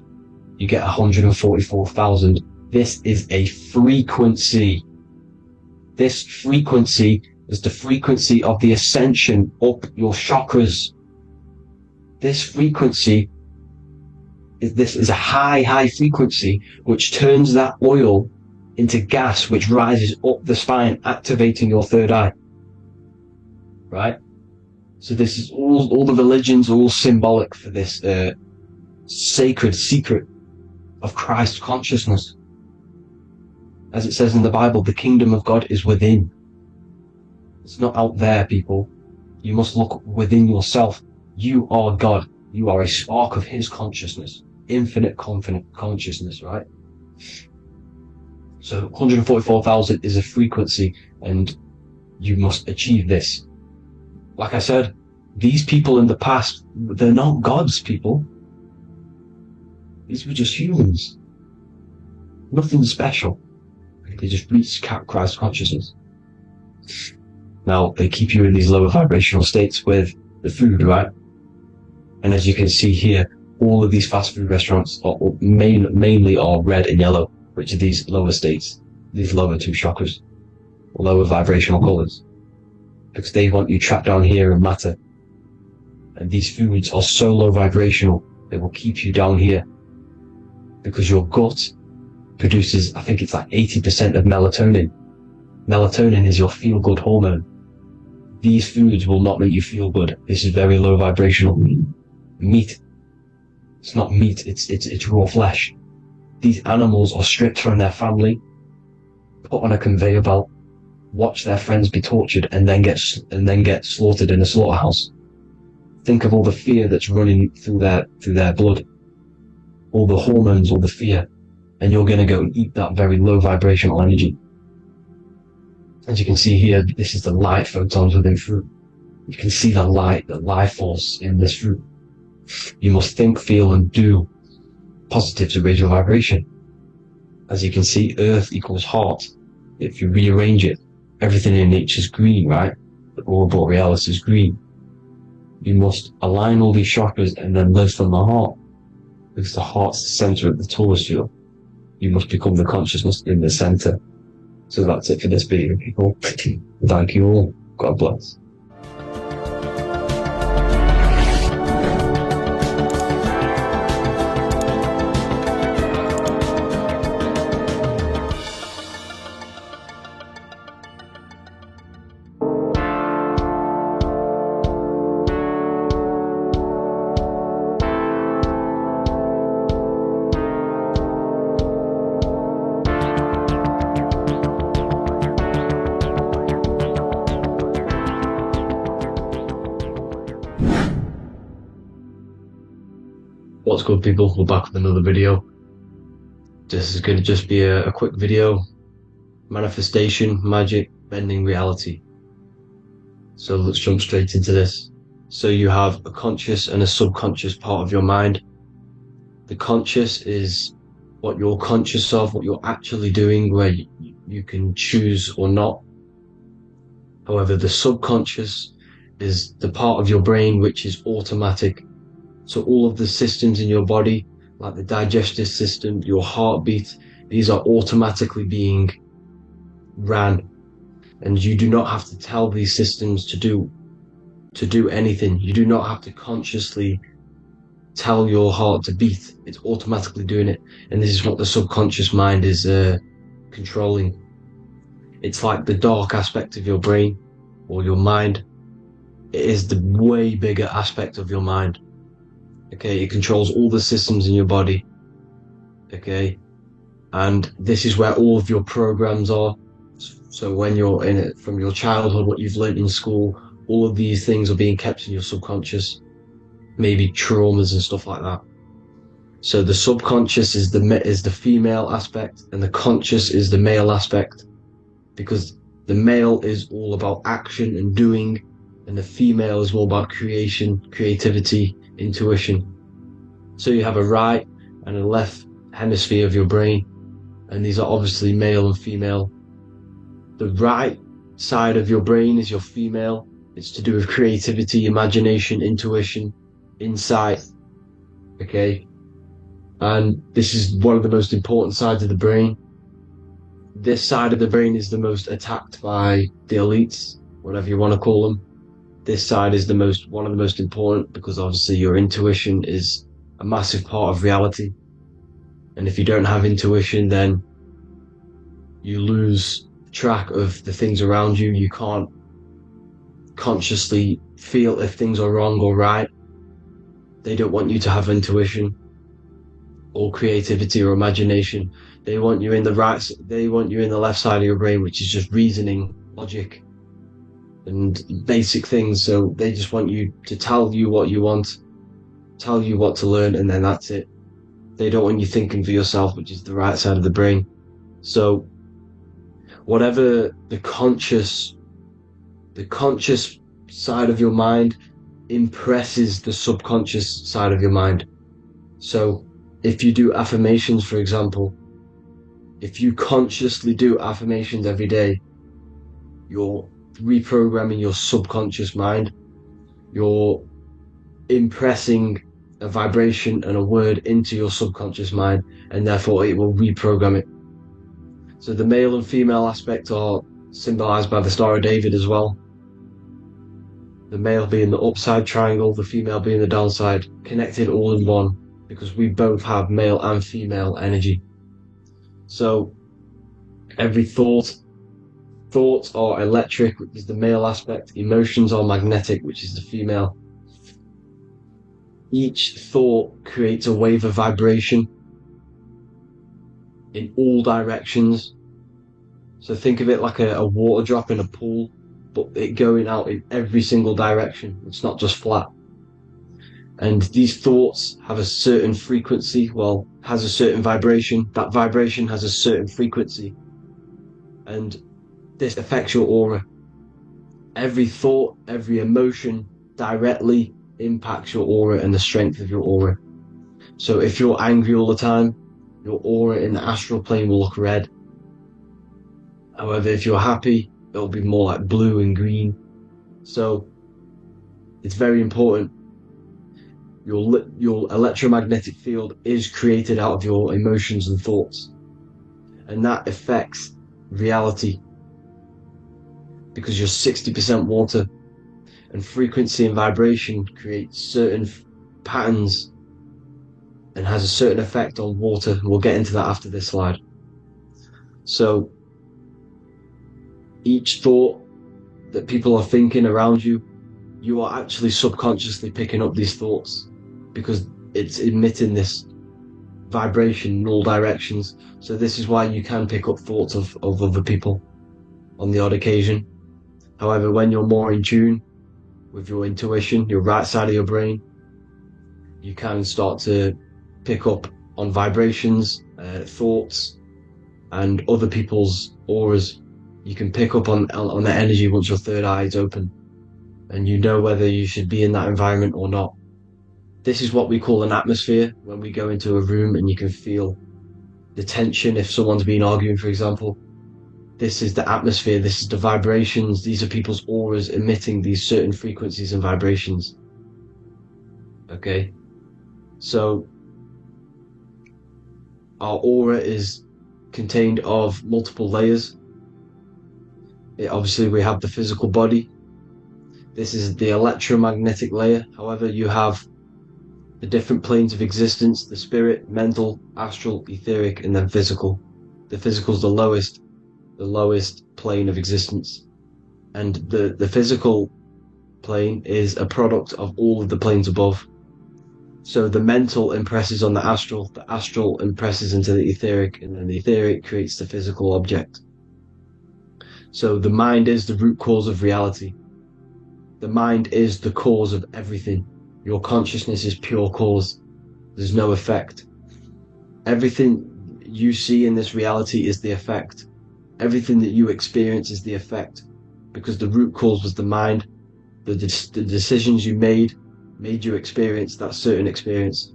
you get 144,000. This is a frequency. This frequency is the frequency of the ascension up your chakras. This frequency is a high frequency which turns that oil into gas, which rises up the spine, activating your third eye. Right? So this is all the religions are all symbolic for this sacred secret of Christ consciousness. As it says in the Bible, the kingdom of God is within. It's not out there, people. You must look within yourself. You are God. You are a spark of His consciousness. Infinite consciousness, right? So 144,000 is a frequency, and you must achieve this. Like I said, these people in the past, they're not gods, people. These were just humans. Nothing special. They just reached Christ consciousness. Now, they keep you in these lower vibrational states with the food, right? And as you can see here, all of these fast food restaurants are mainly are red and yellow, which are these lower states, these lower 2 chakras, lower vibrational colors, because they want you trapped down here in matter. And these foods are so low vibrational, they will keep you down here, because your gut produces, I think it's like 80% of melatonin. Melatonin is your feel-good hormone. These foods will not make you feel good. This is very low vibrational. Meat. It's not meat, it's raw flesh. these animals are stripped from their family, put on a conveyor belt, watch their friends be tortured, and then get slaughtered in a slaughterhouse. Think of all the fear that's running through their blood, all the hormones, all the fear, and you're going to go and eat that very low vibrational energy. As you can see here, this is the light photons within fruit. You can see the light, the life force in this fruit. You must think, feel, and do positive to raise your vibration. As you can see, earth equals heart. If you rearrange it, everything in nature is green, right? The aurora borealis is green. You must align all these chakras and then live from the heart, because the heart's the center of the Taurus field. You must become the consciousness in the center. So that's it for this video, people. Thank you all. God bless. What's good, people? We're back with another video. This is going to just be a quick video. Manifestation, magic, bending reality. So let's jump straight into this. So you have a conscious and a subconscious part of your mind. The conscious is what you're conscious of, what you're actually doing, where you can choose or not. However, the subconscious is the part of your brain which is automatic. So all of the systems in your body, like the digestive system, your heartbeat, these are automatically being ran. And you do not have to tell these systems to do anything. You do not have to consciously tell your heart to beat. It's automatically doing it. And this is what the subconscious mind is controlling. It's like the dark aspect of your brain or your mind. It is the way bigger aspect of your mind. Okay, it controls all the systems in your body. Okay, and this is where all of your programs are. So when you're in it, from your childhood, what you've learned in school, all of these things are being kept in your subconscious. Maybe traumas and stuff like that. So the subconscious is the female aspect, and the conscious is the male aspect, because the male is all about action and doing, and the female is all about creation, creativity, intuition. So you have a right and a left hemisphere of your brain, and these are obviously male and female. The right side of your brain is your female. It's to do with creativity, imagination, intuition, insight. Okay, and this is one of the most important sides of the brain. This side of the brain is the most attacked by the elites, whatever you want to call them. This side is one of the most important, because obviously your intuition is a massive part of reality. And if you don't have intuition, then you lose track of the things around you. You can't consciously feel if things are wrong or right. They don't want you to have intuition or creativity or imagination. They want you in the left side of your brain, which is just reasoning, logic, and basic things. So they just want you to tell you what you want, tell you what to learn, and then that's it. They don't want you thinking for yourself, which is the right side of the brain. So whatever the conscious side of your mind impresses the subconscious side of your mind. So if you do affirmations, for example, if you consciously do affirmations every day, you're reprogramming your subconscious mind. You're impressing a vibration and a word into your subconscious mind, and therefore it will reprogram it. So the male and female aspect are symbolized by the Star of David as well. The male being the upside triangle, the female being the downside, connected all in one, because we both have male and female energy. So every thoughts are electric, which is the male aspect. Emotions are magnetic, which is the female. Each thought creates a wave of vibration. in all directions. So think of it like a water drop in a pool, but it going out in every single direction. It's not just flat. And these thoughts have a certain frequency, well, has a certain vibration. That vibration has a certain frequency. And this affects your aura. Every thought, every emotion directly impacts your aura and the strength of your aura. So if you're angry all the time, your aura in the astral plane will look red. However, if you're happy, it'll be more like blue and green. So it's very important. Your electromagnetic field is created out of your emotions and thoughts. And that affects reality. Because you're 60% water. And frequency and vibration create certain patterns and has a certain effect on water. We'll get into that after this slide. So each thought that people are thinking around you, you are actually subconsciously picking up these thoughts because it's emitting this vibration in all directions. So this is why you can pick up thoughts of other people on the odd occasion. However, when you're more in tune with your intuition, your right side of your brain, you can start to pick up on vibrations, thoughts, and other people's auras. You can pick up on the energy once your third eye is open, and you know whether you should be in that environment or not. This is what we call an atmosphere. When we go into a room and you can feel the tension if someone's been arguing, for example. This is the atmosphere, this is the vibrations, these are people's auras emitting these certain frequencies and vibrations. Okay, so our aura is contained of multiple layers. Obviously we have the physical body. This is the electromagnetic layer. However, you have the different planes of existence, the spirit, mental, astral, etheric, and then physical. The physical is the lowest plane of existence. And the physical plane is a product of all of the planes above. So the mental impresses on the astral impresses into the etheric, and then the etheric creates the physical object. So the mind is the root cause of reality. The mind is the cause of everything. Your consciousness is pure cause. There's no effect. Everything you see in this reality is the effect. Everything that you experience is the effect, because the root cause was the mind. The decisions you made you experience that certain experience.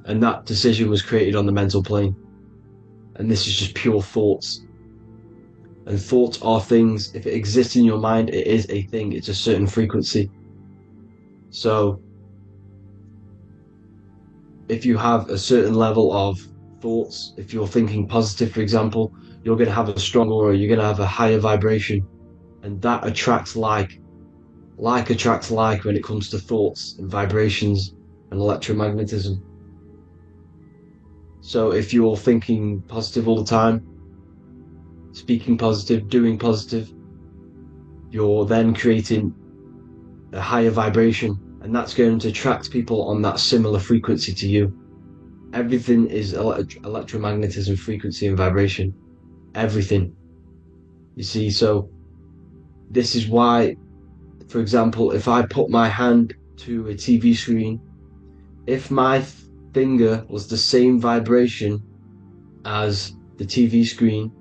And that decision was created on the mental plane. And this is just pure thoughts. And thoughts are things. If it exists in your mind, it is a thing. It's a certain frequency. So if you have a certain level of thoughts, if you're thinking positive, for example, you're going to have a strong aura, you're going to have a higher vibration, and that attracts like. Like attracts like when it comes to thoughts and vibrations and electromagnetism. So if you're thinking positive all the time, speaking positive, doing positive, you're then creating a higher vibration, and that's going to attract people on that similar frequency to you. Everything is electromagnetism, frequency and vibration. Everything. You see, so this is why, for example, if I put my hand to a TV screen, if my finger was the same vibration as the TV screen,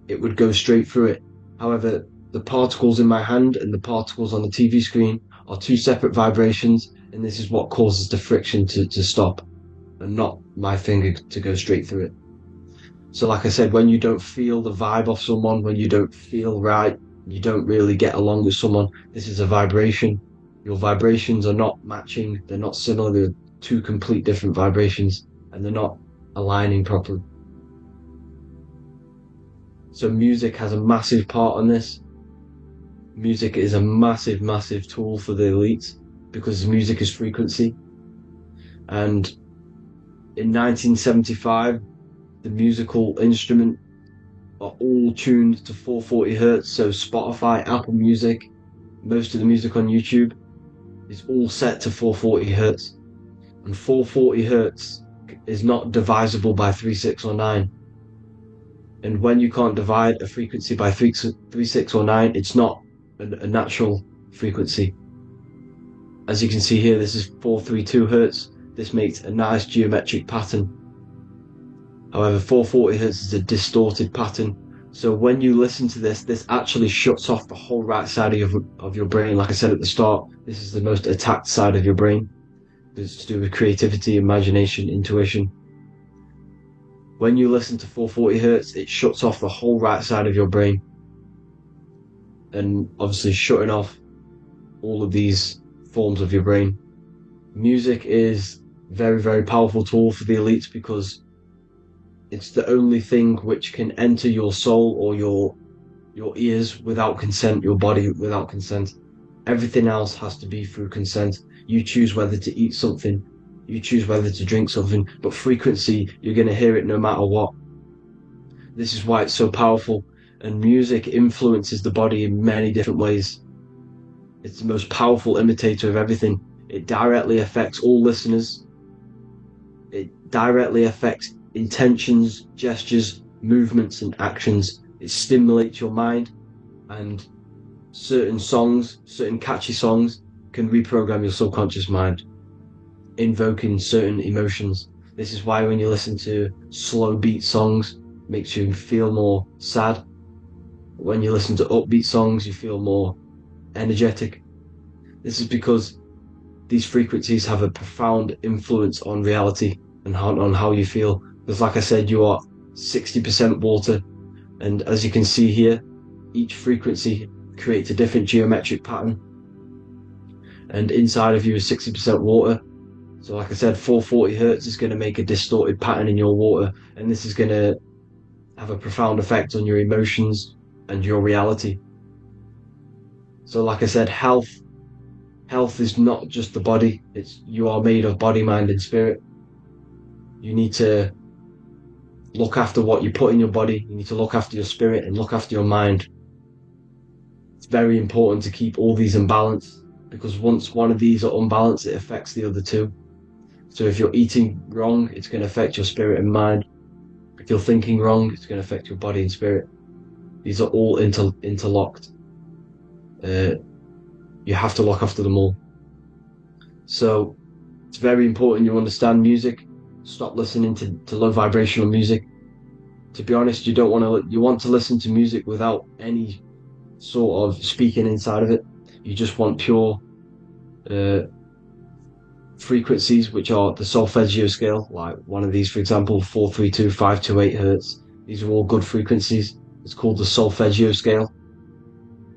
it would go straight through it. However, the particles in my hand and the particles on the TV screen are two separate vibrations, and this is what causes the friction to stop, and not my finger to go straight through it. So like I said, when you don't feel the vibe of someone, when you don't feel right, you don't really get along with someone, this is a vibration. Your vibrations are not matching, they're not similar, they're two complete different vibrations, and they're not aligning properly. So music has a massive part on this. Music is a massive, massive tool for the elites, because music is frequency. And in 1975, the musical instrument are all tuned to 440 hertz. So Spotify, Apple Music, most of the music on YouTube is all set to 440 hertz. And 440 hertz is not divisible by 3, 6, or 9. And when you can't divide a frequency by 3, 6, or 9, it's not a natural frequency. As you can see here, this is 432 Hertz. This makes a nice geometric pattern. However, 440 Hertz is a distorted pattern. So when you listen to this actually shuts off the whole right side of your brain. Like I said at the start, this is the most attacked side of your brain. It's to do with creativity, imagination, intuition. When you listen to 440 Hertz, it shuts off the whole right side of your brain. And obviously shutting off all of these forms of your brain. Music is a very, very powerful tool for the elites because it's the only thing which can enter your soul or your ears without consent, your body without consent. Everything else has to be through consent. You choose whether to eat something, you choose whether to drink something, but frequency, you're going to hear it no matter what. This is why it's so powerful, and music influences the body in many different ways. It's the most powerful imitator of everything. It directly affects all listeners. It directly affects intentions, gestures, movements, and actions. It stimulates your mind, and certain songs, certain catchy songs, can reprogram your subconscious mind, invoking certain emotions. This is why when you listen to slow beat songs, it makes you feel more sad. When you listen to upbeat songs, you feel more energetic. This is because these frequencies have a profound influence on reality and on how you feel. Because like I said, you are 60% water, and as you can see here, each frequency creates a different geometric pattern, and inside of you is 60% water. So like I said, 440 Hertz is going to make a distorted pattern in your water, and this is going to have a profound effect on your emotions and your reality. So like I said, health is not just the body. You are made of body, mind, and spirit. You need to look after what you put in your body. You need to look after your spirit and look after your mind. It's very important to keep all these in balance, because once one of these are unbalanced, it affects the other two. So if you're eating wrong, it's going to affect your spirit and mind. If you're thinking wrong, it's going to affect your body and spirit. These are all interlocked. You have to look after them all. So it's very important you understand music. Stop listening to low vibrational music. To be honest, you want to listen to music without any sort of speaking inside of it. You just want pure frequencies, which are the solfeggio scale, like one of these, for example, 432, 528 Hertz. These are all good frequencies. It's called the solfeggio scale.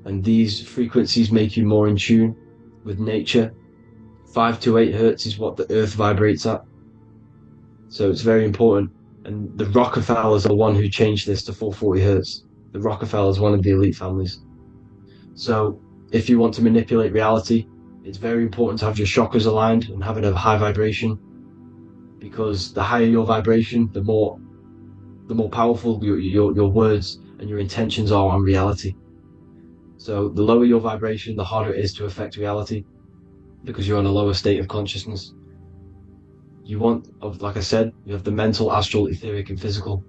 And these frequencies make you more in tune with nature. 528 Hertz is what the earth vibrates at. So it's very important. And the Rockefellers are the one who changed this to 440 Hertz. The Rockefellers, one of the elite families. So if you want to manipulate reality, it's very important to have your chakras aligned and have it a high vibration, because the higher your vibration, the more powerful your words and your intentions are on reality. So the lower your vibration, the harder it is to affect reality, because you're in a lower state of consciousness. Like I said, you have the mental, astral, etheric, and physical.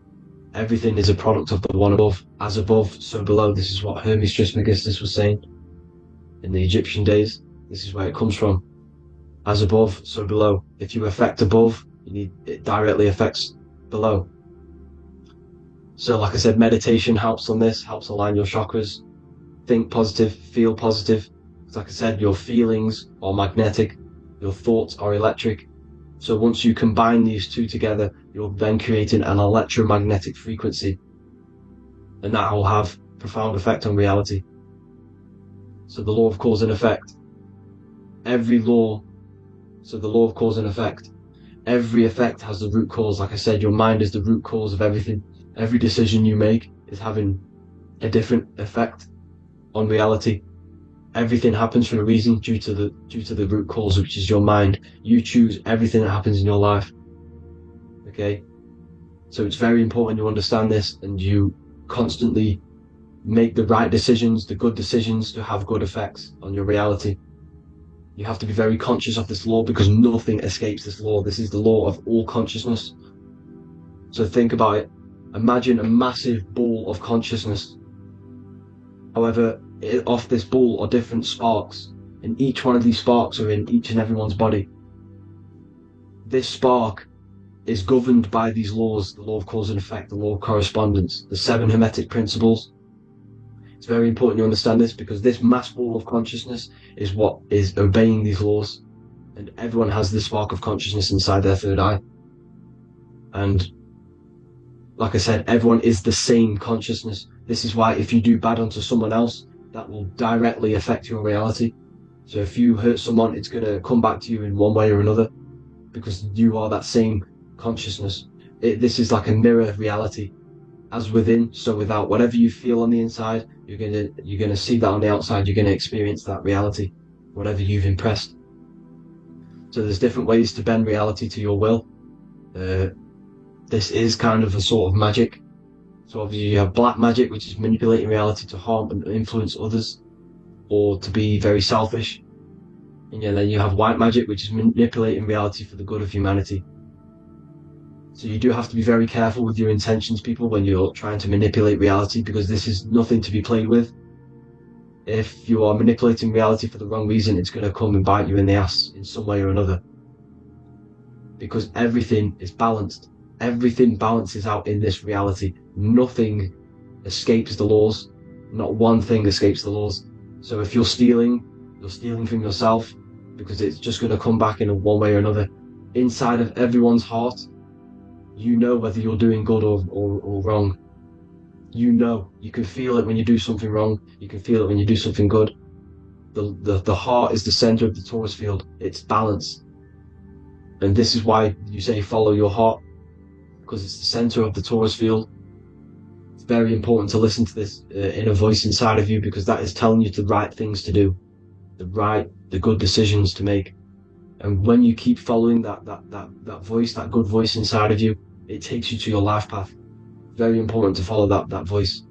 Everything is a product of the one above. As above, so below. This is what Hermes Trismegistus was saying in the Egyptian days. This is where it comes from. As above, so below. If you affect above, it directly affects below. So like I said, meditation helps on this, helps align your chakras. Think positive, feel positive. Like I said, your feelings are magnetic, your thoughts are electric. So once you combine these two together, you're then creating an electromagnetic frequency, and that will have profound effect on reality. So the law of cause and effect. The law of cause and effect. Every effect has the root cause. Like I said, your mind is the root cause of everything. Every decision you make is having a different effect on reality. Everything happens for a reason due to the root cause, which is your mind. You choose everything that happens in your life. Okay? So it's very important you understand this, and you constantly make the right decisions, the good decisions, to have good effects on your reality. You have to be very conscious of this law because nothing escapes this law. This is the law of all consciousness. So think about it. Imagine a massive ball of consciousness. However, off this ball are different sparks, and each one of these sparks are in each and everyone's body. This spark is governed by these laws, the law of cause and effect, the law of correspondence, the 7 Hermetic principles. It's very important you understand this because this mass ball of consciousness is what is obeying these laws, and everyone has this spark of consciousness inside their third eye. And like I said, everyone is the same consciousness. This is why if you do bad onto someone else, that will directly affect your reality. So if you hurt someone, it's going to come back to you in one way or another because you are that same consciousness. This is like a mirror reality. As within, so without. Whatever you feel on the inside, you're gonna see that on the outside. You're gonna experience that reality, whatever you've impressed. So there's different ways to bend reality to your will. This is kind of a sort of magic. So obviously you have black magic, which is manipulating reality to harm and influence others, or to be very selfish. And then you have white magic, which is manipulating reality for the good of humanity. So you do have to be very careful with your intentions, people, when you're trying to manipulate reality, because this is nothing to be played with. If you are manipulating reality for the wrong reason, it's going to come and bite you in the ass in some way or another. Because everything is balanced. Everything balances out in this reality. Nothing escapes the laws. Not one thing escapes the laws. So if you're stealing from yourself, because it's just going to come back in one way or another. Inside of everyone's heart, you know whether you're doing good or wrong. You know, you can feel it when you do something wrong. You can feel it when you do something good. The heart is the center of the torus field. It's balanced. And this is why you say follow your heart, because it's the center of the torus field. It's very important to listen to this inner voice inside of you, because that is telling you the right things to do, the good decisions to make. And when you keep following that voice, that good voice inside of you, it takes you to your life path. Very important to follow that voice.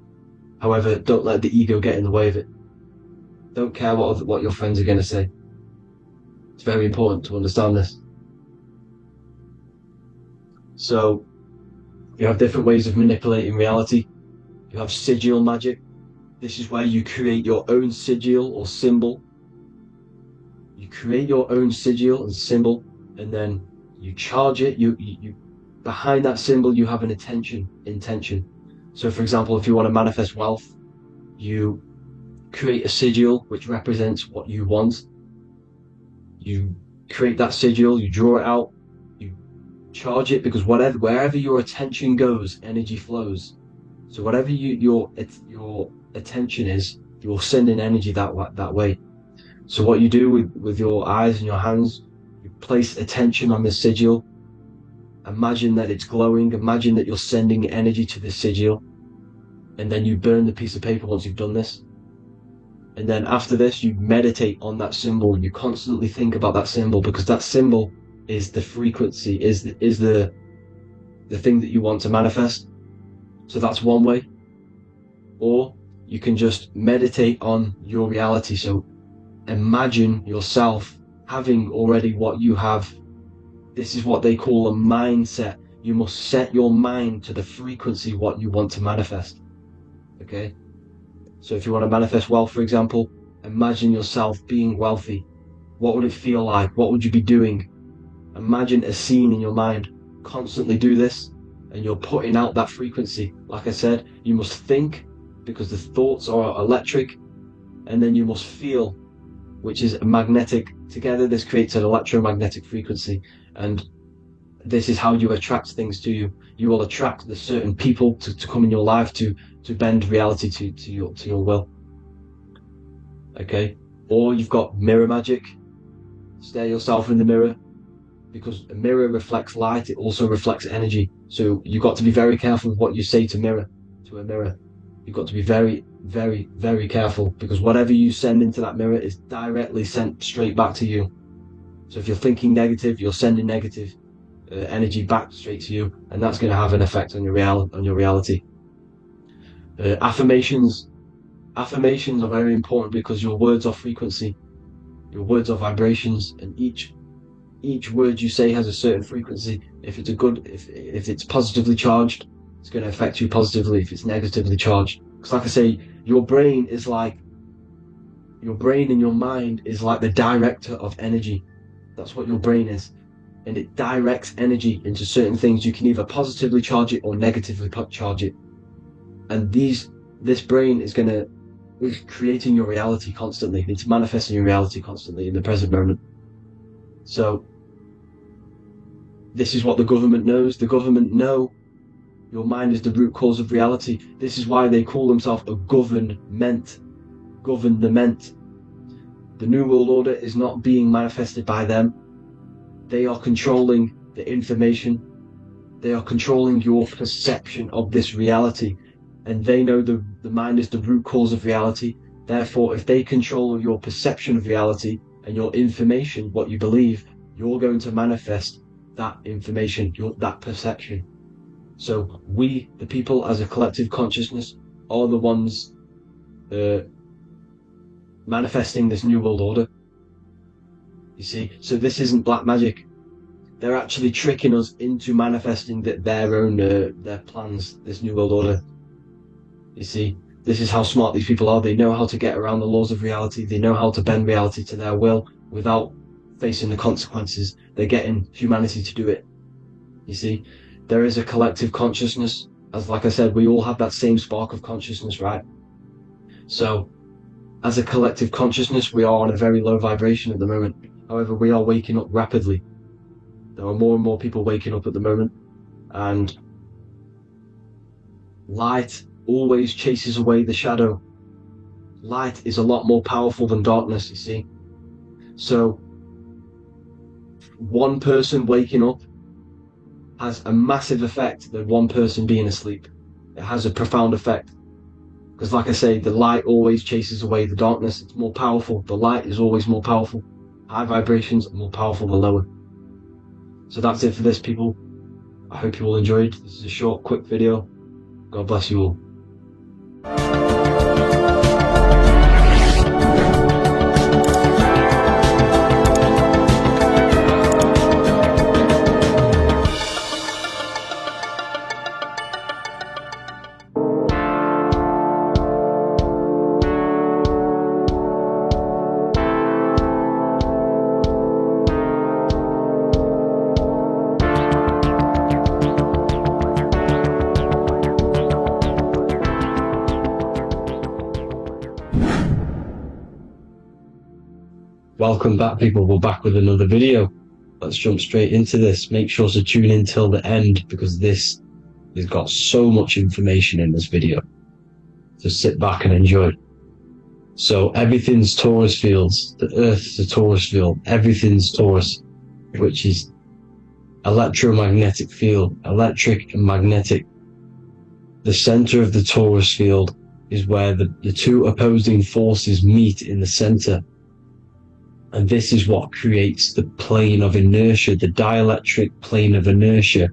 However, don't let the ego get in the way of it. Don't care what your friends are going to say. It's very important to understand this. So, you have different ways of manipulating reality. You have sigil magic. This is where you create your own sigil or symbol. You create your own sigil and symbol, and then you charge it. You behind that symbol you have an intention. So for example, if you want to manifest wealth, you create a sigil which represents what you want. You create that sigil, you draw it out, you charge it, because wherever your attention goes, energy flows. So whatever your attention is, you're sending energy that way. So what you do with your eyes and your hands, you place attention on the sigil. Imagine that it's glowing. Imagine that you're sending energy to the sigil. And then you burn the piece of paper once you've done this. And then after this, you meditate on that symbol. You constantly think about that symbol, because that symbol is the frequency, is the thing that you want to manifest. So that's one way. Or you can just meditate on your reality. So imagine yourself having already what you have. This is what they call a mindset. You must set your mind to the frequency what you want to manifest. Okay? So if you want to manifest wealth, for example, imagine yourself being wealthy. What would it feel like? What would you be doing? Imagine a scene in your mind. Constantly do this, and you're putting out that frequency. Like I said, you must think, because the thoughts are electric, and then you must feel, which is magnetic. Together this creates an electromagnetic frequency, and this is how you attract things to you. You will attract the certain people to come in your life to bend reality to your will. Okay? Or you've got mirror magic. Stare yourself in the mirror, because a mirror reflects light, it also reflects energy. So you've got to be very careful with what you say to a mirror. You've got to be very, very, very careful, because whatever you send into that mirror is directly sent straight back to you. So if you're thinking negative, you're sending negative energy back straight to you, and that's going to have an effect on your reality. Affirmations are very important, because your words are frequency. Your words are vibrations, and each word you say has a certain frequency. If it's positively charged, it's going to affect you positively. If it's negatively charged, because like I say, your brain and your mind is like the director of energy. That's what your brain is, and it directs energy into certain things. You can either positively charge it or negatively charge it, and this brain is creating your reality constantly. It's manifesting your reality constantly in the present moment. So this is what the government knows. The government know your mind is the root cause of reality. This is why they call themselves a government. Government. The New World Order is not being manifested by them. They are controlling the information. They are controlling your perception of this reality. And they know the mind is the root cause of reality. Therefore, if they control your perception of reality and your information, what you believe, you're going to manifest that information, that perception. So we, the people as a collective consciousness, are the ones manifesting this New World Order. You see, so this isn't black magic. They're actually tricking us into manifesting their own their plans, this New World Order. You see, this is how smart these people are. They know how to get around the laws of reality. They know how to bend reality to their will without facing the consequences. They're getting humanity to do it. You see, there is a collective consciousness. As like I said, we all have that same spark of consciousness, right? So as a collective consciousness, we are on a very low vibration at the moment. However, we are waking up rapidly. There are more and more people waking up at the moment, and light always chases away the shadow. Light is a lot more powerful than darkness, you see. So one person waking up has a massive effect than one person being asleep. It has a profound effect. Because like I say, the light always chases away the darkness. It's more powerful. The light is always more powerful. High vibrations are more powerful than lower. So that's it for this, people. I hope you all enjoyed. This is a short, quick video. God bless you all. Welcome back, people. We're back with another video. Let's jump straight into this. Make sure to tune in till the end, because this has got so much information in this video. So sit back and enjoy. So everything's Taurus fields. The Earth's a Taurus field. Everything's Taurus, which is electromagnetic field, electric and magnetic. The center of the Taurus field is where the two opposing forces meet in the center. And this is what creates the plane of inertia, the dielectric plane of inertia.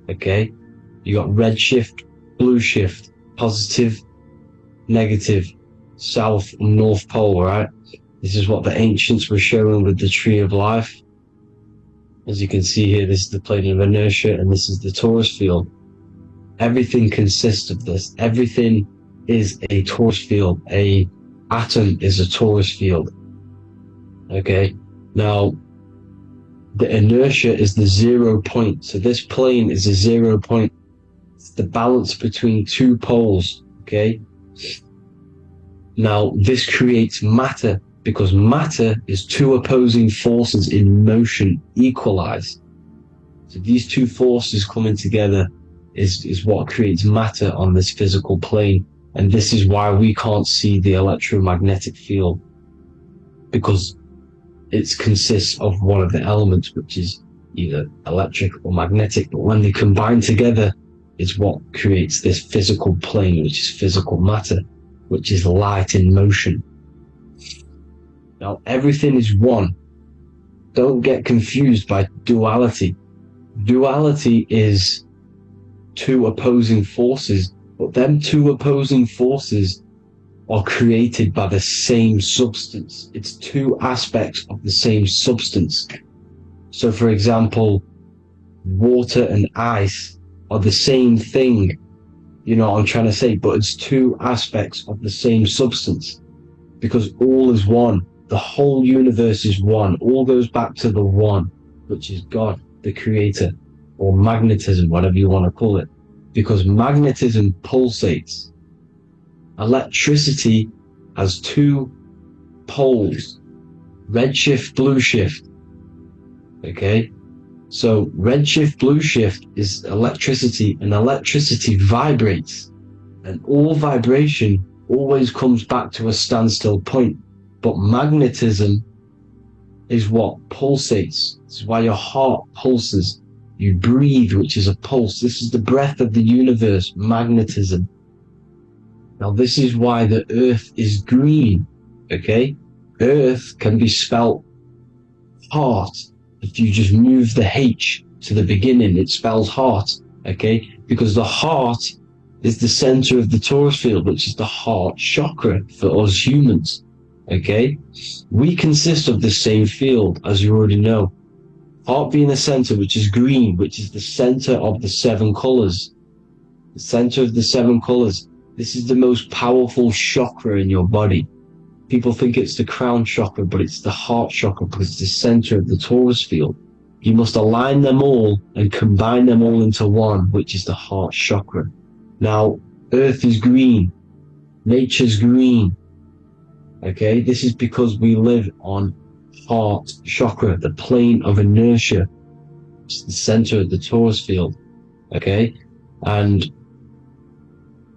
Okay? You got red shift, blue shift, positive, negative, south and north pole, right? This is what the ancients were showing with the tree of life. As you can see here, this is the plane of inertia, and this is the Taurus field. Everything consists of this. Everything is a Taurus field. A atom is a Taurus field. Okay, now the inertia is the 0 point. So this plane is a 0 point. It's the balance between two poles. Okay, now this creates matter, because matter is two opposing forces in motion equalized. So these two forces coming together is what creates matter on this physical plane. And this is why we can't see the electromagnetic field, because it consists of one of the elements, which is either electric or magnetic, but when they combine together is what creates this physical plane, which is physical matter, which is light in motion. Now everything is one. Don't get confused by duality. Duality is two opposing forces, but them two opposing forces are created by the same substance. It's two aspects of the same substance. So for example, water and ice are the same thing, you know what I'm trying to say, but it's two aspects of the same substance, because all is one. The whole universe is one. All goes back to the one, which is God, the creator, or magnetism, whatever you want to call it, because magnetism pulsates. Electricity has two poles, redshift, blue shift. Okay, so redshift, blue shift is electricity, and electricity vibrates, and all vibration always comes back to a standstill point. But magnetism is what pulsates. This is why your heart pulses. You breathe, which is a pulse. This is the breath of the universe, magnetism. Now this is why the earth is green, okay? Earth can be spelt heart. If you just move the H to the beginning, it spells heart, okay? Because the heart is the center of the torus field, which is the heart chakra for us humans, okay? We consist of the same field, as you already know. Heart being the center, which is green, which is the center of the seven colors. The center of the seven colors. This is the most powerful chakra in your body. People think it's the crown chakra, but it's the heart chakra because it's the center of the torus field. You must align them all and combine them all into one, which is the heart chakra. Now, earth is green. Nature's green. Okay, this is because we live on heart chakra, the plane of inertia. It's the center of the torus field. Okay, and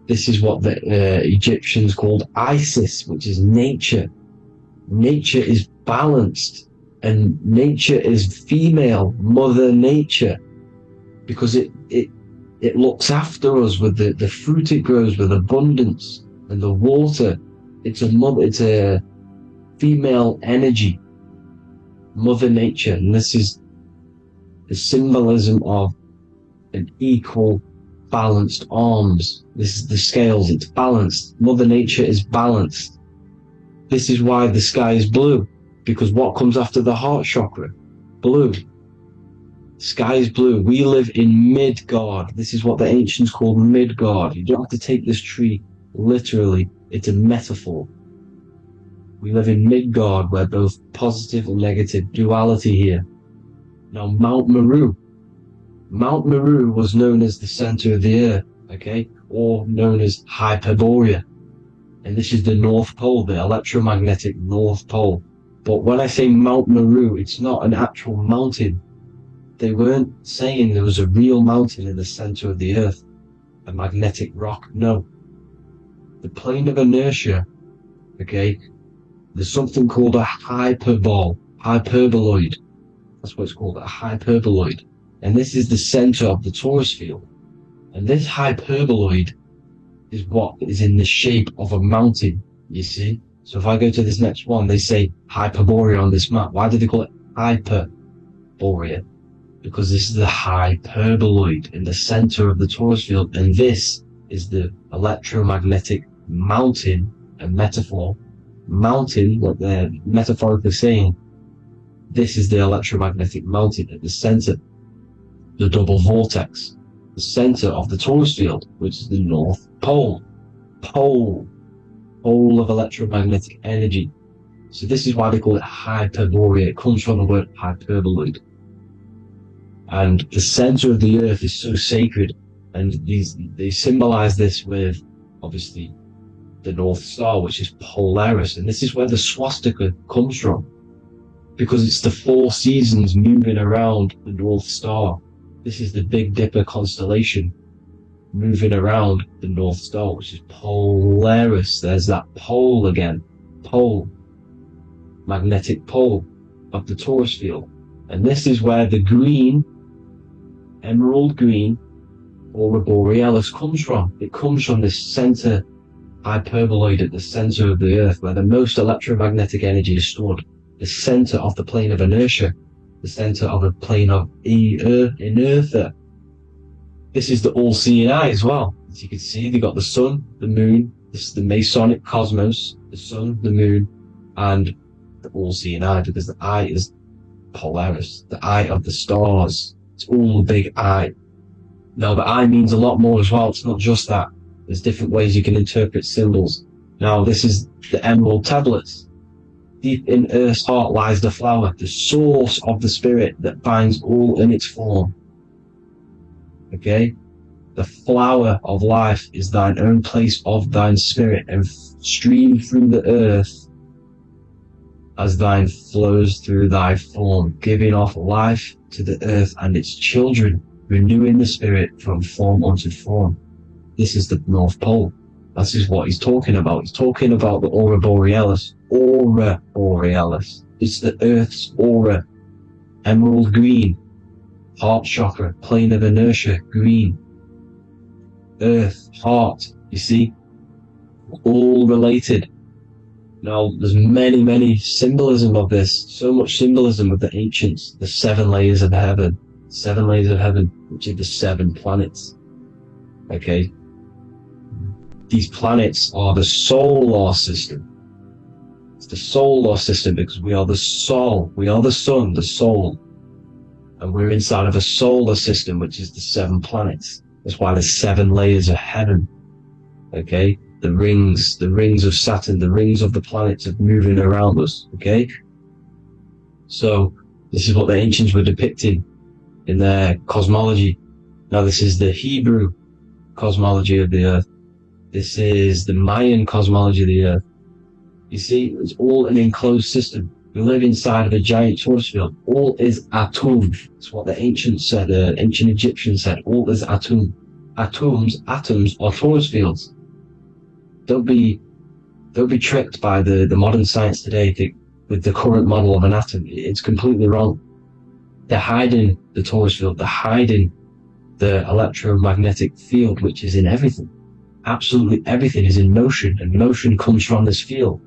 this is what the Egyptians called Isis, which is nature. Nature is balanced, and nature is female, Mother Nature, because it looks after us with the fruit it grows with abundance, and the water. It's a female energy, Mother Nature, and this is the symbolism of an equal, balanced arms. This is the scales, it's balanced. Mother Nature is balanced. This is why the sky is blue, because what comes after the heart chakra? Blue. Sky is blue. We live in Midgard. This is what the ancients called Midgard. You don't have to take this tree literally. It's a metaphor. We live in Midgard, where both positive and negative duality here. Now, Mount Meru. Mount Meru was known as the center of the earth, okay, or known as Hyperborea. And this is the North Pole, the electromagnetic North Pole. But when I say Mount Meru, it's not an actual mountain. They weren't saying there was a real mountain in the center of the earth, a magnetic rock. No. The plane of inertia, okay, there's something called a hyperboloid. That's what it's called, a hyperboloid. And this is the center of the torus field. And this hyperboloid is what is in the shape of a mountain, you see? So if I go to this next one, they say Hyperborea on this map. Why do they call it Hyperborea? Because this is the hyperboloid in the center of the torus field. And this is the electromagnetic mountain, a metaphor. Mountain, what they're metaphorically saying, this is the electromagnetic mountain at the center. The double vortex, the center of the torus field, which is the North Pole. Pole of electromagnetic energy. So this is why they call it Hyperborea. It comes from the word hyperboloid. And the center of the earth is so sacred, and they symbolize this with, obviously, the North Star, which is Polaris. And this is where the swastika comes from, because it's the 4 seasons moving around the North Star. This is the Big Dipper constellation moving around the North Star, which is Polaris. There's that pole again. Pole. Magnetic pole of the torus field. And this is where the green, emerald green, aurora borealis comes from. It comes from this center hyperboloid at the center of the earth, where the most electromagnetic energy is stored. The center of the plane of inertia. The center of the plane of inertia. This is the all-seeing eye as well. As you can see, they got the sun, the moon, This is the Masonic cosmos, the sun, the moon, and the all-seeing eye, because the eye is Polaris, the eye of the stars. It's all a big eye. Now, the eye means a lot more as well. It's not just that. There's different ways you can interpret symbols. Now, this is the emerald tablets. Deep in Earth's heart lies the flower, the source of the spirit that binds all in its form. Okay? The flower of life is thine own place of thine spirit, and stream through the earth as thine flows through thy form, giving off life to the earth and its children, renewing the spirit from form unto form. This is the North Pole. This is what he's talking about. He's talking about the aura borealis. Aura borealis. It's the earth's aura. Emerald green. Heart chakra. Plane of inertia. Green. Earth. Heart. You see? All related. Now, there's many symbolism of this. So much symbolism of the ancients. The 7 layers of heaven. 7 layers of heaven, which are the 7 planets. Okay? These planets are the solar system. It's the solar system because we are the soul. We are the sun, the soul. And we're inside of a solar system, which is the 7 planets. That's why there's 7 layers of heaven. Okay? The rings of Saturn, the rings of the planets are moving around us. Okay? So, this is what the ancients were depicting in their cosmology. Now, this is the Hebrew cosmology of the earth. This is the Mayan cosmology of the earth. You see, it's all an enclosed system. We live inside of a giant torus field. All is atum. It's what the ancients said, ancient Egyptians said. All is atum. Atoms are torus fields. Don't be tricked by the modern science today with the current model of an atom. It's completely wrong. They're hiding the torus field. They're hiding the electromagnetic field, which is in everything. Absolutely everything is in motion, and motion comes from this field.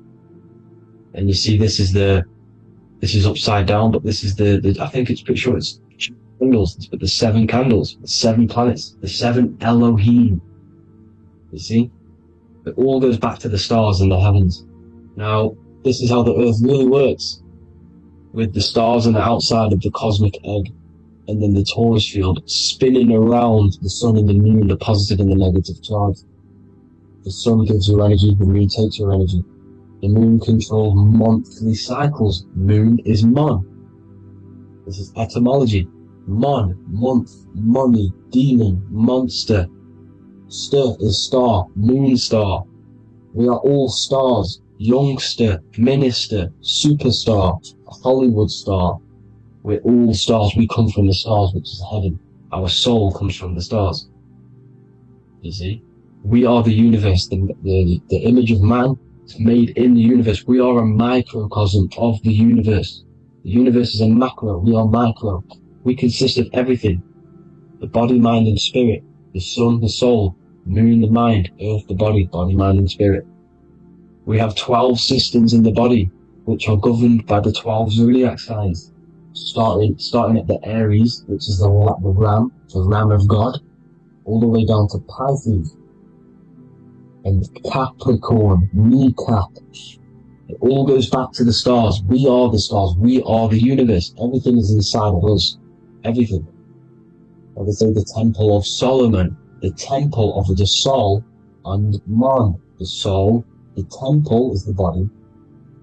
And you see, this is upside down, but this is I think it's pretty sure it's candles, but the 7 candles, the 7 planets, the 7 Elohim. You see? It all goes back to the stars and the heavens. Now, this is how the earth really works, with the stars on the outside of the cosmic egg, and then the torus field spinning around the sun and the moon, the positive and the negative charge. The sun gives you energy, the moon takes your energy. The moon controls monthly cycles. Moon is Mon. This is etymology. Mon, month, money, demon, monster. Stir is star, moon star. We are all stars. Youngster, minister, superstar, Hollywood star. We're all stars. We come from the stars, which is heaven. Our soul comes from the stars. You see? We are the universe, the image of man is made in the universe. We are a microcosm of the universe. The universe is a macro, we are micro. We consist of everything. The body, mind and spirit. The sun, the soul. Moon, the mind. Earth, the body, mind and spirit. We have 12 systems in the body, which are governed by the 12 zodiac signs. Starting at the Aries, which is the ram of God, all the way down to Pisces. And Capricorn, kneecap. It all goes back to the stars. We are the stars. We are the universe. Everything is inside of us. Everything. I would say the Temple of Solomon, the Temple of the Soul, and Mon. The soul, the temple is the body.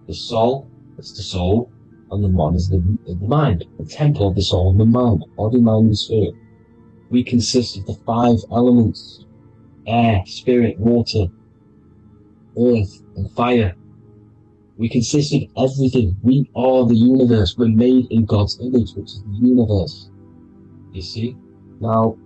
The soul is the soul, and the Mon is the mind. The temple of the soul and the mind. Body, mind, and spirit. We consist of the 5 elements. Air, spirit, water, earth, and fire. We consist of everything. We are the universe. We're made in God's image, which is the universe. You see? Now,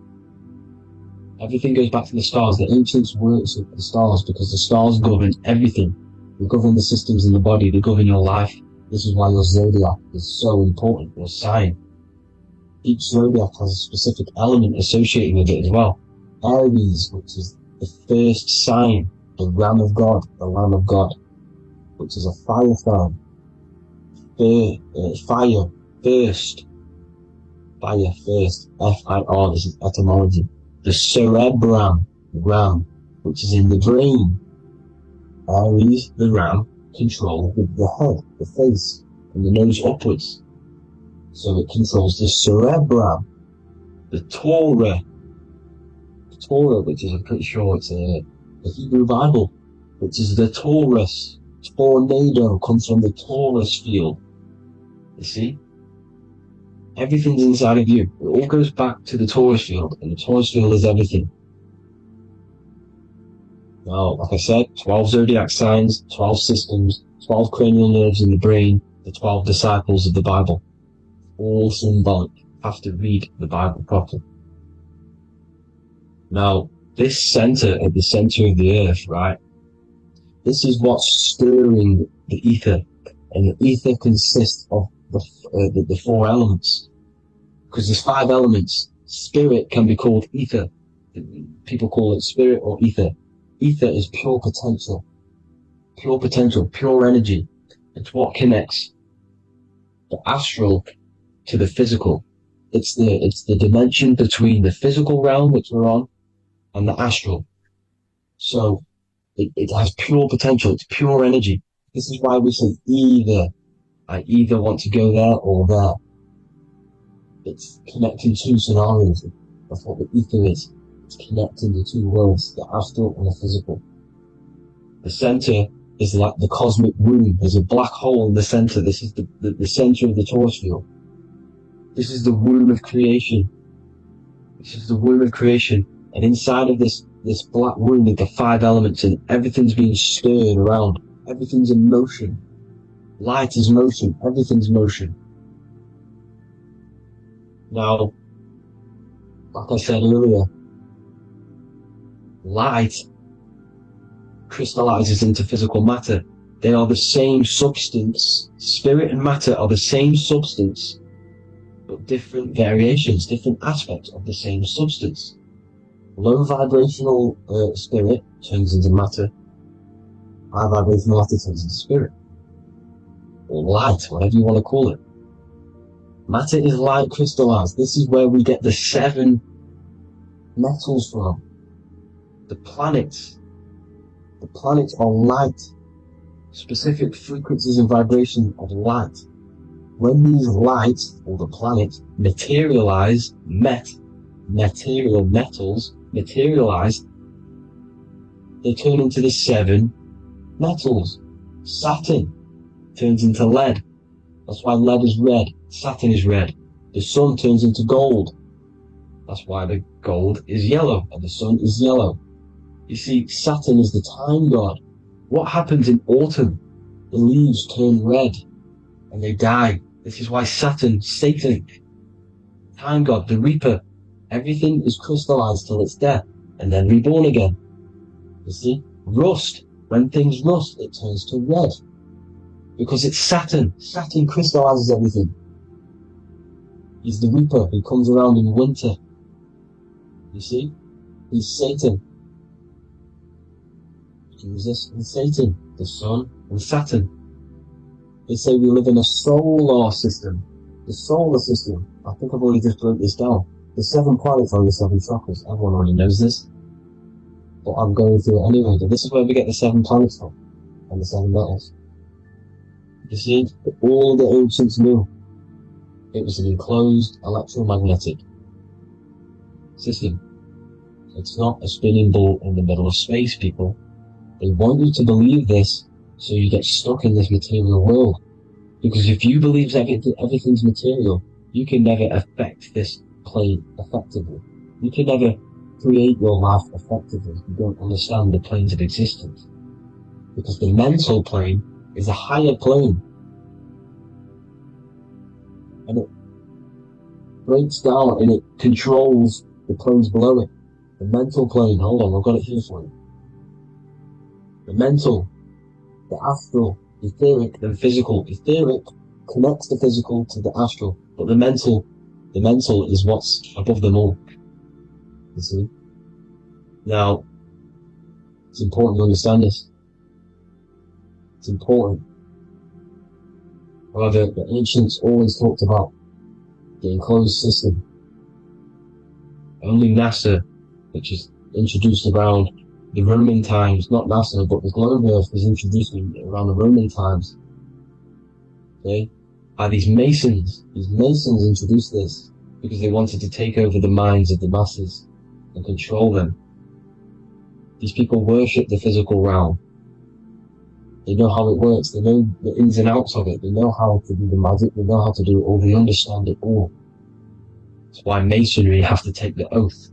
everything goes back to the stars. The ancients worked with the stars because the stars govern everything. They govern the systems in the body. They govern your life. This is why your zodiac is so important, your sign. Each zodiac has a specific element associated with it as well. Aries, which is the first sign, the Ram of God, the Lamb of God, which is a fire sign. Fire first. F-I-R, this is etymology. The cerebrum, ram, which is in the brain. Aries, the ram, controls the head, the face, and the nose upwards. So it controls the cerebrum, the Torah, which is, I'm pretty sure it's the Hebrew Bible, which is the Taurus. Tornado comes from the Taurus field. You see? Everything's inside of you. It all goes back to the Taurus field, and the Taurus field is everything. Now, like I said, 12 zodiac signs, 12 systems, 12 cranial nerves in the brain, the 12 disciples of the Bible. All symbolic. You have to read the Bible properly. Now, this center, at the center of the earth, right? This is what's stirring the ether. And the ether consists of the four elements. Because there's 5 elements. Spirit can be called ether. People call it spirit or ether. Ether is pure potential, pure energy. It's what connects the astral to the physical. It's the dimension between the physical realm, which we're on, and the astral. So it has pure potential. It's pure energy. This is why we say either. I either want to go there or there. It's connecting 2 scenarios. That's what the ether is. It's connecting the 2 worlds, the astral and the physical. The center is like the cosmic womb. There's a black hole in the center. This is the center of the Taurus field. This is the womb of creation. This is the womb of creation. And inside of this black womb are the 5 elements, and everything's being stirred around. Everything's in motion. Light is motion. Everything's motion. Now, like I said earlier, light crystallizes into physical matter. They are the same substance. Spirit and matter are the same substance, but different variations, different aspects of the same substance. Low vibrational spirit turns into matter. High vibrational matter turns into spirit. Or light, whatever you want to call it. Matter is light crystallized. This is where we get the 7 metals from. The planets are light, specific frequencies and vibration of light. When these lights, or the planets, materialize, material metals, materialize, they turn into the 7 metals. Saturn turns into lead. That's why lead is red. Saturn is red. The sun turns into gold. That's why the gold is yellow and the sun is yellow. You see, Saturn is the time god. What happens in autumn? The leaves turn red and they die. This is why Satan, time god, the reaper, everything is crystallized till its death and then reborn again. You see, rust, when things rust, it turns to red. Because it's Saturn. Saturn crystallizes everything. He's the reaper who comes around in winter. You see? He's Satan. Jesus and Satan, the sun and Saturn. They say we live in a solar system. The solar system. I think I've already just broke this down. The 7 planets are the 7 chakras. Everyone already knows this. But I'm going through it anyway. But this is where we get the 7 planets from. And the 7 metals. You see, all the ancients knew. It was an enclosed electromagnetic system. It's not a spinning ball in the middle of space, people. They want you to believe this, so you get stuck in this material world. Because if you believe everything's material, you can never affect this plane effectively. You can never create your life effectively if you don't understand the planes of existence. Because the mental plane is a higher plane. And it breaks down and it controls the planes below it. The mental plane, hold on, I've got it here for you. The mental, the astral, etheric, then physical. Etheric connects the physical to the astral, but the mental is what's above them all. You see? Now, it's important to understand this. It's important. However, the ancients always talked about the enclosed system. Only NASA, which is introduced around the Roman times, not NASA, but the globe Earth was introduced around the Roman times. Okay? By these Masons. These Masons introduced this because they wanted to take over the minds of the masses and control them. These people worship the physical realm. They know how it works. They know the ins and outs of it. They know how to do the magic. They know how to do it all. They understand it all. That's why Masonry have to take the oath.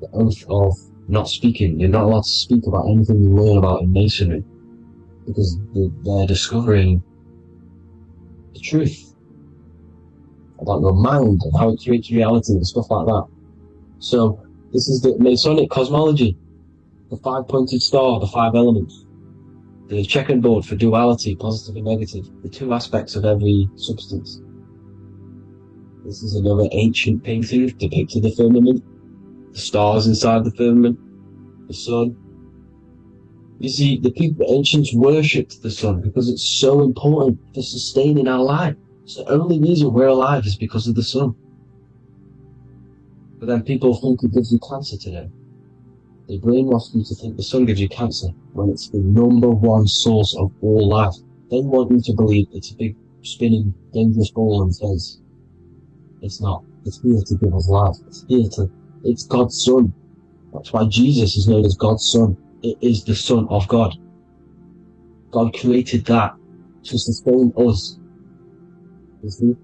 The oath of not speaking. You're not allowed to speak about anything you learn about in Masonry. Because they're discovering the truth about your mind and how it creates reality and stuff like that. So, this is the Masonic cosmology. The 5-pointed star, the 5 elements. The checkerboard for duality, positive and negative. The 2 aspects of every substance. This is another ancient painting depicting the firmament. The stars inside the firmament. The sun. You see, the ancients worshipped the sun because it's so important for sustaining our life. It's the only reason we're alive is because of the sun. But then people think it gives you cancer today. They brainwash you to think the sun gives you cancer when it's the #1 source of all life. They want you to believe it's a big, spinning, dangerous ball in space. It's not. It's here to give us life. It's God's Son. That's why Jesus is known as God's Son. It is the Son of God. God created that to sustain us. You see?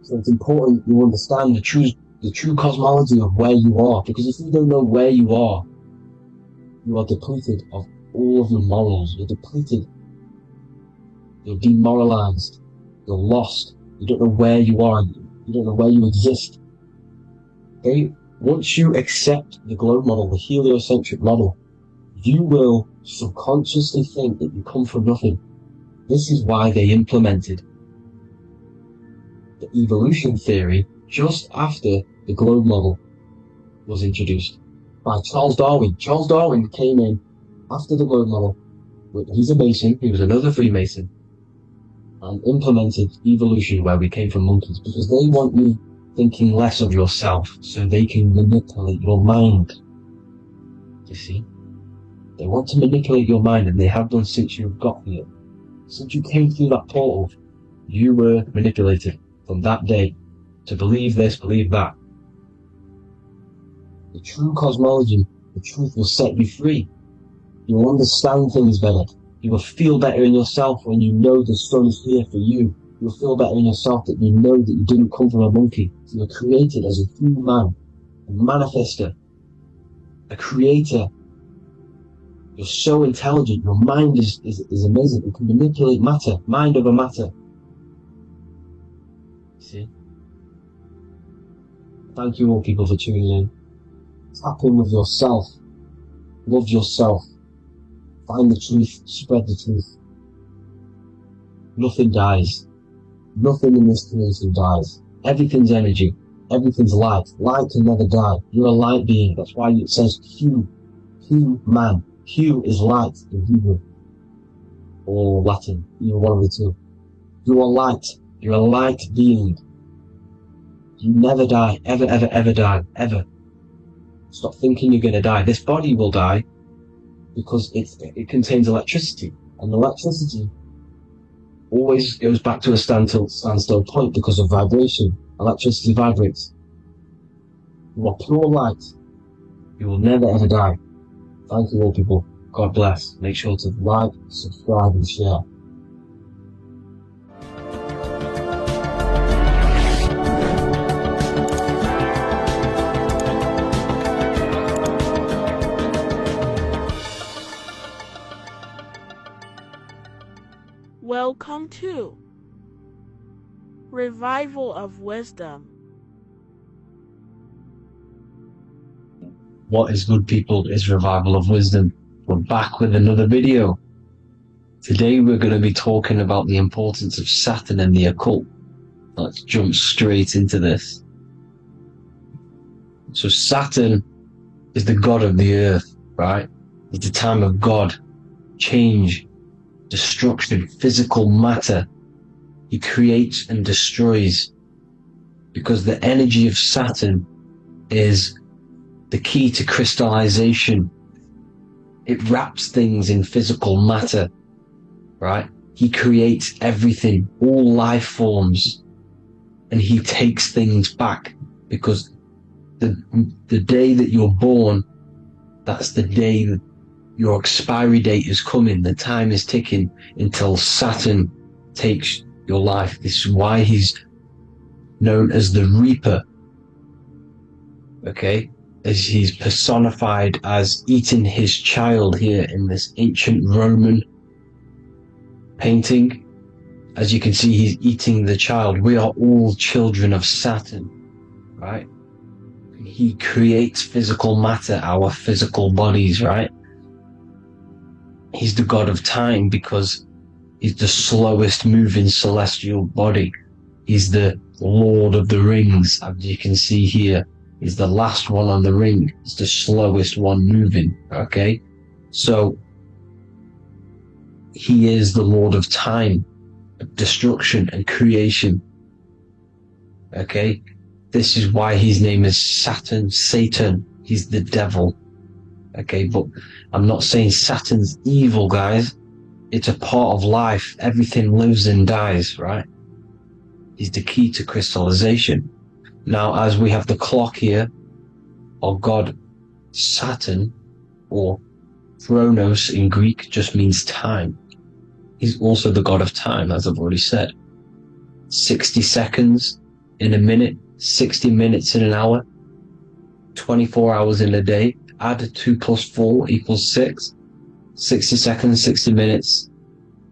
So it's important you understand the true cosmology of where you are, because if you don't know where you are depleted of all of your morals. You're depleted. You're demoralized. You're lost. You don't know where you are. You don't know where you exist. Okay? Once you accept the globe model, the heliocentric model, you will subconsciously think that you come from nothing. This is why they implemented the evolution theory just after the globe model was introduced by Charles Darwin. Charles Darwin came in after the globe model. He's a Mason, he was another Freemason, and implemented evolution where we came from monkeys, because they want you thinking less of yourself so they can manipulate your mind. You see? They want to manipulate your mind, and they have done since you got here. Since you came through that portal, you were manipulated from that day to believe this, believe that. The true cosmology, the truth will set you free. You will understand things better. You will feel better in yourself when you know the sun is here for you. You'll feel better in yourself that you know that you didn't come from a monkey. So you're created as a human, a manifester, a creator. You're so intelligent. Your mind is amazing. It can manipulate matter, mind over matter. See? Thank you all people for tuning in. Tap in with yourself. Love yourself. Find the truth. Spread the truth. Nothing dies. Nothing in this creation dies. Everything's energy. Everything's light. Light can never die. You're a light being. That's why it says Q. Q-man. Q is light in Hebrew. Or Latin. Either one of the two. You are light. You're a light being. You never die. Ever, ever, ever die. Ever. Stop thinking you're going to die. This body will die because it contains electricity. And electricity always goes back to a standstill point because of vibration. Electricity vibrates. You are pure light. You will never ever die. Thank you all people. God bless. Make sure to like, subscribe and share. Welcome to Revival of Wisdom. What is good people is Revival of Wisdom. We're back with another video. Today we're going to be talking about the importance of Saturn and the occult. Let's jump straight into this. So Saturn is the god of the earth, right? It's the time of God, change, destruction, physical matter. He creates and destroys because the energy of Saturn is the key to crystallization. It wraps things in physical matter, right? He creates everything, all life forms, and he takes things back, because the day that you're born, that's the day that your expiry date is coming. The time is ticking until Saturn takes your life. This is why he's known as the Reaper. Okay? As he's personified as eating his child here in this ancient Roman painting. As you can see, he's eating the child. We are all children of Saturn, right? He creates physical matter, our physical bodies, right? He's the god of time because he's the slowest moving celestial body. He's the Lord of the Rings, as you can see here. He's the last one on the ring. He's the slowest one moving, okay? So, he is the Lord of time, destruction and creation, okay? This is why his name is Satan. He's the devil, okay? But I'm not saying Saturn's evil, guys. It's a part of life. Everything lives and dies, right? He's the key to crystallization. Now, as we have the clock here, our god Saturn, or Chronos in Greek, just means time. He's also the god of time, as I've already said. 60 seconds in a minute, 60 minutes in an hour, 24 hours in a day. Add 2 plus 4 equals 6. 60 seconds, 60 minutes,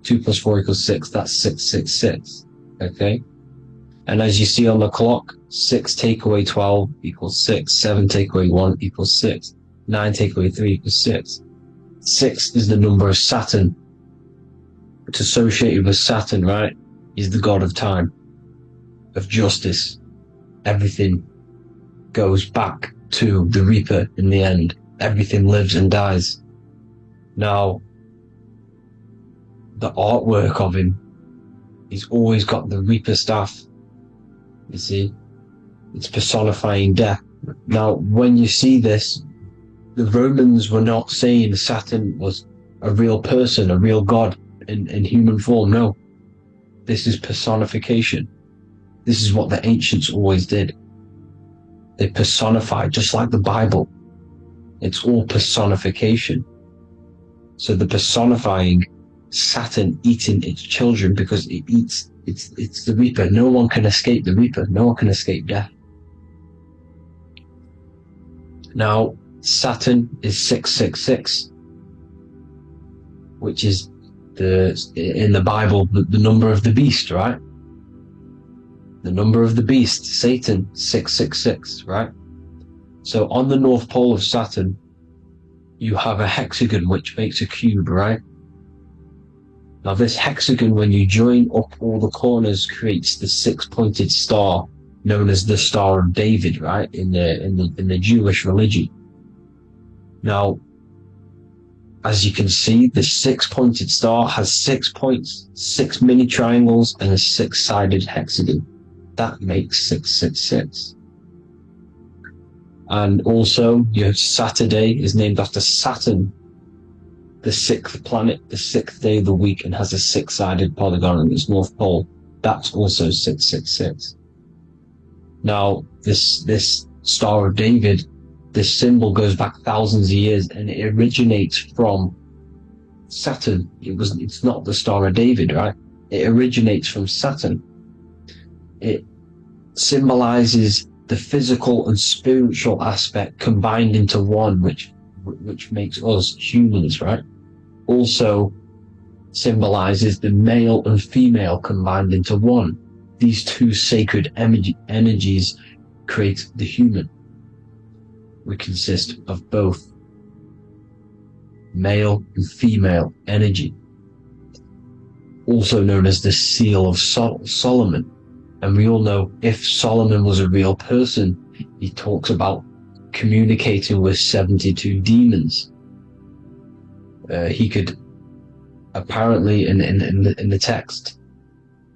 2 plus 4 equals 6. That's 666. Okay? And as you see on the clock, 6 take away 12 equals 6. 7 take away 1 equals 6. 9 take away 3 equals 6. 6 is the number of Saturn. It's associated with Saturn, right? He's the god of time, of justice. Everything goes back to the Reaper in the end. Everything lives and dies. Now, the artwork of him, he's always got the Reaper staff. You see? It's personifying death. Now, when you see this, the Romans were not saying Saturn was a real person, a real god in human form. No. This is personification. This is what the ancients always did. They personified, just like the Bible. It's all personification. So the personifying Saturn eating its children because it eats, it's the Reaper. No one can escape the Reaper. No one can escape death. Now, Saturn is 666, which is in the Bible, the number of the beast, right? The number of the beast, Satan, 666, right? So on the North Pole of Saturn, you have a hexagon which makes a cube, right? Now this hexagon, when you join up all the corners, creates the 6-pointed star known as the Star of David, right? In the Jewish religion. Now, as you can see, the 6-pointed star has 6 points, 6 mini triangles, and a 6-sided hexagon. That makes 666. And also, you have Saturday is named after Saturn, the 6th planet, the 6th day of the week, and has a 6-sided polygon on its north pole. That's also 666. Now, this Star of David, this symbol goes back thousands of years, and it originates from Saturn. It's not the Star of David, right? It originates from Saturn. It symbolizes the physical and spiritual aspect combined into one, which makes us humans, right? Also symbolizes the male and female combined into one. These two sacred energies create the human. We consist of both male and female energy, also known as the Seal of Solomon. And we all know if Solomon was a real person, he talks about communicating with 72 demons. He could apparently in the text,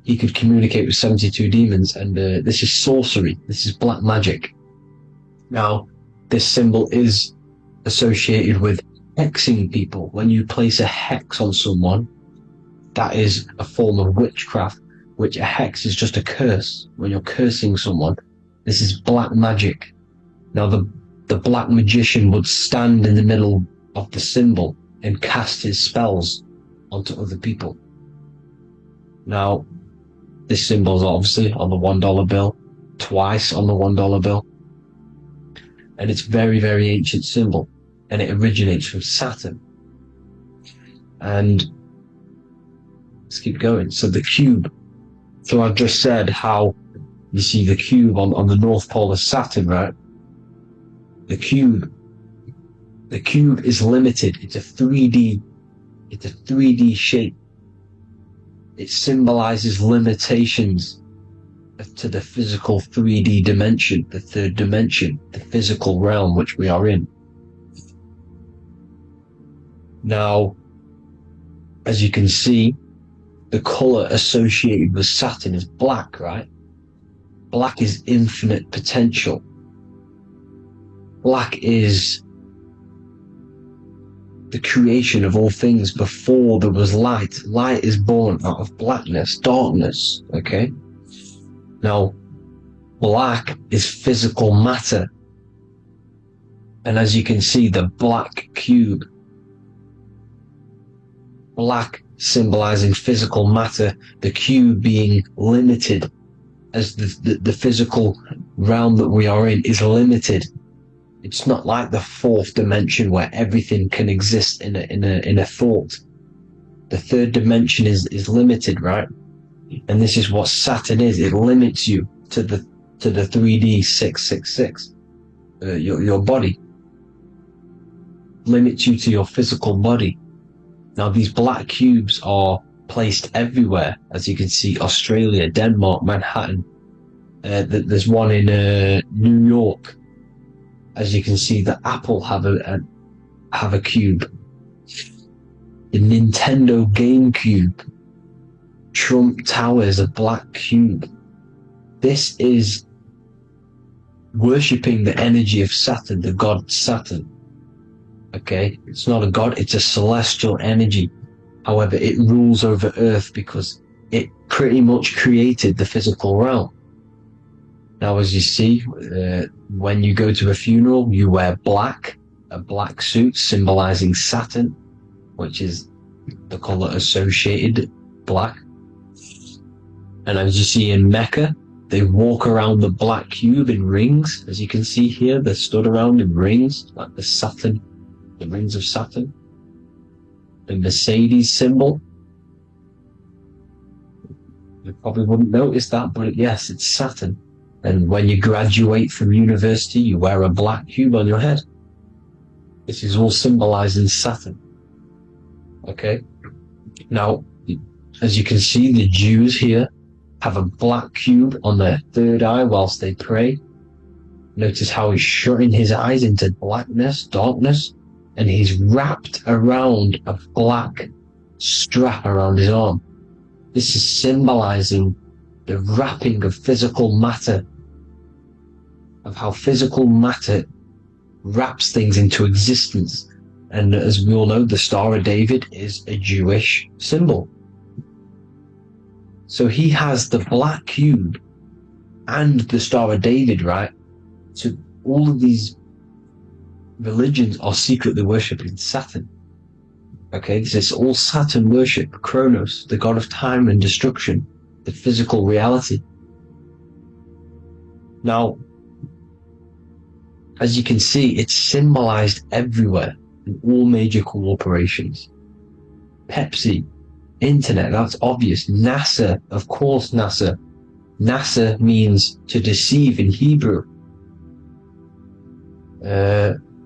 he could communicate with 72 demons, and this is sorcery. This is black magic. Now, this symbol is associated with hexing people. When you place a hex on someone, that is a form of witchcraft, which a hex is just a curse. When you're cursing someone, this is black magic. Now the black magician would stand in the middle of the symbol and cast his spells onto other people. Now, this symbol is obviously on the $1 bill, twice on the $1 bill, and it's very, very ancient symbol, and it originates from Saturn. And let's keep going. So the cube. So I've just said how you see the cube on the North Pole of Saturn, right? The cube is limited. It's a 3D shape. It symbolizes limitations to the physical 3D dimension, the third dimension, the physical realm which we are in. Now, as you can see, the color associated with Saturn is black, right? Black is infinite potential. Black is the creation of all things. Before there was light. Light is born out of blackness, darkness, okay? Now, black is physical matter. And as you can see, the black cube, black symbolizing physical matter, the cube being limited, as the physical realm that we are in is limited. It's not like the fourth dimension where everything can exist in a thought. The third dimension is limited, right? And this is what Saturn is. It limits you to the 3D 666. Your body limits you to your physical body. Now these black cubes are placed everywhere, as you can see: Australia, Denmark, Manhattan. There's one in New York. As you can see, the Apple have a cube. The Nintendo GameCube. Trump Tower is a black cube. This is worshipping the energy of Saturn, the god Saturn. Okay, it's not a god, it's a celestial energy. However, it rules over Earth because it pretty much created the physical realm. Now, as you see, when you go to a funeral, you wear black, a black suit symbolizing Saturn, which is the color associated, black. And as you see in Mecca, they walk around the black cube in rings. As you can see here, they're stood around in rings, like the Saturn, the rings of Saturn. The Mercedes symbol. You probably wouldn't notice that, but yes, it's Saturn. And when you graduate from university, you wear a black cube on your head. This is all symbolizing Saturn. Okay? Now, as you can see, the Jews here have a black cube on their third eye whilst they pray. Notice how he's shutting his eyes into blackness, darkness, and he's wrapped around a black strap around his arm. This is symbolizing the wrapping of physical matter, of how physical matter wraps things into existence. And as we all know, the Star of David is a Jewish symbol. So he has the black cube and the Star of David, right? So all of these religions are secretly worshipping Saturn. Okay, this is all Saturn worship, Kronos, the god of time and destruction, the physical reality. Now, as you can see, it's symbolized everywhere in all major corporations. Pepsi, internet, that's obvious. NASA, of course, NASA. NASA means to deceive in Hebrew.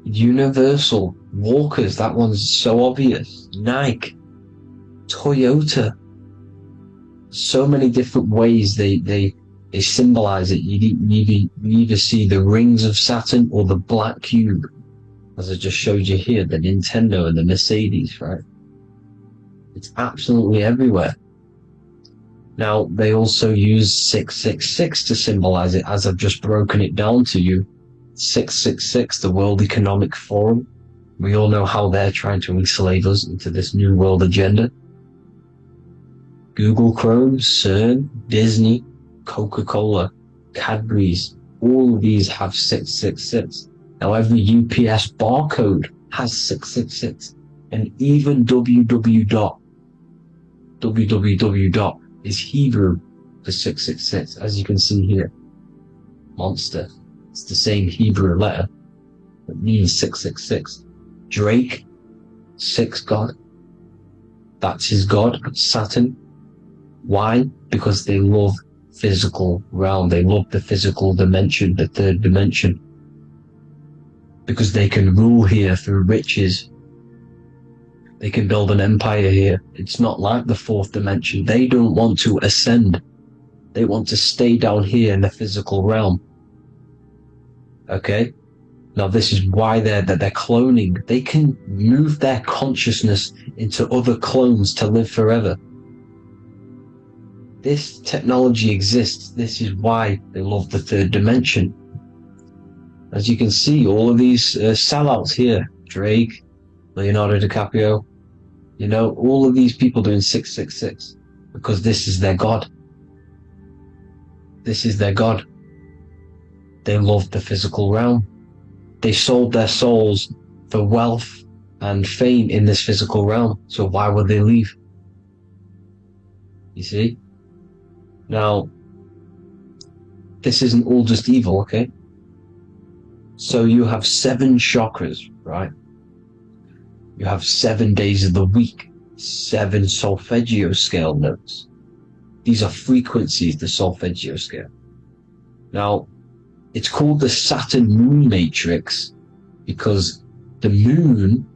Universal, Walkers, that one's so obvious. Nike, Toyota. So many different ways they symbolize it. You either see the rings of Saturn or the black cube, as I just showed you here, the Nintendo and the Mercedes, right? It's absolutely everywhere. Now, they also use 666 to symbolize it, as I've just broken it down to you. 666, the World Economic Forum. We all know how they're trying to enslave us into this new world agenda. Google Chrome, CERN, Disney, Coca-Cola, Cadbury's, all of these have 666. Now every UPS barcode has 666. And even www. Is Hebrew for 666, as you can see here. Monster. It's the same Hebrew letter that means 666. Drake, 6 God. That's his God, Saturn. Why? Because they love physical realm. They love the physical dimension, the third dimension. Because they can rule here through riches. They can build an empire here. It's not like the fourth dimension. They don't want to ascend. They want to stay down here in the physical realm. Okay? Now this is why they're cloning. They can move their consciousness into other clones to live forever. This technology exists. This is why they love the third dimension. As you can see, all of these sellouts here, Drake, Leonardo DiCaprio, you know, all of these people doing 666 because this is their God. This is their God. They love the physical realm. They sold their souls for wealth and fame in this physical realm. So why would they leave? You see? Now, this isn't all just evil, okay? So you have 7 chakras, right? You have 7 days of the week, 7 solfeggio scale notes. These are frequencies, the solfeggio scale. Now, it's called the Saturn Moon Matrix because the moon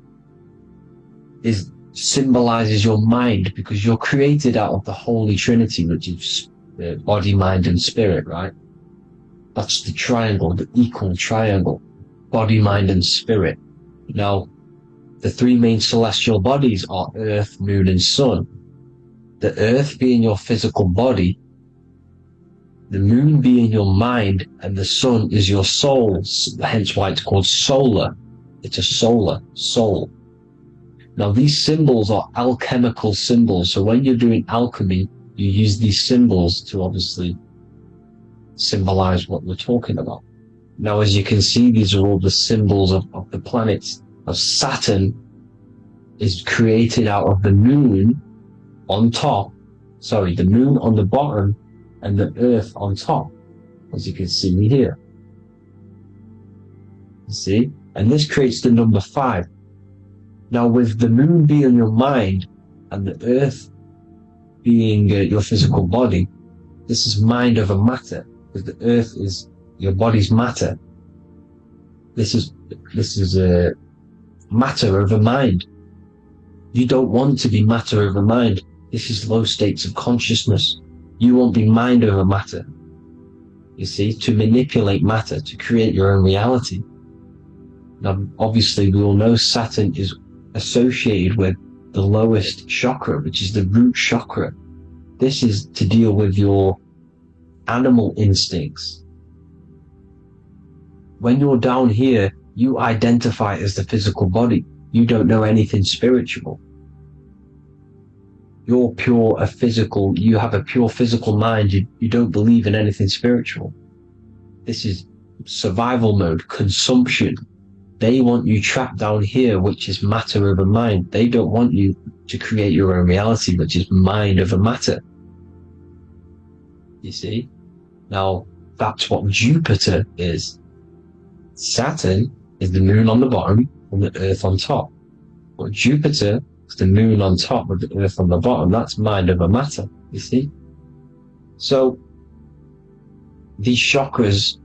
symbolizes your mind, because you're created out of the Holy Trinity, which is body, mind, and spirit, right? That's the triangle, the equal triangle, body, mind, and spirit. Now, the 3 main celestial bodies are Earth, Moon, and Sun. The Earth being your physical body, the Moon being your mind, and the Sun is your soul, hence why it's called solar. It's a solar, soul. Now, these symbols are alchemical symbols, so when you're doing alchemy, you use these symbols to obviously symbolize what we're talking about. Now, as you can see, these are all the symbols of the planets. Now, Saturn is created out of the moon on top, the moon on the bottom and the earth on top, as you can see here. You see? And this creates the number 5. Now, with the moon being your mind and the earth being your physical body, this is mind over matter, because the earth is your body's matter. This is matter over mind. You don't want to be matter over mind. This is low states of consciousness. You won't be mind over matter. You see, to manipulate matter, to create your own reality. Now, obviously, we all know Saturn is associated with the lowest chakra, which is the root chakra. This is to deal with your animal instincts. When you're down here, you identify as the physical body. You don't know anything spiritual. You're pure a physical, you have a pure physical mind. You don't believe in anything spiritual. This is survival mode, consumption. They want you trapped down here, which is matter over mind. They don't want you to create your own reality, which is mind over matter. You see? Now, that's what Jupiter is. Saturn is the moon on the bottom and the earth on top. But Jupiter is the moon on top with the earth on the bottom. That's mind over matter, you see? So, these chakras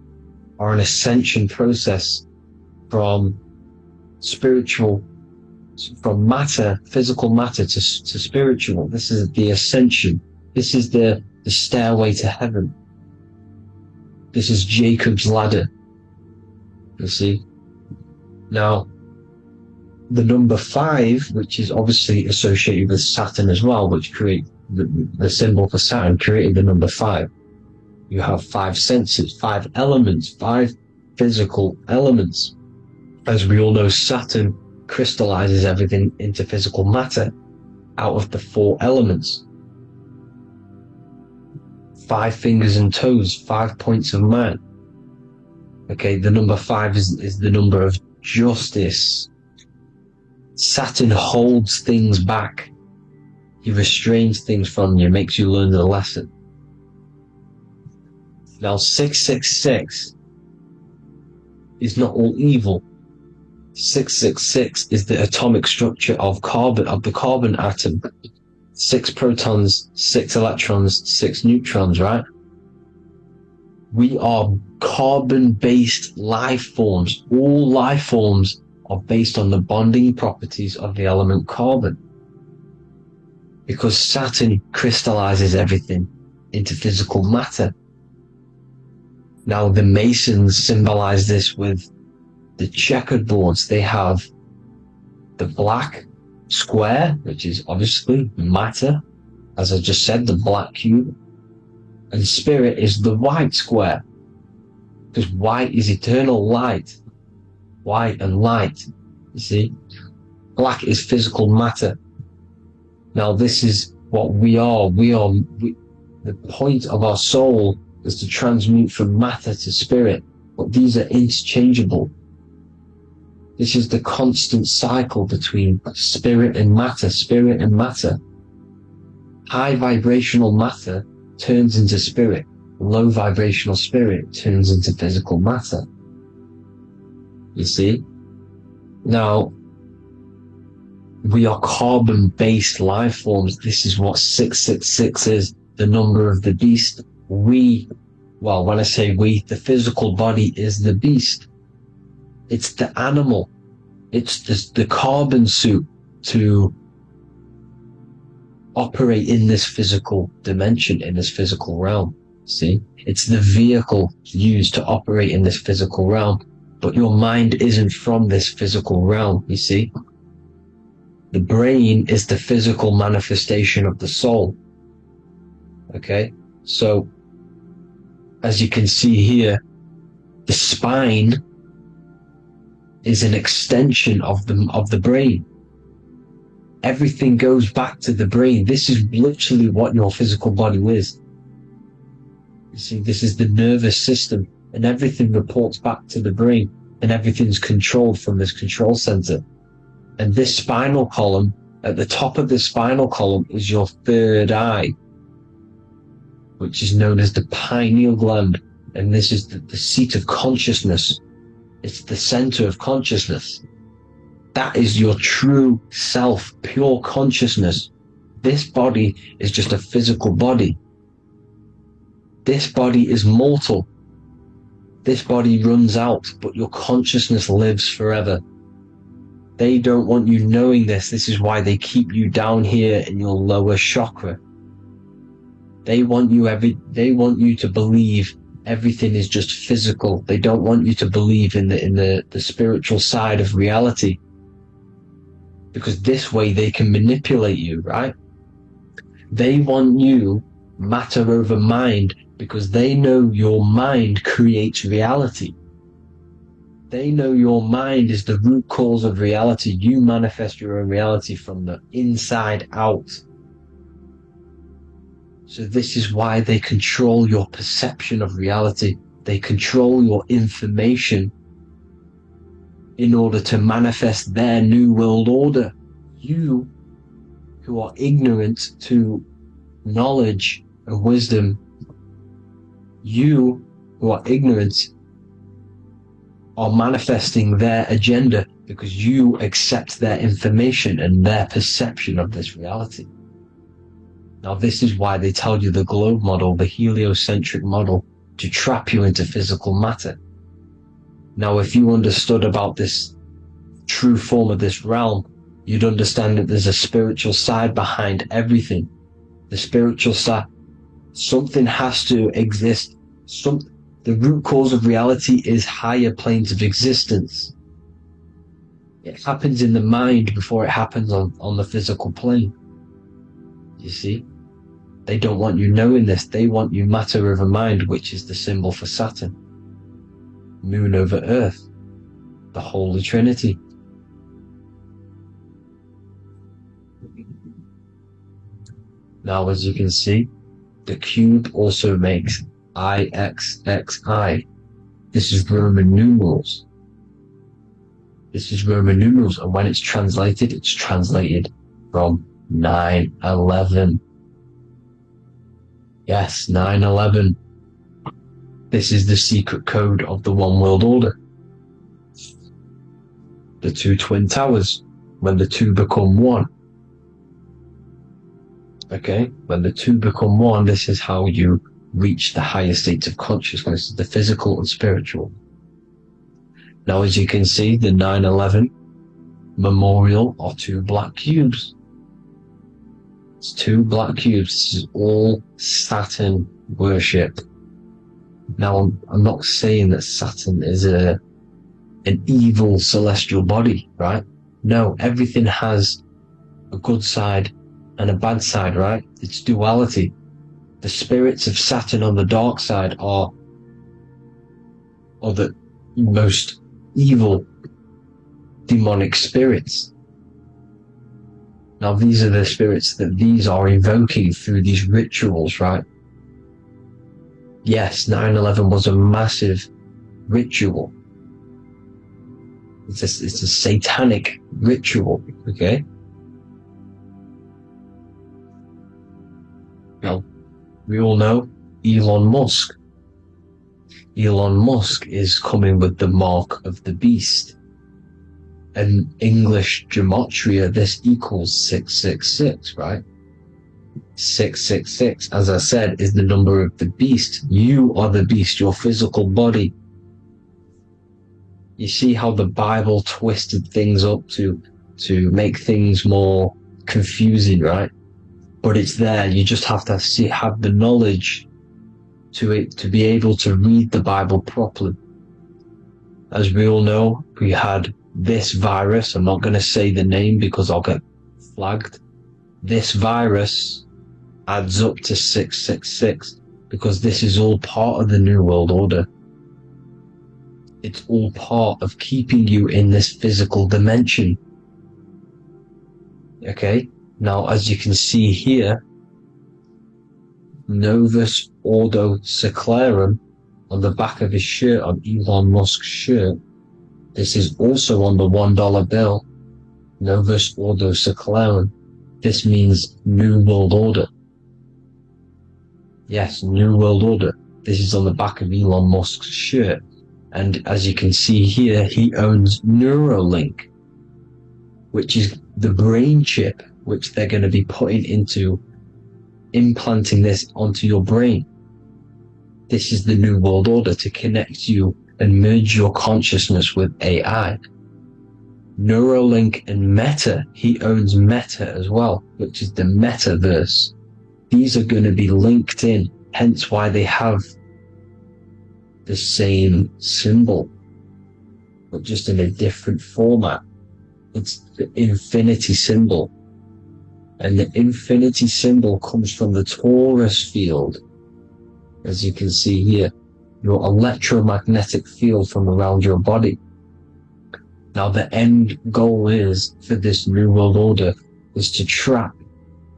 are an ascension process from spiritual, from matter, physical matter to spiritual. This is the ascension. This is the stairway to heaven. This is Jacob's ladder. You see? Now, the number 5, which is obviously associated with Saturn as well, which create the symbol for Saturn, created the number 5. You have 5 senses, 5 elements, 5 physical elements. As we all know, Saturn crystallizes everything into physical matter out of the 4 elements. 5 fingers and toes, 5 points of man. Okay, the number 5 is the number of justice. Saturn holds things back. He restrains things from you, makes you learn the lesson. Now, 666 is not all evil. 666 is the atomic structure of the carbon atom. 6 protons, 6 electrons, 6 neutrons, right? We are carbon-based life forms. All life forms are based on the bonding properties of the element carbon. Because Saturn crystallizes everything into physical matter. Now, the Masons symbolize this with the checkered boards. They have the black square, which is obviously matter, as I just said, the black cube, and spirit is the white square, because white is eternal light. White and light, you see. Black is physical matter. Now, this is what we are. The point of our soul is to transmute from matter to spirit, but these are interchangeable. This is the constant cycle between spirit and matter, spirit and matter. High vibrational matter turns into spirit. Low vibrational spirit turns into physical matter. You see? Now, we are carbon-based life forms. This is what 666 is, the number of the beast. When I say we, the physical body is the beast. It's the animal. It's the carbon suit to operate in this physical dimension, in this physical realm. See? It's the vehicle used to operate in this physical realm. But your mind isn't from this physical realm, you see? The brain is the physical manifestation of the soul. Okay? So, as you can see here, the spine is an extension of the brain. Everything goes back to the brain. This is literally what your physical body is. You see, this is the nervous system, and everything reports back to the brain, and everything's controlled from this control center. And this spinal column, at the top of the spinal column, is your third eye, which is known as the pineal gland, and this is the seat of consciousness. It's the center of consciousness. That is your true self, pure consciousness. This body is just a physical body. This body is mortal. This body runs out, but your consciousness lives forever. They don't want you knowing this. This is why they keep you down here in your lower chakra. They want you to believe everything is just physical. They don't want you to believe in the spiritual side of reality. Because this way they can manipulate you, right? They want you matter over mind because they know your mind creates reality. They know your mind is the root cause of reality. You manifest your own reality from the inside out. So this is why they control your perception of reality. They control your information in order to manifest their new world order. You, who are ignorant to knowledge and wisdom, you who are ignorant are manifesting their agenda because you accept their information and their perception of this reality. Now, this is why they tell you the globe model, the heliocentric model, to trap you into physical matter. Now, if you understood about this true form of this realm, you'd understand that there's a spiritual side behind everything. The spiritual side, something has to exist. The root cause of reality is higher planes of existence. It happens in the mind before it happens on the physical plane. You see? They don't want you knowing this. They want you matter over mind, which is the symbol for Saturn. moon over earth, the Holy Trinity. Now, as you can see, the cube also makes IXXI. This is Roman numerals. This is Roman numerals, and when it's translated from 9/11. Yes, 9/11. This is the secret code of the One World Order. The two twin towers, when the two become one. Okay, when the two become one, this is how you reach the higher states of consciousness, the physical and spiritual. Now, as you can see, the 9/11 memorial are two black cubes. It's two black cubes. This is all Saturn worship. Now, I'm not saying that Saturn is an evil celestial body, right? No, everything has a good side and a bad side, right? It's duality. The spirits of Saturn on the dark side are the most evil demonic spirits. Now, these are the spirits that these are invoking through these rituals, right? Yes, 9/11 was a massive ritual. It's a satanic ritual, okay? Now, we all know Elon Musk. Elon Musk is coming with the mark of the beast. In English gematria, this equals 666, right? 666, as I said, is the number of the beast. You are the beast, your physical body. You see how the Bible twisted things up to make things more confusing, right? But it's there. You just have to have the knowledge to be able to read the Bible properly. As we all know, we had this virus. I'm not going to say the name because I'll get flagged. This virus adds up to 666 because this is all part of the New World Order. It's all part of keeping you in this physical dimension. Okay? Now, as you can see here, Novus Ordo Seclorum on the back of his shirt, on Elon Musk's shirt, this is also on the $1 bill, Novus Ordo Seclorum. This means New World Order. Yes, New World Order. This is on the back of Elon Musk's shirt. And as you can see here, he owns Neuralink, which is the brain chip, which they're going to be putting into implanting this onto your brain. This is the New World Order to connect you and merge your consciousness with AI. Neuralink and Meta, he owns Meta as well, which is the metaverse. These are going to be linked in, hence why they have the same symbol, but just in a different format. It's the infinity symbol. And the infinity symbol comes from the torus field, as you can see here, your electromagnetic field from around your body. Now, the end goal is for this New World Order is to trap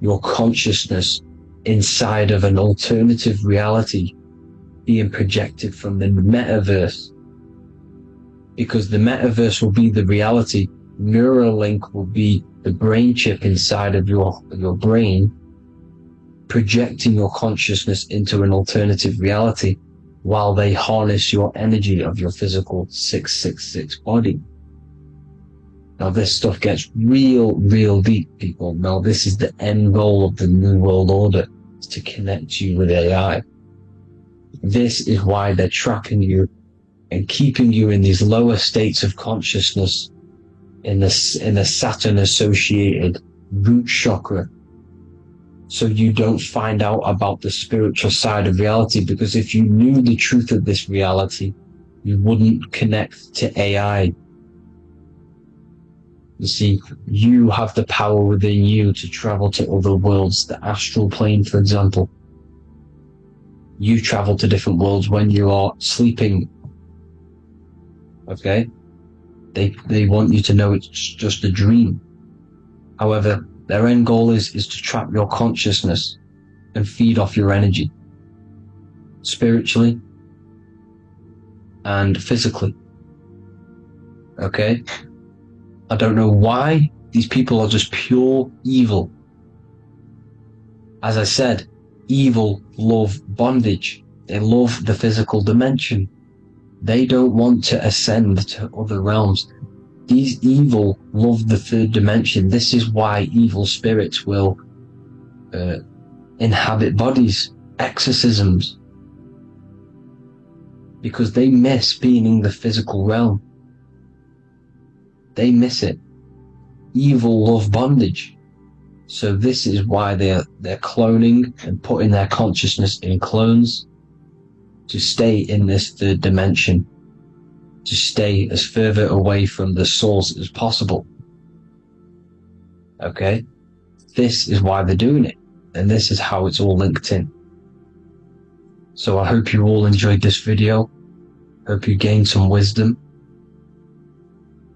your consciousness inside of an alternative reality being projected from the metaverse. Because the metaverse will be the reality, Neuralink will be the brain chip inside of your brain, projecting your consciousness into an alternative reality while they harness your energy of your physical 666 body. Now, this stuff gets real deep, people. Now, this is the end goal of the New World Order, is to connect you with AI. This is why they're trapping you and keeping you in these lower states of consciousness in the Saturn-associated root chakra, so you don't find out about the spiritual side of reality, because if you knew the truth of this reality, you wouldn't connect to AI. You see, you have the power within you to travel to other worlds, the astral plane, for example. You travel to different worlds when you are sleeping. Okay? They want you to know it's just a dream. However, their end goal is to trap your consciousness and feed off your energy, spiritually and physically. Okay? I don't know why these people are just pure evil. As I said, evil love bondage. They love the physical dimension. They don't want to ascend to other realms. These evil love the third dimension. This is why evil spirits will inhabit bodies, exorcisms, because they miss being in the physical realm. They miss it. Evil love bondage. So this is why they're cloning and putting their consciousness in clones to stay in this third dimension, to stay as further away from the source as possible. Okay? This is why they're doing it, and this is how it's all linked in. So I hope you all enjoyed this video. Hope you gained some wisdom.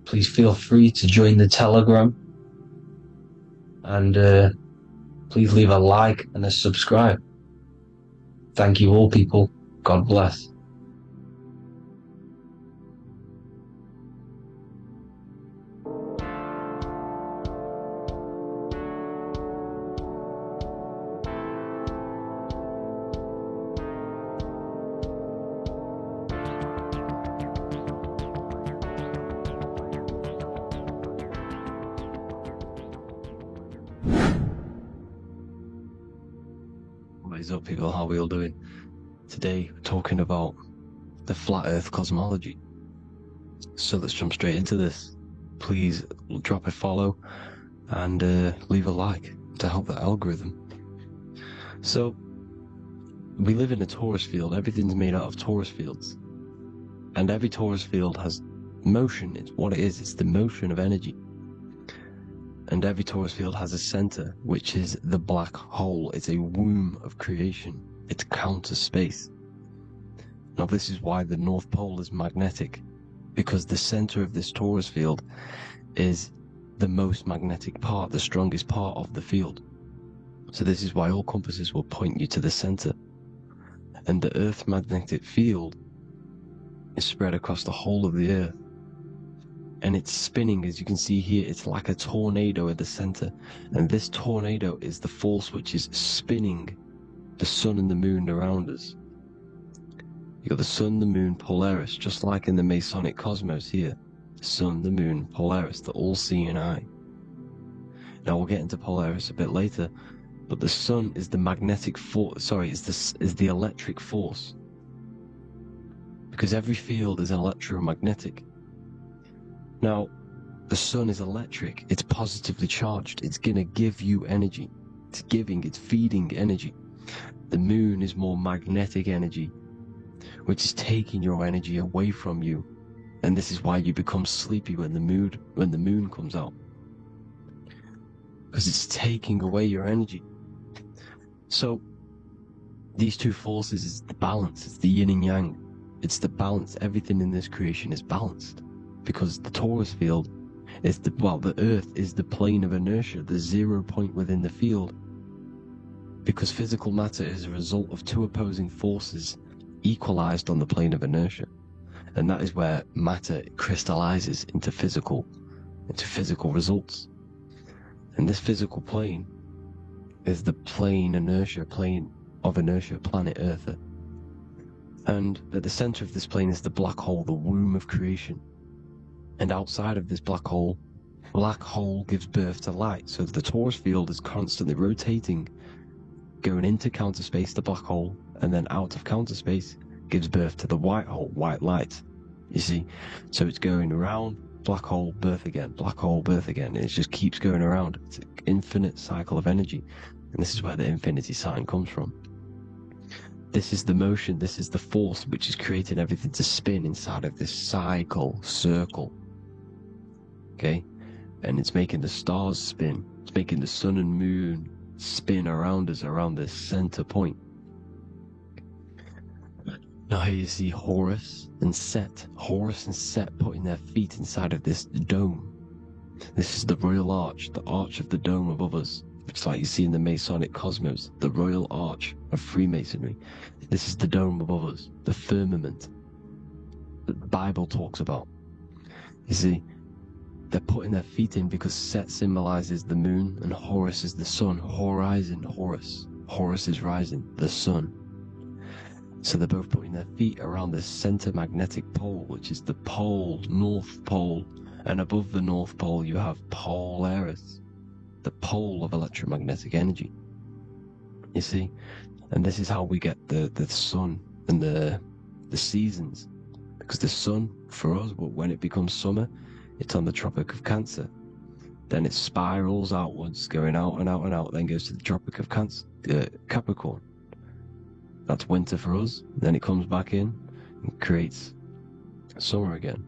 Please feel free to join the Telegram, and please leave a like and a subscribe. Thank you all, people. God bless. What is up, people? How are we all doing? Today we're talking about the flat earth cosmology. So let's jump straight into this. Please drop a follow and leave a like to help the algorithm. So we live in a torus field. Everything's made out of torus fields, and every torus field has motion. It's what it is. It's the motion of energy. And every torus field has a center, which is the black hole. It's a womb of creation. It's counter space. Now this is why the North Pole is magnetic, because the center of this torus field is the most magnetic part, the strongest part of the field. So this is why all compasses will point you to the center. And the Earth's magnetic field is spread across the whole of the Earth. And it's spinning, as you can see here. It's like a tornado at the center. And this tornado is the force which is spinning the sun and the moon around us. You got the sun, the moon, Polaris, just like in the Masonic cosmos here. The sun, the moon, Polaris, the all-seeing eye. Now we'll get into Polaris a bit later, but the sun is the magnetic force. Sorry, is the electric force, because every field is electromagnetic. Now, the sun is electric. It's positively charged. It's gonna give you energy. It's feeding energy. The moon is more magnetic energy, which is taking your energy away from you. And this is why you become sleepy when the moon comes out, because it's taking away your energy. So these two forces is the balance. It's the yin and yang. It's the balance. Everything in this creation is balanced, because the torus field is the Earth is the plane of inertia, the 0 point within the field, because physical matter is a result of two opposing forces equalized on the plane of inertia. And that is where matter crystallizes into physical results. And this physical plane is the plane of inertia, planet Earth. And at the center of this plane is the black hole, the womb of creation. And outside of this black hole gives birth to light. So the torus field is constantly rotating, going into counter space, the black hole, and then out of counter space gives birth to the white hole, white light. You see? So it's going around, black hole, birth again, black hole, birth again. And it just keeps going around. It's an infinite cycle of energy. And this is where the infinity sign comes from. This is the motion, this is the force which is creating everything to spin inside of this circle. Okay? And it's making the stars spin. It's making the sun and moon spin around us, around this center point. Now here you see Horus and Set. Horus and Set putting their feet inside of this dome. This is the royal arch, the arch of the dome above us, which is like you see in the Masonic cosmos, the royal arch of Freemasonry. This is the dome above us, the firmament that the Bible talks about. You see, they're putting their feet in because Set symbolizes the moon and Horus is the sun. Horizon, Horus. Horus is rising, the sun. So they're both putting their feet around the center magnetic pole, which is the pole, North Pole. And above the North Pole, you have Polaris, the pole of electromagnetic energy. You see? And this is how we get the sun and the seasons. Because the sun, for us, when it becomes summer, it's on the Tropic of Cancer. Then it spirals outwards, going out and out and out, then goes to the Tropic of Capricorn. That's winter for us. Then it comes back in and creates summer again.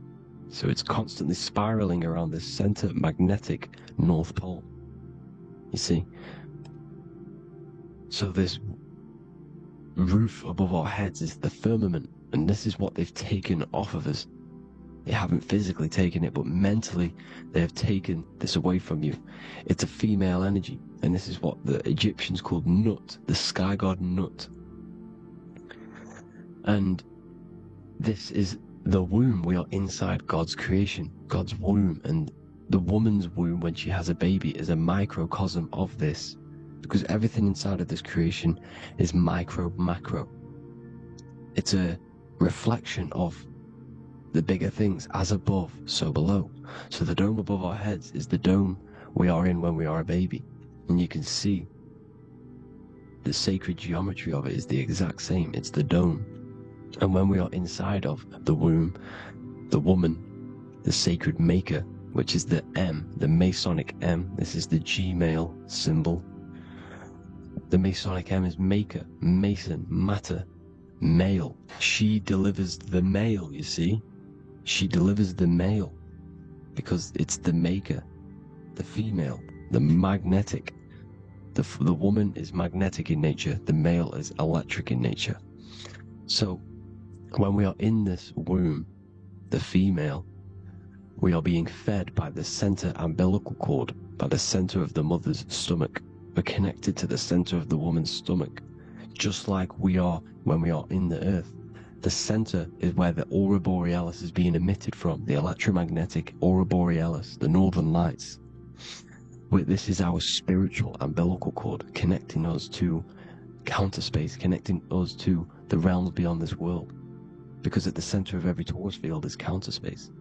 So it's constantly spiraling around this center magnetic North Pole. You see? So this roof above our heads is the firmament, and this is what they've taken off of us. They haven't physically taken it, but mentally they have taken this away from you. It's a female energy, and this is what the Egyptians called Nut, the sky god Nut. And this is the womb. We are inside God's creation, God's womb, and the woman's womb when she has a baby is a microcosm of this, because everything inside of this creation is micro, macro. It's a reflection of the bigger things, as above, so below. So the dome above our heads is the dome we are in when we are a baby, and you can see the sacred geometry of it is the exact same. It's the dome. And when we are inside of the womb, the woman, the sacred maker, which is the M, the Masonic M, this is the G male symbol. The Masonic M is maker, mason, matter, male. She delivers the male, you see. She delivers the male because it's the maker, the female, the magnetic. The woman is magnetic in nature, the male is electric in nature. So when we are in this womb, the female, we are being fed by the center umbilical cord, by the center of the mother's stomach. We're connected to the center of the woman's stomach, just like we are when we are in the earth. The center is where the aurora borealis is being emitted from, the electromagnetic aurora borealis, the northern lights. This is our spiritual umbilical cord, connecting us to counter space, connecting us to the realms beyond this world. Because at the center of every torus field is counter space.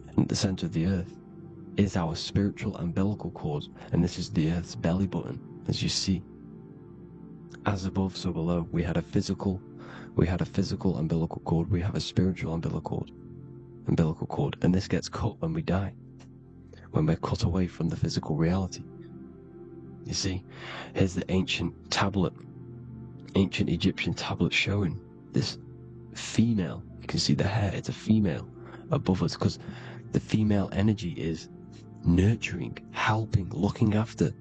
And at the center of the earth is our spiritual umbilical cord, and this is the earth's belly button, as you see. As above, so below. We had a physical umbilical cord, we have a spiritual umbilical cord, and this gets cut when we die, when we're cut away from the physical reality. You see, here's the ancient Egyptian tablet showing this female. You can see the hair, it's a female above us, because the female energy is nurturing, helping, looking after.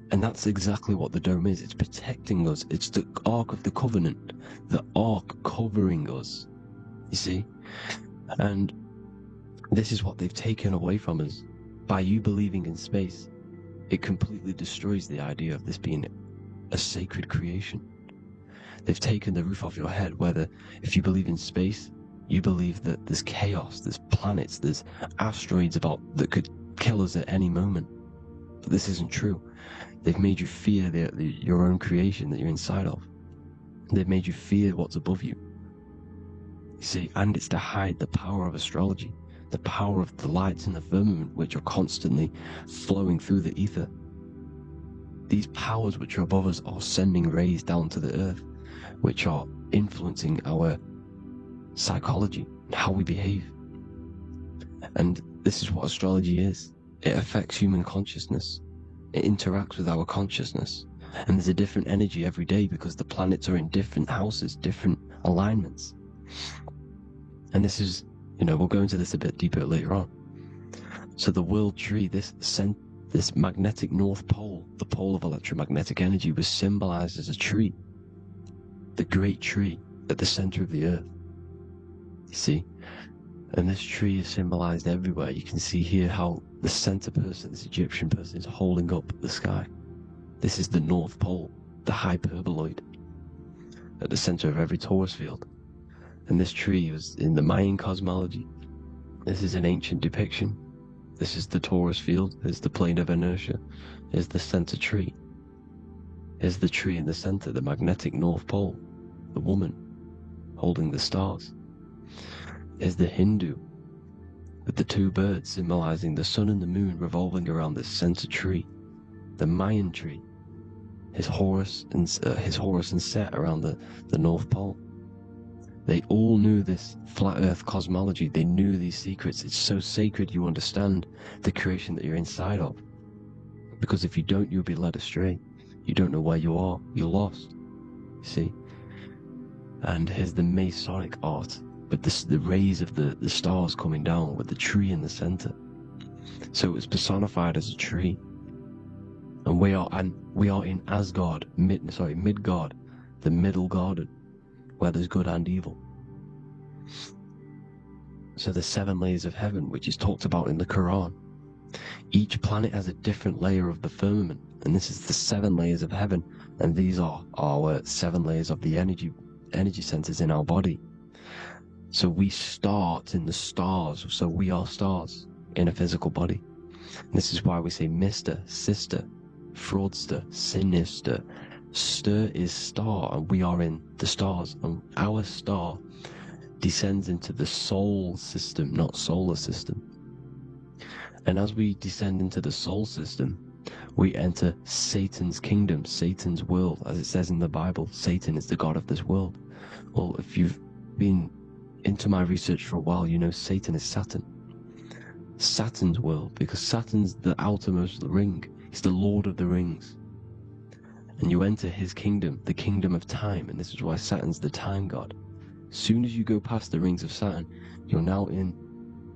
And that's exactly what the dome is. It's protecting us. It's the Ark of the Covenant, the Ark covering us, you see? And this is what they've taken away from us. By you believing in space, it completely destroys the idea of this being a sacred creation. They've taken the roof off your head, whether if you believe in space, you believe that there's chaos, there's planets, there's asteroids that could kill us at any moment. But this isn't true. They've made you fear your own creation that you're inside of. They've made you fear what's above you. You see, and it's to hide the power of astrology, the power of the lights in the firmament, which are constantly flowing through the ether. These powers which are above us are sending rays down to the earth, which are influencing our psychology, how we behave. And this is what astrology is. It affects human consciousness. It interacts with our consciousness. And there's a different energy every day because the planets are in different houses, different alignments. And this is, we'll go into this a bit deeper later on. So the world tree, this magnetic North Pole, the pole of electromagnetic energy, was symbolized as a tree. The great tree at the center of the earth. You see? And this tree is symbolized everywhere. You can see here how the center person, this Egyptian person, is holding up the sky. This is the North Pole, the hyperboloid, at the center of every torus field. And this tree was in the Mayan cosmology. This is an ancient depiction. This is the torus field. There's the plane of inertia. Here's the center tree. Here's the tree in the center, the magnetic North Pole, the woman holding the stars. Here's the Hindu with the two birds symbolizing the sun and the moon revolving around this center tree. The Mayan tree, his Horus and Set around the North Pole. They all knew this flat earth cosmology. They knew these secrets. It's so sacred you understand the creation that you're inside of. Because if you don't, you'll be led astray. You don't know where you are. You're lost. You see? And here's the Masonic art, with the rays of the stars coming down with the tree in the center. So it was personified as a tree. And we are in Asgard, Midgard, the middle garden, where there's good and evil. So the 7 layers of heaven, which is talked about in the Quran. Each planet has a different layer of the firmament, and this is the 7 layers of heaven, and these are our 7 layers of the energy centers in our body. So we start in the stars, so we are stars in a physical body. And this is why we say Mr., Sister, Fraudster, Sinister. Stir is star, and we are in the stars, and our star descends into the soul system, not solar system. And as we descend into the soul system, we enter Satan's kingdom, Satan's world. As it says in the Bible, Satan is the god of this world. Well, if you've been into my research for a while, you know Satan is Saturn. Saturn's world, because Saturn's the outermost ring. He's the Lord of the Rings. And you enter his kingdom, the kingdom of time, and this is why Saturn's the time god. As soon as you go past the rings of Saturn, you're now in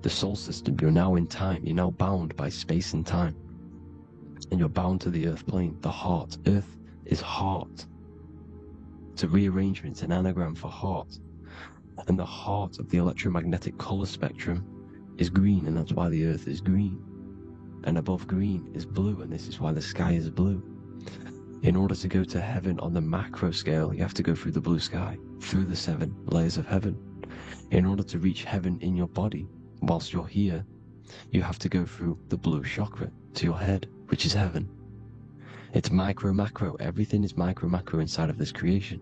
the soul system, you're now in time, you're now bound by space and time. And you're bound to the earth plane, the heart. Earth is heart. It's a rearrangement, it's an anagram for heart. And the heart of the electromagnetic color spectrum is green, and that's why the earth is green. And above green is blue, and this is why the sky is blue. In order to go to heaven on the macro scale, you have to go through the blue sky, through the 7 layers of heaven. In order to reach heaven in your body, whilst you're here, you have to go through the blue chakra to your head, which is heaven. It's micro, macro. Everything is micro, macro inside of this creation.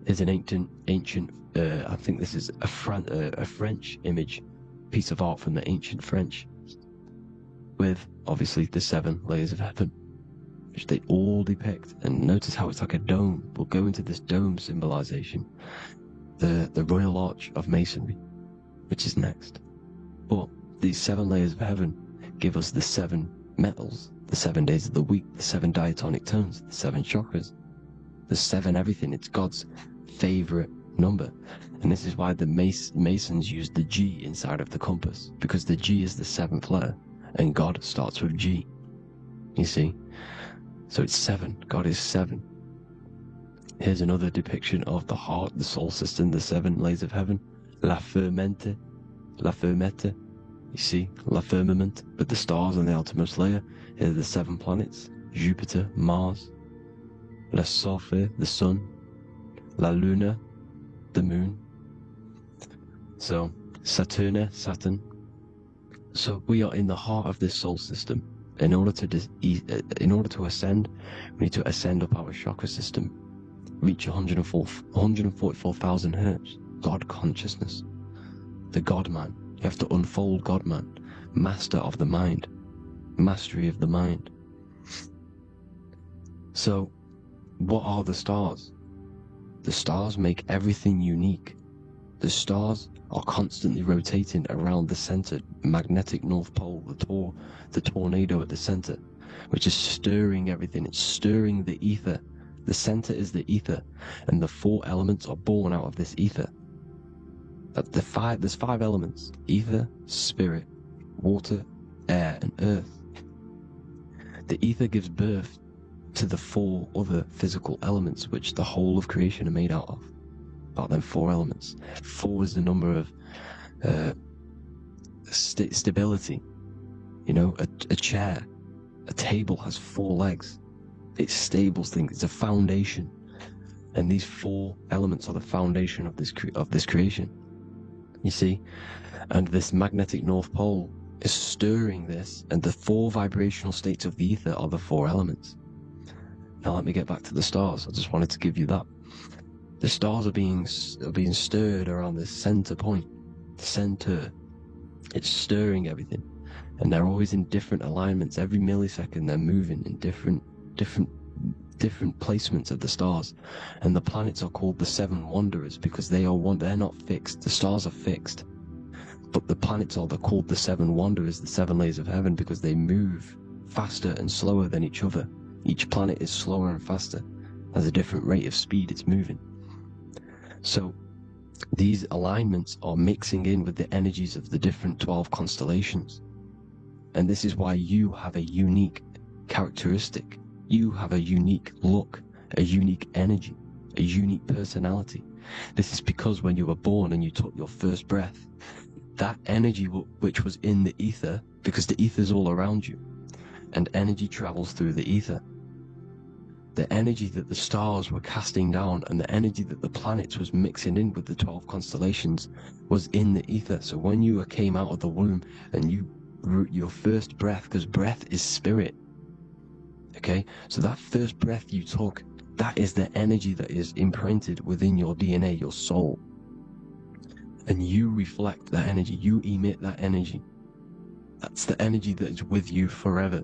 There's an ancient, I think this is a French image, piece of art from the ancient French, with obviously the 7 layers of heaven, which they all depict. And notice how it's like a dome. We'll go into this dome symbolization, the Royal Arch of Masonry, which is next. But these 7 layers of heaven give us the 7 metals, the 7 days of the week, the 7 diatonic tones, the 7 chakras, the 7 everything. It's God's favorite number. And this is why the Masons use the G inside of the compass, because the G is the 7th letter, and God starts with G. You see? So it's 7. God is 7. Here's another depiction of the heart, the soul system, the 7 layers of heaven. La Fermete. You see, La Firmament, with the stars on the outermost layer. Here are the 7 planets: Jupiter, Mars, La Sophie, the sun, La Luna, the moon. So, Saturn. So we are in the heart of this soul system. In order to ascend, we need to ascend up our chakra system, reach 144,000 hertz, God consciousness, the God man. You have to unfold God man, master of the mind, mastery of the mind. So, what are the stars? The stars make everything unique. The stars are constantly rotating around the center, magnetic North Pole, the tornado at the center, which is stirring everything. It's stirring the ether. The center is the ether, and the 4 elements are born out of this ether. There's 5 elements: ether, spirit, water, air, and earth. The ether gives birth to the 4 other physical elements, which the whole of creation are made out of. about them 4 elements. 4 is the number of stability. You know, a chair, a table has 4 legs. It's stable thing. It's a foundation, and these 4 elements are the foundation of this creation. You see, and this magnetic North Pole is stirring this, and the 4 vibrational states of the ether are the 4 elements. Now let me get back to the stars. I just wanted to give you that. The stars are being stirred around this center point, center. It's stirring everything, and they're always in different alignments. Every millisecond, they're moving in different placements of the stars. And the planets are called the 7 wanderers because they're not fixed. The stars are fixed, but the planets they're called the 7 wanderers, the 7 layers of heaven, because they move faster and slower than each other. Each planet is slower and faster, has a different rate of speed it's moving. So these alignments are mixing in with the energies of the different 12 constellations. And this is why you have a unique characteristic. You have a unique look, a unique energy, a unique personality. This is because when you were born and you took your first breath, that energy which was in the ether, because the ether is all around you, and energy travels through the ether. The energy that the stars were casting down and the energy that the planets was mixing in with the 12 constellations was in the ether. So when you came out of the womb and your first breath, because breath is spirit, okay? So that first breath you took, that is the energy that is imprinted within your DNA, your soul. And you reflect that energy, you emit that energy. That's the energy that is with you forever.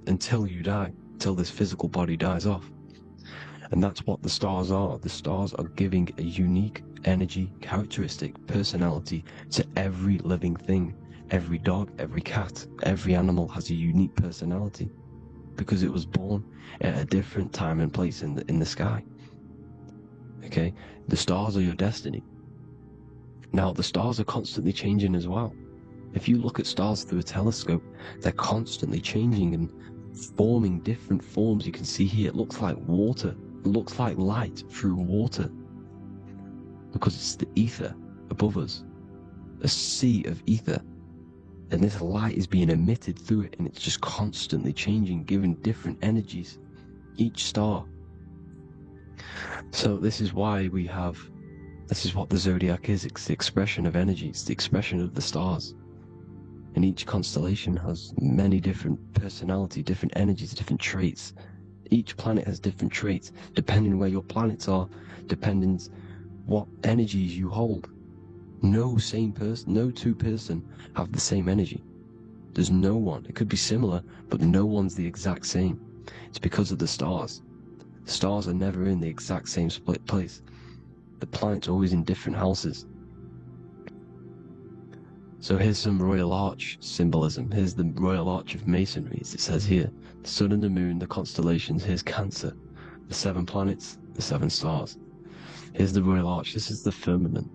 Until you die, until this physical body dies off. And that's what the stars are. The stars are giving a unique energy, characteristic, personality to every living thing. Every dog, every cat, every animal has a unique personality because it was born at a different time and place in the sky. Okay? The stars are your destiny. Now, the stars are constantly changing as well. If you look at stars through a telescope, they're constantly changing and forming different forms. You can see here, it looks like water. It looks like light through water because it's the ether above us, a sea of ether. And this light is being emitted through it, and it's just constantly changing, giving different energies, each star. So this is why this is what the zodiac is. It's the expression of energy. It's the expression of the stars. And each constellation has many different personality, different energies, different traits. Each planet has different traits, depending where your planets are, depending what energies you hold. No two person have the same energy. There's no one. It could be similar, but no one's the exact same. It's because of the stars. The stars are never in the exact same split place. The planets are always in different houses. So here's some Royal Arch symbolism. Here's the Royal Arch of Masonry, as it says here. The sun and the moon, the constellations. Here's Cancer, the 7 planets, the 7 stars. Here's the Royal Arch. This is the firmament.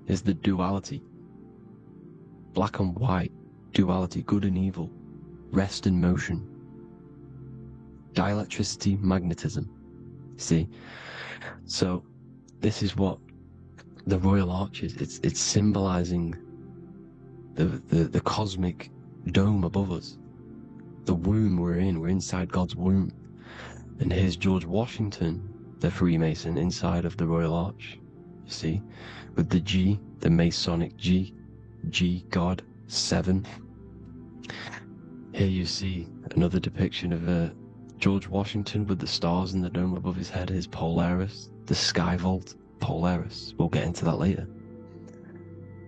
Here's the duality. Black and white, duality, good and evil, rest and motion. Dielectricity, magnetism. See? So this is what the Royal Arch is. It's symbolizing the cosmic dome above us. The womb we're in. We're inside God's womb. And here's George Washington, the Freemason, inside of the Royal Arch. You see? With the G, the Masonic G, God, 7. Here you see another depiction of George Washington with the stars in the dome above his head, his Polaris, the Sky Vault, Polaris. We'll get into that later.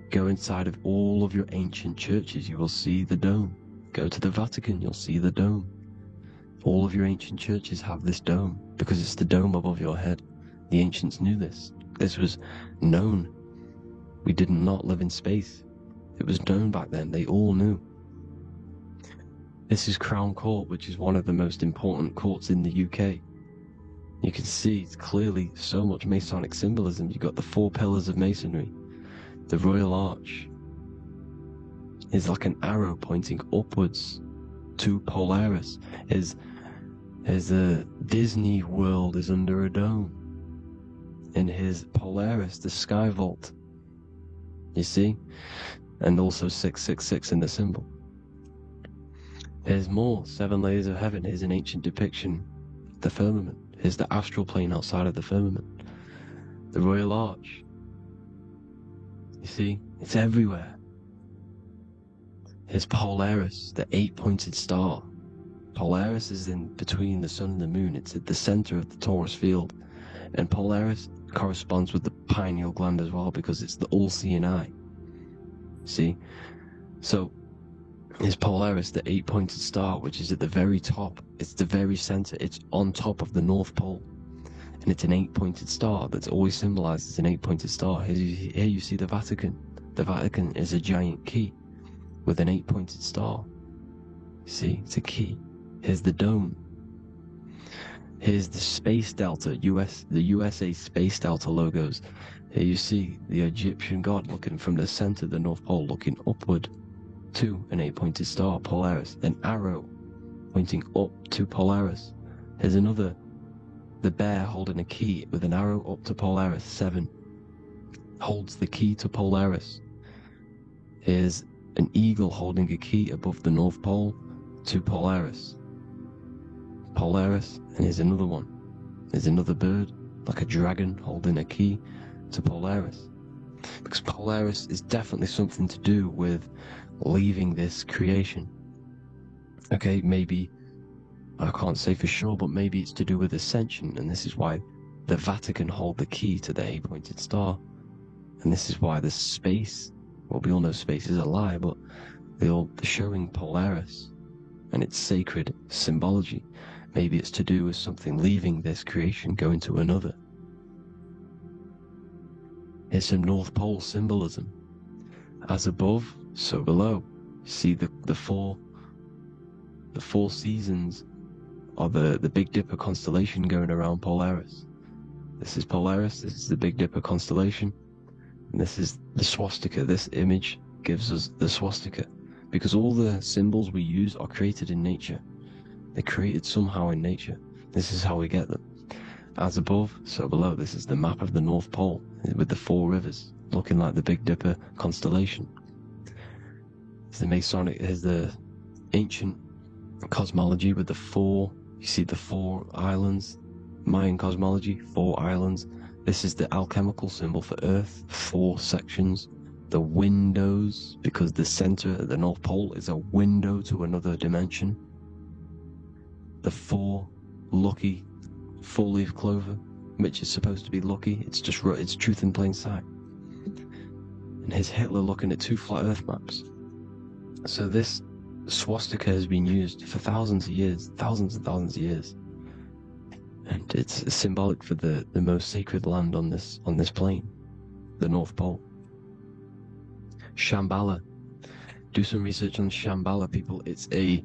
Go inside of all of your ancient churches, you will see the dome. Go to the Vatican, you'll see the dome. All of your ancient churches have this dome because it's the dome above your head. The ancients knew this. This was known. We did not live in space. It was known back then. They all knew. This is Crown Court, which is one of the most important courts in the UK. You can see it's clearly so much Masonic symbolism. You've got the 4 pillars of Masonry. The Royal Arch is like an arrow pointing upwards to Polaris. His Disney World is under a dome. in his Polaris, the sky vault. You see? And also 666 in the symbol. Here's more, 7 layers of heaven. Here's an ancient depiction of the firmament. Here's the astral plane outside of the firmament. The Royal Arch. You see? It's everywhere. Here's Polaris, the 8-pointed star. Polaris is in between the sun and the moon. It's at the center of the Taurus field. And Polaris corresponds with the pineal gland as well, because it's the all-seeing eye. See? So, here's Polaris, the 8-pointed star, which is at the very top. It's the very center. It's on top of the North Pole. And it's an 8-pointed star that's always symbolized as an 8-pointed star. Here you see the Vatican. The Vatican is a giant key with an 8-pointed star. See, it's a key. Here's the dome. Here's the Space Delta, the USA Space Delta logos. Here you see the Egyptian god looking from the center of the North Pole, looking upward to an 8-pointed star, Polaris. An arrow pointing up to Polaris. Here's another, the bear holding a key with an arrow up to Polaris. 7 holds the key to Polaris. Here's an eagle holding a key above the North Pole to Polaris. Polaris, and here's another one. There's another bird, like a dragon, holding a key to Polaris. Because Polaris is definitely something to do with leaving this creation. Okay, maybe, I can't say for sure, but maybe it's to do with ascension, and this is why the Vatican hold the key to the 8-pointed star. And this is why the space, well, we all know space is a lie, but they're showing Polaris and its sacred symbology. Maybe it's to do with something leaving this creation, going to another. Here's some North Pole symbolism. As above, so below. See the four seasons of the Big Dipper constellation going around Polaris. This is Polaris, this is the Big Dipper constellation, and this is the swastika. This image gives us the swastika, because all the symbols we use are created in nature. They're created somehow in nature. This is how we get them. As above, so below. This is the map of the North Pole with the 4 rivers, looking like the Big Dipper constellation. It's the Masonic, here's the ancient cosmology with the 4, you see the 4 islands, Mayan cosmology, 4 islands. This is the alchemical symbol for Earth, 4 sections. The windows, because the center of the North Pole is a window to another dimension. The 4 lucky 4-leaf clover, which is supposed to be lucky. It's just, it's truth in plain sight. And here's Hitler looking at 2 flat Earth maps. So this swastika has been used for thousands of years, thousands and thousands of years. And it's symbolic for the most sacred land on this plane, the North Pole. Shambhala. Do some research on Shambhala, people. It's a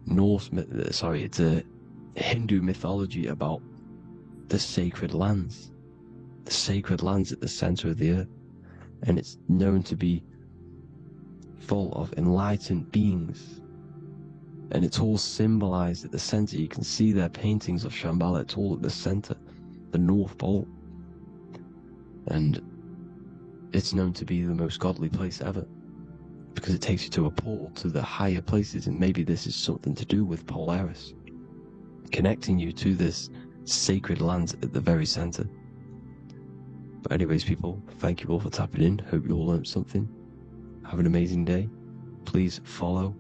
it's a Hindu mythology about the sacred lands. The sacred lands at the center of the earth. And it's known to be full of enlightened beings. And it's all symbolized at the center. You can see their paintings of Shambhala. It's all at the center, the North Pole. And it's known to be the most godly place ever, because it takes you to a portal to the higher places. And maybe this is something to do with Polaris, connecting you to this sacred land at the very center. But anyways, people, thank you all for tapping in. Hope you all learned something. Have an amazing day. Please follow,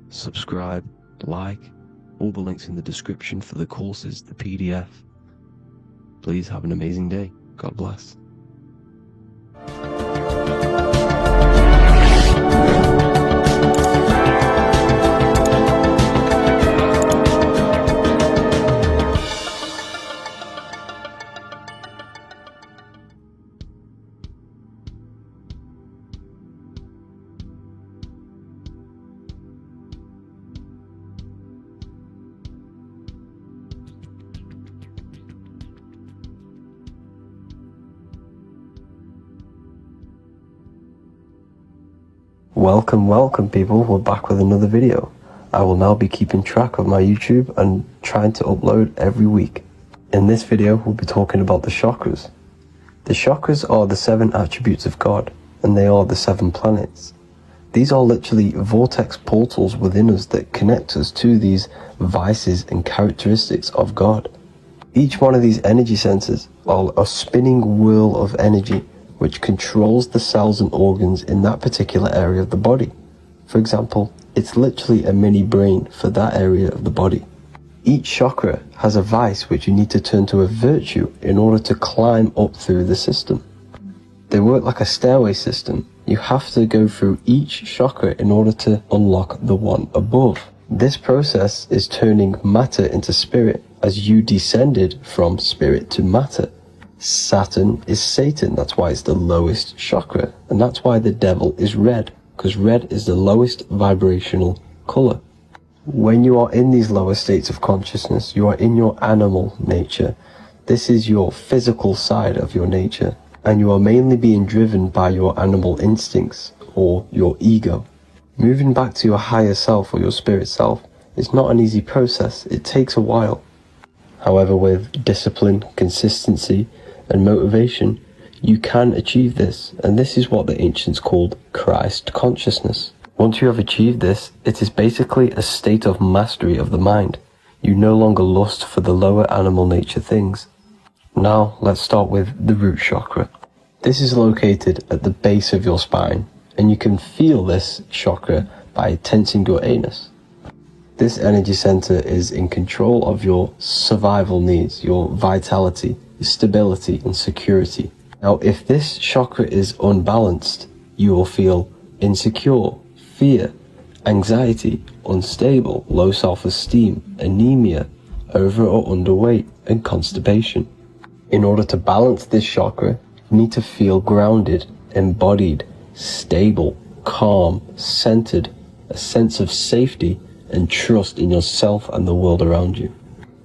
subscribe, like, all the links in the description for the courses, the PDF. Please have an amazing day. God bless. Welcome people, we're back with another video. I will now be keeping track of my YouTube and trying to upload every week. In this video, we'll be talking about the chakras. The chakras are the 7 attributes of God, and they are the 7 planets. These are literally vortex portals within us that connect us to these vices and characteristics of God. Each one of these energy centers are a spinning wheel of energy which controls the cells and organs in that particular area of the body. For example, it's literally a mini brain for that area of the body. Each chakra has a vice which you need to turn to a virtue in order to climb up through the system. They work like a stairway system. You have to go through each chakra in order to unlock the one above. This process is turning matter into spirit as you descended from spirit to matter. Saturn is Satan, that's why it's the lowest chakra, and that's why the devil is red, because red is the lowest vibrational color. When you are in these lower states of consciousness, you are in your animal nature. This is your physical side of your nature, and you are mainly being driven by your animal instincts or your ego. Moving back to your higher self or your spirit self is not an easy process. It takes a while. However, with discipline, consistency, and motivation, you can achieve this, and this is what the ancients called Christ consciousness. Once you have achieved this, it is basically a state of mastery of the mind. You no longer lust for the lower animal nature things. Now, let's start with the root chakra. This is located at the base of your spine, and you can feel this chakra by tensing your anus. This energy center is in control of your survival needs, your vitality, stability, and security. Now, if this chakra is unbalanced, you will feel insecure, fear, anxiety, unstable, low self-esteem, anemia, over or underweight, and constipation. In order to balance this chakra, you need to feel grounded, embodied, stable, calm, centered, a sense of safety, and trust in yourself and the world around you.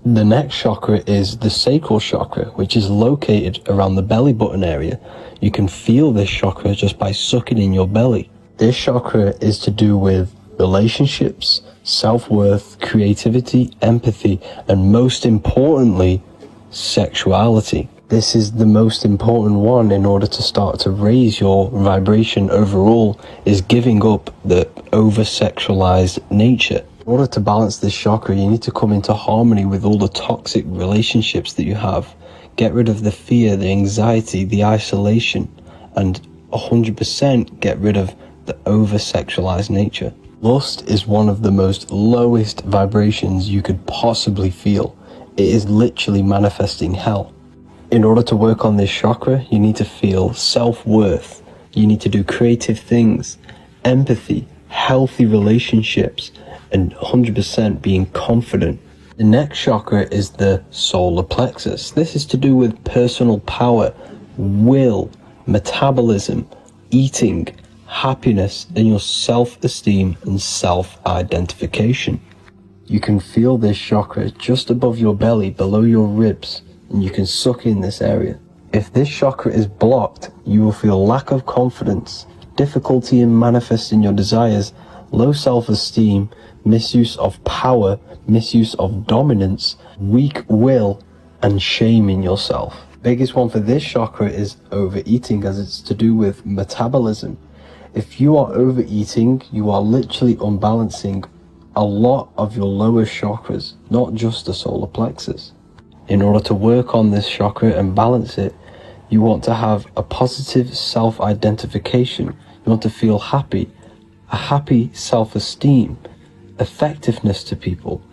The next chakra is the sacral chakra, which is located around the belly button area. You can feel this chakra just by sucking in your belly. This chakra is to do with relationships, self-worth, creativity, empathy, and most importantly, sexuality. This is the most important one in order to start to raise your vibration overall, is giving up the over-sexualized nature. In order to balance this chakra, you need to come into harmony with all the toxic relationships that you have. Get rid of the fear, the anxiety, the isolation, and 100% get rid of the over-sexualized nature. Lust is one of the most lowest vibrations you could possibly feel. It is literally manifesting hell. In order to work on this chakra, you need to feel self-worth. You need to do creative things, empathy, healthy relationships, and 100% being confident. The next chakra is the solar plexus. This is to do with personal power, will, metabolism, eating, happiness, and your self-esteem and self-identification. You can feel this chakra just above your belly, below your ribs, and you can suck in this area. If this chakra is blocked, you will feel lack of confidence, difficulty in manifesting your desires, low self-esteem, misuse of power, misuse of dominance, weak will, and shame in yourself. Biggest one for this chakra is overeating, as it's to do with metabolism. If you are overeating, you are literally unbalancing a lot of your lower chakras, not just the solar plexus. In order to work on this chakra and balance it, you want to have a positive self-identification. You want to feel happy, a happy self-esteem, effectiveness to people,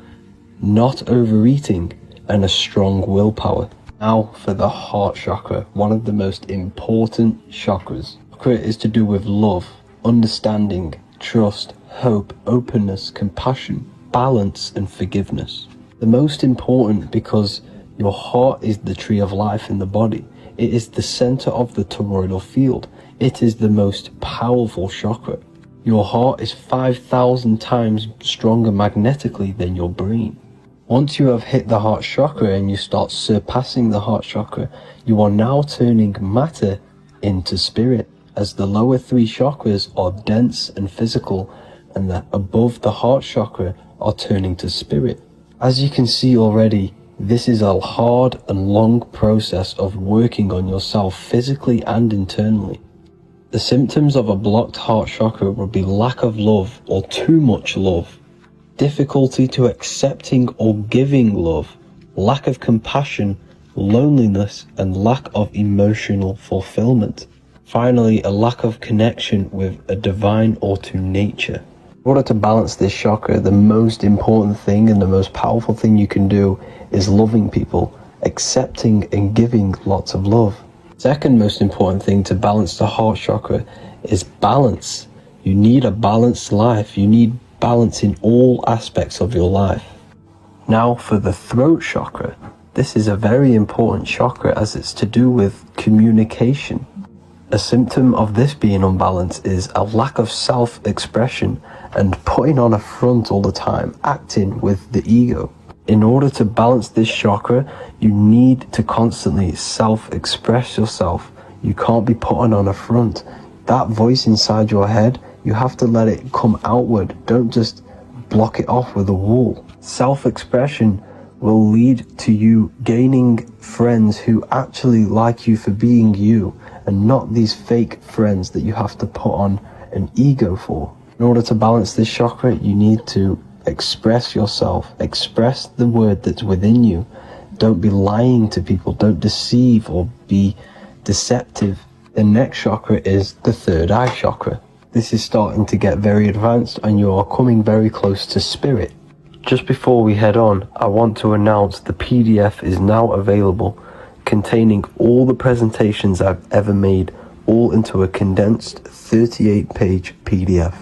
not overeating, and a strong willpower. Now for the heart chakra, one of the most important chakras. Chakra is to do with love, understanding, trust, hope, openness, compassion, balance, and forgiveness. The most important because your heart is the tree of life in the body. It is the center of the toroidal field. It is the most powerful chakra. Your heart is 5,000 times stronger magnetically than your brain. Once you have hit the heart chakra and you start surpassing the heart chakra, you are now turning matter into spirit, as the lower 3 chakras are dense and physical, and the above the heart chakra are turning to spirit. As you can see already, This is a hard and long process of working on yourself physically and internally. The symptoms of a blocked heart chakra would be lack of love or too much love, difficulty to accepting or giving love, lack of compassion, loneliness, and lack of emotional fulfillment. Finally, a lack of connection with a divine or to nature. In order to balance this chakra, the most important thing and the most powerful thing you can do is loving people, accepting and giving lots of love. Second most important thing to balance the heart chakra is balance. You need a balanced life. You need balance in all aspects of your life. Now for the throat chakra. This is a very important chakra as it's to do with communication. A symptom of this being unbalanced is a lack of self-expression and putting on a front all the time, acting with the ego. In order to balance this chakra, you need to constantly self-express yourself. You can't be putting on a front. That voice inside your head, you have to let it come outward. Don't just block it off with a wall. Self-expression will lead to you gaining friends who actually like you for being you, and not these fake friends that you have to put on an ego for. In order to balance this chakra, you need to express yourself, express the word that's within you. Don't be lying to people, don't deceive or be deceptive. The next chakra is the third eye chakra. This is starting to get very advanced and you are coming very close to spirit. Just before we head on, I want to announce the PDF is now available, containing all the presentations I've ever made, all into a condensed 38-page PDF.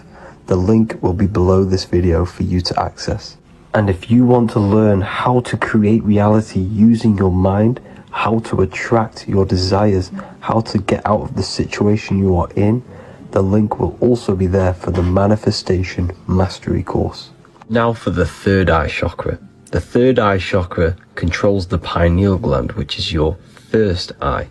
The link will be below this video for you to access. And if you want to learn how to create reality using your mind, how to attract your desires, how to get out of the situation you are in, the link will also be there for the Manifestation Mastery course. Now for the third eye chakra. The third eye chakra controls the pineal gland, which is your first eye.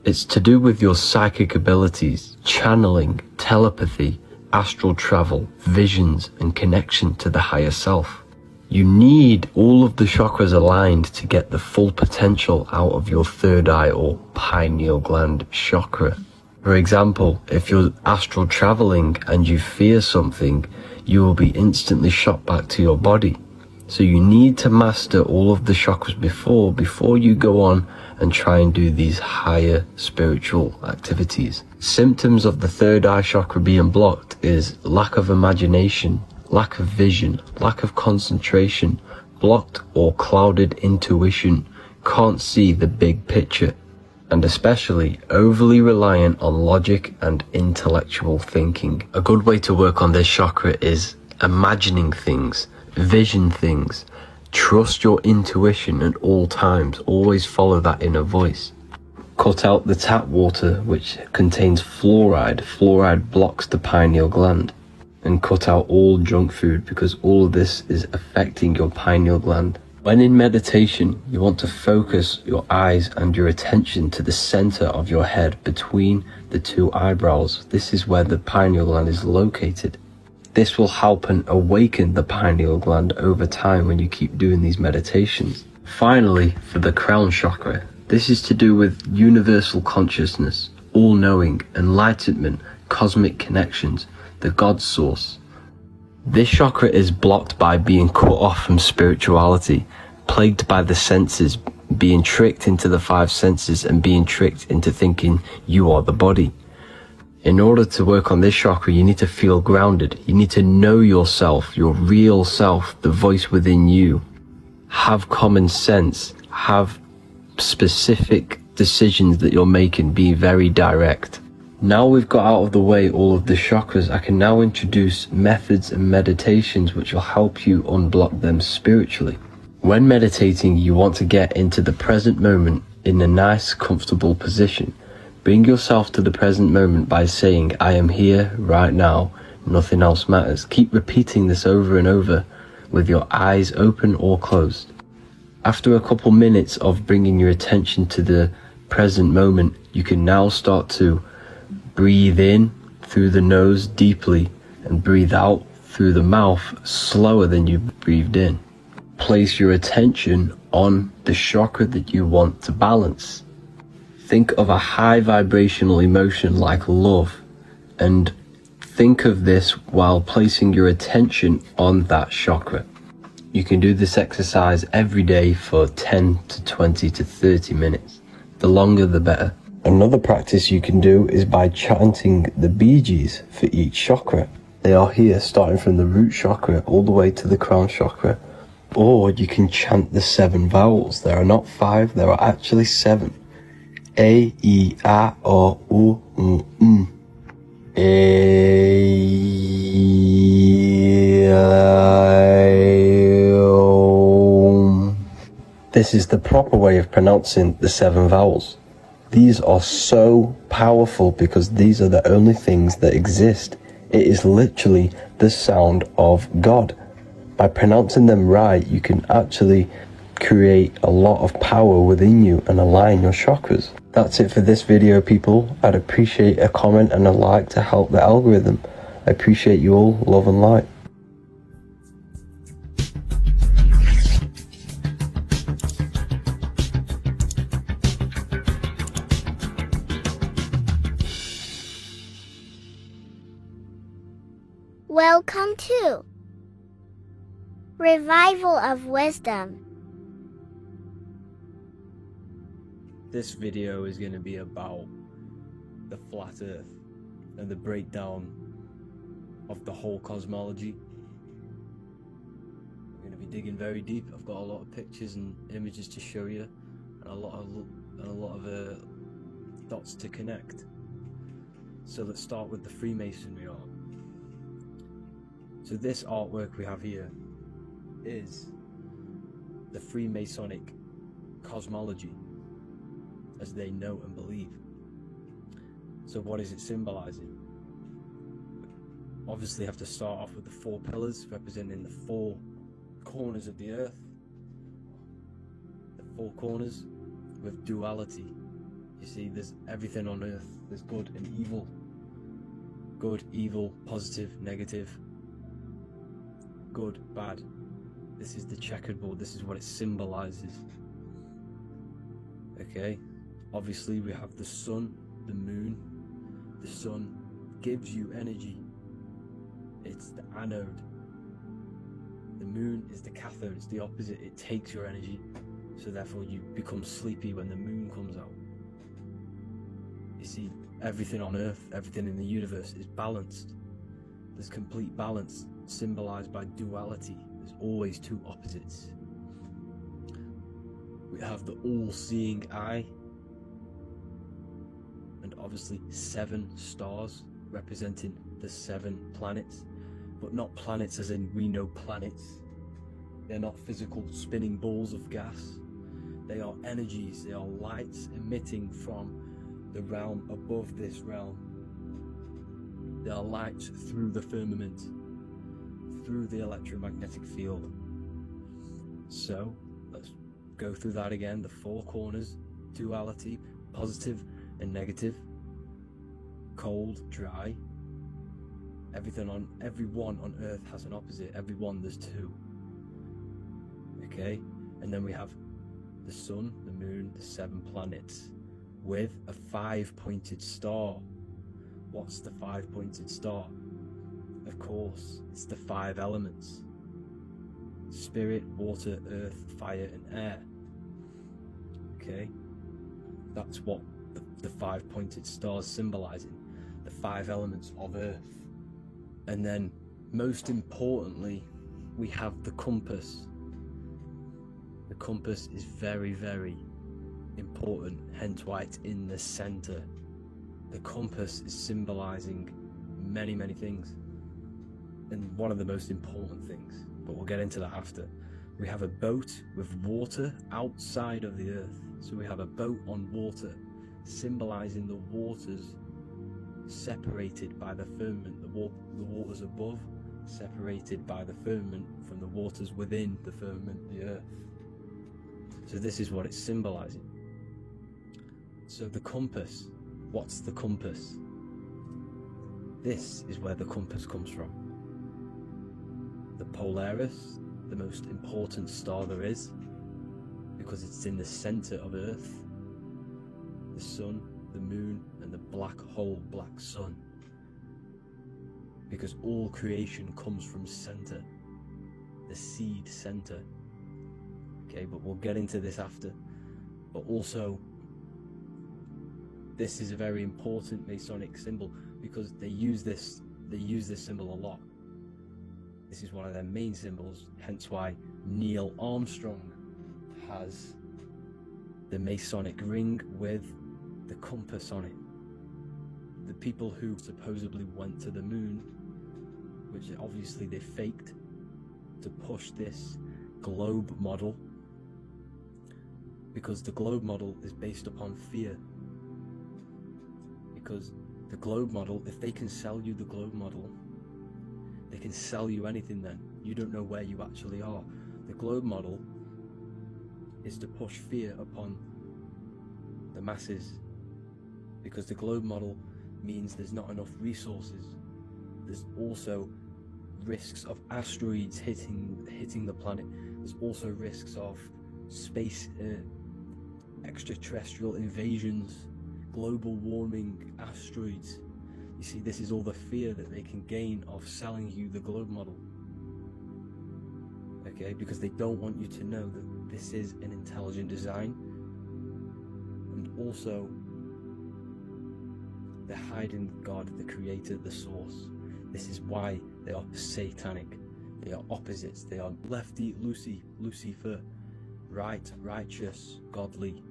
It's to do with your psychic abilities, channeling, telepathy, astral travel, visions, and connection to the higher self. You need all of the chakras aligned to get the full potential out of your third eye or pineal gland chakra. For example, if you're astral traveling and you fear something, you will be instantly shot back to your body. So you need to master all of the chakras before you go on and try and do these higher spiritual activities. Symptoms of the third eye chakra being blocked is lack of imagination, lack of vision, lack of concentration, blocked or clouded intuition, can't see the big picture, and especially overly reliant on logic and intellectual thinking. A good way to work on this chakra is imagining things, vision things, trust your intuition at all times, always follow that inner voice. Cut out the tap water which contains fluoride. Fluoride blocks the pineal gland. And cut out all junk food because all of this is affecting your pineal gland. When in meditation, you want to focus your eyes and your attention to the center of your head between the two eyebrows. This is where the pineal gland is located. This will help and awaken the pineal gland over time when you keep doing these meditations. Finally, for the crown chakra, this is to do with universal consciousness, all-knowing, enlightenment, cosmic connections, the God source. This chakra is blocked by being cut off from spirituality, plagued by the senses, being tricked into the five senses and being tricked into thinking you are the body. In order to work on this chakra, you need to feel grounded. You need to know yourself, your real self, the voice within you. Have common sense, have specific decisions that you're making, be very direct. Now we've got out of the way all of the chakras, I can now introduce methods and meditations which will help you unblock them spiritually. When meditating, you want to get into the present moment in a nice, comfortable position. Bring yourself to the present moment by saying, I am here right now, nothing else matters. Keep repeating this over and over with your eyes open or closed. After a couple minutes of bringing your attention to the present moment, you can now start to breathe in through the nose deeply and breathe out through the mouth slower than you breathed in. Place your attention on the chakra that you want to balance. Think of a high vibrational emotion like love, and think of this while placing your attention on that chakra. You can do this exercise every day for 10 to 20 to 30 minutes. The longer the better. Another practice you can do is by chanting the Bijis for each chakra. They are here starting from the root chakra all the way to the crown chakra. Or you can chant the 7 vowels. There are not 5, there are actually 7. A, I, A, O, U, M. This is the proper way of pronouncing the 7 vowels. These are so powerful because these are the only things that exist. It is literally the sound of God. By pronouncing them right, you can actually create a lot of power within you and align your chakras. That's it for this video, people. I'd appreciate a comment and a like to help the algorithm. I appreciate you all. Love and light. Welcome to Revival of Wisdom. This video is going to be about the flat earth and the breakdown of the whole cosmology. We're going to be digging very deep. I've got a lot of pictures and images to show you, and a lot of dots to connect. So let's start with the Freemasonry art. So this artwork we have here is the Freemasonic cosmology as they know and believe. So what is it symbolizing? Obviously have to start off with the 4 pillars representing the 4 corners of the earth. The 4 corners with duality. You see, there's everything on earth. There's good and evil. Good, evil, positive, negative. Good, bad. This is the checkerboard. This is what it symbolizes. Okay, obviously we have the sun, the moon. The sun gives you energy. It's the anode. The moon is the cathode. It's the opposite. It takes your energy, so therefore you become sleepy when the moon comes out. You see, everything on earth, everything in the universe is balanced. There's complete balance, symbolized by duality. There's always 2 opposites. We have the all-seeing eye, and obviously 7 stars representing the 7 planets, but not planets as in we know planets. They're not physical spinning balls of gas. They are energies. They are lights emitting from the realm above this realm. They are lights through the firmament, through the electromagnetic field. So let's go through that again. The 4 corners, duality, positive and negative, cold, dry. Everyone on earth has an opposite. Everyone, there's 2. Okay, and then we have the sun, the moon, the 7 planets with a 5-pointed star. What's the 5-pointed star? Of course, it's the 5 elements: spirit, water, earth, fire, and air. Okay, that's what the 5-pointed star is symbolizing, the 5 elements of earth. And then, most importantly, we have the compass. The compass is very, very important, hence why it's in the center. The compass is symbolizing many, many things, and one of the most important things, but we'll get into that after. We have a boat with water outside of the earth. So we have a boat on water, symbolizing the waters separated by the firmament, the waters above, separated by the firmament from the waters within the firmament, the earth. So this is what it's symbolizing. So the compass, what's the compass? This is where the compass comes from. The Polaris, the most important star there is, because it's in the center of Earth, the sun, the moon, and the black hole, black sun. Because all creation comes from center, the seed center. Okay, but we'll get into this after. But also, this is a very important Masonic symbol because they use this symbol a lot. This is one of their main symbols, hence why Neil Armstrong has the Masonic ring with the compass on it. The people who supposedly went to the moon, which obviously they faked to push this globe model, because the globe model is based upon fear. Because the globe model, if they can sell you the globe model, they can sell you anything then. You don't know where you actually are. The globe model is to push fear upon the masses, because the globe model means there's not enough resources. There's also risks of asteroids hitting the planet. There's also risks of space extraterrestrial invasions, global warming, asteroids. You see, this is all the fear that they can gain of selling you the globe model. Okay, because they don't want you to know that this is an intelligent design. And also, they're hiding God, the creator, the source. This is why they are satanic. They are opposites. They are lefty, Lucifer, right, righteous, godly.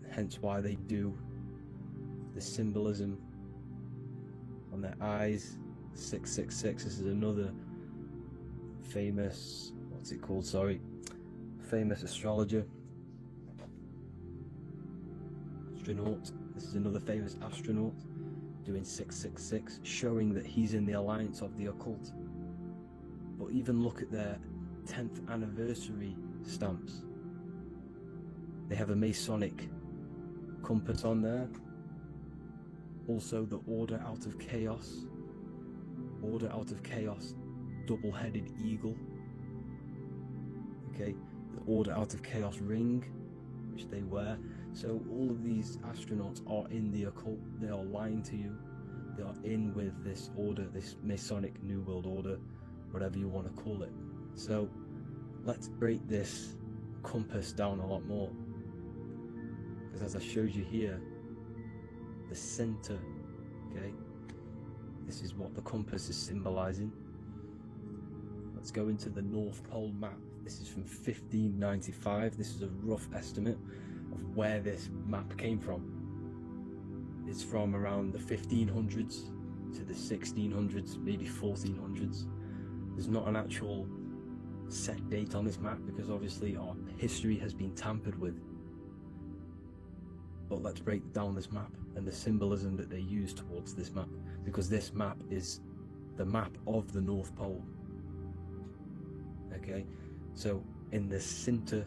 Hence why they do the symbolism on their eyes. 666. This is another famous, famous astrologer, astronaut. This is another famous astronaut doing 666, showing that he's in the alliance of the occult. But even look at their 10th anniversary stamps. They have a Masonic compass on there. Also the Order Out of Chaos. Order Out of Chaos, double-headed eagle. Okay, the Order Out of Chaos ring, which they wear. So all of these astronauts are in the occult. They are lying to you. They are in with this order, this Masonic New World Order, whatever you want to call it. So let's break this compass down a lot more. Because as I showed you here, the center, okay, this is what the compass is symbolizing. Let's go into the North Pole map. This is from 1595. This is a rough estimate of where this map came from. It's from around the 1500s to the 1600s, maybe 1400s. There's not an actual set date on this map because obviously our history has been tampered with. But let's break down this map and the symbolism that they use towards this map, because this map is the map of the North Pole. Okay, so in the center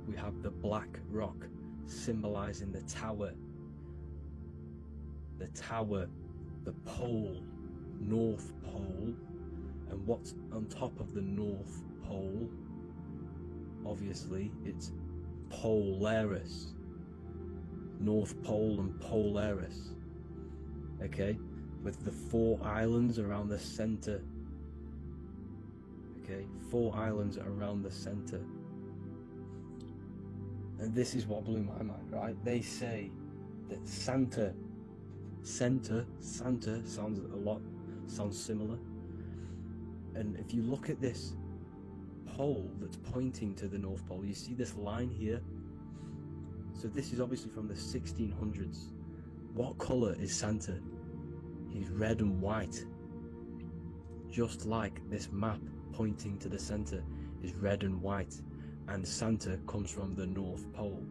we have the black rock symbolizing the tower, the pole, North Pole. And what's on top of the North Pole? Obviously it's Polaris. North Pole and Polaris. Okay, with the 4 islands around the center. Okay, 4 islands around the center. And this is what blew my mind, right? They say that Santa sounds similar. And if you look at this pole that's pointing to the North Pole, you see this line here. So this is obviously from the 1600s. What color is Santa? He's red and white. Just like this map pointing to the center is red and white, and Santa comes from the North Pole.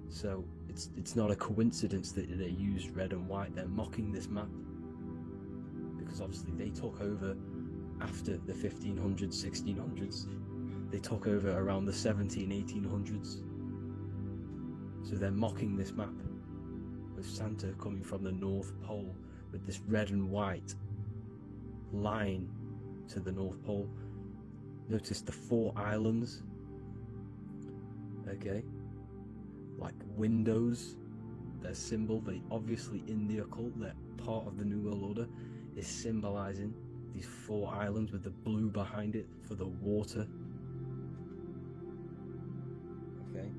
So it's not a coincidence that they used red and white. They're mocking this map because obviously they took over after the 1500s, 1600s. They took over around the 1800s. So they're mocking this map with Santa coming from the North Pole with this red and white line to the North Pole. Notice the 4 islands. Okay. Like windows. Their symbol, they obviously in the occult, they're part of the New World Order, is symbolizing these 4 islands with the blue behind it for the water. Okay,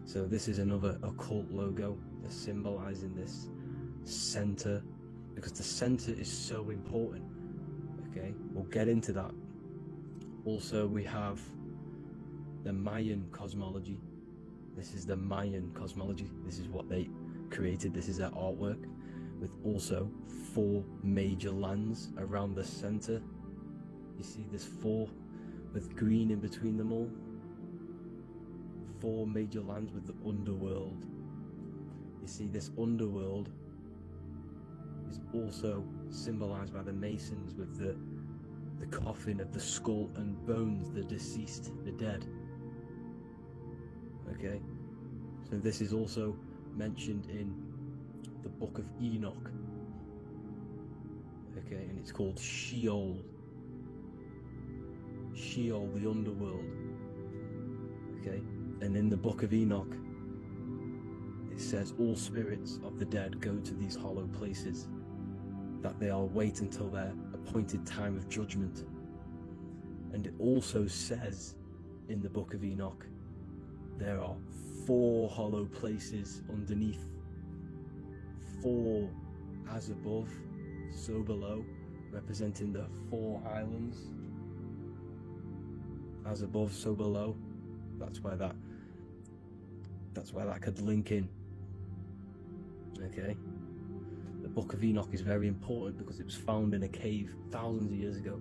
so this is another occult logo. They're symbolizing this center, because the center is so important. Okay, we'll get into that. Also, we have the Mayan cosmology. This is the Mayan cosmology. This is what they created. This is their artwork, with also 4 major lands around the center. You see this 4 with green in between them all. 4 major lands with the underworld. You see this underworld is also symbolized by the Masons with the coffin of the skull and bones, the deceased, the dead. Okay, so this is also mentioned in the Book of Enoch. Okay, and it's called Sheol. Sheol, the underworld. Okay, and in the Book of Enoch, it says all spirits of the dead go to these hollow places, that they all wait until their appointed time of judgment. And it also says in the Book of Enoch, there are 4 hollow places underneath. 4 as above, so below, representing the 4 islands. As above, so below. That's why that could link in. Okay. The Book of Enoch is very important because it was found in a cave thousands of years ago.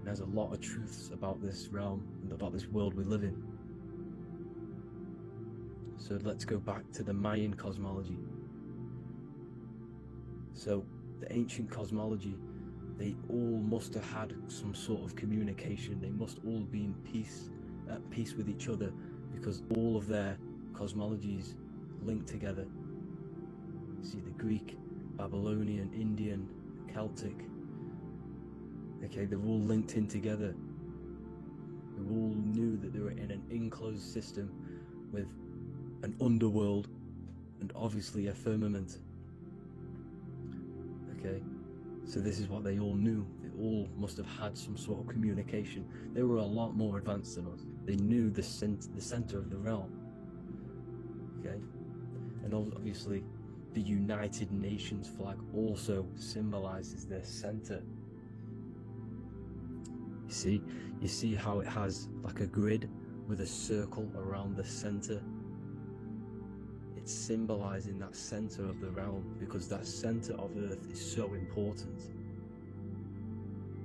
It has a lot of truths about this realm and about this world we live in. So let's go back to the Mayan cosmology. So the ancient cosmology, they all must have had some sort of communication. They must all be in peace, at peace with each other, because all of their cosmologies link together. See, the Greek, Babylonian, Indian, Celtic. Okay, they're all linked in together. They all knew that they were in an enclosed system with an underworld and obviously a firmament. Okay, so this is what they all knew. They all must have had some sort of communication. They were a lot more advanced than us. They knew the center of the realm. Okay, and obviously the United Nations flag also symbolizes their center. You see how it has like a grid with a circle around the center. It's symbolizing that center of the realm, because that center of Earth is so important.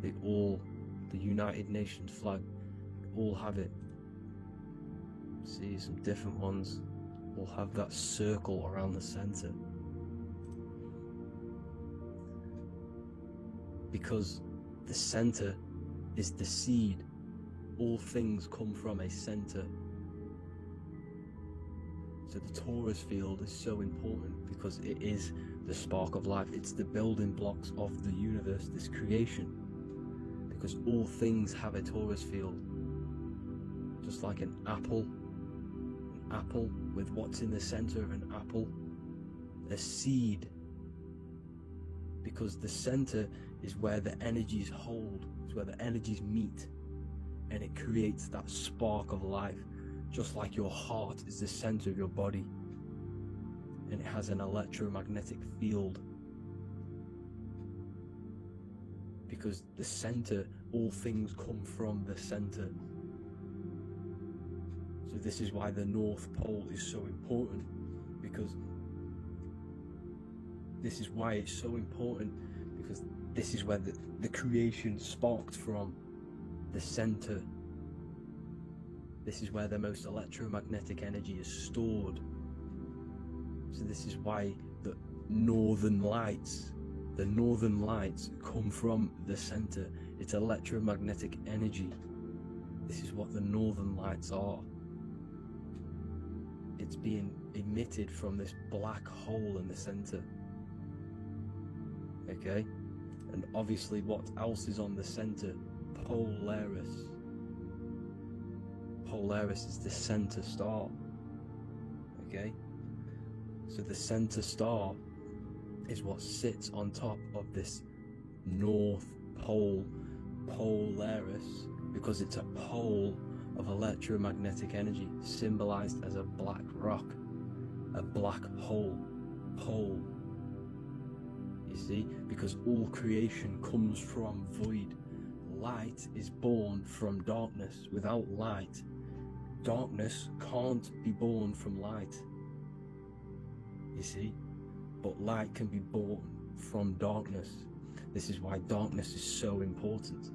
The United Nations flag, all have it. See, some different ones will have that circle around the center. Because the center is the seed. All things come from a center. So the torus field is so important because it is the spark of life. It's the building blocks of the universe, this creation. Because all things have a torus field. Just like an apple with what's in the center of an apple, a seed. Because the center is where the energies hold, it's where the energies meet, and it creates that spark of life. Just like your heart is the center of your body, and it has an electromagnetic field. Because the center, all things come from the center. So this is why the North Pole is so important, because this is why it's so important, because this is where the creation sparked from, the center. This is where the most electromagnetic energy is stored. So this is why the northern lights come from the center. It's electromagnetic energy. This is what the northern lights are. It's being emitted from this black hole in the center. Okay? And obviously what else is on the center? Polaris. Polaris is the center star. Okay? So the center star is what sits on top of this North Pole, Polaris, because it's a pole of electromagnetic energy, symbolized as a black rock, a black hole, pole. You see, because all creation comes from void. Light is born from darkness. Without light, darkness can't be born from light. You see, but light can be born from darkness. This is why darkness is so important.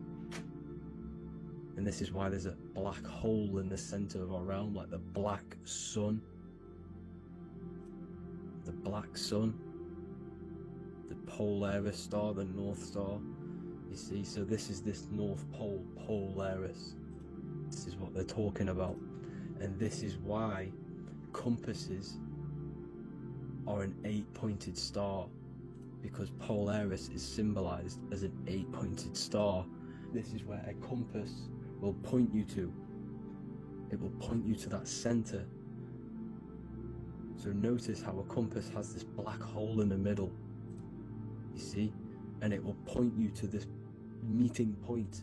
And this is why there's a black hole in the center of our realm, like the black sun. The black sun, the Polaris star, the North Star. You see, so this is this North Pole, Polaris. This is what they're talking about. And this is why compasses are an 8-pointed star, because Polaris is symbolized as an 8-pointed star. This is where a compass will point you to. It will point you to that center. So notice how a compass has this black hole in the middle, you see, and it will point you to this meeting point,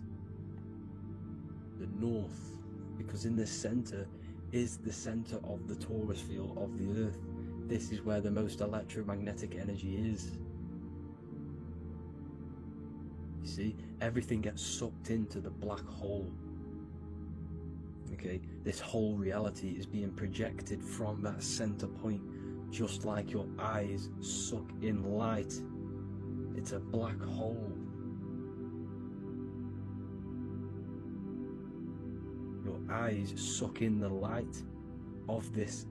the north, because in the center is the center of the torus field of the earth. This is where the most electromagnetic energy is. You see, everything gets sucked into the black hole. Okay, this whole reality is being projected from that center point, just like your eyes suck in light. It's a black hole. Your eyes suck in the light of this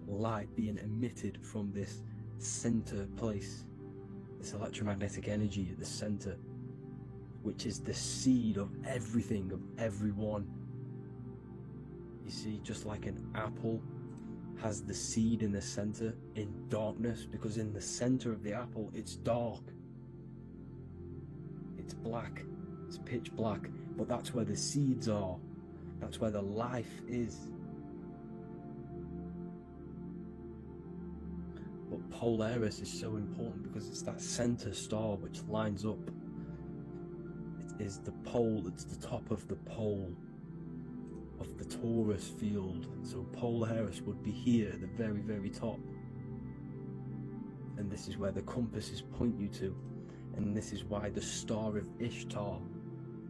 light being emitted from this center place, this electromagnetic energy at the center, which is the seed of everything, of everyone. You see, just like an apple has the seed in the center in darkness, because in the center of the apple it's dark, it's black, it's pitch black, but that's where the seeds are, that's where the life is. But Polaris is so important because it's that center star which lines up. It is the pole, it's the top of the pole of the torus field. So Polaris would be here at the very, very top. And this is where the compasses point you to. And this is why the Star of Ishtar,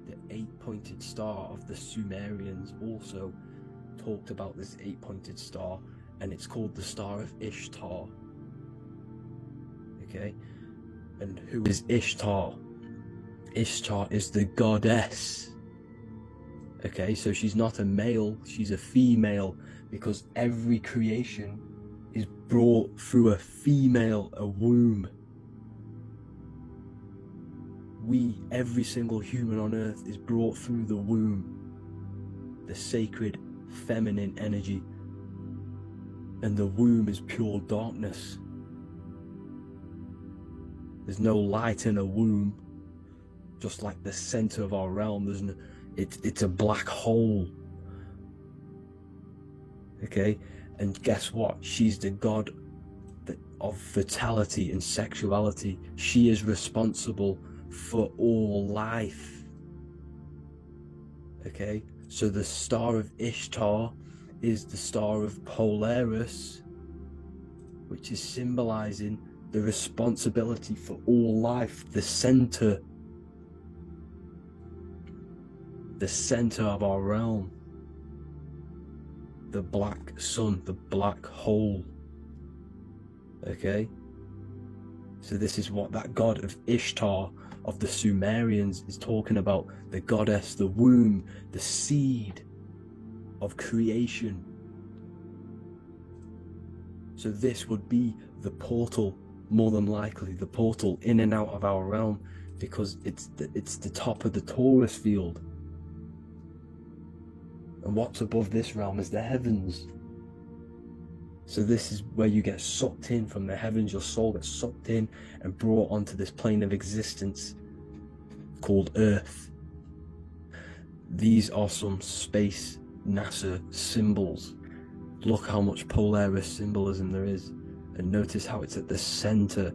the 8-pointed star of the Sumerians, also talked about this 8-pointed star, and it's called the Star of Ishtar. Okay, and who is Ishtar? Ishtar is the goddess. Okay, so she's not a male, she's a female, because every creation is brought through a female, a womb. Every single human on earth is brought through the womb, the sacred feminine energy, and the womb is pure darkness. There's no light in a womb, just like the center of our realm. There's no, it's a black hole. Okay, and guess what? She's the god of fertility and sexuality. She is responsible for all life. Okay, so the Star of Ishtar is the Star of Polaris, which is symbolizing the responsibility for all life, the center of our realm, the black sun, the black hole. Okay, so this is what that god of Ishtar of the Sumerians is talking about, the goddess, the womb, the seed of creation. So this would be the portal, more than likely the portal in and out of our realm, because it's the top of the torus field. And what's above this realm is the heavens. So this is where you get sucked in from the heavens. Your soul gets sucked in and brought onto this plane of existence called Earth. These are some space NASA symbols. Look how much Polaris symbolism there is, and notice how it's at the center.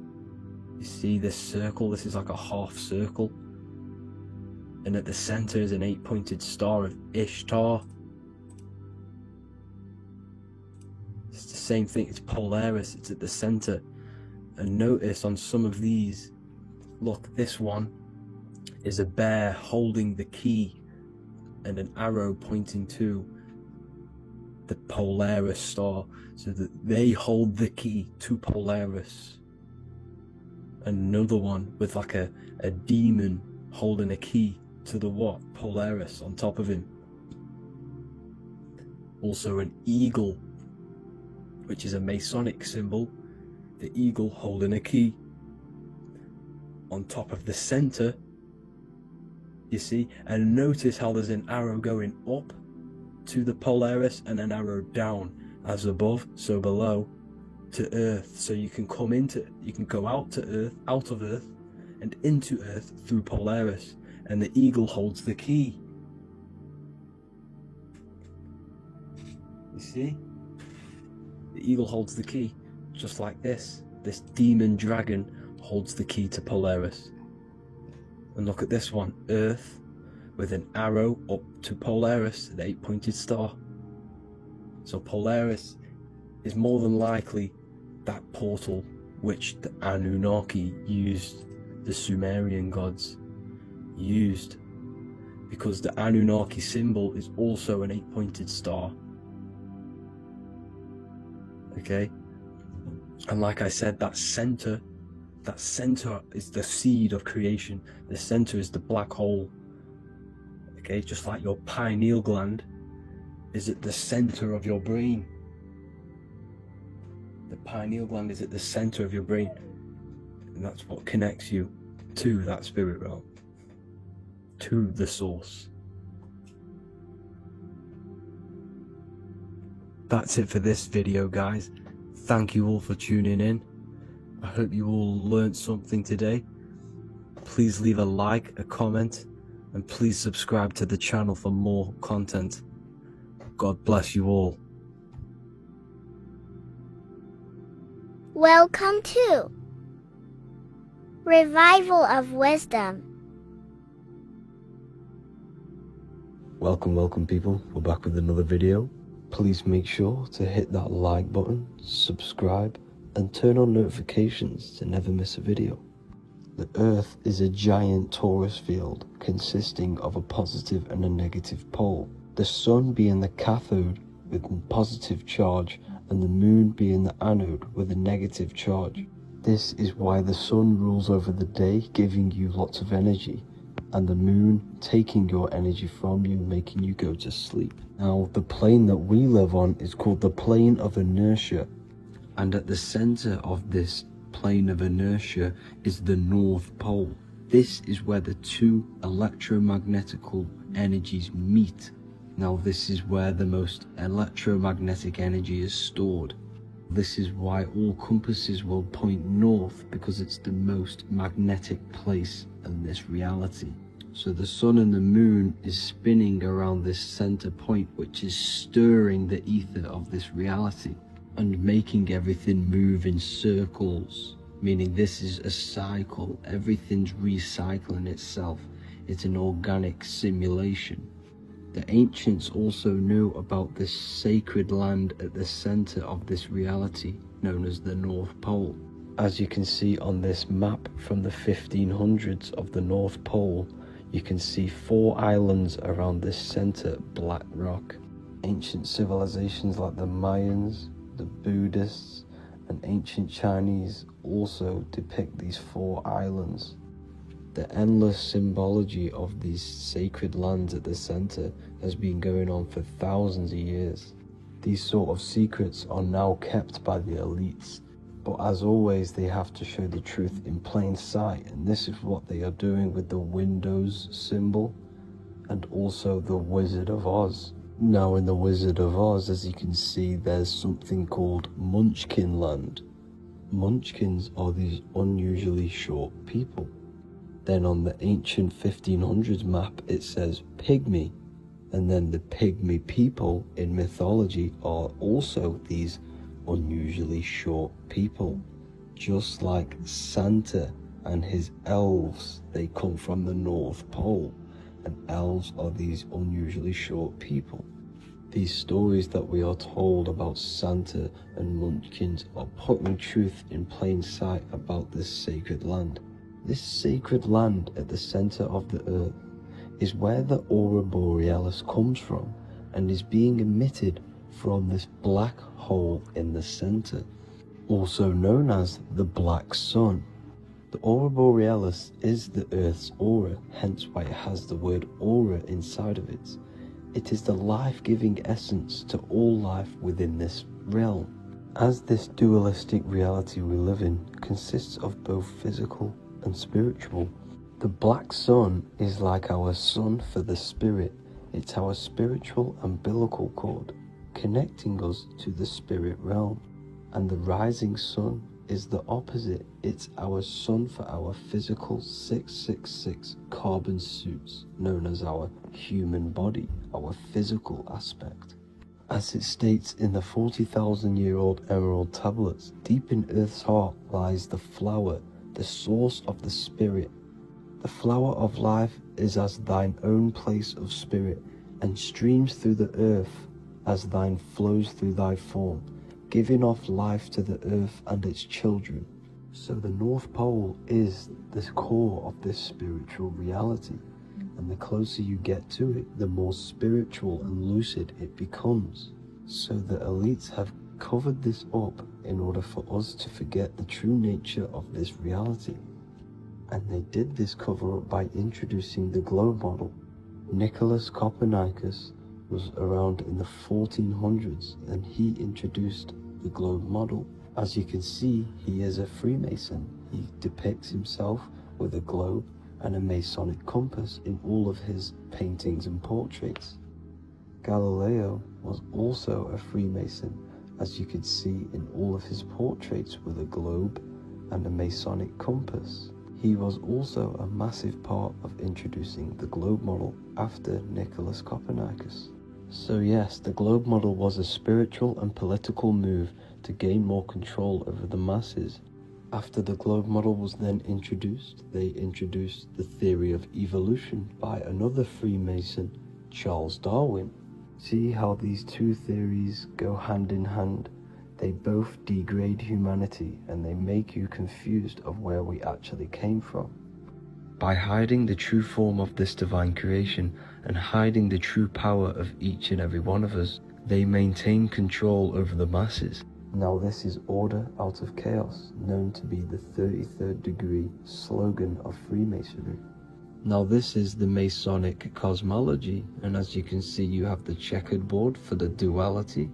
You see this circle? This is like a half circle, and at the center is an 8-pointed star of Ishtar. It's the same thing. It's Polaris. It's at the center. And notice on some of these, look, this one is a bear holding the key and an arrow pointing to the Polaris star, so that they hold the key to Polaris. Another one with like a demon holding a key to the what? Polaris on top of him. Also an eagle, which is a Masonic symbol, the eagle holding a key. On top of the center, you see, and notice how there's an arrow going up to the Polaris and an arrow down, as above, so below, to Earth. So you can go out to Earth, out of Earth, and into Earth through Polaris, and the eagle holds the key. You see? The eagle holds the key, just like this. This demon dragon holds the key to Polaris. And look at this one, Earth, with an arrow up to Polaris, the 8-pointed star. So Polaris is more than likely that portal which the Anunnaki used, the Sumerian gods used, because the Anunnaki symbol is also an 8-pointed star. Okay? And like I said, that center is the seed of creation. The center is the black hole. Okay, just like your pineal gland is at the center of your brain. The pineal gland is at the center of your brain, and that's what connects you to that spirit realm, to the source. That's it for this video, guys. Thank you all for tuning in. I hope you all learned something today. Please leave a like, a comment, and please subscribe to the channel for more content. God bless you all. Welcome to Revival of Wisdom. Welcome people, we're back with another video. Please make sure to hit that like button, subscribe, and turn on notifications to never miss a video. The Earth is a giant torus field consisting of a positive and a negative pole. The Sun being the cathode with a positive charge and the Moon being the anode with a negative charge. This is why the Sun rules over the day, giving you lots of energy, and the Moon taking your energy from you, making you go to sleep. Now, the plane that we live on is called the plane of inertia, and at the center of this plane of inertia is the North Pole. This is where the two electromagnetical energies meet. Now, this is where the most electromagnetic energy is stored. This is why all compasses will point north, because it's the most magnetic place in this reality. So the Sun and the Moon is spinning around this center point, which is stirring the ether of this reality and making everything move in circles, meaning this is a cycle. Everything's recycling itself. It's an organic simulation. The ancients also knew about this sacred land at the center of this reality, known as the North Pole. As you can see on this map from the 1500s of the North Pole, you can see 4 islands around this center black rock. Ancient civilizations like the Mayans, the Buddhists, and ancient Chinese also depict these 4 islands. The endless symbology of these sacred lands at the center has been going on for thousands of years. These sort of secrets are now kept by the elites, but as always they have to show the truth in plain sight, and this is what they are doing with the Windows symbol and also the Wizard of Oz. Now in the Wizard of Oz, as you can see, there's something called Munchkin Land. Munchkins are these unusually short people. Then on the ancient 1500s map it says Pygmy, And then the pygmy people in mythology are also these unusually short people. Just like Santa and his elves, they come from the North Pole, and elves are these unusually short people. These stories that we are told about Santa and Munchkins are putting truth in plain sight about this sacred land. This sacred land at the center of the earth is where the aurora borealis comes from and is being emitted from this black hole in the center, also known as the black sun. The aurora borealis is the Earth's aura, hence why it has the word aura inside of it. It is the life-giving essence to all life within this realm. As this dualistic reality we live in consists of both physical and spiritual, the black sun is like our sun for the spirit. It's our spiritual umbilical cord, connecting us to the spirit realm. And the rising sun is the opposite. It's our sun for our physical 666 carbon suits, known as our human body, our physical aspect. As it states in the 40,000-year-old emerald tablets, deep in Earth's heart lies the flower, the source of the spirit. The flower of life is as thine own place of spirit, and streams through the earth as thine flows through thy form, giving off life to the earth and its children. So the North Pole is the core of this spiritual reality, and the closer you get to it, the more spiritual and lucid it becomes. So the elites have covered this up in order for us to forget the true nature of this reality. And they did this cover up by introducing the globe model. Nicholas Copernicus was around in the 1400s, and he introduced the globe model. As you can see, he is a Freemason. He depicts himself with a globe and a Masonic compass in all of his paintings and portraits. Galileo was also a Freemason, as you could see in all of his portraits, with a globe and a Masonic compass. He was also a massive part of introducing the globe model after Nicholas Copernicus. So yes, the globe model was a spiritual and political move to gain more control over the masses. After the globe model was then introduced, they introduced the theory of evolution by another Freemason, Charles Darwin. See how these two theories go hand in hand? They both degrade humanity, and they make you confused of where we actually came from. By hiding the true form of this divine creation and hiding the true power of each and every one of us, they maintain control over the masses. Now this is order out of chaos, known to be the 33rd degree slogan of Freemasonry. Now this is the Masonic cosmology, and as you can see, you have the checkered board for the duality,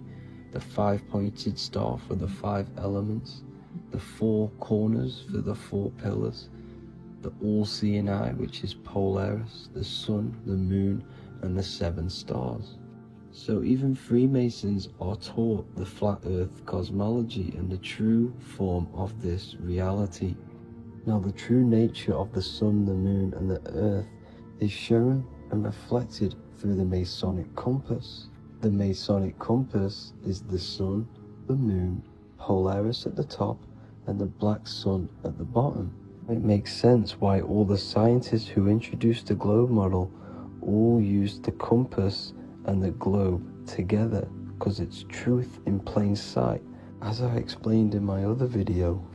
the 5-pointed star for the 5 elements, the 4 corners for the 4 pillars, the all-seeing eye, which is Polaris, the sun, the moon, and the 7 stars. So even Freemasons are taught the flat earth cosmology and the true form of this reality. Now the true nature of the sun, the moon, and the earth is shown and reflected through the Masonic compass. The Masonic compass is the sun, the moon, Polaris at the top, and the black sun at the bottom. It makes sense why all the scientists who introduced the globe model all used the compass and the globe together, because it's truth in plain sight. As I explained in my other video,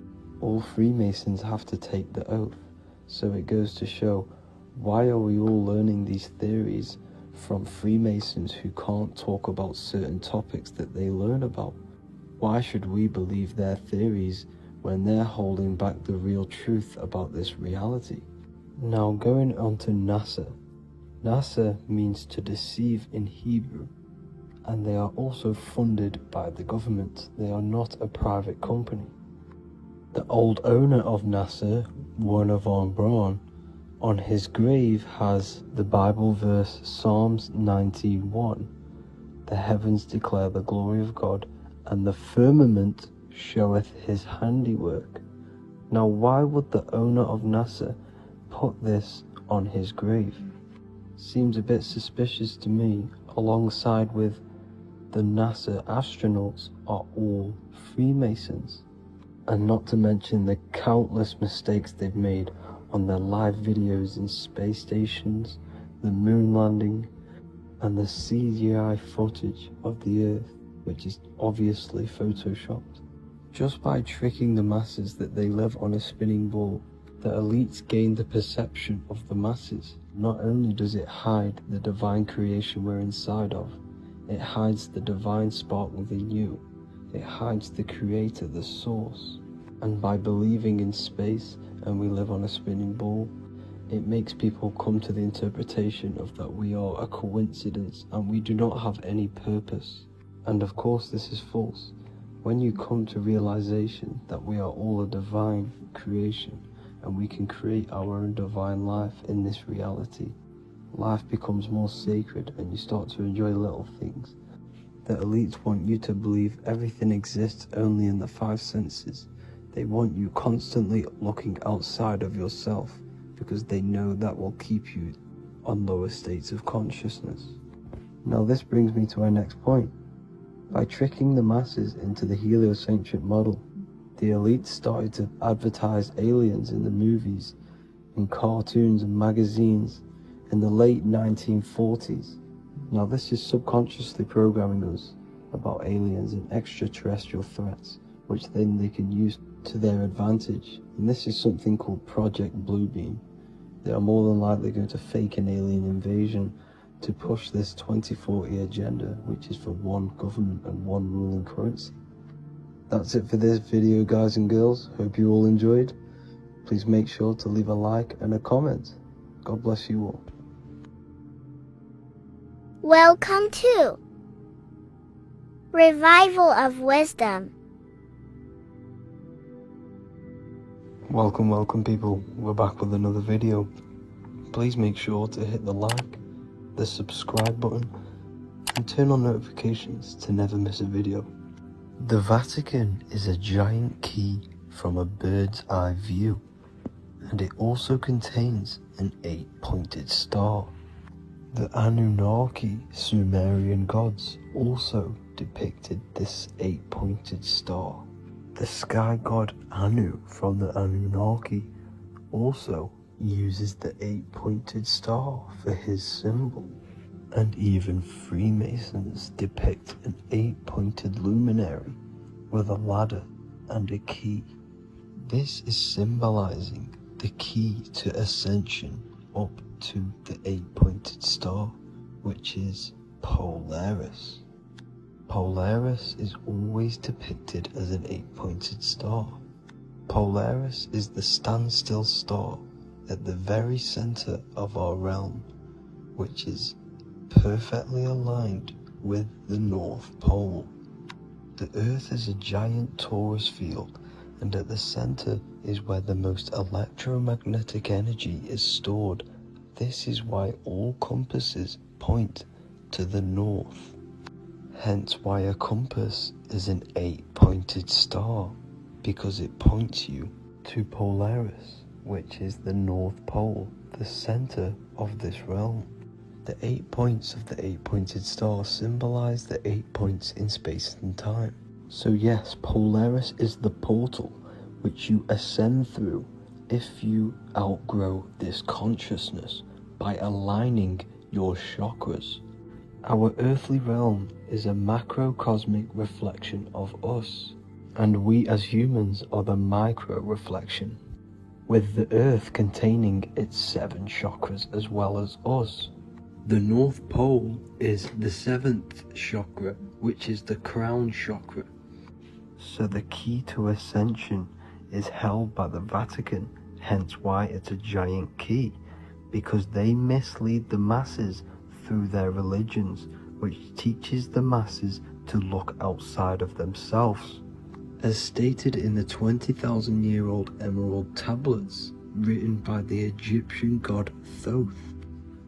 all Freemasons have to take the oath, so it goes to show, why are we all learning these theories from Freemasons who can't talk about certain topics that they learn about? Why should we believe their theories when they're holding back the real truth about this reality? Now going on to NASA. NASA means to deceive in Hebrew, and they are also funded by the government. They are not a private company. The old owner of NASA, Werner von Braun, on his grave has the Bible verse Psalms 91. The heavens declare the glory of God, and the firmament showeth his handiwork. Now why would the owner of NASA put this on his grave? seems a bit suspicious to me, alongside with the NASA astronauts are all Freemasons. And not to mention the countless mistakes they've made on their live videos in space stations, the moon landing, and the CGI footage of the Earth, which is obviously photoshopped. Just by tricking the masses that they live on a spinning ball, the elites gain the perception of the masses. Not only does it hide the divine creation we're inside of, it hides the divine spark within you. It hides the creator, the source. And by believing in space and we live on a spinning ball, it makes people come to the interpretation of that we are a coincidence and we do not have any purpose. And of course this is false. When you come to realization that we are all a divine creation and we can create our own divine life in this reality, life becomes more sacred and you start to enjoy little things. The elites want you to believe everything exists only in the five senses. They want you constantly looking outside of yourself because they know that will keep you on lower states of consciousness. Now this brings me to our next point. By tricking the masses into the heliocentric model, the elites started to advertise aliens in the movies, in cartoons and magazines in the late 1940s. Now this is subconsciously programming us about aliens and extraterrestrial threats, which then they can use to their advantage. And this is something called Project Bluebeam. They are more than likely going to fake an alien invasion to push this 2040 agenda, which is for one government and one ruling currency. That's it for this video, guys and girls. Hope you all enjoyed. Please make sure to leave a like and a comment. God bless you all. Welcome to Revival of Wisdom. Welcome people. We're back with another video. Please make sure to hit the like, the subscribe button, and turn on notifications to never miss a video. The Vatican is a giant key from a bird's eye view, and it also contains an 8-pointed star. The Anunnaki Sumerian gods also depicted this 8-pointed star. The sky god Anu from the Anunnaki also uses the 8-pointed star for his symbol. And even Freemasons depict an 8-pointed luminary with a ladder and a key. This is symbolizing the key to ascension up to the 8-pointed star, which is Polaris. Polaris is always depicted as an 8-pointed star. Polaris is the standstill star at the very center of our realm, which is perfectly aligned with the North Pole. The Earth is a giant torus field, and at the center is where the most electromagnetic energy is stored. This is why all compasses point to the north. Hence why a compass is an 8-pointed star, because it points you to Polaris, which is the North Pole, the center of this realm. The 8 points of the 8-pointed star symbolize the 8 points in space and time. So yes, Polaris is the portal which you ascend through if you outgrow this consciousness by aligning your chakras. Our earthly realm is a macrocosmic reflection of us, and we as humans are the micro reflection, with the earth containing its 7 chakras as well as us. The North Pole is the 7th chakra, which is the crown chakra. So the key to ascension is held by the Vatican, hence why it's a giant key, because they mislead the masses through their religions, which teaches the masses to look outside of themselves. As stated in the 20,000-year-old emerald tablets written by the Egyptian god Thoth.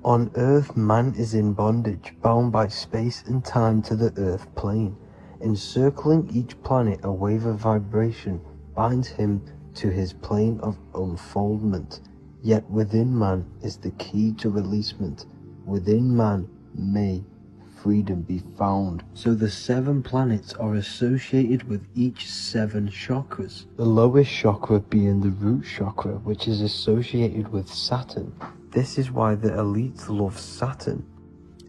On Earth, man is in bondage, bound by space and time to the Earth plane. Encircling each planet, a wave of vibration binds him to his plane of unfoldment. Yet within man is the key to releasement, within man may freedom be found. So the 7 planets are associated with each 7 chakras. The lowest chakra being the root chakra, which is associated with Saturn. This is why the elites love Saturn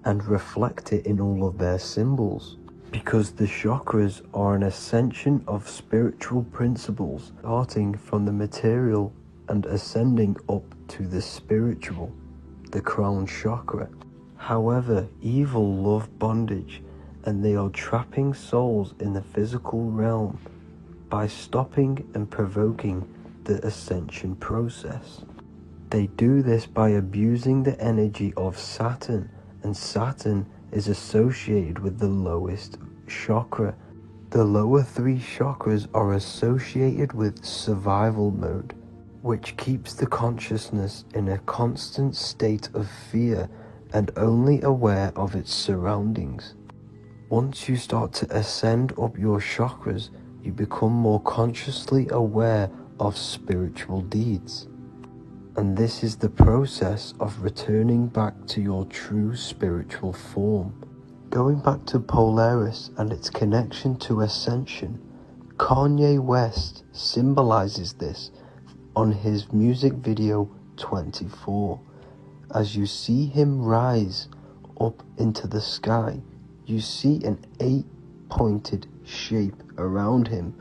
and reflect it in all of their symbols, because the chakras are an ascension of spiritual principles, starting from the material and ascending up to the spiritual, the crown chakra. However, evil love bondage, and they are trapping souls in the physical realm by stopping and provoking the ascension process. They do this by abusing the energy of Saturn, and Saturn is associated with the lowest chakra. The lower 3 chakras are associated with survival mode, which keeps the consciousness in a constant state of fear and only aware of its surroundings. Once you start to ascend up your chakras, you become more consciously aware of spiritual deeds. And this is the process of returning back to your true spiritual form. Going back to Polaris and its connection to ascension, Kanye West symbolizes this on his music video 24. As you see him rise up into the sky, you see an 8-pointed shape around him,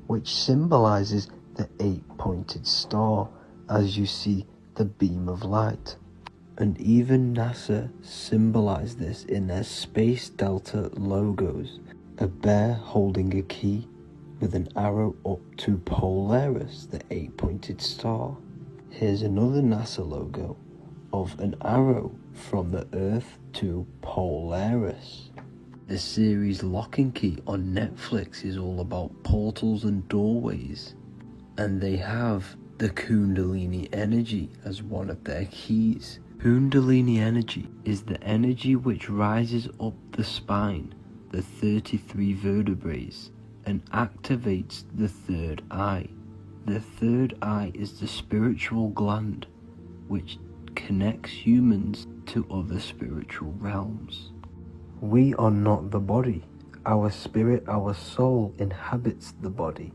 which symbolizes the 8-pointed star, as you see the beam of light. And even NASA symbolized this in their Space Delta logos, a bear holding a key with an arrow up to Polaris, the 8-pointed star. Here's another NASA logo of an arrow from the Earth to Polaris. The series Lock and Key on Netflix is all about portals and doorways, and they have the Kundalini energy as one of their keys. Kundalini energy is the energy which rises up the spine, the 33 vertebrae, and activates the third eye. The third eye is the spiritual gland, which connects humans to other spiritual realms. We are not the body. Our spirit, our soul inhabits the body.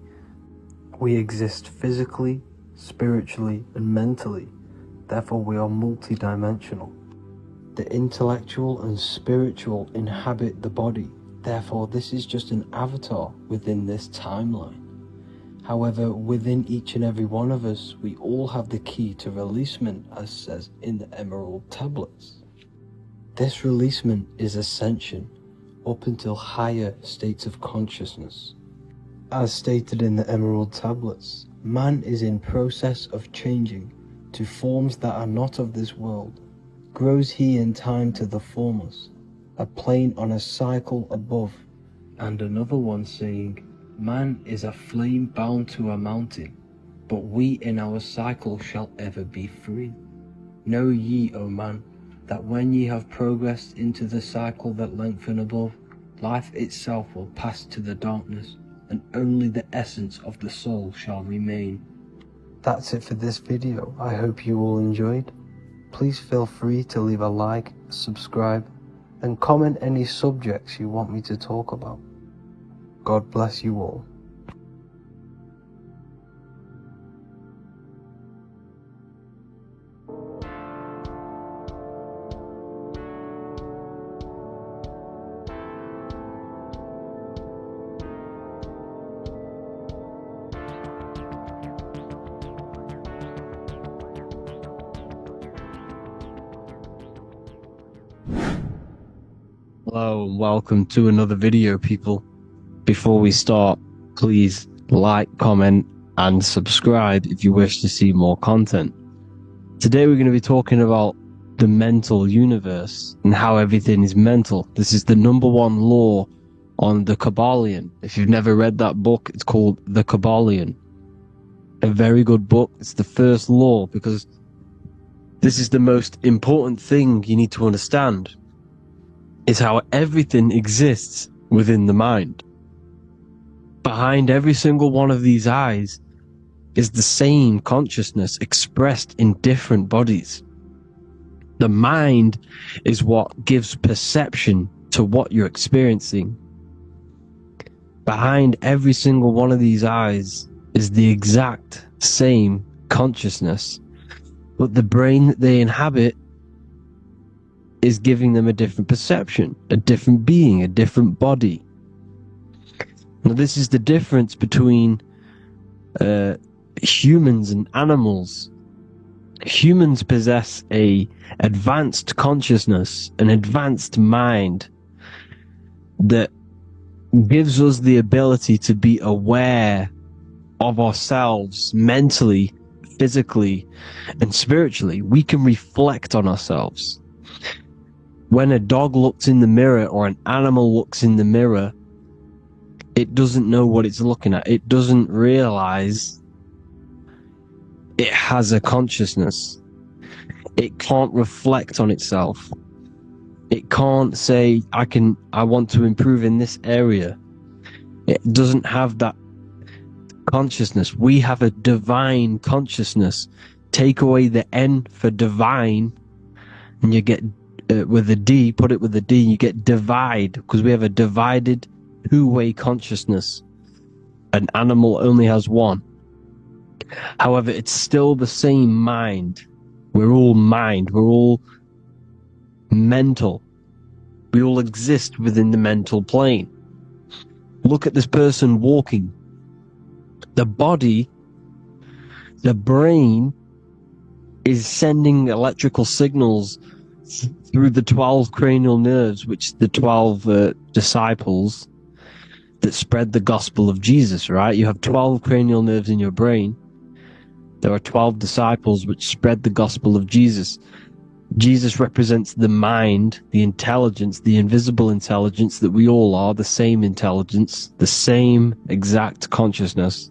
We exist physically, spiritually, and mentally. Therefore, we are multidimensional. The intellectual and spiritual inhabit the body. Therefore, this is just an avatar within this timeline. However, within each and every one of us, we all have the key to releasement, as says in the Emerald Tablets. This releasement is ascension, up until higher states of consciousness. As stated in the Emerald Tablets, man is in process of changing to forms that are not of this world. Grows he in time to the formless, a plane on a cycle above. And another one saying, man is a flame bound to a mountain, but we in our cycle shall ever be free. Know ye, O man, that when ye have progressed into the cycle that lengthen above, life itself will pass to the darkness, and only the essence of the soul shall remain. That's it for this video. I hope you all enjoyed. Please feel free to leave a like, subscribe, and comment any subjects you want me to talk about. God bless you all. Hello and welcome to another video, people. Before we start, please like, comment and subscribe if you wish to see more content. Today we're going to be talking about the mental universe and how everything is mental. This is the #1 law on the Kabbalion. If you've never read that book, it's called The Kabbalion. A very good book. It's the first law because this is the most important thing you need to understand. Is how everything exists within the mind. Behind every single one of these eyes is the same consciousness expressed in different bodies. The mind is what gives perception to what you're experiencing. Behind every single one of these eyes is the exact same consciousness, but the brain that they inhabit is giving them a different perception, a different being, a different body. Now, this is the difference between humans and animals. Humans possess a advanced consciousness, an advanced mind that gives us the ability to be aware of ourselves mentally, physically, and spiritually. We can reflect on ourselves. When a dog looks in the mirror or an animal looks in the mirror, it doesn't know what it's looking at. It doesn't realize it has a consciousness. It can't reflect on itself. It can't say, I want to improve in this area. It doesn't have that consciousness. We have a divine consciousness. Take away the N for divine, and you get with a D, put it with a D, you get divide, because we have a divided two-way consciousness. An animal only has one. However, it's still the same mind. We're all mind. We're all mental. We all exist within the mental plane. Look at this person walking. The body, the brain, is sending electrical signals through the 12 cranial nerves, which the 12 disciples that spread the gospel of Jesus, right? You have 12 cranial nerves in your brain. There are 12 disciples which spread the gospel of Jesus. Jesus represents the mind, the intelligence, the invisible intelligence that we all are, the same intelligence, the same exact consciousness,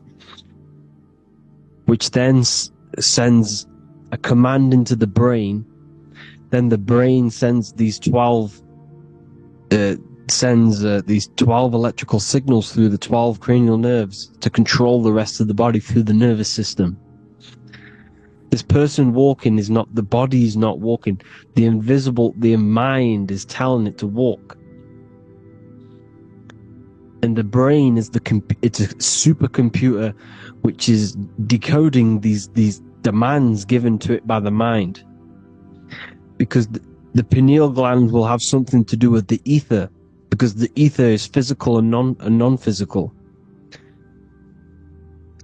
which then sends a command into the brain. Then the brain sends these 12 electrical signals through the 12 cranial nerves to control the rest of the body through the nervous system. This person walking is not, the body is not walking. The mind is telling it to walk. And the brain is it's a supercomputer which is decoding these demands given to it by the mind. Because the pineal gland will have something to do with the ether, because the ether is physical and non-physical.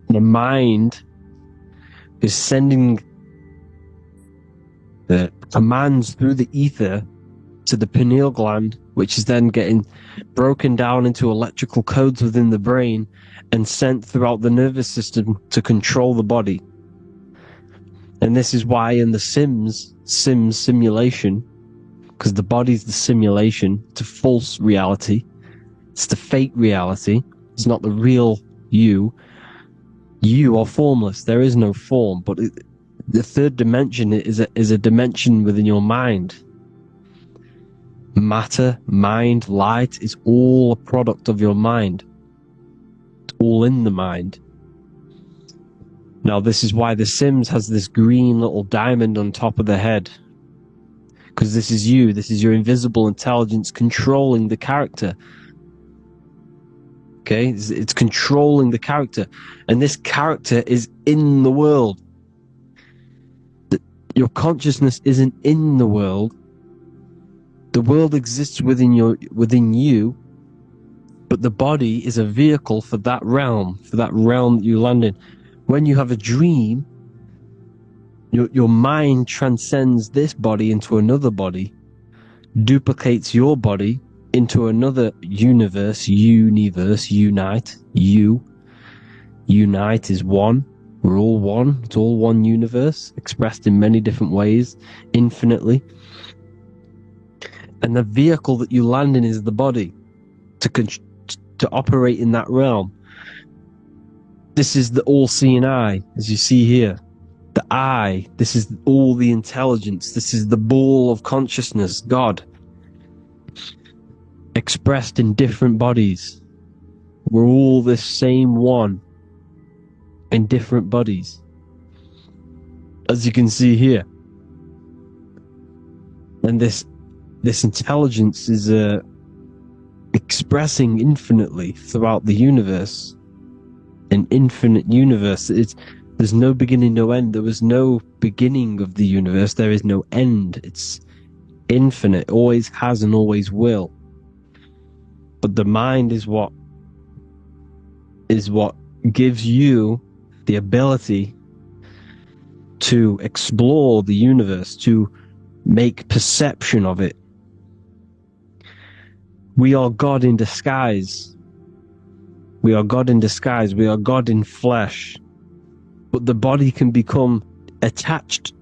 The mind is sending the commands through the ether to the pineal gland, which is then getting broken down into electrical codes within the brain and sent throughout the nervous system to control the body. And this is why in the Sims simulation, because the body's the simulation, it's a false reality, it's the fake reality, it's not the real you. You are formless. There is no form, but the third dimension is a dimension within your mind. Matter, mind, light is all a product of your mind. It's all in the mind. Now, this is why The Sims has this green little diamond on top of the head. Because this is you. This is your invisible intelligence controlling the character. Okay? It's controlling the character. And this character is in the world. Your consciousness isn't in the world. The world exists within you, but the body is a vehicle for that realm that you land in. When you have a dream, your mind transcends this body into another body, duplicates your body into another unite. Unite is one. We're all one. It's all one universe, expressed in many different ways, infinitely. And the vehicle that you land in is the body to operate in that realm. This is the all-seeing eye, as you see here. The eye, this is all the intelligence. This is the ball of consciousness, God, expressed in different bodies. We're all this same one in different bodies, as you can see here. And this intelligence is expressing infinitely throughout the universe. An infinite universe. There's no beginning, no end. There was no beginning of the universe. There is no end. It's infinite. Always has and always will. But the mind is what gives you the ability to explore the universe, to make perception of it. We are God in disguise. We are God in disguise. We are God in flesh. But the body can become attached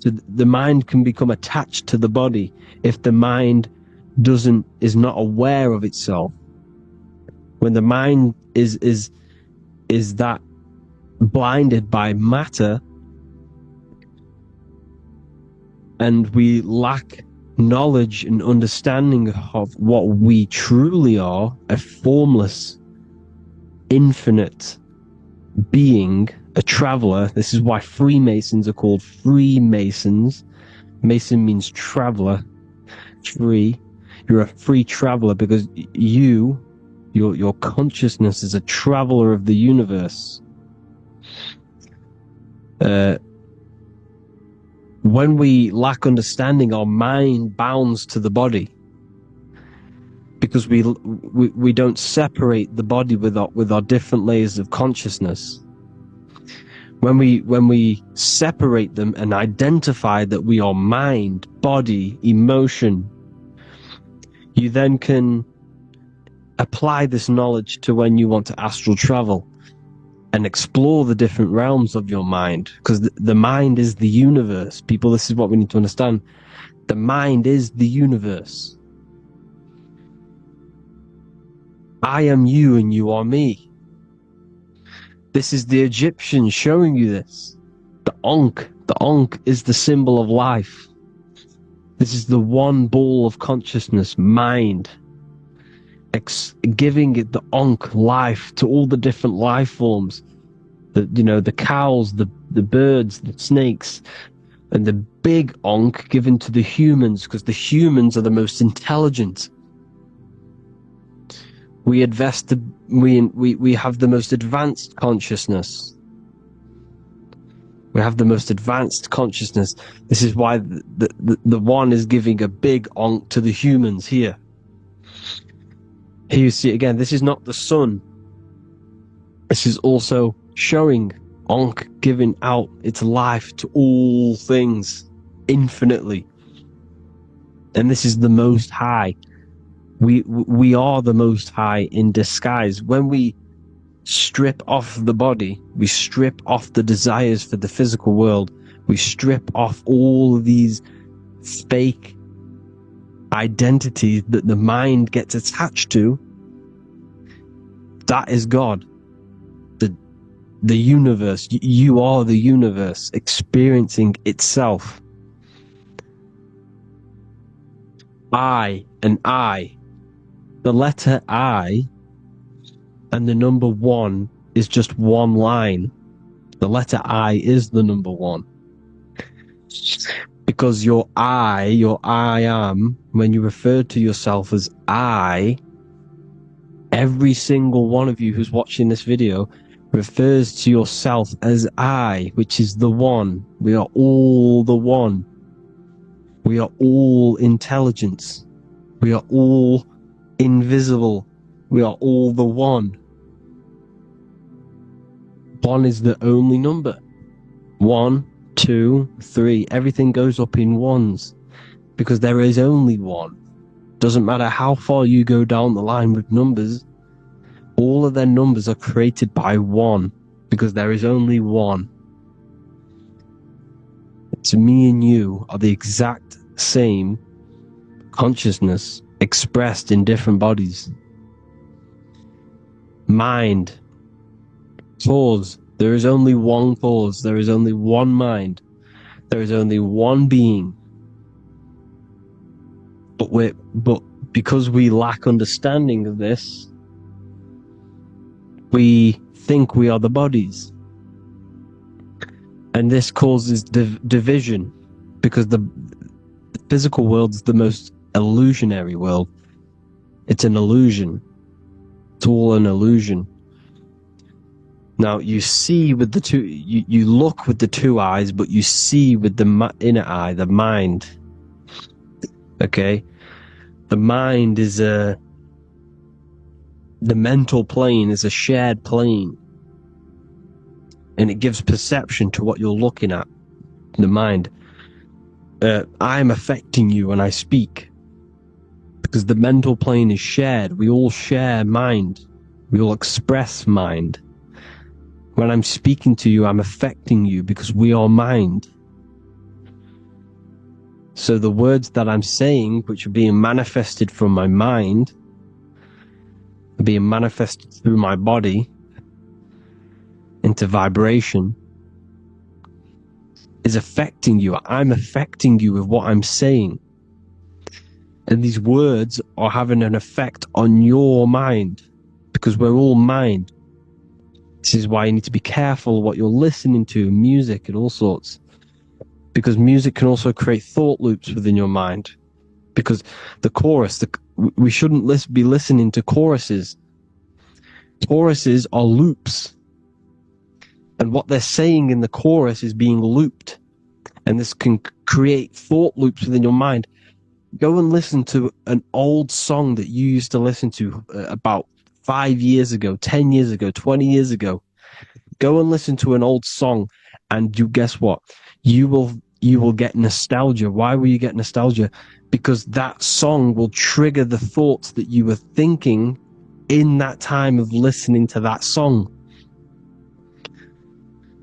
to the mind can become attached to the body if the mind is not aware of itself. When the mind is that blinded by matter, and we lack knowledge and understanding of what we truly are, a formless, infinite being, a traveler. This is why Freemasons are called Freemasons. Mason means traveler. Free. You're a free traveler because your consciousness is a traveler of the universe. When we lack understanding, our mind bounds to the body because we don't separate the body with our different layers of consciousness. When we separate them and identify that we are mind, body, emotion, you then can apply this knowledge to when you want to astral travel and explore the different realms of your mind, because the mind is the universe. People, this is what we need to understand. The mind is the universe. I am you and you are me. This is the Egyptians showing you this. The Ankh is the symbol of life. This is the one ball of consciousness, mind, giving it the Ankh life to all the different life forms. The cows, the birds, the snakes, and the big Ankh given to the humans, because the humans are the most intelligent. We have the most advanced consciousness. We have the most advanced consciousness. This is why the one is giving a big Ankh to the humans here. Here you see it again. This is not the sun. This is also showing Ankh giving out its life to all things infinitely. And this is the Most High. We are the Most High in disguise. When we strip off the body, we strip off the desires for the physical world, we strip off all of these fake identities that the mind gets attached to. That is God. The universe. You are the universe experiencing itself. I and I. The letter I and the number 1 is just one line. The letter I is the number 1. Because your I am, when you refer to yourself as I, every single one of you who's watching this video refers to yourself as I, which is the one. We are all the one. We are all intelligence. We are all invisible. We are all the one. 1 is the only number. 1, 2, 3. Everything goes up in ones because there is only one. Doesn't matter how far you go down the line with numbers, all of their numbers are created by 1 because there is only one. So me and you are the exact same consciousness expressed in different bodies. Mind. Cause. There is only one cause. There is only one mind. There is only one being. But because we lack understanding of this, we think we are the bodies. And this causes division, because the physical world is the most illusionary world. It's an illusion. It's all an illusion. Now, you see with the two, you look with the two eyes, but you see with the inner eye, the mind. Okay? The mind is the mental plane is a shared plane. And it gives perception to what you're looking at. The mind. I'm affecting you when I speak. Because the mental plane is shared. We all share mind. We all express mind. When I'm speaking to you, I'm affecting you because we are mind. So the words that I'm saying, which are being manifested from my mind, are being manifested through my body into vibration, is affecting you. I'm affecting you with what I'm saying. And these words are having an effect on your mind because we're all mind. This is why you need to be careful what you're listening to, music and all sorts. Because music can also create thought loops within your mind. Because the chorus, we shouldn't be listening to choruses. Choruses are loops. And what they're saying in the chorus is being looped. And this can create thought loops within your mind. Go and listen to an old song that you used to listen to about 5 years ago, 10 years ago, 20 years ago. Go and listen to an old song, and you guess what? You will get nostalgia. Why will you get nostalgia? Because that song will trigger the thoughts that you were thinking in that time of listening to that song.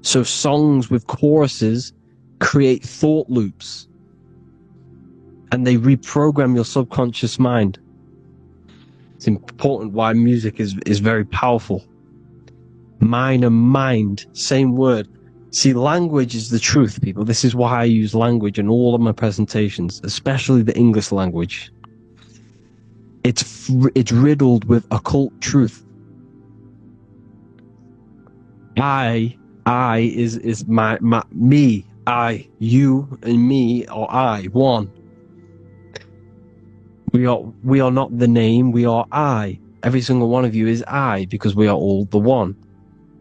So songs with choruses create thought loops, and they reprogram your subconscious mind. It's important why music is very powerful. Mine and mind, same word. See, language is the truth, people. This is why I use language in all of my presentations, especially the English language. It's riddled with occult truth. I is my me. I, you, and me are I, one. We are not the name, we are I. Every single one of you is I, because we are all the one.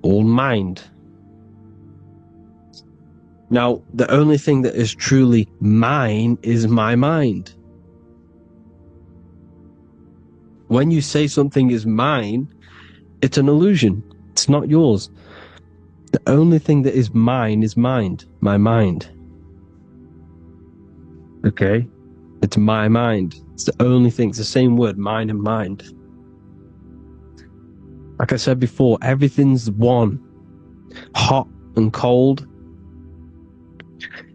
All mind. Now, the only thing that is truly mine is my mind. When you say something is mine, it's an illusion. It's not yours. The only thing that is mine is mind. My mind. Okay? It's my mind. It's the only thing. It's the same word, mind and mind. Like I said before, everything's one. Hot and cold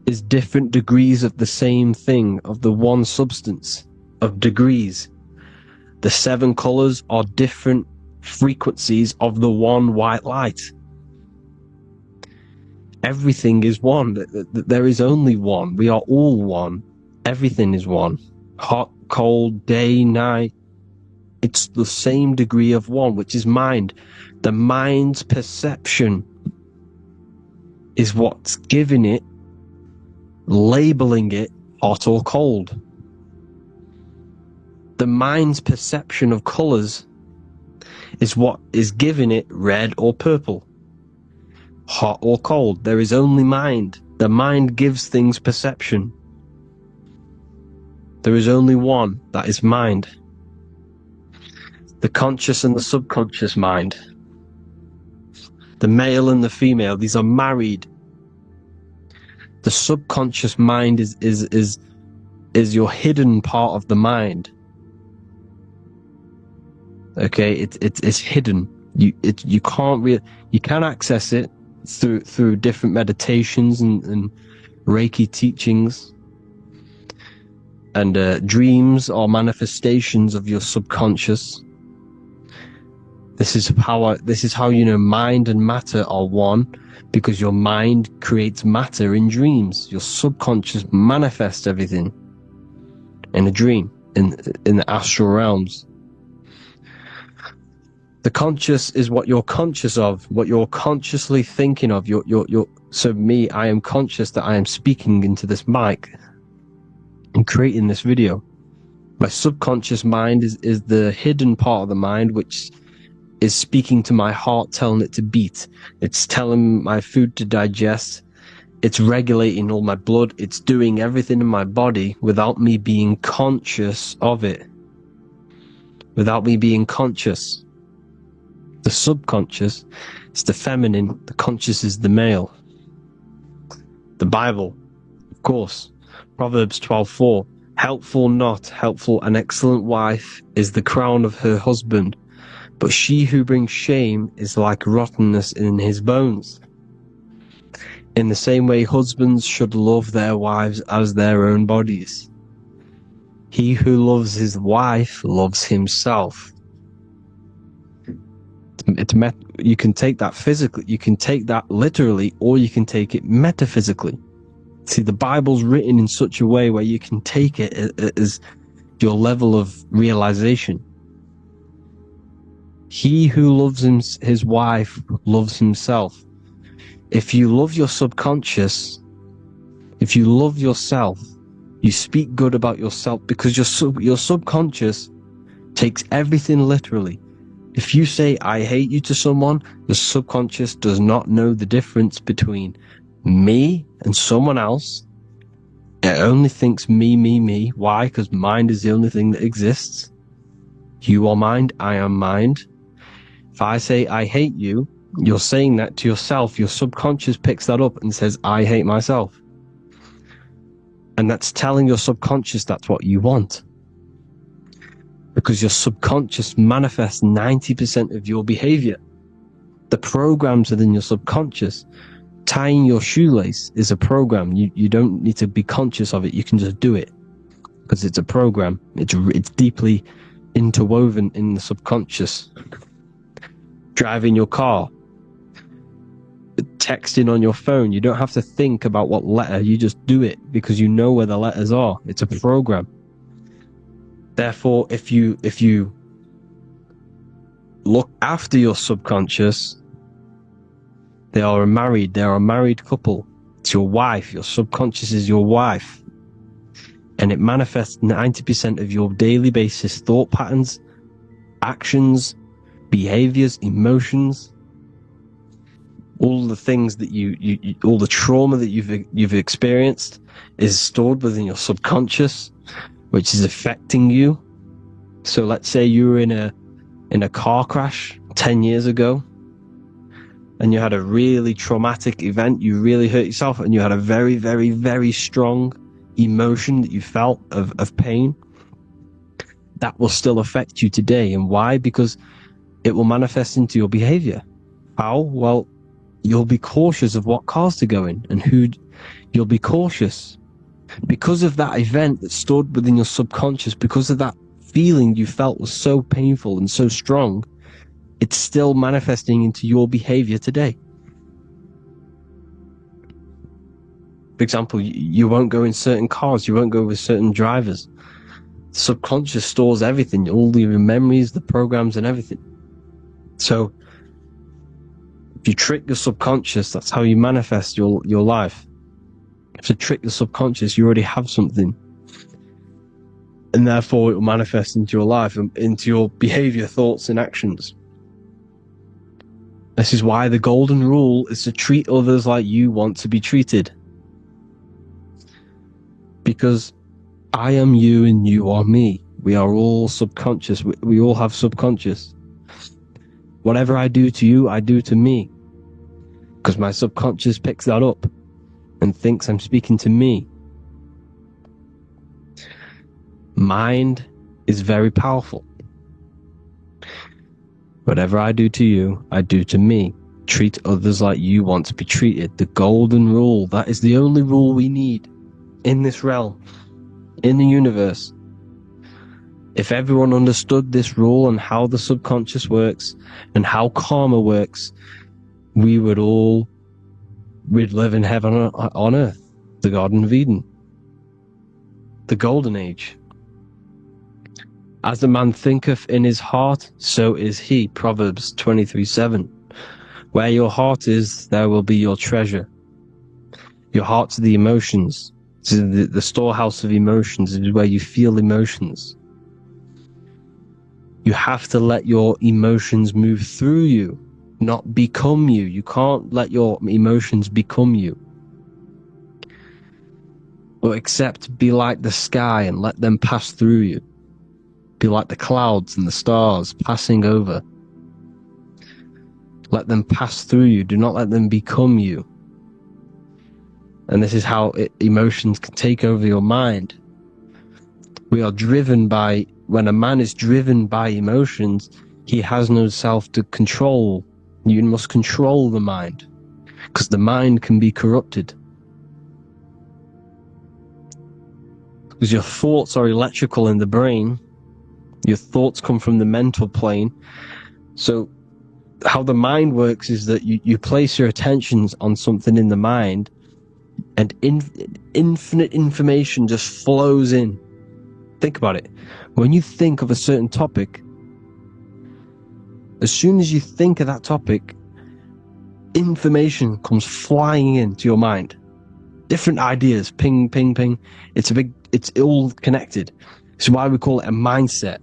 is different degrees of the same thing, of the one substance, of degrees. The 7 colors are different frequencies of the one white light. Everything is one. There is only one. We are all one. Everything is one. Hot, cold, day, night. It's the same degree of one, which is mind. The mind's perception is what's giving it, labeling it hot or cold. The mind's perception of colors is what is giving it red or purple, hot or cold. There is only mind. The mind gives things perception. There is only one, that is mind. The conscious and the subconscious mind. The male and the female, these are married. The subconscious mind is your hidden part of the mind. Okay, it's hidden. You can access it through different meditations and Reiki teachings. And dreams are manifestations of your subconscious. This is how you know mind and matter are one, because your mind creates matter in dreams. Your subconscious manifests everything in a dream, in the astral realms. The conscious is what you're conscious of, what you're consciously thinking of. So me, I am conscious that I am speaking into this mic. in creating this video. My subconscious mind is the hidden part of the mind which is speaking to my heart, telling it to beat. It's telling my food to digest. It's regulating all my blood. It's doing everything in my body without me being conscious of it. Without me being conscious. The subconscious is the feminine. The conscious is the male. The Bible, of course. Proverbs 12:4. Helpful, not helpful, an excellent wife is the crown of her husband, but she who brings shame is like rottenness in his bones. In the same way, husbands should love their wives as their own bodies. He who loves his wife loves himself. You can take that physically, you can take that literally, or you can take it metaphysically. See, the Bible's written in such a way where you can take it as your level of realization. He who loves his wife loves himself. If you love your subconscious, if you love yourself, you speak good about yourself, because your subconscious takes everything literally. If you say, I hate you to someone, the subconscious does not know the difference between me and someone else. It only thinks me, me, me. Why? Because mind is the only thing that exists. You are mind, I am mind. If I say I hate you, you're saying that to yourself. Your subconscious picks that up and says, I hate myself. And that's telling your subconscious that's what you want. Because your subconscious manifests 90% of your behavior. The programs within your subconscious. Tying your shoelace is a program. You don't need to be conscious of it. You can just do it because it's a program. It's deeply interwoven in the subconscious. Driving your car, texting on your phone. You don't have to think about what letter. You just do it because you know where the letters are. It's a program. Therefore, if you look after your subconscious, they are a married couple. It's your wife. Your subconscious is your wife. And it manifests 90% of your daily basis thought patterns, actions, behaviors, emotions, all the things that all the trauma that you've experienced is stored within your subconscious, which is affecting you. So let's say you were in a car crash 10 years ago, and you had a really traumatic event, you really hurt yourself, and you had a very, very, very strong emotion that you felt of pain. That will still affect you today. And why? Because it will manifest into your behavior. How? Well, you'll be cautious of what cars to go in and who. You'll be cautious because of that event that's stored within your subconscious, because of that feeling you felt was so painful and so strong. It's still manifesting into your behavior today. For example, you won't go in certain cars, you won't go with certain drivers. The subconscious stores everything, all your memories, the programs and everything. So, if you trick your subconscious, that's how you manifest your life. If you trick the subconscious, you already have something. And therefore it will manifest into your life, into your behavior, thoughts and actions. This is why the golden rule is to treat others like you want to be treated. Because I am you and you are me. We are all subconscious. We all have subconscious. Whatever I do to you, I do to me. Because my subconscious picks that up and thinks I'm speaking to me. Mind is very powerful. Whatever I do to you, I do to me. Treat others like you want to be treated. The golden rule. That is the only rule we need in this realm, in the universe. If everyone understood this rule and how the subconscious works and how karma works, we'd live in heaven on earth, the Garden of Eden, the golden age. As a man thinketh in his heart, so is he. Proverbs 23:7. Where your heart is, there will be your treasure. Your heart's the emotions. This is the storehouse of emotions. This is where you feel emotions. You have to let your emotions move through you, not become you. You can't let your emotions become you. But accept, be like the sky and let them pass through you. Be like the clouds and the stars passing over. Let them pass through you. Do not let them become you. And this is how emotions can take over your mind. We are driven by, when a man is driven by emotions, he has no self to control. You must control the mind, because the mind can be corrupted. Because your thoughts are electrical in the brain. Your thoughts come from the mental plane. So how the mind works is that you place your attentions on something in the mind, and infinite information just flows in. Think about it. When you think of a certain topic, as soon as you think of that topic, information comes flying into your mind. Different ideas, ping, ping, ping. It's all connected. It's why we call it a mindset,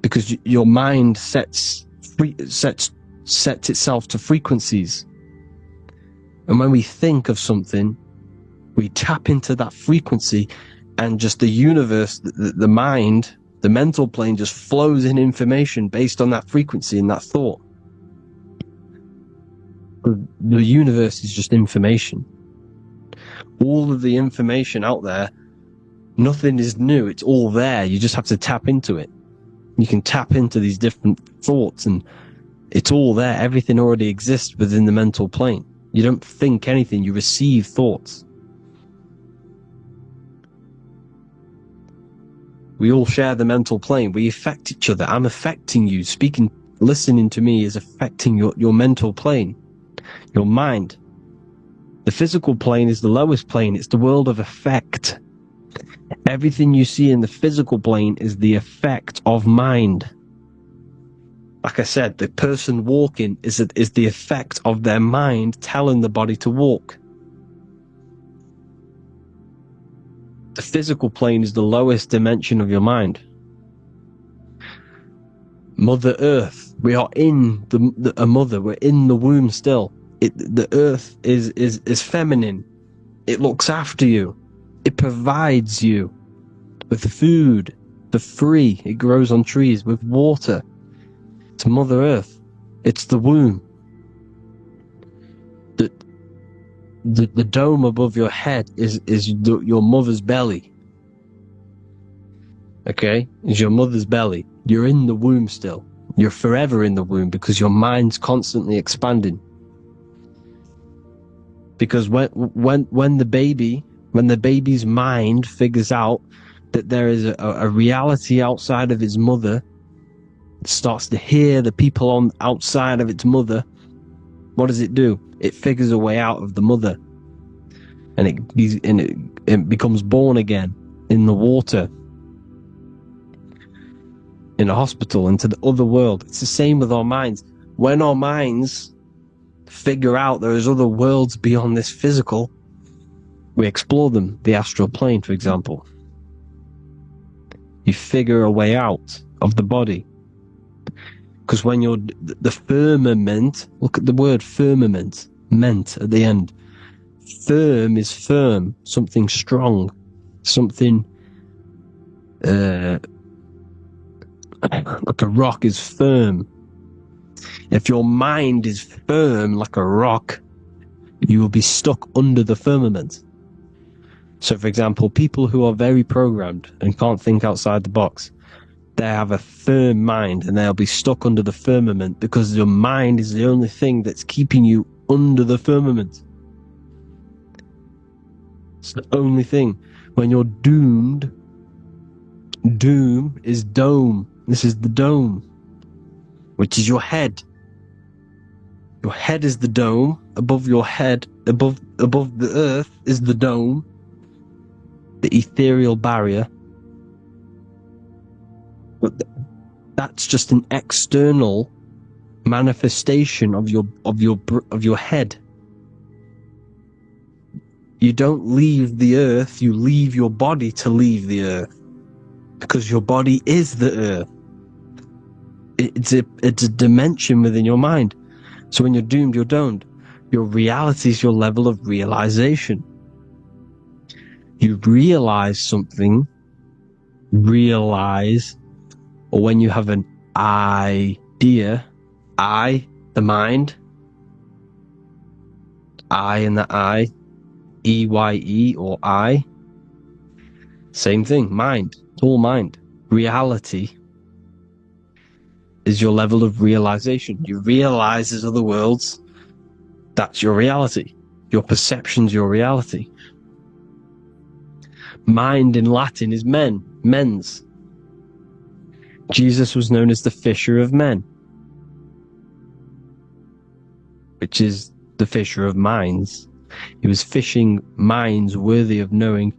because your mind sets itself to frequencies. And when we think of something, we tap into that frequency, and just the universe, the mind, the mental plane just flows in information based on that frequency and that thought. The universe is just information. All of the information out there, nothing is new. It's all there. You just have to tap into it. You can tap into these different thoughts, and it's all there. Everything already exists within the mental plane. You don't think anything. You receive thoughts. We all share the mental plane. We affect each other. I'm affecting you. Speaking, listening to me is affecting your mental plane, your mind. The physical plane is the lowest plane. It's the world of effect. Everything you see in the physical plane is the effect of mind. Like I said, the person walking is the effect of their mind telling the body to walk. The physical plane is the lowest dimension of your mind. Mother Earth, we are in a mother. We're in the womb still. The earth is feminine. It looks after you. It provides you with food for free. It grows on trees, with water. It's Mother Earth. It's the womb. The dome above your head is your mother's belly. Okay? Is your mother's belly. You're in the womb still. You're forever in the womb, because your mind's constantly expanding. Because when the baby's mind figures out that there is a reality outside of its mother, it starts to hear the people on outside of its mother, what does it do? It figures a way out of the mother, and it becomes born again in the water, in a hospital, into the other world. It's the same with our minds. When our minds figure out there is other worlds beyond this physical, we explore them. The astral plane, for example. You figure a way out of the body. Because when you're the firmament, look at the word firmament, meant at the end. Firm is firm, something strong, something like a rock is firm. If your mind is firm like a rock, you will be stuck under the firmament. So, for example, people who are very programmed and can't think outside the box, they have a firm mind, and they'll be stuck under the firmament, because your mind is the only thing that's keeping you under the firmament. It's the only thing. When you're doomed, doom is dome. This is the dome, which is your head. Your head is the dome. Above your head, above the earth, is the dome, the ethereal barrier. But that's just an external manifestation of your head. You don't leave the earth, you leave your body to leave the earth. Because your body is the earth. It's a dimension within your mind. So when you're doomed, you're doomed. Your reality is your level of realization. You realize something, or when you have an idea, the mind, and the EYE or I, same thing, mind, it's all mind. Reality is your level of realization. You realize there's other worlds, that's your reality. Your perception's your reality. Mind in Latin is mens. Jesus was known as the fisher of men, which is the fisher of minds. He was fishing minds worthy of knowing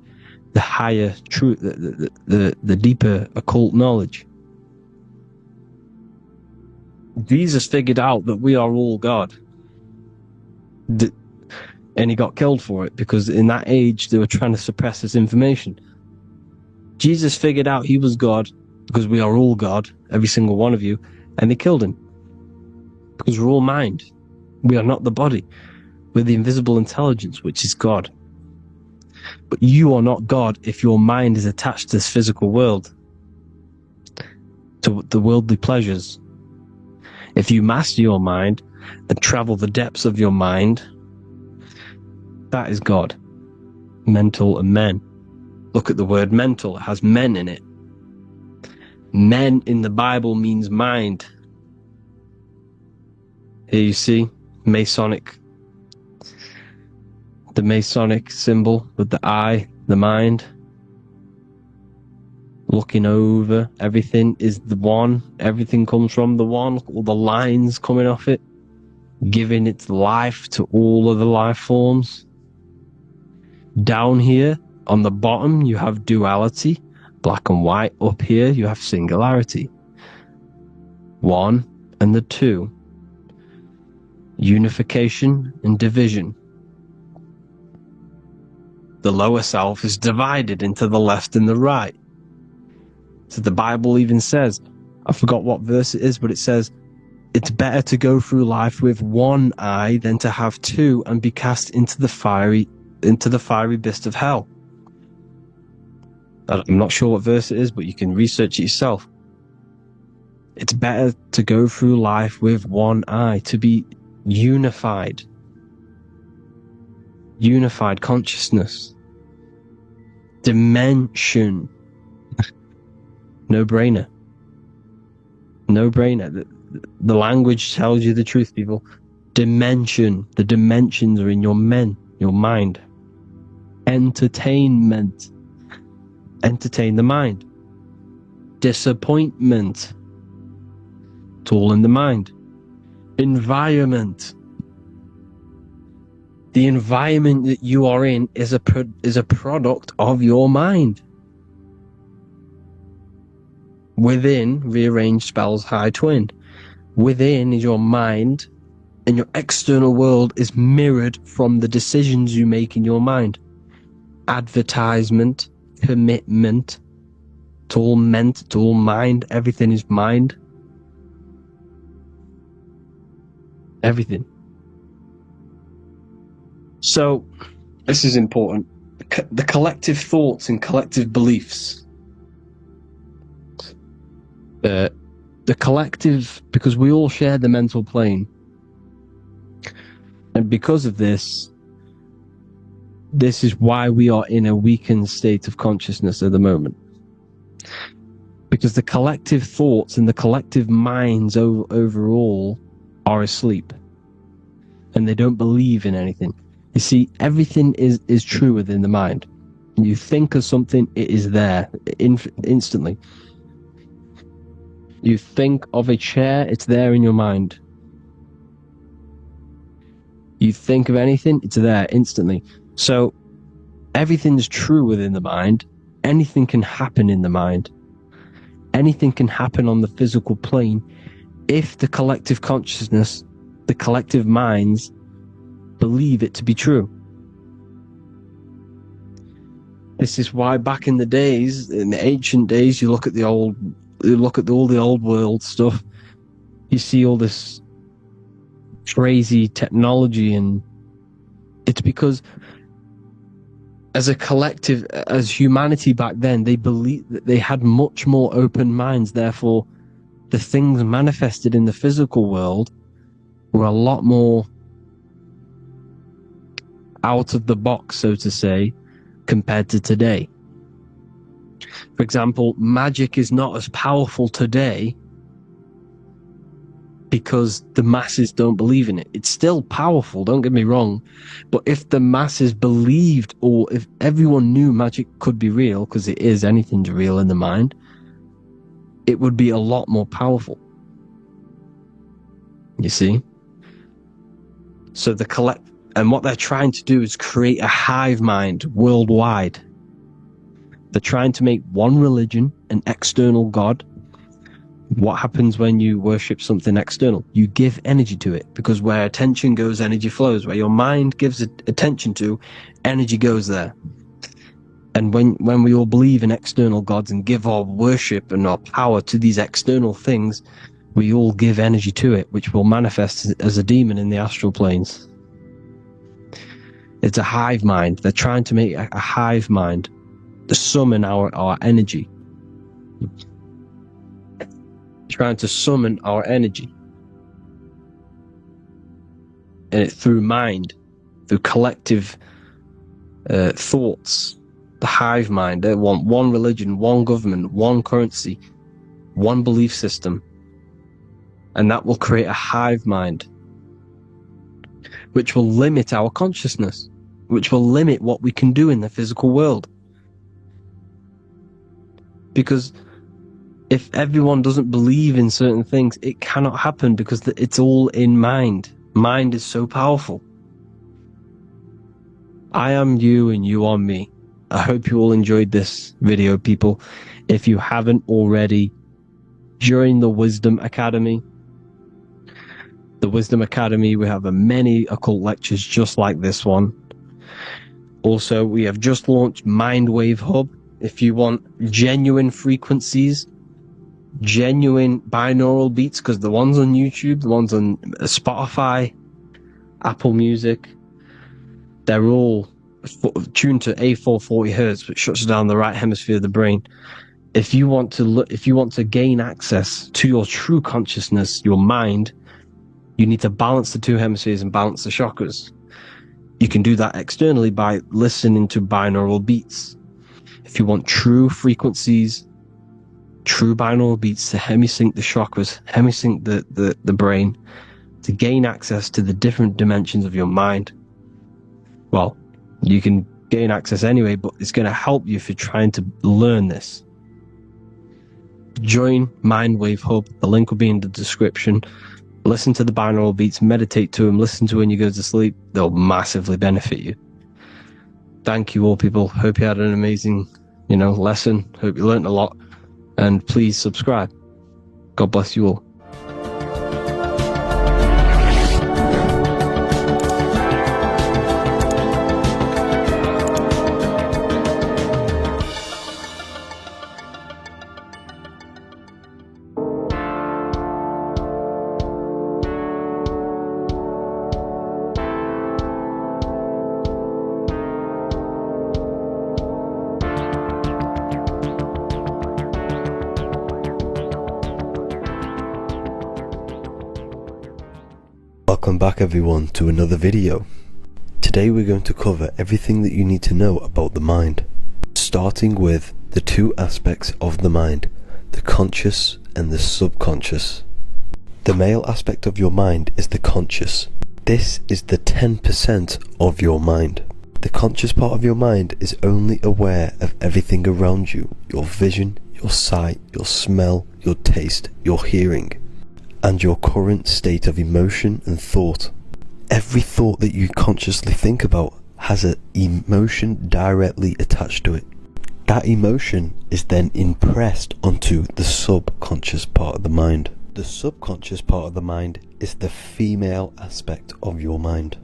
the higher truth, the deeper occult knowledge. Jesus figured out that we are all God. And he got killed for it, because in that age they were trying to suppress this information. Jesus figured out he was God, because we are all God, every single one of you, and they killed him. Because we're all mind. We are not the body. We're the invisible intelligence, which is God. But you are not God if your mind is attached to this physical world, to the worldly pleasures. If you master your mind and travel the depths of your mind, that is God. Mental and men. Look at the word mental. It has men in it. Men in the Bible means mind. Here you see Masonic. The Masonic symbol with the eye, the mind. Looking over everything is the one. Everything comes from the one. Look at all the lines coming off it. Giving its life to all of the life forms. Down here, on the bottom, you have duality, black and white. Up here, you have singularity. One and the two. Unification and division. The lower self is divided into the left and the right. So the Bible even says, I forgot what verse it is, but it says, it's better to go through life with one eye than to have two and be cast into the fiery abyss of hell. I'm not sure what verse it is, but you can research it yourself. It's better to go through life with one eye, to be unified. Unified consciousness. Dimension. No brainer. No brainer. The language tells you the truth, people. Dimension. The dimensions are in your mind. Entertainment. Entertain the mind. Disappointment. It's all in the mind. Environment. The environment that you are in is a product of your mind. Within, rearranged spells high twin. Within is your mind, and your external world is mirrored from the decisions you make in your mind. Advertisement, commitment, it's all meant, it's all mind, everything is mind. Everything. So, this is important. The collective thoughts and collective beliefs. The collective, because we all share the mental plane. And because of this is why we are in a weakened state of consciousness at the moment. Because the collective thoughts and the collective minds overall are asleep. And they don't believe in anything. You see, everything is true within the mind. You think of something, it is there instantly. You think of a chair, it's there in your mind. You think of anything, it's there instantly. So everything's true within the mind. Anything can happen in the mind. Anything can happen on the physical plane if the collective consciousness, the collective minds, believe it to be true. This is why back in the days, in the ancient days, you look at all the old world stuff, you see all this crazy technology, and it's because as a collective, as humanity back then, they believed that they had much more open minds. Therefore, the things manifested in the physical world were a lot more out of the box, so to say, compared to today. For example, magic is not as powerful today because the masses don't believe in it. It's still powerful, don't get me wrong, but if the masses believed, or if everyone knew magic could be real, because it is, anything's real in the mind, it would be a lot more powerful. You see? So and what they're trying to do is create a hive mind worldwide. They're trying to make one religion, an external god. What happens when you worship something external? You give energy to it, because where attention goes, energy flows. Where your mind gives attention to, energy goes there. And when we all believe in external gods and give our worship and our power to these external things, we all give energy to it, which will manifest as a demon in the astral planes. It's a hive mind. They're trying to make a hive mind to summon our energy. Trying to summon our energy. And it through mind, through collective thoughts. The hive mind. They want one religion, one government, one currency, one belief system. And that will create a hive mind, which will limit our consciousness, which will limit what we can do in the physical world. Because if everyone doesn't believe in certain things, it cannot happen, because it's all in mind. Mind is so powerful. I am you and you are me. I hope you all enjoyed this video, people. If you haven't already, join the Wisdom Academy. The Wisdom Academy, we have many occult lectures just like this one. Also, we have just launched Mindwave Hub. If you want genuine frequencies, genuine binaural beats, because the ones on YouTube, the ones on Spotify, Apple Music, they're all tuned to A440 Hertz, which shuts down the right hemisphere of the brain. If you want to gain access to your true consciousness, your mind, you need to balance the two hemispheres and balance the chakras. You can do that externally by listening to binaural beats. If you want true frequencies, true binaural beats to hemisync the chakras, hemisync the brain, to gain access to the different dimensions of your mind, well, you can gain access anyway, but it's going to help you if you're trying to learn this. Join Mindwave Hub. The link will be in the description. Listen to the binaural beats, meditate to them, listen to when you go to sleep. They'll massively benefit you. Thank you all, people. Hope you had an amazing, lesson. Hope you learned a lot. And please subscribe. God bless you all. Welcome back everyone to another video. Today we're going to cover everything that you need to know about the mind, starting with the two aspects of the mind, the conscious and the subconscious. The male aspect of your mind is the conscious. This is the 10% of your mind. The conscious part of your mind is only aware of everything around you, your vision, your sight, your smell, your taste, your hearing, and your current state of emotion and thought. Every thought that you consciously think about has an emotion directly attached to it. That emotion is then impressed onto the subconscious part of the mind. The subconscious part of the mind is the female aspect of your mind.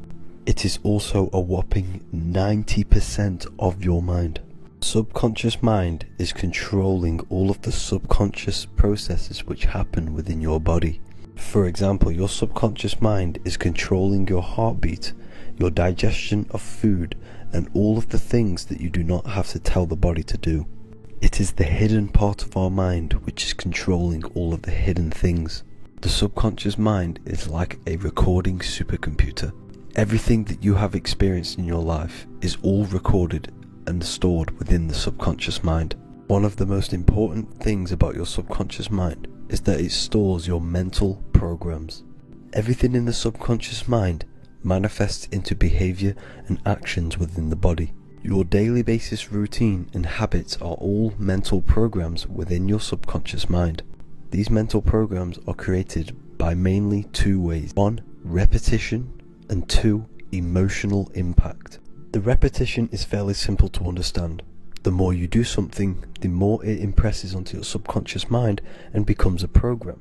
It is also a whopping 90% of your mind. Subconscious mind is controlling all of the subconscious processes which happen within your body. For example, your subconscious mind is controlling your heartbeat, your digestion of food, and all of the things that you do not have to tell the body to do. It is the hidden part of our mind which is controlling all of the hidden things. The subconscious mind is like a recording supercomputer. Everything that you have experienced in your life is all recorded and stored within the subconscious mind. One of the most important things about your subconscious mind is that it stores your mental programs. Everything in the subconscious mind manifests into behavior and actions within the body. Your daily basis routine and habits are all mental programs within your subconscious mind. These mental programs are created by mainly two ways. 1. Repetition, and 2. Emotional impact. The repetition is fairly simple to understand. The more you do something, the more it impresses onto your subconscious mind and becomes a program.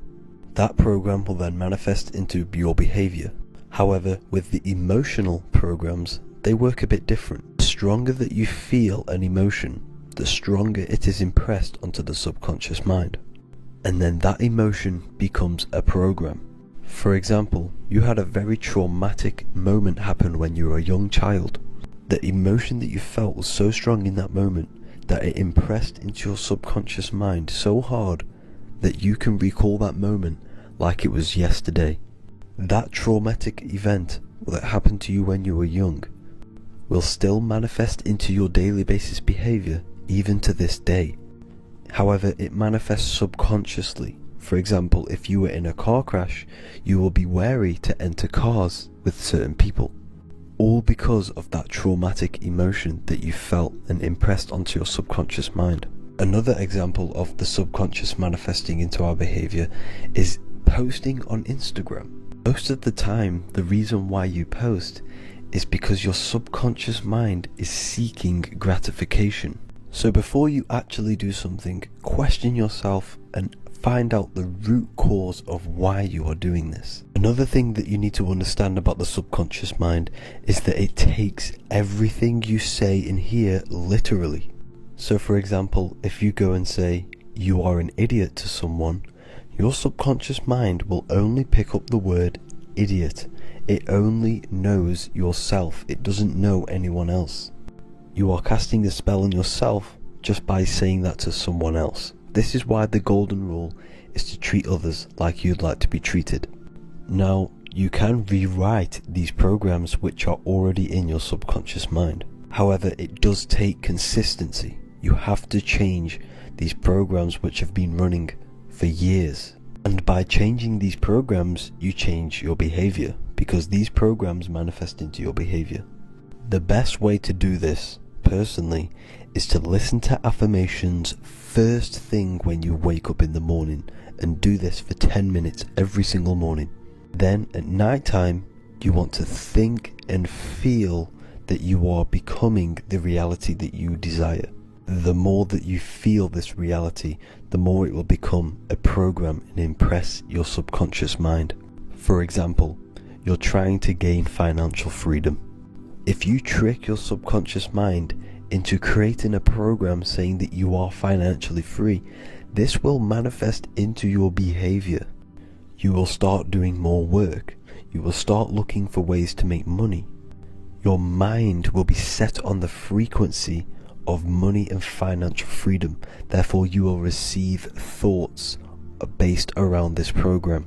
That program will then manifest into your behavior. However, with the emotional programs, they work a bit different. The stronger that you feel an emotion, the stronger it is impressed onto the subconscious mind. And then that emotion becomes a program. For example, you had a very traumatic moment happen when you were a young child. The emotion that you felt was so strong in that moment that it impressed into your subconscious mind so hard that you can recall that moment like it was yesterday. That traumatic event that happened to you when you were young will still manifest into your daily basis behavior even to this day. However, it manifests subconsciously. For example, if you were in a car crash, you will be wary to enter cars with certain people. All because of that traumatic emotion that you felt and impressed onto your subconscious mind. Another example of the subconscious manifesting into our behavior is posting on Instagram. Most of the time, the reason why you post is because your subconscious mind is seeking gratification. So before you actually do something, question yourself and find out the root cause of why you are doing this. Another thing that you need to understand about the subconscious mind is that it takes everything you say and hear literally. So for example, if you go and say, "You are an idiot" to someone, your subconscious mind will only pick up the word idiot. It only knows yourself. It doesn't know anyone else. You are casting a spell on yourself just by saying that to someone else. This is why the golden rule is to treat others like you'd like to be treated. Now, you can rewrite these programs which are already in your subconscious mind. However, it does take consistency. You have to change these programs which have been running for years. And by changing these programs, you change your behavior, because these programs manifest into your behavior. The best way to do this, personally, is to listen to affirmations first thing when you wake up in the morning, and do this for 10 minutes every single morning. Then at night time, you want to think and feel that you are becoming the reality that you desire. The more that you feel this reality, the more it will become a program and impress your subconscious mind. For example, you're trying to gain financial freedom. If you trick your subconscious mind into creating a program saying that you are financially free, this will manifest into your behavior. You will start doing more work. You will start looking for ways to make money. Your mind will be set on the frequency of money and financial freedom. Therefore, you will receive thoughts based around this program.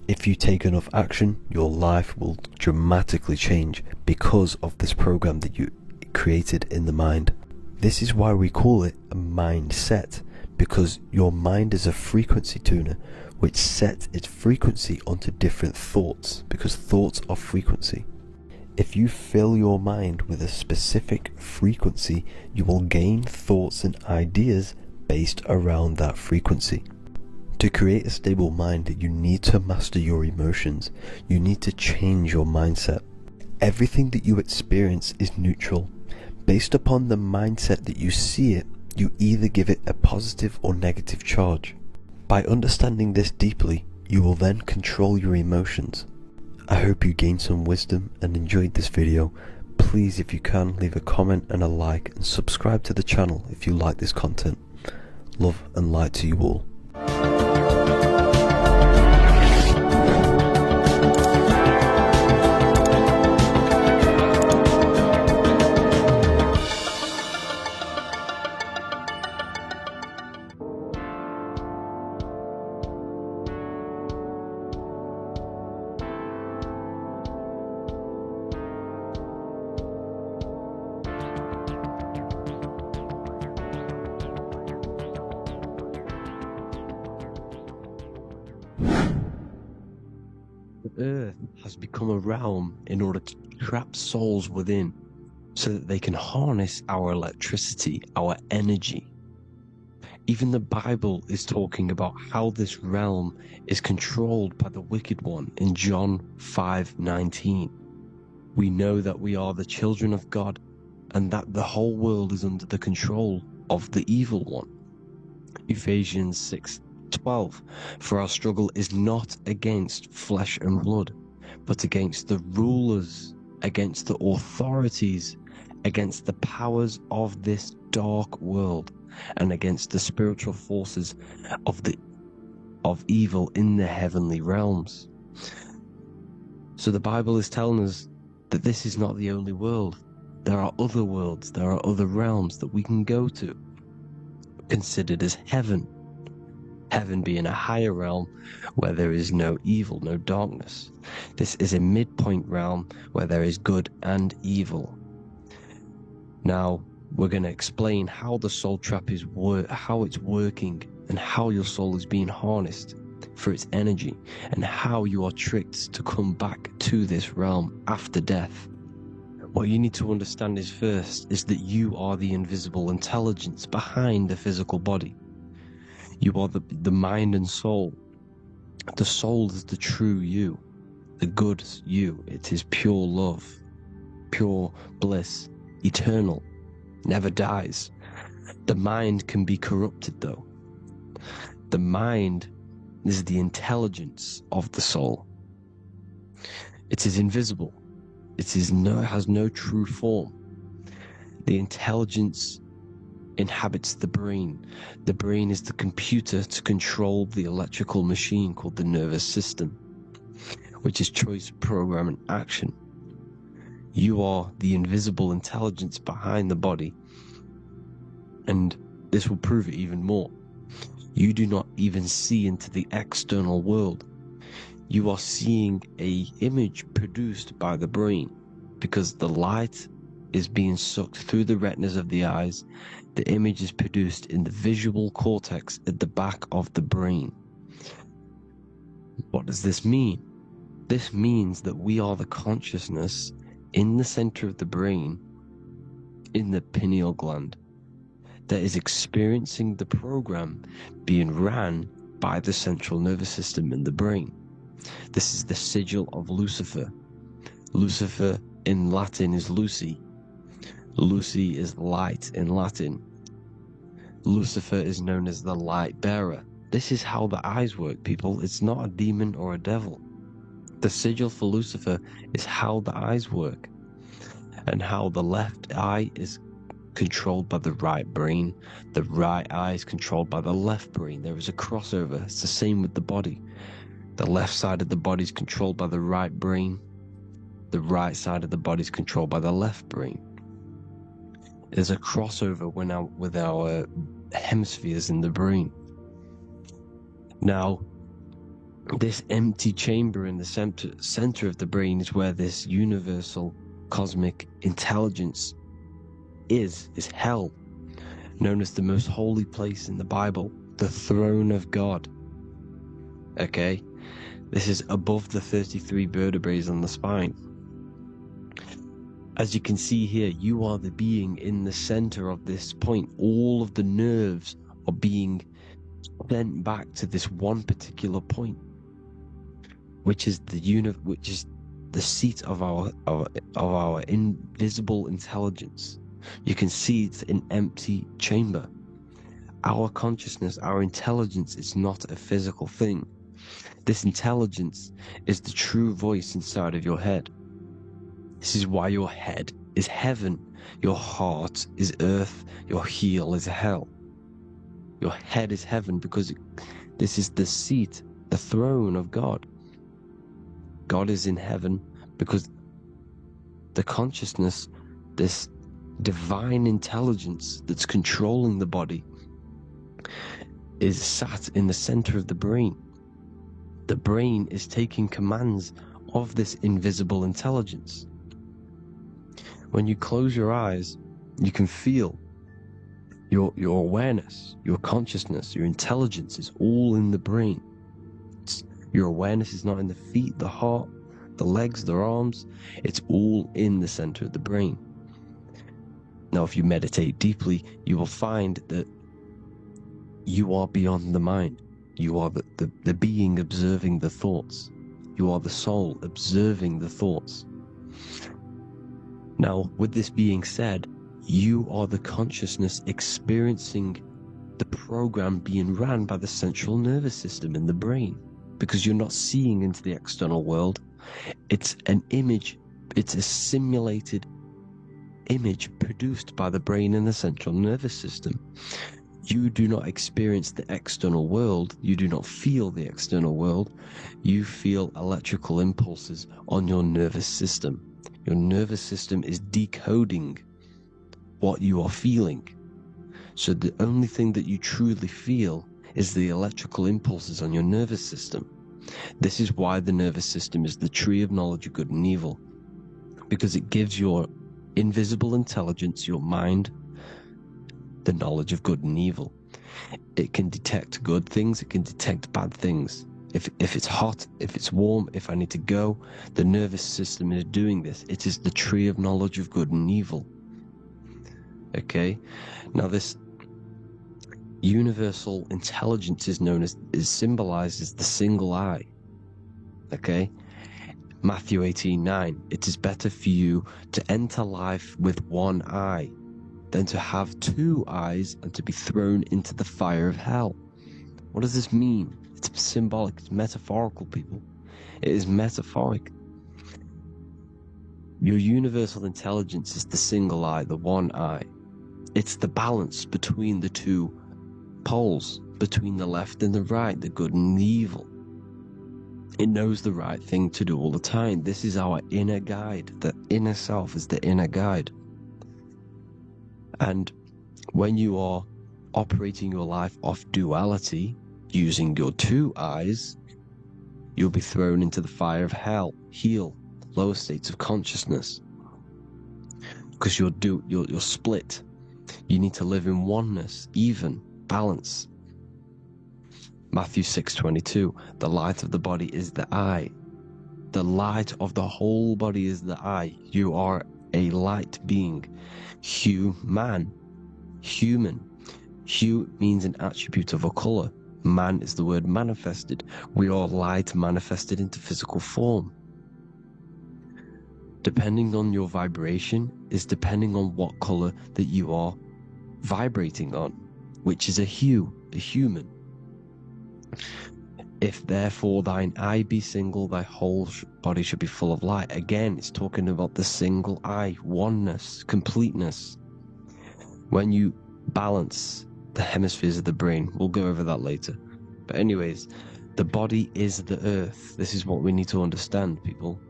If you take enough action, your life will dramatically change because of this program that you created in the mind. This is why we call it a mindset, because your mind is a frequency tuner which sets its frequency onto different thoughts, because thoughts are frequency. If you fill your mind with a specific frequency, you will gain thoughts and ideas based around that frequency. To create a stable mind, you need to master your emotions. You need to change your mindset. Everything that you experience is neutral. Based upon the mindset that you see it, you either give it a positive or negative charge. By understanding this deeply, you will then control your emotions. I hope you gained some wisdom and enjoyed this video. please, if you can, leave a comment and a like, and subscribe to the channel if you like this content. Love and light to you all. The earth has become a realm in order to trap souls within so that they can harness our electricity, our energy. Even the Bible is talking about how this realm is controlled by the wicked one in John 5:19. We know that we are the children of God and that the whole world is under the control of the evil one. Ephesians 6:12. For our struggle is not against flesh and blood, but against the rulers, against the authorities, against the powers of this dark world, and against the spiritual forces of evil in the heavenly realms. So the Bible is telling us that this is not the only world. There are other worlds, there are other realms that we can go to, considered as heaven. Heaven being a higher realm where there is no evil, no darkness. This is a midpoint realm where there is good and evil. Now, we're going to explain how the soul trap is how it's working, and how your soul is being harnessed for its energy, and how you are tricked to come back to this realm after death. What you need to understand is first is that you are the invisible intelligence behind the physical body. You are the mind and soul. The soul is the true you, the good you. It is pure love, pure bliss, eternal, never dies. The mind can be corrupted though. The mind is the intelligence of the soul. It is invisible. It has no true form. The intelligence inhabits the brain. The brain is the computer to control the electrical machine called the nervous system, which is choice, program, and action. You are the invisible intelligence behind the body, and this will prove it even more. You do not even see into the external world. You are seeing an image produced by the brain, because the light is being sucked through the retinas of the eyes. The image is produced in the visual cortex at the back of the brain. What does this mean? This means that we are the consciousness in the center of the brain, in the pineal gland, that is experiencing the program being ran by the central nervous system in the brain. This is the sigil of Lucifer. Lucifer in Latin is Lucy. Lucy is light in Latin. Lucifer is known as the light bearer. This is how the eyes work, people. It's not a demon or a devil. The sigil for Lucifer is how the eyes work, and how the left eye is controlled by the right brain. The right eye is controlled by the left brain. There is a crossover. It's the same with the body. The left side of the body is controlled by the right brain. The right side of the body is controlled by the left brain. There's a crossover with our hemispheres in the brain. Now, this empty chamber in the center of the brain is where this universal cosmic intelligence is hell, known as the most holy place in the Bible, the throne of God. Okay? This is above the 33 vertebrae on the spine. As you can see here, you are the being in the center of this point. All of the nerves are being sent back to this one particular point, which is the seat of our invisible intelligence. You can see it's an empty chamber. Our consciousness, our intelligence is not a physical thing. This intelligence is the true voice inside of your head. This is why your head is heaven. Your heart is earth. Your heel is hell. Your head is heaven because this is the seat, the throne of God. God is in heaven because the consciousness, this divine intelligence that's controlling the body, is sat in the center of the brain. The brain is taking commands of this invisible intelligence. When you close your eyes, you can feel your awareness, your consciousness, your intelligence is all in the brain. Your awareness is not in the feet, the heart, the legs, the arms. It's all in the center of the brain. Now, if you meditate deeply, you will find that you are beyond the mind. You are the being observing the thoughts. You are the soul observing the thoughts. Now, with this being said, you are the consciousness experiencing the program being ran by the central nervous system in the brain, because you're not seeing into the external world. It's an image, it's a simulated image produced by the brain and the central nervous system. You do not experience the external world. You do not feel the external world. You feel electrical impulses on your nervous system. Your nervous system is decoding what you are feeling. So the only thing that you truly feel is the electrical impulses on your nervous system. This is why the nervous system is the tree of knowledge of good and evil, because it gives your invisible intelligence, your mind, the knowledge of good and evil. It can detect good things, it can detect bad things. If it's hot, if it's warm, if I need to go, the nervous system is doing this. It is the tree of knowledge of good and evil. Okay? Now this universal intelligence is symbolized as the single eye. Okay? Matthew 18:9. It is better for you to enter life with one eye than to have two eyes and to be thrown into the fire of hell. What does this mean? It's symbolic, it's metaphorical, people. It is metaphoric. Your universal intelligence is the single eye, the one eye. It's the balance between the two poles, between the left and the right, the good and the evil. It knows the right thing to do all the time. This is our inner guide. The inner self is the inner guide. And when you are operating your life off duality, using your two eyes, you'll be thrown into the fire of hell, lower states of consciousness. Because you're split. You need to live in oneness, even, balance. Matthew 6:22, the light of the body is the eye. The light of the whole body is the eye. You are a light being. Human. Hue means an attribute of a color. Man is the word manifested. We are light manifested into physical form. Depending on your vibration is depending on what color that you are vibrating on, which is a hue, a human. If therefore thine eye be single, thy whole body should be full of light. Again, it's talking about the single eye, oneness, completeness. When you balance the hemispheres of the brain, we'll go over that later. But anyways, the body is the earth. This is what we need to understand, people.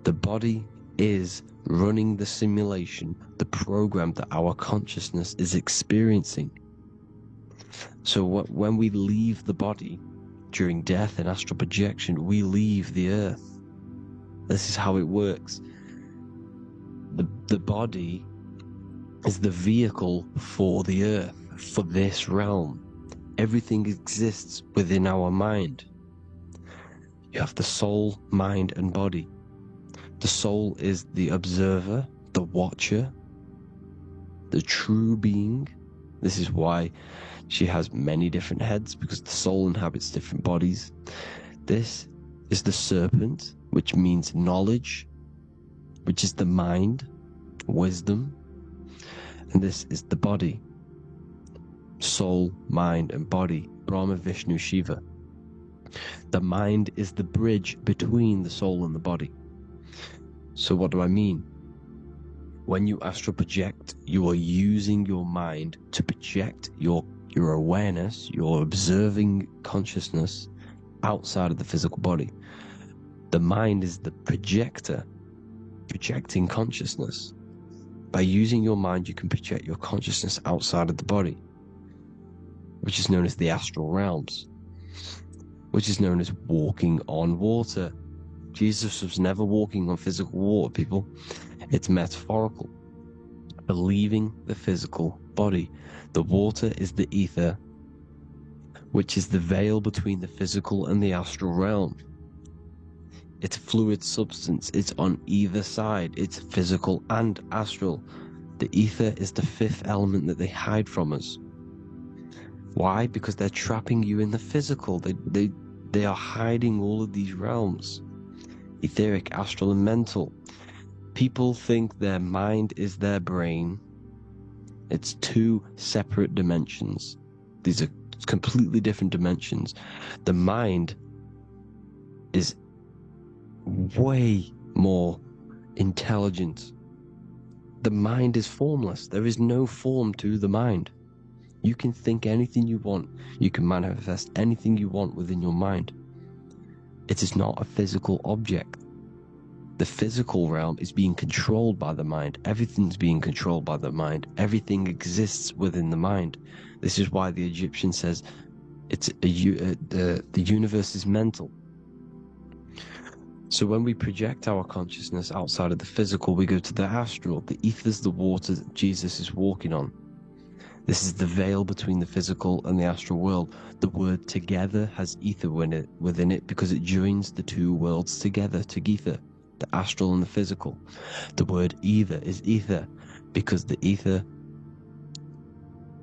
The body is running the simulation, the program that our consciousness is experiencing. So when we leave the body during death and astral projection, we leave the earth. This is how it works. The body is the vehicle for the earth, for this realm. Everything exists within our mind. You have the soul, mind, and body. The soul is the observer, the watcher, the true being. This is why she has many different heads, because the soul inhabits different bodies. This is the serpent, which means knowledge, which is the mind, wisdom. And this is the body. Soul, mind, and body. Brahma, Vishnu, Shiva. The mind is the bridge between the soul and the body. So what do I mean? When you astral project, you are using your mind to project your awareness, your observing consciousness outside of the physical body. The mind is the projector, projecting consciousness. By using your mind, you can project your consciousness outside of the body, which is known as the astral realms, which is known as walking on water. Jesus was never walking on physical water, people. It's metaphorical. Believing the physical body. The water is the ether, which is the veil between the physical and the astral realm. It's a fluid substance. It's on either side. It's physical and astral. The ether is the fifth element that they hide from us. Why? Because they're trapping you in the physical. They are hiding all of these realms. Etheric, astral, and mental. People think their mind is their brain. It's two separate dimensions. These are completely different dimensions. The mind is way more intelligent. The mind is formless. There is no form to the mind. You can think anything you want. You can manifest anything you want within your mind. It is not a physical object. The physical realm is being controlled by the mind. Everything's being controlled by the mind. Everything exists within the mind. This is why the Egyptian says the universe is mental. So when we project our consciousness outside of the physical, we go to the astral. The ether is the water that Jesus is walking on. This is the veil between the physical and the astral world. The word together has ether within it because it joins the two worlds together, together, the astral and the physical. The word either is ether because the ether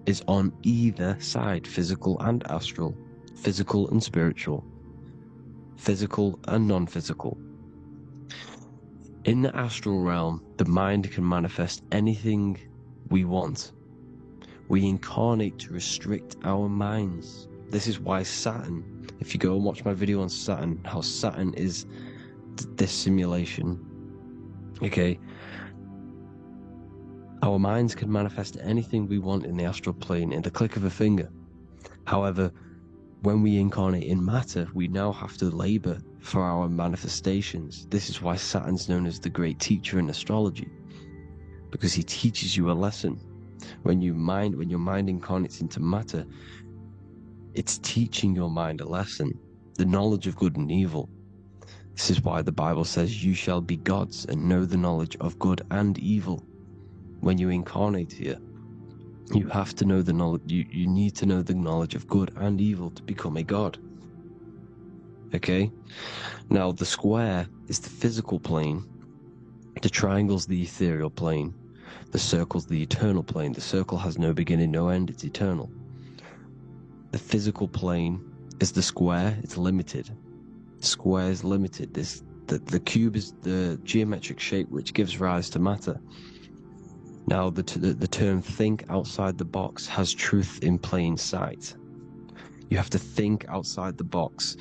is on either side, physical and astral, physical and spiritual, physical and non-physical. In the astral realm, the mind can manifest anything we want. We incarnate to restrict our minds. This is why Saturn, if you go and watch my video on Saturn, how Saturn is this simulation, okay? Our minds can manifest anything we want in the astral plane in the click of a finger. However, when we incarnate in matter, we now have to labor for our manifestations. This is why Saturn's known as the great teacher in astrology, because he teaches you a lesson. When your mind incarnates into matter, it's teaching your mind a lesson, the knowledge of good and evil. This is why the Bible says, you shall be gods and know the knowledge of good and evil. When you incarnate here, you have to know the knowledge, you need to know the knowledge of good and evil to become a god. Okay? Now, the square is the physical plane, the triangle's the ethereal plane, the circle's the eternal plane. The circle has no beginning, no end, it's eternal. The physical plane is the square, it's limited. The square is limited. The cube is the geometric shape which gives rise to matter. Now, the term think outside the box has truth in plain sight. You have to think outside the box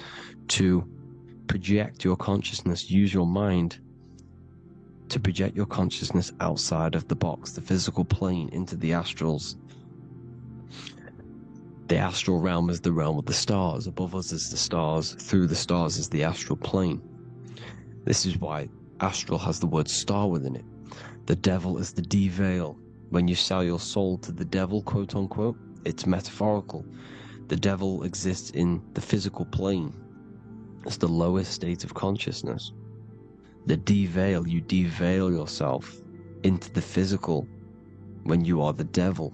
to project your consciousness, use your mind to project your consciousness outside of the box, the physical plane, into the astrals. The astral realm is the realm of the stars. Above us is the stars. Through the stars is the astral plane. This is why astral has the word star within it. The devil is the de-veil. When you sell your soul to the devil, quote unquote, it's metaphorical. The devil exists in the physical plane. It's the lowest state of consciousness. The de-veil, you de-veil yourself into the physical when you are the devil.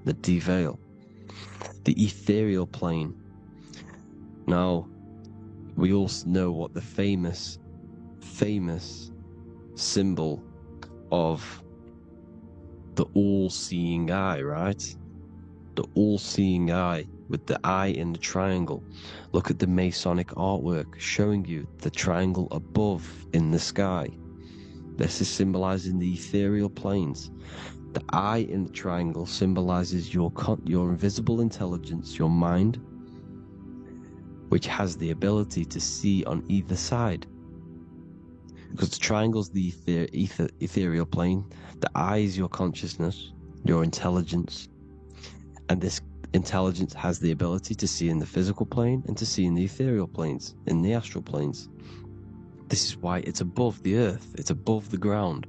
The de-veil. The ethereal plane. Now, we all know what the famous symbol of the all-seeing eye, right? The all-seeing eye with the eye in the triangle. Look at the Masonic artwork showing you the triangle above in the sky. This is symbolizing the ethereal planes. The eye in the triangle symbolizes your invisible intelligence, your mind, which has the ability to see on either side. because the triangle's the ethereal plane. The eye is your consciousness, your intelligence, and this intelligence has the ability to see in the physical plane and to see in the ethereal planes, in the astral planes. This is why it's above the earth, it's above the ground,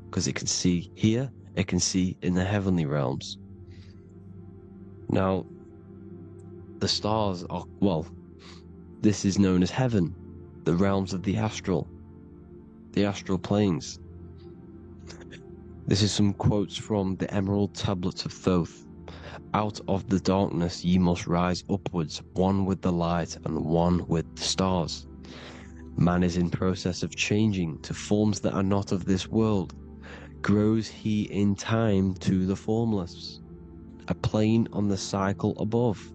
because it can see here, it can see in the heavenly realms. Now, the stars are, well, this is known as heaven, the realms of the astral planes. This is some quotes from the Emerald Tablets of Thoth. Out of the darkness ye must rise upwards, one with the light and one with the stars. Man is in process of changing to forms that are not of this world. Grows he in time to the formless, a plane on the cycle above.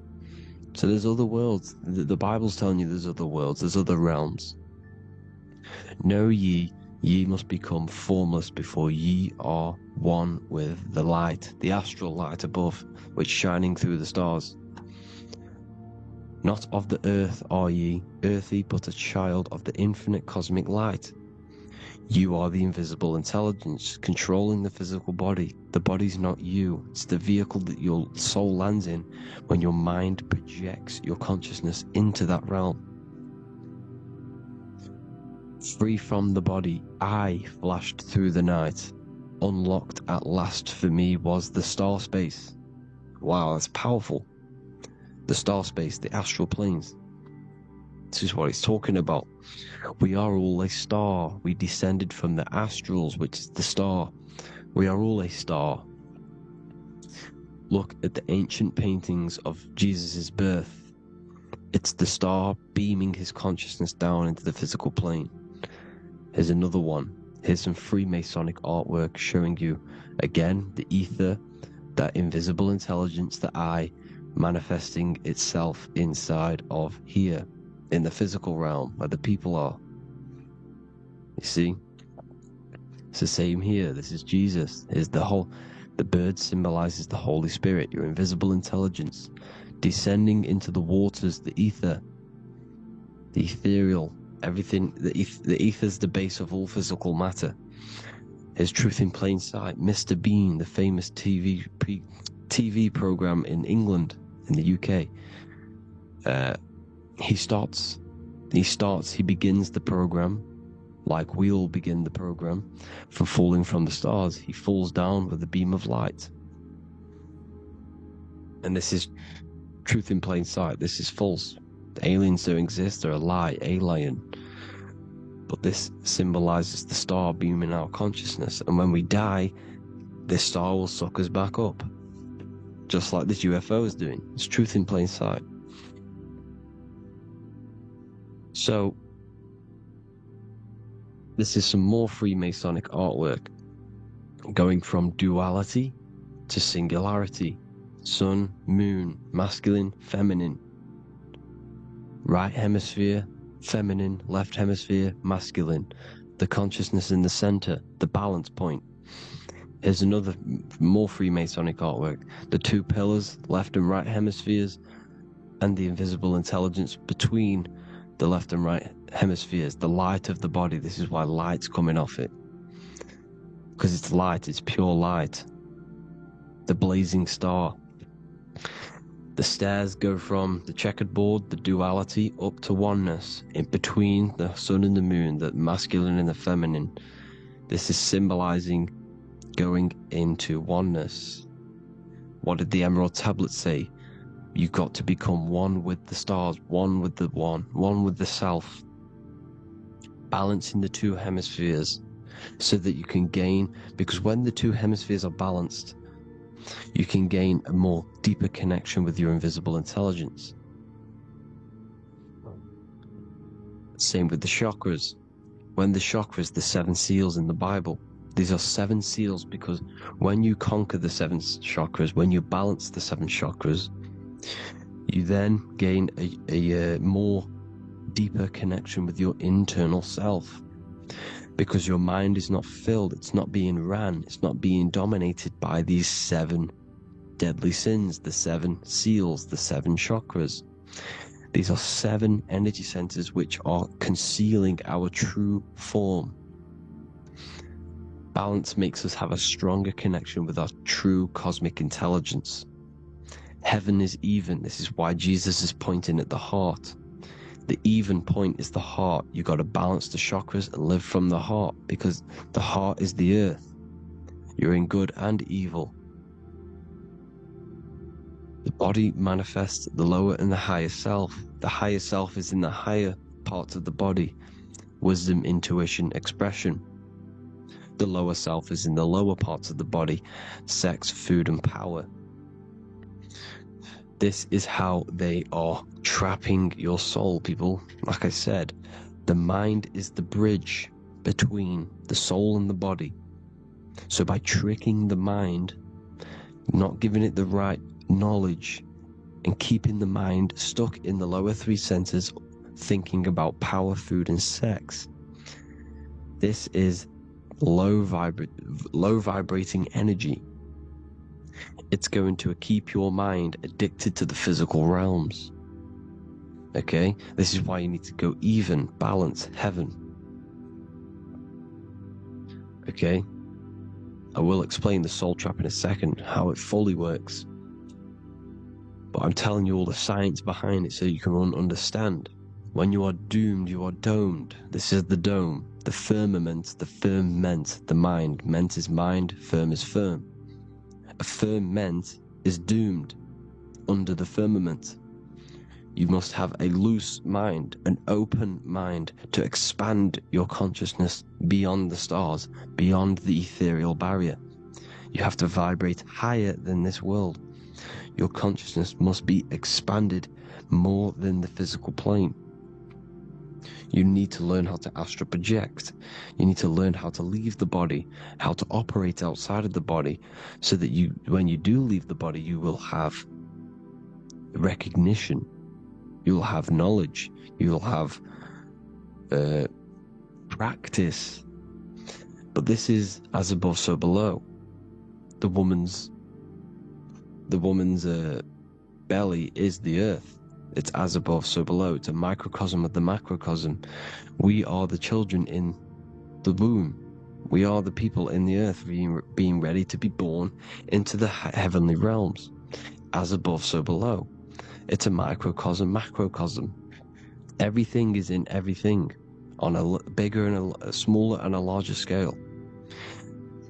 So there's other worlds. The Bible's telling you there's other worlds, there's other realms. Know ye must become formless before ye are one with the light, the astral light above, which shining through the stars. Not of the earth are ye, earthy, but a child of the infinite cosmic light. You are the invisible intelligence controlling the physical body. The body's not you, it's the vehicle that your soul lands in when your mind projects your consciousness into that realm. Free from the body, I flashed through the night. Unlocked at last for me was the star space. Wow, that's powerful. The star space, the astral planes. This is what it's talking about. We are all a star. We descended from the astrals, which is the star. We are all a star. Look at the ancient paintings of Jesus' birth. It's the star beaming his consciousness down into the physical plane. Here's another one. Here's some Freemasonic artwork showing you, again, the ether, that invisible intelligence, the I, manifesting itself inside of here, in the physical realm, where the people are. You see? It's the same here. This is Jesus. Here's the bird symbolizes the Holy Spirit, your invisible intelligence, descending into the waters, the ether, the ethereal, everything. The ether's the base of all physical matter. Here's Truth in Plain Sight. Mr. Bean, the famous TV program in England, in the UK. He begins the program like we all begin the program, from falling from the stars. He falls down with a beam of light. And this is Truth in Plain Sight. This is false. The aliens don't exist. They're a lie, alien. But this symbolizes the star beaming our consciousness. And when we die, this star will suck us back up. Just like this UFO is doing. It's Truth in Plain Sight. So, this is some more Freemasonic artwork. Going from duality to singularity. Sun, moon, masculine, feminine. Right hemisphere, feminine, left hemisphere, masculine. The consciousness in the center, the balance point. Here's another more Freemasonic artwork. The two pillars, left and right hemispheres, and the invisible intelligence between the left and right hemispheres, the light of the body. This is why light's coming off it. Because it's light, it's pure light. The blazing star. The stairs go from the checkered board, the duality, up to oneness, in between the sun and the moon, the masculine and the feminine. This is symbolizing going into oneness. What did the Emerald Tablet say? You've got to become one with the stars, one with the one with the self. Balancing the two hemispheres so that you can gain, because when the two hemispheres are balanced, you can gain a more deeper connection with your invisible intelligence. Same with the chakras. When the chakras, the 7 seals in the Bible, these are 7 seals because when you conquer the 7 chakras, when you balance the 7 chakras, you then gain a more deeper connection with your internal self. Because your mind is not filled, it's not being ran, it's not being dominated by these 7 deadly sins, the 7 seals, the 7 chakras. These are 7 energy centers which are concealing our true form. Balance makes us have a stronger connection with our true cosmic intelligence. Heaven is even. This is why Jesus is pointing at the heart. The even point is the heart. You got to balance the chakras and live from the heart, because the heart is the earth. You're in good and evil. The body manifests the lower and the higher self. The higher self is in the higher parts of the body. Wisdom, intuition, expression. The lower self is in the lower parts of the body. Sex, food, and power. This is how they are trapping your soul, people. Like I said, the mind is the bridge between the soul and the body. So by tricking the mind, not giving it the right knowledge, and keeping the mind stuck in the lower 3 centers, thinking about power, food, and sex, this is low vibrating energy. It's going to keep your mind addicted to the physical realms. Okay? This is why you need to go even, balance, heaven. Okay? I will explain the soul trap in a second, how it fully works. But I'm telling you all the science behind it so you can understand. When you are doomed, you are domed. This is the dome, the firmament, the firmament, the mind. Ment is mind, firm is firm. A firmament is doomed under the firmament. You must have a loose mind, an open mind, to expand your consciousness beyond the stars, beyond the ethereal barrier. You have to vibrate higher than this world. Your consciousness must be expanded more than the physical plane. You need to learn how to astral project. You need to learn how to leave the body, how to operate outside of the body, so that when you do leave the body, you will have recognition, you will have knowledge, you will have practice. But this is as above, so below. The woman's belly is the earth. It's as above, so below. It's a microcosm of the macrocosm. We are the children in the womb. We are the people in the earth being ready to be born into the heavenly realms. As above, so below. It's a microcosm, macrocosm. Everything is in everything on a bigger and a smaller and a larger scale.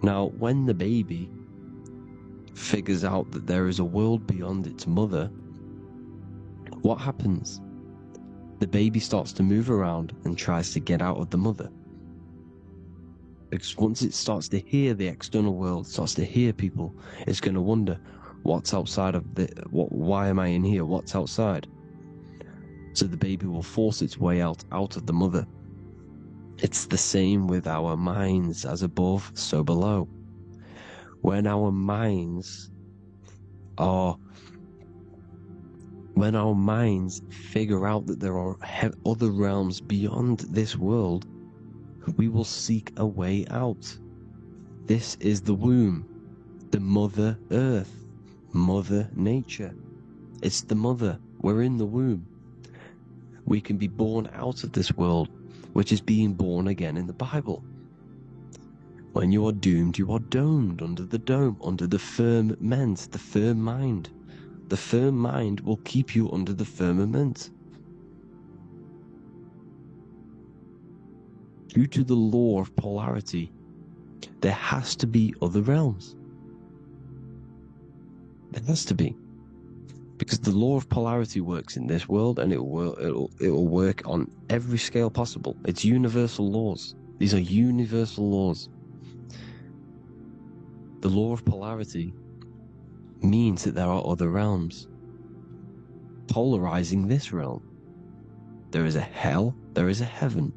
Now, when the baby figures out that there is a world beyond its mother, what happens? The baby starts to move around and tries to get out of the mother. Because once it starts to hear the external world, starts to hear people, it's going to wonder, what's outside of why am I in here? What's outside? So the baby will force its way out of the mother. It's the same with our minds, as above, so below. When our minds figure out that there are other realms beyond this world, we will seek a way out. This is the womb, the Mother Earth, Mother Nature. It's the mother. We're in the womb. We can be born out of this world, which is being born again in the Bible. When you are doomed, you are domed under the dome, under the firmament, the firm mind. The firm mind will keep you under the firmament. Due to the law of polarity, there has to be other realms. There has to be. Because the law of polarity works in this world, and it will work on every scale possible. It's universal laws. These are universal laws. The law of polarity means that there are other realms polarizing this realm. There is a hell, there is a heaven.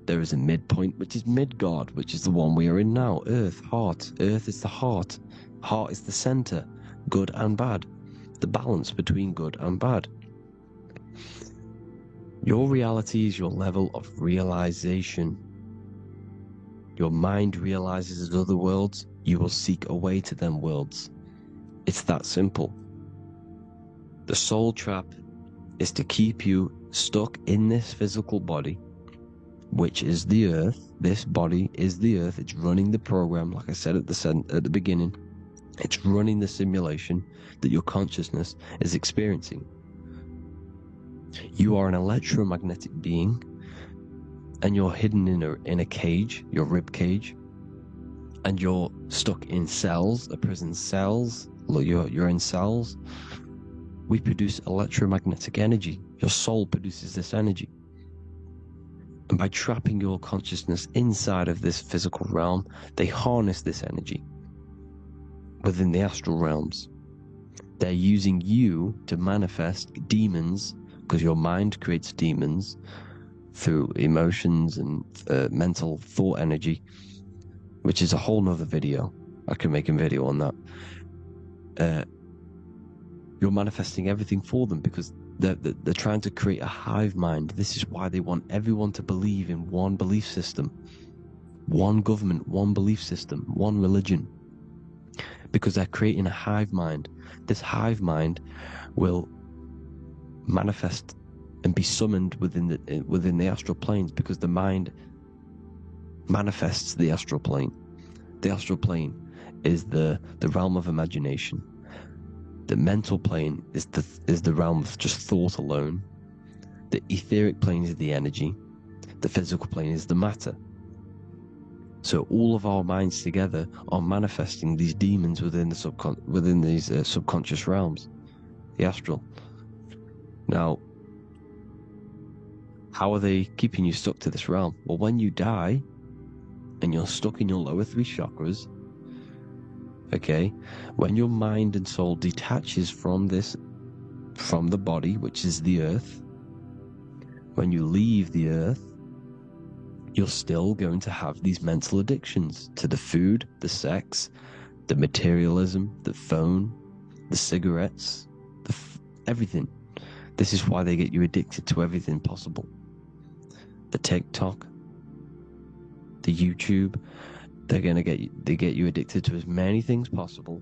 There is a midpoint, which is Midgard, which is the one we are in now. Earth, heart. Earth is the heart. Heart is the center, good and bad. The balance between good and bad. Your reality is your level of realization. Your mind realizes other worlds, you will seek a way to them worlds. It's that simple. The soul trap is to keep you stuck in this physical body, which is the earth. This body is the earth. It's running the program, like I said at the beginning. It's running the simulation that your consciousness is experiencing. You are an electromagnetic being, and you're hidden in a cage, your rib cage, and you're stuck in cells, a prison cells. Look, you're in cells. We produce electromagnetic energy. Your soul produces this energy. And by trapping your consciousness inside of this physical realm, they harness this energy within the astral realms. They're using you to manifest demons, because your mind creates demons through emotions and mental thought energy, which is a whole nother video. I can make a video on that. You're manifesting everything for them because they're trying to create a hive mind. This is why they want everyone to believe in one belief system, one government, one belief system, one religion, because they're creating a hive mind. This hive mind will manifest and be summoned within the astral planes, because the mind manifests the astral plane. The astral plane is the realm of imagination. The mental plane is the realm of just thought alone. The etheric plane is the energy. The physical plane is the matter. So all of our minds together are manifesting these demons within these subconscious realms, the astral. Now, how are they keeping you stuck to this realm? Well, when you die and you're stuck in your lower three chakras, okay, when your mind and soul detaches from the body, which is the earth, when you leave the earth, you're still going to have these mental addictions to the food, the sex, the materialism, the phone, the cigarettes, everything. This is why they get you addicted to everything possible. The TikTok, the YouTube, they get you addicted to as many things possible,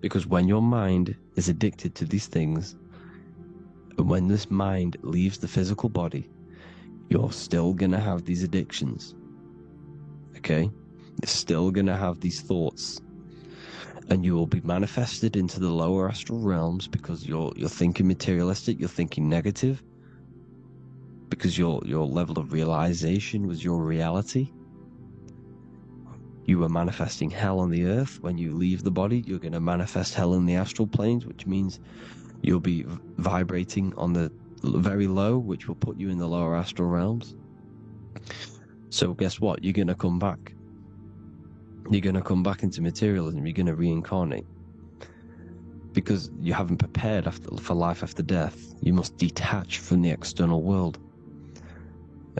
because when your mind is addicted to these things, and when this mind leaves the physical body, you're still gonna have these addictions. Okay? You're still gonna have these thoughts, and you will be manifested into the lower astral realms because you're thinking materialistic, you're thinking negative, because your level of realization was your reality. You were manifesting hell on the earth. When you leave the body, you're going to manifest hell in the astral planes, which means you'll be vibrating on the very low, which will put you in the lower astral realms. So guess what? You're going to come back. You're going to come back into materialism. You're going to reincarnate. Because you haven't prepared for life after death. You must detach from the external world.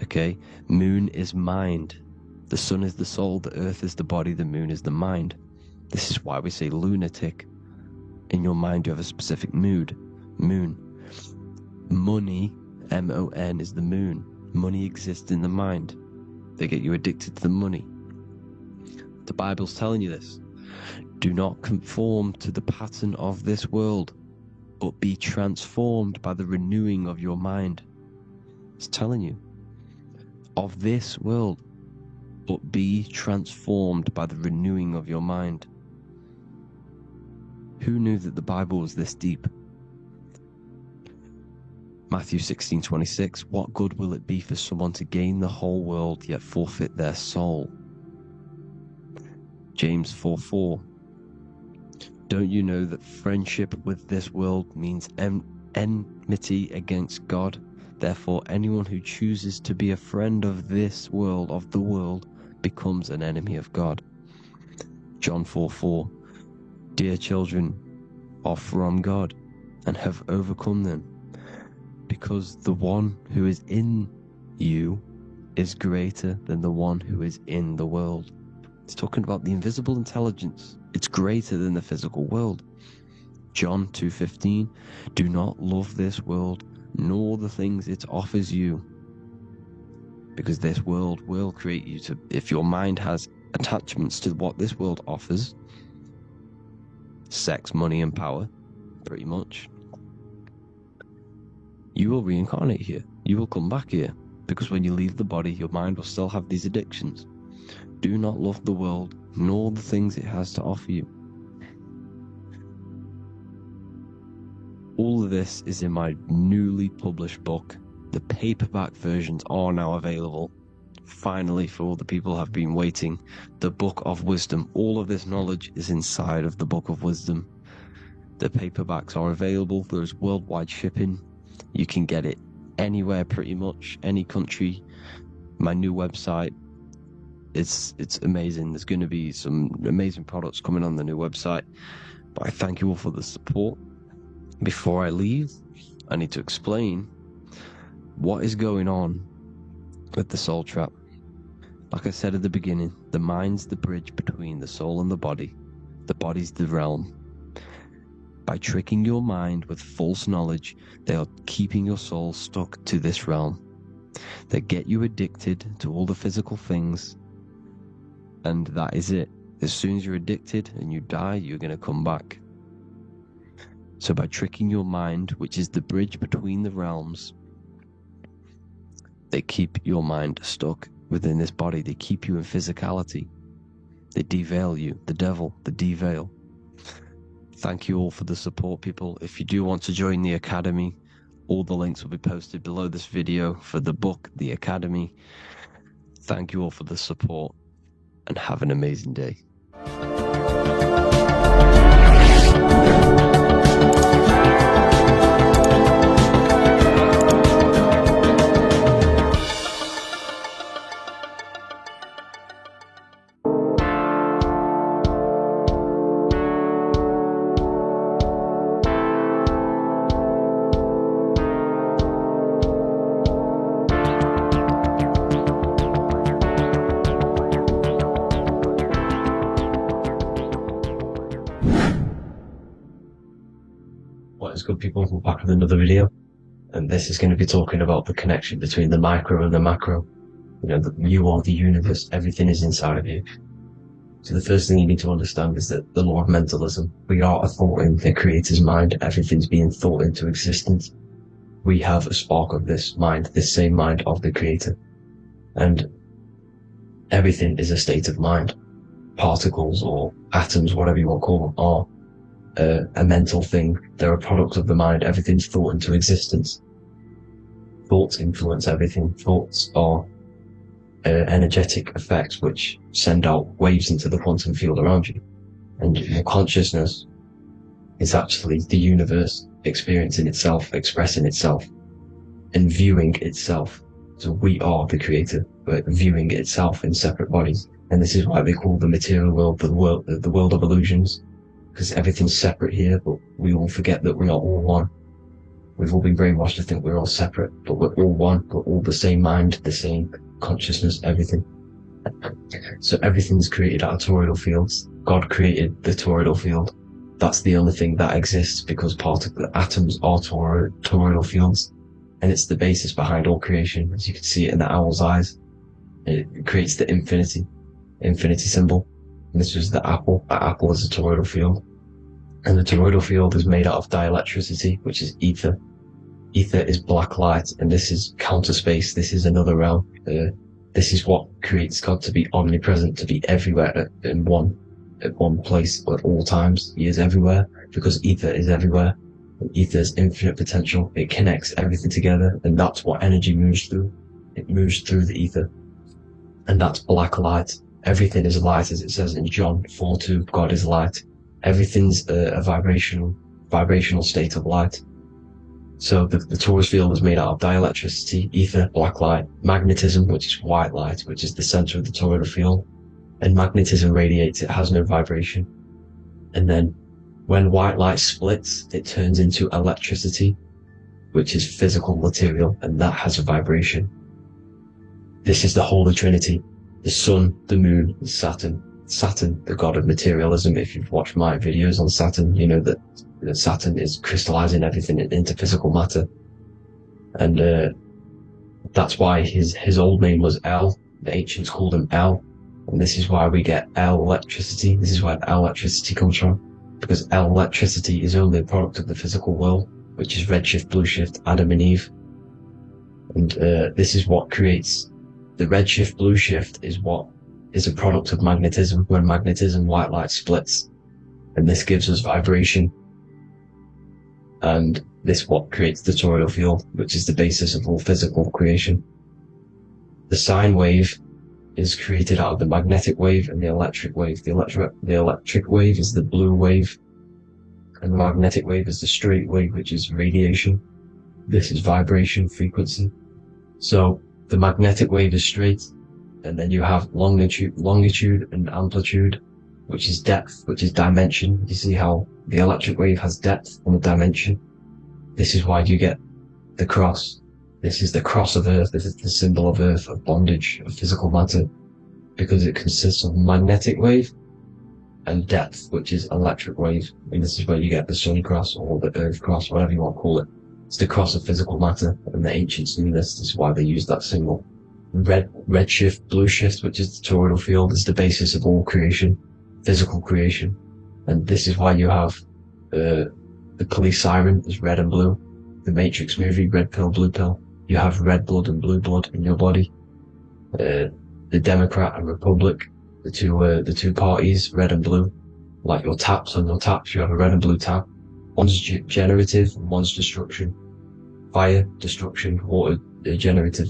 Okay? Moon is mind. The sun is the soul, the earth is the body, the moon is the mind. This is why we say lunatic. In your mind you have a specific mood. Moon. Money, M-O-N, is the moon. Money exists in the mind. They get you addicted to the money. The Bible's telling you this. Do not conform to the pattern of this world, but be transformed by the renewing of your mind. It's telling you. Of this world, but be transformed by the renewing of your mind. Who knew that the Bible was this deep? Matthew 16:26, what good will it be for someone to gain the whole world yet forfeit their soul? James 4:4, don't you know that friendship with this world means enmity against God? Therefore, anyone who chooses to be a friend of this world, of the world, becomes an enemy of God. John 4:4, dear children, are from God and have overcome them, because the one who is in you is greater than the one who is in the world. It's talking about the invisible intelligence. It's greater than the physical world. John 2:15, do not love this world, nor the things it offers you, because this world will create you to, if your mind has attachments to what this world offers, sex, money, and power, pretty much, you will reincarnate here. You will come back here. Because when you leave the body, your mind will still have these addictions. Do not love the world, nor the things it has to offer you. All of this is in my newly published book. The paperback versions are now available. Finally, for all the people who have been waiting, the Book of Wisdom. All of this knowledge is inside of the Book of Wisdom. The paperbacks are available. There's worldwide shipping. You can get it anywhere, pretty much, any country. My new website, it's amazing. There's going to be some amazing products coming on the new website. But I thank you all for the support. Before I leave, I need to explain what is going on with the soul trap. Like I said at the beginning, the mind's the bridge between the soul and the body. The body's the realm. By tricking your mind with false knowledge, they are keeping your soul stuck to this realm. They get you addicted to all the physical things, and that is it. As soon as you're addicted and you die, you're going to come back. So by tricking your mind, which is the bridge between the realms, they keep your mind stuck within this body. They keep you in physicality. They deveil you, the devil, the deveil. Thank you all for the support, people. If you do want to join the Academy, all the links will be posted below this video for the book, The Academy. Thank you all for the support, and have an amazing day. What is good, people? We're back with another video, and this is going to be talking about the connection between the micro and the macro. You know, you are the universe, everything is inside of you. So the first thing you need to understand is that the law of mentalism, we are a thought in the creator's mind, everything's being thought into existence. We have a spark of this mind, this same mind of the creator, and everything is a state of mind. Particles or atoms, whatever you want to call them, are a mental thing. They're a product of the mind. Everything's thought into existence. Thoughts influence everything. Thoughts are energetic effects which send out waves into the quantum field around you. And your consciousness is actually the universe experiencing itself, expressing itself, and viewing itself. So we are the creator, but viewing itself in separate bodies. And this is why they call the material world the world of illusions. Because everything's separate here, but we all forget that we are all one. We've all been brainwashed to think we're all separate, but we're all one. We're all the same mind, the same consciousness, everything. So everything's created out of toroidal fields. God created the toroidal field. That's the only thing that exists because the atoms are toroidal fields. And it's the basis behind all creation. As you can see it in the owl's eyes. It creates the infinity symbol. And this was the apple. That apple is a toroidal field. And the toroidal field is made out of dielectricity, which is ether. Ether is black light, and this is counter space. This is another realm. This is what creates God to be omnipresent, to be everywhere at one place at all times. He is everywhere because ether is everywhere. And ether is infinite potential. It connects everything together, and that's what energy moves through. It moves through the ether. And that's black light. Everything is light, as it says in John 4:2, God is light. Everything's a vibrational state of light. So the torus field is made out of dielectricity, ether, black light, magnetism, which is white light, which is the center of the toroidal field. And magnetism radiates, it has no vibration. And then when white light splits, it turns into electricity, which is physical material, and that has a vibration. This is the Holy Trinity. The sun, the moon, and Saturn. Saturn, the god of materialism. If you've watched my videos on Saturn, you know that Saturn is crystallizing everything into physical matter. And that's why his old name was El. The ancients called him El. And this is why we get El electricity. This is where El electricity comes from. Because El electricity is only a product of the physical world. which is redshift, blueshift, Adam and Eve. And this is what creates the redshift, blueshift is what is a product of magnetism. When magnetism, white light splits, and this gives us vibration. And this what creates the toroidal field, which is the basis of all physical creation. The sine wave is created out of the magnetic wave and the electric wave. The electric wave is the blue wave, and the magnetic wave is the straight wave, which is radiation. This is vibration frequency. So the magnetic wave is straight, and then you have longitude and amplitude, which is depth, which is dimension. You see how the electric wave has depth and dimension. This is why you get the cross. This is the cross of Earth. This is the symbol of Earth, of bondage, of physical matter, because it consists of magnetic wave and depth, which is electric wave. And this is where you get the sun cross or the earth cross, whatever you want to call it. It's the cross of physical matter, and the ancients knew this. This is why they used that symbol. Redshift, blueshift, which is the toroidal field, is the basis of all creation, physical creation. And this is why you have the police siren is red and blue. The Matrix movie, red pill, blue pill. You have red blood and blue blood in your body. The Democrat and Republic, the two parties, red and blue. Like your taps on your taps, you have a red and blue tap. One's generative, and one's destruction. Fire, destruction, water, generative.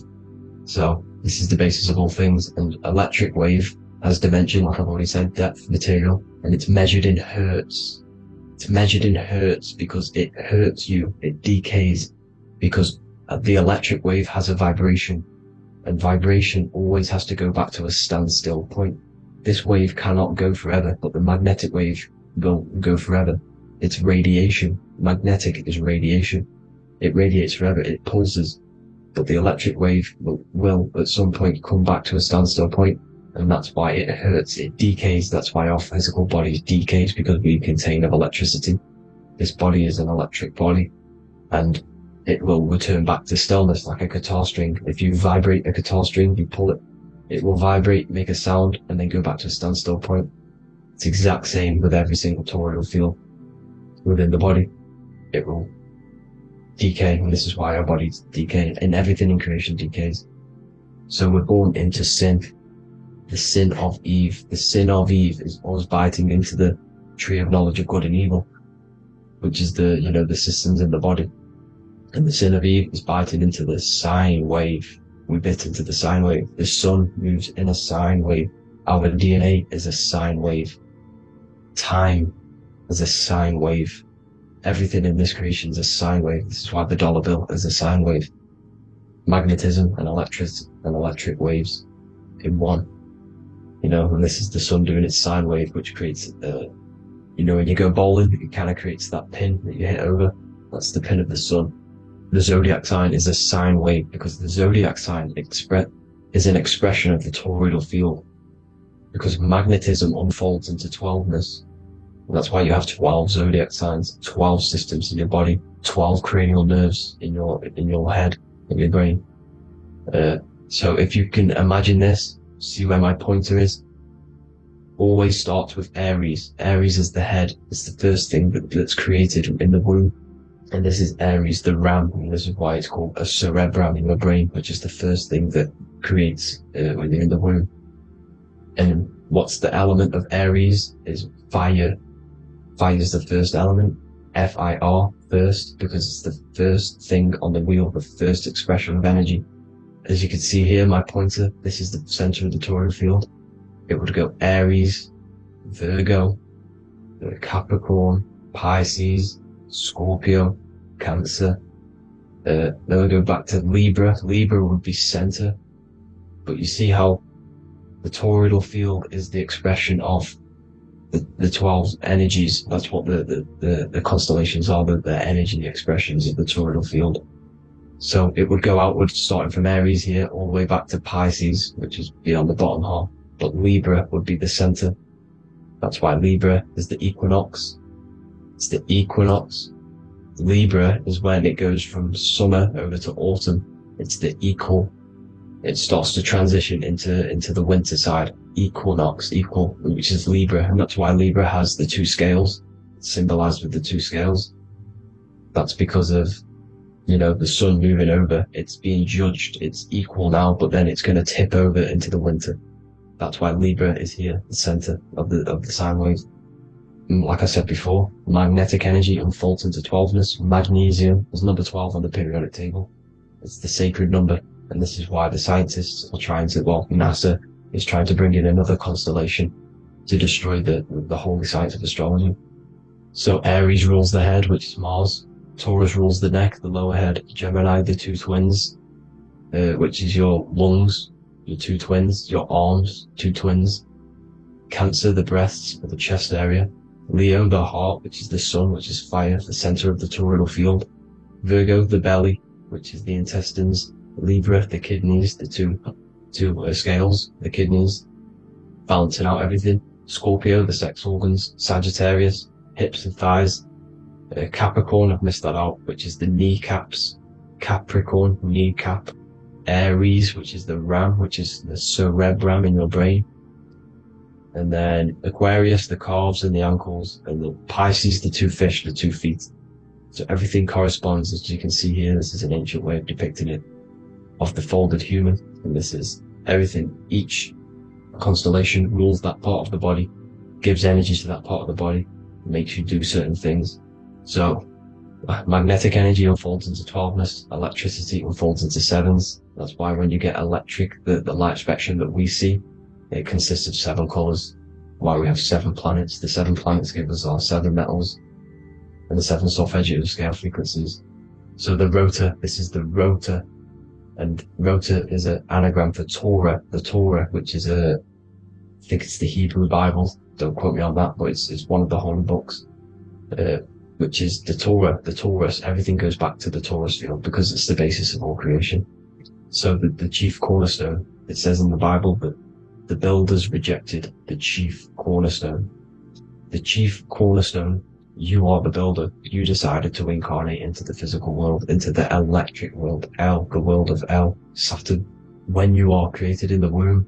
So this is the basis of all things. And electric wave has dimension, like I've already said, depth, material, and it's measured in hertz. It's measured in hertz because it hurts you. It decays because the electric wave has a vibration, and vibration always has to go back to a standstill point. This wave cannot go forever, but the magnetic wave will go forever. It's radiation. Magnetic is radiation. It radiates forever. It pulses. But the electric wave will at some point come back to a standstill point, and that's why it hurts. It decays. That's why our physical body decays, because we contain of electricity. This body is an electric body, and it will return back to stillness like a guitar string. If you vibrate a guitar string, you pull it, it will vibrate, make a sound, and then go back to a standstill point. It's the exact same with every single toroidal field within the body. It will decay, and this is why our bodies decay, and everything in creation decays. So we're born into sin. The sin of Eve. The sin of Eve is us biting into the tree of knowledge of good and evil, which is the systems in the body. And the sin of Eve is biting into the sine wave. We bit into the sine wave. The sun moves in a sine wave. Our DNA is a sine wave. Time is a sine wave. Everything in this creation is a sine wave. This is why the dollar bill is a sine wave. Magnetism and electric waves in one. And this is the sun doing its sine wave, which creates, when you go bowling, it kind of creates that pin that you hit over. That's the pin of the sun. The zodiac sign is a sine wave, because the zodiac sign is an expression of the toroidal field, because magnetism unfolds into 12ness. And that's why you have 12 zodiac signs, 12 systems in your body, 12 cranial nerves in your head, in your brain. So if you can imagine this, see where my pointer is. Always starts with Aries. Aries is the head. It's the first thing that's created in the womb. And this is Aries, the ram, and this is why it's called a cerebrum in your brain, which is the first thing that creates when you're in the womb. And what's the element of Aries is fire. Fire is the first element, F-I-R, first, because it's the first thing on the wheel, the first expression of energy. As you can see here, my pointer, this is the center of the toroidal field. It would go Aries, Virgo, Capricorn, Pisces, Scorpio, Cancer. Then we'll go back to Libra. Libra would be center. But you see how the toroidal field is the expression of the 12 energies. That's what the constellations are, the energy expressions of the toroidal field. So it would go outward, starting from Aries here, all the way back to Pisces, which is beyond the bottom half. But Libra would be the center. That's why Libra is the equinox. It's the equinox. Libra is when it goes from summer over to autumn. It's the equal. It starts to transition into the winter side. Equinox, equal, which is Libra. And that's why Libra has the two scales. It's symbolized with the two scales. That's because of, the sun moving over. It's being judged. It's equal now, but then it's going to tip over into the winter. That's why Libra is here, the center of the sine wave. Like I said before, magnetic energy unfolds into 12ness. Magnesium is number 12 on the periodic table. It's the sacred number, and this is why the scientists are trying to, NASA is trying to bring in another constellation to destroy the holy science of astrology. So Aries rules the head, which is Mars. Taurus rules the neck, the lower head. Gemini, the two twins, which is your lungs, your two twins, your arms, two twins. Cancer, the breasts, or the chest area. Leo, the heart, which is the sun, which is fire, the center of the toroidal field. Virgo, the belly, which is the intestines. Libra, the kidneys, the two scales, the kidneys, balancing out everything. Scorpio, the sex organs. Sagittarius, hips and thighs. Capricorn, I've missed that out, which is the kneecaps. Capricorn, kneecap. Aries, which is the ram, which is the cerebrum in your brain. And then Aquarius, the calves and the ankles, and the Pisces, the two fish, the 2 feet. So everything corresponds, as you can see here. This is an ancient way of depicting it, of the folded human. And this is everything. Each constellation rules that part of the body, gives energy to that part of the body, makes you do certain things. So magnetic energy unfolds into 12ness, electricity unfolds into 7s. That's why when you get electric, the light spectrum that we see, it consists of 7 colors. Why we have 7 planets. The 7 planets give us our 7 metals and the 7 solfeggio scale frequencies. So the rotor, this is the rotor, and rotor is an anagram for Torah. The Torah, which is I think it's the Hebrew Bible. Don't quote me on that, but it's one of the holy books, which is the Torah, the Taurus. Everything goes back to the Taurus field because it's the basis of all creation. So the chief cornerstone, it says in the Bible that the builders rejected the chief cornerstone. The chief cornerstone, you are the builder. You decided to incarnate into the physical world, into the electric world, the world of Saturn. When you are created in the womb,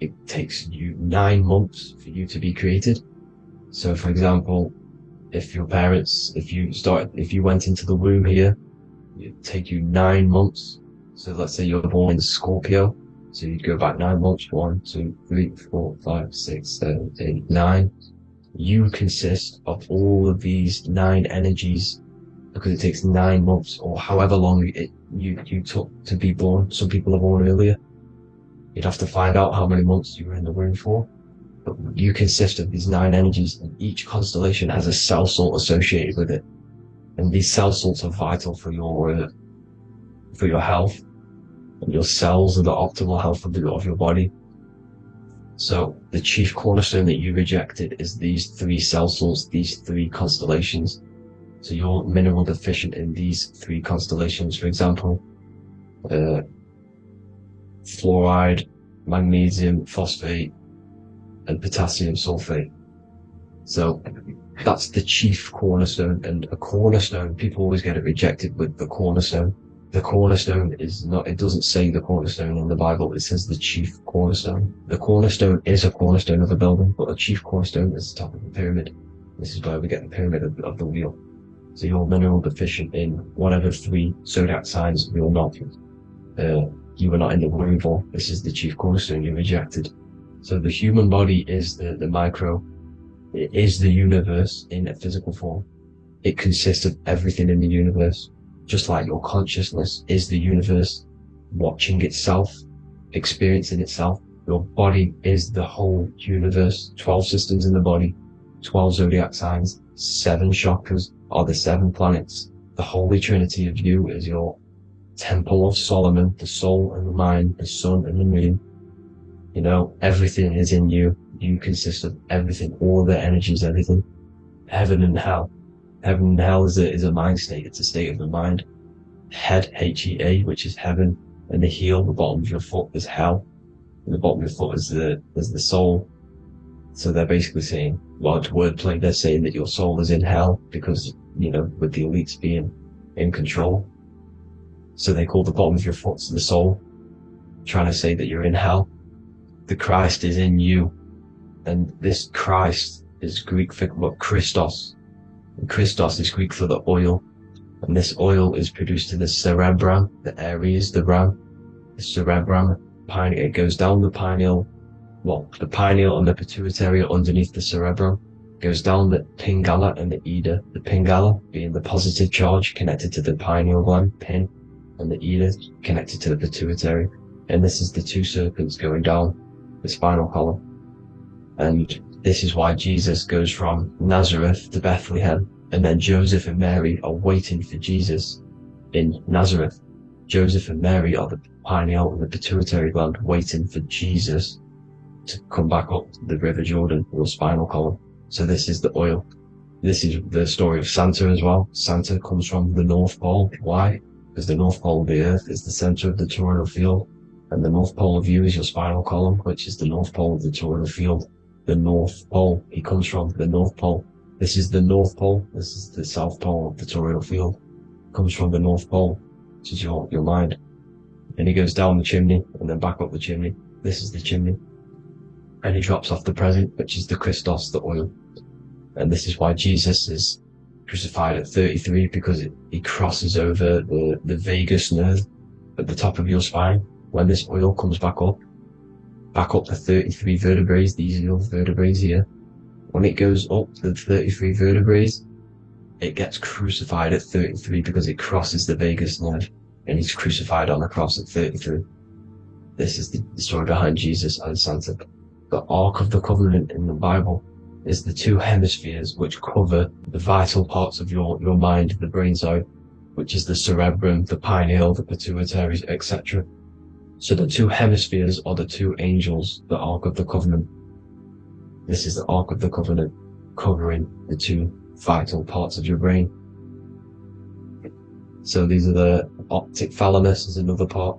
it takes you 9 months for you to be created. So for example, if you went into the womb here, it'd take you 9 months. So let's say you're born in Scorpio. So you'd go back 9 months, 1, 2, 3, 4, 5, 6, 7, 8, 9. You consist of all of these 9 energies because it takes 9 months or however long you took to be born. Some people are born earlier. You'd have to find out how many months you were in the womb for. But you consist of these 9 energies, and each constellation has a cell salt associated with it. And these cell salts are vital for your health. And your cells are the optimal health of your body. So the chief cornerstone that you rejected is these 3 cell salts, these 3 constellations. So you're mineral deficient in these 3 constellations. For example, fluoride, magnesium, phosphate, and potassium sulfate. So that's the chief cornerstone. And a cornerstone, people always get it rejected with the cornerstone. The cornerstone is not, it doesn't say the cornerstone in the Bible, it says the chief cornerstone. The cornerstone is a cornerstone of a building, but a chief cornerstone is the top of the pyramid. This is where we get the pyramid of the wheel. So you're mineral deficient in whatever 3 zodiac signs you're not. You were not in the womb for. This is the chief cornerstone you rejected. So the human body is the micro. It is the universe in a physical form. It consists of everything in the universe. Just like your consciousness is the universe, watching itself, experiencing itself. Your body is the whole universe. 12 systems in the body, 12 zodiac signs, 7 chakras are the 7 planets. The Holy Trinity of you is your Temple of Solomon, the soul and the mind, the sun and the moon. Everything is in you. You consist of everything, all the energies, everything. Heaven and hell. Heaven and hell is a mind state. It's a state of the mind. Head, H-E-A, which is heaven, and the heel, the bottom of your foot, is hell. And the bottom of your foot is the soul. So they're basically saying, large wordplay, they're saying that your soul is in hell because, with the elites being in control. So they call the bottom of your foot the soul, trying to say that you're in hell. The Christ is in you. And this Christ is Greek for Christos. And Christos is Greek for the oil. And this oil is produced in the cerebrum, the areas, the ram, the cerebrum, pineal. It goes down the pineal, the pineal and the pituitary are underneath the cerebrum. Goes down the pingala and the ida. The pingala being the positive charge connected to the pineal gland, pin, and the ida connected to the pituitary. And this is the two serpents going down the spinal column. And this is why Jesus goes from Nazareth to Bethlehem, and then Joseph and Mary are waiting for Jesus in Nazareth. Joseph and Mary are the pineal and the pituitary gland waiting for Jesus to come back up the River Jordan, or spinal column. So this is the oil. This is the story of Santa as well. Santa comes from the North Pole. Why? Because the North Pole of the Earth is the center of the toroidal field, and the North Pole of you is your spinal column, which is the North Pole of the toroidal field. The North Pole, he comes from the North Pole. This is the North Pole. This is the South Pole of the toroidal field. Comes from the North Pole, which is your mind. And he goes down the chimney and then back up the chimney. This is the chimney. And he drops off the present, which is the Christos, the oil. And this is why Jesus is crucified at 33, because he crosses over the vagus nerve at the top of your spine. When this oil comes back up the 33 vertebrae, these are your vertebrae here. When it goes up the 33 vertebrae, it gets crucified at 33 because it crosses the vagus nerve, and he's crucified on the cross at 33. This is the story behind Jesus and Santa. The Ark of the Covenant in the Bible is the two hemispheres which cover the vital parts of your mind, the brain side, which is the cerebrum, the pineal, the pituitary, etc. So the two hemispheres are the two angels, the Ark of the Covenant. This is the Ark of the Covenant covering the two vital parts of your brain. So these are the optic thalamus is another part,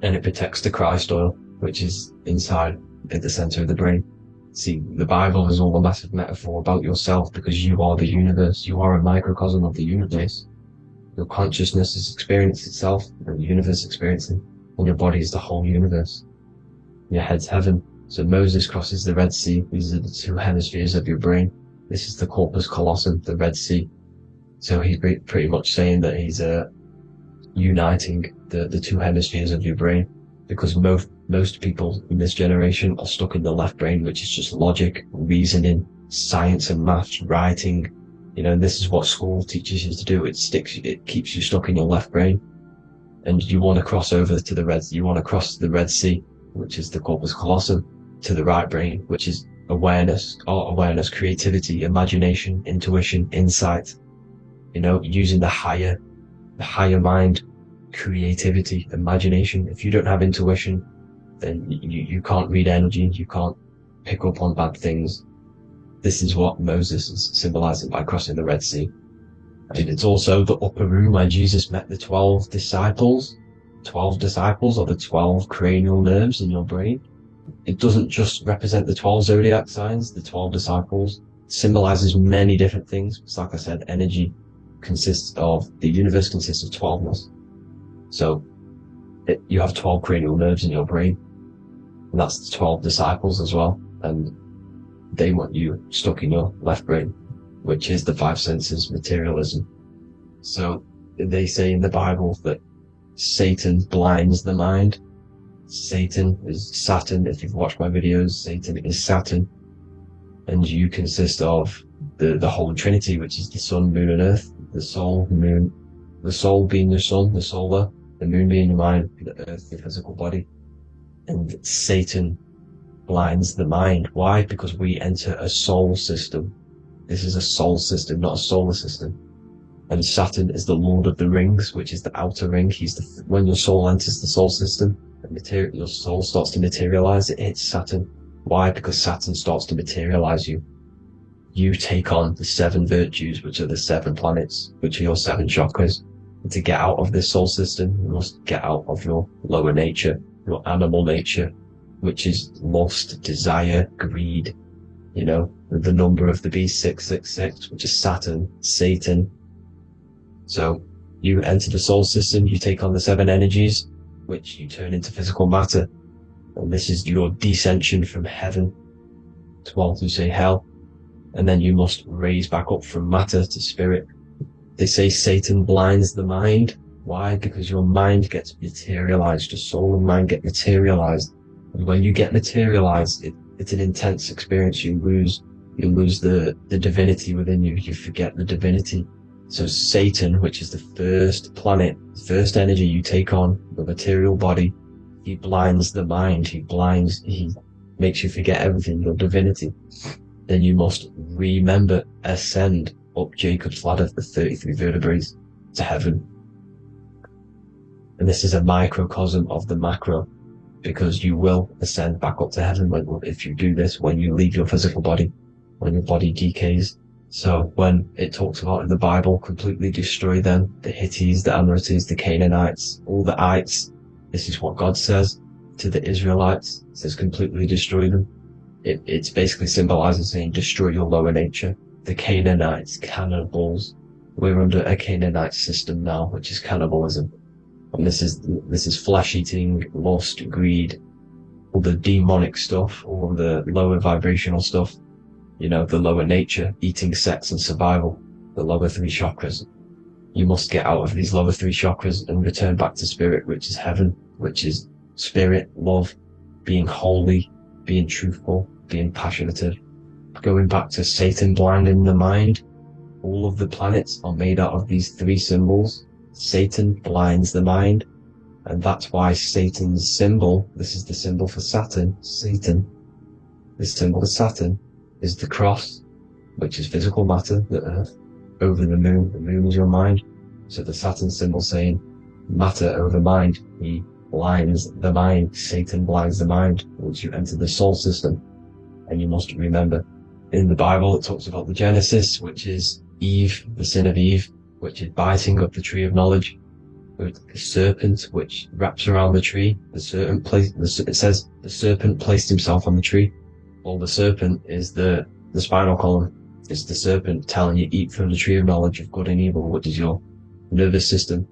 and it protects the Christ oil, which is inside at the center of the brain. See, the Bible is all a massive metaphor about yourself, because you are the universe. You are a microcosm of the universe. Your consciousness has experienced itself, and the universe experiencing, and your body is the whole universe. Your head's heaven. So Moses crosses the Red Sea. These are the two hemispheres of your brain. This is the corpus callosum, the Red Sea. So he's pretty much saying that he's uniting the two hemispheres of your brain, because most people in this generation are stuck in the left brain, which is just logic, reasoning, science and maths, writing. And this is what school teaches you to do. It keeps you stuck in your left brain. And you want to cross over to you want to cross the Red Sea, which is the corpus callosum, to the right brain, which is awareness, art awareness, creativity, imagination, intuition, insight. Using the higher mind, creativity, imagination. If you don't have intuition, then you can't read energy, you can't pick up on bad things. This is what Moses is symbolizing by crossing the Red Sea. And it's also the upper room where Jesus met the 12 disciples. 12 disciples are the 12 cranial nerves in your brain. It doesn't just represent the 12 zodiac signs. The 12 disciples symbolizes many different things. It's like I said, energy the universe consists of 12ness. So you have 12 cranial nerves in your brain, and that's the 12 disciples as well. And they want you stuck in your left brain, which is the five senses, materialism. So they say in the Bible that Satan blinds the mind. Satan is Saturn. If you've watched my videos, Satan is Saturn. And you consist of the whole Trinity, which is the sun, moon, and earth. The soul, the moon, the soul being your sun, the solar, the moon being your mind, the earth, your physical body. And Satan blinds the mind. Why? Because we enter a soul system. This is a soul system, not a solar system. And Saturn is the Lord of the Rings, which is the outer ring. When your soul enters the soul system, your soul starts to materialize, it hits Saturn. Why? Because Saturn starts to materialize you. You take on the 7 virtues, which are the 7 planets, which are your 7 chakras. And to get out of this soul system, you must get out of your lower nature, your animal nature, which is lust, desire, greed. The number of the beast, 666, which is Saturn, Satan. So you enter the soul system, you take on the 7 energies, which you turn into physical matter. And this is your descension from heaven to, say, hell. And then you must raise back up from matter to spirit. They say Satan blinds the mind. Why? Because your mind gets materialized. Your soul and mind get materialized. And when you get materialized, it's an intense experience. You lose the divinity within you. You forget the divinity. So Satan, which is the first planet, first energy you take on, the material body, he blinds the mind. He makes you forget everything, your divinity. Then you must remember, ascend up Jacob's ladder, the 33 vertebrae, to heaven. And this is a microcosm of the macro, because you will ascend back up to heaven if you do this, when you leave your physical body, when your body decays. So when it talks about in the Bible, completely destroy them, the Hittites, the Amorites, the Canaanites, all the ites, this is what God says to the Israelites. It says completely destroy them. It's basically symbolizing saying destroy your lower nature. The Canaanites, cannibals. We're under a Canaanite system now, which is cannibalism. And this is flesh eating, lust, greed, all the demonic stuff, all the lower vibrational stuff. You know, the lower nature, eating, sex, and survival, the lower three chakras. You must get out of these lower three chakras and return back to spirit, which is heaven, which is spirit, love, being holy, being truthful, being passionate, going back to Satan blinding the mind. All of the planets are made out of these three symbols. Satan blinds the mind, and that's why Satan's symbol, this is the symbol for Saturn, Satan, this symbol of Saturn is the cross, which is physical matter, the earth, over the moon is your mind. So the Saturn symbol saying matter over mind, he blinds the mind, Satan blinds the mind once you enter the soul system. And you must remember, in the Bible it talks about the Genesis, which is Eve, the sin of Eve, which is biting of the tree of knowledge, with the serpent which wraps around the tree. It says the serpent placed himself on the tree. Well, the serpent is the spinal column. It's the serpent telling you eat from the tree of knowledge of good and evil, which is your nervous system.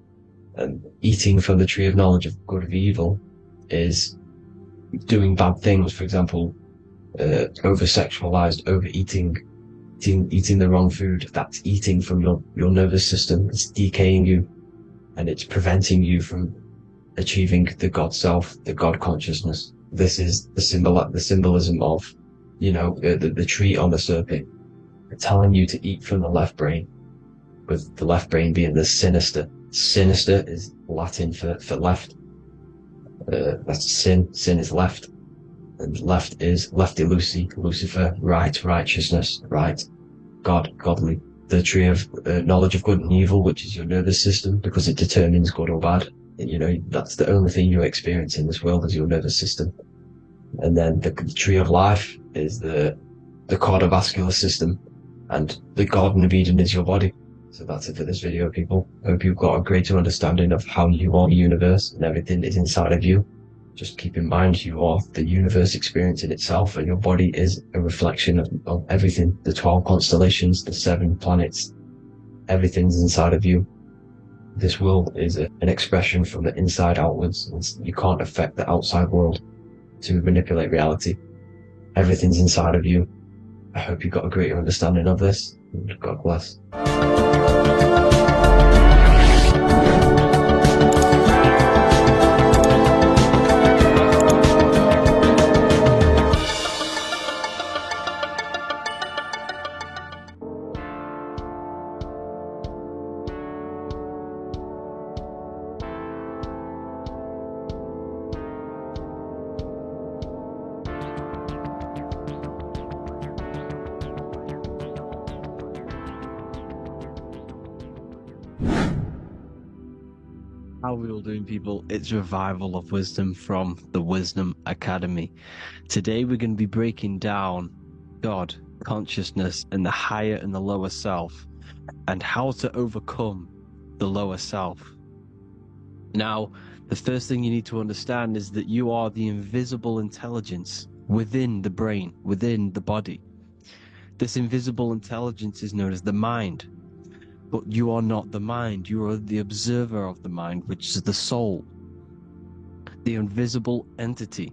And eating from the tree of knowledge of good and evil is doing bad things. For example, over-sexualized, overeating, eating the wrong food. That's eating from your nervous system. It's decaying you, and it's preventing you from achieving the God self, the God consciousness. This is the symbolism of, you know, the tree on the serpent, telling you to eat from the left brain, with the left brain being the sinister. Sinister is Latin for left. That's sin. Sin is left. And left is lefty Lucy, Lucifer, right, righteousness, right, God, godly. The tree of knowledge of good and evil, which is your nervous system, because it determines good or bad. And, you know, that's the only thing you experience in this world is your nervous system. And then the tree of life is the cardiovascular system, and the Garden of Eden is your body. So that's it for this video, people. I hope you've got a greater understanding of how you are the universe and everything is inside of you. Just keep in mind you are the universe experiencing itself, and your body is a reflection of everything. The 12 constellations, the 7 planets, everything's inside of you. This world is an expression from the inside outwards. You can't affect the outside world to manipulate reality. Everything's inside of you. I hope you got a greater understanding of this. God bless. How are we all doing, people? It's Revival of Wisdom from the Wisdom Academy. Today we're going to be breaking down God, consciousness, and the higher and the lower self, and how to overcome the lower self. Now, the first thing you need to understand is that you are the invisible intelligence within the brain, within the body. This invisible intelligence is known as the mind. But you are not the mind, you are the observer of the mind, which is the soul, the invisible entity.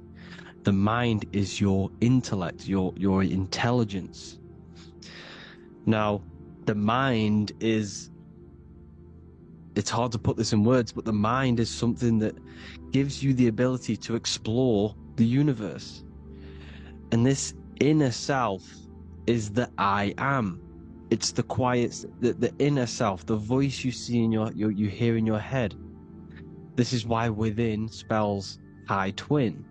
The mind is your intellect, your intelligence. Now, the mind is it's hard to put this in words, but the mind is something that gives you the ability to explore the universe. And this inner self is the I am. It's the quiet, the inner self, the voice you see in you hear in your head. This is why within spells high twin,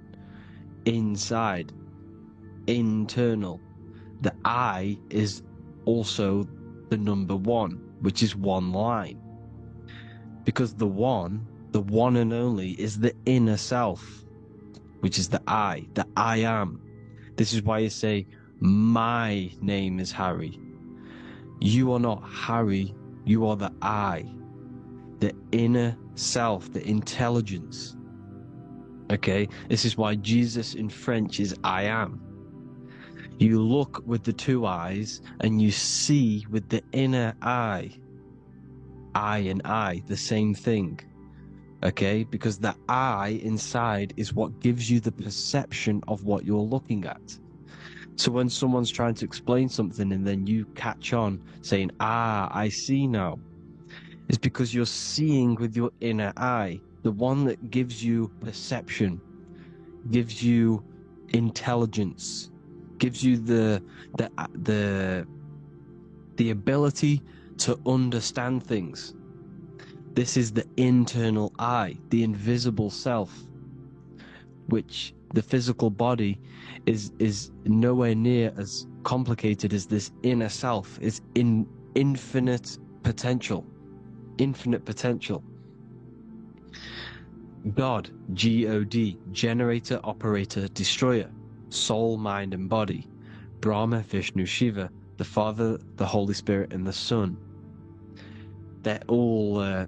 inside, internal. The I is also the number one, which is one line. Because the one and only, is the inner self, which is the I am. This is why you say, my name is Harry. You are not Harry, you are the I, the inner self, the intelligence. Okay, this is why Jesus in French is I am. You look with the two eyes and you see with the inner eye. I and I, the same thing. Okay, because the I inside is what gives you the perception of what you're looking at. So when someone's trying to explain something and then you catch on saying, I see now, it's because you're seeing with your inner eye, the one that gives you perception, gives you intelligence, gives you the ability to understand things. This is the internal I, the invisible self, which the physical body is nowhere near as complicated as this inner self. It's in infinite potential. God, G-O-D, generator, operator, destroyer, soul, mind, and body. Brahma, Vishnu, Shiva, the Father, the Holy Spirit, and the Son. They're all...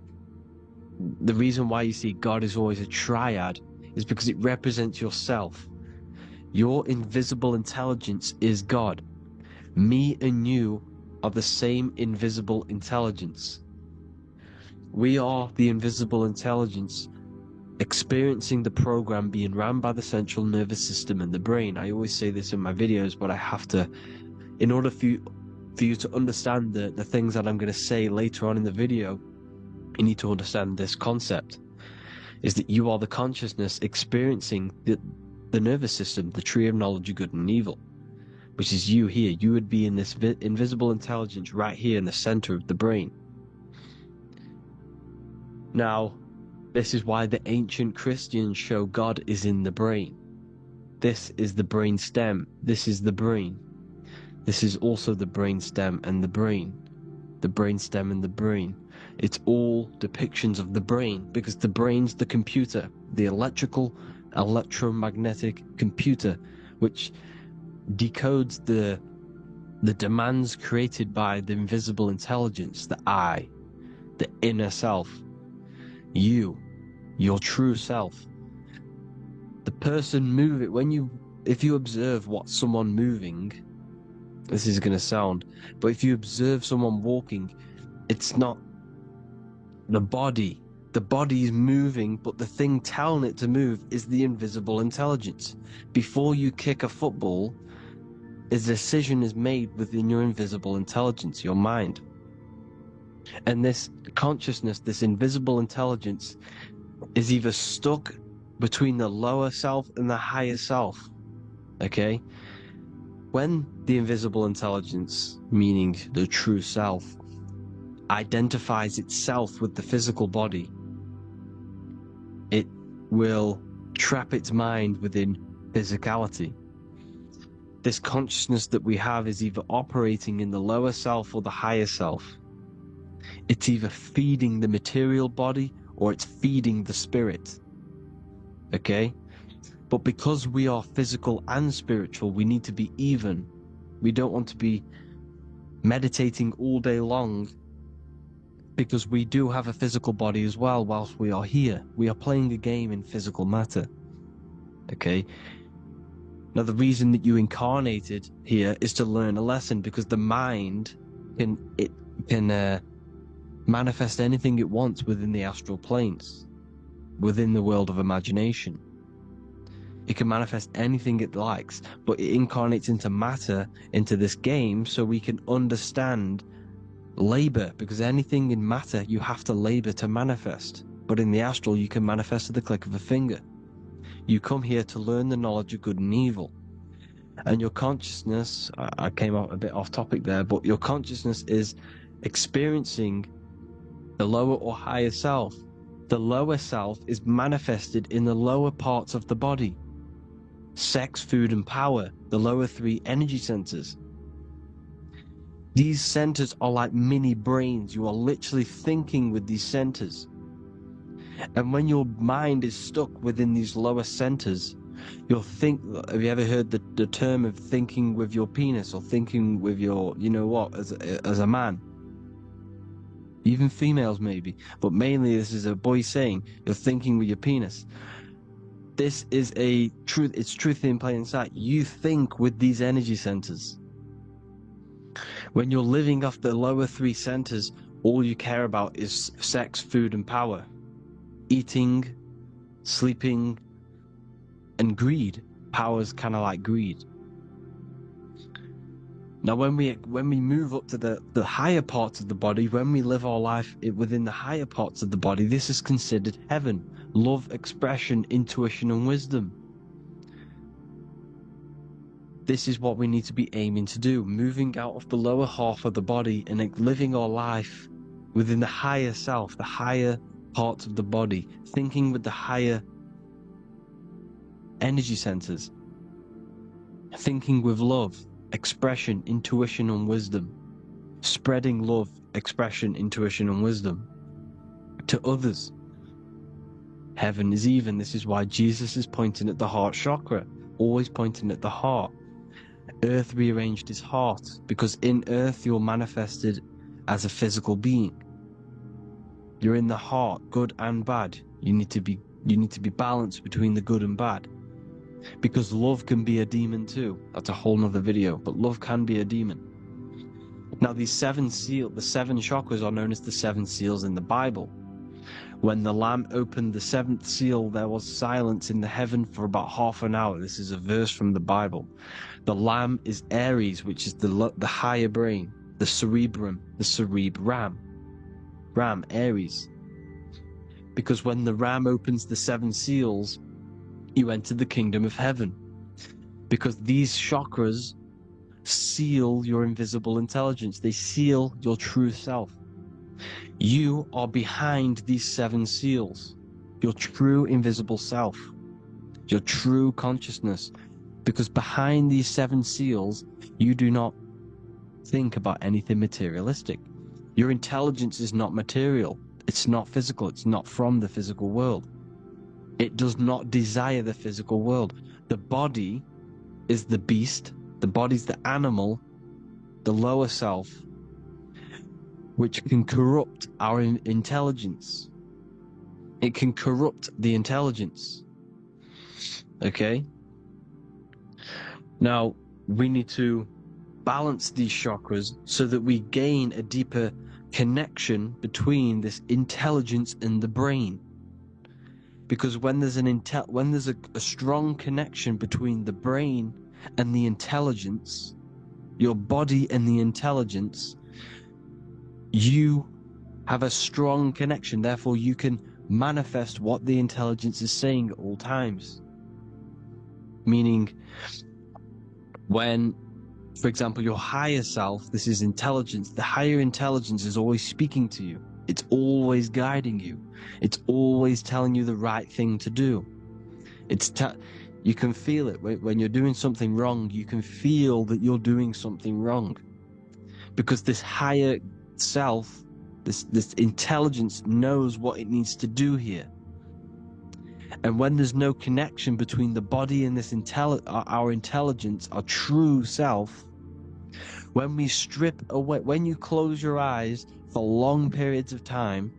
the reason why you see God is always a triad is because it represents yourself. Your invisible intelligence is God. Me and you are the same invisible intelligence. We are the invisible intelligence experiencing the program being ran by the central nervous system and the brain. I always say this in my videos, but I have to, in order for you to understand the things that I'm going to say later on in the video, you need to understand this concept, is that you are the consciousness experiencing the nervous system, the tree of knowledge of good and evil, which is you here. You would be in this invisible intelligence right here in the center of the brain. Now, this is why the ancient Christians show God is in the brain. This is the brain stem. This is the brain. This is also the brain stem and the brain. The brain stem and the brain. It's all depictions of the brain, because the brain's the computer, the electromagnetic computer, which decodes the demands created by the invisible intelligence, the I, the inner self, you, your true self. The person moving, if you observe what someone moving, this is going to sound, but if you observe someone walking, it's not the body. The body is moving, but the thing telling it to move is the invisible intelligence. Before you kick a football, a decision is made within your invisible intelligence, your mind. And this consciousness, this invisible intelligence, is either stuck between the lower self and the higher self. Okay? When the invisible intelligence, meaning the true self, identifies itself with the physical body, it will trap its mind within physicality. This consciousness that we have is either operating in the lower self or the higher self. It's either feeding the material body or it's feeding the spirit. Okay? But because we are physical and spiritual, we need to be even. We don't want to be meditating all day long, because we do have a physical body as well whilst we are here. We are playing a game in physical matter. Okay? Now, the reason that you incarnated here is to learn a lesson, because the mind can manifest anything it wants within the astral planes, within the world of imagination. It can manifest anything it likes, but it incarnates into matter, into this game, so we can understand Labor, because anything in matter you have to labor to manifest. But in the astral, you can manifest at the click of a finger. You come here to learn the knowledge of good and evil. And your consciousness, I came out a bit off topic there, but your consciousness is experiencing the lower or higher self. The lower self is manifested in the lower parts of the body. Sex, food, and power, the lower three energy centers. These centers are like mini brains. You are literally thinking with these centers. And when your mind is stuck within these lower centers, you'll think, have you ever heard the term of thinking with your penis, or thinking with your, you know what, as a man? Even females maybe, but mainly this is a boy saying, you're thinking with your penis. This is a truth, it's truth in plain sight. You think with these energy centers. When you're living off the lower three centers, all you care about is sex, food, and power. Eating, sleeping, and greed. Power's kind of like greed. Now, when we move up to the higher parts of the body, when we live our life within the higher parts of the body, this is considered heaven. Love, expression, intuition, and wisdom. This is what we need to be aiming to do, moving out of the lower half of the body and living our life within the higher self, the higher parts of the body, thinking with the higher energy centers, thinking with love, expression, intuition, and wisdom, spreading love, expression, intuition, and wisdom to others. Heaven is even. This is why Jesus is pointing at the heart chakra, always pointing at the heart. Earth rearranged his heart, because in earth you're manifested as a physical being. You're in the heart, good and bad. You need to be balanced between the good and bad. Because love can be a demon too. That's a whole nother video, but love can be a demon. Now the seven chakras are known as the seven seals in the Bible. When the Lamb opened the seventh seal, there was silence in the heaven for about half an hour. This is a verse from the Bible. The Lamb is Aries, which is the higher brain, the cerebrum, Ram, Aries. Because when the Ram opens the seven seals, you enter the kingdom of heaven. Because these chakras seal your invisible intelligence. They seal your true self. You are behind these seven seals. Your true invisible self. Your true consciousness. Because behind these seven seals, you do not think about anything materialistic. Your intelligence is not material. It's not physical. It's not from the physical world. It does not desire the physical world. The body is the beast. The body's the animal, the lower self, which can corrupt our intelligence. It can corrupt the intelligence. Okay? Now, we need to balance these chakras so that we gain a deeper connection between this intelligence and the brain. Because when there's a strong connection between the brain and the intelligence, your body and the intelligence, you have a strong connection. Therefore, you can manifest what the intelligence is saying at all times. Meaning, when, for example, your higher self, this is intelligence, the higher intelligence is always speaking to you. It's always guiding you. It's always telling you the right thing to do. You can feel it. When you're doing something wrong, you can feel that you're doing something wrong. Because this higher self, this intelligence knows what it needs to do here. And when there's no connection between the body and this our intelligence, our true self, when we strip away, when you close your eyes for long periods of time,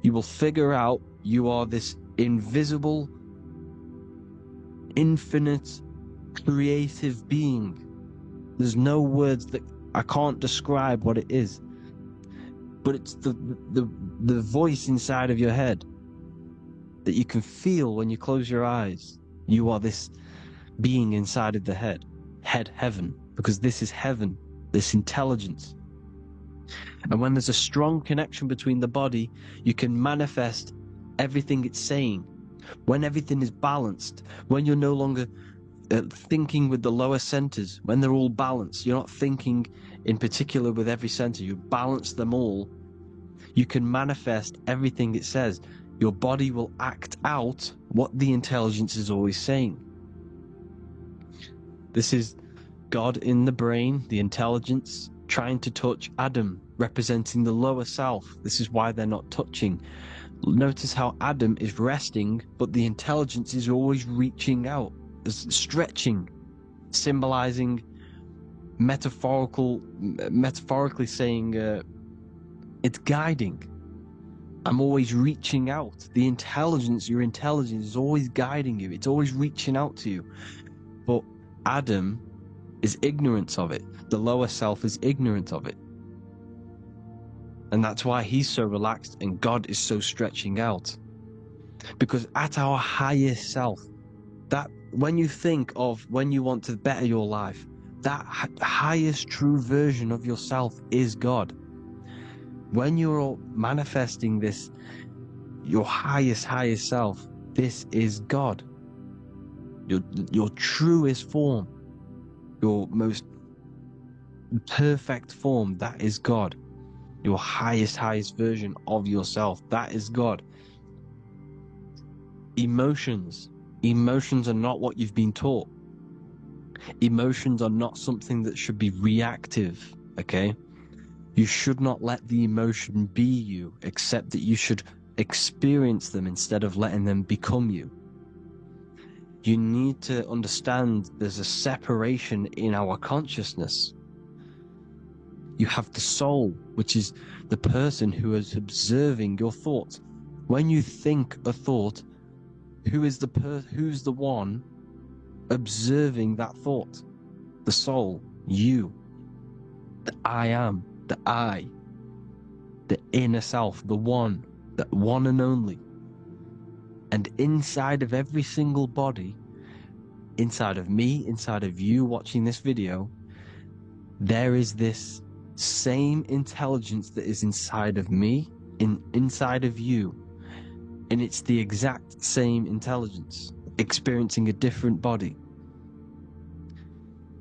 you will figure out you are this invisible, infinite, creative being. There's no words that I can't describe what it is. But it's the voice inside of your head that you can feel when you close your eyes. You are this being inside of the heaven, because this is heaven, this intelligence. And when there's a strong connection between the body, you can manifest everything it's saying. When everything is balanced, when you're no longer thinking with the lower centers, when they're all balanced, you're not thinking in particular with every center, you balance them all, you can manifest everything it says. Your body will act out what the intelligence is always saying. This is God in the brain, the intelligence, trying to touch Adam, representing the lower self. This is why they're not touching. Notice how Adam is resting, but the intelligence is always reaching out, stretching, symbolizing metaphorically saying it's guiding. I'm always reaching out. The intelligence, your intelligence is always guiding you. It's always reaching out to you. But Adam is ignorant of it. The lower self is ignorant of it. And that's why he's so relaxed and God is so stretching out. Because at our highest self, that when you think of when you want to better your life, that highest true version of yourself is God. When you're manifesting this, your highest self, this is God. Your truest form, your most perfect form, that is God. Your highest version of yourself, that is God. Emotions are not what you've been taught. Emotions are not something that should be reactive, okay? You should not let the emotion be you, except that you should experience them instead of letting them become you. You need to understand there's a separation in our consciousness. You have the soul, which is the person who is observing your thoughts. When you think a thought, who's the one observing that thought? The soul, you, the I am, the I, the inner self, the one and only. And inside of every single body, inside of me, inside of you watching this video, there is this same intelligence that is inside of me, inside of you. And it's the exact same intelligence, experiencing a different body.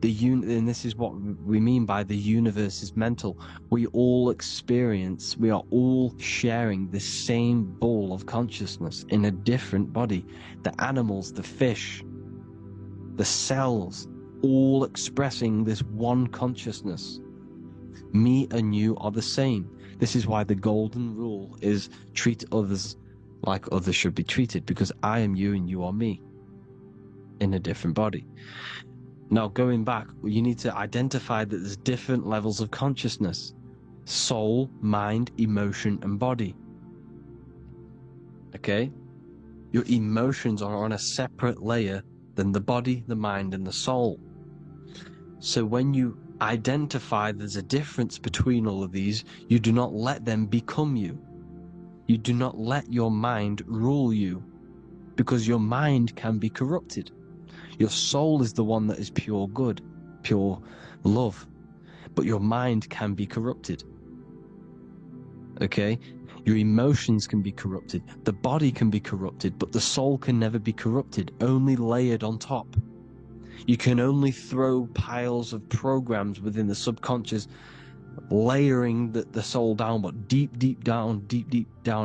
And this is what we mean by the universe is mental. We all are all sharing the same ball of consciousness in a different body. The animals, the fish, the cells, all expressing this one consciousness. Me and you are the same. This is why the golden rule is treat others like others should be treated, because I am you and you are me in a different body. Now, going back, you need to identify that there's different levels of consciousness: soul, mind, emotion, and body. Okay? Your emotions are on a separate layer than the body, the mind, and the soul. So when you identify there's a difference between all of these, you do not let them become you. You do not let your mind rule you, because your mind can be corrupted. Your soul is the one that is pure good, pure love, but your mind can be corrupted. Okay? Your emotions can be corrupted. The body can be corrupted, but the soul can never be corrupted, only layered on top. You can only throw piles of programs within the subconscious, layering the soul down, but deep down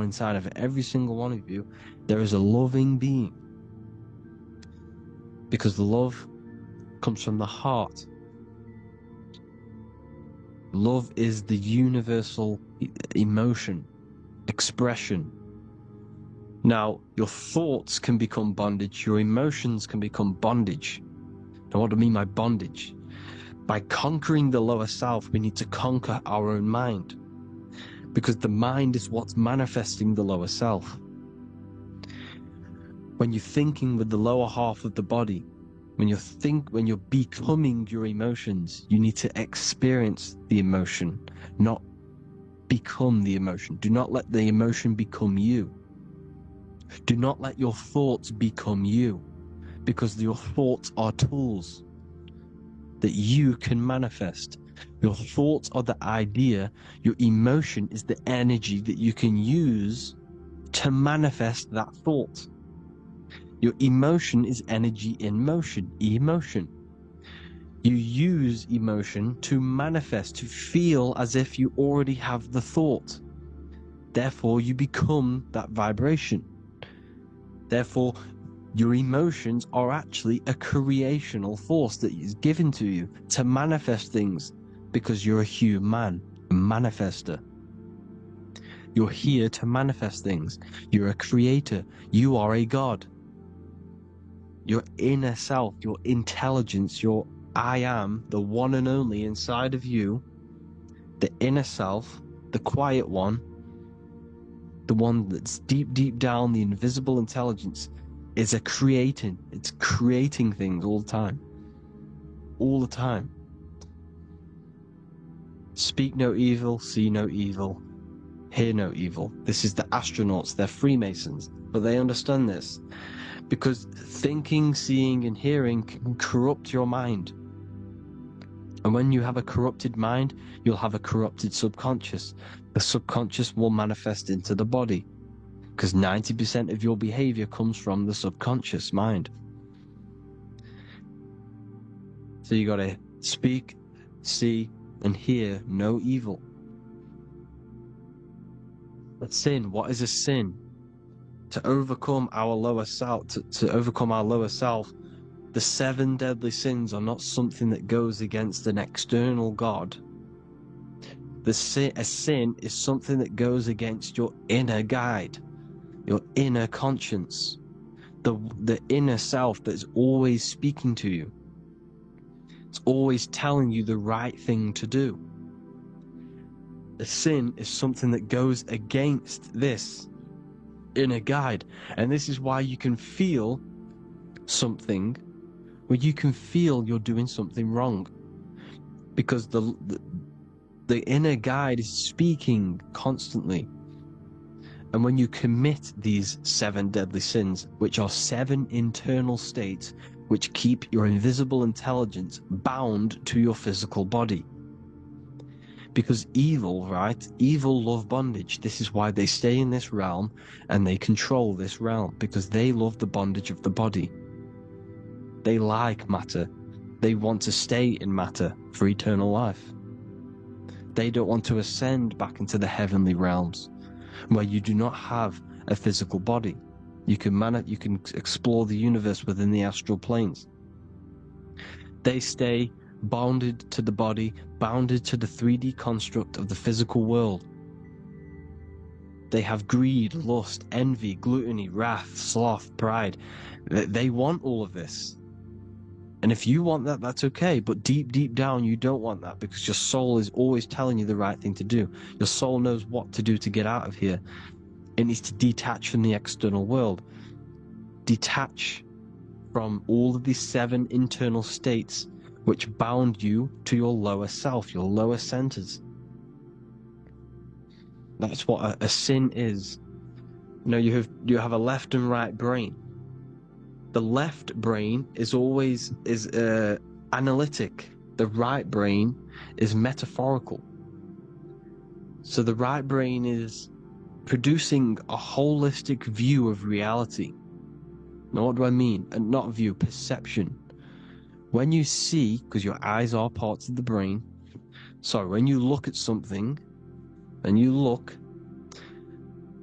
inside of every single one of you, there is a loving being. Because the love comes from the heart. Love is the universal emotion, expression. Now, your thoughts can become bondage, your emotions can become bondage. Now, what do I mean by bondage? By conquering the lower self, we need to conquer our own mind, because the mind is what's manifesting the lower self. When you're thinking with the lower half of the body, when you're becoming your emotions, you need to experience the emotion, not become the emotion. Do not let the emotion become you. Do not let your thoughts become you, because your thoughts are tools that you can manifest. Your thoughts are the idea. Your emotion is the energy that you can use to manifest that thought. Your emotion is energy in motion, emotion. You use emotion to manifest, to feel as if you already have the thought. Therefore, you become that vibration. Therefore, your emotions are actually a creational force that is given to you to manifest things, because you're a human, a manifester. You're here to manifest things. You're a creator. You are a god. Your inner self, your intelligence, your I am, the one and only inside of you, the inner self, the quiet one, the one that's deep, deep down, the invisible intelligence, is a creating. It's creating things all the time. All the time. Speak no evil, see no evil, hear no evil. This is the astronauts, they're Freemasons, but they understand this. Because thinking, seeing, and hearing can corrupt your mind. And when you have a corrupted mind, you'll have a corrupted subconscious. The subconscious will manifest into the body, because 90% of your behavior comes from the subconscious mind. So you got to speak, see, and hear no evil. A sin. What is a sin? To overcome our lower self, to overcome our lower self, the 7 deadly sins are not something that goes against an external God. A sin is something that goes against your inner guide, your inner conscience, the inner self that's always speaking to you. It's always telling you the right thing to do. A sin is something that goes against this inner guide. And this is why you can feel something where you can feel you're doing something wrong, because the inner guide is speaking constantly. And when you commit these 7 deadly sins, which are 7 internal states which keep your invisible intelligence bound to your physical body. Because evil, right? Evil love bondage. This is why they stay in this realm and they control this realm, because they love the bondage of the body. They like matter. They want to stay in matter for eternal life. They don't want to ascend back into the heavenly realms, where you do not have a physical body. You can explore the universe within the astral planes. They stay bounded to the body, bounded to the 3D construct of the physical world. They have greed, lust, envy, gluttony, wrath, sloth, pride. They want all of this. And if you want that, that's okay. But deep, deep down, you don't want that, because your soul is always telling you the right thing to do. Your soul knows what to do to get out of here. It needs to detach from the external world. Detach from all of these 7 internal states which bound you to your lower self, your lower centers. That's what a sin is. You know, you have a left and right brain. The left brain is always analytic. The right brain is metaphorical. So the right brain is producing a holistic view of reality. Now, what do I mean? And not view, perception. When you see, because your eyes are parts of the brain, so when you look at something, and you look,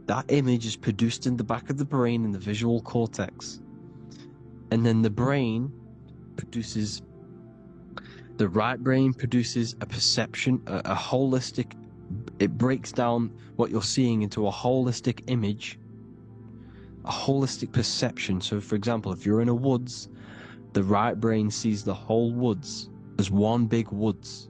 that image is produced in the back of the brain in the visual cortex. And then the right brain produces a perception, a holistic, it breaks down what you're seeing into a holistic image, a holistic perception. So for example, if you're in a woods, the right brain sees the whole woods as one big woods.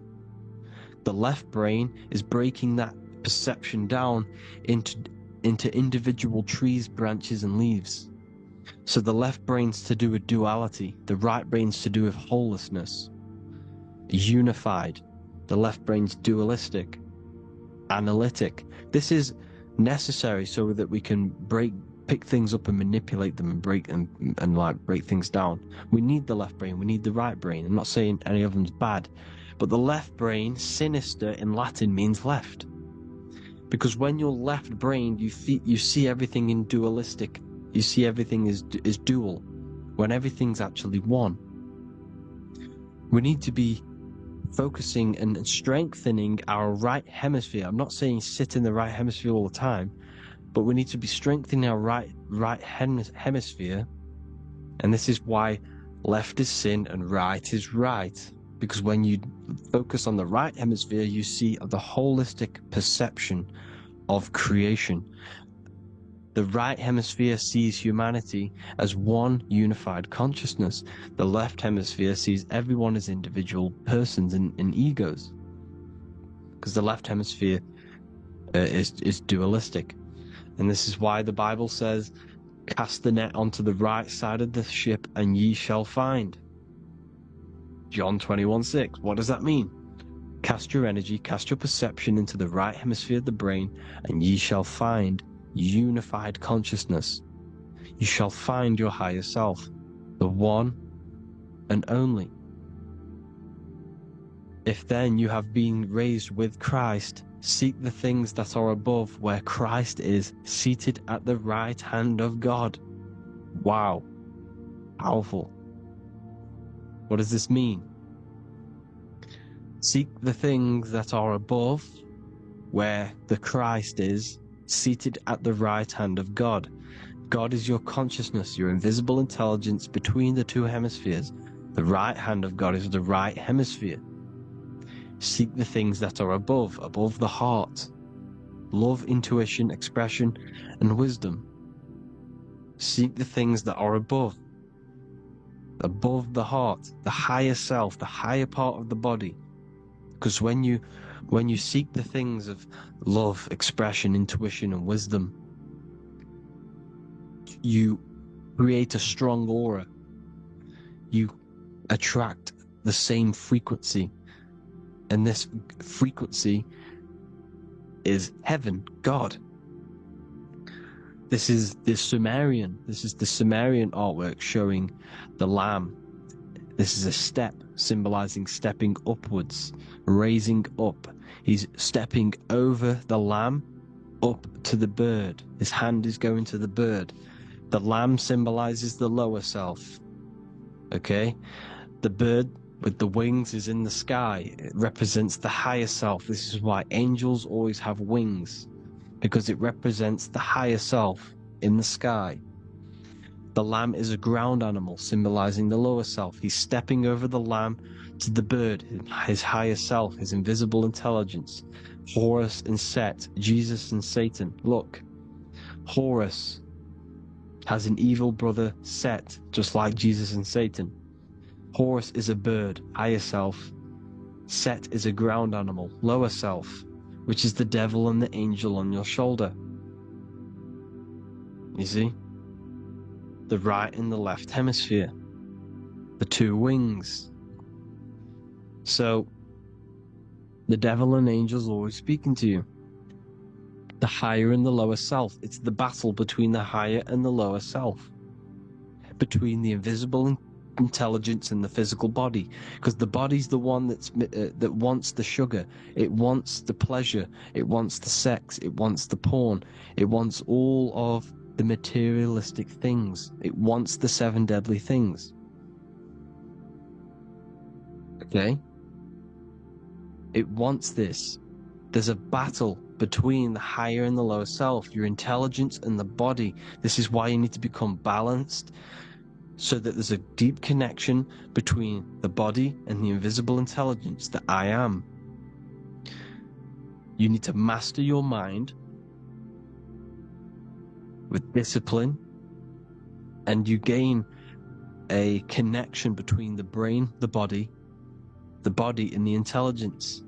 The left brain is breaking that perception down into individual trees, branches, and leaves. So the left brain's to do with duality, the right brain's to do with wholeness, unified. The left brain's dualistic, analytic. This is necessary so that we can pick things up and manipulate them and break things down. We need the left brain, we need the right brain. I'm not saying any of them's bad, But the left brain, sinister in Latin, means left. Because when you're left-brained, you see everything in dualistic. You see everything is dual, when everything's actually one. We need to be focusing and strengthening our right hemisphere. I'm not saying sit in the right hemisphere all the time, but we need to be strengthening our right hemisphere. And this is why left is sin and right is right. Because when you focus on the right hemisphere, you see the holistic perception of creation. The right hemisphere sees humanity as one unified consciousness. The left hemisphere sees everyone as individual persons and egos. Because the left hemisphere is dualistic. And this is why the Bible says, cast the net onto the right side of the ship and ye shall find. John 21:6. What does that mean? Cast your energy, cast your perception into the right hemisphere of the brain, and ye shall find unified consciousness. You shall find your higher self, the one and only. If then you have been raised with Christ, seek the things that are above, where Christ is seated at the right hand of God. Wow. Powerful. What does this mean? Seek the things that are above, where the Christ is seated at the right hand of God. God is your consciousness, your invisible intelligence between the two hemispheres. The right hand of God is the right hemisphere. Seek the things that are above the heart. Love, intuition, expression, and wisdom. Seek the things that are above the heart, the higher self, the higher part of the body. Because when you seek the things of love, expression, intuition, and wisdom, you create a strong aura. You attract the same frequency. And this frequency is heaven, God. This is the Sumerian artwork showing the Lamb. This is a step symbolizing stepping upwards, raising up. He's stepping over the Lamb up to the bird. His hand is going to the bird. The Lamb symbolizes the lower self. Okay? The bird with the wings is in the sky. It represents the higher self. This is why angels always have wings, because it represents the higher self in the sky. The lamb is a ground animal, symbolizing the lower self. He's stepping over the lamb to the bird, his higher self, his invisible intelligence. Horus and Set, Jesus and Satan. Look, Horus has an evil brother, Set, just like Jesus and Satan. Horus is a bird, higher self. Set is a ground animal, lower self, which is the devil and the angel on your shoulder. You see? The right and the left hemisphere. The two wings. So, the devil and angels always speaking to you. The higher and the lower self. It's the battle between the higher and the lower self. Between the invisible intelligence and the physical body, because the body's the one that wants the sugar, it wants the pleasure, it wants the sex, it wants the porn, it wants all of the materialistic things, it wants the 7 deadly things. Okay? It wants this. There's a battle between the higher and the lower self, your intelligence and the body. This is why you need to become balanced, so that there's a deep connection between the body and the invisible intelligence, the I am. You need to master your mind with discipline, and you gain a connection between the brain, the body and the intelligence.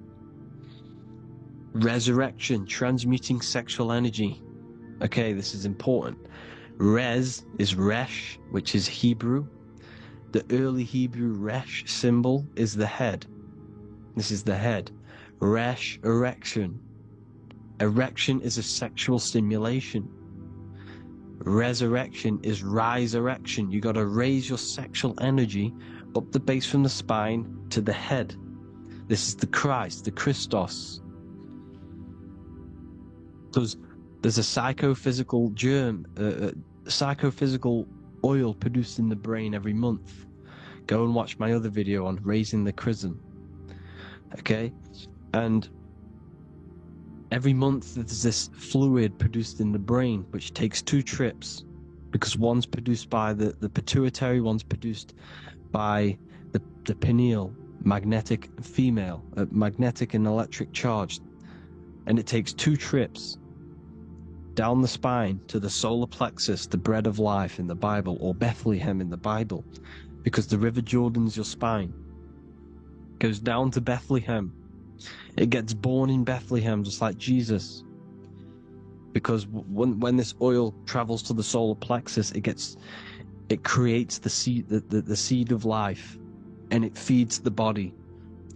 Resurrection, transmuting sexual energy. Okay, this is important. Res is Resh, which is Hebrew. The early Hebrew Resh symbol is the head. This is the head. Resh, erection. Erection is a sexual stimulation. Resurrection is rise erection. You got to raise your sexual energy up the base from the spine to the head. This is the Christ, the Christos. There's a psychophysical germ, psychophysical oil produced in the brain every month. Go and watch my other video on raising the chrism. Okay? And every month there's this fluid produced in the brain, which takes 2 trips, because one's produced by the pituitary, one's produced by the pineal, magnetic female, magnetic and electric charge. And it takes 2 trips down the spine to the solar plexus, the bread of life in the Bible, or Bethlehem in the Bible, because the River Jordan's your spine. Goes down to Bethlehem. It gets born in Bethlehem, just like Jesus. Because when this oil travels to the solar plexus, it creates the seed, the seed of life, and it feeds the body,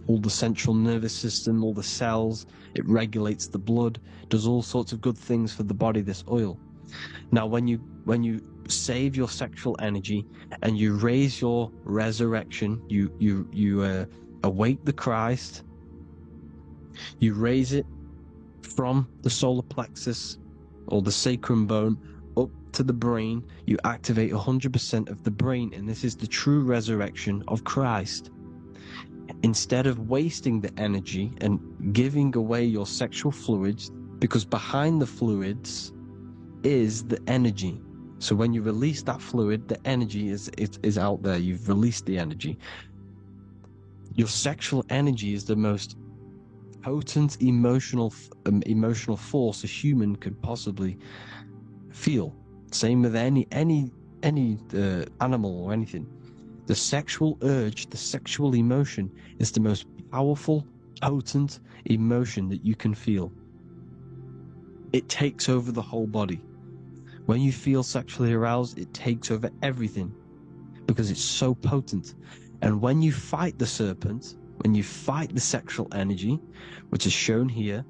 all the central nervous system, all the cells. It regulates the blood, does all sorts of good things for the body, this oil. Now, when you save your sexual energy and you raise your resurrection, you awake the Christ, you raise it from the solar plexus or the sacrum bone up to the brain, you activate 100% of the brain, and this is the true resurrection of Christ. Instead of wasting the energy and giving away your sexual fluids, because behind the fluids is the energy. So when you release that fluid, the energy is out there. You've released the energy. Your sexual energy is the most potent emotional force a human could possibly feel. Same with any animal or anything. The sexual urge, the sexual emotion is the most powerful, potent emotion that you can feel. It takes over the whole body. When you feel sexually aroused, it takes over everything because it's so potent. And when you fight the serpent, when you fight the sexual energy, which is shown here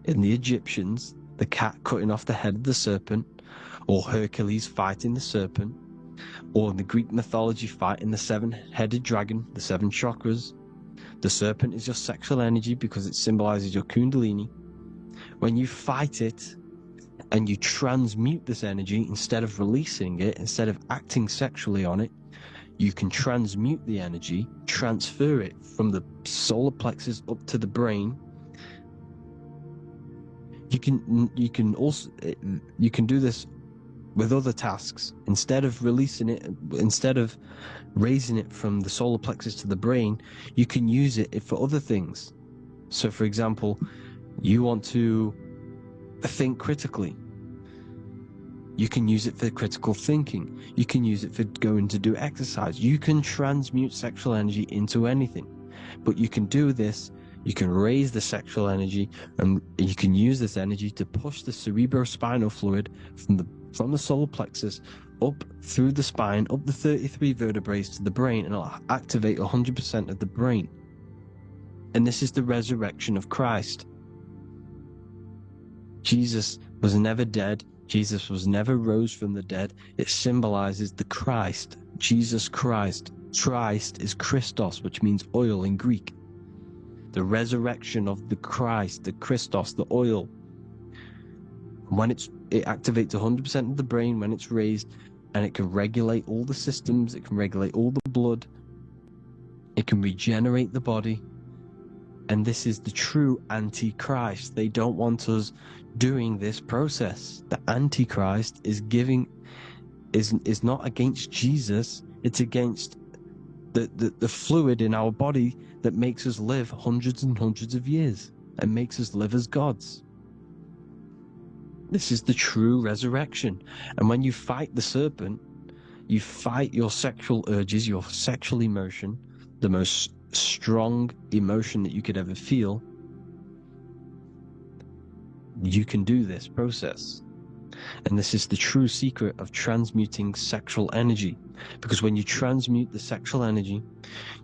in the Egyptians, the cat cutting off the head of the serpent, or Hercules fighting the serpent, or in the Greek mythology fighting the 7-headed dragon, the 7 chakras. The serpent is your sexual energy because it symbolizes your kundalini. When you fight it and you transmute this energy, instead of releasing it, instead of acting sexually on it, you can transmute the energy, transfer it from the solar plexus up to the brain. You can do this with other tasks. Instead of releasing it, instead of raising it from the solar plexus to the brain, you can use it for other things. So for example, you want to think critically. You can use it for critical thinking. You can use it for going to do exercise. You can transmute sexual energy into anything. But you can do this, you can raise the sexual energy, and you can use this energy to push the cerebrospinal fluid from the solar plexus up through the spine, up the 33 vertebrae to the brain, and it'll activate 100% of the brain. And this is the resurrection of Christ. Jesus was never dead. Jesus was never rose from the dead. It symbolizes the Christ, Jesus Christ. Christ is Christos, which means oil in Greek. The resurrection of the Christ, the Christos, the oil. When it activates 100% of the brain when it's raised, and it can regulate all the systems, it can regulate all the blood, it can regenerate the body. And this is the true Antichrist. They don't want us doing this process. The Antichrist is not against Jesus, it's against the fluid in our body that makes us live hundreds and hundreds of years and makes us live as gods. This is the true resurrection. And when you fight the serpent, you fight your sexual urges, your sexual emotion, the most strong emotion that you could ever feel. You can do this process. And this is the true secret of transmuting sexual energy. Because when you transmute the sexual energy,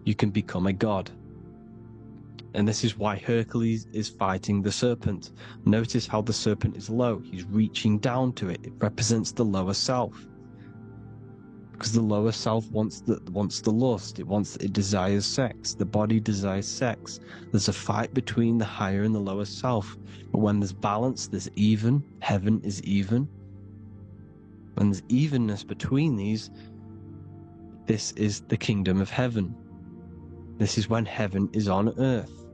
you can become a god. And this is why Hercules is fighting the serpent. Notice how the serpent is low. He's reaching down to it. It represents the lower self. Because the lower self wants the lust, it desires sex. The body desires sex. There's a fight between the higher and the lower self. But when there's balance, there's even. Heaven is even. When there's evenness between these, this is the kingdom of heaven. This is when heaven is on earth.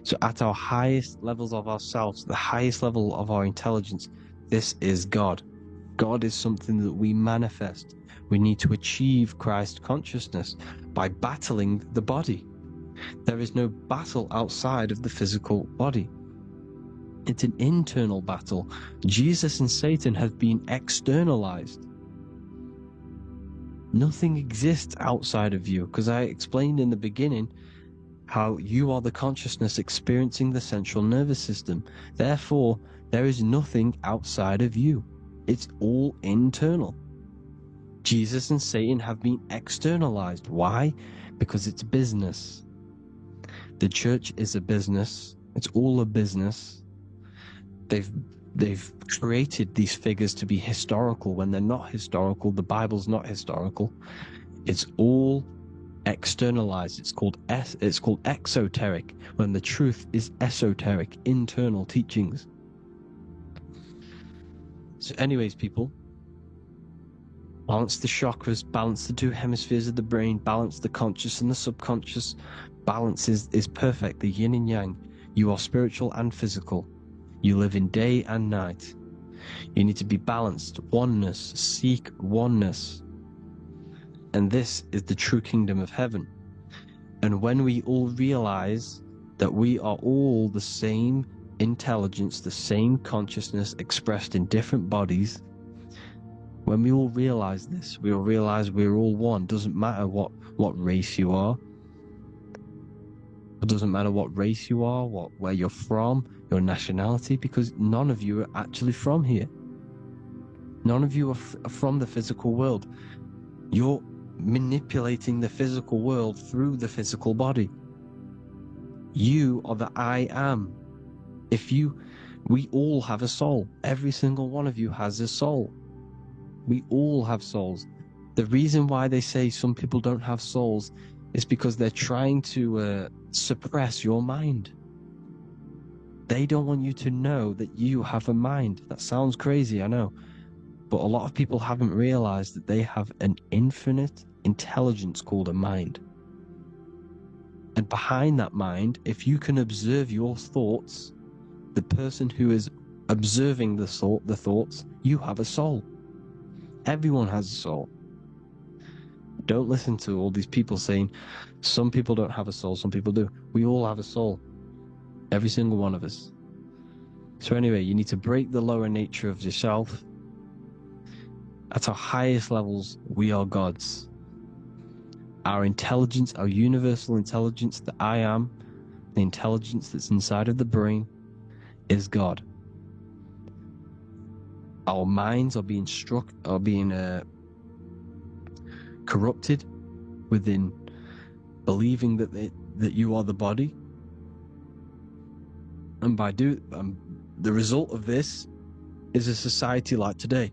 So at our highest levels of ourselves, the highest level of our intelligence, this is God. God is something that we manifest. We need to achieve Christ consciousness by battling the body. There is no battle outside of the physical body. It's an internal battle. Jesus and Satan have been externalized. Nothing exists outside of you, because I explained in the beginning how you are the consciousness experiencing the central nervous system. Therefore, there is nothing outside of you. It's all internal. Jesus and Satan have been externalized. Why? Because it's business. The church is a business. It's all a business. They've created these figures to be historical when they're not historical. The Bible's not historical. It's all externalized. It's called exoteric, when the truth is esoteric, internal teachings. So anyways, people, balance the chakras, balance the two hemispheres of the brain, balance the conscious and the subconscious. Balance is perfect, the yin and yang. You are spiritual and physical. You live in day and night. You need to be balanced. Oneness. Seek oneness. And this is the true kingdom of heaven. And when we all realize that we are all the same intelligence, the same consciousness expressed in different bodies, when we all realize this, we all realize we're all one. Doesn't matter what race you are. It doesn't matter what race you are, where you're from, your nationality, because none of you are actually from here. None of you are from the physical world. You're manipulating the physical world through the physical body. You are the I am. We all have a soul. Every single one of you has a soul. We all have souls. The reason why they say some people don't have souls is because they're trying to suppress your mind. They don't want you to know that you have a mind. That sounds crazy, I know. But a lot of people haven't realized that they have an infinite intelligence called a mind. And behind that mind, if you can observe your thoughts, the person who is observing the thoughts, you have a soul. Everyone has a soul. Don't listen to all these people saying some people don't have a soul, some people do. We all have a soul. Every single one of us. So anyway, you need to break the lower nature of yourself. At our highest levels, we are gods. Our intelligence, our universal intelligence, the I am, the intelligence that's inside of the brain, is God. Our minds are being corrupted within believing that you are the body, and the result of this is a society like today,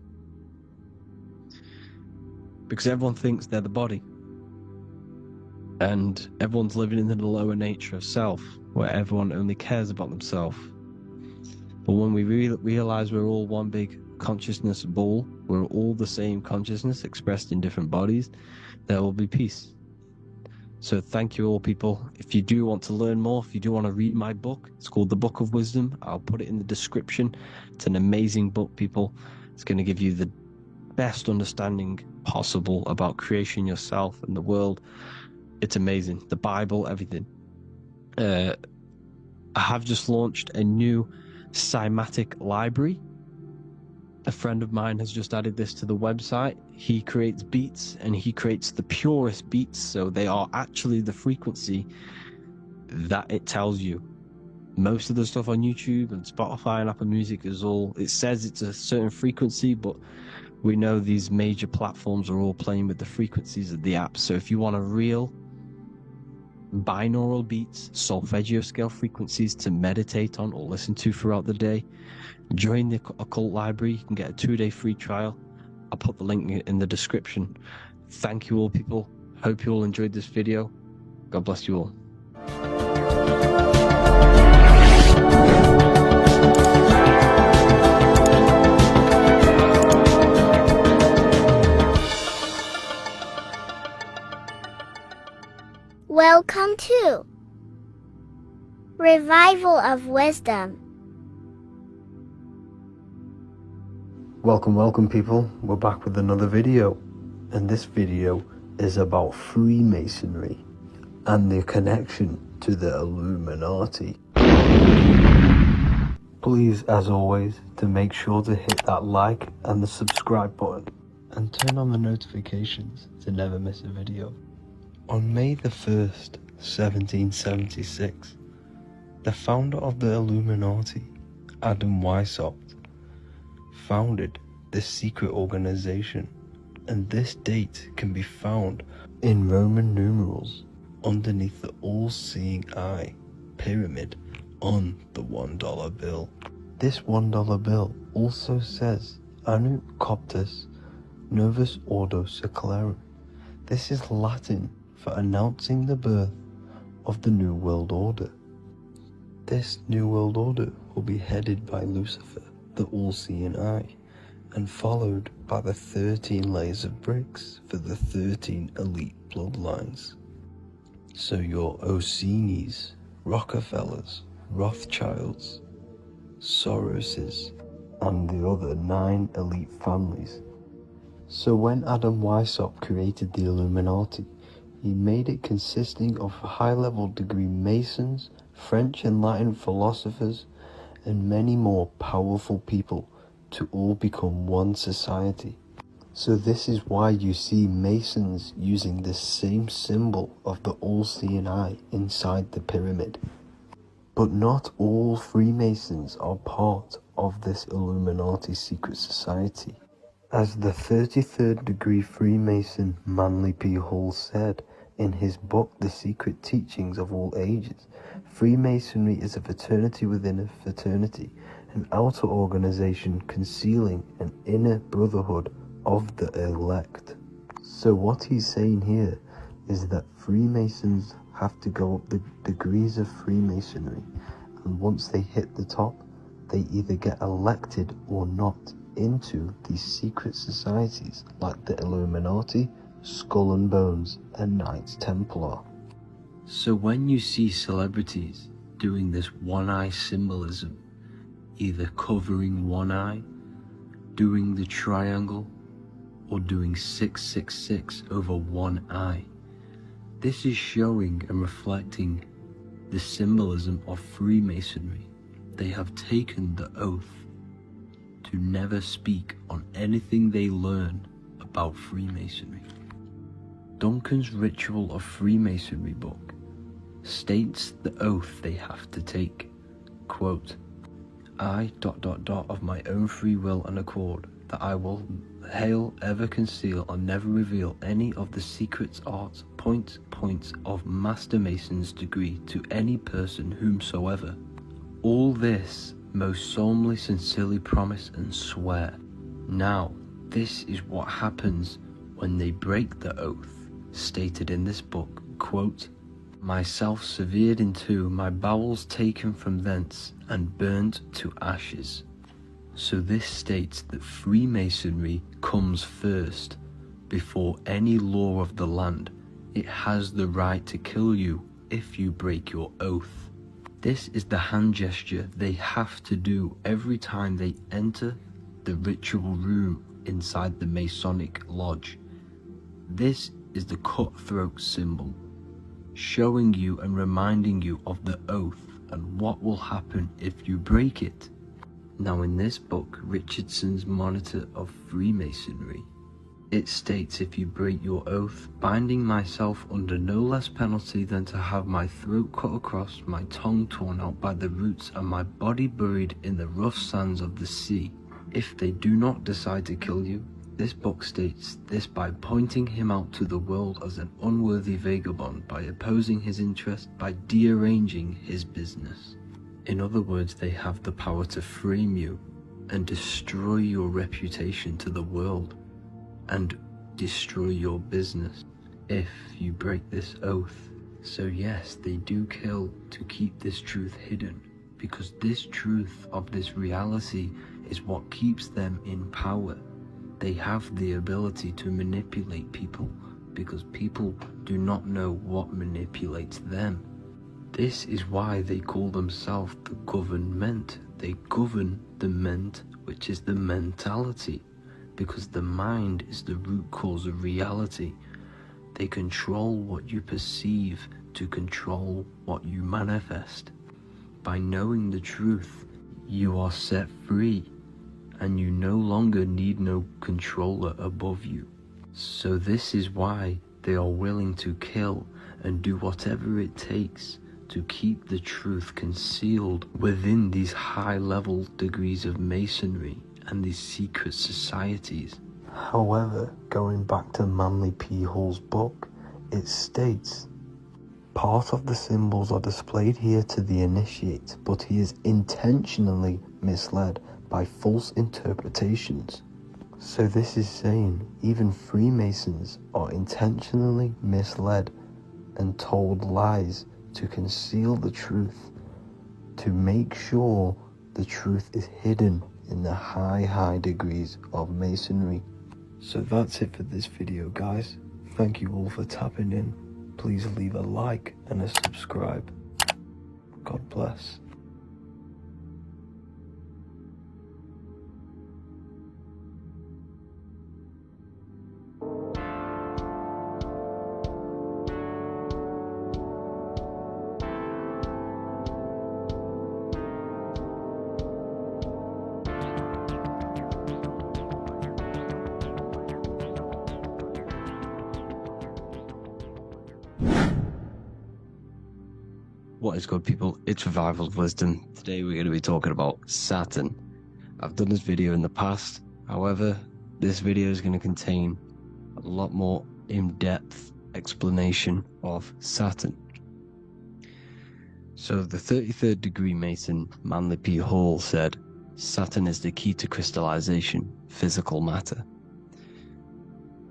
because everyone thinks they're the body, and everyone's living in the lower nature of self, where everyone only cares about themselves. But when we realize we're all one big consciousness ball, we're all the same consciousness expressed in different bodies, there will be peace. So thank you all, people. If you do want to learn more, if you do want to read my book, it's called The Book of Wisdom. I'll put it in the description. It's an amazing book, people. It's going to give you the best understanding possible about creation, yourself, and the world. It's amazing. The Bible, everything. I have just launched a new cymatic library. A friend of mine has just added this to the website. He creates beats, and he creates the purest beats, so they are actually the frequency that it tells you. Most of the stuff on YouTube and Spotify and Apple Music it says it's a certain frequency, but we know these major platforms are all playing with the frequencies of the apps. So if you want a real binaural beats, solfeggio scale frequencies to meditate on or listen to throughout the day, join the Occult Library. You can get a 2-day free trial. I'll put the link in the description. Thank you all, people. Hope you all enjoyed this video. God bless you all. Welcome to Revival of Wisdom. Welcome people, we're back with another video, and this video is about Freemasonry and the connection to the Illuminati. Please, as always, to make sure to hit that like and the subscribe button and turn on the notifications to never miss a video. On May the 1st, 1776, the founder of the Illuminati, Adam Weishaupt, founded this secret organization, and this date can be found in Roman numerals underneath the all-seeing eye pyramid on the $1 bill. This $1 bill also says Anu Coptus Novus Ordo Secularum. This is Latin for announcing the birth of the New World Order. This New World Order will be headed by Lucifer, the all-seeing eye, and followed by the 13 layers of bricks for the 13 elite bloodlines. So your Orsini's, Rockefellers, Rothschilds, Soroses, and the other 9 elite families. So when Adam Weishaupt created the Illuminati, he made it consisting of high-level degree Masons, French and Latin philosophers, and many more powerful people to all become one society. So this is why you see Masons using this same symbol of the all-seeing eye inside the pyramid. But not all Freemasons are part of this Illuminati secret society. As the 33rd degree Freemason Manly P. Hall said in his book The Secret Teachings of All Ages, Freemasonry is a fraternity within a fraternity, an outer organization concealing an inner brotherhood of the elect. So what he's saying here is that Freemasons have to go up the degrees of Freemasonry, and once they hit the top, they either get elected or not into these secret societies like the Illuminati, Skull and Bones, and Knights Templar. So when you see celebrities doing this one-eye symbolism, either covering one eye, doing the triangle, or doing 666 over one eye, this is showing and reflecting the symbolism of Freemasonry. They have taken the oath to never speak on anything they learn about Freemasonry. Duncan's Ritual of Freemasonry book states the oath they have to take, quote, I ... of my own free will and accord, that I will hail, ever conceal, and never reveal any of the secrets, arts, points of Master Mason's degree to any person whomsoever. All this most solemnly, sincerely promise and swear. Now, this is what happens when they break the oath, stated in this book, quote, myself severed in two, my bowels taken from thence, and burnt to ashes. So this states that Freemasonry comes first, before any law of the land. It has the right to kill you if you break your oath. This is the hand gesture they have to do every time they enter the ritual room inside the Masonic lodge. This is the cutthroat symbol, showing you and reminding you of the oath and what will happen if you break it. Now in this book, Richardson's Monitor of Freemasonry, it states, if you break your oath, binding myself under no less penalty than to have my throat cut across, my tongue torn out by the roots, and my body buried in the rough sands of the sea. If they do not decide to kill you, this book states this by pointing him out to the world as an unworthy vagabond, by opposing his interest, by dearranging his business. In other words, they have the power to frame you and destroy your reputation to the world. and destroy your business if you break this oath. So yes, they do kill to keep this truth hidden, because this truth of this reality is what keeps them in power. They have the ability to manipulate people, because people do not know what manipulates them. This is why they call themselves the government. They govern the ment, which is the mentality, because the mind is the root cause of reality. They control what you perceive to control what you manifest. By knowing the truth, you are set free, and you no longer need no controller above you. So this is why they are willing to kill and do whatever it takes to keep the truth concealed within these high-level degrees of masonry and these secret societies. However, going back to Manly P. Hall's book, it states, part of the symbols are displayed here to the initiate, but he is intentionally misled by false interpretations. So this is saying even Freemasons are intentionally misled and told lies to conceal the truth, to make sure the truth is hidden in the high degrees of masonry. So that's it for this video, guys. Thank you all for tapping in. Please leave a like and a subscribe. God bless. What is good, people? It's Revival of Wisdom. Today we're going to be talking about Saturn. I've done this video in the past, however, this video is going to contain a lot more in-depth explanation of Saturn. So the 33rd degree Mason, Manly P. Hall, said, Saturn is the key to crystallization, physical matter.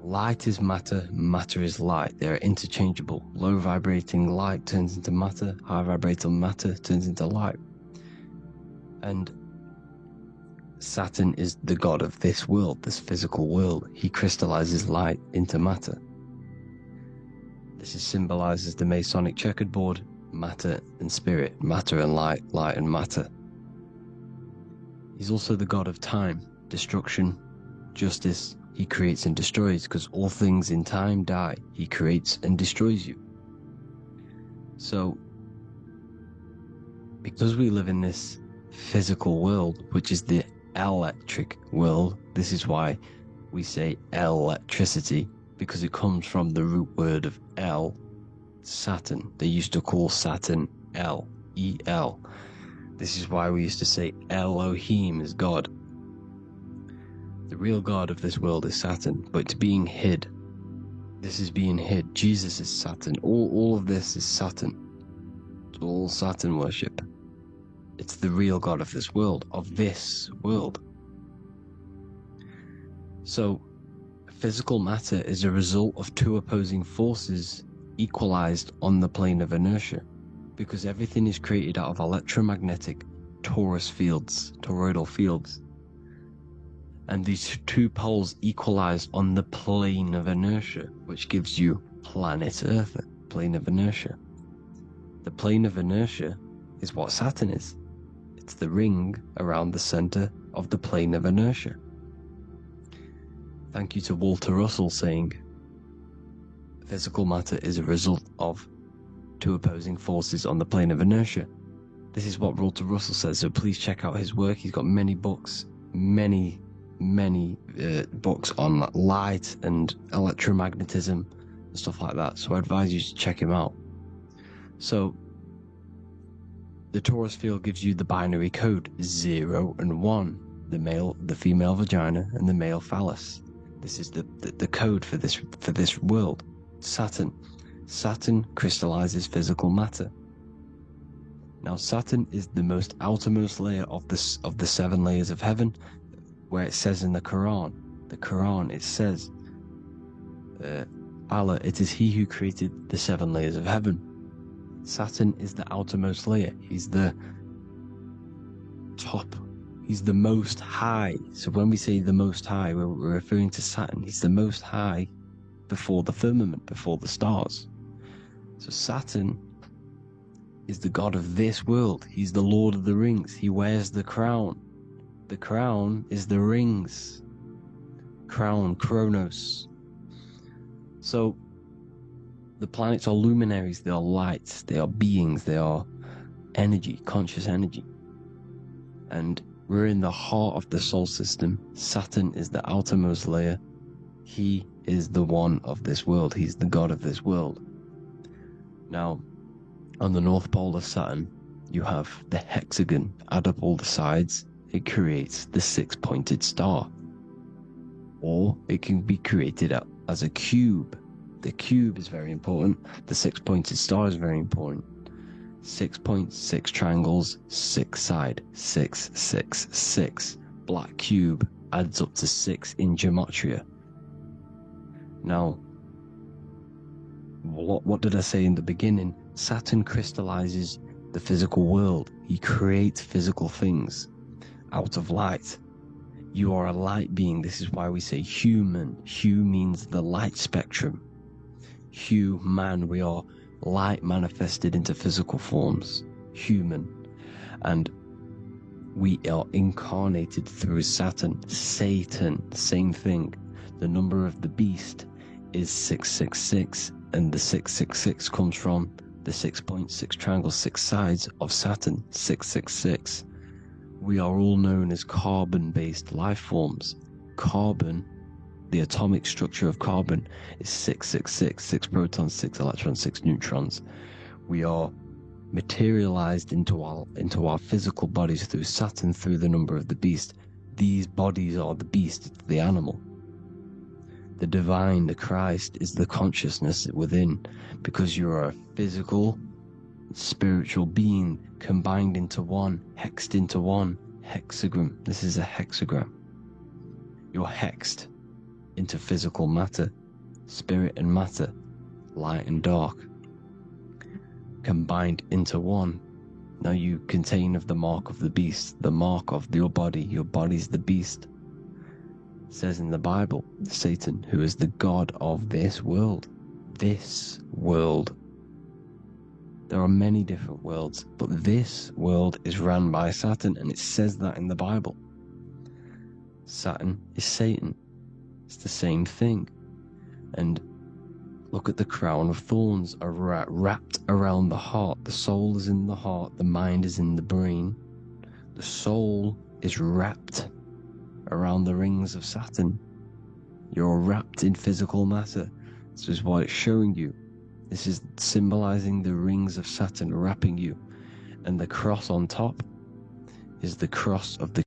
Light is matter, matter is light. They are interchangeable. Low vibrating light turns into matter, high vibrating matter turns into light. And Saturn is the god of this world, this physical world. He crystallizes light into matter. This is symbolized as the Masonic checkerboard, matter and spirit, matter and light, light and matter. He's also the god of time, destruction, justice. He creates and destroys, because all things in time die. He creates and destroys you. So, because we live in this physical world, which is the electric world, this is why we say electricity, because it comes from the root word of El, Saturn. They used to call Saturn El, E-L. This is why we used to say Elohim is God. The real god of this world is Saturn, but it's being hid. This is being hid. Jesus is Saturn. All of this is Saturn. It's all Saturn worship. It's the real god of this world, So, physical matter is a result of two opposing forces equalized on the plane of inertia, because everything is created out of electromagnetic toroidal fields. And these two poles equalize on the plane of inertia, which gives you planet Earth, plane of inertia. The plane of inertia is what Saturn is. It's the ring around the center of the plane of inertia. Thank you to Walter Russell saying, physical matter is a result of two opposing forces on the plane of inertia. This is what Walter Russell says, so please check out his work. He's got many books, many books on light and electromagnetism and stuff like that, so I advise you to check him out. So the torus field gives you the binary code 0 and 1, the female vagina and the male phallus. This is the code for this world. Saturn crystallizes physical matter. Now Saturn is the most outermost layer of the 7 layers of heaven, where it says in the Quran, it says Allah, it is he who created the 7 layers of heaven. Saturn is the outermost layer. He's the top. He's the most high. So when we say the most high, we're referring to Saturn. He's the most high before the firmament, before the stars. So Saturn is the god of this world. He's the Lord of the Rings. He wears the crown. The crown is the rings. Crown, Kronos. So the planets are luminaries. They are lights. They are beings. They are energy, conscious energy. And we're in the heart of the solar system. Saturn is the outermost layer. He is the one of this world. He's the god of this world. Now, on the North Pole of Saturn, you have the hexagon. Add up all the sides, it creates the 6-pointed star. Or it can be created as a cube. The cube is very important. The 6-pointed star is very important. 6 points, 6 triangles, 6 side, 6, 6, 6. Black cube adds up to 6 in gematria. Now, what did I say in the beginning? Saturn crystallizes the physical world. He creates physical things out of light. You are a light being. This is why we say human. Hue means the light spectrum. Hue, man, we are light manifested into physical forms. Human. And we are incarnated through Saturn. Satan, same thing. The number of the beast is 666, and the 666 comes from the 6.6 triangle, 6 sides of Saturn, 666. We are all known as carbon-based life forms. Carbon, the atomic structure of carbon, is 666, 6 protons, 6 electrons, 6 neutrons. We are materialized into our physical bodies through Saturn, through the number of the beast. These bodies are the beast, it's the animal. The divine, the Christ, is the consciousness within, because you are a physical, spiritual being combined into one, hexed into one. Hexagram. This is a hexagram. You're hexed into physical matter, spirit and matter, light and dark, combined into one. Now you contain of the mark of the beast, the mark of your body. Your body's the beast. It says in the Bible, Satan, who is the god of this world. This world. There are many different worlds, but this world is run by Saturn, and it says that in the Bible. Saturn is Satan. It's the same thing. And look at the crown of thorns wrapped around the heart. The soul is in the heart, the mind is in the brain. The soul is wrapped around the rings of Saturn. You're wrapped in physical matter. This is what it's showing you. This is symbolizing the rings of Saturn wrapping you. And the cross on top is the cross of the